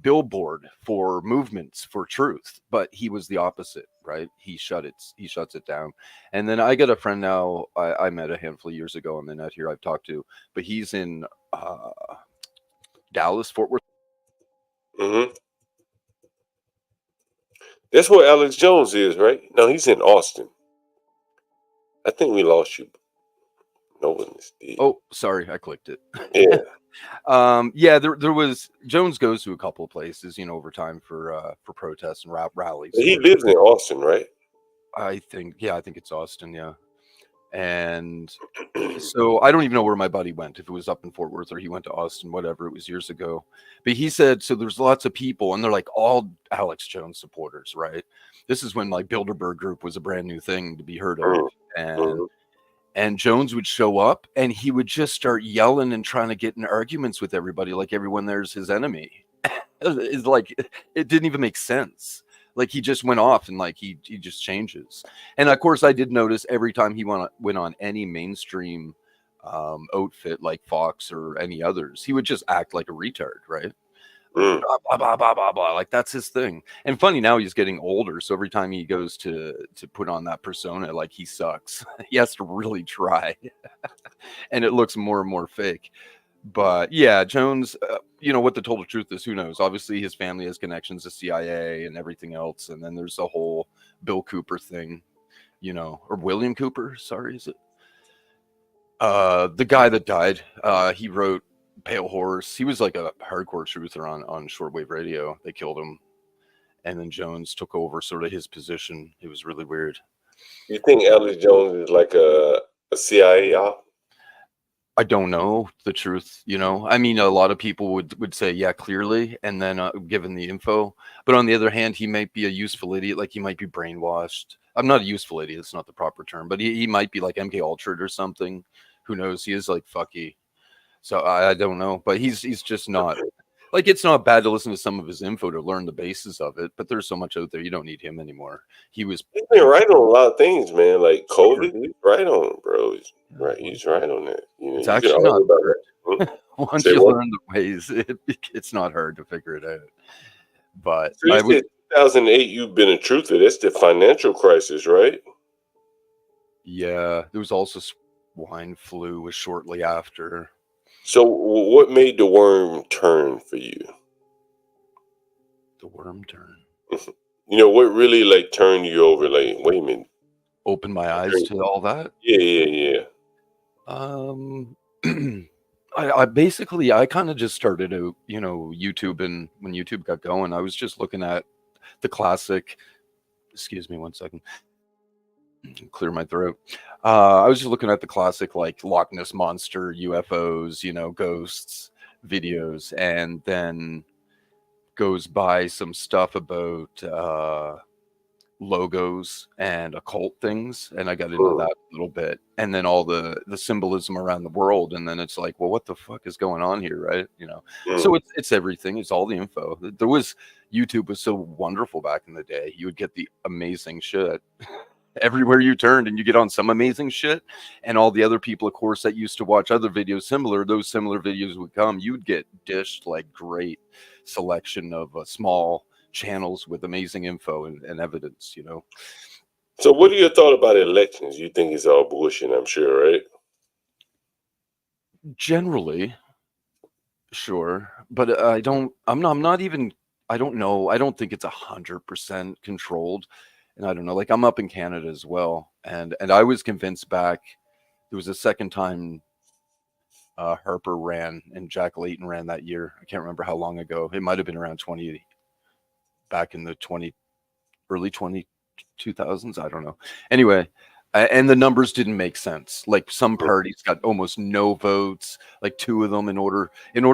billboard for movements for truth, but he was the opposite, right? He shuts it down. And then I got a friend now I met a handful of years ago on the net here I've talked to, but he's in Dallas, Fort Worth. Mm-hmm. That's where Alex Jones is, right? No, he's in Austin. I think we lost you. Nobleness Dee. Oh, sorry, I clicked it. Yeah. There was Jones goes to a couple of places, over time for protests and rallies. He lives in Austin, right? I think it's Austin, yeah. And so I don't even know where my buddy went, if it was up in Fort Worth or he went to Austin, whatever, it was years ago. But he said, so there's lots of people and they're like all Alex Jones supporters, right? This is when like Bilderberg Group was a brand new thing to be heard of. And Jones would show up and he would just start yelling and trying to get in arguments with everybody, like everyone there's his enemy. It's like it didn't even make sense. Like he just went off and like he just changes. And of course I did notice every time he went on any mainstream outfit like Fox or any others, he would just act like a retard, right? Like, blah, blah, blah, blah, blah. Like that's his thing. And funny, now he's getting older, so every time he goes to put on that persona, like he sucks. He has to really try, and it looks more and more fake. But yeah, Jones, what the total truth is, who knows? Obviously, his family has connections to CIA and everything else. And then there's the whole Bill Cooper thing, or William Cooper. Sorry, is it? The guy that died, he wrote Pale Horse. He was like a hardcore truther on shortwave radio. They killed him. And then Jones took over sort of his position. It was really weird. You think Alex Jones is like a CIA op? I don't know the truth, you know. I mean, a lot of people would say, yeah, clearly, and then given the info. But on the other hand, he might be a useful idiot, like he might be brainwashed. I'm not a useful idiot; it's not the proper term, but he might be like MK Ultra or something. Who knows? He is like fucky. So I don't know, but he's just not. Like, it's not bad to listen to some of his info to learn the basis of it, but there's so much out there, you don't need him anymore. He's been right on a lot of things, man. Like COVID, he's right on it, bro. He's right on that. You know, It's you actually can not argue about hard. that. Once Say you what? learn the ways, it's not hard to figure it out. But So you said 2008, you've been a truther. That's the financial crisis, right? Yeah, there was also swine flu was shortly after. So what made the worm turn for you? The worm turn. You know, what really like turned you over? Like, wait a minute. Opened my eyes to all that? Yeah. I basically, I kind of just started out, you know, YouTube, and when YouTube got going, I was just looking at the classic, excuse me one second, clear my throat. I was just looking at the classic, like, Loch Ness Monster, UFOs, you know, ghosts videos, and then goes by some stuff about logos and occult things, and I got into that a little bit, and then all the symbolism around the world, and then it's like, well, what the fuck is going on here, right? You know, so it's everything. It's all the info. YouTube was so wonderful back in the day. You would get the amazing shit everywhere you turned, and you get on some amazing shit, and all the other people, of course, that used to watch other videos similar, those similar videos would come. You'd get dished like great selection of small channels with amazing info and evidence, you know. So what are your thoughts about elections? You think it's all bullshit, I'm sure, right? Generally, sure, but I don't know. I don't think it's 100% controlled. And I don't know, like, I'm up in Canada as well. And I was convinced back, there was a second time Harper ran and Jack Layton ran that year. I can't remember how long ago. It might have been around back in the early 2000s. I don't know. Anyway, and the numbers didn't make sense. Like, some parties got almost no votes, like 2 of them, in order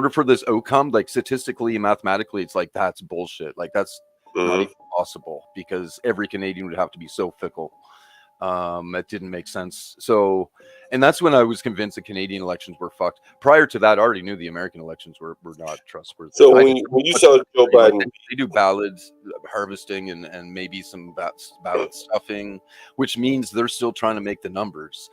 for this outcome, like statistically and mathematically, it's like, that's bullshit. Like, that's not even possible, because every Canadian would have to be so fickle. It didn't make sense. So, and that's when I was convinced the Canadian elections were fucked. Prior to that, I already knew the American elections were not trustworthy. So when you saw Joe Biden, they do ballots harvesting and maybe some ballot stuffing, which means they're still trying to make the numbers.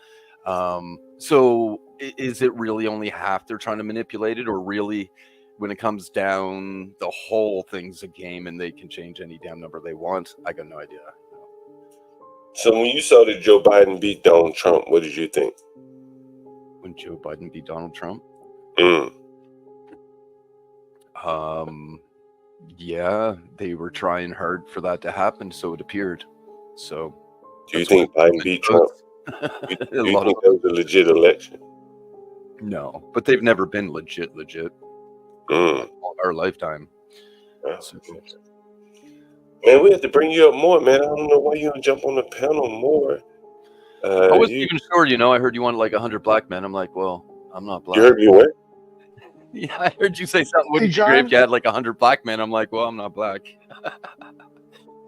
So is it really only half they're trying to manipulate it, or really, when it comes down, the whole thing's a game and they can change any damn number they want? I got no idea. so when you saw that Joe Biden beat Donald Trump, what did you think? When Joe Biden beat Donald Trump? Yeah, they were trying hard for that to happen, so it appeared. So Do you think Biden beat Trump? Do you think that was a legit election? No, but they've never been legit. Our lifetime. So, man, we have to bring you up more, man. I don't know why you don't jump on the panel more. I wasn't even sure, you know. I heard you wanted like 100 black men. I'm like, well, I'm not black. You heard me what? Yeah, I heard you say something. Wouldn't be great if you had like 100 black men. I'm like, well, I'm not black.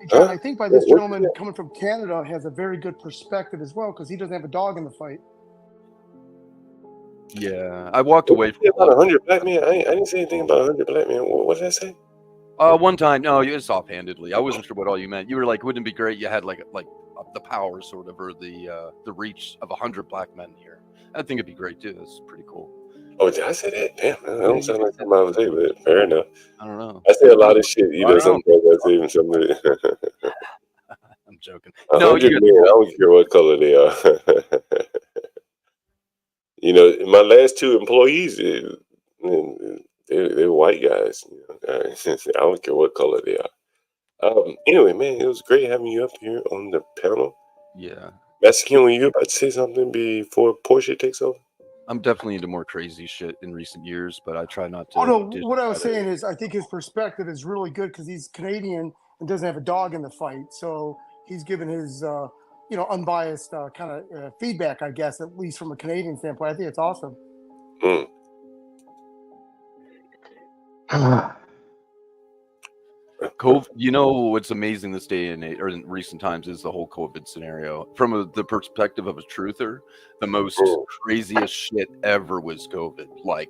John, I think by this gentleman coming from Canada has a very good perspective as well, because he doesn't have a dog in the fight. Yeah, I walked away from about 100 black men. I didn't say anything about 100 black men. What did I say? One time, no, it's offhandedly. I wasn't sure what all you meant. You were like, wouldn't it be great you had like the power, sort of, or the reach of 100 black men here? I think it'd be great too. That's pretty cool. Oh, did I say that? Damn, that don't sound like something I would say, but fair enough. I don't know. I say a lot of shit, you know. Sometimes I say even something. I'm joking. 100 men, I don't care what color they are. You know, my last 2 employees, they're white guys. You know, I don't care what color they are. Anyway, man, it was great having you up here on the panel. Yeah. Mexican, were you about to say something before Portia takes over? I'm definitely into more crazy shit in recent years, but I try not to. Oh, no, what I was saying is I think his perspective is really good, because he's Canadian and doesn't have a dog in the fight. So he's given his, unbiased kind of feedback, I guess, at least from a Canadian standpoint. I think it's awesome. Mm. COVID, what's amazing this day and age, or in recent times, is the whole COVID scenario. From the perspective of a truther, the most craziest shit ever was COVID. Like,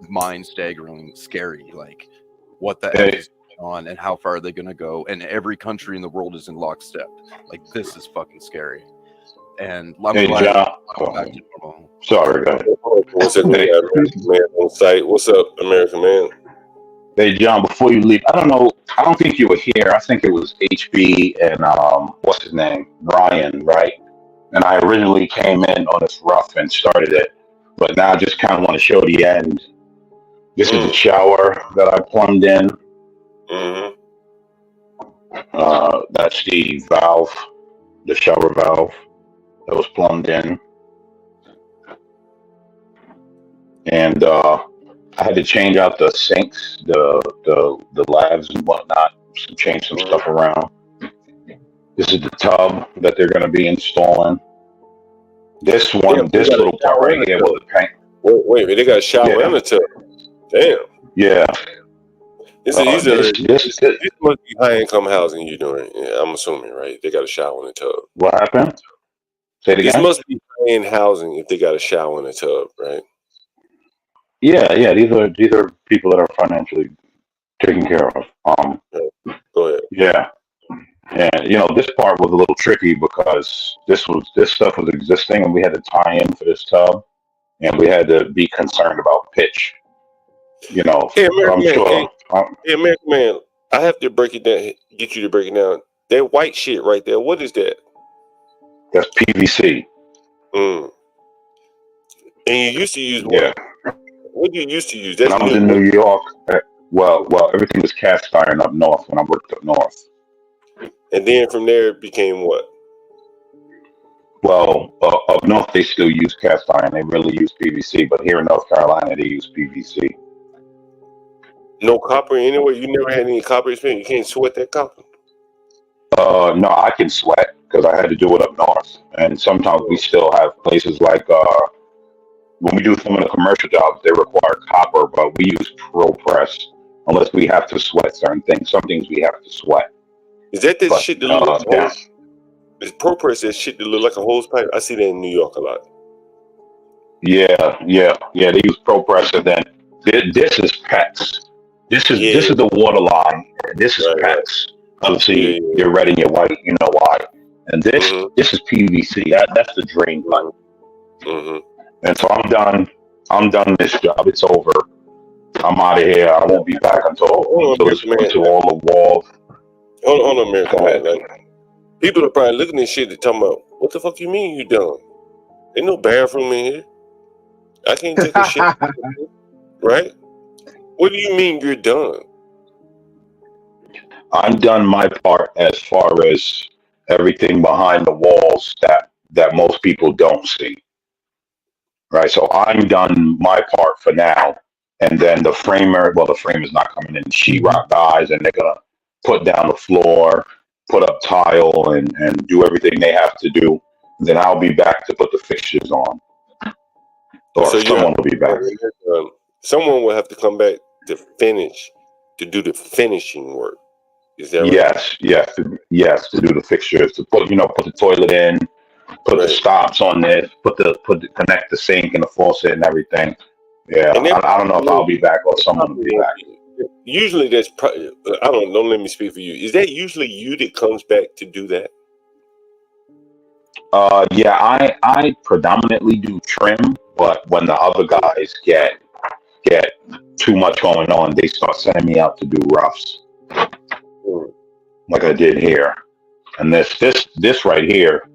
mind-staggering, scary. Like, what the hell is going on, and how far are they going to go? And every country in the world is in lockstep. Like, this is fucking scary. And Hey, John. back to normal. Sorry, guys. What's up, man? American Man on site. What's up, American Man? Hey, John, before you leave, I don't think you were here. I think it was HB and, what's his name? Brian, right? And I originally came in on this rough and started it, but now I just kind of want to show the end. This is the shower that I plumbed in. That's the valve, the shower valve that was plumbed in. And I had to change out the sinks, the labs and whatnot, change some stuff around. This is the tub that they're going to be installing. This one, this little part right here with the paint. Wait, they got a shower and a tub. Damn. Yeah. This must be high income housing you're doing. Yeah, I'm assuming, right? They got a shower and a tub. What happened? Say it again. This must be high end housing if they got a shower and a tub, right? Yeah. These are people that are financially taken care of. Go ahead. Yeah. And this part was a little tricky because this stuff was existing and we had to tie in for this tub, and we had to be concerned about pitch. Hey, American Man, I have to break it down. Get you to break it down. That white shit right there. What is that? That's PVC. And you used to use what? Yeah. What do you used to use? When I was in New York, well, everything was cast iron up north when I worked up north. And then from there it became what? Well, up north they still use cast iron. They really use PVC, but here in North Carolina they use PVC. No copper anywhere? You never had any copper experience? You can't sweat that copper? No, I can sweat because I had to do it up north. And sometimes we still have places like when we do some of the commercial jobs, they require copper, but we use ProPress unless we have to sweat certain things. Some things we have to sweat. Is that the shit that looks like a hose? Is ProPress that shit that look like a hose pipe? I see that in New York a lot. Yeah. They use ProPress, and then this is PEX. This is the water line. This is PEX. Obviously, you're red and you're white. You know why? And this is PVC. That's the drain pipe. And so I'm done. I'm done this job. It's over. I'm out of here. I won't be back until it's to all the walls. Hold on, American Man. Like, people are probably looking at shit and talking about, what the fuck you mean you done? Ain't no bathroom in here. I can't take a shit. Right? What do you mean you're done? I'm done my part as far as everything behind the walls that most people don't see. Right? So I'm done my part for now. And then the framer is not coming in. Sheetrock guys, and they're going to put down the floor, put up tile, and do everything they have to do. Then I'll be back to put the fixtures on. Or so someone will be back. Someone will have to come back to do the finishing work. Is that right? Yes, to do the fixtures, to put the toilet in, put the stops on this, connect the sink and the faucet and everything. Yeah, I don't know if I'll be back or someone will be back. Usually that's probably, don't let me speak for you. Is that usually you that comes back to do that? Yeah, I predominantly do trim, but when the other guys get too much going on, they start sending me out to do roughs, like I did here. And this right here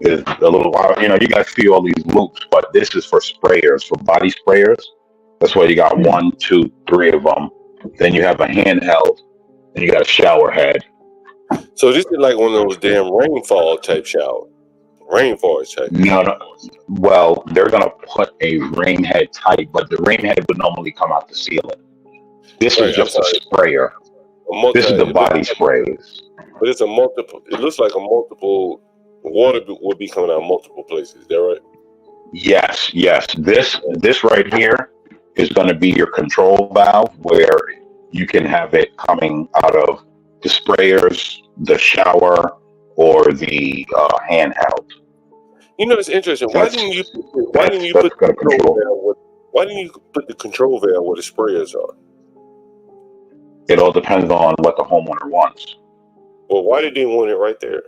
is a little, you guys see all these loops, but this is for sprayers, for body sprayers. That's why you got 1, 2, 3 of them. Then you have a handheld, and you got a shower head. So this is like one of those damn rainfall type shower. Rainforest type. No. Well, they're gonna put a rain head type, but the rain head would normally come out the ceiling. This is just a sprayer. This is the body sprays. But it's a multiple. It looks like a multiple water will be coming out of multiple places. Is that right? Yes, yes. This right here is going to be your control valve, where you can have it coming out of the sprayers, the shower, or the handheld. You know, it's interesting. Why didn't you put the control valve where the sprayers are? It all depends on what the homeowner wants. Well, why did they want it right there?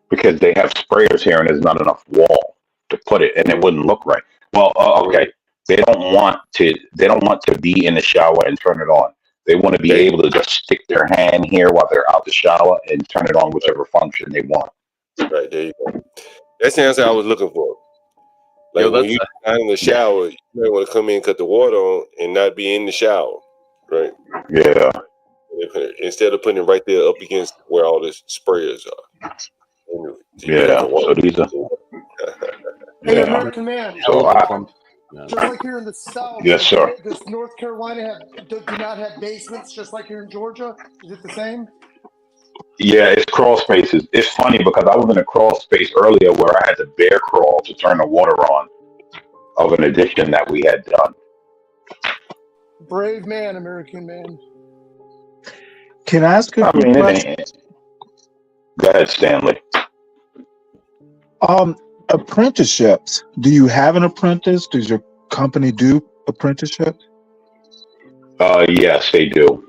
Because they have sprayers here and there's not enough wall to put it, and it wouldn't look right. Well, okay. They don't want to be in the shower and turn it on. They want to be able to just stick their hand here while they're out the shower and turn it on whichever function they want. Right, there you go. That's the answer I was looking for. Like when you're not in the shower, you might want to come in and cut the water on and not be in the shower. Right? Yeah. Instead of putting it right there up against where all the sprayers are. Yeah. So these are. Hey, American man. So just like here in the South. Yes, sir. Does North Carolina do not have basements just like here in Georgia? Is it the same? Yeah, it's crawl spaces. It's funny because I was in a crawl space earlier where I had to bear crawl to turn the water on of an addition that we had done. Brave man, American man. Can I ask a quick question? Go ahead, Stanley. Apprenticeships. Do you have an apprentice? Does your company do apprenticeships? Yes, they do.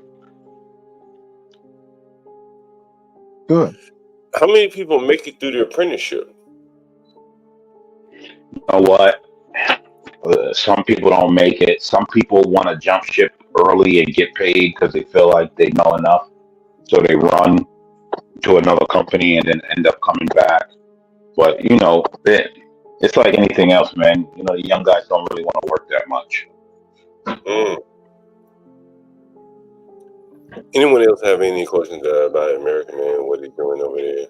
Good. How many people make it through the apprenticeship? You know what? Some people don't make it. Some people want to jump ship early and get paid because they feel like they know enough. So they run to another company and then end up coming back. But, you know, it's like anything else, man. You know, the young guys don't really want to work that much. Anyone else have any questions about American Man? What he's doing over there?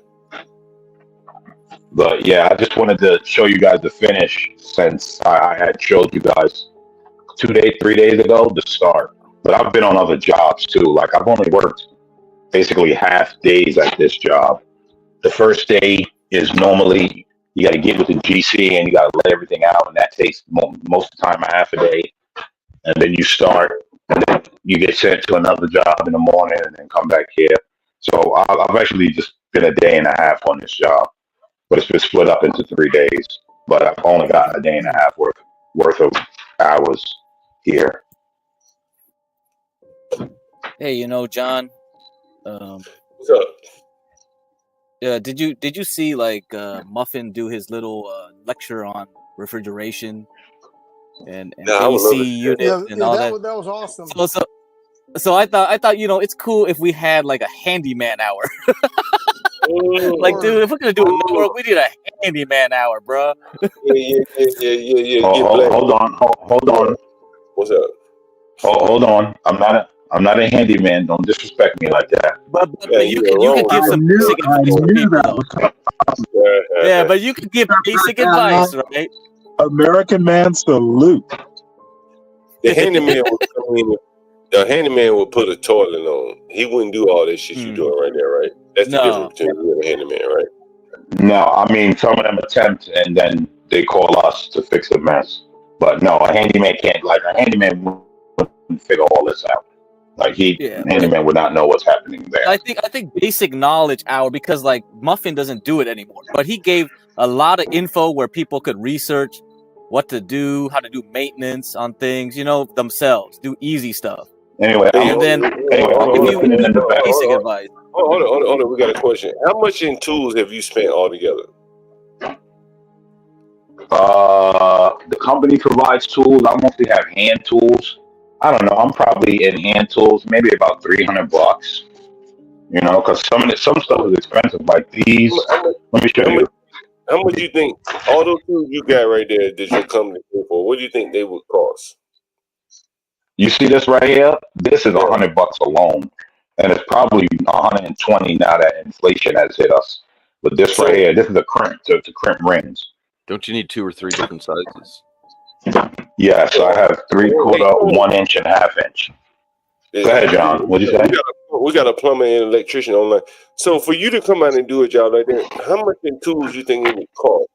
But yeah, I just wanted to show you guys the finish since I had showed you guys 3 days ago the start. But I've been on other jobs too. Like I've only worked basically half days at this job. The first day is normally you got to get with the GC and you got to let everything out, and that takes most of the time a half a day. And then you start, and then you get sent to another job in the morning, and then come back here. So I've actually just been a day and a half on this job, but it's been split up into 3 days. But I've only got a day and a half worth of hours here. Hey, you know, John. What's up? Yeah, did you see like Muffin do his little lecture on refrigeration and AC units and all that? That was awesome. So I thought you know it's cool if we had like a handyman hour. Like, dude, if we're gonna do a network, we need a handyman hour, bro. Yeah. Hold on. What's up? Hold on. I'm not a handyman. Don't disrespect me like that. But you can give some basic advice. Yeah, but you can give basic advice, right? American Man salute. The handyman would come in. The handyman would put a toilet on. He wouldn't do all this shit you're doing right there, right? That's the difference between you and a handyman, right? No, I mean some of them attempt and then they call us to fix the mess. But no, a handyman can't. Like a handyman wouldn't figure all this out. Like handyman would not know what's happening there. I think basic knowledge hour, because like Muffin doesn't do it anymore, but he gave a lot of info where people could research what to do, how to do maintenance on things, you know, themselves, do easy stuff. Anyway, and then I'll give you basic advice. Hold on. We got a question. How much in tools have you spent altogether? The company provides tools. I mostly have hand tools. I don't know. I'm probably in hand tools, maybe about $300. You know, because some stuff is expensive. Like these. Let me show you. How much do you think all those tools you got right there that your company pay for? What do you think they would cost? You see this right here? This is $100 alone, and it's probably 120 now that inflation has hit us. But this right here, this is a crimp to crimp rings. Don't you need 2 or 3 different sizes? Yes, I have 3/4, 1 inch, and 1/2 inch. Go ahead, John. What'd you say? we got a plumber and electrician online. So for you to come out and do a job like that, how much in tools you think it would cost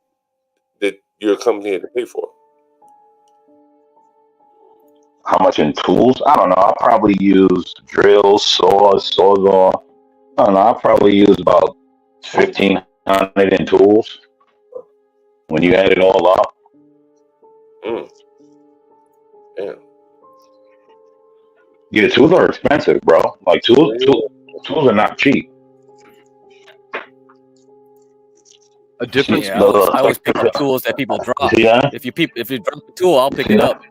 that your company had to pay for? How much in tools? I don't know. I'll probably use drills, saws, sawzall. I don't know. I'll probably use about 1,500 in tools when you add it all up. Yeah. Yeah, tools are expensive, bro. Like tools are not cheap. A difference. Yeah, I always pick up tools that people drop. Yeah. If you drop a tool, I'll pick it up.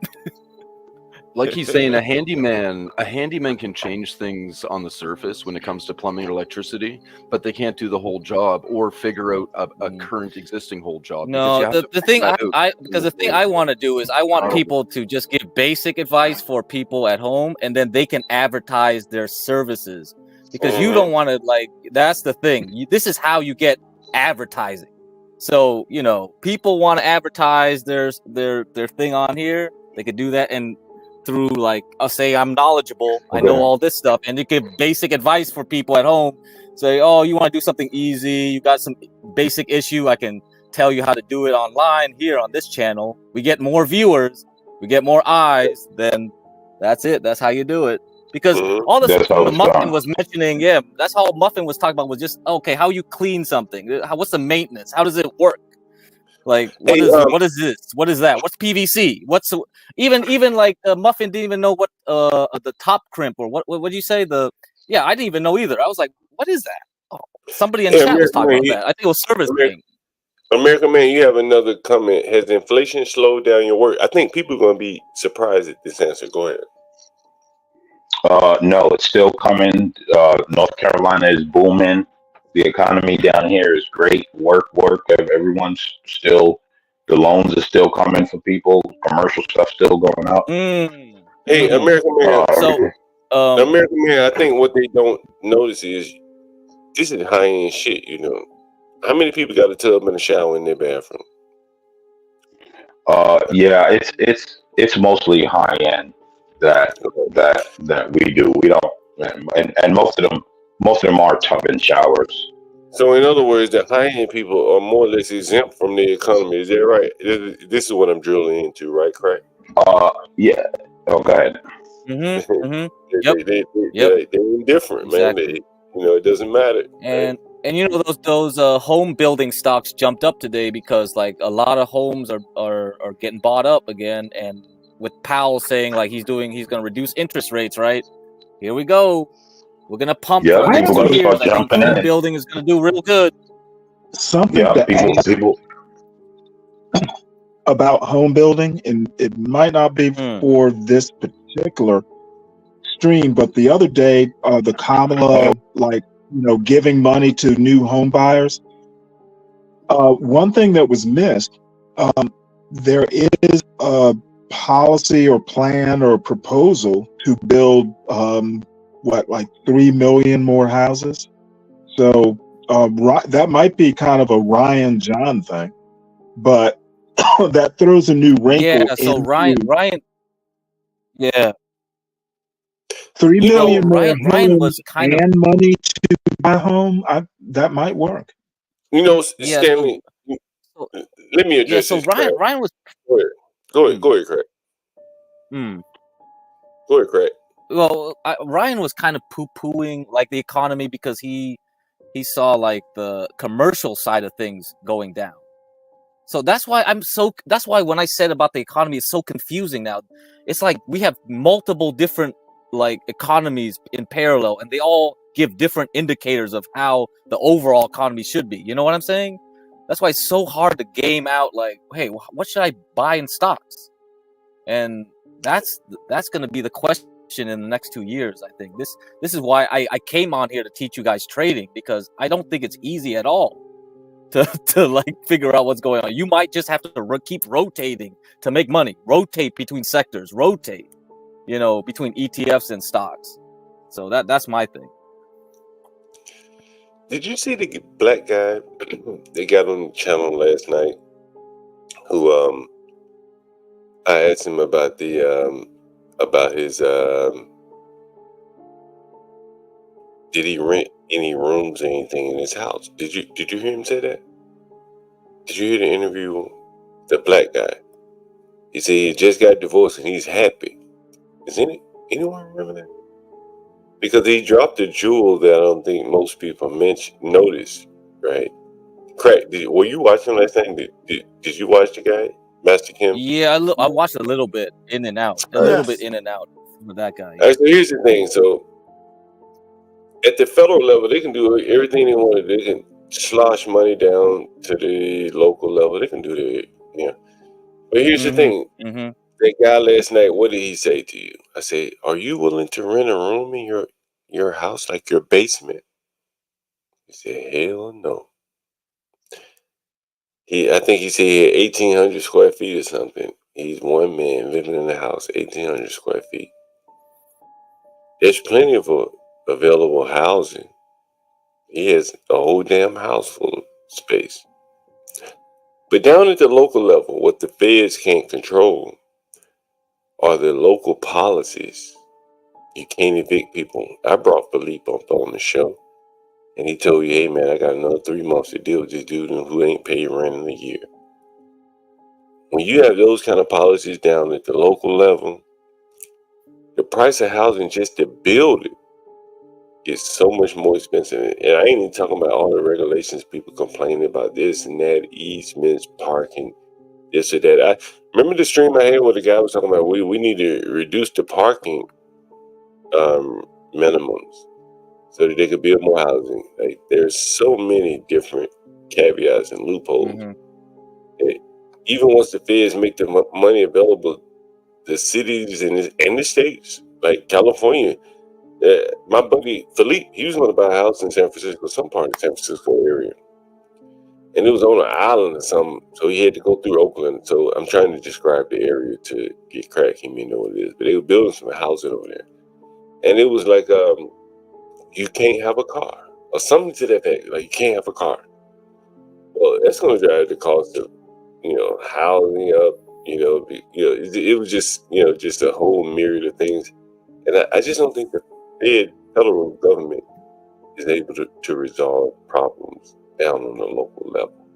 Like he's saying, a handyman can change things on the surface when it comes to plumbing or electricity, but they can't do the whole job or figure out a current existing whole job. No, the thing the thing I want to do is I want people to just give basic advice for people at home, and then they can advertise their services, because you don't want to, like, that's the thing. This is how you get advertising. So, you know, people want to advertise their thing on here. They could do that, and through, like, I'll say I'm knowledgeable, I know all this stuff, and you give basic advice for people at home. Say, oh, you want to do something easy, you got some basic issue, I can tell you how to do it online here on this channel. We get more viewers, we get more eyes, then that's it. That's how you do it. Because all the stuff the Muffin was mentioning, yeah, that's how Muffin was talking about, was just, okay, how you clean something, what's the maintenance, how does it work? Like, what is this? What is that? What's PVC? What's even like Muffin didn't even know what the top crimp, or what do you say? I didn't even know either. I was like, what is that? Oh, somebody in chat was talking about that. I think it was service thing. American Man, you have another comment. Has inflation slowed down your work? I think people are going to be surprised at this answer. Go ahead. No, it's still coming. North Carolina is booming. The economy down here is great. Work. Everyone's still, the loans are still coming for people. Commercial stuff still going up. Hey, American Man. American Man, I think what they don't notice is this is high end shit. You know, how many people got a tub and a shower in their bathroom? Yeah, it's mostly high end that we do. We don't, and most of them are tub and showers. So in other words, the high end people are more or less exempt from the economy. Is that right? This is what I'm drilling into, right? Correct? Yeah. Oh, go ahead. They're indifferent, man. They, it doesn't matter. And you know, those home building stocks jumped up today because, like, a lot of homes are getting bought up again, and with Powell saying, like, he's going to reduce interest rates, right? Here we go. We're gonna pump for the next 2 years. I think home building is gonna do real good. Something people about home building, and it might not be for this particular stream, but the other day, the Kamala, giving money to new home buyers. One thing that was missed, there is a policy or plan or proposal to build 3 million more houses. So that might be kind of a Ryan John thing, but that throws a new wrinkle. Yeah. So Ryan, yeah. 3 million more Ryan was kind of money to buy a home. That might work. Stanley. Let me address this. So Ryan was. Go ahead, Craig. Go ahead, Craig. Well, Ryan was kind of poo-pooing, like, the economy, because he saw, like, the commercial side of things going down. So that's why when I said about the economy, it's so confusing now. It's like we have multiple different, like, economies in parallel, and they all give different indicators of how the overall economy should be. You know what I'm saying? That's why it's so hard to game out, like, hey, what should I buy in stocks? And that's going to be the question in the next 2 years. I think this is why I came on here to teach you guys trading, because I don't think it's easy at all to like figure out what's going on. You might just have to keep rotating to make money, rotate between sectors, rotate, between ETFs and stocks. So that's my thing. Did you see the black guy they got on the channel last night? Who I asked him about his did he rent any rooms or anything in his house? Did you hear him say that? Did you hear the interview with the black guy? He said he just got divorced and he's happy. Is anyone remember that? Because he dropped a jewel that I don't think most people noticed, right? Crack, were you watching last night? Did you watch the guy, Master Kim? Yeah, I watched a little bit in and out, with that guy. All right, so here's the thing. So at the federal level, they can do everything they want to do. They can slosh money down to the local level. They can do that, yeah. But here's the thing. That guy last night, what did he say to you? I say, are you willing to rent a room in your house, like your basement? He said, hell no. I think he said he had 1,800 square feet or something. He's one man living in the house, 1,800 square feet. There's plenty of available housing. He has a whole damn house full of space. But down at the local level, what the feds can't control are the local policies. You can't evict people. I brought Philippe up on the show, and he told you, hey man, I got another 3 months to deal with this dude who ain't paid rent in a year. When you have those kind of policies down at the local level, the price of housing just to build it is so much more expensive. And I ain't even talking about all the regulations, people complaining about this and that, easements, parking, this or that. I remember the stream I had where the guy was talking about we need to reduce the parking minimums so that they could build more housing. Like there's so many different caveats and loopholes. Even once the feds make the money available, the cities and the states, like California, my buddy Philippe, he was going to buy a house in San Francisco, some part of the San Francisco area. And it was on an island or something, so he had to go through Oakland. So I'm trying to describe the area to get Crack. He may know what it is. But they were building some housing over there. And it was like, you can't have a car. Or something to that effect. Like, you can't have a car. Well, that's going to drive the cost of, housing up. It was just, just a whole myriad of things. And I just don't think the federal government is able to resolve problems down on the local level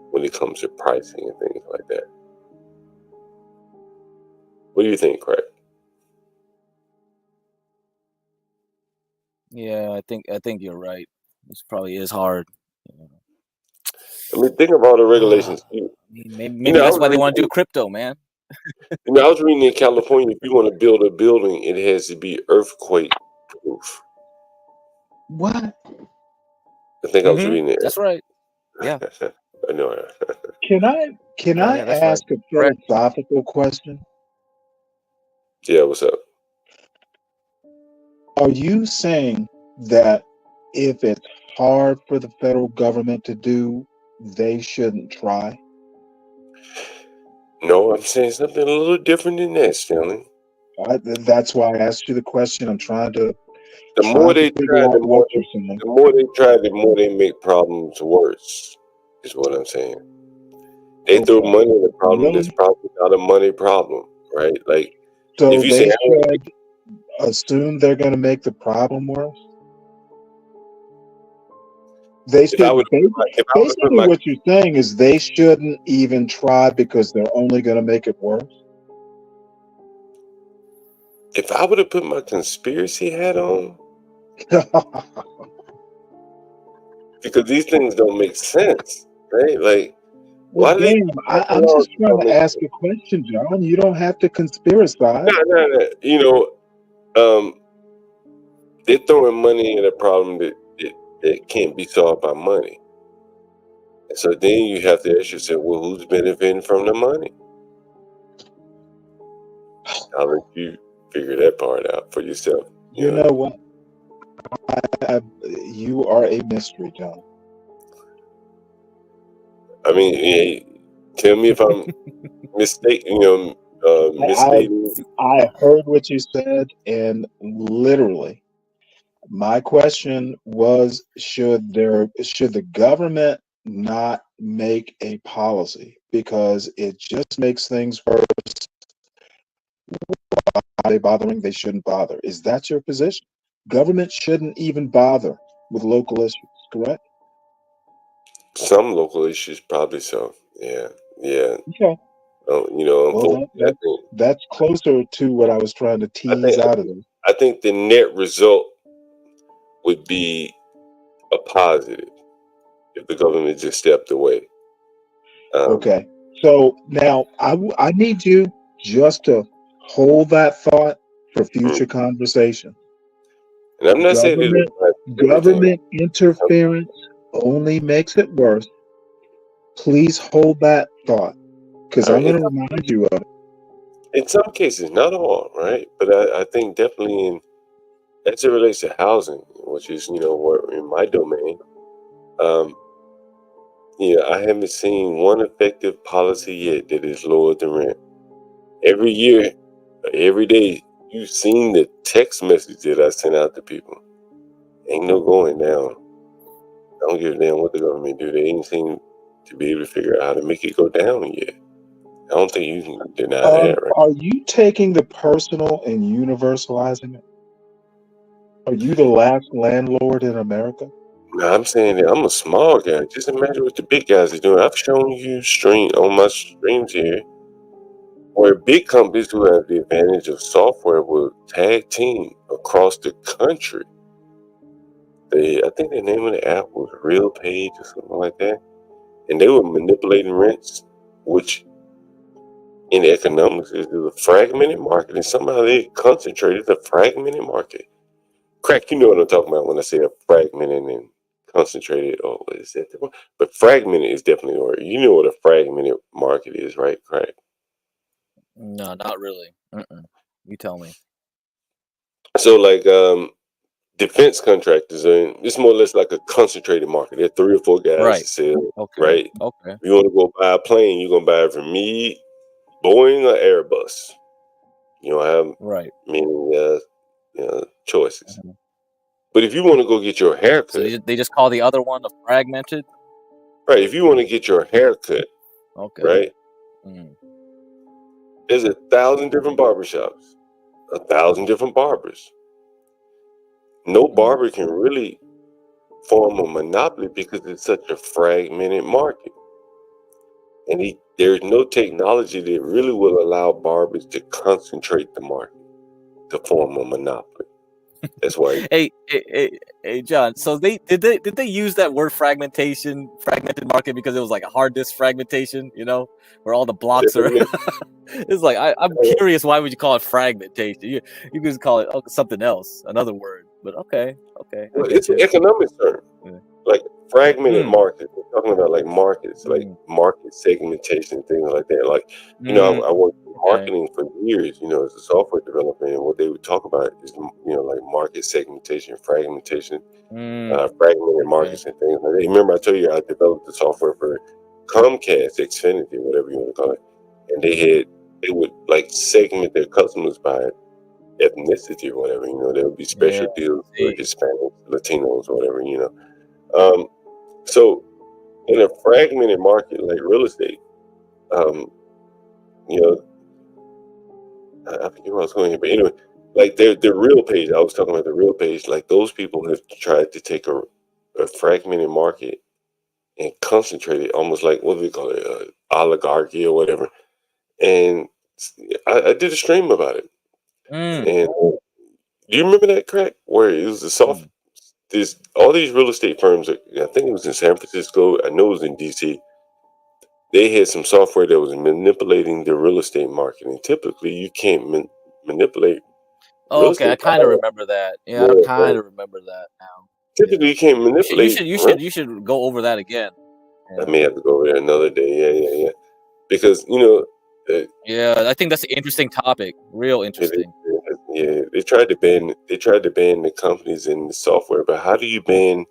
when it comes to pricing and things like that. What do you think, Craig? Yeah, I think you're right. This probably is hard. I mean, think of all the regulations. Maybe that's why they want to do crypto, man. I was reading in California, if you want to build a building, it has to be earthquake proof. What? I think I was reading it. That's right. Yeah. I know. Can I ask a philosophical question? Yeah, what's up? Are you saying that if it's hard for the federal government to do, they shouldn't try? No, I'm saying something a little different than that, Stanley. That's why I asked you the question. I'm trying to. The more they try, the more they make problems worse. Is what I'm saying. They throw money in the problem. That's probably not a money problem, right? Like, so if you they say, should assume they're going to make the problem worse. They should. Basically, what you're saying is they shouldn't even try because they're only going to make it worse. If I would have put my conspiracy hat on, because these things don't make sense, right? Like, why do they? I'm just trying to ask a question, John. You don't have to conspiracize. No. They're throwing money at a problem that can't be solved by money. And so then you have to ask yourself, well, who's benefiting from the money? I'll let you figure that part out for yourself. You know what? You are a mystery, John. I mean, tell me if I'm mistaken. Misstating. I heard what you said, and literally, my question was: should the government not make a policy because it just makes things worse? Why are they bothering? They shouldn't bother. Is that your position? government shouldn't even bother with local issues, correct? Some local issues, probably so. Yeah, yeah. Okay. Well, unfortunately, that's closer to what I was trying to tease out of this. I think the net result would be a positive if the government just stepped away. Okay. So now I need you just to hold that thought for future conversation. And I'm not saying Government interference only makes it worse. Please hold that thought, because I'm going to remind you of it. In some cases, not all, right? But I think definitely as it relates to housing, which is, what in my domain, I haven't seen one effective policy yet that has lowered the rent. Every year, every day, you've seen the text message that I sent out to people. Ain't no going down. I don't give a damn what the government do. They ain't seem to be able to figure out how to make it go down yet. I don't think you can deny that, right? Are you taking the personal and universalizing it? Are you the last landlord in America? No, I'm saying that I'm a small guy. Just imagine what the big guys are doing. I've shown you on my streams here where big companies who have the advantage of software will tag team across the country. I think the name of the app was RealPage or something like that. And they were manipulating rents, which in economics is a fragmented market. And somehow they concentrated the fragmented market. Crack, you know what I'm talking about when I say a fragmented and concentrated. Oh, what is that? But fragmented is definitely the word. You know what a fragmented market is, right, Crack? No, not really. You tell me. So, like, defense contractors, it's more or less like a concentrated market. There are 3 or 4 guys Right. to sell, Okay. right? Okay. If you want to go buy a plane, you're going to buy it from me, Boeing, or Airbus. You don't have right. many choices. But if you want to go get your haircut, So they just call the other one a fragmented? right? If you want to get your haircut, Okay. right? There's 1,000 different barbershops, 1,000 different barbers. No barber can really form a monopoly because it's such a fragmented market. And there's no technology that really will allow barbers to concentrate the market to form a monopoly. That's why. Hey, John. So did they use that word fragmented market because it was like a hard disk fragmentation, where all the blocks are. It's like I'm curious, why would you call it fragmentation? You could just call it something else, another word. But okay. Well, it's an economic term, like fragmented market. We're talking about like markets, like market segmentation, things like that. Like I worked in marketing for years, as a software developer, and what they would talk about is like market segmentation, fragmentation, fragmented markets and things like that. Remember, I told you I developed the software for Comcast, Xfinity, whatever you want to call it, and they would like segment their customers by ethnicity or whatever. There would be special deals for Hispanics, Latinos, or whatever. So in a fragmented market like real estate, I forget where I was going here, but anyway, like the real page, I was talking about the real page. Like those people have tried to take a fragmented market and concentrate it, almost like what do we call it, oligarchy or whatever. And I did a stream about it. And do you remember that, Crack? Where it was all these real estate firms, I think it was in San Francisco, I know it was in DC, they had some software that was manipulating the real estate market. And typically you can't manipulate real Okay, I estate. kind of remember that. Yeah, I kind of remember that now. Typically you can't manipulate. You should go over that again. I may have to go over there another day. Yeah. Because, yeah, I think that's an interesting topic. Real interesting. Yeah, they tried to ban the companies in the software, but how do you ban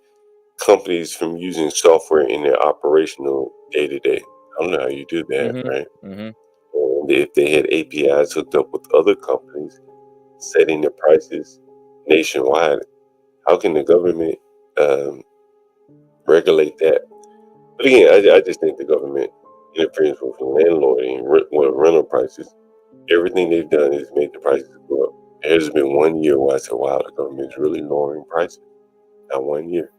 companies from using software in their operational day-to-day? I don't know how you do that, right? And if they had APIs hooked up with other companies setting the prices nationwide, how can the government regulate that? But again, I just think the government interferes with landlording, rental prices. Everything they've done is made the prices go up There's been 1 year where I said, wow, the government's really lowering prices. Not 1 year.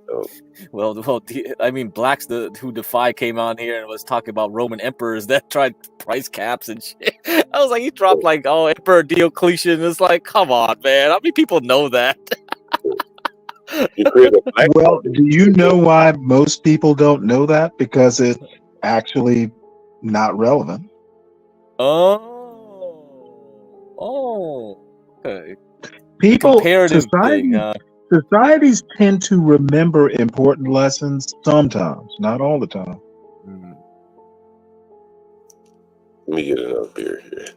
So, Well, I mean, blacks who defy came on here and was talking about Roman emperors that tried price caps and shit. I was like, he dropped like, oh, Emperor Diocletian. It's like, come on, man. How many people know that? you create a black Well, do you know why most people don't know that? Because it's actually not relevant. Oh, okay. People, Comparative thing. societies tend to remember important lessons sometimes, not all the time. Let me get another beer here.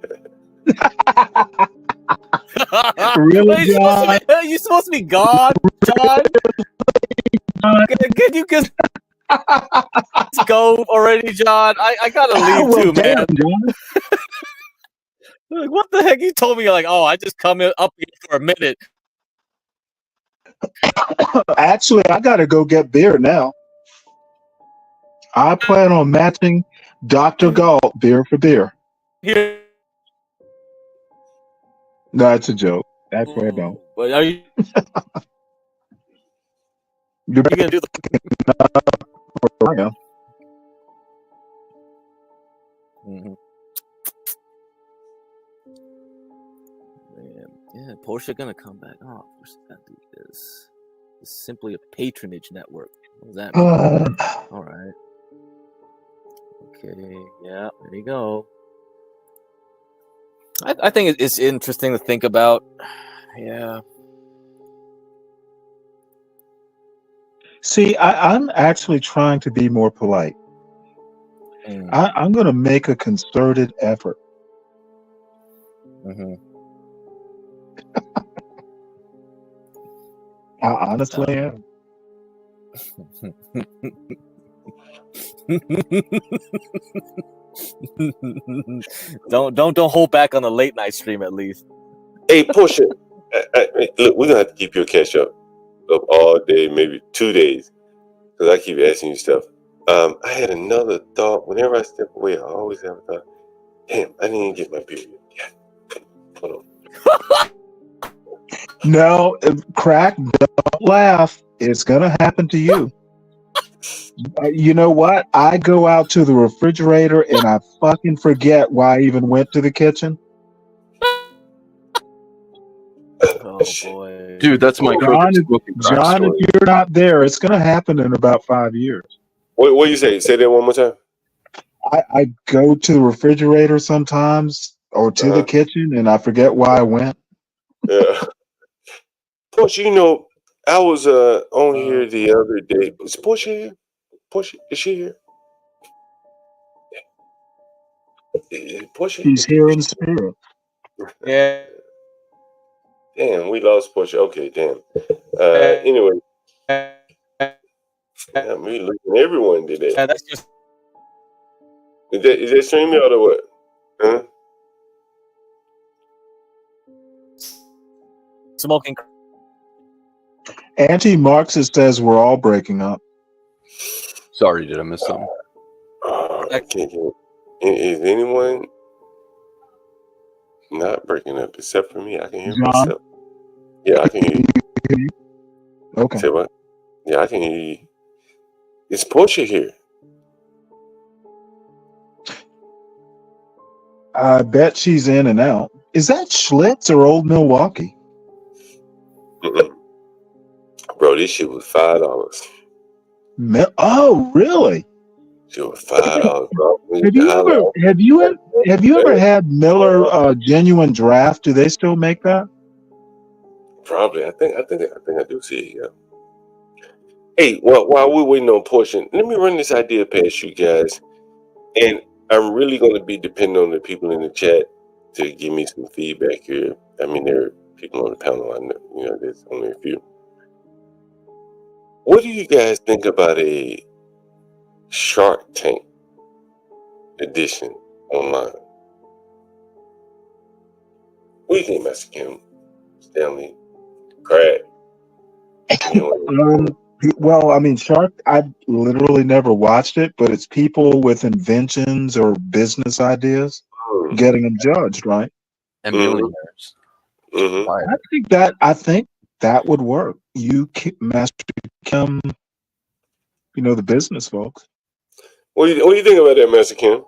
Really, John? You supposed to be God, John? Can you just go already, John? I gotta leave Well, too, damn, man. John. Like, what the heck? You told me you're like, oh, I just come up here for a minute. Actually, I gotta go get beer now. I plan on matching Dr. Galt beer for beer. Here. No, it's a joke. Actually, I don't. But are you? You're gonna do the? Man, yeah, Porsche gonna come back. Oh, of course, gotta do this. It's simply a patronage network. What does that mean? All right. Okay. Yeah. There you go. I think it's interesting to think about. Yeah. See, I'm actually trying to be more polite. I'm going to make a concerted effort. I honestly am. Don't hold back on the late night stream at least. Hey, Portia, look, we're gonna have to keep your catch up of all day, maybe 2 days, because I keep asking you stuff. I had another thought. Whenever I step away, I always have a thought. Damn, I didn't even get my period. Yeah. Hold on. No, crack, don't laugh. It's going to happen to you. You know what? I go out to the refrigerator and I fucking forget why I even went to the kitchen. Oh boy, dude, that's my John, if you're not there, it's going to happen in about 5 years. What do you say? Say that one more time. I go to the refrigerator sometimes or to the kitchen and I forget why I went. Yeah. Portia, you know, I was on here the other day. Is Portia here? Portia, is she here? Portia? She's here in spirit. Yeah. Damn, we lost Portia. Okay, damn. Anyway. I'm really looking. Everyone did that. Yeah, that's just. Is that streaming or what? Huh? Smoking. Anti-Marxist says we're all breaking up. Sorry, did I miss something? I can't hear. Is anyone not breaking up except for me? I can hear myself. Yeah, I can hear you. Okay. Say what? Yeah, I can hear you. Is Portia here? I bet she's in and out. Is that Schlitz or Old Milwaukee? Bro, this shit was $5. Oh, really? Shit was $5, bro. Have you ever had Miller Genuine Draft? Do they still make that? Probably. I think I do see it. Yeah. Hey, well, while we're waiting on Portia, let me run this idea past you guys, and I'm really going to be depending on the people in the chat to give me some feedback here. I mean, there are people on the panel. I know, there's only a few. What do you guys think about a Shark Tank edition online? What do you think, Master Kim, Stanley, Craig? Well, I mean, Shark, I literally never watched it, but it's people with inventions or business ideas getting them judged, right? And millionaires. Mm-hmm. I think that would work. You Master Kim, the business folks. What do you think about that, Master Kim?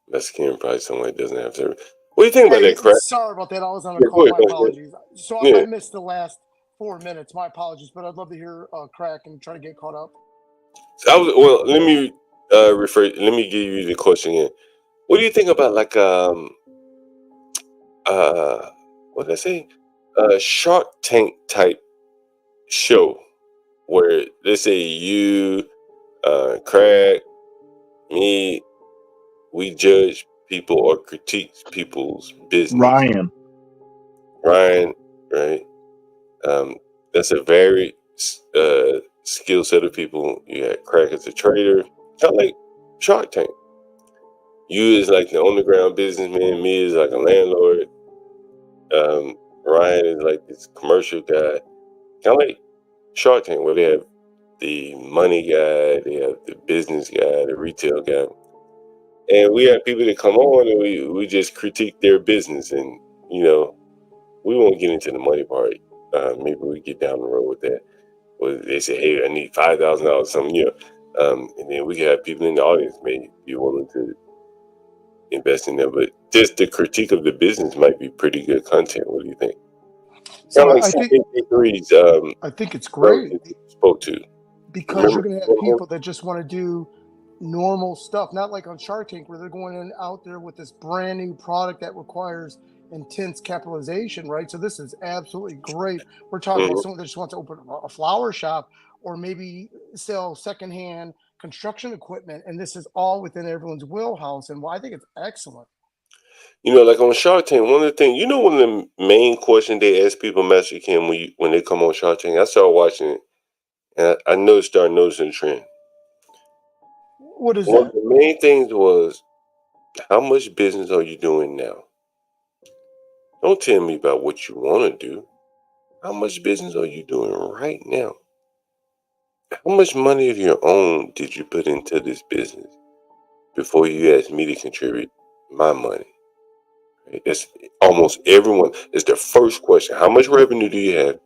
Master Kim probably somewhere doesn't have service. What do you think about Hey, that, Crack? sorry about that. I was on a Yeah, call. My go ahead. apologies. So Yeah. I missed the last 4 minutes. My apologies, but I'd love to hear Crack and try to get caught up. Let me let me give you the question again. What do you think about like what did I say? Shark Tank type show where let's say you, Craig, me, we judge people or critique people's business. Ryan, right? That's a very skill set of people. You had Craig as a trader, kind of like Shark Tank. You is like the on the ground businessman. Me is like a landlord. Ryan is like this commercial guy, kind of like Shark Tank, where they have the money guy, they have the business guy, the retail guy, and we have people that come on and we just critique their business, and we won't get into the money part. Maybe we get down the road with that. Or they say, "Hey, I need $5,000, something," and then we can have people in the audience maybe be willing to invest in there. But just the critique of the business might be pretty good content. What do you think? So Like I think Three's, I think it's great spoke to. because you're going to have people that just want to do normal stuff, not like on Shark Tank where they're going in out there with this brand new product that requires intense capitalization, right? So this is absolutely great. We're talking about someone that just wants to open a flower shop or maybe sell secondhand construction equipment, and this is all within everyone's wheelhouse. And I think it's excellent. Like on Shark Tank, one of the things, one of the main questions they ask people, Master Kim, when they come on Shark Tank, I started watching it, and I started noticing a trend. What is One that? of the main things was, how much business are you doing now? Don't tell me about what you want to do. How much business are you doing right now? How much money of your own did you put into this business before you asked me to contribute my money? Right? That's almost everyone. It's their first question. How much revenue do you have?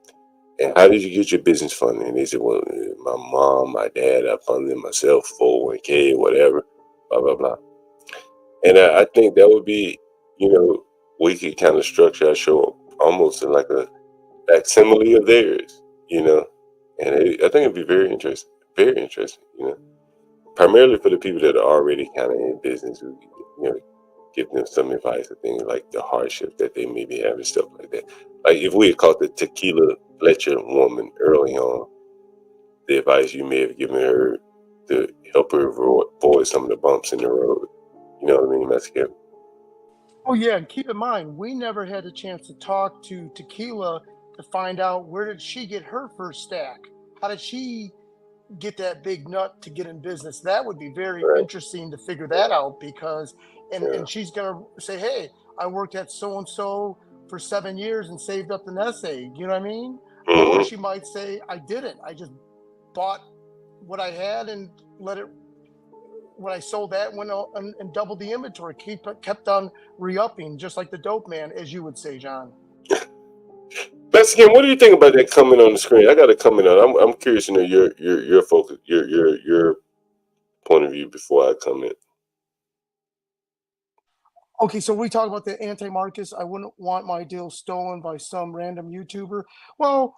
And how did you get your business funding? And they said, well, my mom, my dad, I funded myself, 401k, whatever, blah, blah, blah. And I think that would be, we could kind of structure our show almost in like a facsimile of theirs, And I think it'd be very interesting, primarily for the people that are already kind of in business, who, give them some advice of things like the hardships that they may be having, stuff like that. Like if we had caught the Tequila Fletcher woman early on, the advice you may have given her to help her avoid some of the bumps in the road. You know what I mean? That's good. Oh yeah, and keep in mind, we never had a chance to talk to Tequila to find out where did she get her first stack? How did she get that big nut to get in business? That would be very interesting to figure that out because and she's gonna say, hey, I worked at so and so for 7 years and saved up the nest egg. You know what I mean? Or she might say, I didn't. I just bought what I had and let it. When I sold that, went and doubled the inventory, kept on re-upping, just like the dope man, as you would say, John. Master Kim, what do you think about that comment on the screen? I got a comment on. I'm curious to know your focus, your point of view before I comment. Okay, so we talk about the anti-Marcus. I wouldn't want my deal stolen by some random YouTuber. Well,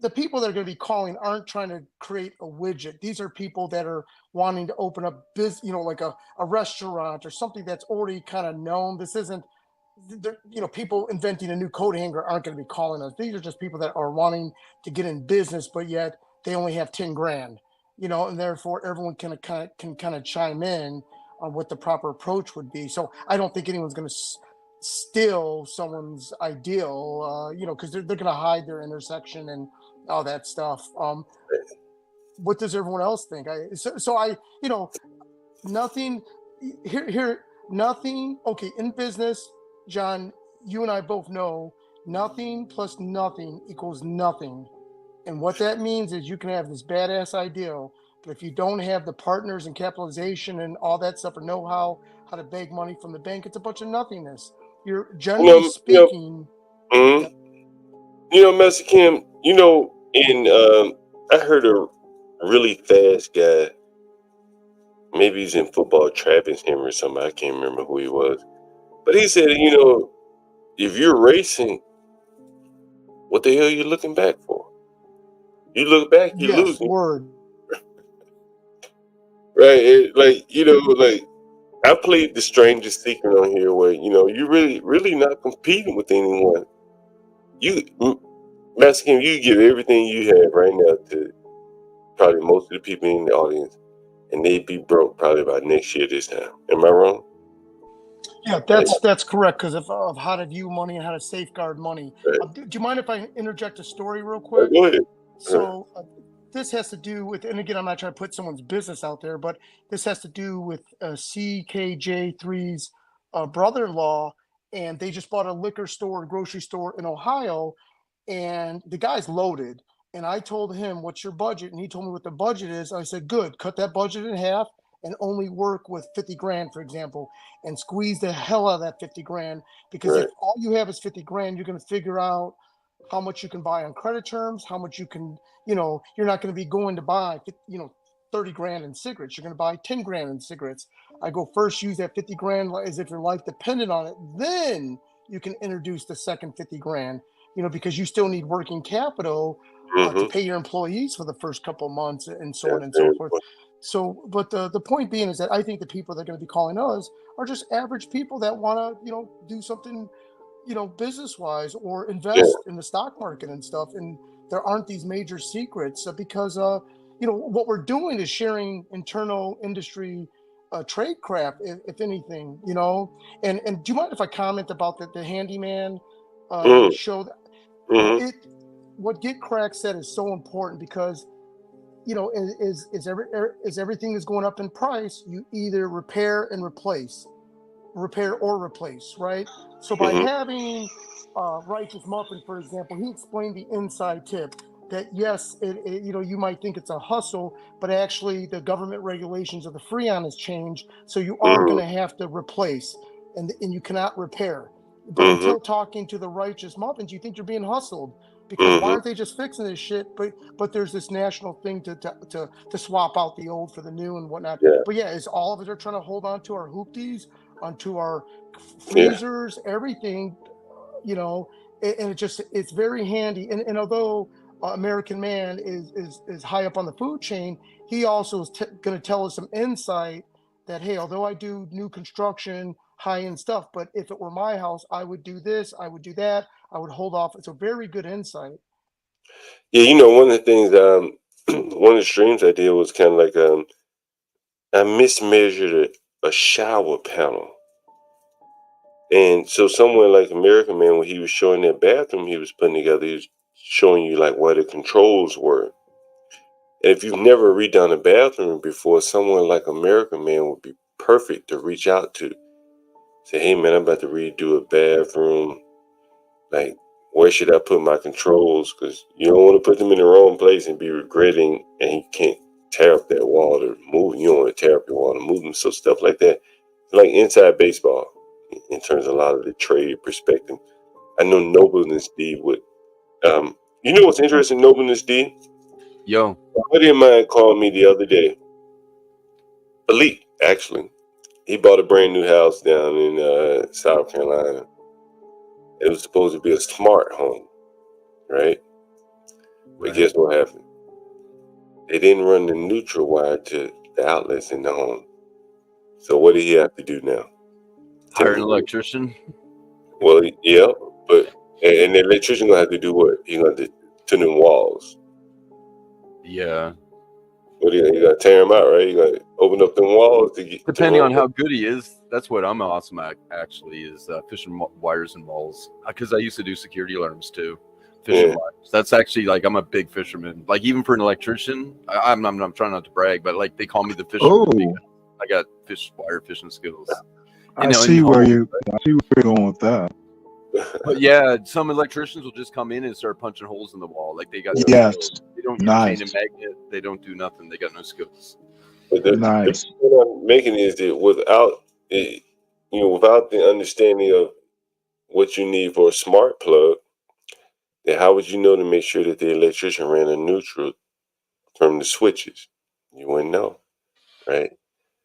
the people that are going to be calling aren't trying to create a widget. These are people that are wanting to open up business, like a restaurant or something that's already kind of known. This isn't, people inventing a new coat hanger aren't going to be calling us. These are just people that are wanting to get in business, but yet they only have 10 grand, and therefore everyone can kind of chime in on what the proper approach would be. So I don't think anyone's going to steal someone's ideal, because they're going to hide their intersection and all that stuff. What does everyone else think? Nothing here, nothing. Okay, in business, John, you and I both know nothing plus nothing equals nothing. And what that means is you can have this badass ideal, but if you don't have the partners and capitalization and all that stuff or know-how how to beg money from the bank. It's a bunch of nothingness. You're You generally know, speaking. mhm. Master Kim, in I heard a really fast guy. Maybe he's in football, Travis him or something. I can't remember who he was, but he said, if you're racing, what the hell are you looking back for? You look back, you're Yes, losing, word. right? Like I played the strangest secret on here, where you're really not competing with anyone. Master Kim, you give everything you have right now to probably most of the people in the audience, and they'd be broke probably by next year this time. Am I wrong? Yeah, that's correct because of how to view money and how to safeguard money. Do you mind if I interject a story real quick? Go ahead. So this has to do with, and again, I'm not trying to put someone's business out there, but this has to do with CKJ3's brother-in-law, and they just bought a liquor store, grocery store in Ohio, and the guy's loaded. And I told him, "What's your budget?" And he told me what the budget is. I said, "Good, cut that budget in half and only work with 50 grand, for example, and squeeze the hell out of that 50 grand. Because if all you have is 50 grand, you're going to figure out how much you can buy on credit terms, how much you can, you're not going to be going to buy, 30 grand in cigarettes. You're going to buy 10 grand in cigarettes. I go, first use that 50 grand as if your life depended on it. Then you can introduce the second 50 grand, because you still need working capital to pay your employees for the first couple of months and so on and so forth." So, but the point being is that I think the people that are going to be calling us are just average people that want to, do something, business-wise or invest in the stock market and stuff. And there aren't these major secrets because, what we're doing is sharing internal industry trade crap, if anything, And do you mind if I comment about the handyman show? What Get Crack said is so important because, as everything is going up in price, you either repair or replace, right? So by having Righteous Muffin, for example, he explained the inside tip that yes, you might think it's a hustle, but actually the government regulations of the Freon has changed, so you are going to have to replace, and you cannot repair. But until talking to the Righteous Muffins, you think you're being hustled. Because why aren't they just fixing this shit? But there's this national thing to swap out the old for the new and whatnot. But yeah, is all of us are trying to hold on to our hoopties, onto our freezers, everything, and it's very handy. And although American Man is high up on the food chain, he also is going to tell us some insight that, hey, although I do new construction, high-end stuff, but if it were my house, I would do this, I would do that, I would hold off. It's a very good insight. Yeah, one of the things, one of the streams I did was kind of like I mismeasured a shower panel. And so someone like American Man, when he was showing that bathroom he was putting together, he was showing you like where the controls were. And if you've never redone a bathroom before, someone like American Man would be perfect to reach out to. Say, hey man, I'm about to redo a bathroom. Like, where should I put my controls? Because you don't want to put them in the wrong place and be regretting, and you can't tear up that wall to move. You don't want to tear up your wall to move them. So stuff like that, like inside baseball, in terms of a lot of the trade perspective. I know Nobleness Dee would. What's interesting, Nobleness Dee? Yo, a buddy of mine called me the other day. Elite, actually. He bought a brand new house down in South Carolina. It was supposed to be a smart home, right? But guess what happened? They didn't run the neutral wire to the outlets in the home. So what did he have to do now? Hire an electrician? Well, yeah, but and the electrician gonna have to do what? He's gonna have to tune them walls. Yeah. What you gotta tear them out, right? You gotta open up them walls to get. Depending on how good he is, that's what I'm awesome at. Actually, is fishing wires and walls. Because I used to do security alarms too. Fishing wires. That's actually like I'm a big fisherman. Like even for an electrician, I'm trying not to brag, but like they call me the fisherman. Because I got wire fishing skills. I see where you're going with that. But yeah, some electricians will just come in and start punching holes in the wall. Like they got no skills. They don't use chain and magnet. They don't do nothing. They got no skills. But the point I'm making is that without without the understanding of what you need for a smart plug, then how would you know to make sure that the electrician ran a neutral from the switches? You wouldn't know, right?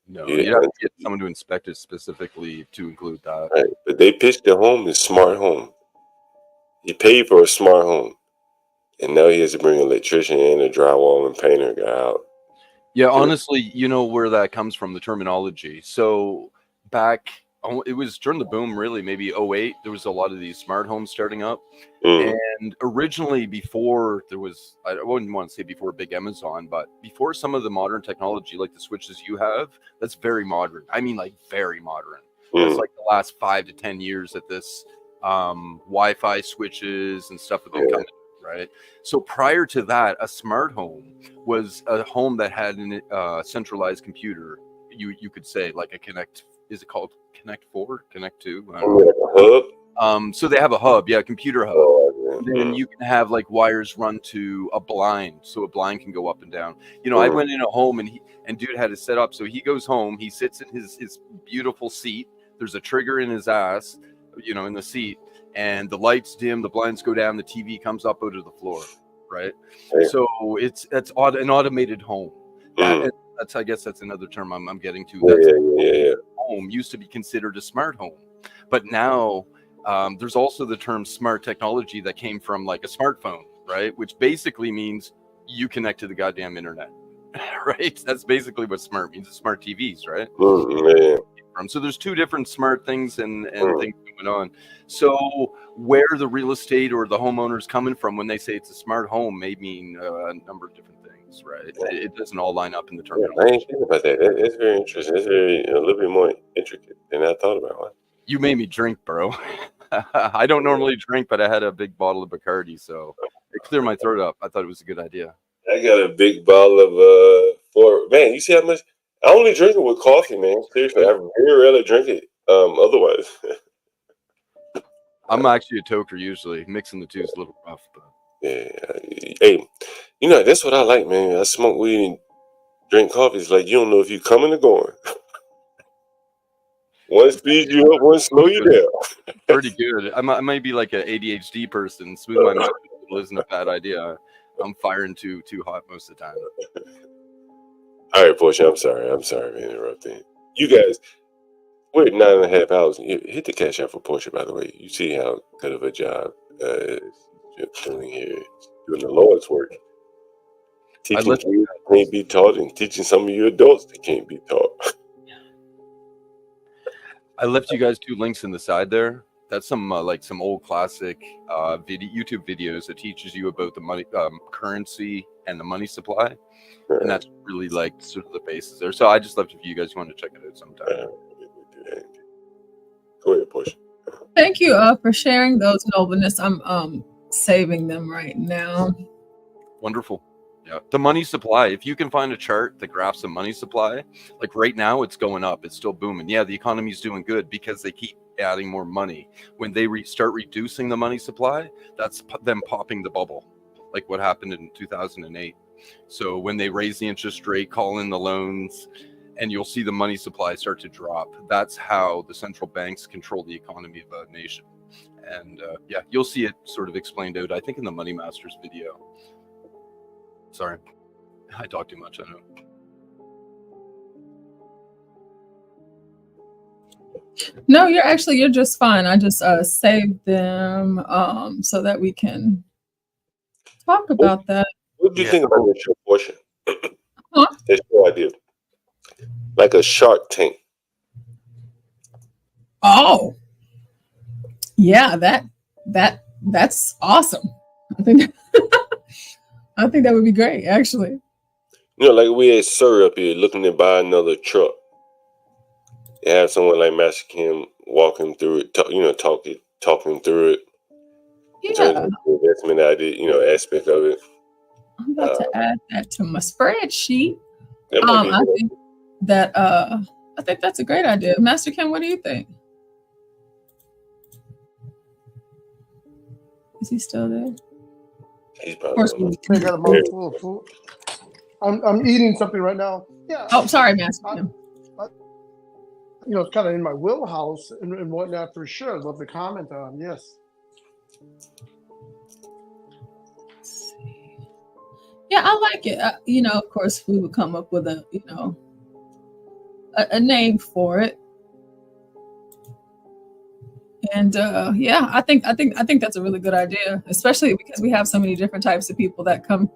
No, You you'd have to get someone to inspect it specifically to include that. right. But they pitched the home as smart home. He paid for a smart home, and now he has to bring an electrician and a drywall and painter guy out. Yeah, honestly, you know where that comes from, the terminology. So back, it was during the boom, really, maybe 08, there was a lot of these smart homes starting up. And originally, before there was, I wouldn't want to say before big Amazon, but before some of the modern technology, like the switches you have, that's very modern. I mean, like very modern. That's like the last 5 to 10 years that this Wi-Fi switches and stuff have been coming. Right. So prior to that, a smart home was a home that had a centralized computer. You could say like a Connect. Is it called Connect 4, Connect 2? Hub. So they have a hub, yeah, a computer hub. Then you can have like wires run to a blind, so a blind can go up and down. You know, I went in a home and dude had it set up. So he goes home, he sits in his beautiful seat. There's a trigger in his ass, in the seat. And the lights dim, the blinds go down, the TV comes up out of the floor, right? So that's an automated home. I guess that's another term I'm getting to. Home used to be considered a smart home, but now there's also the term smart technology that came from like a smartphone, right? Which basically means you connect to the goddamn internet, right? That's basically what smart means. It's smart TVs, right? So there's two different smart things and things going on. So where the real estate or the homeowner's coming from when they say it's a smart home may mean a number of different things, right? It doesn't all line up in the terminology. I ain't thinking about that. It's very interesting. It's a little bit more intricate than I thought about. Huh? You made me drink, bro. I don't normally drink, but I had a big bottle of Bacardi, so it cleared my throat up. I thought it was a good idea. I got a big bottle of man. You see how much? I only drink it with coffee, man. Seriously, I very rarely drink it. Otherwise, I'm actually a toker usually. Mixing the two is a little rough, but yeah. Hey, that's what I like, man. I smoke weed and drink coffee. It's like you don't know if you're coming or going. One speeds you up, one slow you down. Pretty good. I might be like an ADHD person. Smooth my mouth isn't a bad idea. I'm firing too hot most of the time. All right, Portia, I'm sorry for interrupting. You guys, we're at 9.5 hours. Hit the cash out for Portia, by the way. You see how good of a job you're doing here. Doing the Lord's work. Teaching kids that can't be taught and teaching some of you adults that can't be taught. I left you guys 2 links in the side there. That's some some old classic YouTube videos that teaches you about the money currency and the money supply. And that's really like sort of the basis there. So I just left it for you guys who want to check it out sometime. Go ahead, Portia. Thank you for sharing those, Nobleness. I'm saving them right now. Wonderful. Yeah, the money supply. If you can find a chart that graphs the money supply, like right now, it's going up. It's still booming. Yeah, the economy's doing good because they keep adding more money. When they start reducing the money supply, that's them popping the bubble, like what happened in 2008. So when they raise the interest rate, call in the loans, and you'll see the money supply start to drop. That's how the central banks control the economy of a nation. And yeah, you'll see it sort of explained out, I think, in the Money Masters video. Sorry, I talk too much, I know. No, you're just fine. I just saved them so that we can talk about that. What do you think about that show, Portia? That's your idea. Like a Shark Tank. Oh, yeah, that's awesome. I think that would be great, actually. Like we had Sir up here looking to buy another truck. You have someone like Master Kim walking through it, talking through it. Yeah. In terms of the investment idea, aspect of it. I'm about to add that to my spreadsheet. I think that's a great idea. Master Kim, what do you think? Is he still there? He's Of course, we got a mouthful of food. I'm eating something right now. Yeah. Oh, sorry, Master Kim. it's kind of in my wheelhouse and whatnot for sure. I'd love to comment on. Yes. Yeah, I like it. Of course, we would come up with a name for it. And yeah, I think that's a really good idea, especially because we have so many different types of people that come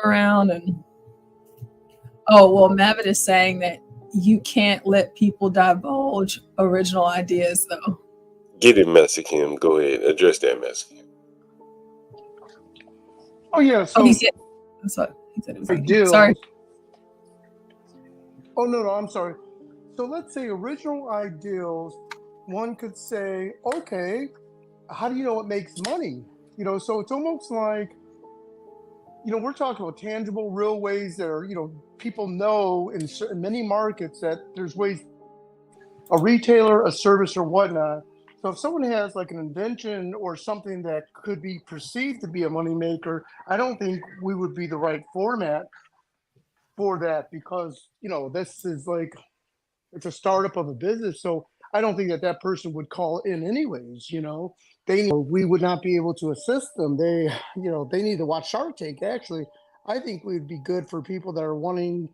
around. And Mavitt is saying that you can't let people divulge original ideas, though. Get it, Mexican. Go ahead, address that, Mexican. Oh yeah. So he said it was ideals. Sorry. Oh no, I'm sorry. So let's say original ideals. One could say, okay, how do you know it makes money? So it's almost like, we're talking about tangible, real ways that are, people know in many markets that there's ways, a retailer, a service, or whatnot. So if someone has like an invention or something that could be perceived to be a moneymaker, I don't think we would be the right format for that, because, this is like, it's a startup of a business. So I don't think that person would call in anyways. We would not be able to assist them. They need to watch Shark Tank. Actually, I think we'd be good for people that are wanting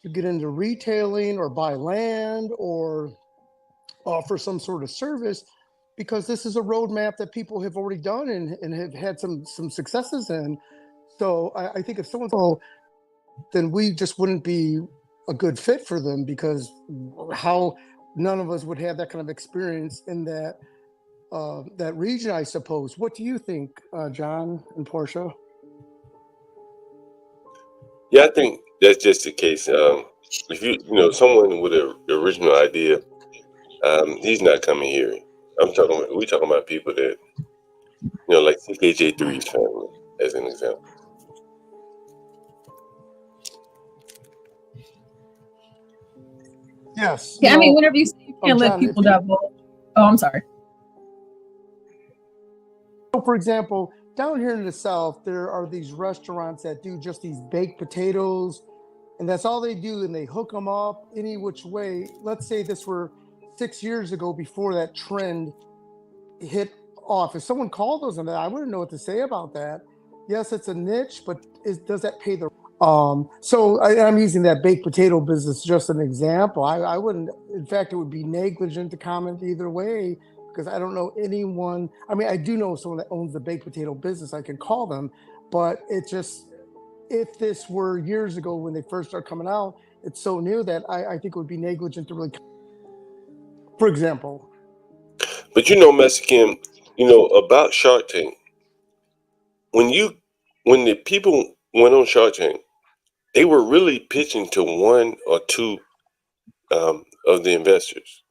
to get into retailing or buy land or offer some sort of service, because this is a roadmap that people have already done and have had some successes in. So I think if someone's then we just wouldn't be a good fit for them, because how none of us would have that kind of experience in that region, I suppose. What do you think, John and Portia? Yeah, I think that's just the case. If someone with an original idea, he's not coming here. We're talking about people that, like CKJ3's family, as an example. Yes. Yeah, whenever you say you can't let people divulge. Oh, I'm sorry. So, for example, down here in the South, there are these restaurants that do just these baked potatoes, and that's all they do, and they hook them up any which way. Let's say this were 6 years ago, before that trend hit off. If someone called us on that, I wouldn't know what to say about that. Yes, it's a niche, but does that pay the... So I'm using that baked potato business just an example. I wouldn't, in fact, it would be negligent to comment either way, because I don't know anyone. I do know someone that owns the baked potato business. I can call them, but it just, if this were years ago when they first started coming out, it's so new that I think it would be negligent to really, for example. But Mexican, about Shark Tank, when the people went on Shark Tank, they were really pitching to one or two of the investors.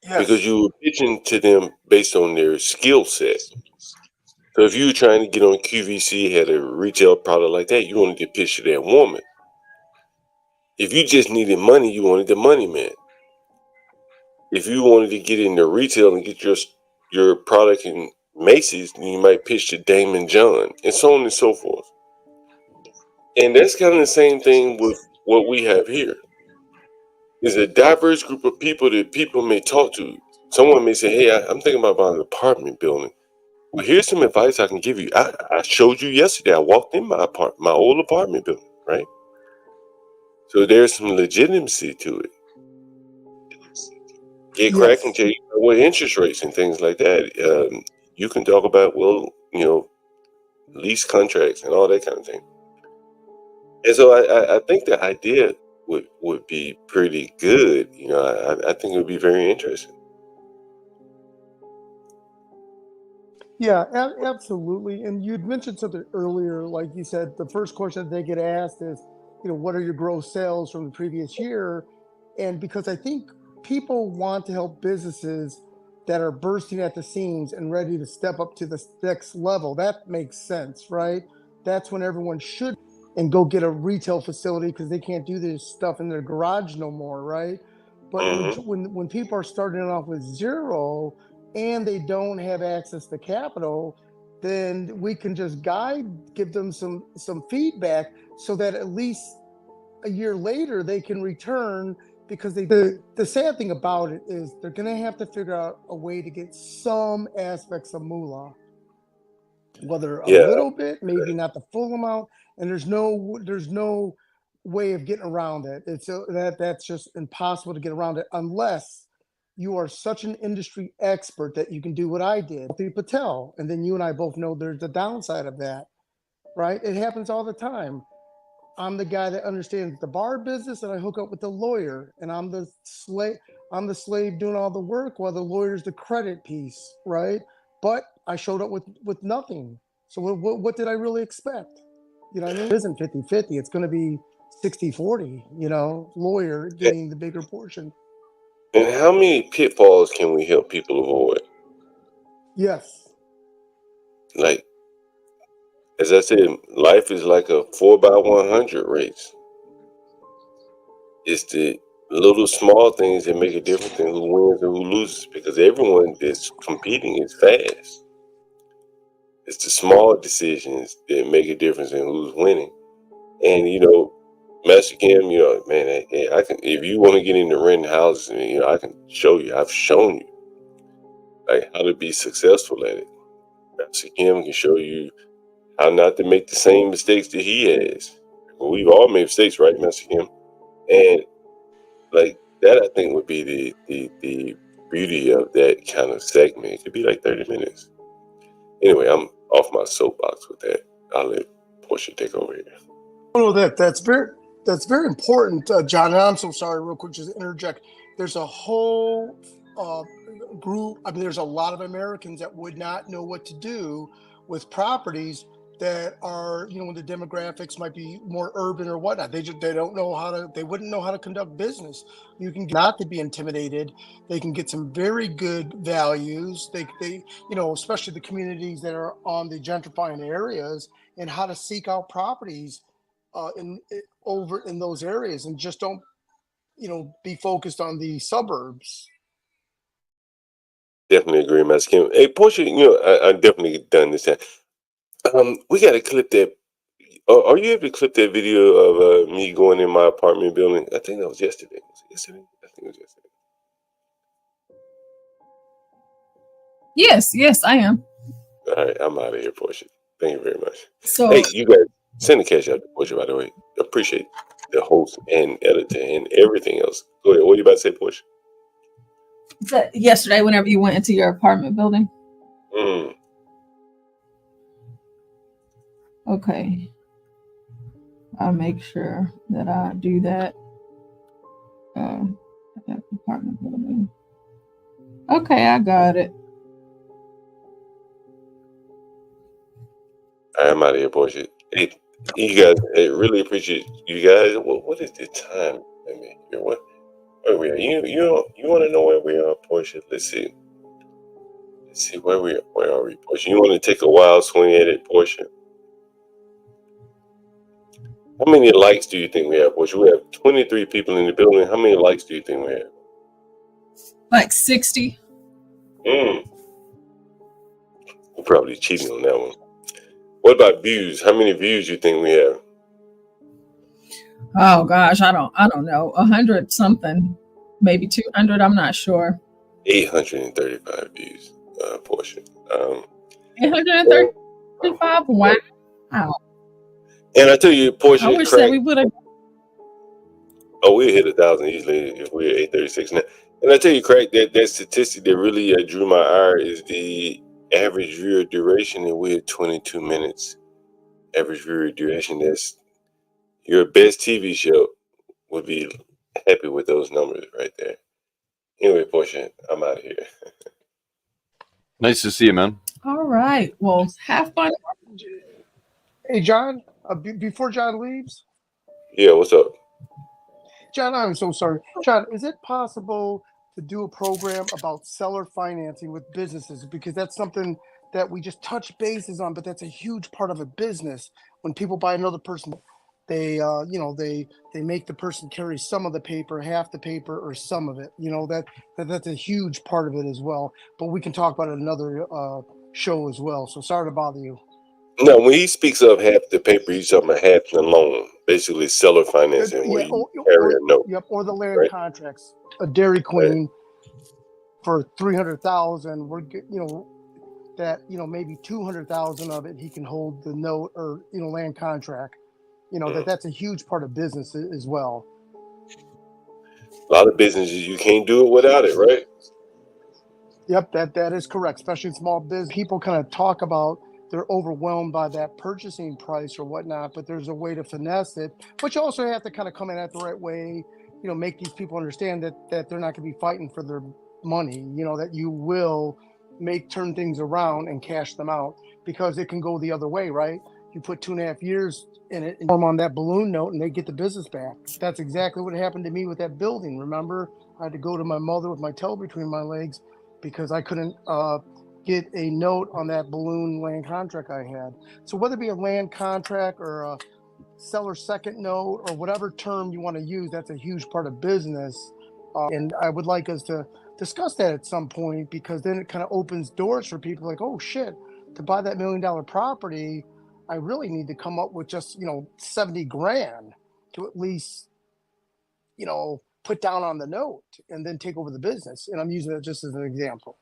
Yes. Because you were pitching to them based on their skill set. So if you were trying to get on QVC, had a retail product like that, you wanted to pitch to that woman. If you just needed money, you wanted the money man. If you wanted to get into retail and get your product in Macy's, then you might pitch to Damon John, and so on and so forth. And that's kind of the same thing with what we have here. There's a diverse group of people that people may talk to. Someone may say, hey, I'm thinking about buying an apartment building. Well, here's some advice I can give you. I showed you yesterday. I walked in my old apartment building, right? So there's some legitimacy to it. Get Crack and tell you what interest rates and things like that. You can talk about, lease contracts and all that kind of thing. And so I think the idea would be pretty good. I think it would be very interesting. Yeah, absolutely. And you'd mentioned something earlier, like you said, the first question that they get asked is, what are your gross sales from the previous year? And because I think people want to help businesses that are bursting at the seams and ready to step up to the next level. That makes sense, right? That's when everyone should and go get a retail facility, because they can't do this stuff in their garage no more, right? But when people are starting off with zero and they don't have access to capital, then we can just give them some feedback, so that at least a year later they can return because the sad thing about it is they're going to have to figure out a way to get some aspects of moolah, whether a little bit, maybe not the full amount, and there's no way of getting around it. That's just impossible to get around it unless you are such an industry expert that you can do what I did, Patel, and then you and I both know there's the downside of that, right? It happens all the time. I'm the guy that understands the bar business, and I hook up with the lawyer, and I'm the slave doing all the work while the lawyer's the credit piece, right? But I showed up with nothing. So what did I really expect? You know what I mean? It isn't 50-50. It's going to be 60-40, lawyer getting the bigger portion. And how many pitfalls can we help people avoid? Yes. Like, as I said, life is like a 4x100 race. It's the little small things that make a difference in who wins and who loses, because everyone that's competing is fast. It's the small decisions that make a difference in who's winning. And Master Kim, man, I can. If you want to get into renting houses, I can show you. I've shown you like how to be successful at it. Master Kim can show you how not to make the same mistakes that he has. Well, we've all made mistakes, right, Master Kim? And like that, I think would be the beauty of that kind of segment. It could be like 30 minutes. Anyway, I'm off my soapbox with that. I'll let Portia take over here. Oh, that's very important, John. And I'm so sorry, real quick, just to interject. There's a whole group. I mean, there's a lot of Americans that would not know what to do with properties that are, when the demographics might be more urban or whatnot. They don't know they wouldn't know how to conduct business. You can not to be intimidated. They can get some very good values. They especially the communities that are on the gentrifying areas, and how to seek out properties over in those areas, and just don't be focused on the suburbs. Definitely agree, Master Kim. Hey, Portia, I definitely done this. We got to clip that. Are you able to clip that video of me going in my apartment building? I think that was yesterday. Was it yesterday? I think it was yesterday. Yes, I am. All right, I'm out of here, Portia. Thank you very much. So, hey, you guys send the cash out to Portia, by the way. Appreciate the host and editor and everything else. Go ahead. What are you about to say, Portia? yesterday, whenever you went into your apartment building. Okay. I'll make sure that I do that. Apartment building. Okay, I got it. I'm out of here, Portia. Hey, you guys, I really appreciate you guys. What is the time? Let me hear what. Where we are? You want to know where we are, Portia? Let's see. Where are we, Portia? You want to take a wild swing at it, Portia? How many likes do you think we have, Portia? We have 23 people in the building. How many likes do you think we have? Like 60. We're probably cheating on that one. What about views? How many views do you think we have? Oh gosh, I don't know. 100 something, maybe 200. I'm not sure. 835 views, Portia. 835. Wow. And I tell you, Portia, I wish that we would have. Oh, we hit 1,000 easily if we're 836 now. And I tell you, Craig, that statistic that really drew my ire is the average viewer duration, and we're 22 minutes. Average viewer duration. That's your best TV show would be happy with those numbers right there. Anyway, Portia, I'm out of here. Nice to see you, man. All right. Well, have fun. Hey, John, before John leaves. Yeah, what's up? John, I'm so sorry. John, is it possible to do a program about seller financing with businesses? Because that's something that we just touch bases on, but that's a huge part of a business. When people buy another person, they make the person carry some of the paper, half the paper, or some of it. That's a huge part of it as well. But we can talk about it another show as well. So sorry to bother you. No, when he speaks of half the paper, he's talking about half the loan, basically seller financing, where Yeah, you carry a note, yep, or the land right? contracts. A Dairy Right. Queen for 300,000. That maybe 200,000 of it he can hold the note or land contract. That's a huge part of business as well. A lot of businesses, you can't do it without it, right? Yep, that is correct, especially in small business. People kind of talk about they're overwhelmed by that purchasing price or whatnot, but there's a way to finesse it. But you also have to kind of come in at the right way, make these people understand that they're not going to be fighting for their money, that you will turn things around and cash them out, because it can go the other way, right? You put 2.5 years in it and on that balloon note and they get the business back. That's exactly what happened to me with that building. Remember, I had to go to my mother with my tail between my legs because I couldn't get a note on that balloon land contract I had. So whether it be a land contract or a seller second note or whatever term you want to use, that's a huge part of business. And I would like us to discuss that at some point, because then it kind of opens doors for people like, oh shit, to buy that $1 million property, I really need to come up with just, 70 grand to at least, put down on the note and then take over the business. And I'm using it just as an example.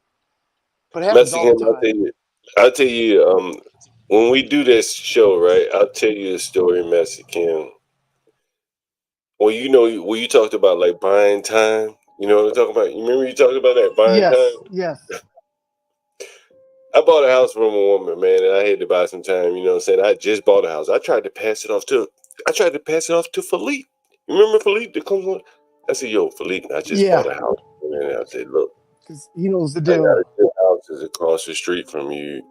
But it happens all the time. I'll tell you, when we do this show, right, I'll tell you a story, Master Kim. Well, when you talked about like buying time, you know what I'm talking about? You remember you talked about that buying time? Yes. I bought a house from a woman, man, and I had to buy some time. You know what I'm saying? I just bought a house. I tried to pass it off to Philippe. You remember Philippe that comes on? I said, yo, Philippe, I just bought a house. And I said, look, because he knows the I got deal. a good houses across the street from you,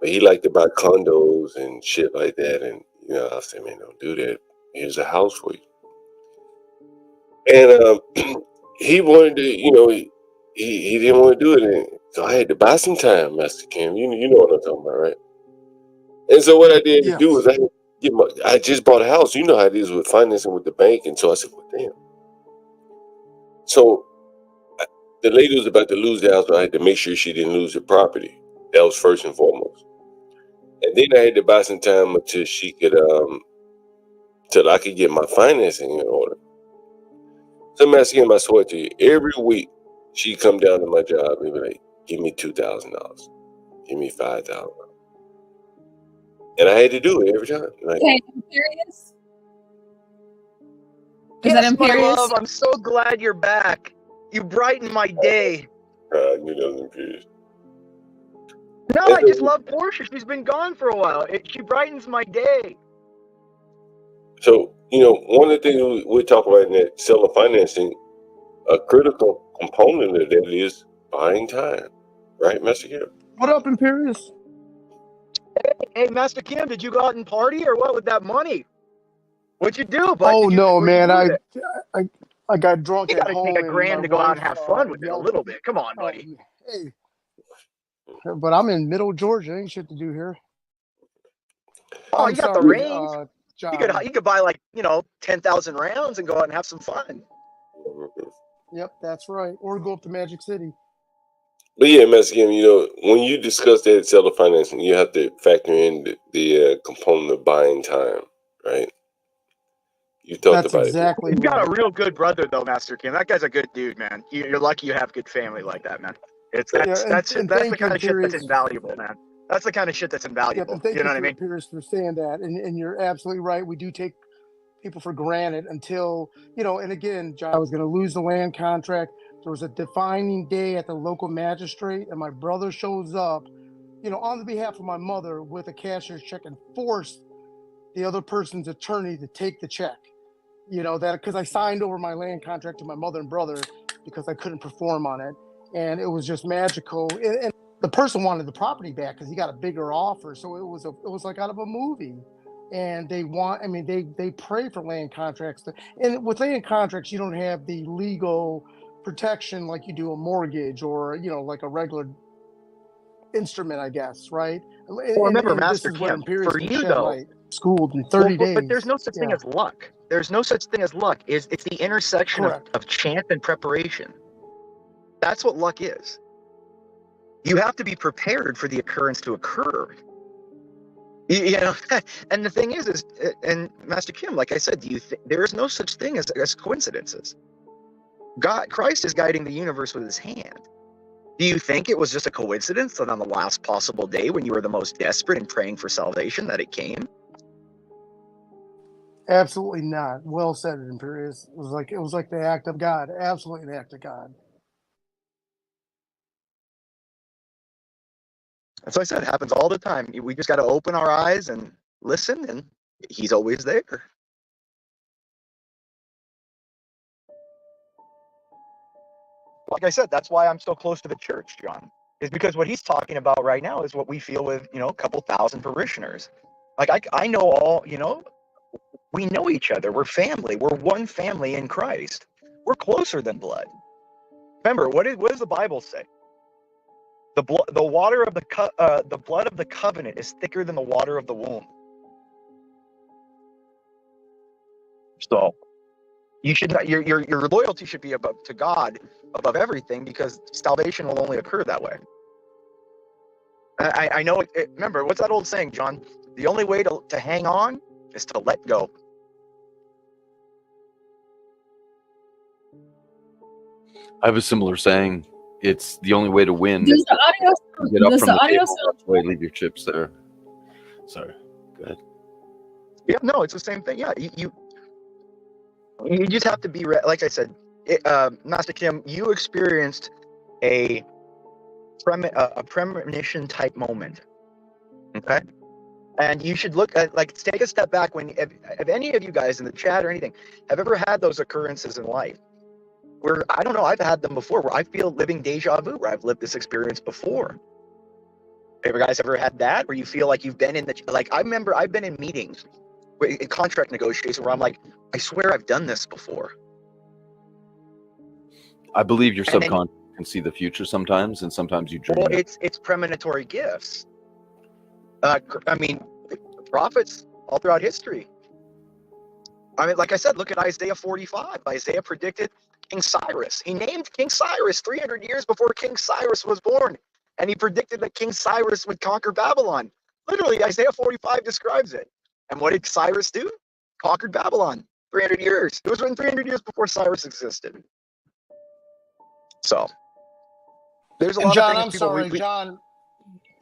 but he liked to buy condos and shit like that. And, I said, man, don't do that. Here's a house for you. And he wanted to, he didn't want to do it. And so I had to buy some time, Master Kim. You know what I'm talking about, right? And so what I did to do was I just bought a house. You know how it is with financing with the bank. And so I said, well, damn. So the lady was about to lose the house, so I had to make sure she didn't lose the property. That was first and foremost. And then I had to buy some time until she could, till I could get my financing in order. So Master Kim, I swear to you, every week she'd come down to my job and be like, give me $2,000. Give me $5,000. And I had to do it every time. Like, Okay, imperious? Is Yes, that my imperious? love, I'm so glad you're back. You brighten my day. I knew that was imperious. No, I just love Portia. She's been gone for a while. She brightens my day. So, one of the things we talk about in that seller financing, a critical component of that is buying time. Right, Master Kim? What up, Imperious? Hey, Master Kim, did you go out and party or what with that money? What'd you do, bud? Oh no, what'd you man! do with it? I got drunk You at gotta home. take a grand to go out and have fun with it a little bit. Come on, buddy. Hey, but I'm in Middle Georgia. Ain't shit to do here. Oh, I'm you got the sorry, range. John. You could buy like 10,000 rounds and go out and have some fun. Yep, that's right. Or go up to Magic City. But yeah, Master Kim, when you discuss that seller financing, you have to factor in the component of buying time, right? You talked That's about exactly it. You've got a real good brother, though, Master Kim. That guy's a good dude, man. You're lucky you have good family like that, man. That's the kind of shit that's invaluable, man. That's the kind of shit that's invaluable. And thank you know what I mean? Pierce, for saying that. And you're absolutely right. We do take people for granted until, and again, John, I was going to lose the land contract. There was a defining day at the local magistrate, and my brother shows up, on the behalf of my mother with a cashier's check and forced the other person's attorney to take the check. That because I signed over my land contract to my mother and brother because I couldn't perform on it. And it was just magical. And the person wanted the property back because he got a bigger offer. So it was like out of a movie. And they pray for land contracts. And with land contracts, you don't have the legal protection like you do a mortgage or, like a regular instrument, I guess, right? Well, remember, Master Kim, for you, though, schooled in 30 days. But there's no such thing as luck. There's no such thing as luck. It's the intersection of chance and preparation. That's what luck is. You have to be prepared for the occurrence to occur. You know, and the thing is, and Master Kim, like I said, there is no such thing as coincidences. Christ is guiding the universe with his hand. Do you think it was just a coincidence that on the last possible day when you were the most desperate and praying for salvation that it came? Absolutely not. Well said, Imperius. It was like the act of God. Absolutely the act of God. That's what I said. It happens all the time. We just got to open our eyes and listen, and he's always there. Like I said, that's why I'm so close to the church, John, is because what he's talking about right now is what we feel with, a couple thousand parishioners. Like I know all, we know each other. We're family. We're one family in Christ. We're closer than blood. Remember, what does the Bible say? The blood of the covenant is thicker than the water of the womb. So you should not, your loyalty should be to God above everything, because salvation will only occur that way. I know. Remember, what's that old saying, John? The only way to hang on is to let go. I have a similar saying. It's the only way to win. Does the audio, Get up does from the the audio table, sound? that's the way, leave your chips there. Sorry. Go ahead. Yeah, no, it's the same thing. Yeah, you just have to be like I said, Master Kim. You experienced a premonition type moment. Okay. And you should look at, take a step back if any of you guys in the chat or anything have ever had those occurrences in life where, I don't know, I've had them before, where I feel living deja vu, where I've lived this experience before. Have you guys ever had that, where you feel like you've been in I remember I've been in meetings, in contract negotiations, where I'm like, I swear I've done this before. I believe your subconscious can see the future sometimes, and sometimes you dream. Well, it's premonitory gifts. I mean, prophets all throughout history. I mean, like I said, look at Isaiah 45. Isaiah predicted King Cyrus. He named King Cyrus 300 years before King Cyrus was born. And he predicted that King Cyrus would conquer Babylon. Literally, Isaiah 45 describes it. And what did Cyrus do? Conquered Babylon. 300 years. It was 300 years before Cyrus existed. So, there's a lot John, of things I'm people... sorry,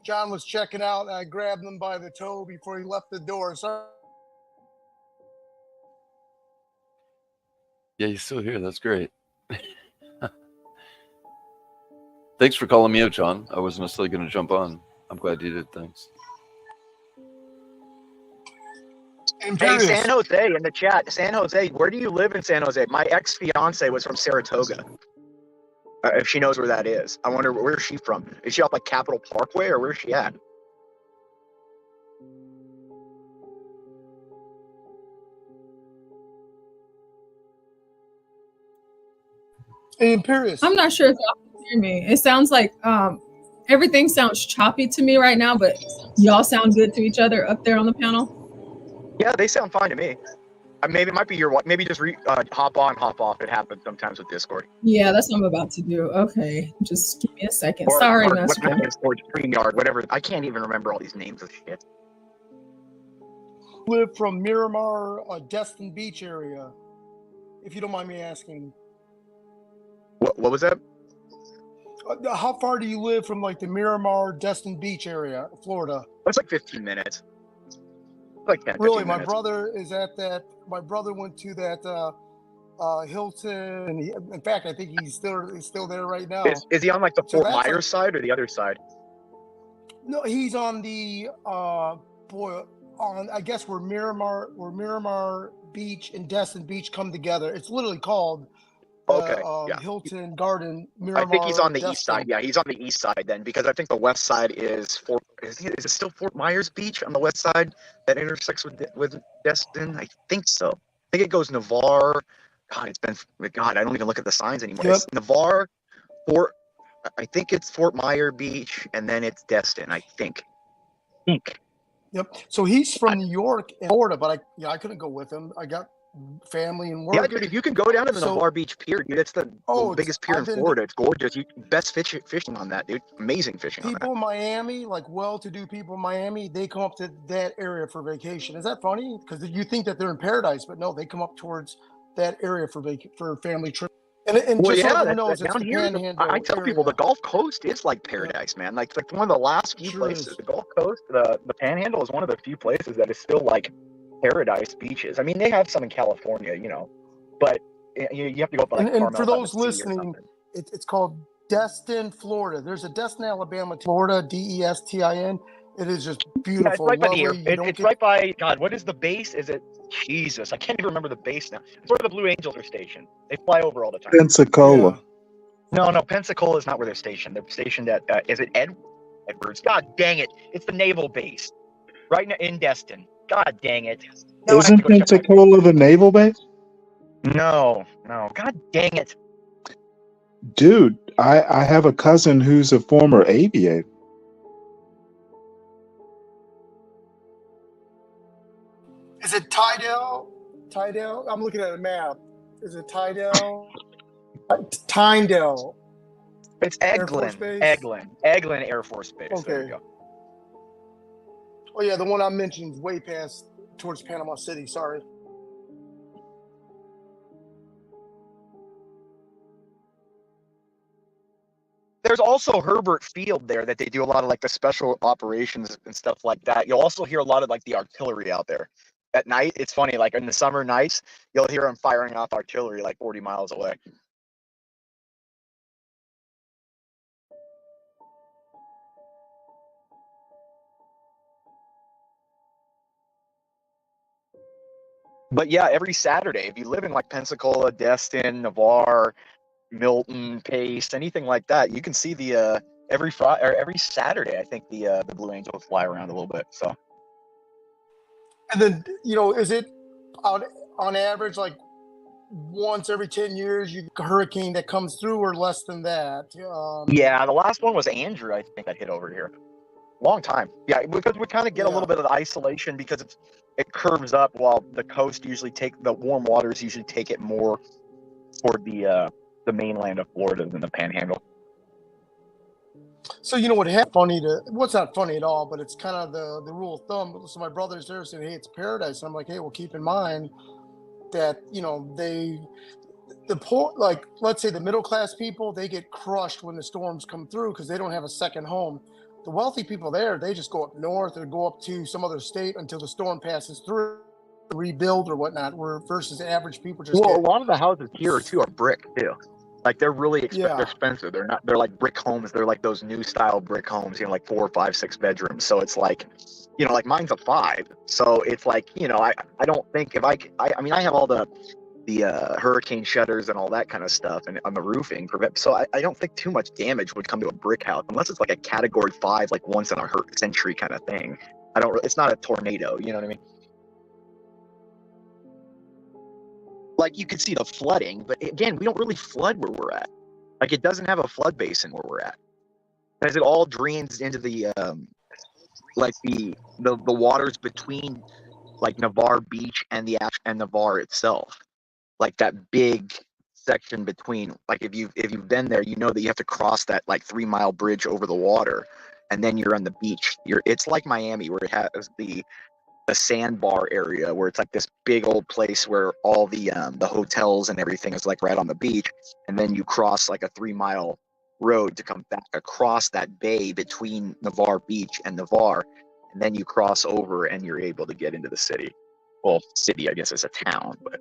John was checking out, and I grabbed him by the toe before he left the door. Sorry. Yeah, you're still here. That's great. Thanks for calling me out, John. I wasn't necessarily going to jump on. I'm glad you did. Thanks. Hey, San Jose in the chat. San Jose, where do you live in San Jose? My ex-fiance was from Saratoga. If she knows where that is. I wonder, where is she from? Is she up like Capitol Parkway, or where is she at? Hey, Imperius. I'm not sure if y'all can hear me. It sounds like everything sounds choppy to me right now, but y'all sound good to each other up there on the panel. Yeah, they sound fine to me. Maybe it might be maybe just hop on, hop off. It happens sometimes with Discord. Yeah, that's what I'm about to do. Okay, just give me a second. Sorry, Master Kim. Or StreamYard, whatever. I can't even remember all these names of shit. Live from Miramar, Destin Beach area, if you don't mind me asking. What was that? How far do you live from the Miramar, Destin Beach area, Florida? It's like 15 minutes. Like 10, really, my minutes. brother is at that. My brother went to that Hilton, and in fact, I think he's still there right now. Is he on the Fort Myers side or the other side? No, he's on the I guess where Miramar Beach and Destin Beach come together. It's literally called Hilton Garden Miramar. I think he's on the Destin. east side. Yeah, he's on the east side then, because I think the west side is is it still Fort Myers Beach on the west side that intersects with Destin? I think so. I think it goes Navarre. God, I don't even look at the signs anymore. Yep. It's Navarre, I think it's Fort Myers Beach, and then it's Destin, I think. Yep. So he's from New York and Florida, but I couldn't go with him. I got family and work. Yeah, dude, if you can go down to the So- Navarre Beach Pier, dude, it's the biggest pier in Florida. It's gorgeous. Best fishing on that, dude. Amazing fishing on that. People in Miami, like well-to-do people in Miami, they come up to that area for vacation. Is that funny? Because you think that they're in paradise, but no, they come up towards that area for family trip. And Well, just yeah, so everyone knows, it's down the here, Panhandle I tell people the Gulf Coast is like paradise, man. Like one of the last few places. is. The Gulf Coast, the Panhandle is one of the few places that is still like paradise beaches. I mean, they have some in California, you know, but you have to go up to like And Carmel for by those the sea or listening, something. it's called Destin, Florida. There's a Destin, Alabama, Florida, Destin. It is just beautiful, Yeah, it's right by the lovely. air. It's right by God. What is the base? Is it Jesus? I can't even remember the base now. It's where the Blue Angels are stationed. They fly over all the time. Pensacola. No, Pensacola is not where they're stationed. They're stationed at is it Edwards? God dang it! It's the naval base, right in Destin. God dang it! Now I have to Isn't go check my. Pensacola the naval base? No. God dang it! Dude, I have a cousin who's a former aviator. Is it Tydell? Tydell? I'm looking at a map. Is it Tydell? Tyndale. It's Eglin. Eglin Air Force Base. Okay. There you go. Oh yeah, the one I mentioned is way past towards Panama City. Sorry. There's also Herbert Field there that they do a lot of like the special operations and stuff like that. You'll also hear a lot of like the artillery out there. At night, it's funny, like in the summer nights, you'll hear them firing off artillery like 40 miles away. But yeah, every Saturday, if you live in like Pensacola, Destin, Navarre, Milton, Pace, anything like that, you can see the every Saturday. I think the Blue Angels fly around a little bit. So, and then is it on average like once every 10 years you a hurricane that comes through, or less than that? Yeah, the last one was Andrew. I think that hit over here. Long time. Yeah, because we kind of get a little bit of the isolation because it curves up, while the coast usually the warm waters usually take it more toward the mainland of Florida than the Panhandle. So what's not funny at all, but it's kind of the rule of thumb. So my brother's there saying, hey, it's paradise. And I'm like, hey, well, keep in mind that the poor, like let's say the middle class people, they get crushed when the storms come through because they don't have a second home. The wealthy people there, they just go up north or go up to some other state until the storm passes through, rebuild or whatnot. Where versus average people just a lot of the houses here too are brick too. Like they're really Yeah. They're expensive. They're like brick homes. They're like those new style brick homes, like 4, 5, 6 bedrooms. So it's like, like mine's a 5. So it's like, I don't think if I have all the hurricane shutters and all that kind of stuff and on the roofing. So I don't think too much damage would come to a brick house unless it's like a category 5, like once in a century kind of thing. It's not a tornado. You know what I mean? Like you could see the flooding, but again, we don't really flood where we're at. Like it doesn't have a flood basin where we're at, as it all drains into the like the waters between like Navarre Beach and Navarre itself. Like that big section between, like if you've been there, you know that you have to cross that like 3-mile bridge over the water, and then you're on the beach. It's like Miami, where it has the sandbar area, where it's like this big old place where all the hotels and everything is like right on the beach, and then you cross like a 3-mile road to come back across that bay between Navarre Beach and Navarre, and then you cross over and you're able to get into the city. Well, city, I guess, is a town, but.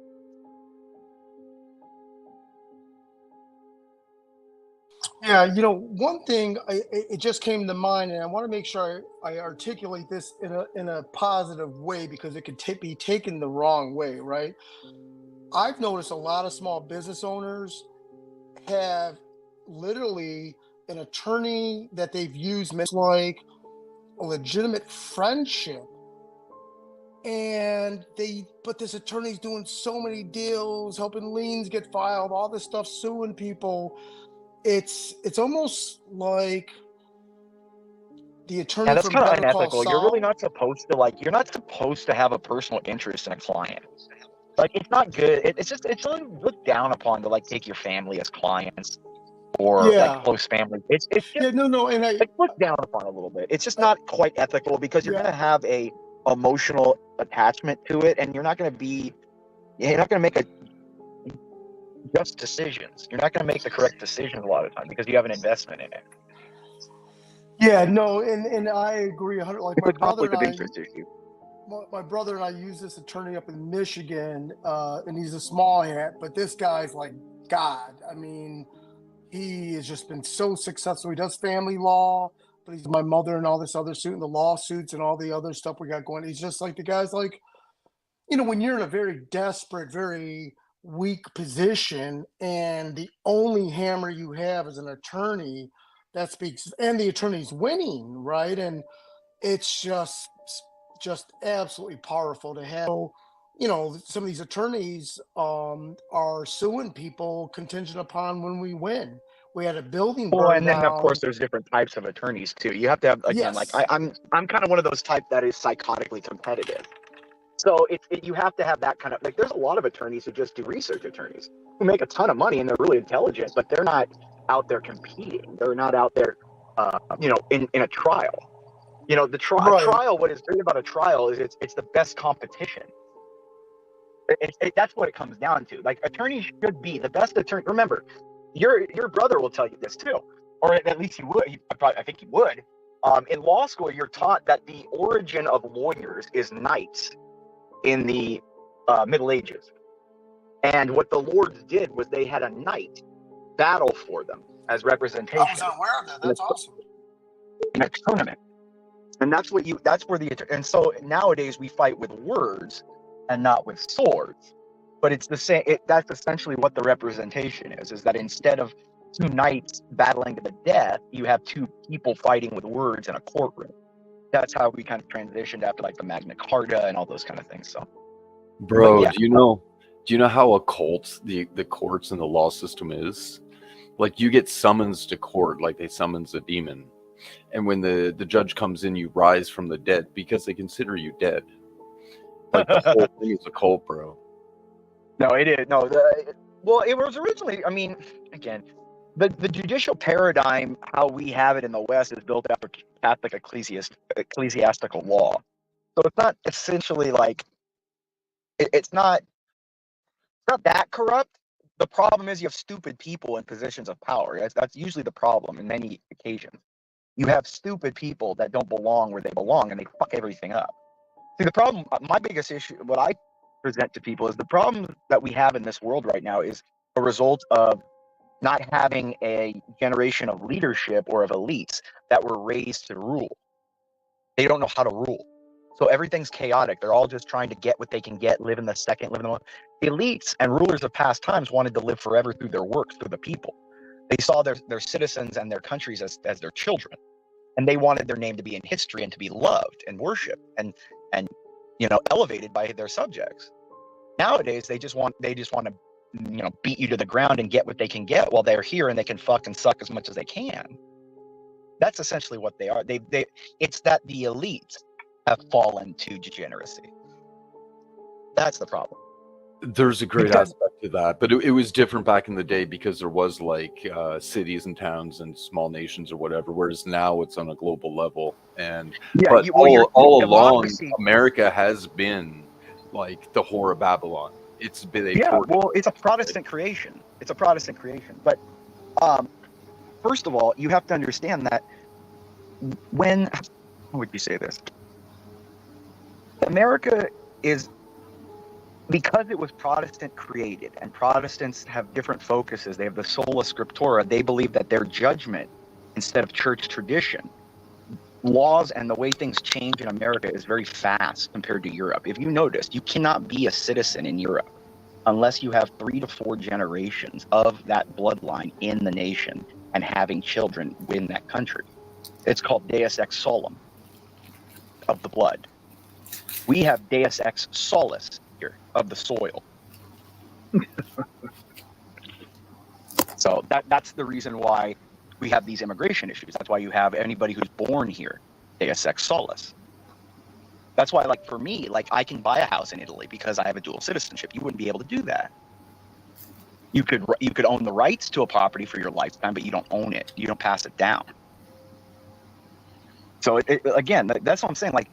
Yeah, one thing it just came to mind, and I want to make sure I articulate this in a positive way, because it could be taken the wrong way, right? I've noticed a lot of small business owners have literally an attorney that they've used like a legitimate friendship, but this attorney's doing so many deals, helping liens get filed, all this stuff, suing people. It's almost like the attorney. Yeah, that's from kind of Better Call unethical. Saul. You're really not supposed to you're not supposed to have a personal interest in a client. Like, it's not good. It's really looked down upon to like take your family as clients or like close family. It's just it's looked down upon a little bit. It's just not quite ethical because you're gonna have a emotional attachment to it, and you're not gonna make just decisions. You're not gonna make the correct decisions a lot of the time because you have an investment in it. Yeah, no, and I agree 100. Like It's a conflict of interest issue. My brother and I use this attorney up in Michigan, and he's a small hat, but this guy's like God. I mean, he has just been so successful. He does family law, but he's my mother and all this other suit and the lawsuits and all the other stuff we got going. He's just like the guy's like, when you're in a very desperate, very weak position, and the only hammer you have is an attorney that speaks, and the attorney's winning, right? And it's just absolutely powerful to have. Some of these attorneys are suing people contingent upon when we win. We had a building burn Well, and then down. of course there's different types of attorneys too. You have to have again, like I'm kind of one of those type that is psychotically competitive. So you have to have that kind of like. There's a lot of attorneys who just do research attorneys who make a ton of money and they're really intelligent, but they're not out there competing. They're not out there, in a trial. The trial. What is great about a trial is it's the best competition. That's what it comes down to. Like, attorneys should be the best attorney. Remember, your brother will tell you this too, or at least he would. I think he would. In law school, you're taught that the origin of lawyers is knights in the Middle Ages, and what the lords did was they had a knight battle for them as representation. I was unaware of that. That's awesome. In a tournament. And that's where and so nowadays we fight with words and not with swords, but it's the same. That's essentially what the representation is that instead of two knights battling to the death, you have two people fighting with words in a courtroom. That's how we kind of transitioned after like the Magna Carta and all those kind of things. So, bro, do you know how occult the courts and the law system is? Like, you get summons to court like they summons a demon. And when the judge comes in, you rise from the dead because they consider you dead. Like, the whole thing is a cult, bro. No, it is. No, well, it was originally, I mean, again, the judicial paradigm, how we have it in the West, is built after Catholic ecclesiastical law. So it's not essentially like, it's not that corrupt. The problem is you have stupid people in positions of power. That's usually the problem in many occasions. You have stupid people that don't belong where they belong, and they fuck everything up. See, the problem, my biggest issue, what I present to people is the problem that we have in this world right now is a result of not having a generation of leadership or of elites that were raised to rule. They don't know how to rule. So everything's chaotic. They're all just trying to get what they can get, live in the second, live in the moment. The elites and rulers of past times wanted to live forever through their work, through the people. They saw their citizens and their countries as their children, and they wanted their name to be in history and to be loved and worshipped and elevated by their subjects. Nowadays, they just want to beat you to the ground and get what they can get while they're here, and they can fuck and suck as much as they can. That's essentially what they are. It's that the elites have fallen to degeneracy. That's the problem. There's a great aspect to that, but it was different back in the day because there was like cities and towns and small nations or whatever, whereas now it's on a global level. And all along, America has been like the whore of Babylon. It's been it's a Protestant creation. But first of all, you have to understand that how would you say this? America is, because it was Protestant created, and Protestants have different focuses. They have the sola scriptura. They believe that their judgment, instead of church tradition, laws and the way things change in America is very fast compared to Europe. If you noticed, you cannot be a citizen in Europe unless you have 3 to 4 generations of that bloodline in the nation and having children in that country. It's called Deus ex solum, of the blood. We have Deus ex solis here, of the soil. So that's the reason why we have these immigration issues. That's why you have anybody who's born here, Deus ex solis. That's why, like, for me, like, I can buy a house in Italy because I have a dual citizenship. You wouldn't be able to do that. You could own the rights to a property for your lifetime, but you don't own it. You don't pass it down. So again, that's what I'm saying. Like,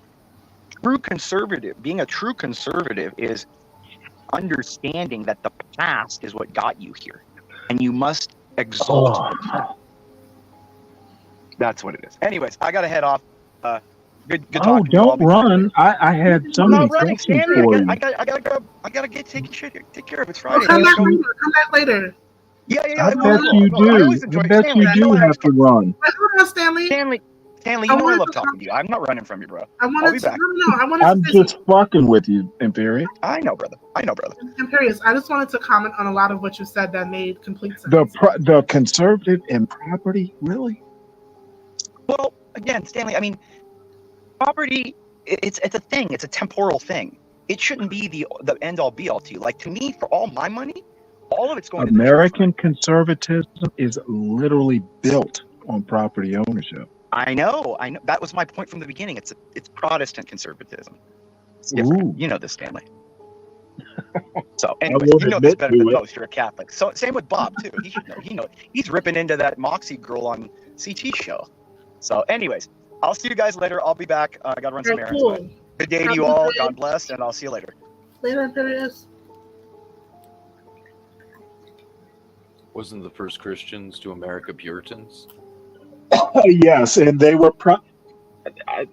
being a true conservative is understanding that the past is what got you here, and you must exalt the past. That's what it is. Anyways, I gotta head off. Good Oh, talking to you all. don't run. I had so I'm many not running, questions Stanley. for you. I gotta go. I gotta get taken take care of. It's Well, Friday. come back Go. later. Come back later. Yeah, I I bet will. you I always do. enjoy I it. bet Stanley, you I know do I have to run. Wait, hold on, Stanley. Stanley, I you know I wanted love to talking to you. I'm not running from you, bro. I I'll wanted be to back. no. I wanted I'm to say just fucking with you, Imperius. I know, brother. Imperius. I just wanted to comment on a lot of what you said that made complete sense. The conservative in property, really? Well, again, Stanley, I mean, property, it's a thing. It's a temporal thing. It shouldn't be the end all be all to you. Like, to me, for all my money, all of it's going to the church. American conservatism is literally built on property ownership. I know. That was my point from the beginning. It's Protestant conservatism. It's Ooh. different. You know this, Stanley. So, I anyways, won't you know this admit better to than it. most. You're a Catholic. So, same with Bob too. He should know. He knows. He's ripping into that Moxie girl on CT show. So, anyways, I'll see you guys later. I'll be back. I gotta run some errands. Cool. But good day to Have you a good all. day. God bless, and I'll see you later. Later, Imperius. Wasn't the first Christians to America Puritans? Yes, and they were.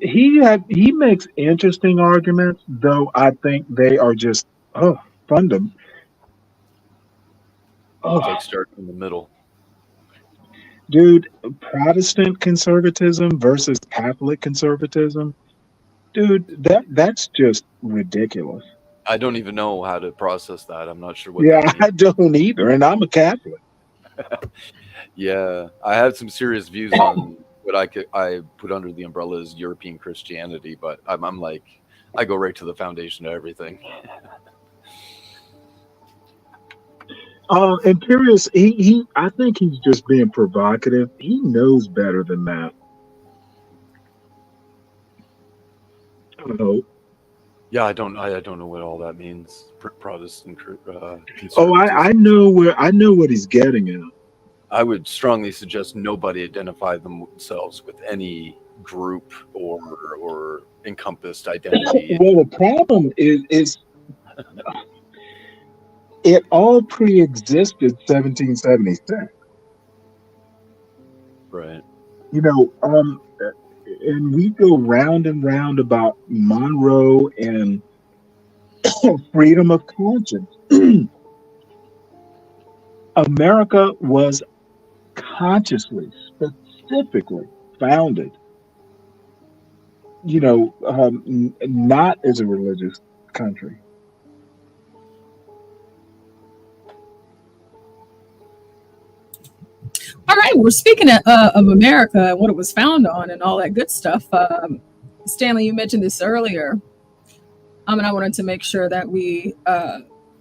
He makes interesting arguments, though. I think they are just fundamental. It's like starting in the middle. Dude, Protestant conservatism versus Catholic conservatism, dude, that's just ridiculous. I don't even know how to process that. I'm not sure what Yeah, that means. I don't either, and I'm a Catholic. Yeah, I have some serious views on what I put under the umbrella as European Christianity, but I'm like, I go right to the foundation of everything. Imperius, I think he's just being provocative. He knows better than that. I know. Yeah, I don't know what all that means. Protestant Oh, I know what he's getting at. I would strongly suggest nobody identify themselves with any group or encompassed identity. Well, the problem is it all pre-existed 1776. Right. You know, and we go round and round about Monroe and freedom of conscience. America was consciously, specifically founded, not as a religious country. All right, we're speaking of America and what it was founded on and all that good stuff. Stanley, you mentioned this earlier, and I wanted to make sure that we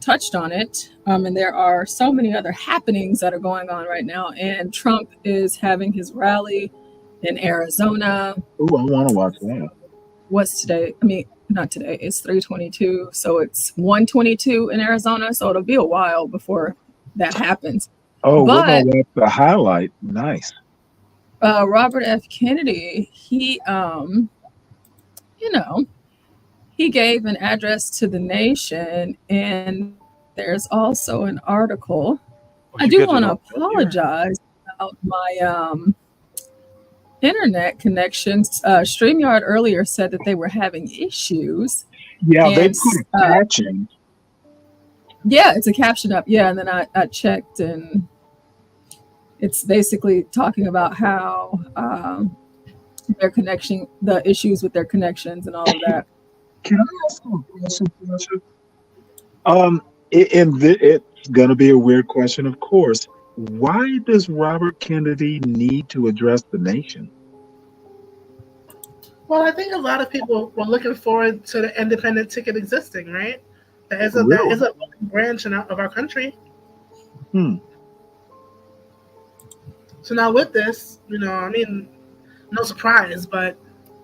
touched on it. And there are so many other happenings that are going on right now. And Trump is having his rally in Arizona. Ooh, I want to watch that. What's today? I mean, not today. It's 3/22, so it's 1/22 in Arizona. So it'll be a while before that happens. Oh, but we're gonna watch the highlight. Nice. Robert F. Kennedy, he gave an address to the nation, and there's also an article. I do want to apologize about my internet connections. StreamYard earlier said that they were having issues. Yeah, they and, put a caption. Yeah, it's a caption up. Yeah, and then I checked, and it's basically talking about how their connection, the issues with their connections and all of that. Can I ask you a question? It's going to be a weird question, of course. Why does Robert Kennedy need to address the nation? Well, I think a lot of people were looking forward to the independent ticket existing, right? That is a branch of our country. Hmm. So now with this, no surprise, but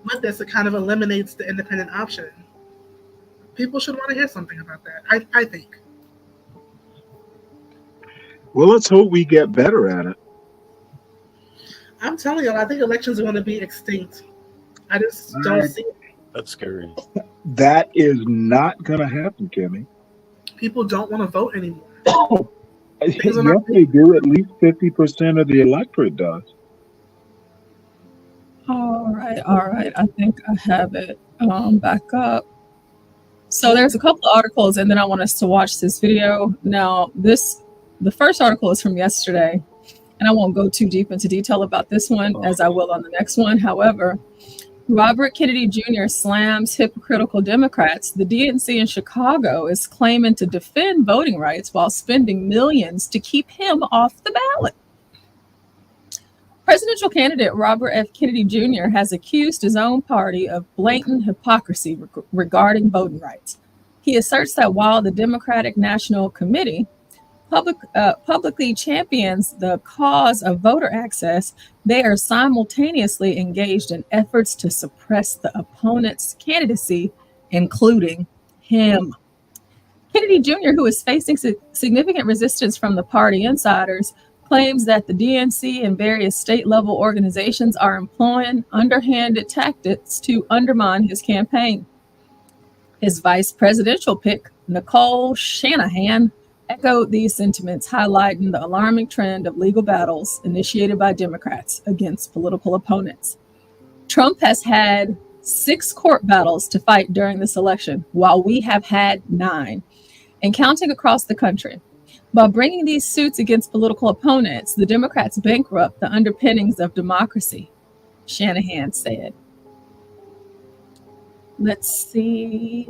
with this, it kind of eliminates the independent option. People should want to hear something about that, I think. Well, let's hope we get better at it. I'm telling you, I think elections are going to be extinct. I just don't see it. That's scary. That is not going to happen, Kimmy. People don't want to vote anymore. Yes, they do. At least 50% of the electorate does. All right. I think I have it back up. So there's a couple of articles, and then I want us to watch this video. Now, the first article is from yesterday, and I won't go too deep into detail about this one as I will on the next one. However, Robert Kennedy Jr. slams hypocritical Democrats. The DNC in Chicago is claiming to defend voting rights while spending millions to keep him off the ballot. Presidential candidate Robert F. Kennedy Jr. has accused his own party of blatant hypocrisy regarding voting rights. He asserts that while the Democratic National Committee publicly champions the cause of voter access, they are simultaneously engaged in efforts to suppress the opponent's candidacy, including him. Kennedy Jr., who is facing significant resistance from the party insiders, claims that the DNC and various state-level organizations are employing underhanded tactics to undermine his campaign. His vice presidential pick, Nicole Shanahan, echoed these sentiments, highlighting the alarming trend of legal battles initiated by Democrats against political opponents. Trump has had 6 court battles to fight during this election, while we have had 9, and counting across the country. By bringing these suits against political opponents, the Democrats bankrupt the underpinnings of democracy, Shanahan said. Let's see.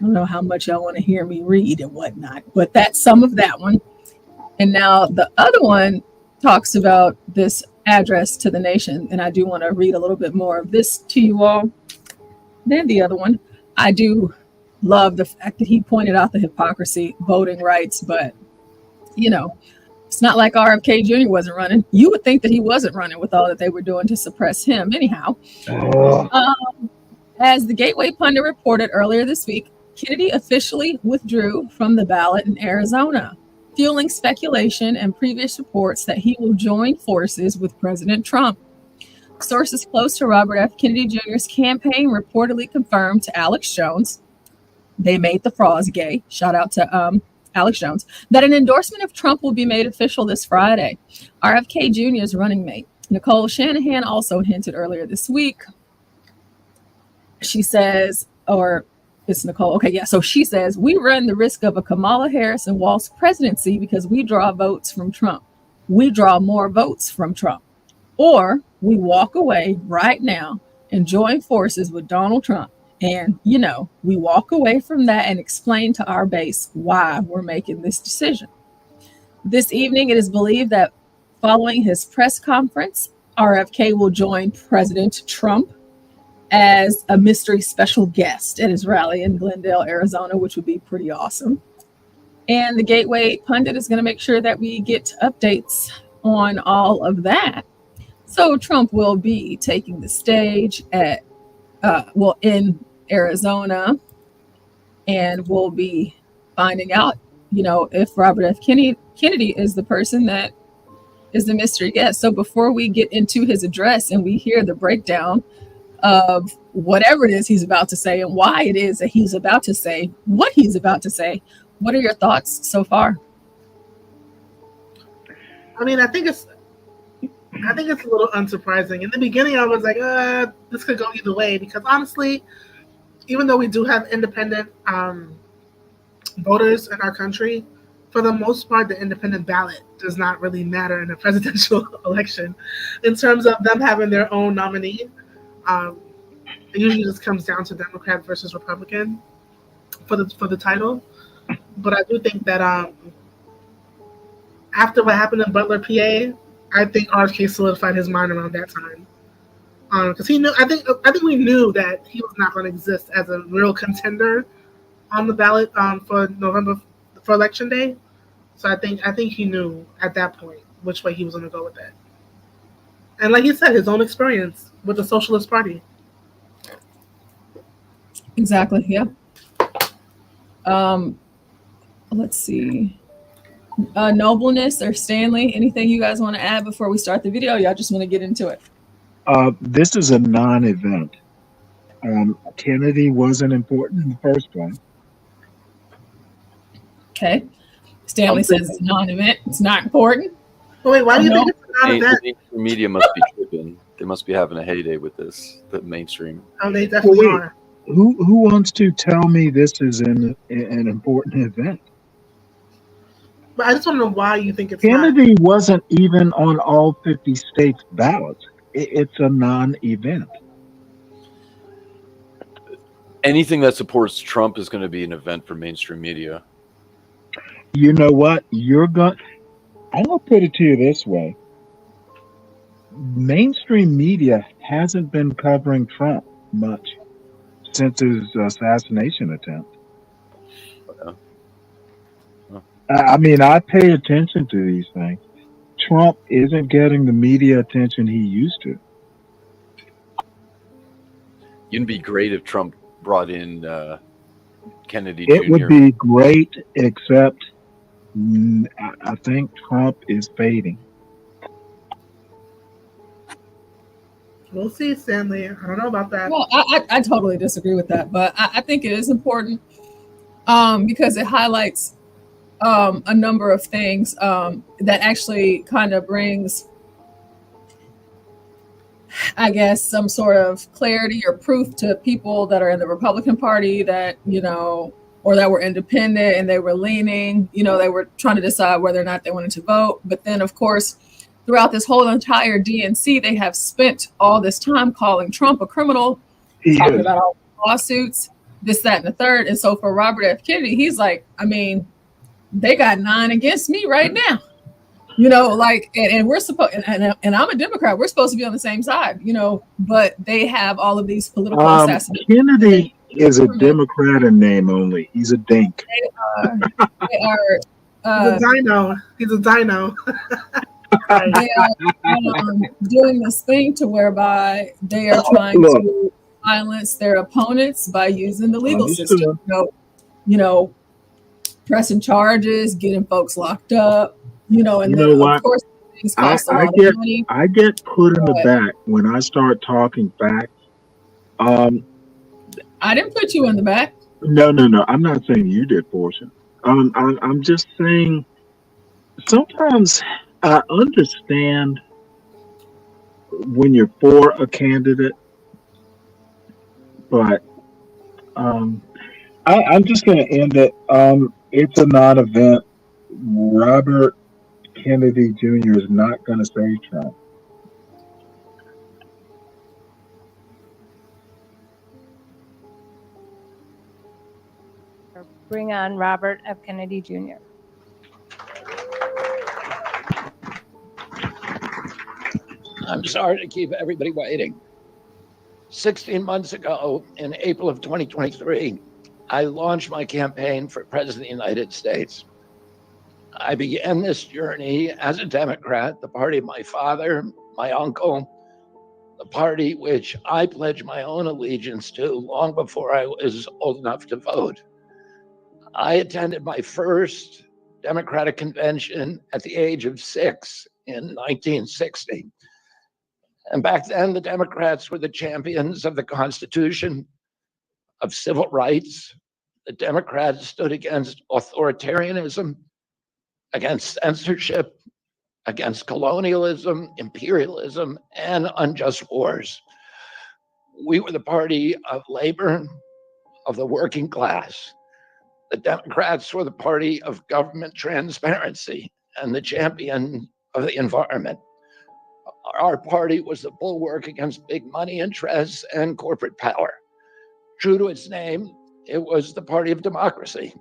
I don't know how much y'all want to hear me read and whatnot, but that's some of that one. And now the other one talks about this address to the nation, and I do want to read a little bit more of this to you all than the other one. I do love the fact that he pointed out the hypocrisy, voting rights, but it's not like RFK Jr. wasn't running. You would think that he wasn't running with all that they were doing to suppress him. Anyhow, as the Gateway pundit reported earlier this week, Kennedy officially withdrew from the ballot in Arizona, fueling speculation and previous reports that he will join forces with President Trump. Sources close to Robert F. Kennedy Jr.'s campaign reportedly confirmed to Alex Jones, they made the frauds gay, shout out to Alex Jones, that an endorsement of Trump will be made official this Friday. RFK Jr.'s running mate, Nicole Shanahan, also hinted earlier this week. She says, or it's Nicole, okay, yeah, so she says, we run the risk of a Kamala Harris and Walz presidency because we draw votes from Trump. We draw more votes from Trump. Or we walk away right now and join forces with Donald Trump. And, we walk away from that and explain to our base why we're making this decision. This evening, it is believed that following his press conference, RFK will join President Trump as a mystery special guest at his rally in Glendale, Arizona, which would be pretty awesome. And the Gateway pundit is going to make sure that we get updates on all of that. So Trump will be taking the stage in Arizona, and we'll be finding out, if Robert F. Kennedy is the person that is the mystery guest. So before we get into his address and we hear the breakdown of whatever it is he's about to say and why it is that he's about to say what he's about to say, what are your thoughts so far? I mean, I think it's a little unsurprising. In the beginning, I was like, this could go either way, because honestly, even though we do have independent voters in our country, for the most part, the independent ballot does not really matter in a presidential election. In terms of them having their own nominee, it usually just comes down to Democrat versus Republican for the title. But I do think that after what happened in Butler, PA, I think RFK solidified his mind around that time. Because he knew, I think we knew that he was not going to exist as a real contender on the ballot for election day. So I think he knew at that point which way he was going to go with that. And like you said, his own experience with the Socialist Party. Exactly. Yeah. Let's see. Nobleness or Stanley, anything you guys want to add before we start the video? Y'all just want to get into it? This is a non-event. Kennedy wasn't important in the first place. Okay. Stanley says it's a non-event. It's not important. But wait, why do you think it's a non-event? The mainstream media must be tripping. They must be having a heyday with this. The mainstream. Oh, they definitely are. Who wants to tell me this is an important event? But I just want to know why you think it's Kennedy wasn't even on all 50 states' ballots. It's a non-event. Anything that supports Trump is going to be an event for mainstream media. You know what? I'm going to put it to you this way. Mainstream media hasn't been covering Trump much since his assassination attempt. I mean, I pay attention to these things. Trump isn't getting the media attention he used to. It'd be great if Trump brought in Kennedy Jr. It would be great, except I think Trump is fading. We'll see, Stanley. I don't know about that. Well, I totally disagree with that, but I think it is important because it highlights a number of things that actually kind of brings, I guess, some sort of clarity or proof to people that are in the Republican Party that, or that were independent and they were leaning, they were trying to decide whether or not they wanted to vote. But then, of course, throughout this whole entire DNC, they have spent all this time calling Trump a criminal, talking about all the lawsuits, this, that, and the third. And so for Robert F. Kennedy, he's like, I mean, they got 9 against me right now, and we're supposed, and I'm a Democrat. We're supposed to be on the same side, but they have all of these political assassinations. Kennedy is a Democrat in name only. He's a dink. They are he's a dino. He's a dino. They are doing this thing to whereby they are trying to silence their opponents by using the legal system. Pressing charges, getting folks locked up, and of course things cost a lot of money. I get put in the back when I start talking facts. I didn't put you in the back. No. I'm not saying you did, Portia. I'm just saying sometimes I understand when you're for a candidate, but I'm just going to end it. It's a non-event. Robert Kennedy Jr. is not going to save Trump. Bring on Robert F. Kennedy Jr. I'm sorry to keep everybody waiting. 16 months ago, in April of 2023, I launched my campaign for President of the United States. I began this journey as a Democrat, the party of my father, my uncle, the party which I pledged my own allegiance to long before I was old enough to vote. I attended my first Democratic convention at the age of 6 in 1960. And back then, the Democrats were the champions of the Constitution, of civil rights. The Democrats stood against authoritarianism, against censorship, against colonialism, imperialism, and unjust wars. We were the party of labor, of the working class. The Democrats were the party of government transparency and the champion of the environment. Our party was the bulwark against big money interests and corporate power. True to its name, it was the party of democracy.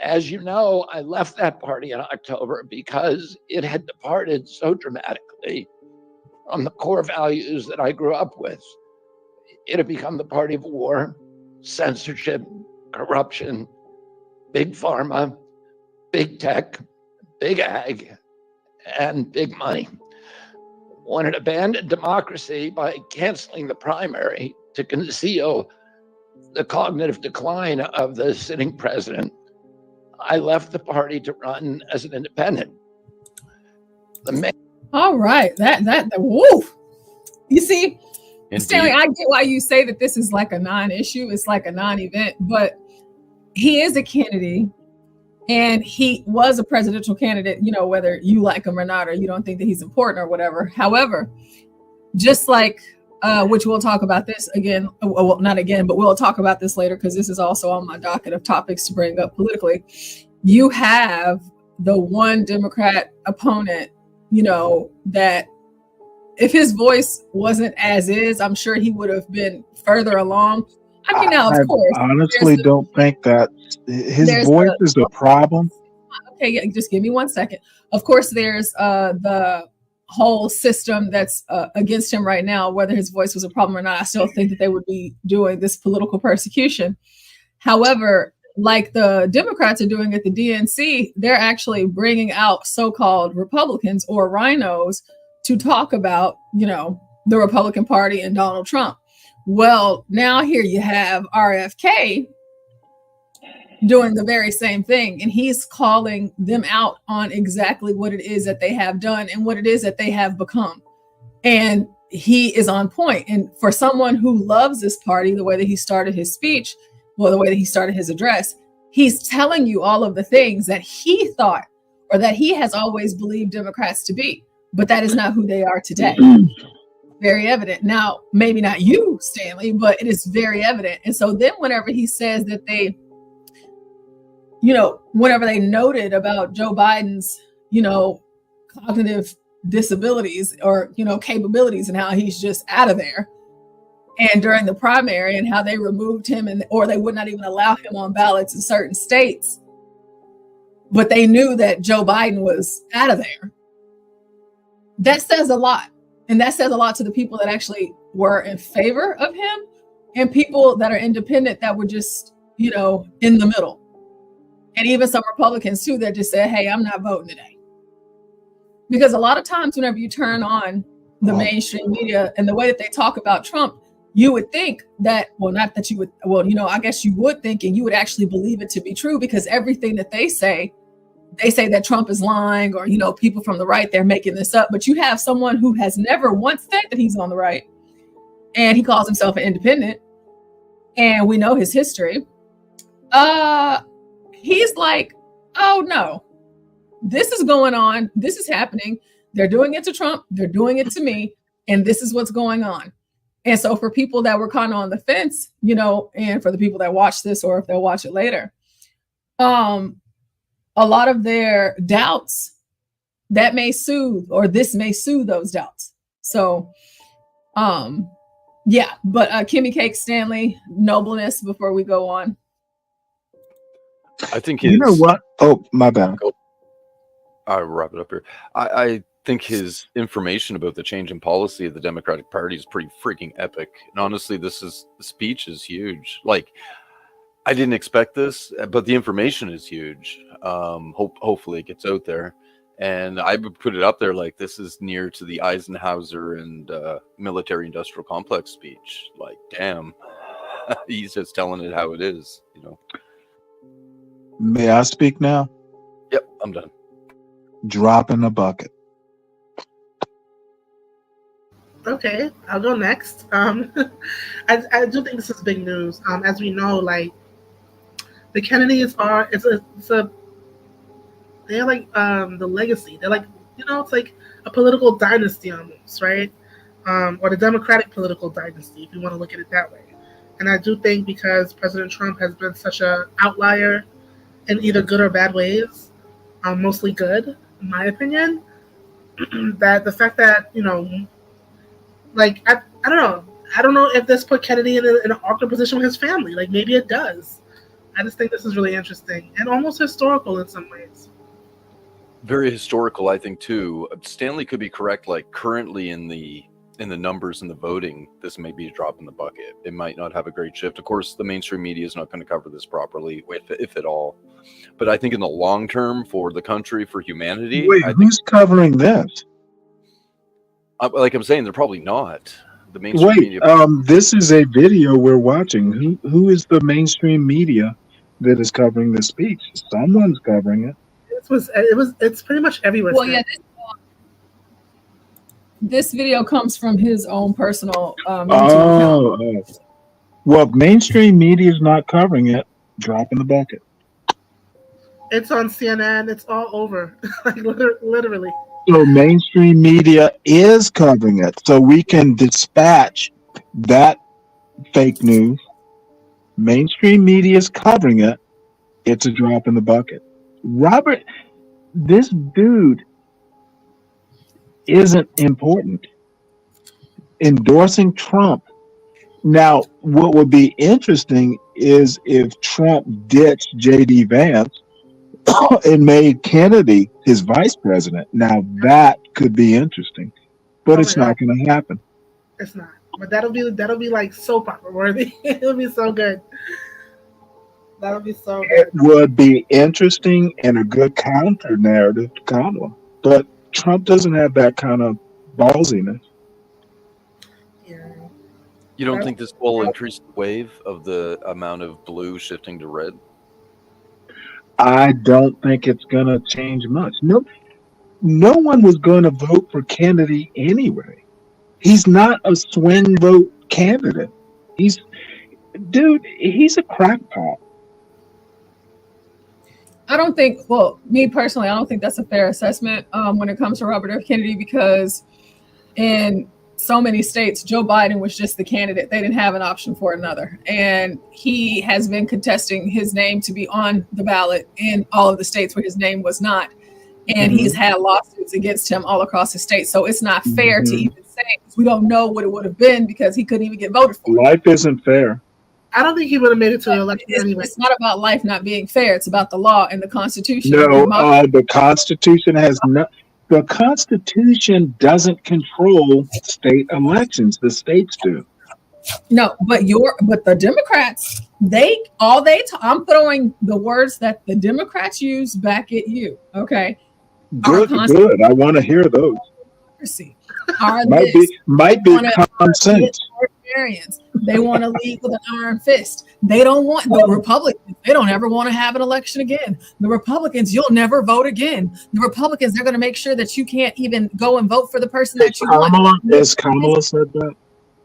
As you know, I left that party in October because it had departed so dramatically from the core values that I grew up with. It had become the party of war, censorship, corruption, big pharma, big tech, big ag, and big money. wanted to abandon democracy by canceling the primary to conceal the cognitive decline of the sitting president, I left the party to run as an independent. All right, that woo. You see, Indeed. Stanley, I get why you say that this is like a non-issue. It's like a non-event, but he is a Kennedy, and he was a presidential candidate. You know, whether you like him or not, or you don't think that he's important or whatever. However, just like which we'll talk about this again. Well, not again, but we'll talk about this later because this is also on my docket of topics to bring up politically. You have the one Democrat opponent, you know, that if his voice wasn't as is, I'm sure he would have been further along. I mean, now, of course, I honestly don't think that his voice is the problem. Okay, yeah, just give me 1 second. Of course, there's the whole system that's against him right now, whether his voice was a problem or not. I still think that they would be doing this political persecution. However, like the Democrats are doing at the DNC, they're actually bringing out so-called Republicans or rhinos to talk about, you know, the Republican Party and Donald Trump. Well, now here you have RFK doing the very same thing, and he's calling them out on exactly what it is that they have done and what it is that they have become. And he is on point. And for someone who loves this party, the way that he started his speech, well, the way that he started his address, he's telling you all of the things that he thought or that he has always believed Democrats to be, but that is not who they are today. Very evident. Now, maybe not you, Stanley, but it is very evident. And so then whenever he says that they, you know, whenever they noted about Joe Biden's, you know, cognitive disabilities or, you know, capabilities and how he's just out of there, and during the primary and how they removed him or they would not even allow him on ballots in certain states, but they knew that Joe Biden was out of there. That says a lot. And that says a lot to the people that actually were in favor of him and people that are independent that were just, you know, in the middle. And even some Republicans too that just said, hey, I'm not voting today. Because a lot of times whenever you turn on the mainstream media and the way that they talk about Trump, you would think that, well, not that you would, well, you know, I guess you would think and you would actually believe it to be true because everything that they say that Trump is lying or, you know, people from the right, they're making this up. But you have someone who has never once said that he's on the right and he calls himself an independent and we know his history. He's like, oh no, this is going on. This is happening. They're doing it to Trump. They're doing it to me. And this is what's going on. And so for people that were kind of on the fence, you know, and for the people that watch this or if they'll watch it later, a lot of their doubts that may soothe or this may soothe those doubts. So, yeah, but Kimmy Cake, Stanley, Nobleness before we go on. I think you know what? Oh, my bad. I'll wrap it up here. I think his information about the change in policy of the Democratic Party is pretty freaking epic. And honestly, the speech is huge. Like, I didn't expect this, but the information is huge. Hopefully it gets out there. And I would put it up there like this is near to the Eisenhower and military industrial complex speech. Like, damn, he's just telling it how it is, you know. May I speak now? Yep, I'm done. Drop in the bucket. Okay, I'll go next. I do think this is big news. As we know, like the Kennedys are, they're like the legacy. They're like, you know, it's like a political dynasty almost, right? Or the Democratic political dynasty, if you want to look at it that way. And I do think because President Trump has been such an outlier in either good or bad ways, mostly good, in my opinion, that the fact that, you know, like, I don't know if this put Kennedy in an awkward position with his family. Like, maybe it does. I just think this is really interesting and almost historical in some ways. Very historical, I think, too. Stanley could be correct. Like, currently in the numbers and the voting, this may be a drop in the bucket. It might not have a great shift. Of course, the mainstream media is not going to cover this properly, if at all. But I think in the long term, for the country, for humanity, Wait, who's covering this? Like I'm saying, they're probably not. The mainstream Wait, media. this is a video we're watching. Who is the mainstream media that is covering this speech? Someone's covering it. It's pretty much everywhere. Well, yeah, this video comes from his own personal YouTube account. Well, mainstream media is not covering it. Drop in the bucket. It's on CNN. It's all over. Like literally. So mainstream media is covering it. So we can dispatch that fake news. Mainstream media is covering it. It's a drop in the bucket. Robert, this dude isn't important. Endorsing Trump. Now, what would be interesting is if Trump ditched J.D. Vance and made Kennedy his vice president. Now, that could be interesting, but it's not going to happen. It's not. But that'll be like soap opera worthy. It'll be so good. That'll be so good. It would be interesting and a good counter narrative to Kamala, but Trump doesn't have that kind of ballsiness. You don't think this will increase the wave of the amount of blue shifting to red? I don't think it's going to change much. No one was going to vote for Kennedy anyway. He's not a swing vote candidate. He's a crackpot. I don't think, well, me personally, I don't think that's a fair assessment when it comes to Robert F. Kennedy, because in so many states, Joe Biden was just the candidate. They didn't have an option for another. And he has been contesting his name to be on the ballot in all of the states where his name was not. And he's had lawsuits against him all across the state. So it's not fair to even say, because we don't know what it would have been because he couldn't even get voted for. Life isn't fair. I don't think he would have made it to an election anyway. It's not about life not being fair. It's about the law and the Constitution. No, the Constitution has no. The Constitution doesn't control state elections. The states do. No, but the Democrats, I'm throwing the words that the Democrats use back at you. Okay. Good. I want to hear those. Might be common sense. They want to lead with an iron fist. They don't want the Republicans. They don't ever want to have an election again. The Republicans, you'll never vote again. The Republicans, they're going to make sure that you can't even go and vote for the person that you want. Has Kamala said that?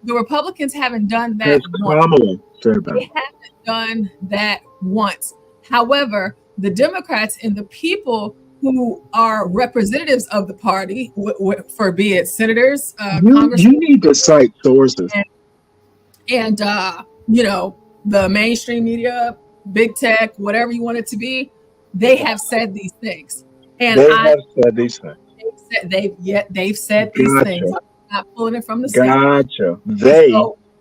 The Republicans haven't done that. Has Kamala said that? They haven't done that once. However, the Democrats and the people who are representatives of the party, for be it senators, congressmen, you need to cite sources. And the mainstream media, big tech, whatever you want it to be, they have said these things. And have said these things. They've said these things. I'm not pulling it from the sky. Gotcha. They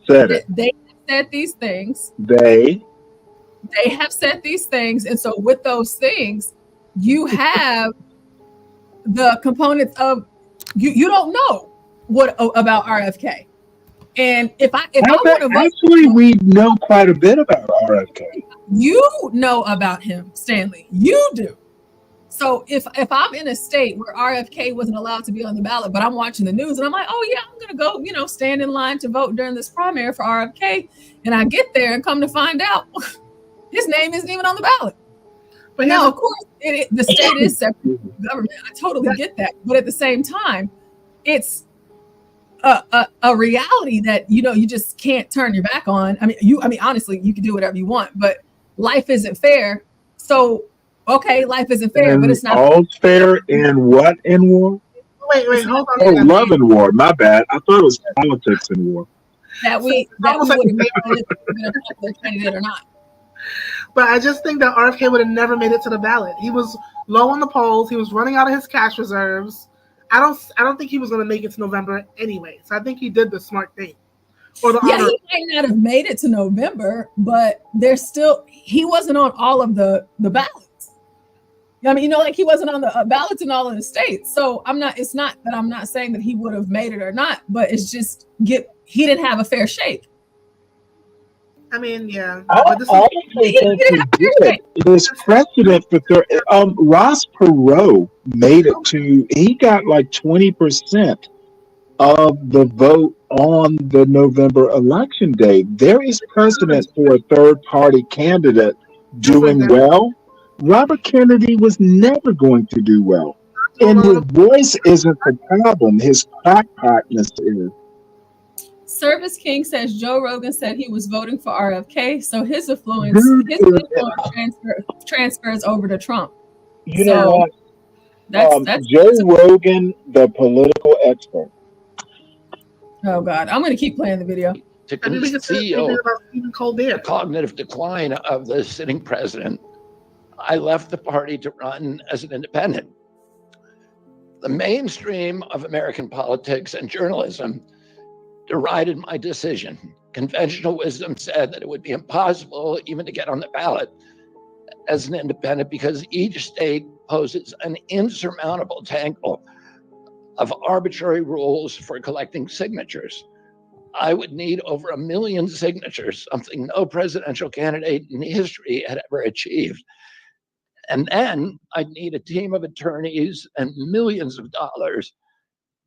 said it. They have said these things. They have said these things. And so with those things, you have the components of you don't know what about RFK. And if I want to vote, actually, we know quite a bit about RFK. You know about him, Stanley. You do. So if I'm in a state where RFK wasn't allowed to be on the ballot, but I'm watching the news and I'm like, oh yeah, I'm gonna go, stand in line to vote during this primary for RFK, and I get there and come to find out his name isn't even on the ballot. But now, of course, the state is separate from the government. I totally get that, but at the same time, it's a reality that you just can't turn your back on. I mean, honestly, you can do whatever you want, but life isn't fair. So, okay, life isn't fair, but it's not all fair in what in war? Wait, hold on. Oh, love in war. My bad. I thought it was politics in war. That we would have made it a candidate or not. But I just think that RFK would have never made it to the ballot. He was low on the polls. He was running out of his cash reserves. I don't think he was going to make it to November anyway. So I think he did the smart thing. He might not have made it to November, but he wasn't on all of the ballots. I mean, he wasn't on the ballots in all of the states. So it's not that I'm not saying that he would have made it or not, but it's just he didn't have a fair shake. I mean, yeah. There's precedent for Ross Perot made it to. He got like 20% of the vote on the November election day. There is precedent for a third party candidate doing well. Robert Kennedy was never going to do well. And his voice isn't the problem, his crackpotness is. Service King says Joe Rogan said he was voting for RFK, so his influence, transfers over to Trump. You know what? That's Joe Rogan, the political expert. Oh God, I'm going to keep playing the video. To conceal the cognitive decline of the sitting president, I left the party to run as an independent. The mainstream of American politics and journalism derided my decision. Conventional wisdom said that it would be impossible even to get on the ballot as an independent because each state poses an insurmountable tangle of arbitrary rules for collecting signatures. I would need over 1 million signatures, something no presidential candidate in history had ever achieved. And then I'd need a team of attorneys and millions of dollars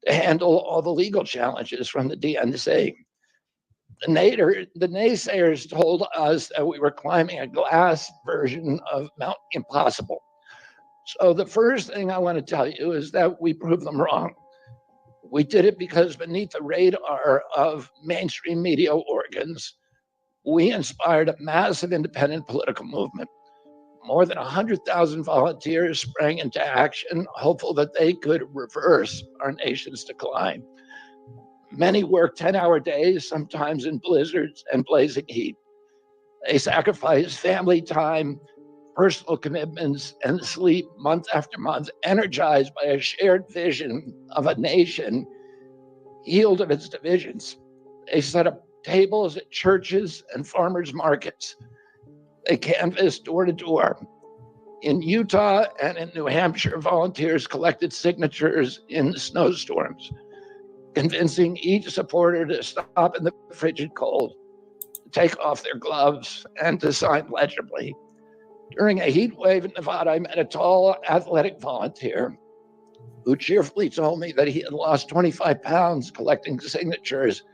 to handle all the legal challenges from the DNC. The naysayers told us that we were climbing a glass version of Mount Impossible. So the first thing I want to tell you is that we proved them wrong. We did it because beneath the radar of mainstream media organs, we inspired a massive independent political movement. More than 100,000 volunteers sprang into action, hopeful that they could reverse our nation's decline. Many worked 10-hour days, sometimes in blizzards and blazing heat. They sacrificed family time, personal commitments, and sleep month after month, energized by a shared vision of a nation healed of its divisions. They set up tables at churches and farmers markets. They canvassed door to door. In Utah and in New Hampshire, volunteers collected signatures in snowstorms, convincing each supporter to stop in the frigid cold, to take off their gloves, and to sign legibly. During a heat wave in Nevada, I met a tall, athletic volunteer who cheerfully told me that he had lost 25 pounds collecting signatures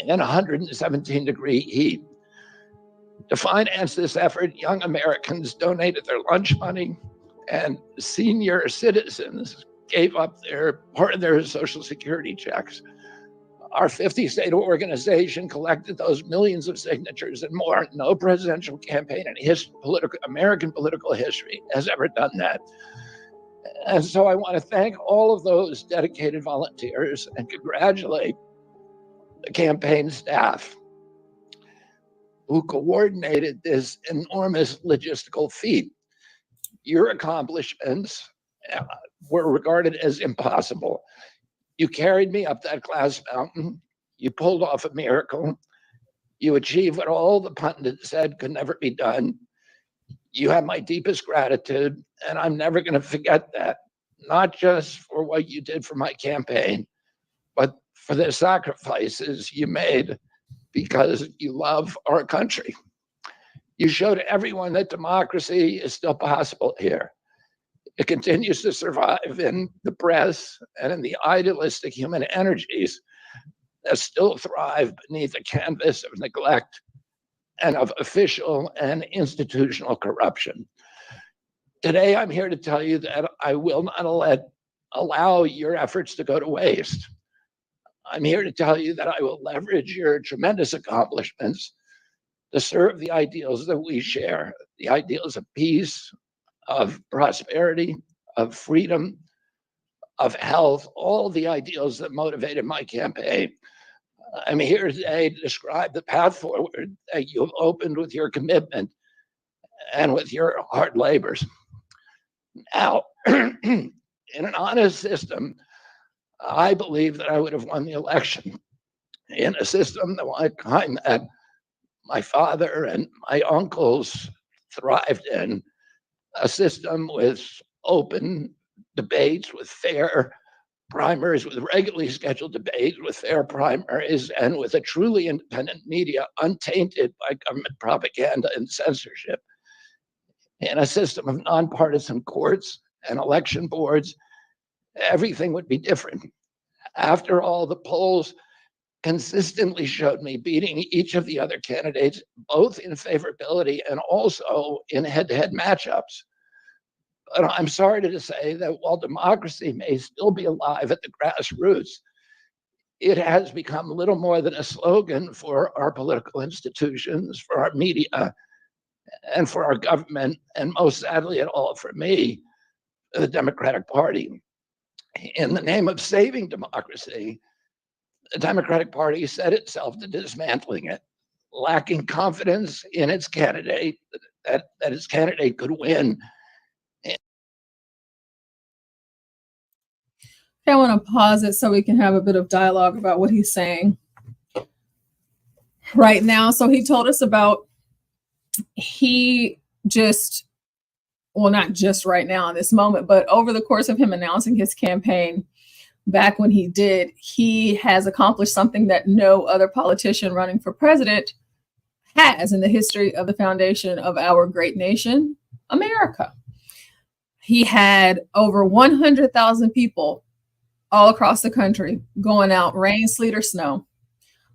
in 117-degree heat. To finance this effort, young Americans donated their lunch money, and senior citizens gave up part of their Social Security checks. Our 50-state organization collected those millions of signatures and more. No presidential campaign in American political history has ever done that. And so I want to thank all of those dedicated volunteers and congratulate the campaign staff who coordinated this enormous logistical feat. Your accomplishments were regarded as impossible. You carried me up that glass mountain. You pulled off a miracle. You achieved what all the pundits said could never be done. You have my deepest gratitude, and I'm never going to forget that, not just for what you did for my campaign, but for the sacrifices you made because you love our country. You showed everyone that democracy is still possible here. It continues to survive in the press and in the idealistic human energies that still thrive beneath the canvas of neglect and of official and institutional corruption. Today, I'm here to tell you that I will not allow your efforts to go to waste. I'm here to tell you that I will leverage your tremendous accomplishments to serve the ideals that we share, the ideals of peace, of prosperity, of freedom, of health, all the ideals that motivated my campaign. I'm here today to describe the path forward that you've opened with your commitment and with your hard labors. Now, in an honest system, I believe that I would have won the election. In a system like kind that my father and my uncles thrived in, a system with open debates, with fair primaries, with regularly scheduled debates, with fair primaries, and with a truly independent media untainted by government propaganda and censorship. In a system of nonpartisan courts and election boards, everything would be different. After all, the polls consistently showed me beating each of the other candidates, both in favorability and also in head-to-head matchups. But I'm sorry to say that while democracy may still be alive at the grassroots, it has become little more than a slogan for our political institutions, for our media, and for our government, and most sadly at all for me, the Democratic Party. In the name of saving democracy, the Democratic Party set itself to dismantling it, lacking confidence in its candidate, that its candidate could win. Okay, I want to pause it so we can have a bit of dialogue about what he's saying right now. So he told us about, well, not just right now in this moment, but over the course of him announcing his campaign, back when he did, he has accomplished something that no other politician running for president has in the history of the foundation of our great nation, America. He had over 100,000 people all across the country going out, rain, sleet, or snow,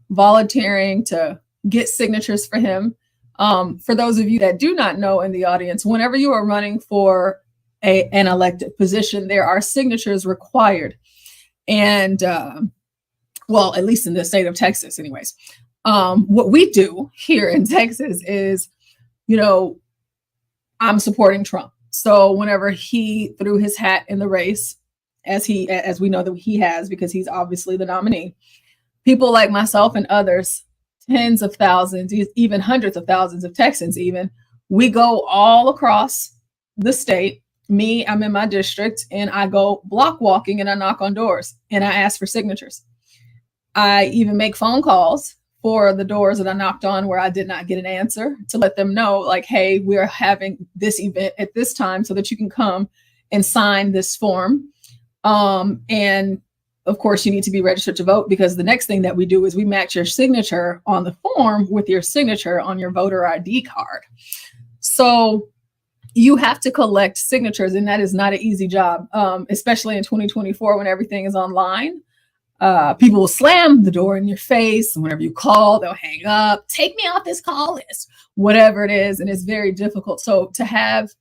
volunteering to get signatures for him. For those of you that do not know in the audience, whenever you are running for an elected position, there are signatures required. And well, at least in the state of Texas anyways. What we do here in Texas is, I'm supporting Trump. So whenever he threw his hat in the race, as we know that he has, because he's obviously the nominee, people like myself and others, tens of thousands, even hundreds of thousands of Texans even, we go all across the state. Me, I'm in my district, and I go block walking and I knock on doors and I ask for signatures. I even make phone calls for the doors that I knocked on where I did not get an answer, to let them know, like, hey, we're having this event at this time so that you can come and sign this form. And of course, you need to be registered to vote, because the next thing that we do is we match your signature on the form with your signature on your voter ID card. So you have to collect signatures, and that is not an easy job, especially in 2024 when everything is online. People will slam the door in your face, and whenever you call, they'll hang up, take me off this call list, whatever it is, and it's very difficult. So to have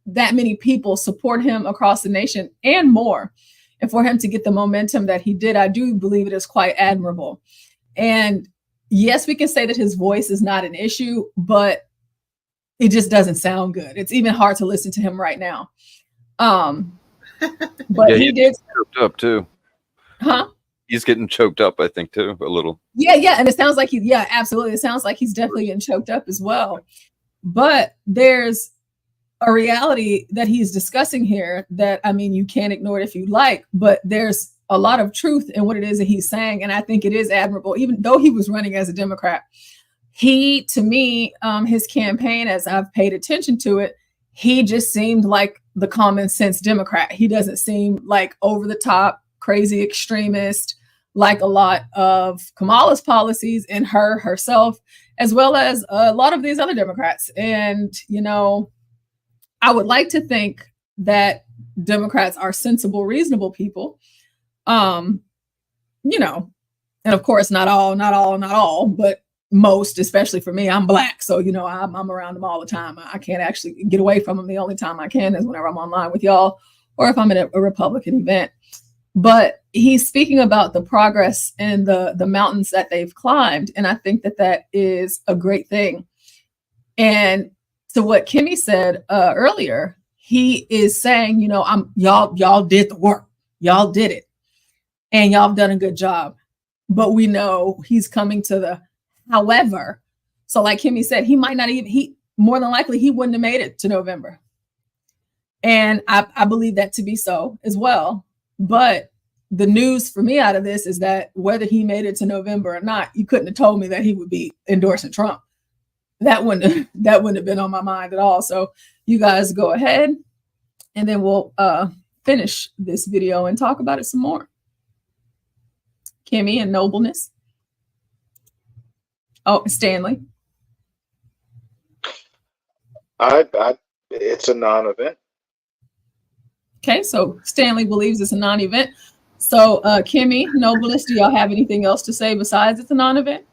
that many people support him across the nation and more, and for him to get the momentum that he did, I do believe it is quite admirable. And yes, we can say that his voice is not an issue, but it just doesn't sound good. It's even hard to listen to him right now. But yeah, he did choked up too. Huh? He's getting choked up, I think, too, a little. Yeah, and it sounds like absolutely. It sounds like he's definitely getting choked up as well. But there's a reality that he's discussing here that, I mean, you can't ignore it if you like, but there's a lot of truth in what it is that he's saying. And I think it is admirable, even though he was running as a Democrat. He, to me, his campaign, as I've paid attention to it, he just seemed like the common sense Democrat. He doesn't seem like over the top, crazy extremist, like a lot of Kamala's policies and herself, as well as a lot of these other Democrats. And, I would like to think that Democrats are sensible, reasonable people. And of course, not all, but most, especially for me, I'm Black. So, I'm around them all the time. I can't actually get away from them. The only time I can is whenever I'm online with y'all, or if I'm at a Republican event. But he's speaking about the progress and the mountains that they've climbed. And I think that is a great thing. And to what Kimmy said earlier, he is saying, y'all did the work. Y'all did it. And y'all have done a good job. But we know he's coming to the however. So like Kimmy said, he might not even, more than likely, he wouldn't have made it to November. And I believe that to be so as well. But the news for me out of this is that whether he made it to November or not, you couldn't have told me that he would be endorsing Trump. That wouldn't have been on my mind at all. So you guys go ahead, and then we'll finish this video and talk about it some more. Kimmy and Nobleness. Oh, Stanley. It's a non-event. Okay, so Stanley believes it's a non-event. So, Kimmy, Nobleness, do y'all have anything else to say besides it's a non-event?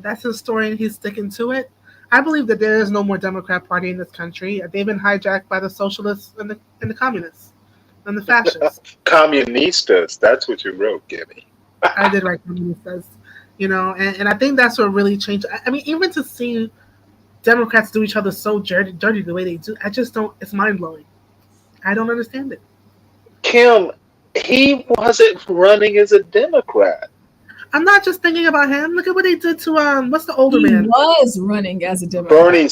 That's his story, and he's sticking to it. I believe that there is no more Democrat Party in this country. They've been hijacked by the socialists and the communists and the fascists. Communistas. That's what you wrote, Gibby. I did write communistas, and I think that's what really changed. I mean, even to see Democrats do each other so dirty the way they do, I just don't. It's mind blowing. I don't understand it. Kim, he wasn't running as a Democrat. I'm not just thinking about him. Look at what they did to what's the older He man? was running as a Democrat. Bernie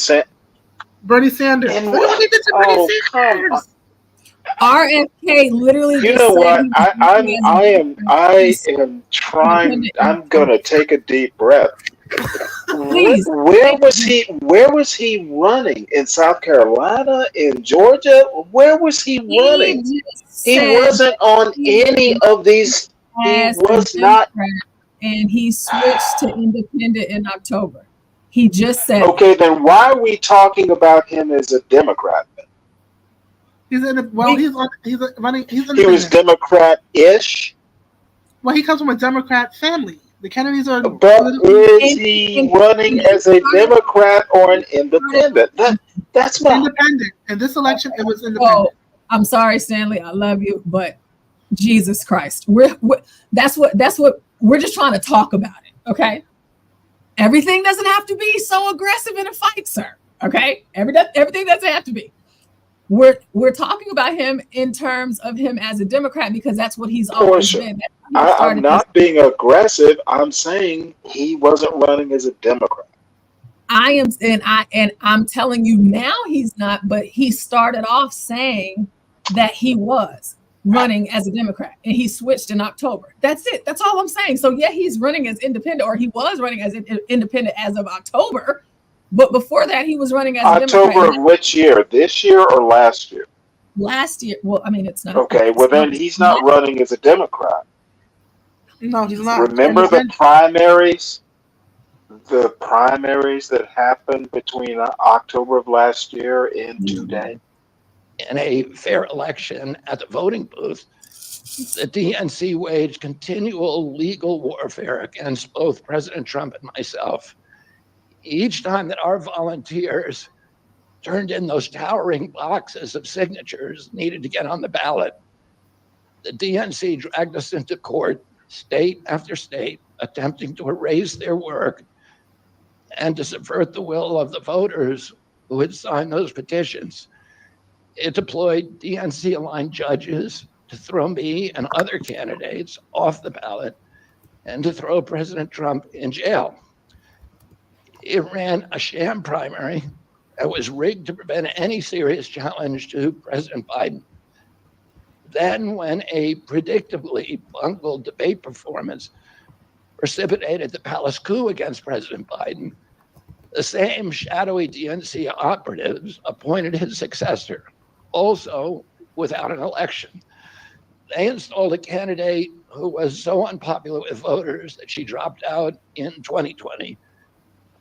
Sanders. And Look at what they did to Bernie Sanders. RFK literally. You know what? I am trying. I'm gonna take a deep breath. Please. Where was he running? In South Carolina? In Georgia? Where was he running? He wasn't on any of these. He was not. And he switched to independent in October. He just said. Okay, then why are we talking about him as a Democrat? He's in. He's running. He was Democrat-ish. Well, he comes from a Democrat family. The Kennedys are. But is he running as a Democrat or an independent? That's not independent. In this election, it was independent. Oh, I'm sorry, Stanley. I love you, but Jesus Christ, that's what we're just trying to talk about it. Okay, everything doesn't have to be so aggressive in a fight, sir. Okay, everything doesn't have to be. We're talking about him in terms of him as a Democrat because that's what he's always been. I'm not being aggressive. I'm saying he wasn't running as a Democrat. I am, and I'm telling you now he's not. But he started off saying that he was running as a Democrat, and he switched in October. That's it. That's all I'm saying. So yeah, he's running as independent, or he was running as independent as of October. But before that, he was running as a Democrat. October of which year? This year or last year? Last year. Well, I mean, it's not. Okay, well then he's not running as a Democrat. No, he's not. Remember the primaries? The primaries that happened between October of last year and today? In a fair election at the voting booth, the DNC waged continual legal warfare against both President Trump and myself. Each time that our volunteers turned in those towering boxes of signatures needed to get on the ballot, the DNC dragged us into court, state after state, attempting to erase their work and to subvert the will of the voters who had signed those petitions. It deployed DNC-aligned judges to throw me and other candidates off the ballot and to throw President Trump in jail. It ran a sham primary that was rigged to prevent any serious challenge to President Biden. Then, when a predictably bungled debate performance precipitated the palace coup against President Biden, the same shadowy DNC operatives appointed his successor, also without an election. They installed a candidate who was so unpopular with voters that she dropped out in 2020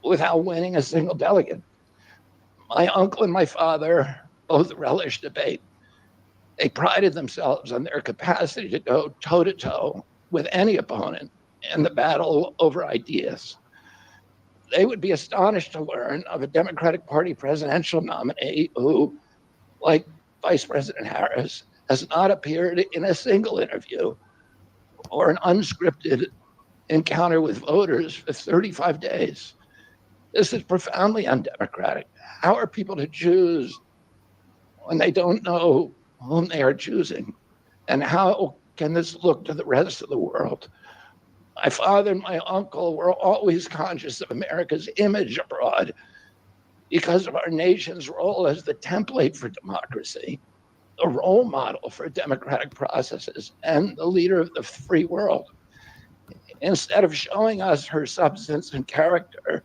without winning a single delegate. My uncle and my father both relished debate. They prided themselves on their capacity to go toe-to-toe with any opponent in the battle over ideas. They would be astonished to learn of a Democratic Party presidential nominee who, like Vice President Harris, has not appeared in a single interview or an unscripted encounter with voters for 35 days. This is profoundly undemocratic. How are people to choose when they don't know whom they are choosing? And how can this look to the rest of the world? My father and my uncle were always conscious of America's image abroad because of our nation's role as the template for democracy, the role model for democratic processes, and the leader of the free world. Instead of showing us her substance and character,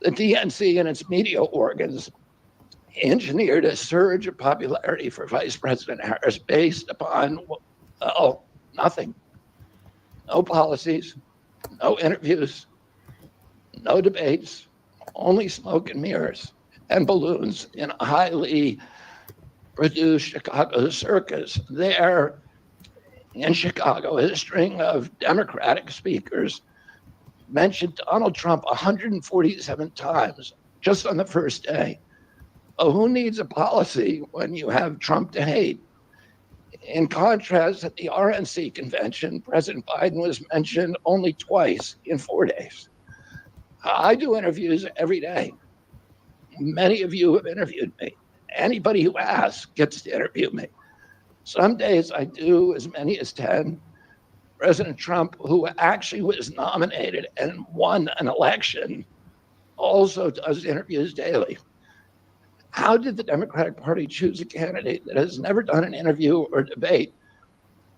the DNC and its media organs engineered a surge of popularity for Vice President Harris based upon, nothing. No policies, no interviews, no debates, only smoke and mirrors and balloons in a highly produced Chicago circus there in Chicago, a string of Democratic speakers mentioned Donald Trump 147 times just on the first day. Oh, who needs a policy when you have Trump to hate? In contrast, at the RNC convention, President Biden was mentioned only twice in 4 days. I do interviews every day. Many of you have interviewed me. Anybody who asks gets to interview me. Some days I do as many as 10. President Trump, who actually was nominated and won an election, also does interviews daily. How did the Democratic Party choose a candidate that has never done an interview or debate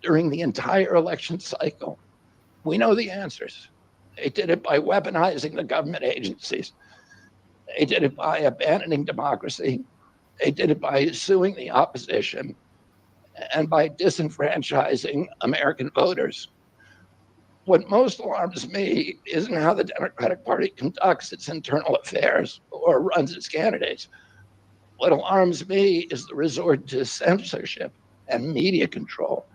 during the entire election cycle? We know the answers. They did it by weaponizing the government agencies. They did it by abandoning democracy. They did it by suing the opposition and by disenfranchising American voters. What most alarms me isn't how the Democratic Party conducts its internal affairs or runs its candidates. What alarms me is the resort to censorship and media control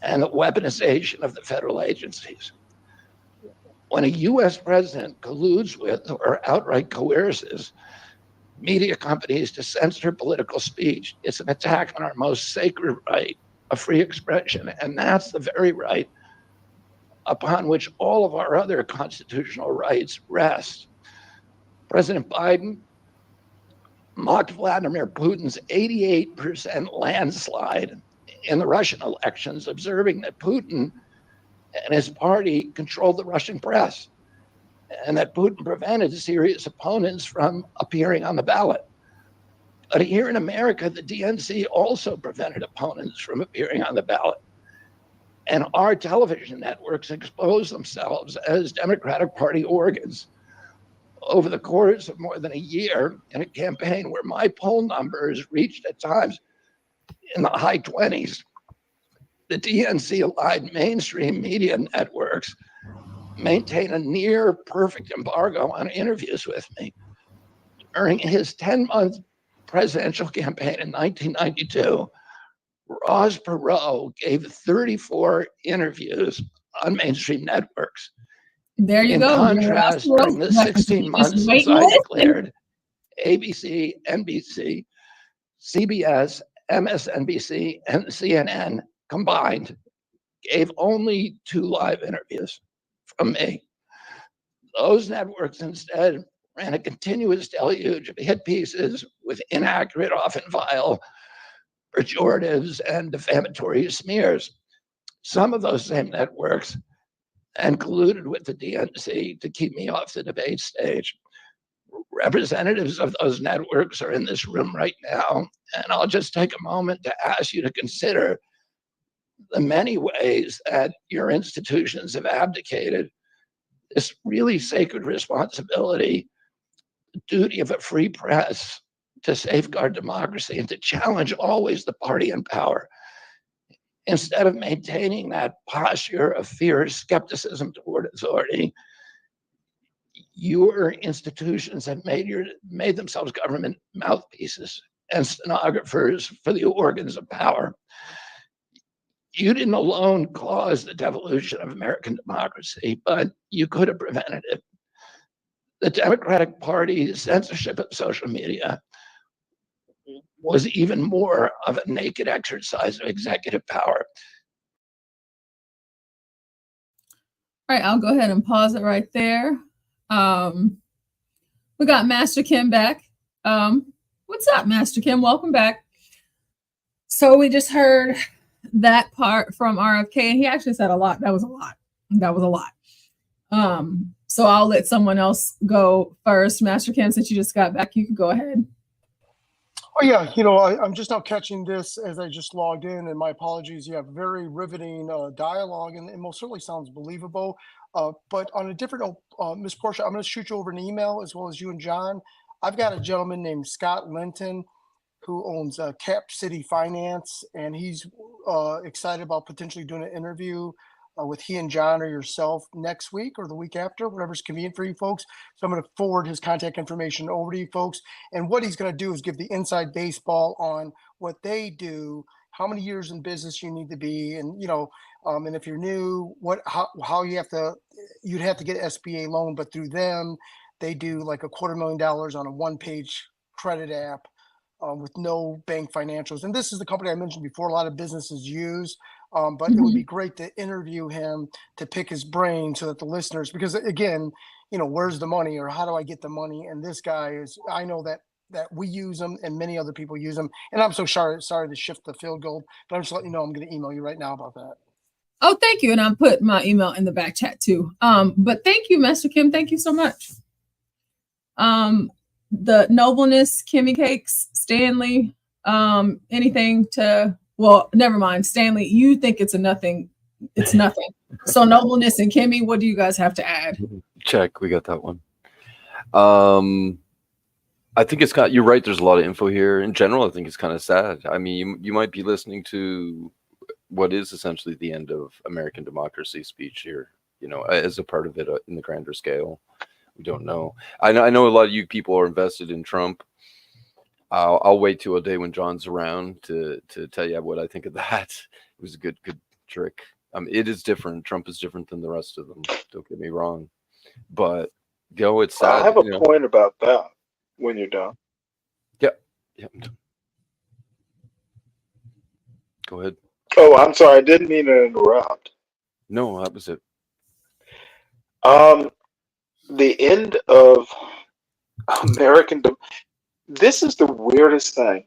and the weaponization of the federal agencies. When a US president colludes with or outright coerces media companies to censor political speech, it's an attack on our most sacred right of free expression. And that's the very right upon which all of our other constitutional rights rest. President Biden mocked Vladimir Putin's 88% landslide in the Russian elections, observing that Putin and his party controlled the Russian press and that Putin prevented serious opponents from appearing on the ballot. But here in America, the DNC also prevented opponents from appearing on the ballot. And our television networks expose themselves as Democratic Party organs. Over the course of more than a year, in a campaign where my poll numbers reached at times in the high 20s, the DNC-aligned mainstream media networks maintain a near perfect embargo on interviews with me. During his 10-month presidential campaign in 1992, Ross Perot gave 34 interviews on mainstream networks. There you In go. contrast, during the 16 months since I declared, ABC, NBC, CBS, MSNBC, and CNN combined gave only 2 live interviews from me. Those networks instead ran a continuous deluge of hit pieces with inaccurate, often vile, pejoratives and defamatory smears. Some of those same networks and colluded with the DNC to keep me off the debate stage. Representatives of those networks are in this room right now, and I'll just take a moment to ask you to consider the many ways that your institutions have abdicated this really sacred responsibility, the duty of a free press to safeguard democracy and to challenge always the party in power. Instead of maintaining that posture of fear, skepticism toward authority, your institutions have made themselves government mouthpieces and stenographers for the organs of power. You didn't alone cause the devolution of American democracy, but you could have prevented it. The Democratic Party's censorship of social media was even more of a naked exercise of executive power. All right, I'll go ahead and pause it right there. We got Master Kim back. What's up, Master Kim? Welcome back. So we just heard that part from RFK, and he actually said a lot. That was a lot. That was a lot. So I'll let someone else go first. Master Kim, since you just got back, you can go ahead. Oh, yeah. I'm just now catching this as I just logged in, and my apologies. You have very riveting dialogue, and it most certainly sounds believable. But on a different note, Ms. Portia, I'm going to shoot you over an email as well as you and John. I've got a gentleman named Scott Linton who owns Cap City Finance, and he's excited about potentially doing an interview with he and John or yourself next week or the week after, whatever's convenient for you folks. So I'm going to forward his contact information over to you folks. And what he's going to do is give the inside baseball on what they do, how many years in business you need to be, and and if you're new, how you'd have to get an SBA loan, but through them, they do like $250,000 on a one-page credit app with no bank financials. And this is the company I mentioned before. A lot of businesses use, but it would be great to interview him to pick his brain so that the listeners, because again, where's the money, or how do I get the money? And this guy I know that we use them and many other people use them. And I'm so sorry to shift the field goal, but I'm just letting you know I'm going to email you right now about that. Oh, thank you. And I'm putting my email in the back chat too. But thank you, Master Kim. Thank you so much. The Nobleness, Kimmy Cakes, Stanley, anything to, well, never mind. Stanley, you think it's nothing. So Nobleness and Kimmy, what do you guys have to add? Check. We got that one. I think you're right. There's a lot of info here. In general, I think it's kind of sad. I mean, you might be listening to what is essentially the end of American democracy speech here, as a part of it in the grander scale. We don't know. I know a lot of you people are invested in Trump. I'll wait till a day when John's around to tell you what I think of that. It was a good trick. It is different. Trump is different than the rest of them. Don't get me wrong. But it's sad. I have a point about that when you're done. Yeah. I'm done. Go ahead. Oh, I'm sorry. I didn't mean to interrupt. No, that was it. The end of American. This is the weirdest thing.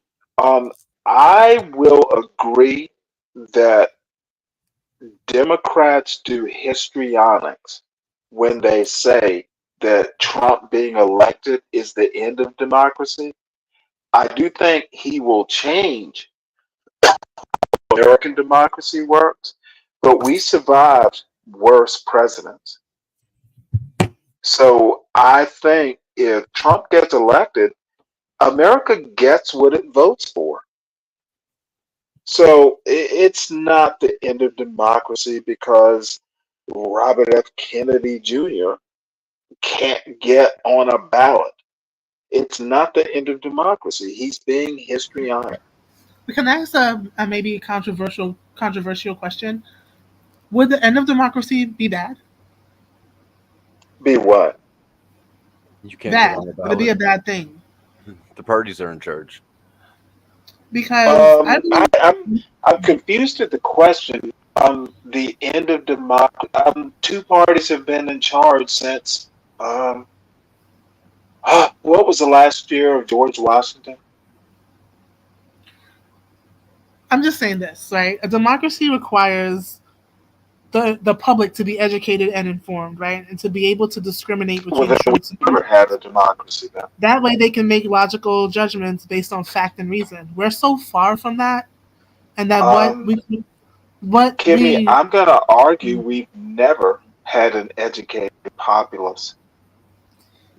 I will agree that Democrats do histrionics when they say that Trump being elected is the end of democracy. I do think he will change how American democracy works, but we survived worse presidents. So I think if Trump gets elected, America gets what it votes for. So it's not the end of democracy because Robert F. Kennedy Jr. can't get on a ballot. It's not the end of democracy. He's being histrionic. Can I ask a maybe controversial question? Would the end of democracy be bad? Be what? You can't Bad. get on the Would it be a bad thing? The parties are in charge. Because I'm confused at the question. The end of democracy. Two parties have been in charge since. What was the last year of George Washington? I'm just saying this, right? A democracy requires the public to be educated and informed, right? And to be able to discriminate between truths and never had a democracy then. That way they can make logical judgments based on fact and reason. We're so far from that. And that Kimmy, I'm going to argue we've never had an educated populace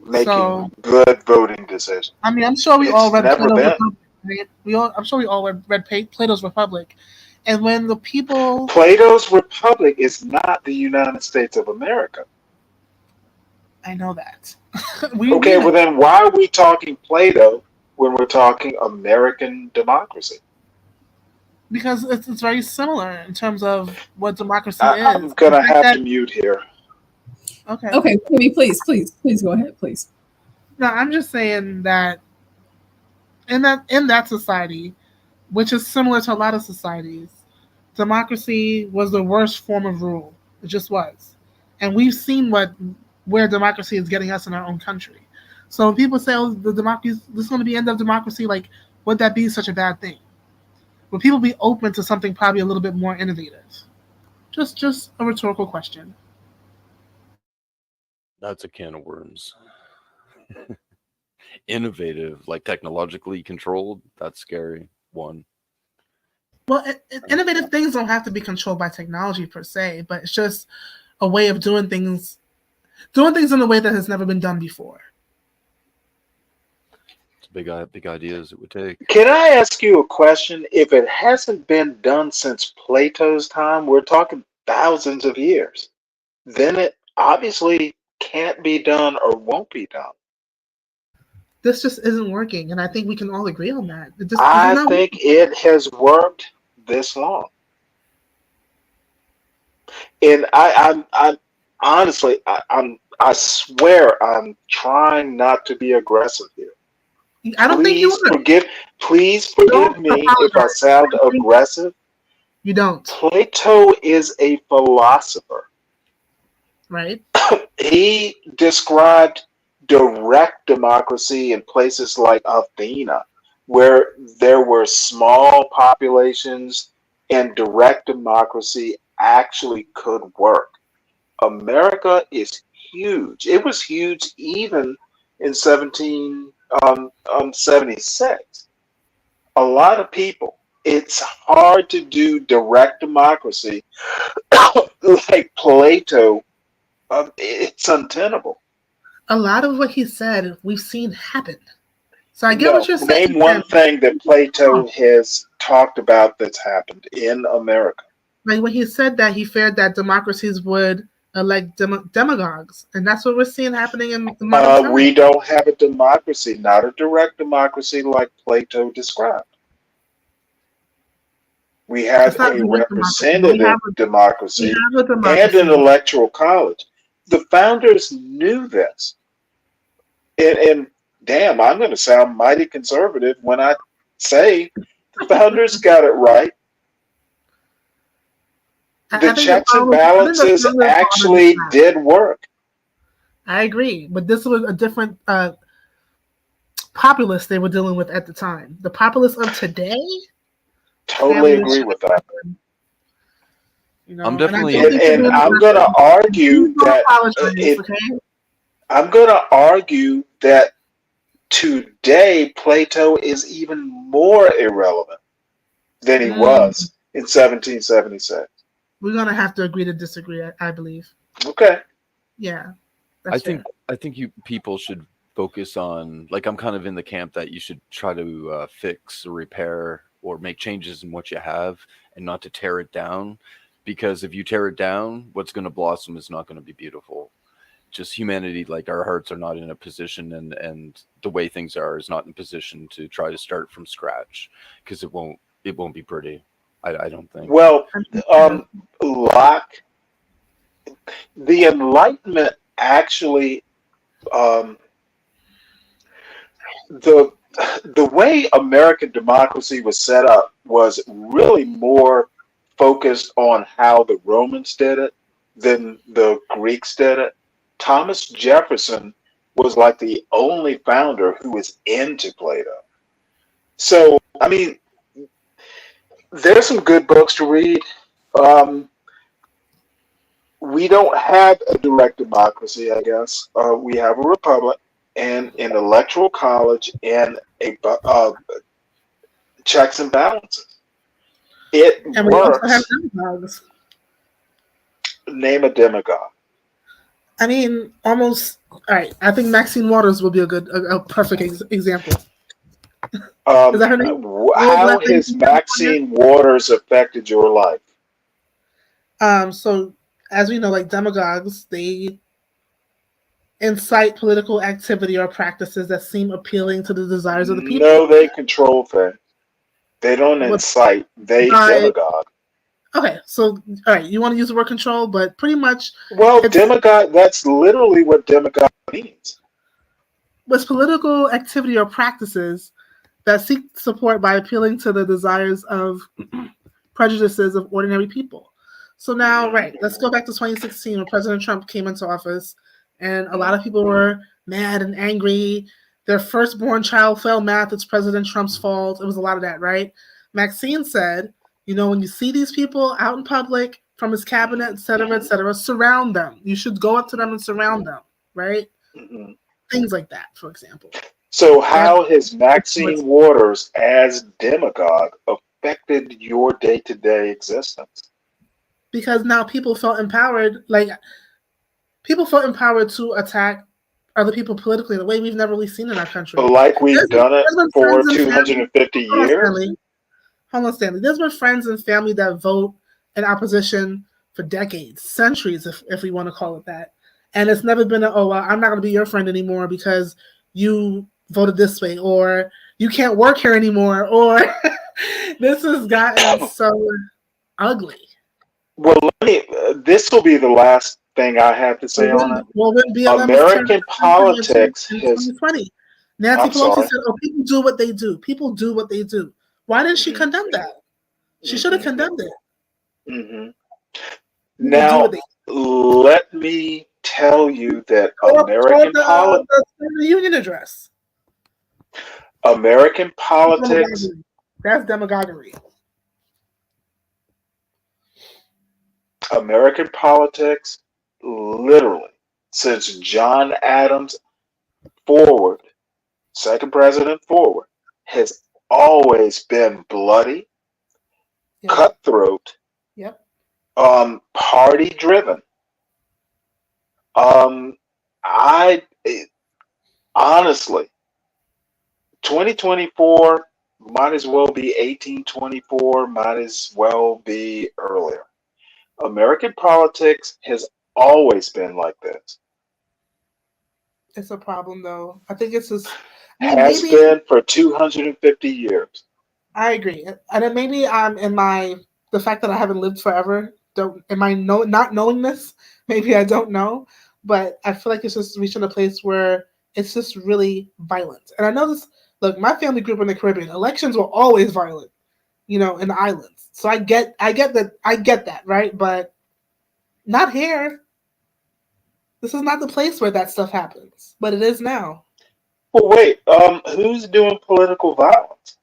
making good voting decisions. I mean, I'm sure we all read Plato's Republic. Right? I'm sure we all read Plato's Republic. And when the people... Plato's Republic is not the United States of America. I know that. Well then why are we talking Plato when we're talking American democracy? Because it's very similar in terms of what democracy is. I'm going to have to mute here. Okay. Okay, Kimmy, please go ahead, please. No, I'm just saying that in that society, which is similar to a lot of societies, democracy was the worst form of rule. It just was. And we've seen where democracy is getting us in our own country. So when people say, oh, this is going to be the end of democracy, like, would that be such a bad thing? Would people be open to something probably a little bit more innovative? Just a rhetorical question. That's a can of worms. Innovative, like technologically controlled, that's scary. One. Well, innovative things don't have to be controlled by technology per se, but it's just a way of doing things in a way that has never been done before. It's big ideas it would take. Can I ask you a question? If it hasn't been done since Plato's time, we're talking thousands of years, then it obviously can't be done or won't be done. This just isn't working, and I think we can all agree on that. I think it has worked this long. And I'm honestly, I swear I'm trying not to be aggressive here. I don't think you are. Please forgive me if I sound aggressive. You don't. Plato is a philosopher. Right. He described direct democracy in places like Athena, where there were small populations and direct democracy actually could work. America is huge. It was huge even in 1776. A lot of people. It's hard to do direct democracy like Plato. It's untenable. A lot of what he said, we've seen happen. So I get No, what you're saying. name one thing that Plato has talked about that's happened in America. Like when he said that, he feared that democracies would elect demagogues, and that's what we're seeing happening in modern times. We don't have a democracy, not a direct democracy like Plato described. We have a representative democracy and an electoral college. The founders knew this. And damn, I'm going to sound mighty conservative when I say the founders got it right. The checks and balances actually did work. I agree, but this was a different populace they were dealing with at the time. The populace of today. Totally agree with that. You know, I'm definitely, and I'm going to argue that I'm going to argue that today Plato is even more irrelevant than he was in 1776. We're going to have to agree to disagree, I believe. Okay. Yeah. I think you people should focus on, like, I'm kind of in the camp that you should try to fix or repair or make changes in what you have and not to tear it down, because if you tear it down, what's going to blossom is not going to be beautiful. Just humanity, like our hearts are not in a position, and the way things are is not in a position to try to start from scratch, because it won't be pretty. I don't think. Well, Locke, the Enlightenment actually, the way American democracy was set up was really more focused on how the Romans did it than the Greeks did it. Thomas Jefferson was like the only founder who was into Plato. So, I mean, there's some good books to read. We don't have a direct democracy, I guess. We have a republic and an electoral college and a checks and balances. It and works. We also have demagogues. Name a demagogue. I mean, almost. All right. I think Maxine Waters would be a perfect example. Is that her name? How has Maxine Waters affected your life? So, as we know, like demagogues, they incite political activity or practices that seem appealing to the desires of the people. No, they control things. They don't incite. They demagogue. Okay, so all right, you want to use the word control, but pretty much. Well, demagogue. That's literally what demagogue means. Was political activity or practices that seek support by appealing to the desires of prejudices of ordinary people. So now, right, let's go back to 2016 when President Trump came into office, and a lot of people were mad and angry. Their firstborn child failed math. It's President Trump's fault. It was a lot of that, right? Maxine said, you know, when you see these people out in public, from his cabinet, et cetera, surround them. You should go up to them and surround them, right? Mm-hmm. Things like that, for example. So how has Maxine Waters as demagogue affected your day-to-day existence? Because now people felt empowered, to attack other people politically in a way we've never really seen in our country. Like we've done it for 250 years? Hold on, Stanley. There's been friends and family that vote in opposition for decades, centuries, if we want to call it that. And it's never been I'm not going to be your friend anymore because you voted this way, or you can't work here anymore, or This has gotten so ugly. Well, this will be the last thing I have to say on it. Well, when BLM American politics in has. 2020, Nancy I'm Pelosi sorry. said, "Oh, people do what they do. People do what they do." Why didn't she condemn that? She should have condemned it. Now, let me tell you that American politics. The union address. American politics. That's demagoguery. American politics, literally, since John Adams forward, second president forward, has always been bloody, cutthroat, party driven. I honestly, 2024 might as well be 1824, might as well be earlier. American politics has always been like this. It's a problem, though. I think it's just Has been for 250 years. I agree, and then maybe I'm in the fact that I haven't lived forever. Not knowing this? Maybe I don't know, but I feel like it's just reaching a place where it's just really violent. And I know this. Look, my family grew up in the Caribbean. Elections were always violent, in the islands. So I get that, right? But not here. This is not the place where that stuff happens, but it is now. Well, wait. Who's doing political violence?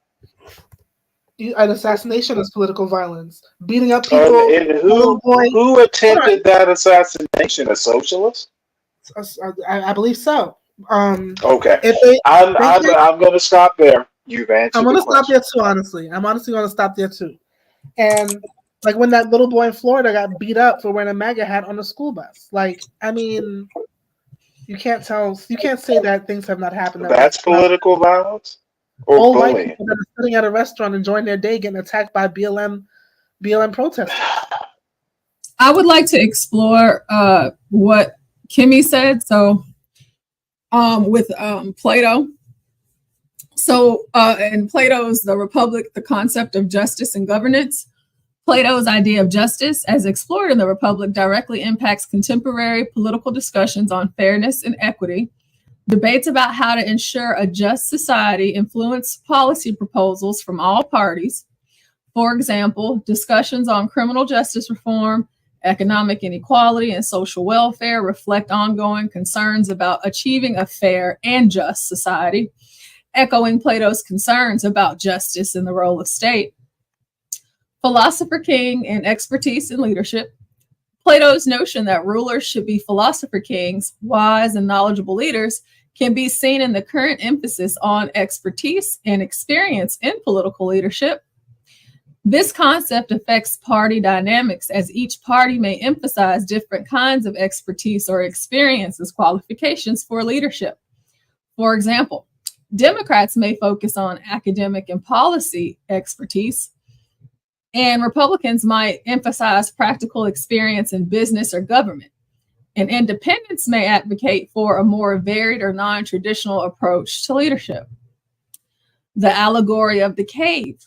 An assassination is political violence. Beating up people. And who attempted that assassination? A socialist? I believe so. Okay. I'm going to stop there. You've answered. I'm going to stop there too. Honestly, I'm honestly going to stop there too. And like when that little boy in Florida got beat up for wearing a MAGA hat on the school bus. Like, I mean, you can't say that things have not happened. That's political violence. Or old bullying. white people that are sitting at a restaurant enjoying their day getting attacked by BLM protesters. I would like to explore what Kimmy said. So with Plato. So in Plato's The Republic, the concept of justice and governance, Plato's idea of justice, as explored in The Republic, directly impacts contemporary political discussions on fairness and equity. Debates about how to ensure a just society influence policy proposals from all parties. For example, discussions on criminal justice reform, economic inequality, and social welfare reflect ongoing concerns about achieving a fair and just society, echoing Plato's concerns about justice and the role of state. Philosopher king and expertise in leadership. Plato's notion that rulers should be philosopher kings, wise and knowledgeable leaders, can be seen in the current emphasis on expertise and experience in political leadership. This concept affects party dynamics, as each party may emphasize different kinds of expertise or experience as qualifications for leadership. For example, Democrats may focus on academic and policy expertise, and Republicans might emphasize practical experience in business or government. And independents may advocate for a more varied or non-traditional approach to leadership. The allegory of the cave.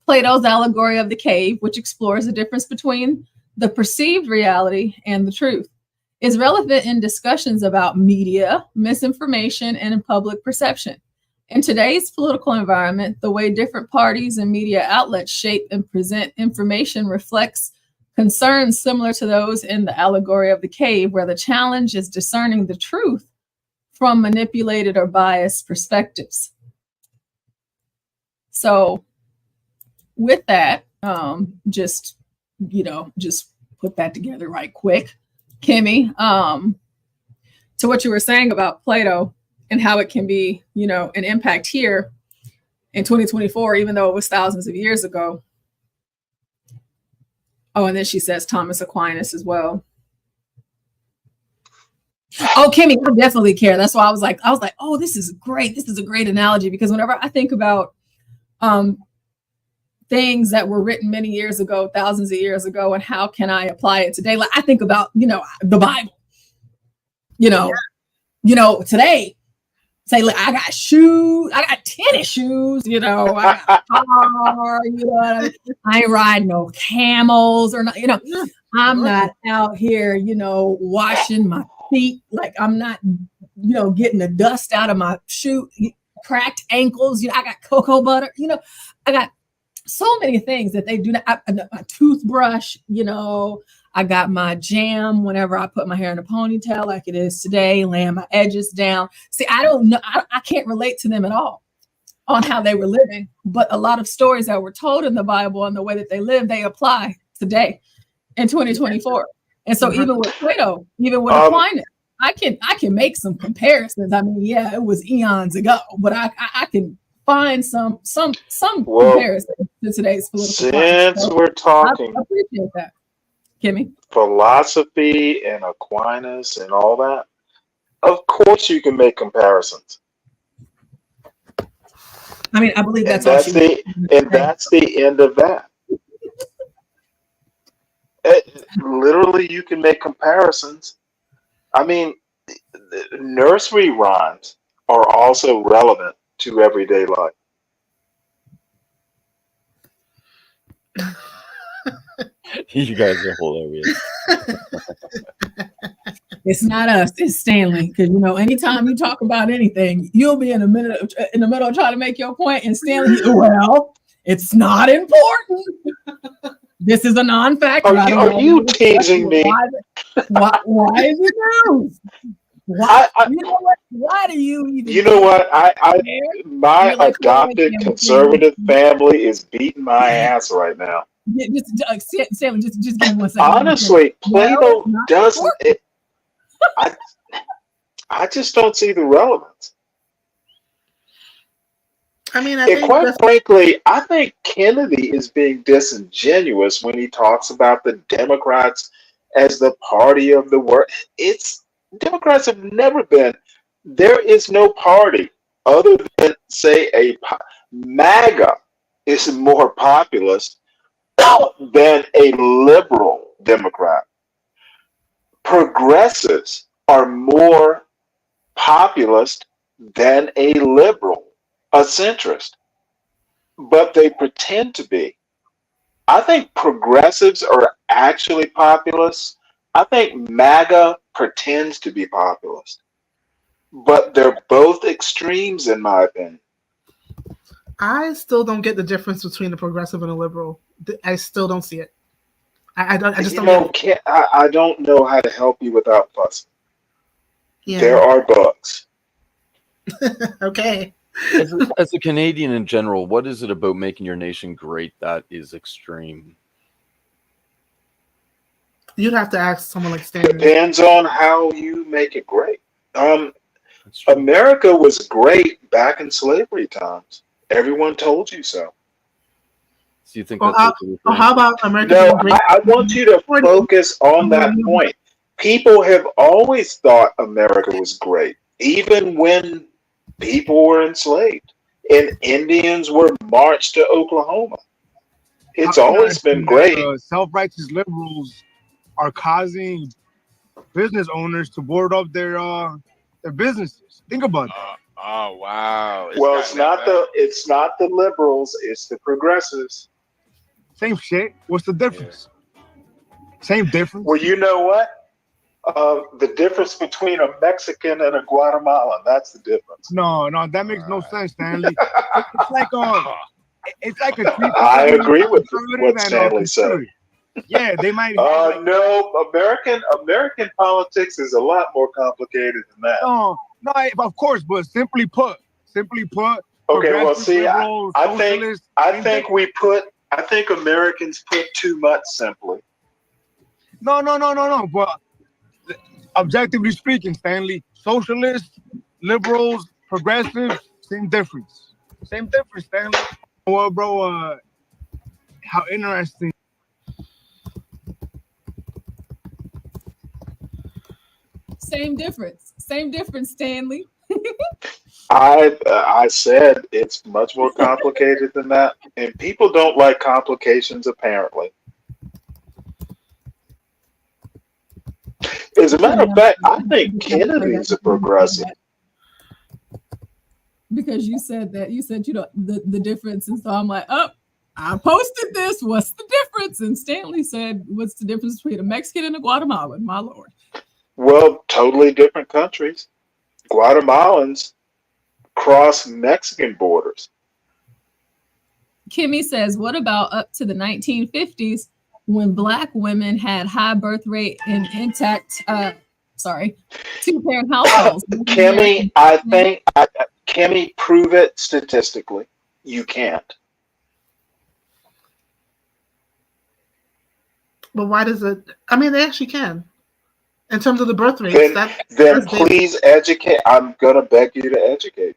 Plato's allegory of the cave, which explores the difference between the perceived reality and the truth, is relevant in discussions about media, misinformation, and public perception. In today's political environment, the way different parties and media outlets shape and present information reflects concerns similar to those in the allegory of the cave, where the challenge is discerning the truth from manipulated or biased perspectives. So with that, just put that together right quick. Kimmy, to what you were saying about Plato and how it can be, an impact here in 2024, even though it was thousands of years ago. Oh, and then she says Thomas Aquinas as well. Oh, Kimmy, I definitely care. That's why I was like, oh, this is great. This is a great analogy, because whenever I think about things that were written many years ago, thousands of years ago, and how can I apply it today? Like I think about, the Bible, today say, look, I got shoes, I got tennis shoes, I got a car, what I mean? I ain't riding no camels or not, I'm not out here, washing my feet. Like I'm not, getting the dust out of my shoe, cracked ankles. I got cocoa butter, I got so many things that they do not. My toothbrush, I got my jam whenever I put my hair in a ponytail like it is today, laying my edges down. See, I don't know. I can't relate to them at all on how they were living, but a lot of stories that were told in the Bible and the way that they live, they apply today in 2024. And so even with Plato, even with Aquinas, I can make some comparisons. I mean, yeah, it was eons ago, but I can find some comparison to today's political Since climate. So we're talking I appreciate that, Kimmy. philosophy and Aquinas and all that, of course you can make comparisons. I mean, I believe that's all That's the end of that. Literally, you can make comparisons. I mean, nursery rhymes are also relevant to everyday life. You guys are hilarious. It's not us, it's Stanley. Because anytime you talk about anything, you'll be in the middle of trying to make your point, and Stanley, well, it's not important. This is a non-factor. Are you teasing me? Why is it news? Why? You know what? Why do you even? You know what? My adopted conservative family is beating my ass right now. Stanley, just give me 1 second. Honestly, Plato doesn't. I just don't see the relevance. I mean, quite frankly, I think Kennedy is being disingenuous when he talks about the Democrats as the party of the world. Democrats have never been. There is no party other than, say, MAGA is more populist than a liberal Democrat. Progressives are more populist than a liberal, a centrist, but they pretend to be. I think progressives are actually populists. I think MAGA pretends to be populist, but they're both extremes in my opinion. I still don't get the difference between a progressive and a liberal. I still don't see it. I just don't. I don't know how to help you without fussing. Yeah. There are bugs. Okay. As a Canadian in general, what is it about making your nation great that is extreme? You'd have to ask someone like Stanley. Depends on how you make it great. America was great back in slavery times. Everyone told you so. So you think Well, that's how about America? No, I want you to focus on that point. People have always thought America was great, even when people were enslaved and Indians were marched to Oklahoma. It's always been great. Self-righteous liberals are causing business owners to board up their businesses. Think about that. Oh wow! Well, it's not the liberals; it's the progressives. Same shit. What's the difference? Same difference. Well, you know what? The difference between a Mexican and a Guatemalan, that's the difference. No, that makes no sense, Stanley. It's like a I agree with what Stanley said. Yeah, they might. No, American politics is a lot more complicated than that. No, of course, but simply put. Okay, well, see, I think Americans put too much simply. No. But objectively speaking, Stanley, socialists, liberals, progressives, same difference. Same difference, Stanley. Well, bro, how interesting. Same difference, Stanley. I said it's much more complicated than that, and people don't like complications apparently. As a matter of fact, I think Kennedy is a progressive. because you said the difference, and so I'm like, oh, I posted this. What's the difference? And Stanley said, what's the difference between a Mexican and a Guatemalan? My lord. Well, totally different countries. Guatemalans cross Mexican borders. Kimmy says, what about up to the 1950s when Black women had high birth rate and intact, two-parent households? Kimmy, Kimmy, prove it statistically. You can't. But why does it? I mean, they actually can. In terms of the birth rates, then please educate. I'm gonna beg you to educate.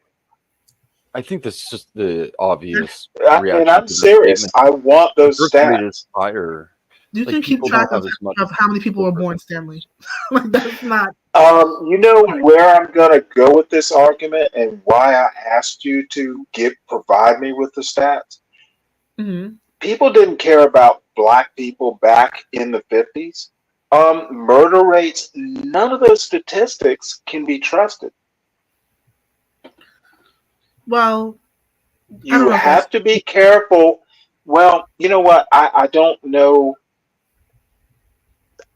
I think that's just the obvious And reaction. I'm serious. I want those birth rate stats. is higher. You Like, can keep people track don't of have as much. how many people were born, Stanley. Like, that's not. You know where I'm gonna go with this argument and why I asked you to provide me with the stats. Mm-hmm. People didn't care about Black people back in the 50s. Murder rates, none of those statistics can be trusted. Well, you have to be careful. Well, you know what? I don't know.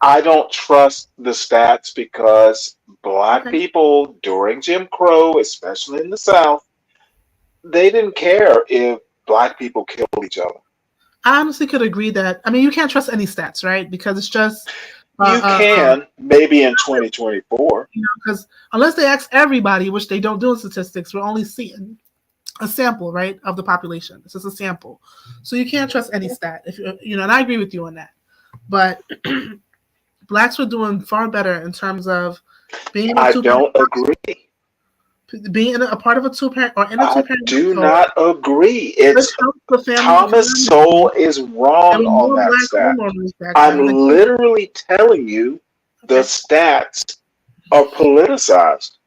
I don't trust the stats because Black people during Jim Crow, especially in the South, they didn't care if Black people killed each other. I honestly could agree that. I mean, you can't trust any stats, right? Because it's just. You can, maybe in 2024. Because unless they ask everybody, which they don't do in statistics, we're only seeing a sample, right, of the population. This is a sample. So you can't trust any stat. If and I agree with you on that. But Blacks were doing far better in terms of being I don't agree. Being a part of a two-parent or in a two-parent. I do not agree. It's Thomas Sowell is wrong on that stat. I'm literally telling you the stats are politicized.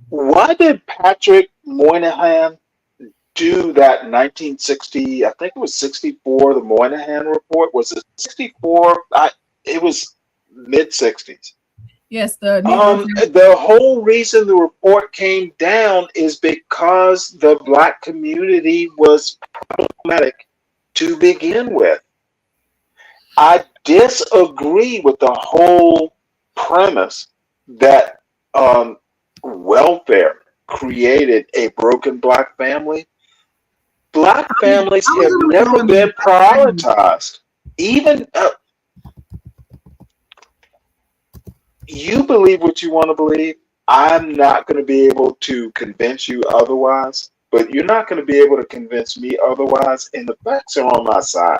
Why did Patrick Moynihan do that 1960, I think it was 64, the Moynihan report? Was it 64? It was mid-60s. Yes, the whole reason the report came down is because the Black community was problematic to begin with. I disagree with the whole premise that welfare created a broken Black family. Black families have never been prioritized. Even you believe what you want to believe. I'm not going to be able to convince you otherwise, but you're not going to be able to convince me otherwise, and the facts are on my side.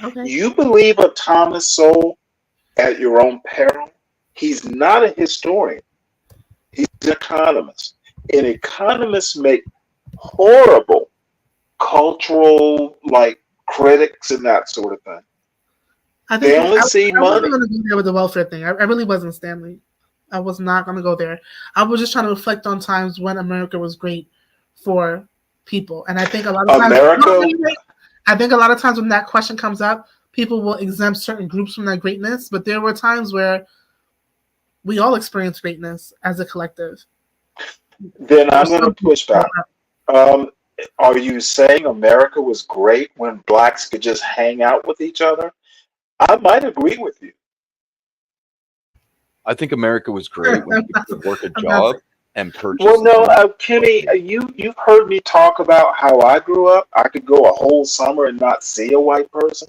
Okay. You believe a Thomas Sowell at your own peril? He's not a historian. He's an economist. And economists make horrible cultural, critics and that sort of thing. I think they only see money. I wasn't going to go there with the welfare thing. I really wasn't, Stanley. I was not going to go there. I was just trying to reflect on times when America was great for people, and I think a lot of times, I think a lot of times when that question comes up, people will exempt certain groups from that greatness. But there were times where we all experienced greatness as a collective. Then I'm going to push back. Are you saying America was great when Blacks could just hang out with each other? I might agree with you. I think America was great when people could work a job and purchase. Well, no, Kenny, you've heard me talk about how I grew up. I could go a whole summer and not see a white person,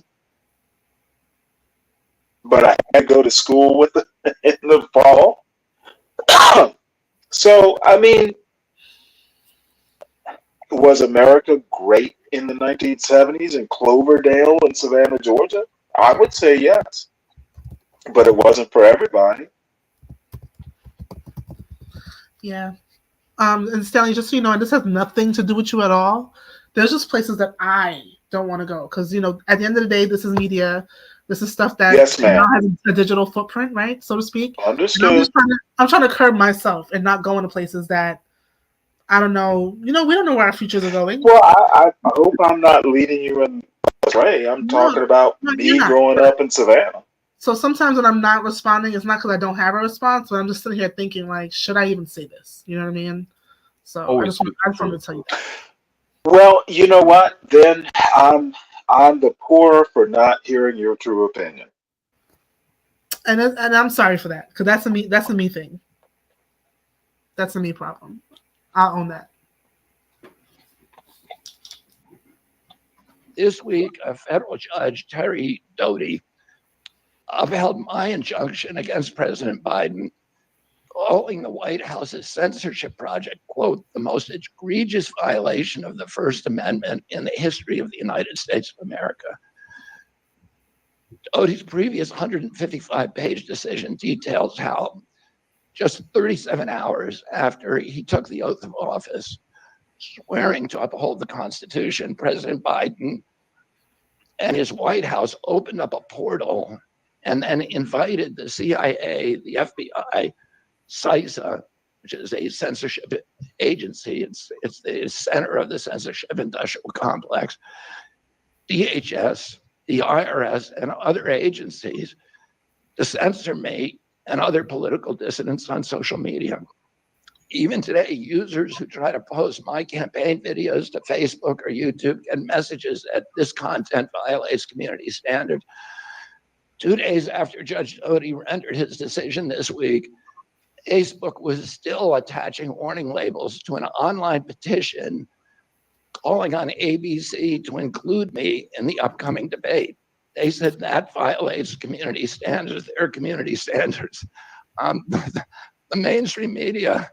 but I had to go to school with them in the fall. So, I mean, was America great in the 1970s in Cloverdale and Savannah, Georgia? I would say yes, but it wasn't for everybody. Yeah. And Stanley, just so you know, and this has nothing to do with you at all, there's just places that I don't want to go because, at the end of the day, this is media. This is stuff that now has a digital footprint, right, so to speak. Understood. I'm trying to curb myself and not go into places that I don't know. We don't know where our futures are going. Well, I hope I'm not leading you in astray. I'm talking about me growing up in Savannah. So sometimes when I'm not responding, it's not because I don't have a response, but I'm just sitting here thinking, like, should I even say this? You know what I mean? So I just wanted to tell you that. Well, you know what? Then I'm the poorer for not hearing your true opinion. And I'm sorry for that, because that's a me thing. That's a me problem. I'll own that. This week, a federal judge, Terry Doty, upheld my injunction against President Biden, calling the White House's censorship project, quote, the most egregious violation of the First Amendment in the history of the United States of America. Doty's previous 155-page decision details how just 37 hours after he took the oath of office, swearing to uphold the Constitution, President Biden and his White House opened up a portal and then invited the CIA, the FBI, CISA, which is a censorship agency. It's the center of the censorship industrial complex, DHS, the IRS, and other agencies to censor me and other political dissidents on social media. Even today, users who try to post my campaign videos to Facebook or YouTube get messages that this content violates community standards. 2 days after Judge Doty rendered his decision this week, Facebook was still attaching warning labels to an online petition calling on ABC to include me in the upcoming debate. They said that violates community standards, their community standards. The mainstream media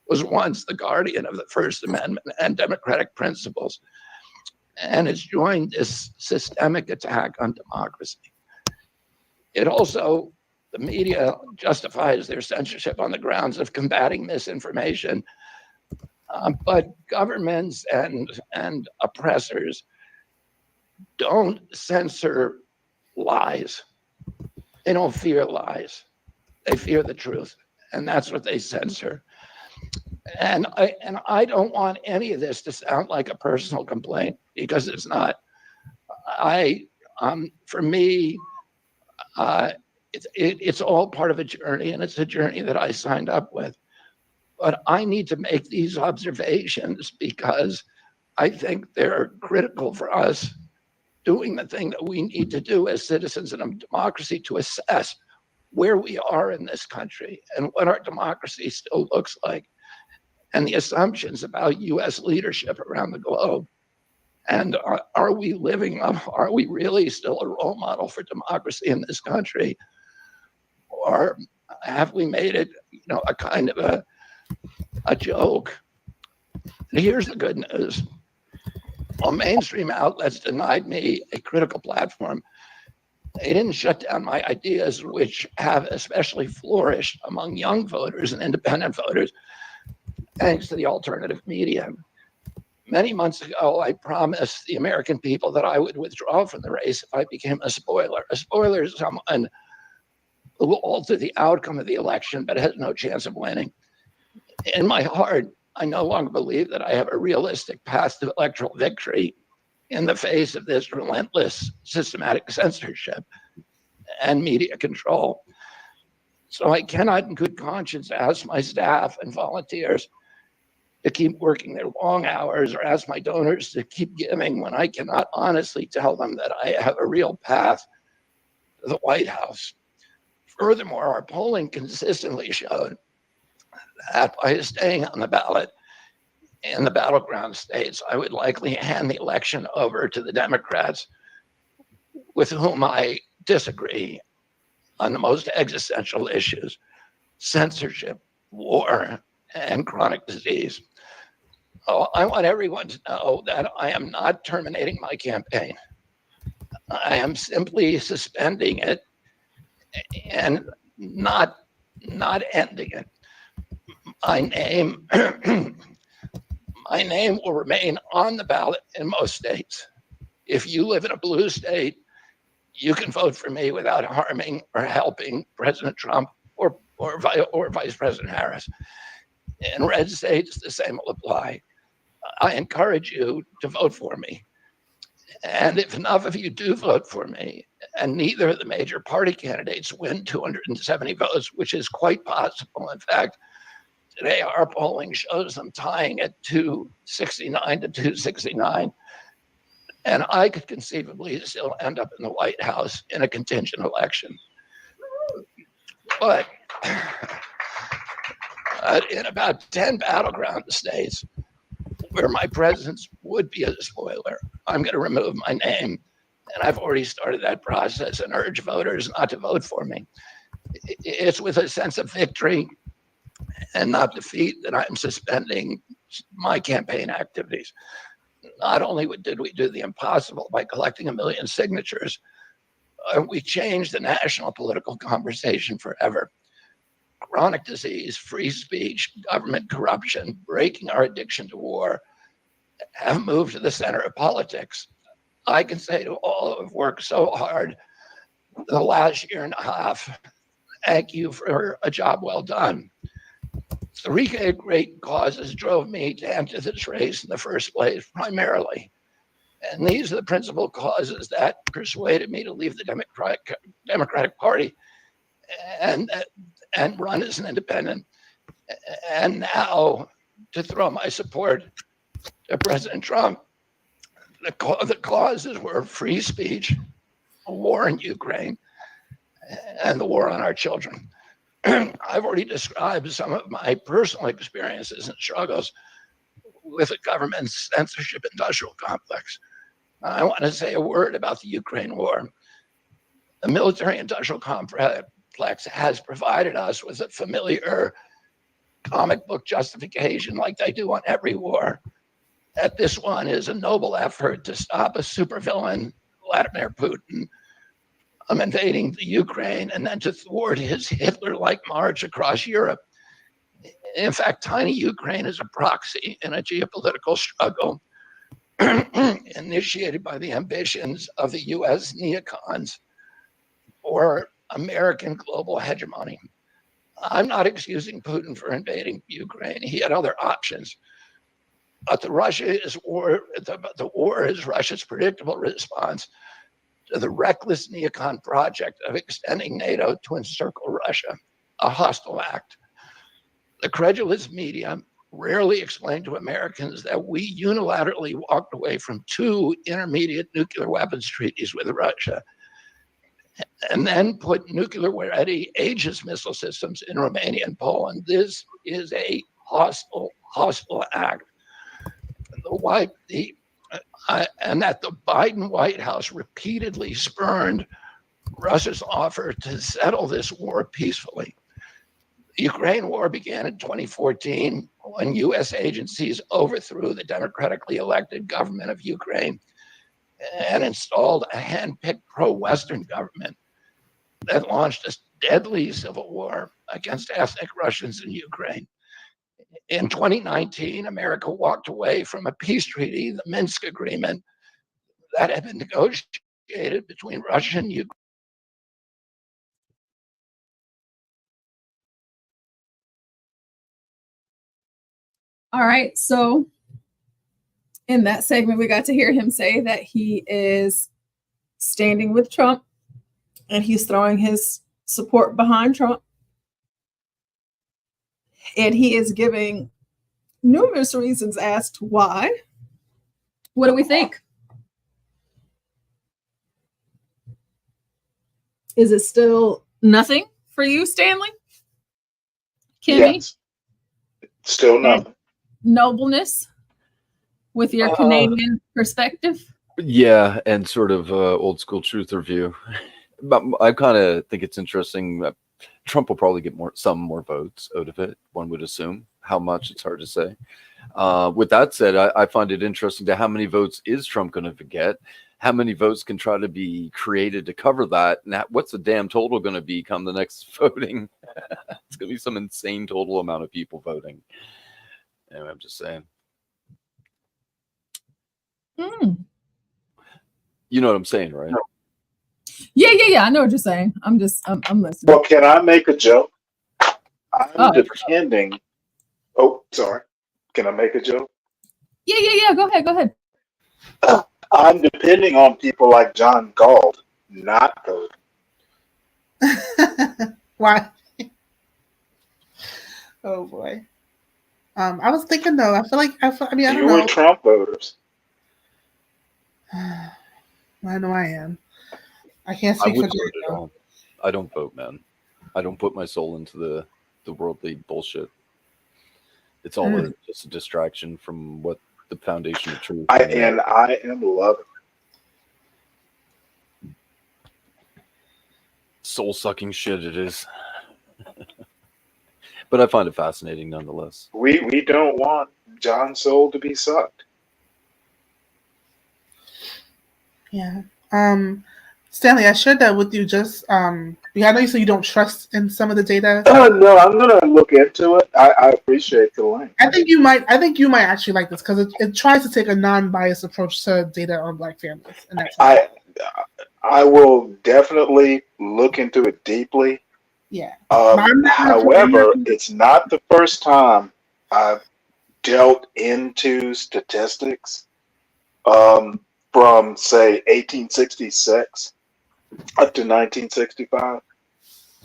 was once the guardian of the First Amendment and democratic principles, and it's joined this systemic attack on democracy. It also, the media justifies their censorship on the grounds of combating misinformation, but governments and oppressors don't censor lies. They don't fear lies. They fear the truth, and that's what they censor. And I don't want any of this to sound like a personal complaint, because it's not. For me, it's all part of a journey, and it's a journey that I signed up with. But I need to make these observations because I think they're critical for us doing the thing that we need to do as citizens in a democracy to assess where we are in this country and what our democracy still looks like, and the assumptions about U.S. leadership around the globe. And are we living up? Are we really still a role model for democracy in this country? Or have we made it, a kind of a joke? And here's the good news. While mainstream outlets denied me a critical platform, they didn't shut down my ideas, which have especially flourished among young voters and independent voters, thanks to the alternative media. Many months ago, I promised the American people that I would withdraw from the race if I became a spoiler. A spoiler is someone who will alter the outcome of the election but has no chance of winning. In my heart, I no longer believe that I have a realistic path to electoral victory in the face of this relentless systematic censorship and media control. So I cannot in good conscience ask my staff and volunteers to keep working their long hours or ask my donors to keep giving when I cannot honestly tell them that I have a real path to the White House. Furthermore, our polling consistently showed that by staying on the ballot in the battleground states, I would likely hand the election over to the Democrats with whom I disagree on the most existential issues: censorship, war, and chronic disease. Oh, I want everyone to know that I am not terminating my campaign. I am simply suspending it and not ending it. My name will remain on the ballot in most states. If you live in a blue state, you can vote for me without harming or helping President Trump or Vice President Harris. In red states, the same will apply. I encourage you to vote for me. And if enough of you do vote for me, and neither of the major party candidates win 270 votes, which is quite possible. In fact, today our polling shows them tying at 269 to 269. And I could conceivably still end up in the White House in a contingent election. But in about 10 battleground states where my presence would be a spoiler, I'm going to remove my name. And I've already started that process and urge voters not to vote for me. It's with a sense of victory and not defeat that I'm suspending my campaign activities. Not only did we do the impossible by collecting 1 million signatures, we changed the national political conversation forever. Chronic disease, free speech, government corruption, breaking our addiction to war have moved to the center of politics. I can say to all who have worked so hard the last year and a half, thank you for a job well done. 3 great causes drove me to enter this race in the first place, primarily. And these are the principal causes that persuaded me to leave the Democratic Party and run as an independent. And now to throw my support to President Trump. The causes were free speech, a war in Ukraine, and the war on our children. I've already described some of my personal experiences and struggles with the government's censorship industrial complex. I want to say a word about the Ukraine war. The military industrial complex has provided us with a familiar comic book justification like they do on every war. That this one is a noble effort to stop a supervillain, Vladimir Putin, invading the Ukraine and then to thwart his Hitler-like march across Europe. In fact, tiny Ukraine is a proxy in a geopolitical struggle initiated by the ambitions of the US neocons for American global hegemony. I'm not excusing Putin for invading Ukraine. He had other options. But the war is Russia's predictable response to the reckless neocon project of extending NATO to encircle Russia, a hostile act. The credulous media rarely explain to Americans that we unilaterally walked away from 2 intermediate nuclear weapons treaties with Russia and then put nuclear-ready Aegis missile systems in Romania and Poland. This is a hostile act. And that the Biden White House repeatedly spurned Russia's offer to settle this war peacefully. The Ukraine war began in 2014 when US agencies overthrew the democratically elected government of Ukraine and installed a hand-picked pro-Western government that launched a deadly civil war against ethnic Russians in Ukraine. In 2019, America walked away from a peace treaty, the Minsk Agreement, that had been negotiated between Russia and Ukraine. All right, so in that segment, we got to hear him say that he is standing with Trump and he's throwing his support behind Trump. And he is giving numerous reasons as to why. What do we think? Is it still nothing for you, Stanley? Kimmy? Yes. Still nothing. Nobleness with your Canadian perspective? Yeah, and sort of old school truther view. But I kind of think it's interesting. Trump will probably get some more votes out of it, one would assume. How much, it's hard to say. With that said, I find it interesting to how many votes is Trump going to get? How many votes can try to be created to cover that? And what's the damn total going to be come the next voting? It's going to be some insane total amount of people voting. Anyway, I'm just saying. You know what I'm saying, right? Yeah. I know what you're saying. I'm listening. Well, can I make a joke? I'm depending. Oh, sorry. Can I make a joke? Yeah. Go ahead. I'm depending on people like John Galt not voting. Why? Oh boy. I was thinking though. I mean, I don't Fewer know. Trump voters. I know I am. I can't I speak for wouldn't vote at Jericho. all. I don't vote, man. I don't put my soul into the worldly bullshit. It's all just a distraction from what the foundation of truth. I am loving. Soul sucking shit it is. But I find it fascinating nonetheless. We don't want John's soul to be sucked. Yeah. Stanley, I shared that with you just I know you said you don't trust in some of the data. No, I'm gonna look into it. I appreciate the link. I think you might actually like this because it tries to take a non-biased approach to data on Black families, and that's I will definitely look into it deeply. yeah. However, it's not the first time I've delved into statistics from, say, 1866 up to 1965.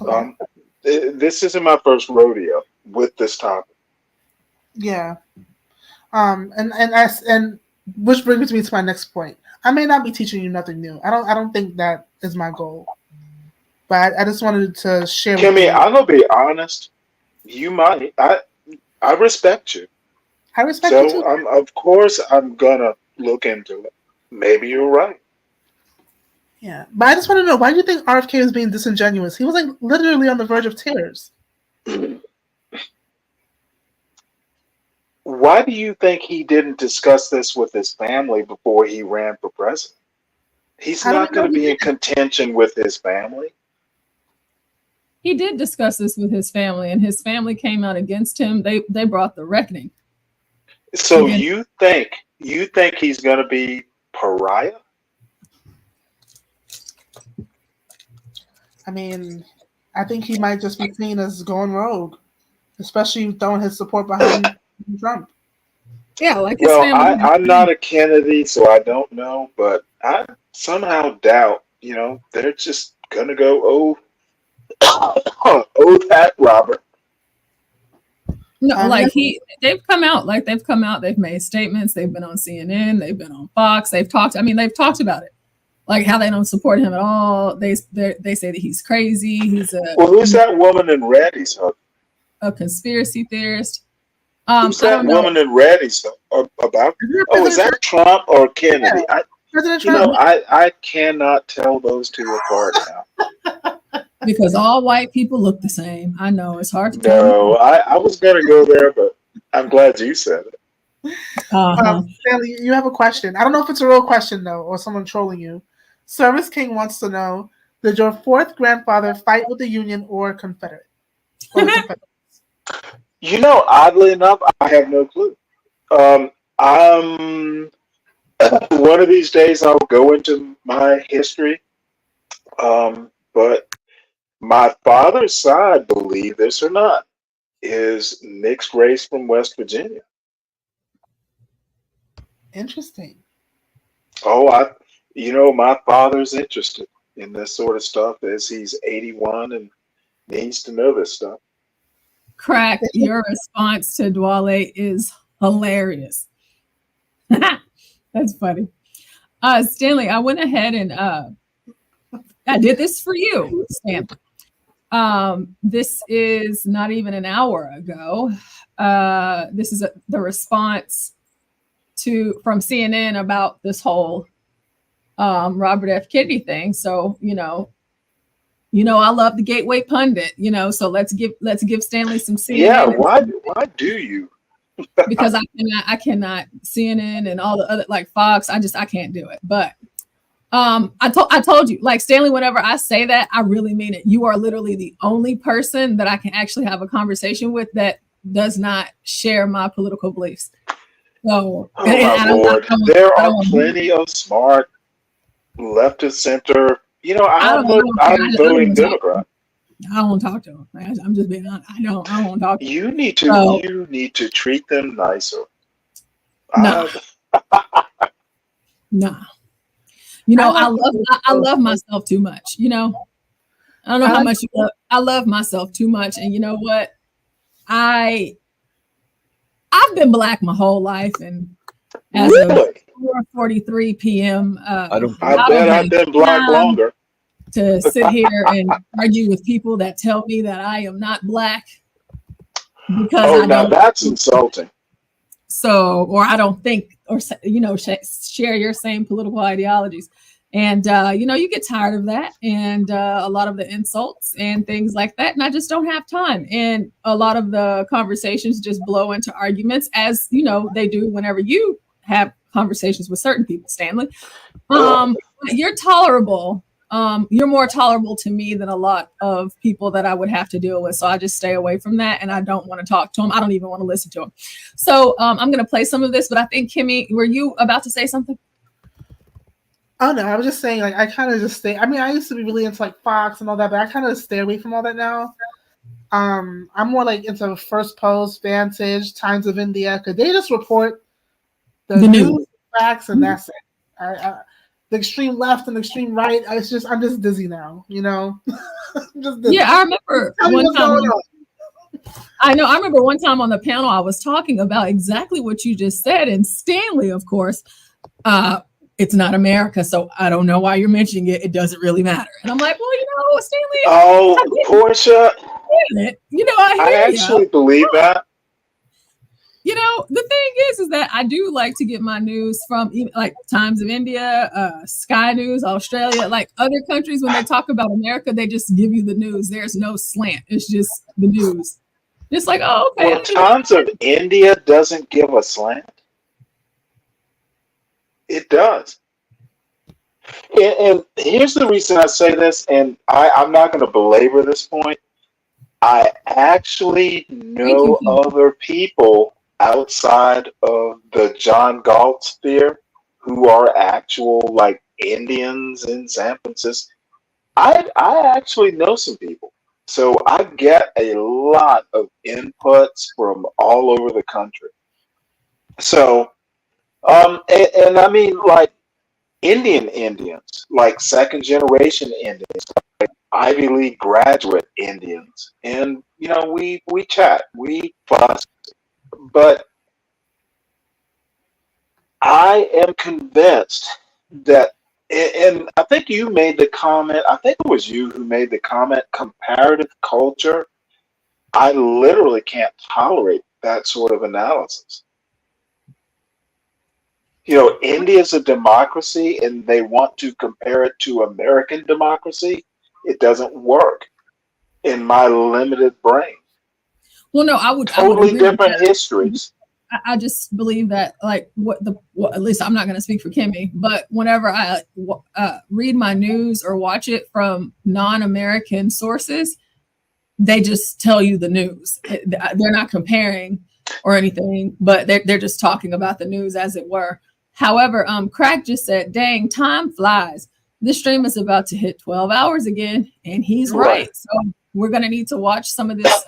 Okay. This isn't my first rodeo with this topic. Yeah. And which brings me to my next point. I may not be teaching you nothing new. I don't think that is my goal. But I just wanted to share with Kimmy, you. I'm gonna be honest. You might. I respect you. I respect you too. Of course I'm gonna look into it. Maybe you're right. Yeah. But I just want to know, why do you think RFK is being disingenuous? He was like literally on the verge of tears. Why do you think he didn't discuss this with his family before he ran for president? He's not going to be in contention with his family. He did discuss this with his family, and his family came out against him. They brought the reckoning. So you think he's going to be pariah? I mean, I think he might just be seen as going rogue, especially throwing his support behind Trump. Yeah, like his Well, family. I'm not a Kennedy, so I don't know, but I somehow doubt, they're just gonna go, that Robert. No, they've come out, they've made statements, they've been on CNN, they've been on Fox, they've talked about it. Like how they don't support him at all. They say that he's crazy. He's who's that woman in red he's hugging? A conspiracy theorist. Who's that woman in red he's about? Is that Trump or Kennedy? Yeah. President Trump. I cannot tell those two apart now. Because all white people look the same. I know it's hard to tell. No, I was gonna go there, but I'm glad you said it. Stanley, you have a question. I don't know if it's a real question though, or someone trolling you. Service King wants to know: did your fourth grandfather fight with the Union or Confederate? Oddly enough, I have no clue. One of these days I'll go into my history. But my father's side, believe this or not, is mixed race from West Virginia. Interesting. Oh, my father's interested in this sort of stuff as he's 81 and needs to know this stuff. Crack, your response to Dwale is hilarious. That's funny. Stanley, I went ahead and I did this for you, Stanley. This is not even an hour ago. This is the response from CNN about this whole Robert F. Kennedy thing. So, I love the Gateway Pundit, so let's give Stanley some CNN. Yeah, why do you? Because I cannot CNN and all the other like Fox, I can't do it. But I told you, like Stanley, whenever I say that, I really mean it. You are literally the only person that I can actually have a conversation with that does not share my political beliefs. So my Lord, there are plenty of smart left of center. I'm voting Democrat. I don't want to talk to them. I'm just being honest. I don't want to talk to them. You need to treat them nicer. Nah. You know, I love myself too much. You know, I don't know how much you love. I love myself too much, and you know what? I've been Black my whole life, and as of 4:43 p.m., I bet I've been Black longer. To sit here and argue with people that tell me that I am not Black because now that's insulting. So, or I don't think, or you know, share your same political ideologies, and you know, you get tired of that, and a lot of the insults and things like that, and I just don't have time. And a lot of the conversations just blow into arguments, as you know they do whenever you have conversations with certain people. Stanley, you're tolerable. You're more tolerable to me than a lot of people that I would have to deal with. So I just stay away from that, and I don't want to talk to them. I don't even want to listen to them. So I'm going to play some of this, but I think, Kimmy, were you about to say something? Oh no, I was just saying, like, I kind of just stay. I mean, I used to be really into like Fox and all that, but I kind of stay away from all that now. I'm more like into First Post, Vantage, Times of India, because they just report the news, facts, and that's it. The extreme left and the extreme right, I'm just dizzy now, you know? Just dizzy. Yeah, I remember one time. I remember one time on the panel, I was talking about exactly what you just said. And Stanley, of course, it's not America, so I don't know why you're mentioning it. It doesn't really matter. And I'm like, well, you know, Stanley. Oh, Portia. You know, I actually believe that. You know, the thing is that I do like to get my news from like Times of India, Sky News, Australia, like other countries. When they talk about America, they just give you the news. There's no slant. It's just the news. It's like, oh, okay. Well, Times of India doesn't give a slant. It does. And here's the reason I say this, and I'm not going to belabor this point. I actually know other people outside of the John Galt sphere who are actual like Indians in San Francisco. I actually know some people. So I get a lot of inputs from all over the country. So and I mean like Indians, like second generation Indians, like Ivy League graduate Indians. And you know, we chat, we fuss. But I am convinced that, and I think you made the comment, I think it was you who made the comment, comparative culture. I literally can't tolerate that sort of analysis. You know, India's a democracy and they want to compare it to American democracy. It doesn't work in my limited brain. Well, no, I would totally different histories. I just believe that, like, at least I'm not going to speak for Kimmy, but whenever I read my news or watch it from non-American sources, they just tell you the news. They're not comparing or anything, but they're just talking about the news as it were. However, Crack just said, dang, time flies. This stream is about to hit 12 hours again, and he's right. So we're going to need to watch some of this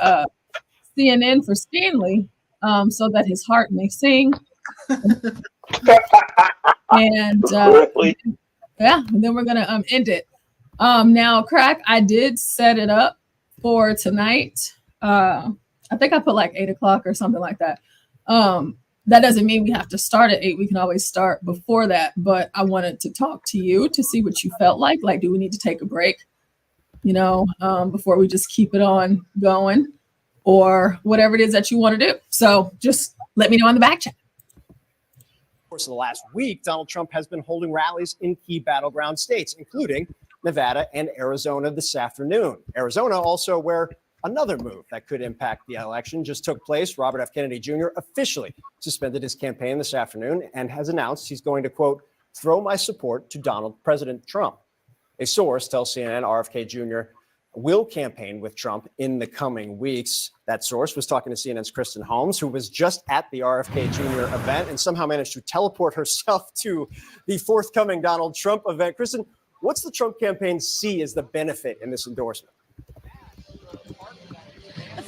CNN for Stanley so that his heart may sing. And yeah, and then we're going to end it. Now, Crack, I did set it up for tonight. I think I put like 8 o'clock or something like that. That doesn't mean we have to start at 8. We can always start before that. But I wanted to talk to you to see what you felt like. Like, do we need to take a break, you know, before we just keep it on going, or whatever it is that you want to do? So just let me know in the back chat. Course of the last week, Donald Trump has been holding rallies in key battleground states, including Nevada and Arizona this afternoon. Arizona also where another move that could impact the election just took place. Robert F. Kennedy Jr. officially suspended his campaign this afternoon and has announced he's going to, quote, throw my support to President Trump. A source tells CNN RFK Jr. will campaign with Trump in the coming weeks. That source was talking to CNN's Kristen Holmes, who was just at the RFK Jr. event and somehow managed to teleport herself to the forthcoming Donald Trump event. Kristen, what's the Trump campaign see as the benefit in this endorsement?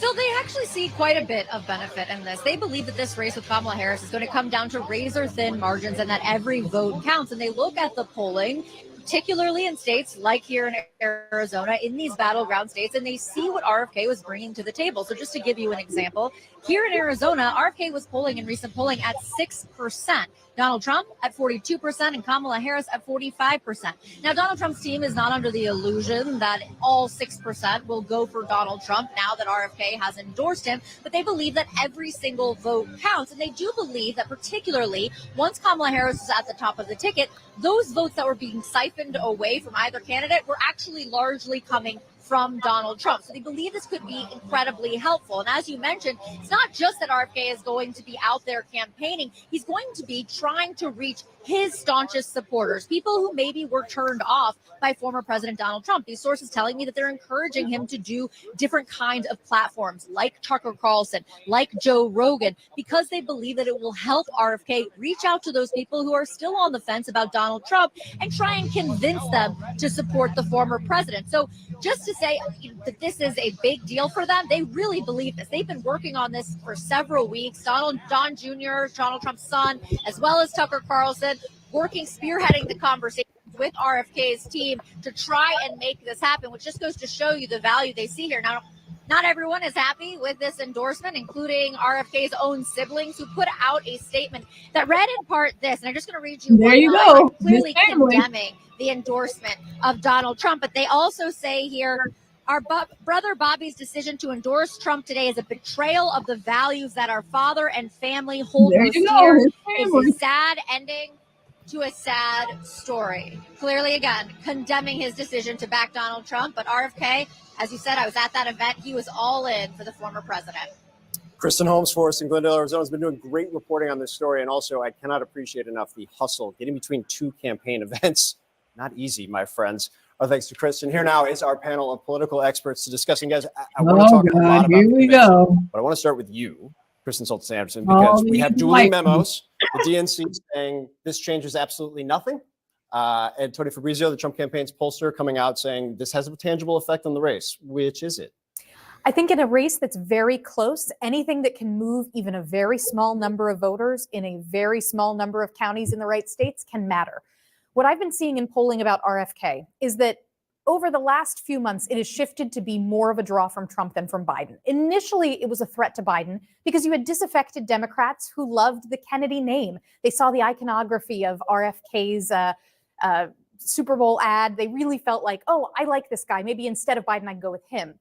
So they actually see quite a bit of benefit in this. They believe that this race with Kamala Harris is going to come down to razor thin margins and that every vote counts. And they look at the polling, particularly in states like here in Arizona, in these battleground states, and they see what RFK was bringing to the table. So just to give you an example, here in Arizona, RFK was polling in recent polling at 6%. Donald Trump at 42% and Kamala Harris at 45%. Now, Donald Trump's team is not under the illusion that all 6% will go for Donald Trump now that RFK has endorsed him, but they believe that every single vote counts. And they do believe that particularly once Kamala Harris is at the top of the ticket, those votes that were being siphoned away from either candidate were actually largely coming from Donald Trump. So they believe this could be incredibly helpful. And as you mentioned, it's not just that RFK is going to be out there campaigning. He's going to be trying to reach his staunchest supporters, people who maybe were turned off by former President Donald Trump. These sources telling me that they're encouraging him to do different kinds of platforms like Tucker Carlson, like Joe Rogan, because they believe that it will help RFK reach out to those people who are still on the fence about Donald Trump and try and convince them to support the former president. So just to say that this is a big deal for them, they really believe this. They've been working on this for several weeks. Don Jr., Donald Trump's son, as well as Tucker Carlson, spearheading the conversation with RFK's team to try and make this happen, which just goes to show you the value they see here. Now, not everyone is happy with this endorsement, including RFK's own siblings, who put out a statement that read in part this, and I'm just going to read you. There you one go. line, clearly His family. condemning the endorsement of Donald Trump. But they also say here, our brother Bobby's decision to endorse Trump today is a betrayal of the values that our father and family hold There most you go. dear. His It's family. a sad ending to a sad story. Clearly, again, condemning his decision to back Donald Trump. But RFK, as you said, I was at that event. He was all in for the former president. Kristen Holmes for us in Glendale, Arizona, has been doing great reporting on this story. And also, I cannot appreciate enough the hustle getting between two campaign events. Not easy, my friends. Our thanks to Kristen. Here now is our panel of political experts to discussing. Guys, I want to talk a lot about here the we convention, go. but I want to start with you, Kristen Soltis Anderson, because we have dueling memos. The DNC saying this changes absolutely nothing. And Tony Fabrizio, the Trump campaign's pollster, coming out saying this has a tangible effect on the race. Which is it? I think in a race that's very close, anything that can move even a very small number of voters in a very small number of counties in the right states can matter. What I've been seeing in polling about RFK is that over the last few months, it has shifted to be more of a draw from Trump than from Biden. Initially, it was a threat to Biden because you had disaffected Democrats who loved the Kennedy name. They saw the iconography of RFK's Super Bowl ad. They really felt like, oh, I like this guy. Maybe instead of Biden, I can go with him.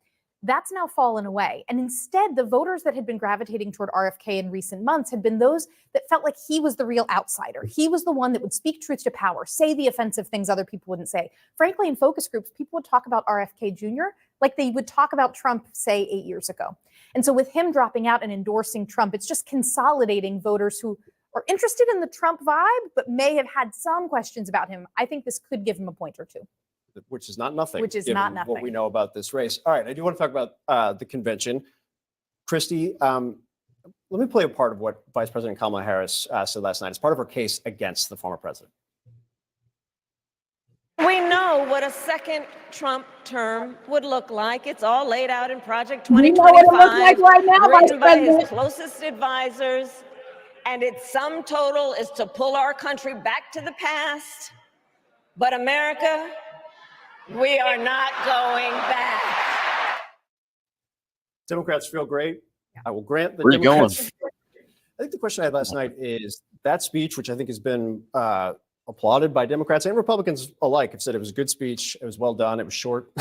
That's now fallen away. And instead, the voters that had been gravitating toward RFK in recent months had been those that felt like he was the real outsider. He was the one that would speak truth to power, say the offensive things other people wouldn't say. Frankly, in focus groups, people would talk about RFK Jr. like they would talk about Trump, say, 8 years ago. And so with him dropping out and endorsing Trump, it's just consolidating voters who are interested in the Trump vibe, but may have had some questions about him. I think this could give him a point or two. Which is not nothing. Which is given not nothing. What we know about this race. All right, I do want to talk about the convention. Christy, let me play a part of what Vice President Kamala Harris said last night as part of her case against the former president. We know what a second Trump term would look like. It's all laid out in Project 2025. We know what it looks like right now, Vice written by his President. closest advisors. And its sum total is to pull our country back to the past. But America, we are not going back. Democrats feel great. I will grant that. Where are you Democrats going? feel great. I think the question I had last night is that speech, which I think has been applauded by Democrats and Republicans alike, have said it was a good speech. It was well done. It was short,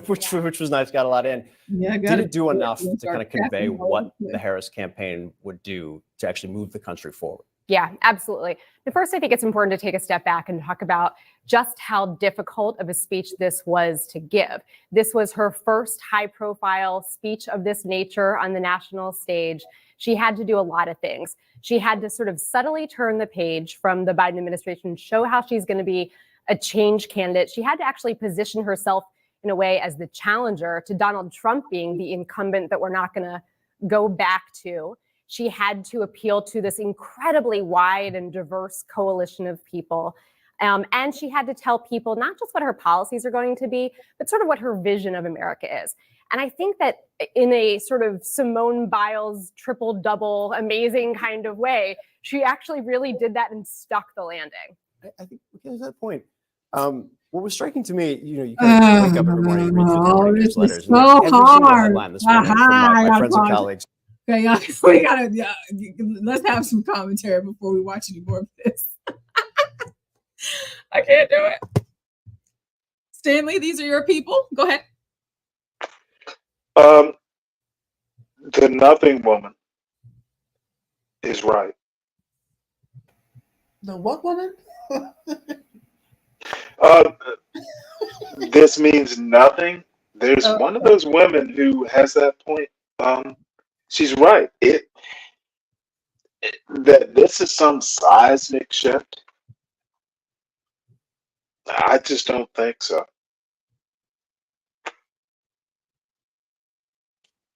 which was nice. Got a lot in. Yeah, Did it do enough to kind of convey what the Harris campaign would do to actually move the country forward? Yeah, absolutely. But first, I think it's important to take a step back and talk about just how difficult of a speech this was to give. This was her first high-profile speech of this nature on the national stage. She had to do a lot of things. She had to sort of subtly turn the page from the Biden administration, show how she's going to be a change candidate. She had to actually position herself in a way as the challenger to Donald Trump being the incumbent that we're not going to go back to. She had to appeal to this incredibly wide and diverse coalition of people. And she had to tell people not just what her policies are going to be, but sort of what her vision of America is. And I think that in a sort of Simone Biles triple double amazing kind of way, she actually really did that and stuck the landing. I think because that point, what was striking to me, you kind of wake up every morning, read through the morning this is newsletters, and so like every single hard. headline this morning from my friends and colleagues. Okay, y'all, we gotta let's have some commentary before we watch any more of this. I can't do it. Stanley, these are your people. Go ahead. The Nothing Woman is right. The what woman? This means nothing. There's one of those women who has that point. She's right. That this is some seismic shift. I just don't think so.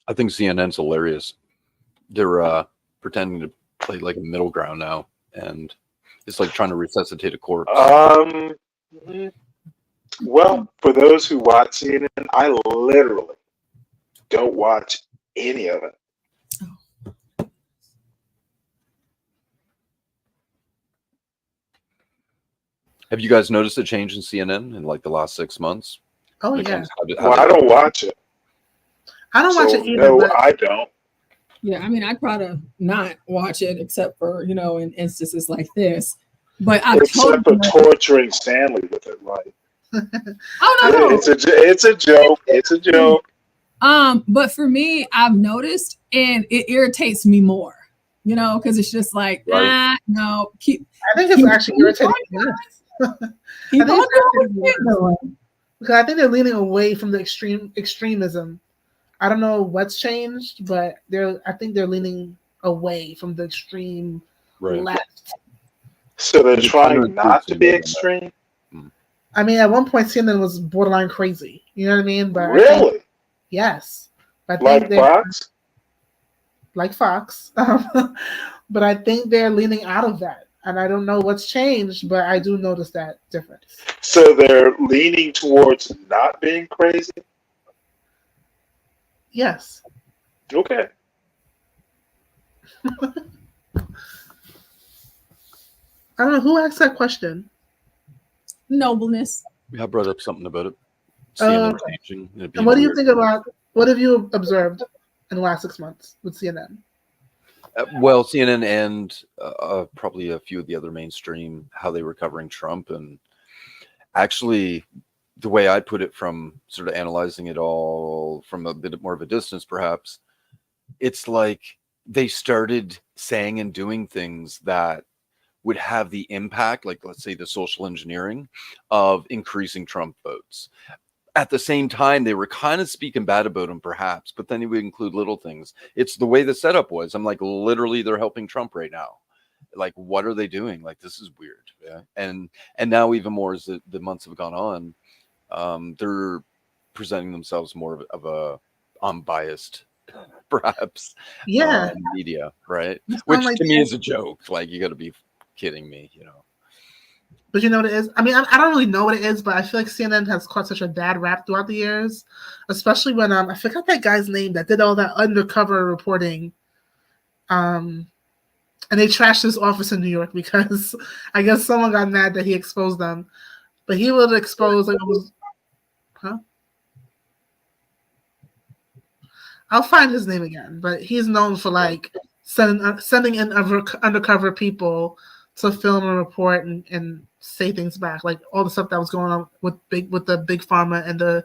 I think CNN's hilarious. They're pretending to play like a middle ground now, and it's like trying to resuscitate a corpse. Well, for those who watch CNN, I literally don't watch any of it. Have you guys noticed a change in CNN in like the last 6 months? Oh, When it yeah. comes to Well, I don't watch it. I don't watch So, it either. no, but I don't. Yeah, I mean, I'd probably not watch it except for, in instances like this. But I've Except for torturing Stanley with it, right? Oh no, It's a joke. It's a joke. But for me, I've noticed, and it irritates me more, because it's just like, Right. no, I think it's actually irritating. Because I think they're leaning away from the extremism. I don't know what's changed, but I think they're leaning away from the extreme left. So they're trying not to be extreme? I mean, at one point, CNN was borderline crazy. You know what I mean? But Really? Yes. I think Like they're- Fox? Like Fox. But I think they're leaning out of that. And I don't know what's changed, but I do notice that difference. So they're leaning towards not being crazy? Yes. Okay. I don't know who asked that question. Nobleness. Yeah, I brought up something about it. Oh, CNN okay. changing. And it And being what do you weird. think about, what have you observed in the last 6 months with CNN? Well, CNN and probably a few of the other mainstream, how they were covering Trump. And actually, the way I put it, from sort of analyzing it all from a bit more of a distance, perhaps, it's like they started saying and doing things that would have the impact, like let's say the social engineering of increasing Trump votes. At the same time, they were kind of speaking bad about him, perhaps, but then he would include little things. It's the way the setup was. I'm like, literally, they're helping Trump right now. Like, what are they doing? Like, this is weird. Yeah? And now, even more as the months have gone on, they're presenting themselves more of a unbiased, perhaps, Yeah. media, right? It's Which not like to me that. is a joke. Like, you got to be kidding me, But you know what it is? I mean, I don't really know what it is, but I feel like CNN has caught such a bad rap throughout the years, especially when I forgot that guy's name that did all that undercover reporting. And they trashed his office in New York because I guess someone got mad that he exposed them. But he would expose like almost, I'll find his name again, but he's known for like sending in undercover people to film and report and say things back, like all the stuff that was going on with the big pharma and the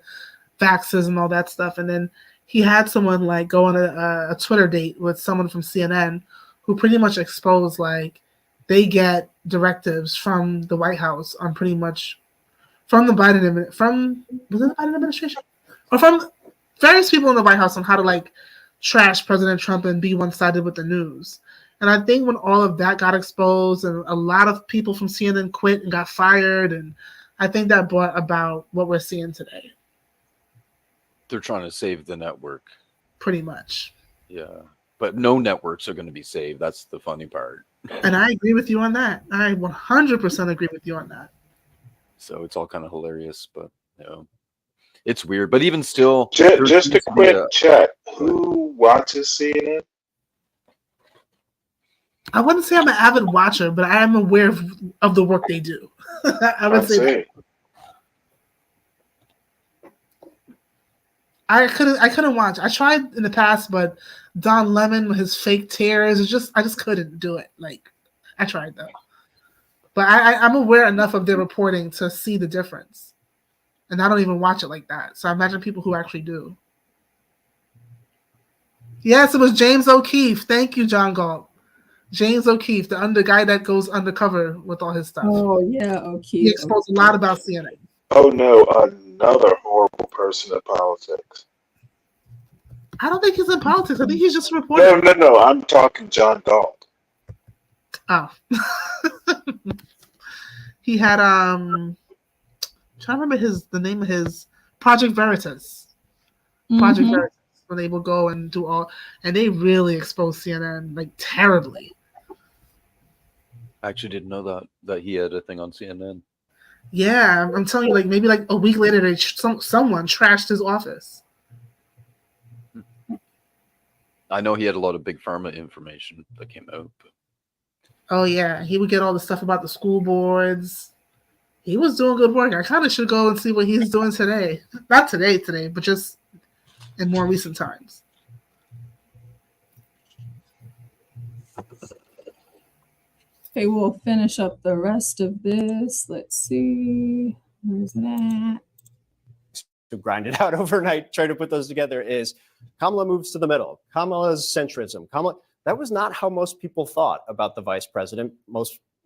vaxes and all that stuff. And then he had someone like go on a Twitter date with someone from CNN who pretty much exposed like they get directives from the White House on pretty much from the Biden administration or from various people in the White House on how to like trash President Trump and be one-sided with the news. And I think when all of that got exposed and a lot of people from CNN quit and got fired, and I think that brought about what we're seeing today. They're trying to save the network. Pretty much. Yeah. But no networks are going to be saved. That's the funny part. And I agree with you on that. I 100% agree with you on that. So it's all kind of hilarious, but It's weird, but even still, Just a quick check. Who watches CNN? I wouldn't say I'm an avid watcher, but I am aware of the work they do. I would say that. I couldn't watch. I tried in the past, but Don Lemon with his fake tears, I just couldn't do it. Like, I tried though, but I'm aware enough of their reporting to see the difference, and I don't even watch it like that. So I imagine people who actually do. Yes, it was James O'Keefe. Thank you, John Galt. James O'Keefe, the guy that goes undercover with all his stuff. Oh yeah, O'Keefe. He exposed a lot about CNN. Oh no, another horrible person in politics. I don't think he's in politics. I think he's just reporting. No. I'm talking John Galt. Oh. He had I'm trying to remember the name of his Project Veritas. Project Veritas, when they will go and do all, and they really expose CNN like terribly. I actually didn't know that he had a thing on CNN. Yeah, I'm telling you, like maybe like a week later, someone trashed his office. I know he had a lot of big pharma information that came out. But... Oh yeah, he would get all the stuff about the school boards. He was doing good work. I kind of should go and see what he's doing today. Not today, but just in more recent times. Okay, we'll finish up the rest of this. Let's see. Where's that? To grind it out overnight, try to put those together is Kamala moves to the middle. Kamala's centrism. That was not how most people thought about the vice president,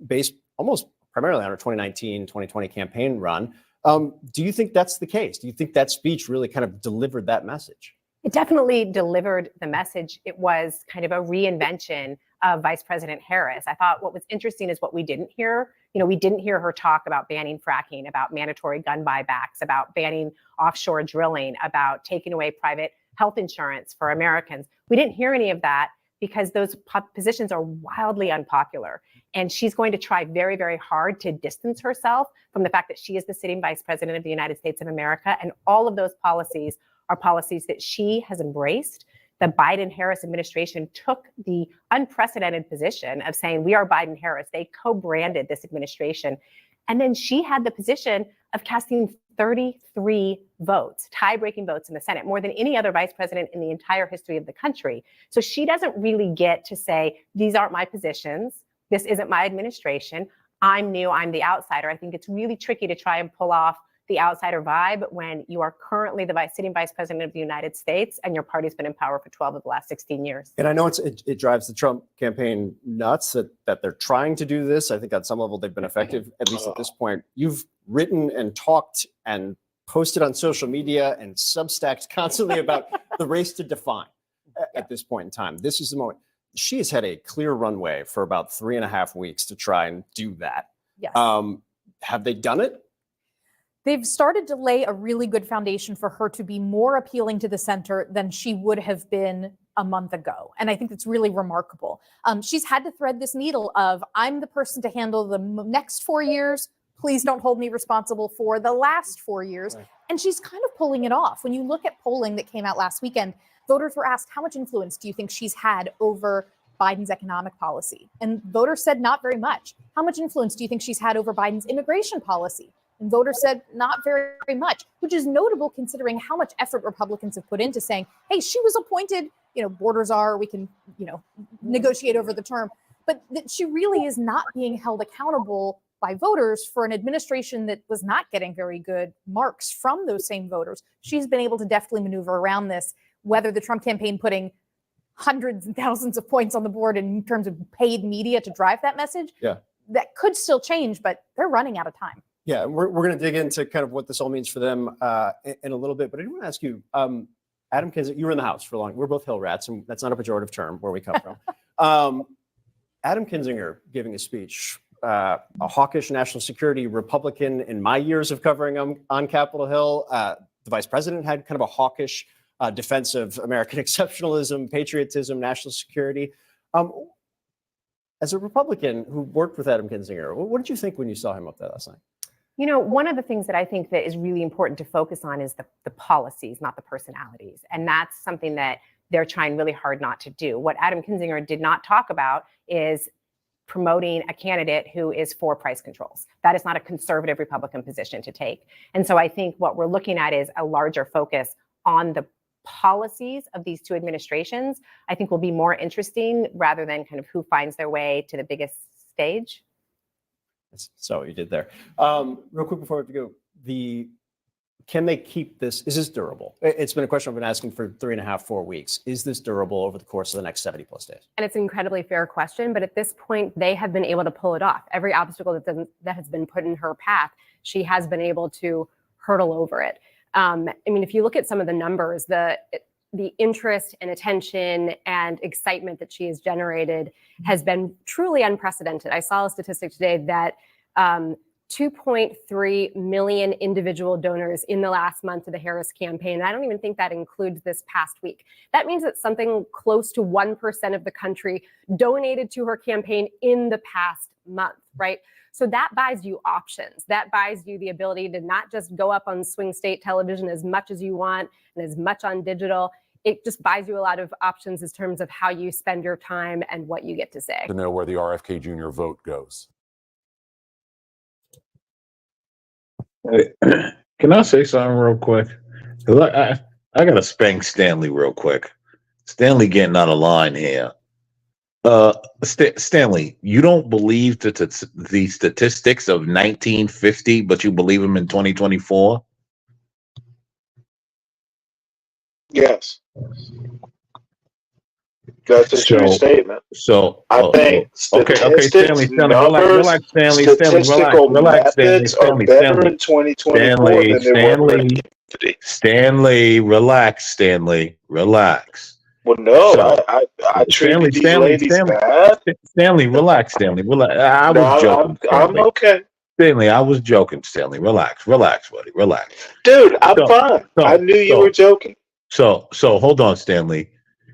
based almost primarily on her 2019, 2020 campaign run. Do you think that's the case? Do you think that speech really kind of delivered that message? It definitely delivered the message. It was kind of a reinvention of Vice President Harris. I thought what was interesting is what we didn't hear. We didn't hear her talk about banning fracking, about mandatory gun buybacks, about banning offshore drilling, about taking away private health insurance for Americans. We didn't hear any of that because those positions are wildly unpopular. And she's going to try very, very hard to distance herself from the fact that she is the sitting Vice President of the United States of America. And all of those policies are policies that she has embraced. The Biden-Harris administration took the unprecedented position of saying, we are Biden-Harris. They co-branded this administration. And then she had the position of casting 33 votes, tie-breaking votes in the Senate, more than any other vice president in the entire history of the country. So she doesn't really get to say, these aren't my positions. This isn't my administration. I'm new. I'm the outsider. I think it's really tricky to try and pull off the outsider vibe when you are currently the sitting vice president of the United States and your party's been in power for 12 of the last 16 years. And I know it drives the Trump campaign nuts that they're trying to do this. I think on some level they've been effective, at least at this point. You've written and talked and posted on social media and Substacked constantly about the race to define at this point in time. This is the moment. She has had a clear runway for about 3.5 weeks to try and do that. Yes. Have they done it? They've started to lay a really good foundation for her to be more appealing to the center than she would have been a month ago. And I think that's really remarkable. She's had to thread this needle of, I'm the person to handle the next 4 years. Please don't hold me responsible for the last 4 years. Right. And she's kind of pulling it off. When you look at polling that came out last weekend, voters were asked, how much influence do you think she's had over Biden's economic policy? And voters said not very much. How much influence do you think she's had over Biden's immigration policy? And voters said not very, very much, which is notable considering how much effort Republicans have put into saying, hey, she was appointed, borders are, we can, negotiate over the term, but that she really is not being held accountable by voters for an administration that was not getting very good marks from those same voters. She's been able to deftly maneuver around this, whether the Trump campaign putting hundreds and thousands of points on the board in terms of paid media to drive that message. Yeah, that could still change, but they're running out of time. Yeah, we're going to dig into kind of what this all means for them in a little bit. But I do want to ask you, Adam Kinzinger, you were in the House for long. We're both Hill rats, and that's not a pejorative term where we come from. Adam Kinzinger giving a speech, a hawkish national security Republican in my years of covering on Capitol Hill. The vice president had kind of a hawkish defense of American exceptionalism, patriotism, national security. As a Republican who worked with Adam Kinzinger, what did you think when you saw him up there last night? You know, one of the things that I think that is really important to focus on is the policies, not the personalities. And that's something that they're trying really hard not to do. What Adam Kinzinger did not talk about is promoting a candidate who is for price controls. That is not a conservative Republican position to take. And so I think what we're looking at is a larger focus on the policies of these two administrations. I think will be more interesting rather than kind of who finds their way to the biggest stage. So what you did there. Real quick before we go, can they keep this? Is this durable? It's been a question I've been asking for 3.5, 4 weeks. Is this durable over the course of the next 70 plus days? And it's an incredibly fair question, but at this point, they have been able to pull it off. Every obstacle that has been put in her path, she has been able to hurdle over it. I mean, if you look at some of the numbers, the interest and attention and excitement that she has generated has been truly unprecedented. I saw a statistic today that 2.3 million individual donors in the last month of the Harris campaign. And I don't even think that includes this past week. That means that something close to 1% of the country donated to her campaign in the past month, right? So that buys you options. That buys you the ability to not just go up on swing state television as much as you want and as much on digital. It just buys you a lot of options in terms of how you spend your time and what you get to say. To know where the RFK Jr. vote goes. Can I say something real quick? I got to spank Stanley real quick. Stanley getting out of line here. Stanley, you don't believe the statistics of 1950, but you believe them in 2024? Yes. That's a true statement. So I think okay, Stanley, relax, Stanley, statistical relax, methods are better in 2024 than they were in 1950. Stanley, relax, Stanley, relax. Well, no, I treated these ladies bad. Stanley, relax, Stanley, relax. I was joking. I'm okay. Stanley, I was joking, Stanley. Relax, buddy, relax. Dude, I'm fine. I knew you were joking. So hold on, Stanley.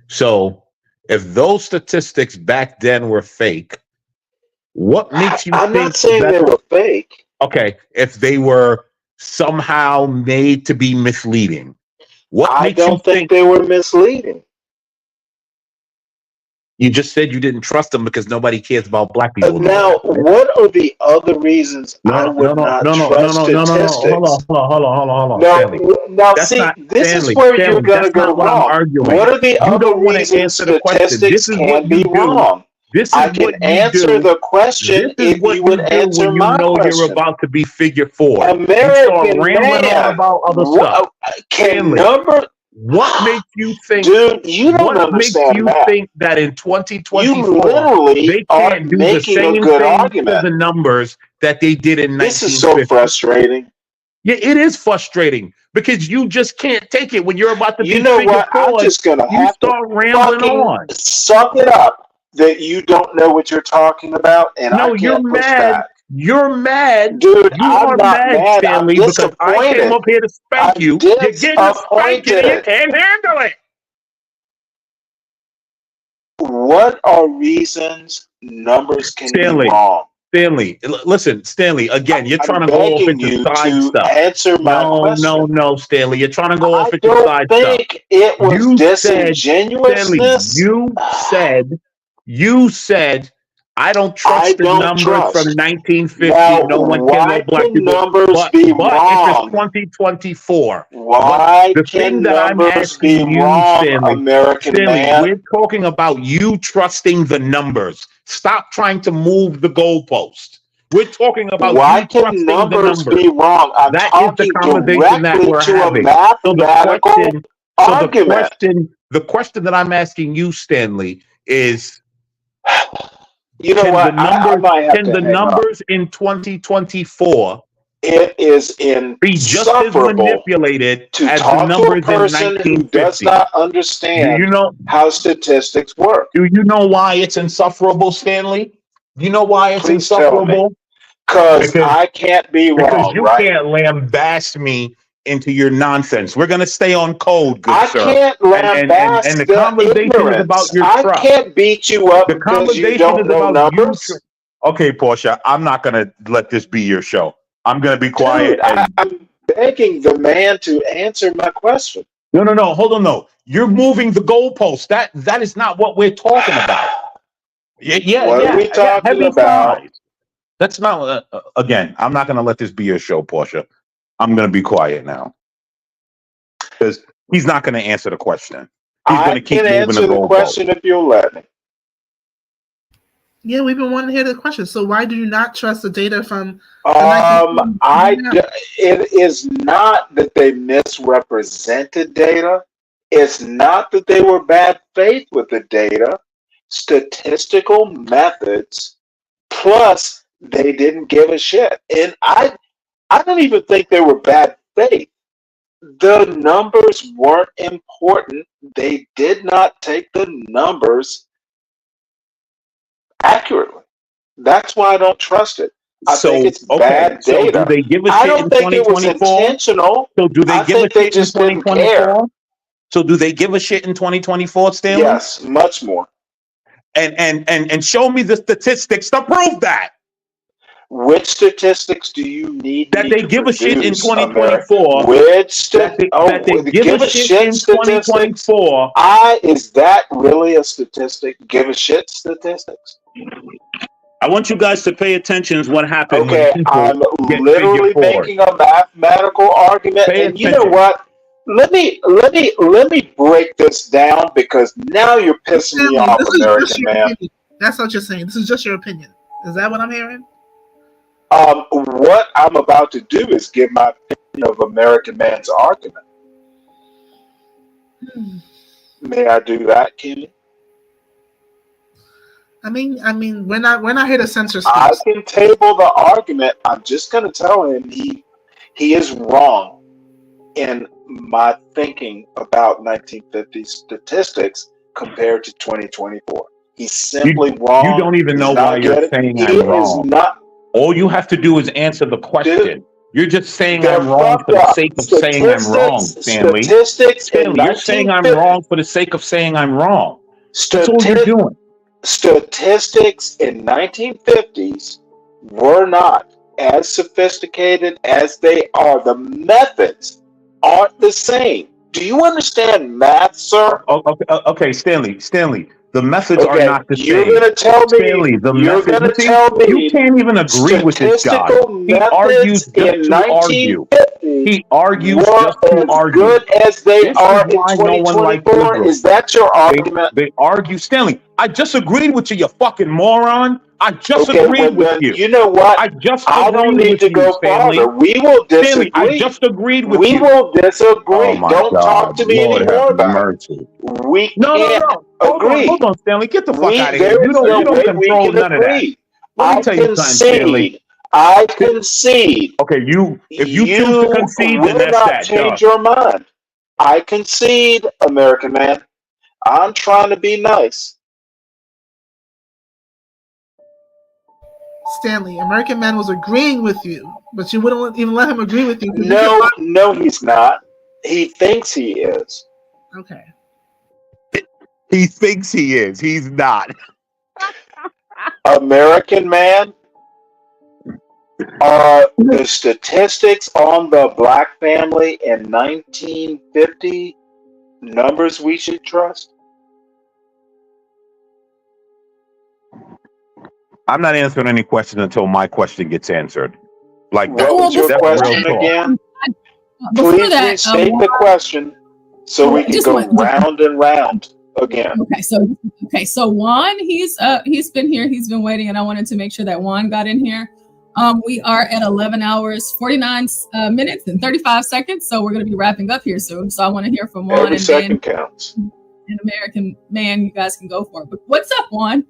So if those statistics back then were fake, what makes you think? I'm not saying they were fake. Okay, if they were somehow made to be misleading, what makes you think they were misleading? You just said you didn't trust them because nobody cares about black people. Now, what are the other reasons I would not trust statistics? Hold on. Now, see, this is where you're going to go wrong. What are the other reasons statistics can be wrong? I can answer the question if you would answer my question. You're about to be figure four. American man, what makes you think? Dude, you don't understand that. Think that in 2024 they can't do the same thing argument for the numbers that they did in 1950? This is so frustrating. Yeah, it is frustrating because you just can't take it when you're about to be. You know what? I'm just gonna have to rambling on. Suck it up that you don't know what you're talking about, and I can't push back. You're mad, dude. I'm not mad, Stanley, because I came up here to spank you. You're getting spanked and you can't handle it. What are reasons numbers can be wrong? Stanley, listen, Stanley. Again, you're trying to go off into side stuff. Answer my question. No, Stanley. You're trying to go off into side stuff. I don't think it was disingenuousness. Stanley, you said. I don't trust the numbers from 1950. Now, no one can know black people. Numbers be but wrong? If it's 2024, why the can thing that I'm numbers be asking you, wrong, Stanley, American man? We're talking about you trusting the numbers. Stop trying to move the goalpost. We're talking about why you can trusting numbers the numbers. be wrong? I'm that talking is the conversation that we're to having. A mathematical argument. The question that I'm asking you, Stanley, is. You know what? Can the numbers in 2024 it is be just as manipulated to as talk the numbers to a person in 1950? Who does not understand how statistics work? Do you know why it's insufferable, Stanley? Do you know why it's insufferable? Because I can't be wrong. Because you can't lambast me into your nonsense. We're going to stay on code, good sir. I can't lambast and the conversation ignorance. is about your I trust. can't beat you up because you don't know numbers. Okay, Portia, I'm not going to let this be your show. I'm going to be quiet. Dude, I'm begging the man to answer my question. No. Hold on, no. You're moving the goalpost. That is not what we're talking about. What are we talking heavy about? fries. That's not. Again, I'm not going to let this be a show, Portia. I'm going to be quiet now because he's not going to answer the question. He's going to keep moving answer the question if you'll let me. Yeah, we've been wanting to hear the question. So why do you not trust the data from? It is not that they misrepresented data. It's not that they were bad faith with the data. Statistical methods, plus they didn't give a shit. And I don't even think they were bad faith. The numbers weren't important. They did not take the numbers accurately. That's why I don't trust it. I think it's bad data. So do they give a shit I don't in think it was 2024? intentional. So do they I give a think they shit just in didn't care. 2024? So do they give a shit in 2024, Stanley? Yes, much more. And show me the statistics to prove that. Which statistics do you need That me they to give a shit in produce, 2024? Which that they give a shit in statistics? 2024? Is that really a statistic? Give a shit statistics? I want you guys to pay attention to what happened Okay, when people I'm get literally figure forward. making a mathematical argument, Pay and you know attention. what? Let me break this down because now you're pissing me off, This is just American your man. opinion. That's what you're saying. This is just your opinion. Is that what I'm hearing? What I'm about to do is give my opinion of American man's argument. May I do that, Kenny? I mean, we're not here to censor speech. I can table the argument. I'm just going to tell him he is wrong in my thinking about 1950 statistics compared to 2024. He's simply wrong. You don't even know why you're saying I'm wrong. All you have to do is answer the question. You're just saying I'm wrong for the sake of saying I'm wrong, Stanley. Stanley, you're saying I'm wrong for the sake of saying I'm wrong. That's all you're doing. Statistics in 1950s were not as sophisticated as they are. The methods aren't the same. Do you understand math, sir? Okay, Stanley. The methods are not the same. You're going to tell me. Stanley, the you're methods. going to tell me. You can't even agree with this guy. He argues just to argue. He argues just to argue. Good as they This are is in why no one likes 2024. liberals. Is that your argument? They argue, Stanley. I just agreed with you, you fucking moron. I just agreed with you. You know what? I just I don't need to go farther. We will disagree. Stanley, I just agreed with you. We will disagree. Oh my Don't God. talk to me Lord anymore have about mercy. it. We No. can't agree. Hold on, Stanley. Get the fuck out of here. There You is don't no way we control can none of that. agree. Let me tell you something, Stanley. I concede. Okay, if you choose to concede, then will that's not that. change Duh. your mind. I concede, American man. I'm trying to be nice. Stanley, American man was agreeing with you, but you wouldn't even let him agree with you. No, he's not. He thinks he is. Okay. He thinks he is. He's not. American man, are the statistics on the black family in 1950 numbers we should trust? I'm not answering any question until my question gets answered. Like, what was your question again? Please restate the question so we can go round and round again. Okay, so Juan, he's been here, he's been waiting, and I wanted to make sure that Juan got in here. We are at 11 hours, 49 minutes and 35 seconds, so we're going to be wrapping up here soon. So I want to hear from Juan. Every second counts. An American man, you guys can go for it. But what's up, Juan?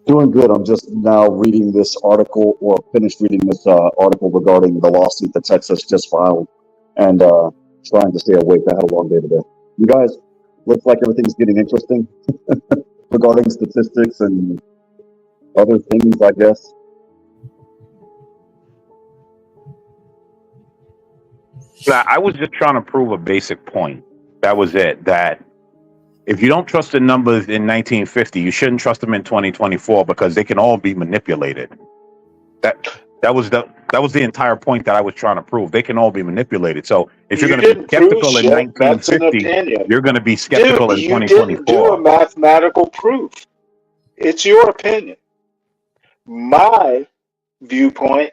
Doing good. I'm just now reading this article, or finished reading this article regarding the lawsuit that Texas just filed, and trying to stay awake. I had a long day today. You guys, looks like everything's getting interesting regarding statistics and other things, I guess. I was just trying to prove a basic point. That was it. That if you don't trust the numbers in 1950, you shouldn't trust them in 2024 because they can all be manipulated. That was the entire point that I was trying to prove. They can all be manipulated. So if you're You going to be didn't prove skeptical in shit. That's an 1950, opinion. you're going to be skeptical Dude, in you didn't do a 2024. mathematical proof. It's your opinion. My viewpoint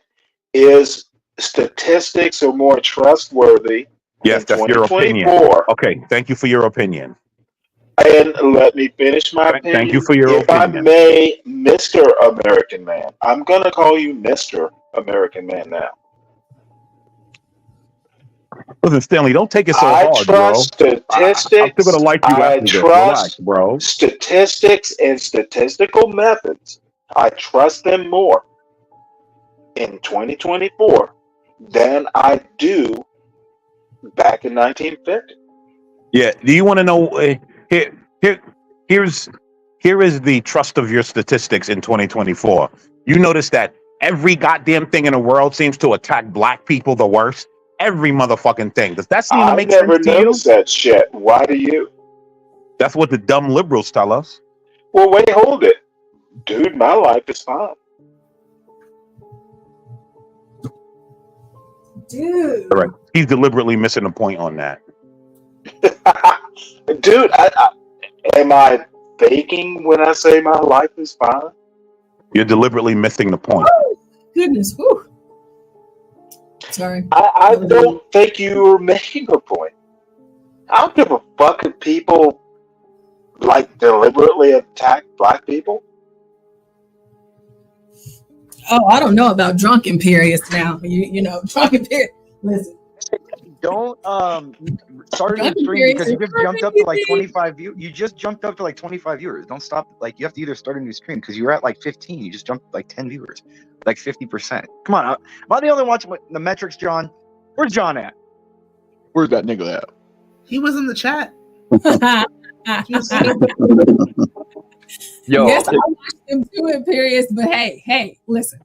is statistics are more trustworthy Yes, in that's your opinion. 2024. Okay, thank you for your opinion. And let me finish my Thank you opinion. for your If I opinion. may, Mr. American Man, I'm going to call you Mr. American Man now. Listen, Stanley, don't take it so I hard, bro. trust I'm still statistics. going to like you I after this. Relax, trust bro. statistics and statistical methods. I trust them more in 2024 than I do back in 1950. Yeah. Do you want to know? Here is the trust of your statistics in 2024. You notice that every goddamn thing in the world seems to attack black people the worst. Every motherfucking thing. Does that seem to I make never sense to you? noticed that shit. Why do you? That's what the dumb liberals tell us. Well, wait, hold it. Dude, my life is fine. Dude. All right. He's deliberately missing the point on that. Dude, am I faking when I say my life is fine? You're deliberately missing the point. Oh, goodness. Whew. Sorry. I don't think you were making a point. I don't give a fuck if people like deliberately attack black people. Oh, I don't know about drunken periods now. You know, drunken period. Listen. Don't start a new Drunken stream periods because you are just jumped up to like crazy. 25 views. You just jumped up to like 25 viewers. Don't stop. Like you have to either start a new stream because you were at like 15. You just jumped like 10 viewers, like 50%. Come on, am I the only one watching the metrics, John? Where's John at? Where's that nigga at? He was in the chat. Yo, Yes, I watched them too in periods, but hey, listen.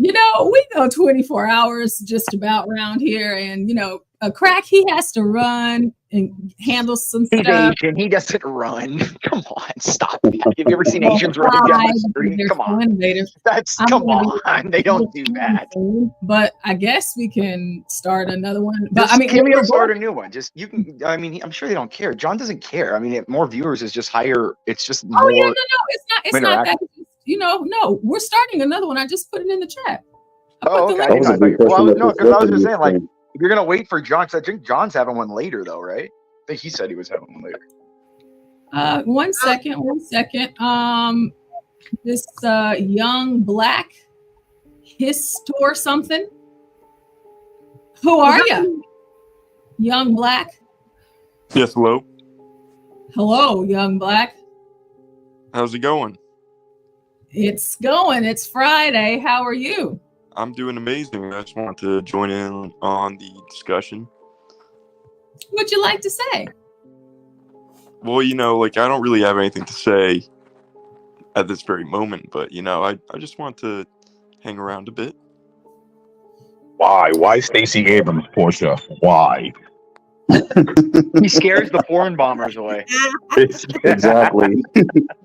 You know, we go 24 hours just about around here, and you know, a crack he has to run and handle some He's stuff. Asian. He doesn't run. Come on, stop it. Have you ever seen Asians running down the street? Come on. Come on. They don't do that. But I guess we can start another one. But Just I mean, give me we're a start a both- new one. Just you can. I mean, I'm sure they don't care. John doesn't care. I mean, more viewers is just higher. It's just more. Oh yeah, no, it's not that. interaction. You know, no, we're starting another one. I just put it in the chat. Oh, okay. I didn't know. Well, because I was just saying, like, if you're gonna wait for John, because I think John's having one later, though, right? I think he said he was having one later. 1 second. This young black histor something. Who are you? Young black. Yes, hello. Hello, young black. How's it going? It's going. It's Friday. How are you? I'm doing amazing. I just want to join in on the discussion. What'd you like to say? Well, you know, like I don't really have anything to say at this very moment, but you know, I just want to hang around a bit. Why? Why Stacey Abrams, Portia? Why? He scares the foreign bombers away. Exactly.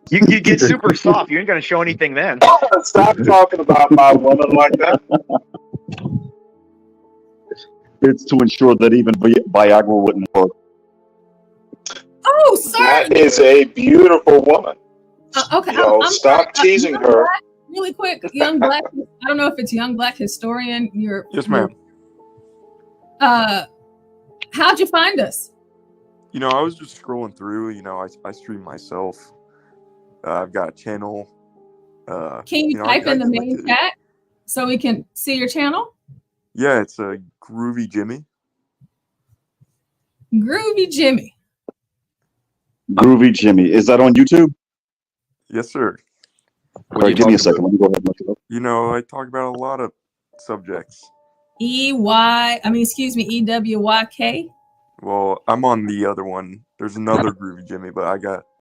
You get super soft. You ain't gonna show anything then. Stop talking about my woman like that. It's to ensure that even Viagra wouldn't work. Oh, sorry. That is a beautiful woman. Okay. Yo, I'm stop sorry. teasing Young her. Black, really quick, young black. I don't know if it's young black historian. Yes, ma'am. How'd you find us? You know, I was just scrolling through. You know, I stream myself. I've got a channel. Can you type in the main chat so we can see your channel? Yeah, it's a Groovy Jimmy. Groovy Jimmy. Groovy Jimmy. Is that on YouTube? Yes, sir. All right, give me a second. Let me go ahead and look it up. You know, I talk about a lot of subjects. EWYK. Well, I'm on the other one. There's another Groovy Jimmy, but I got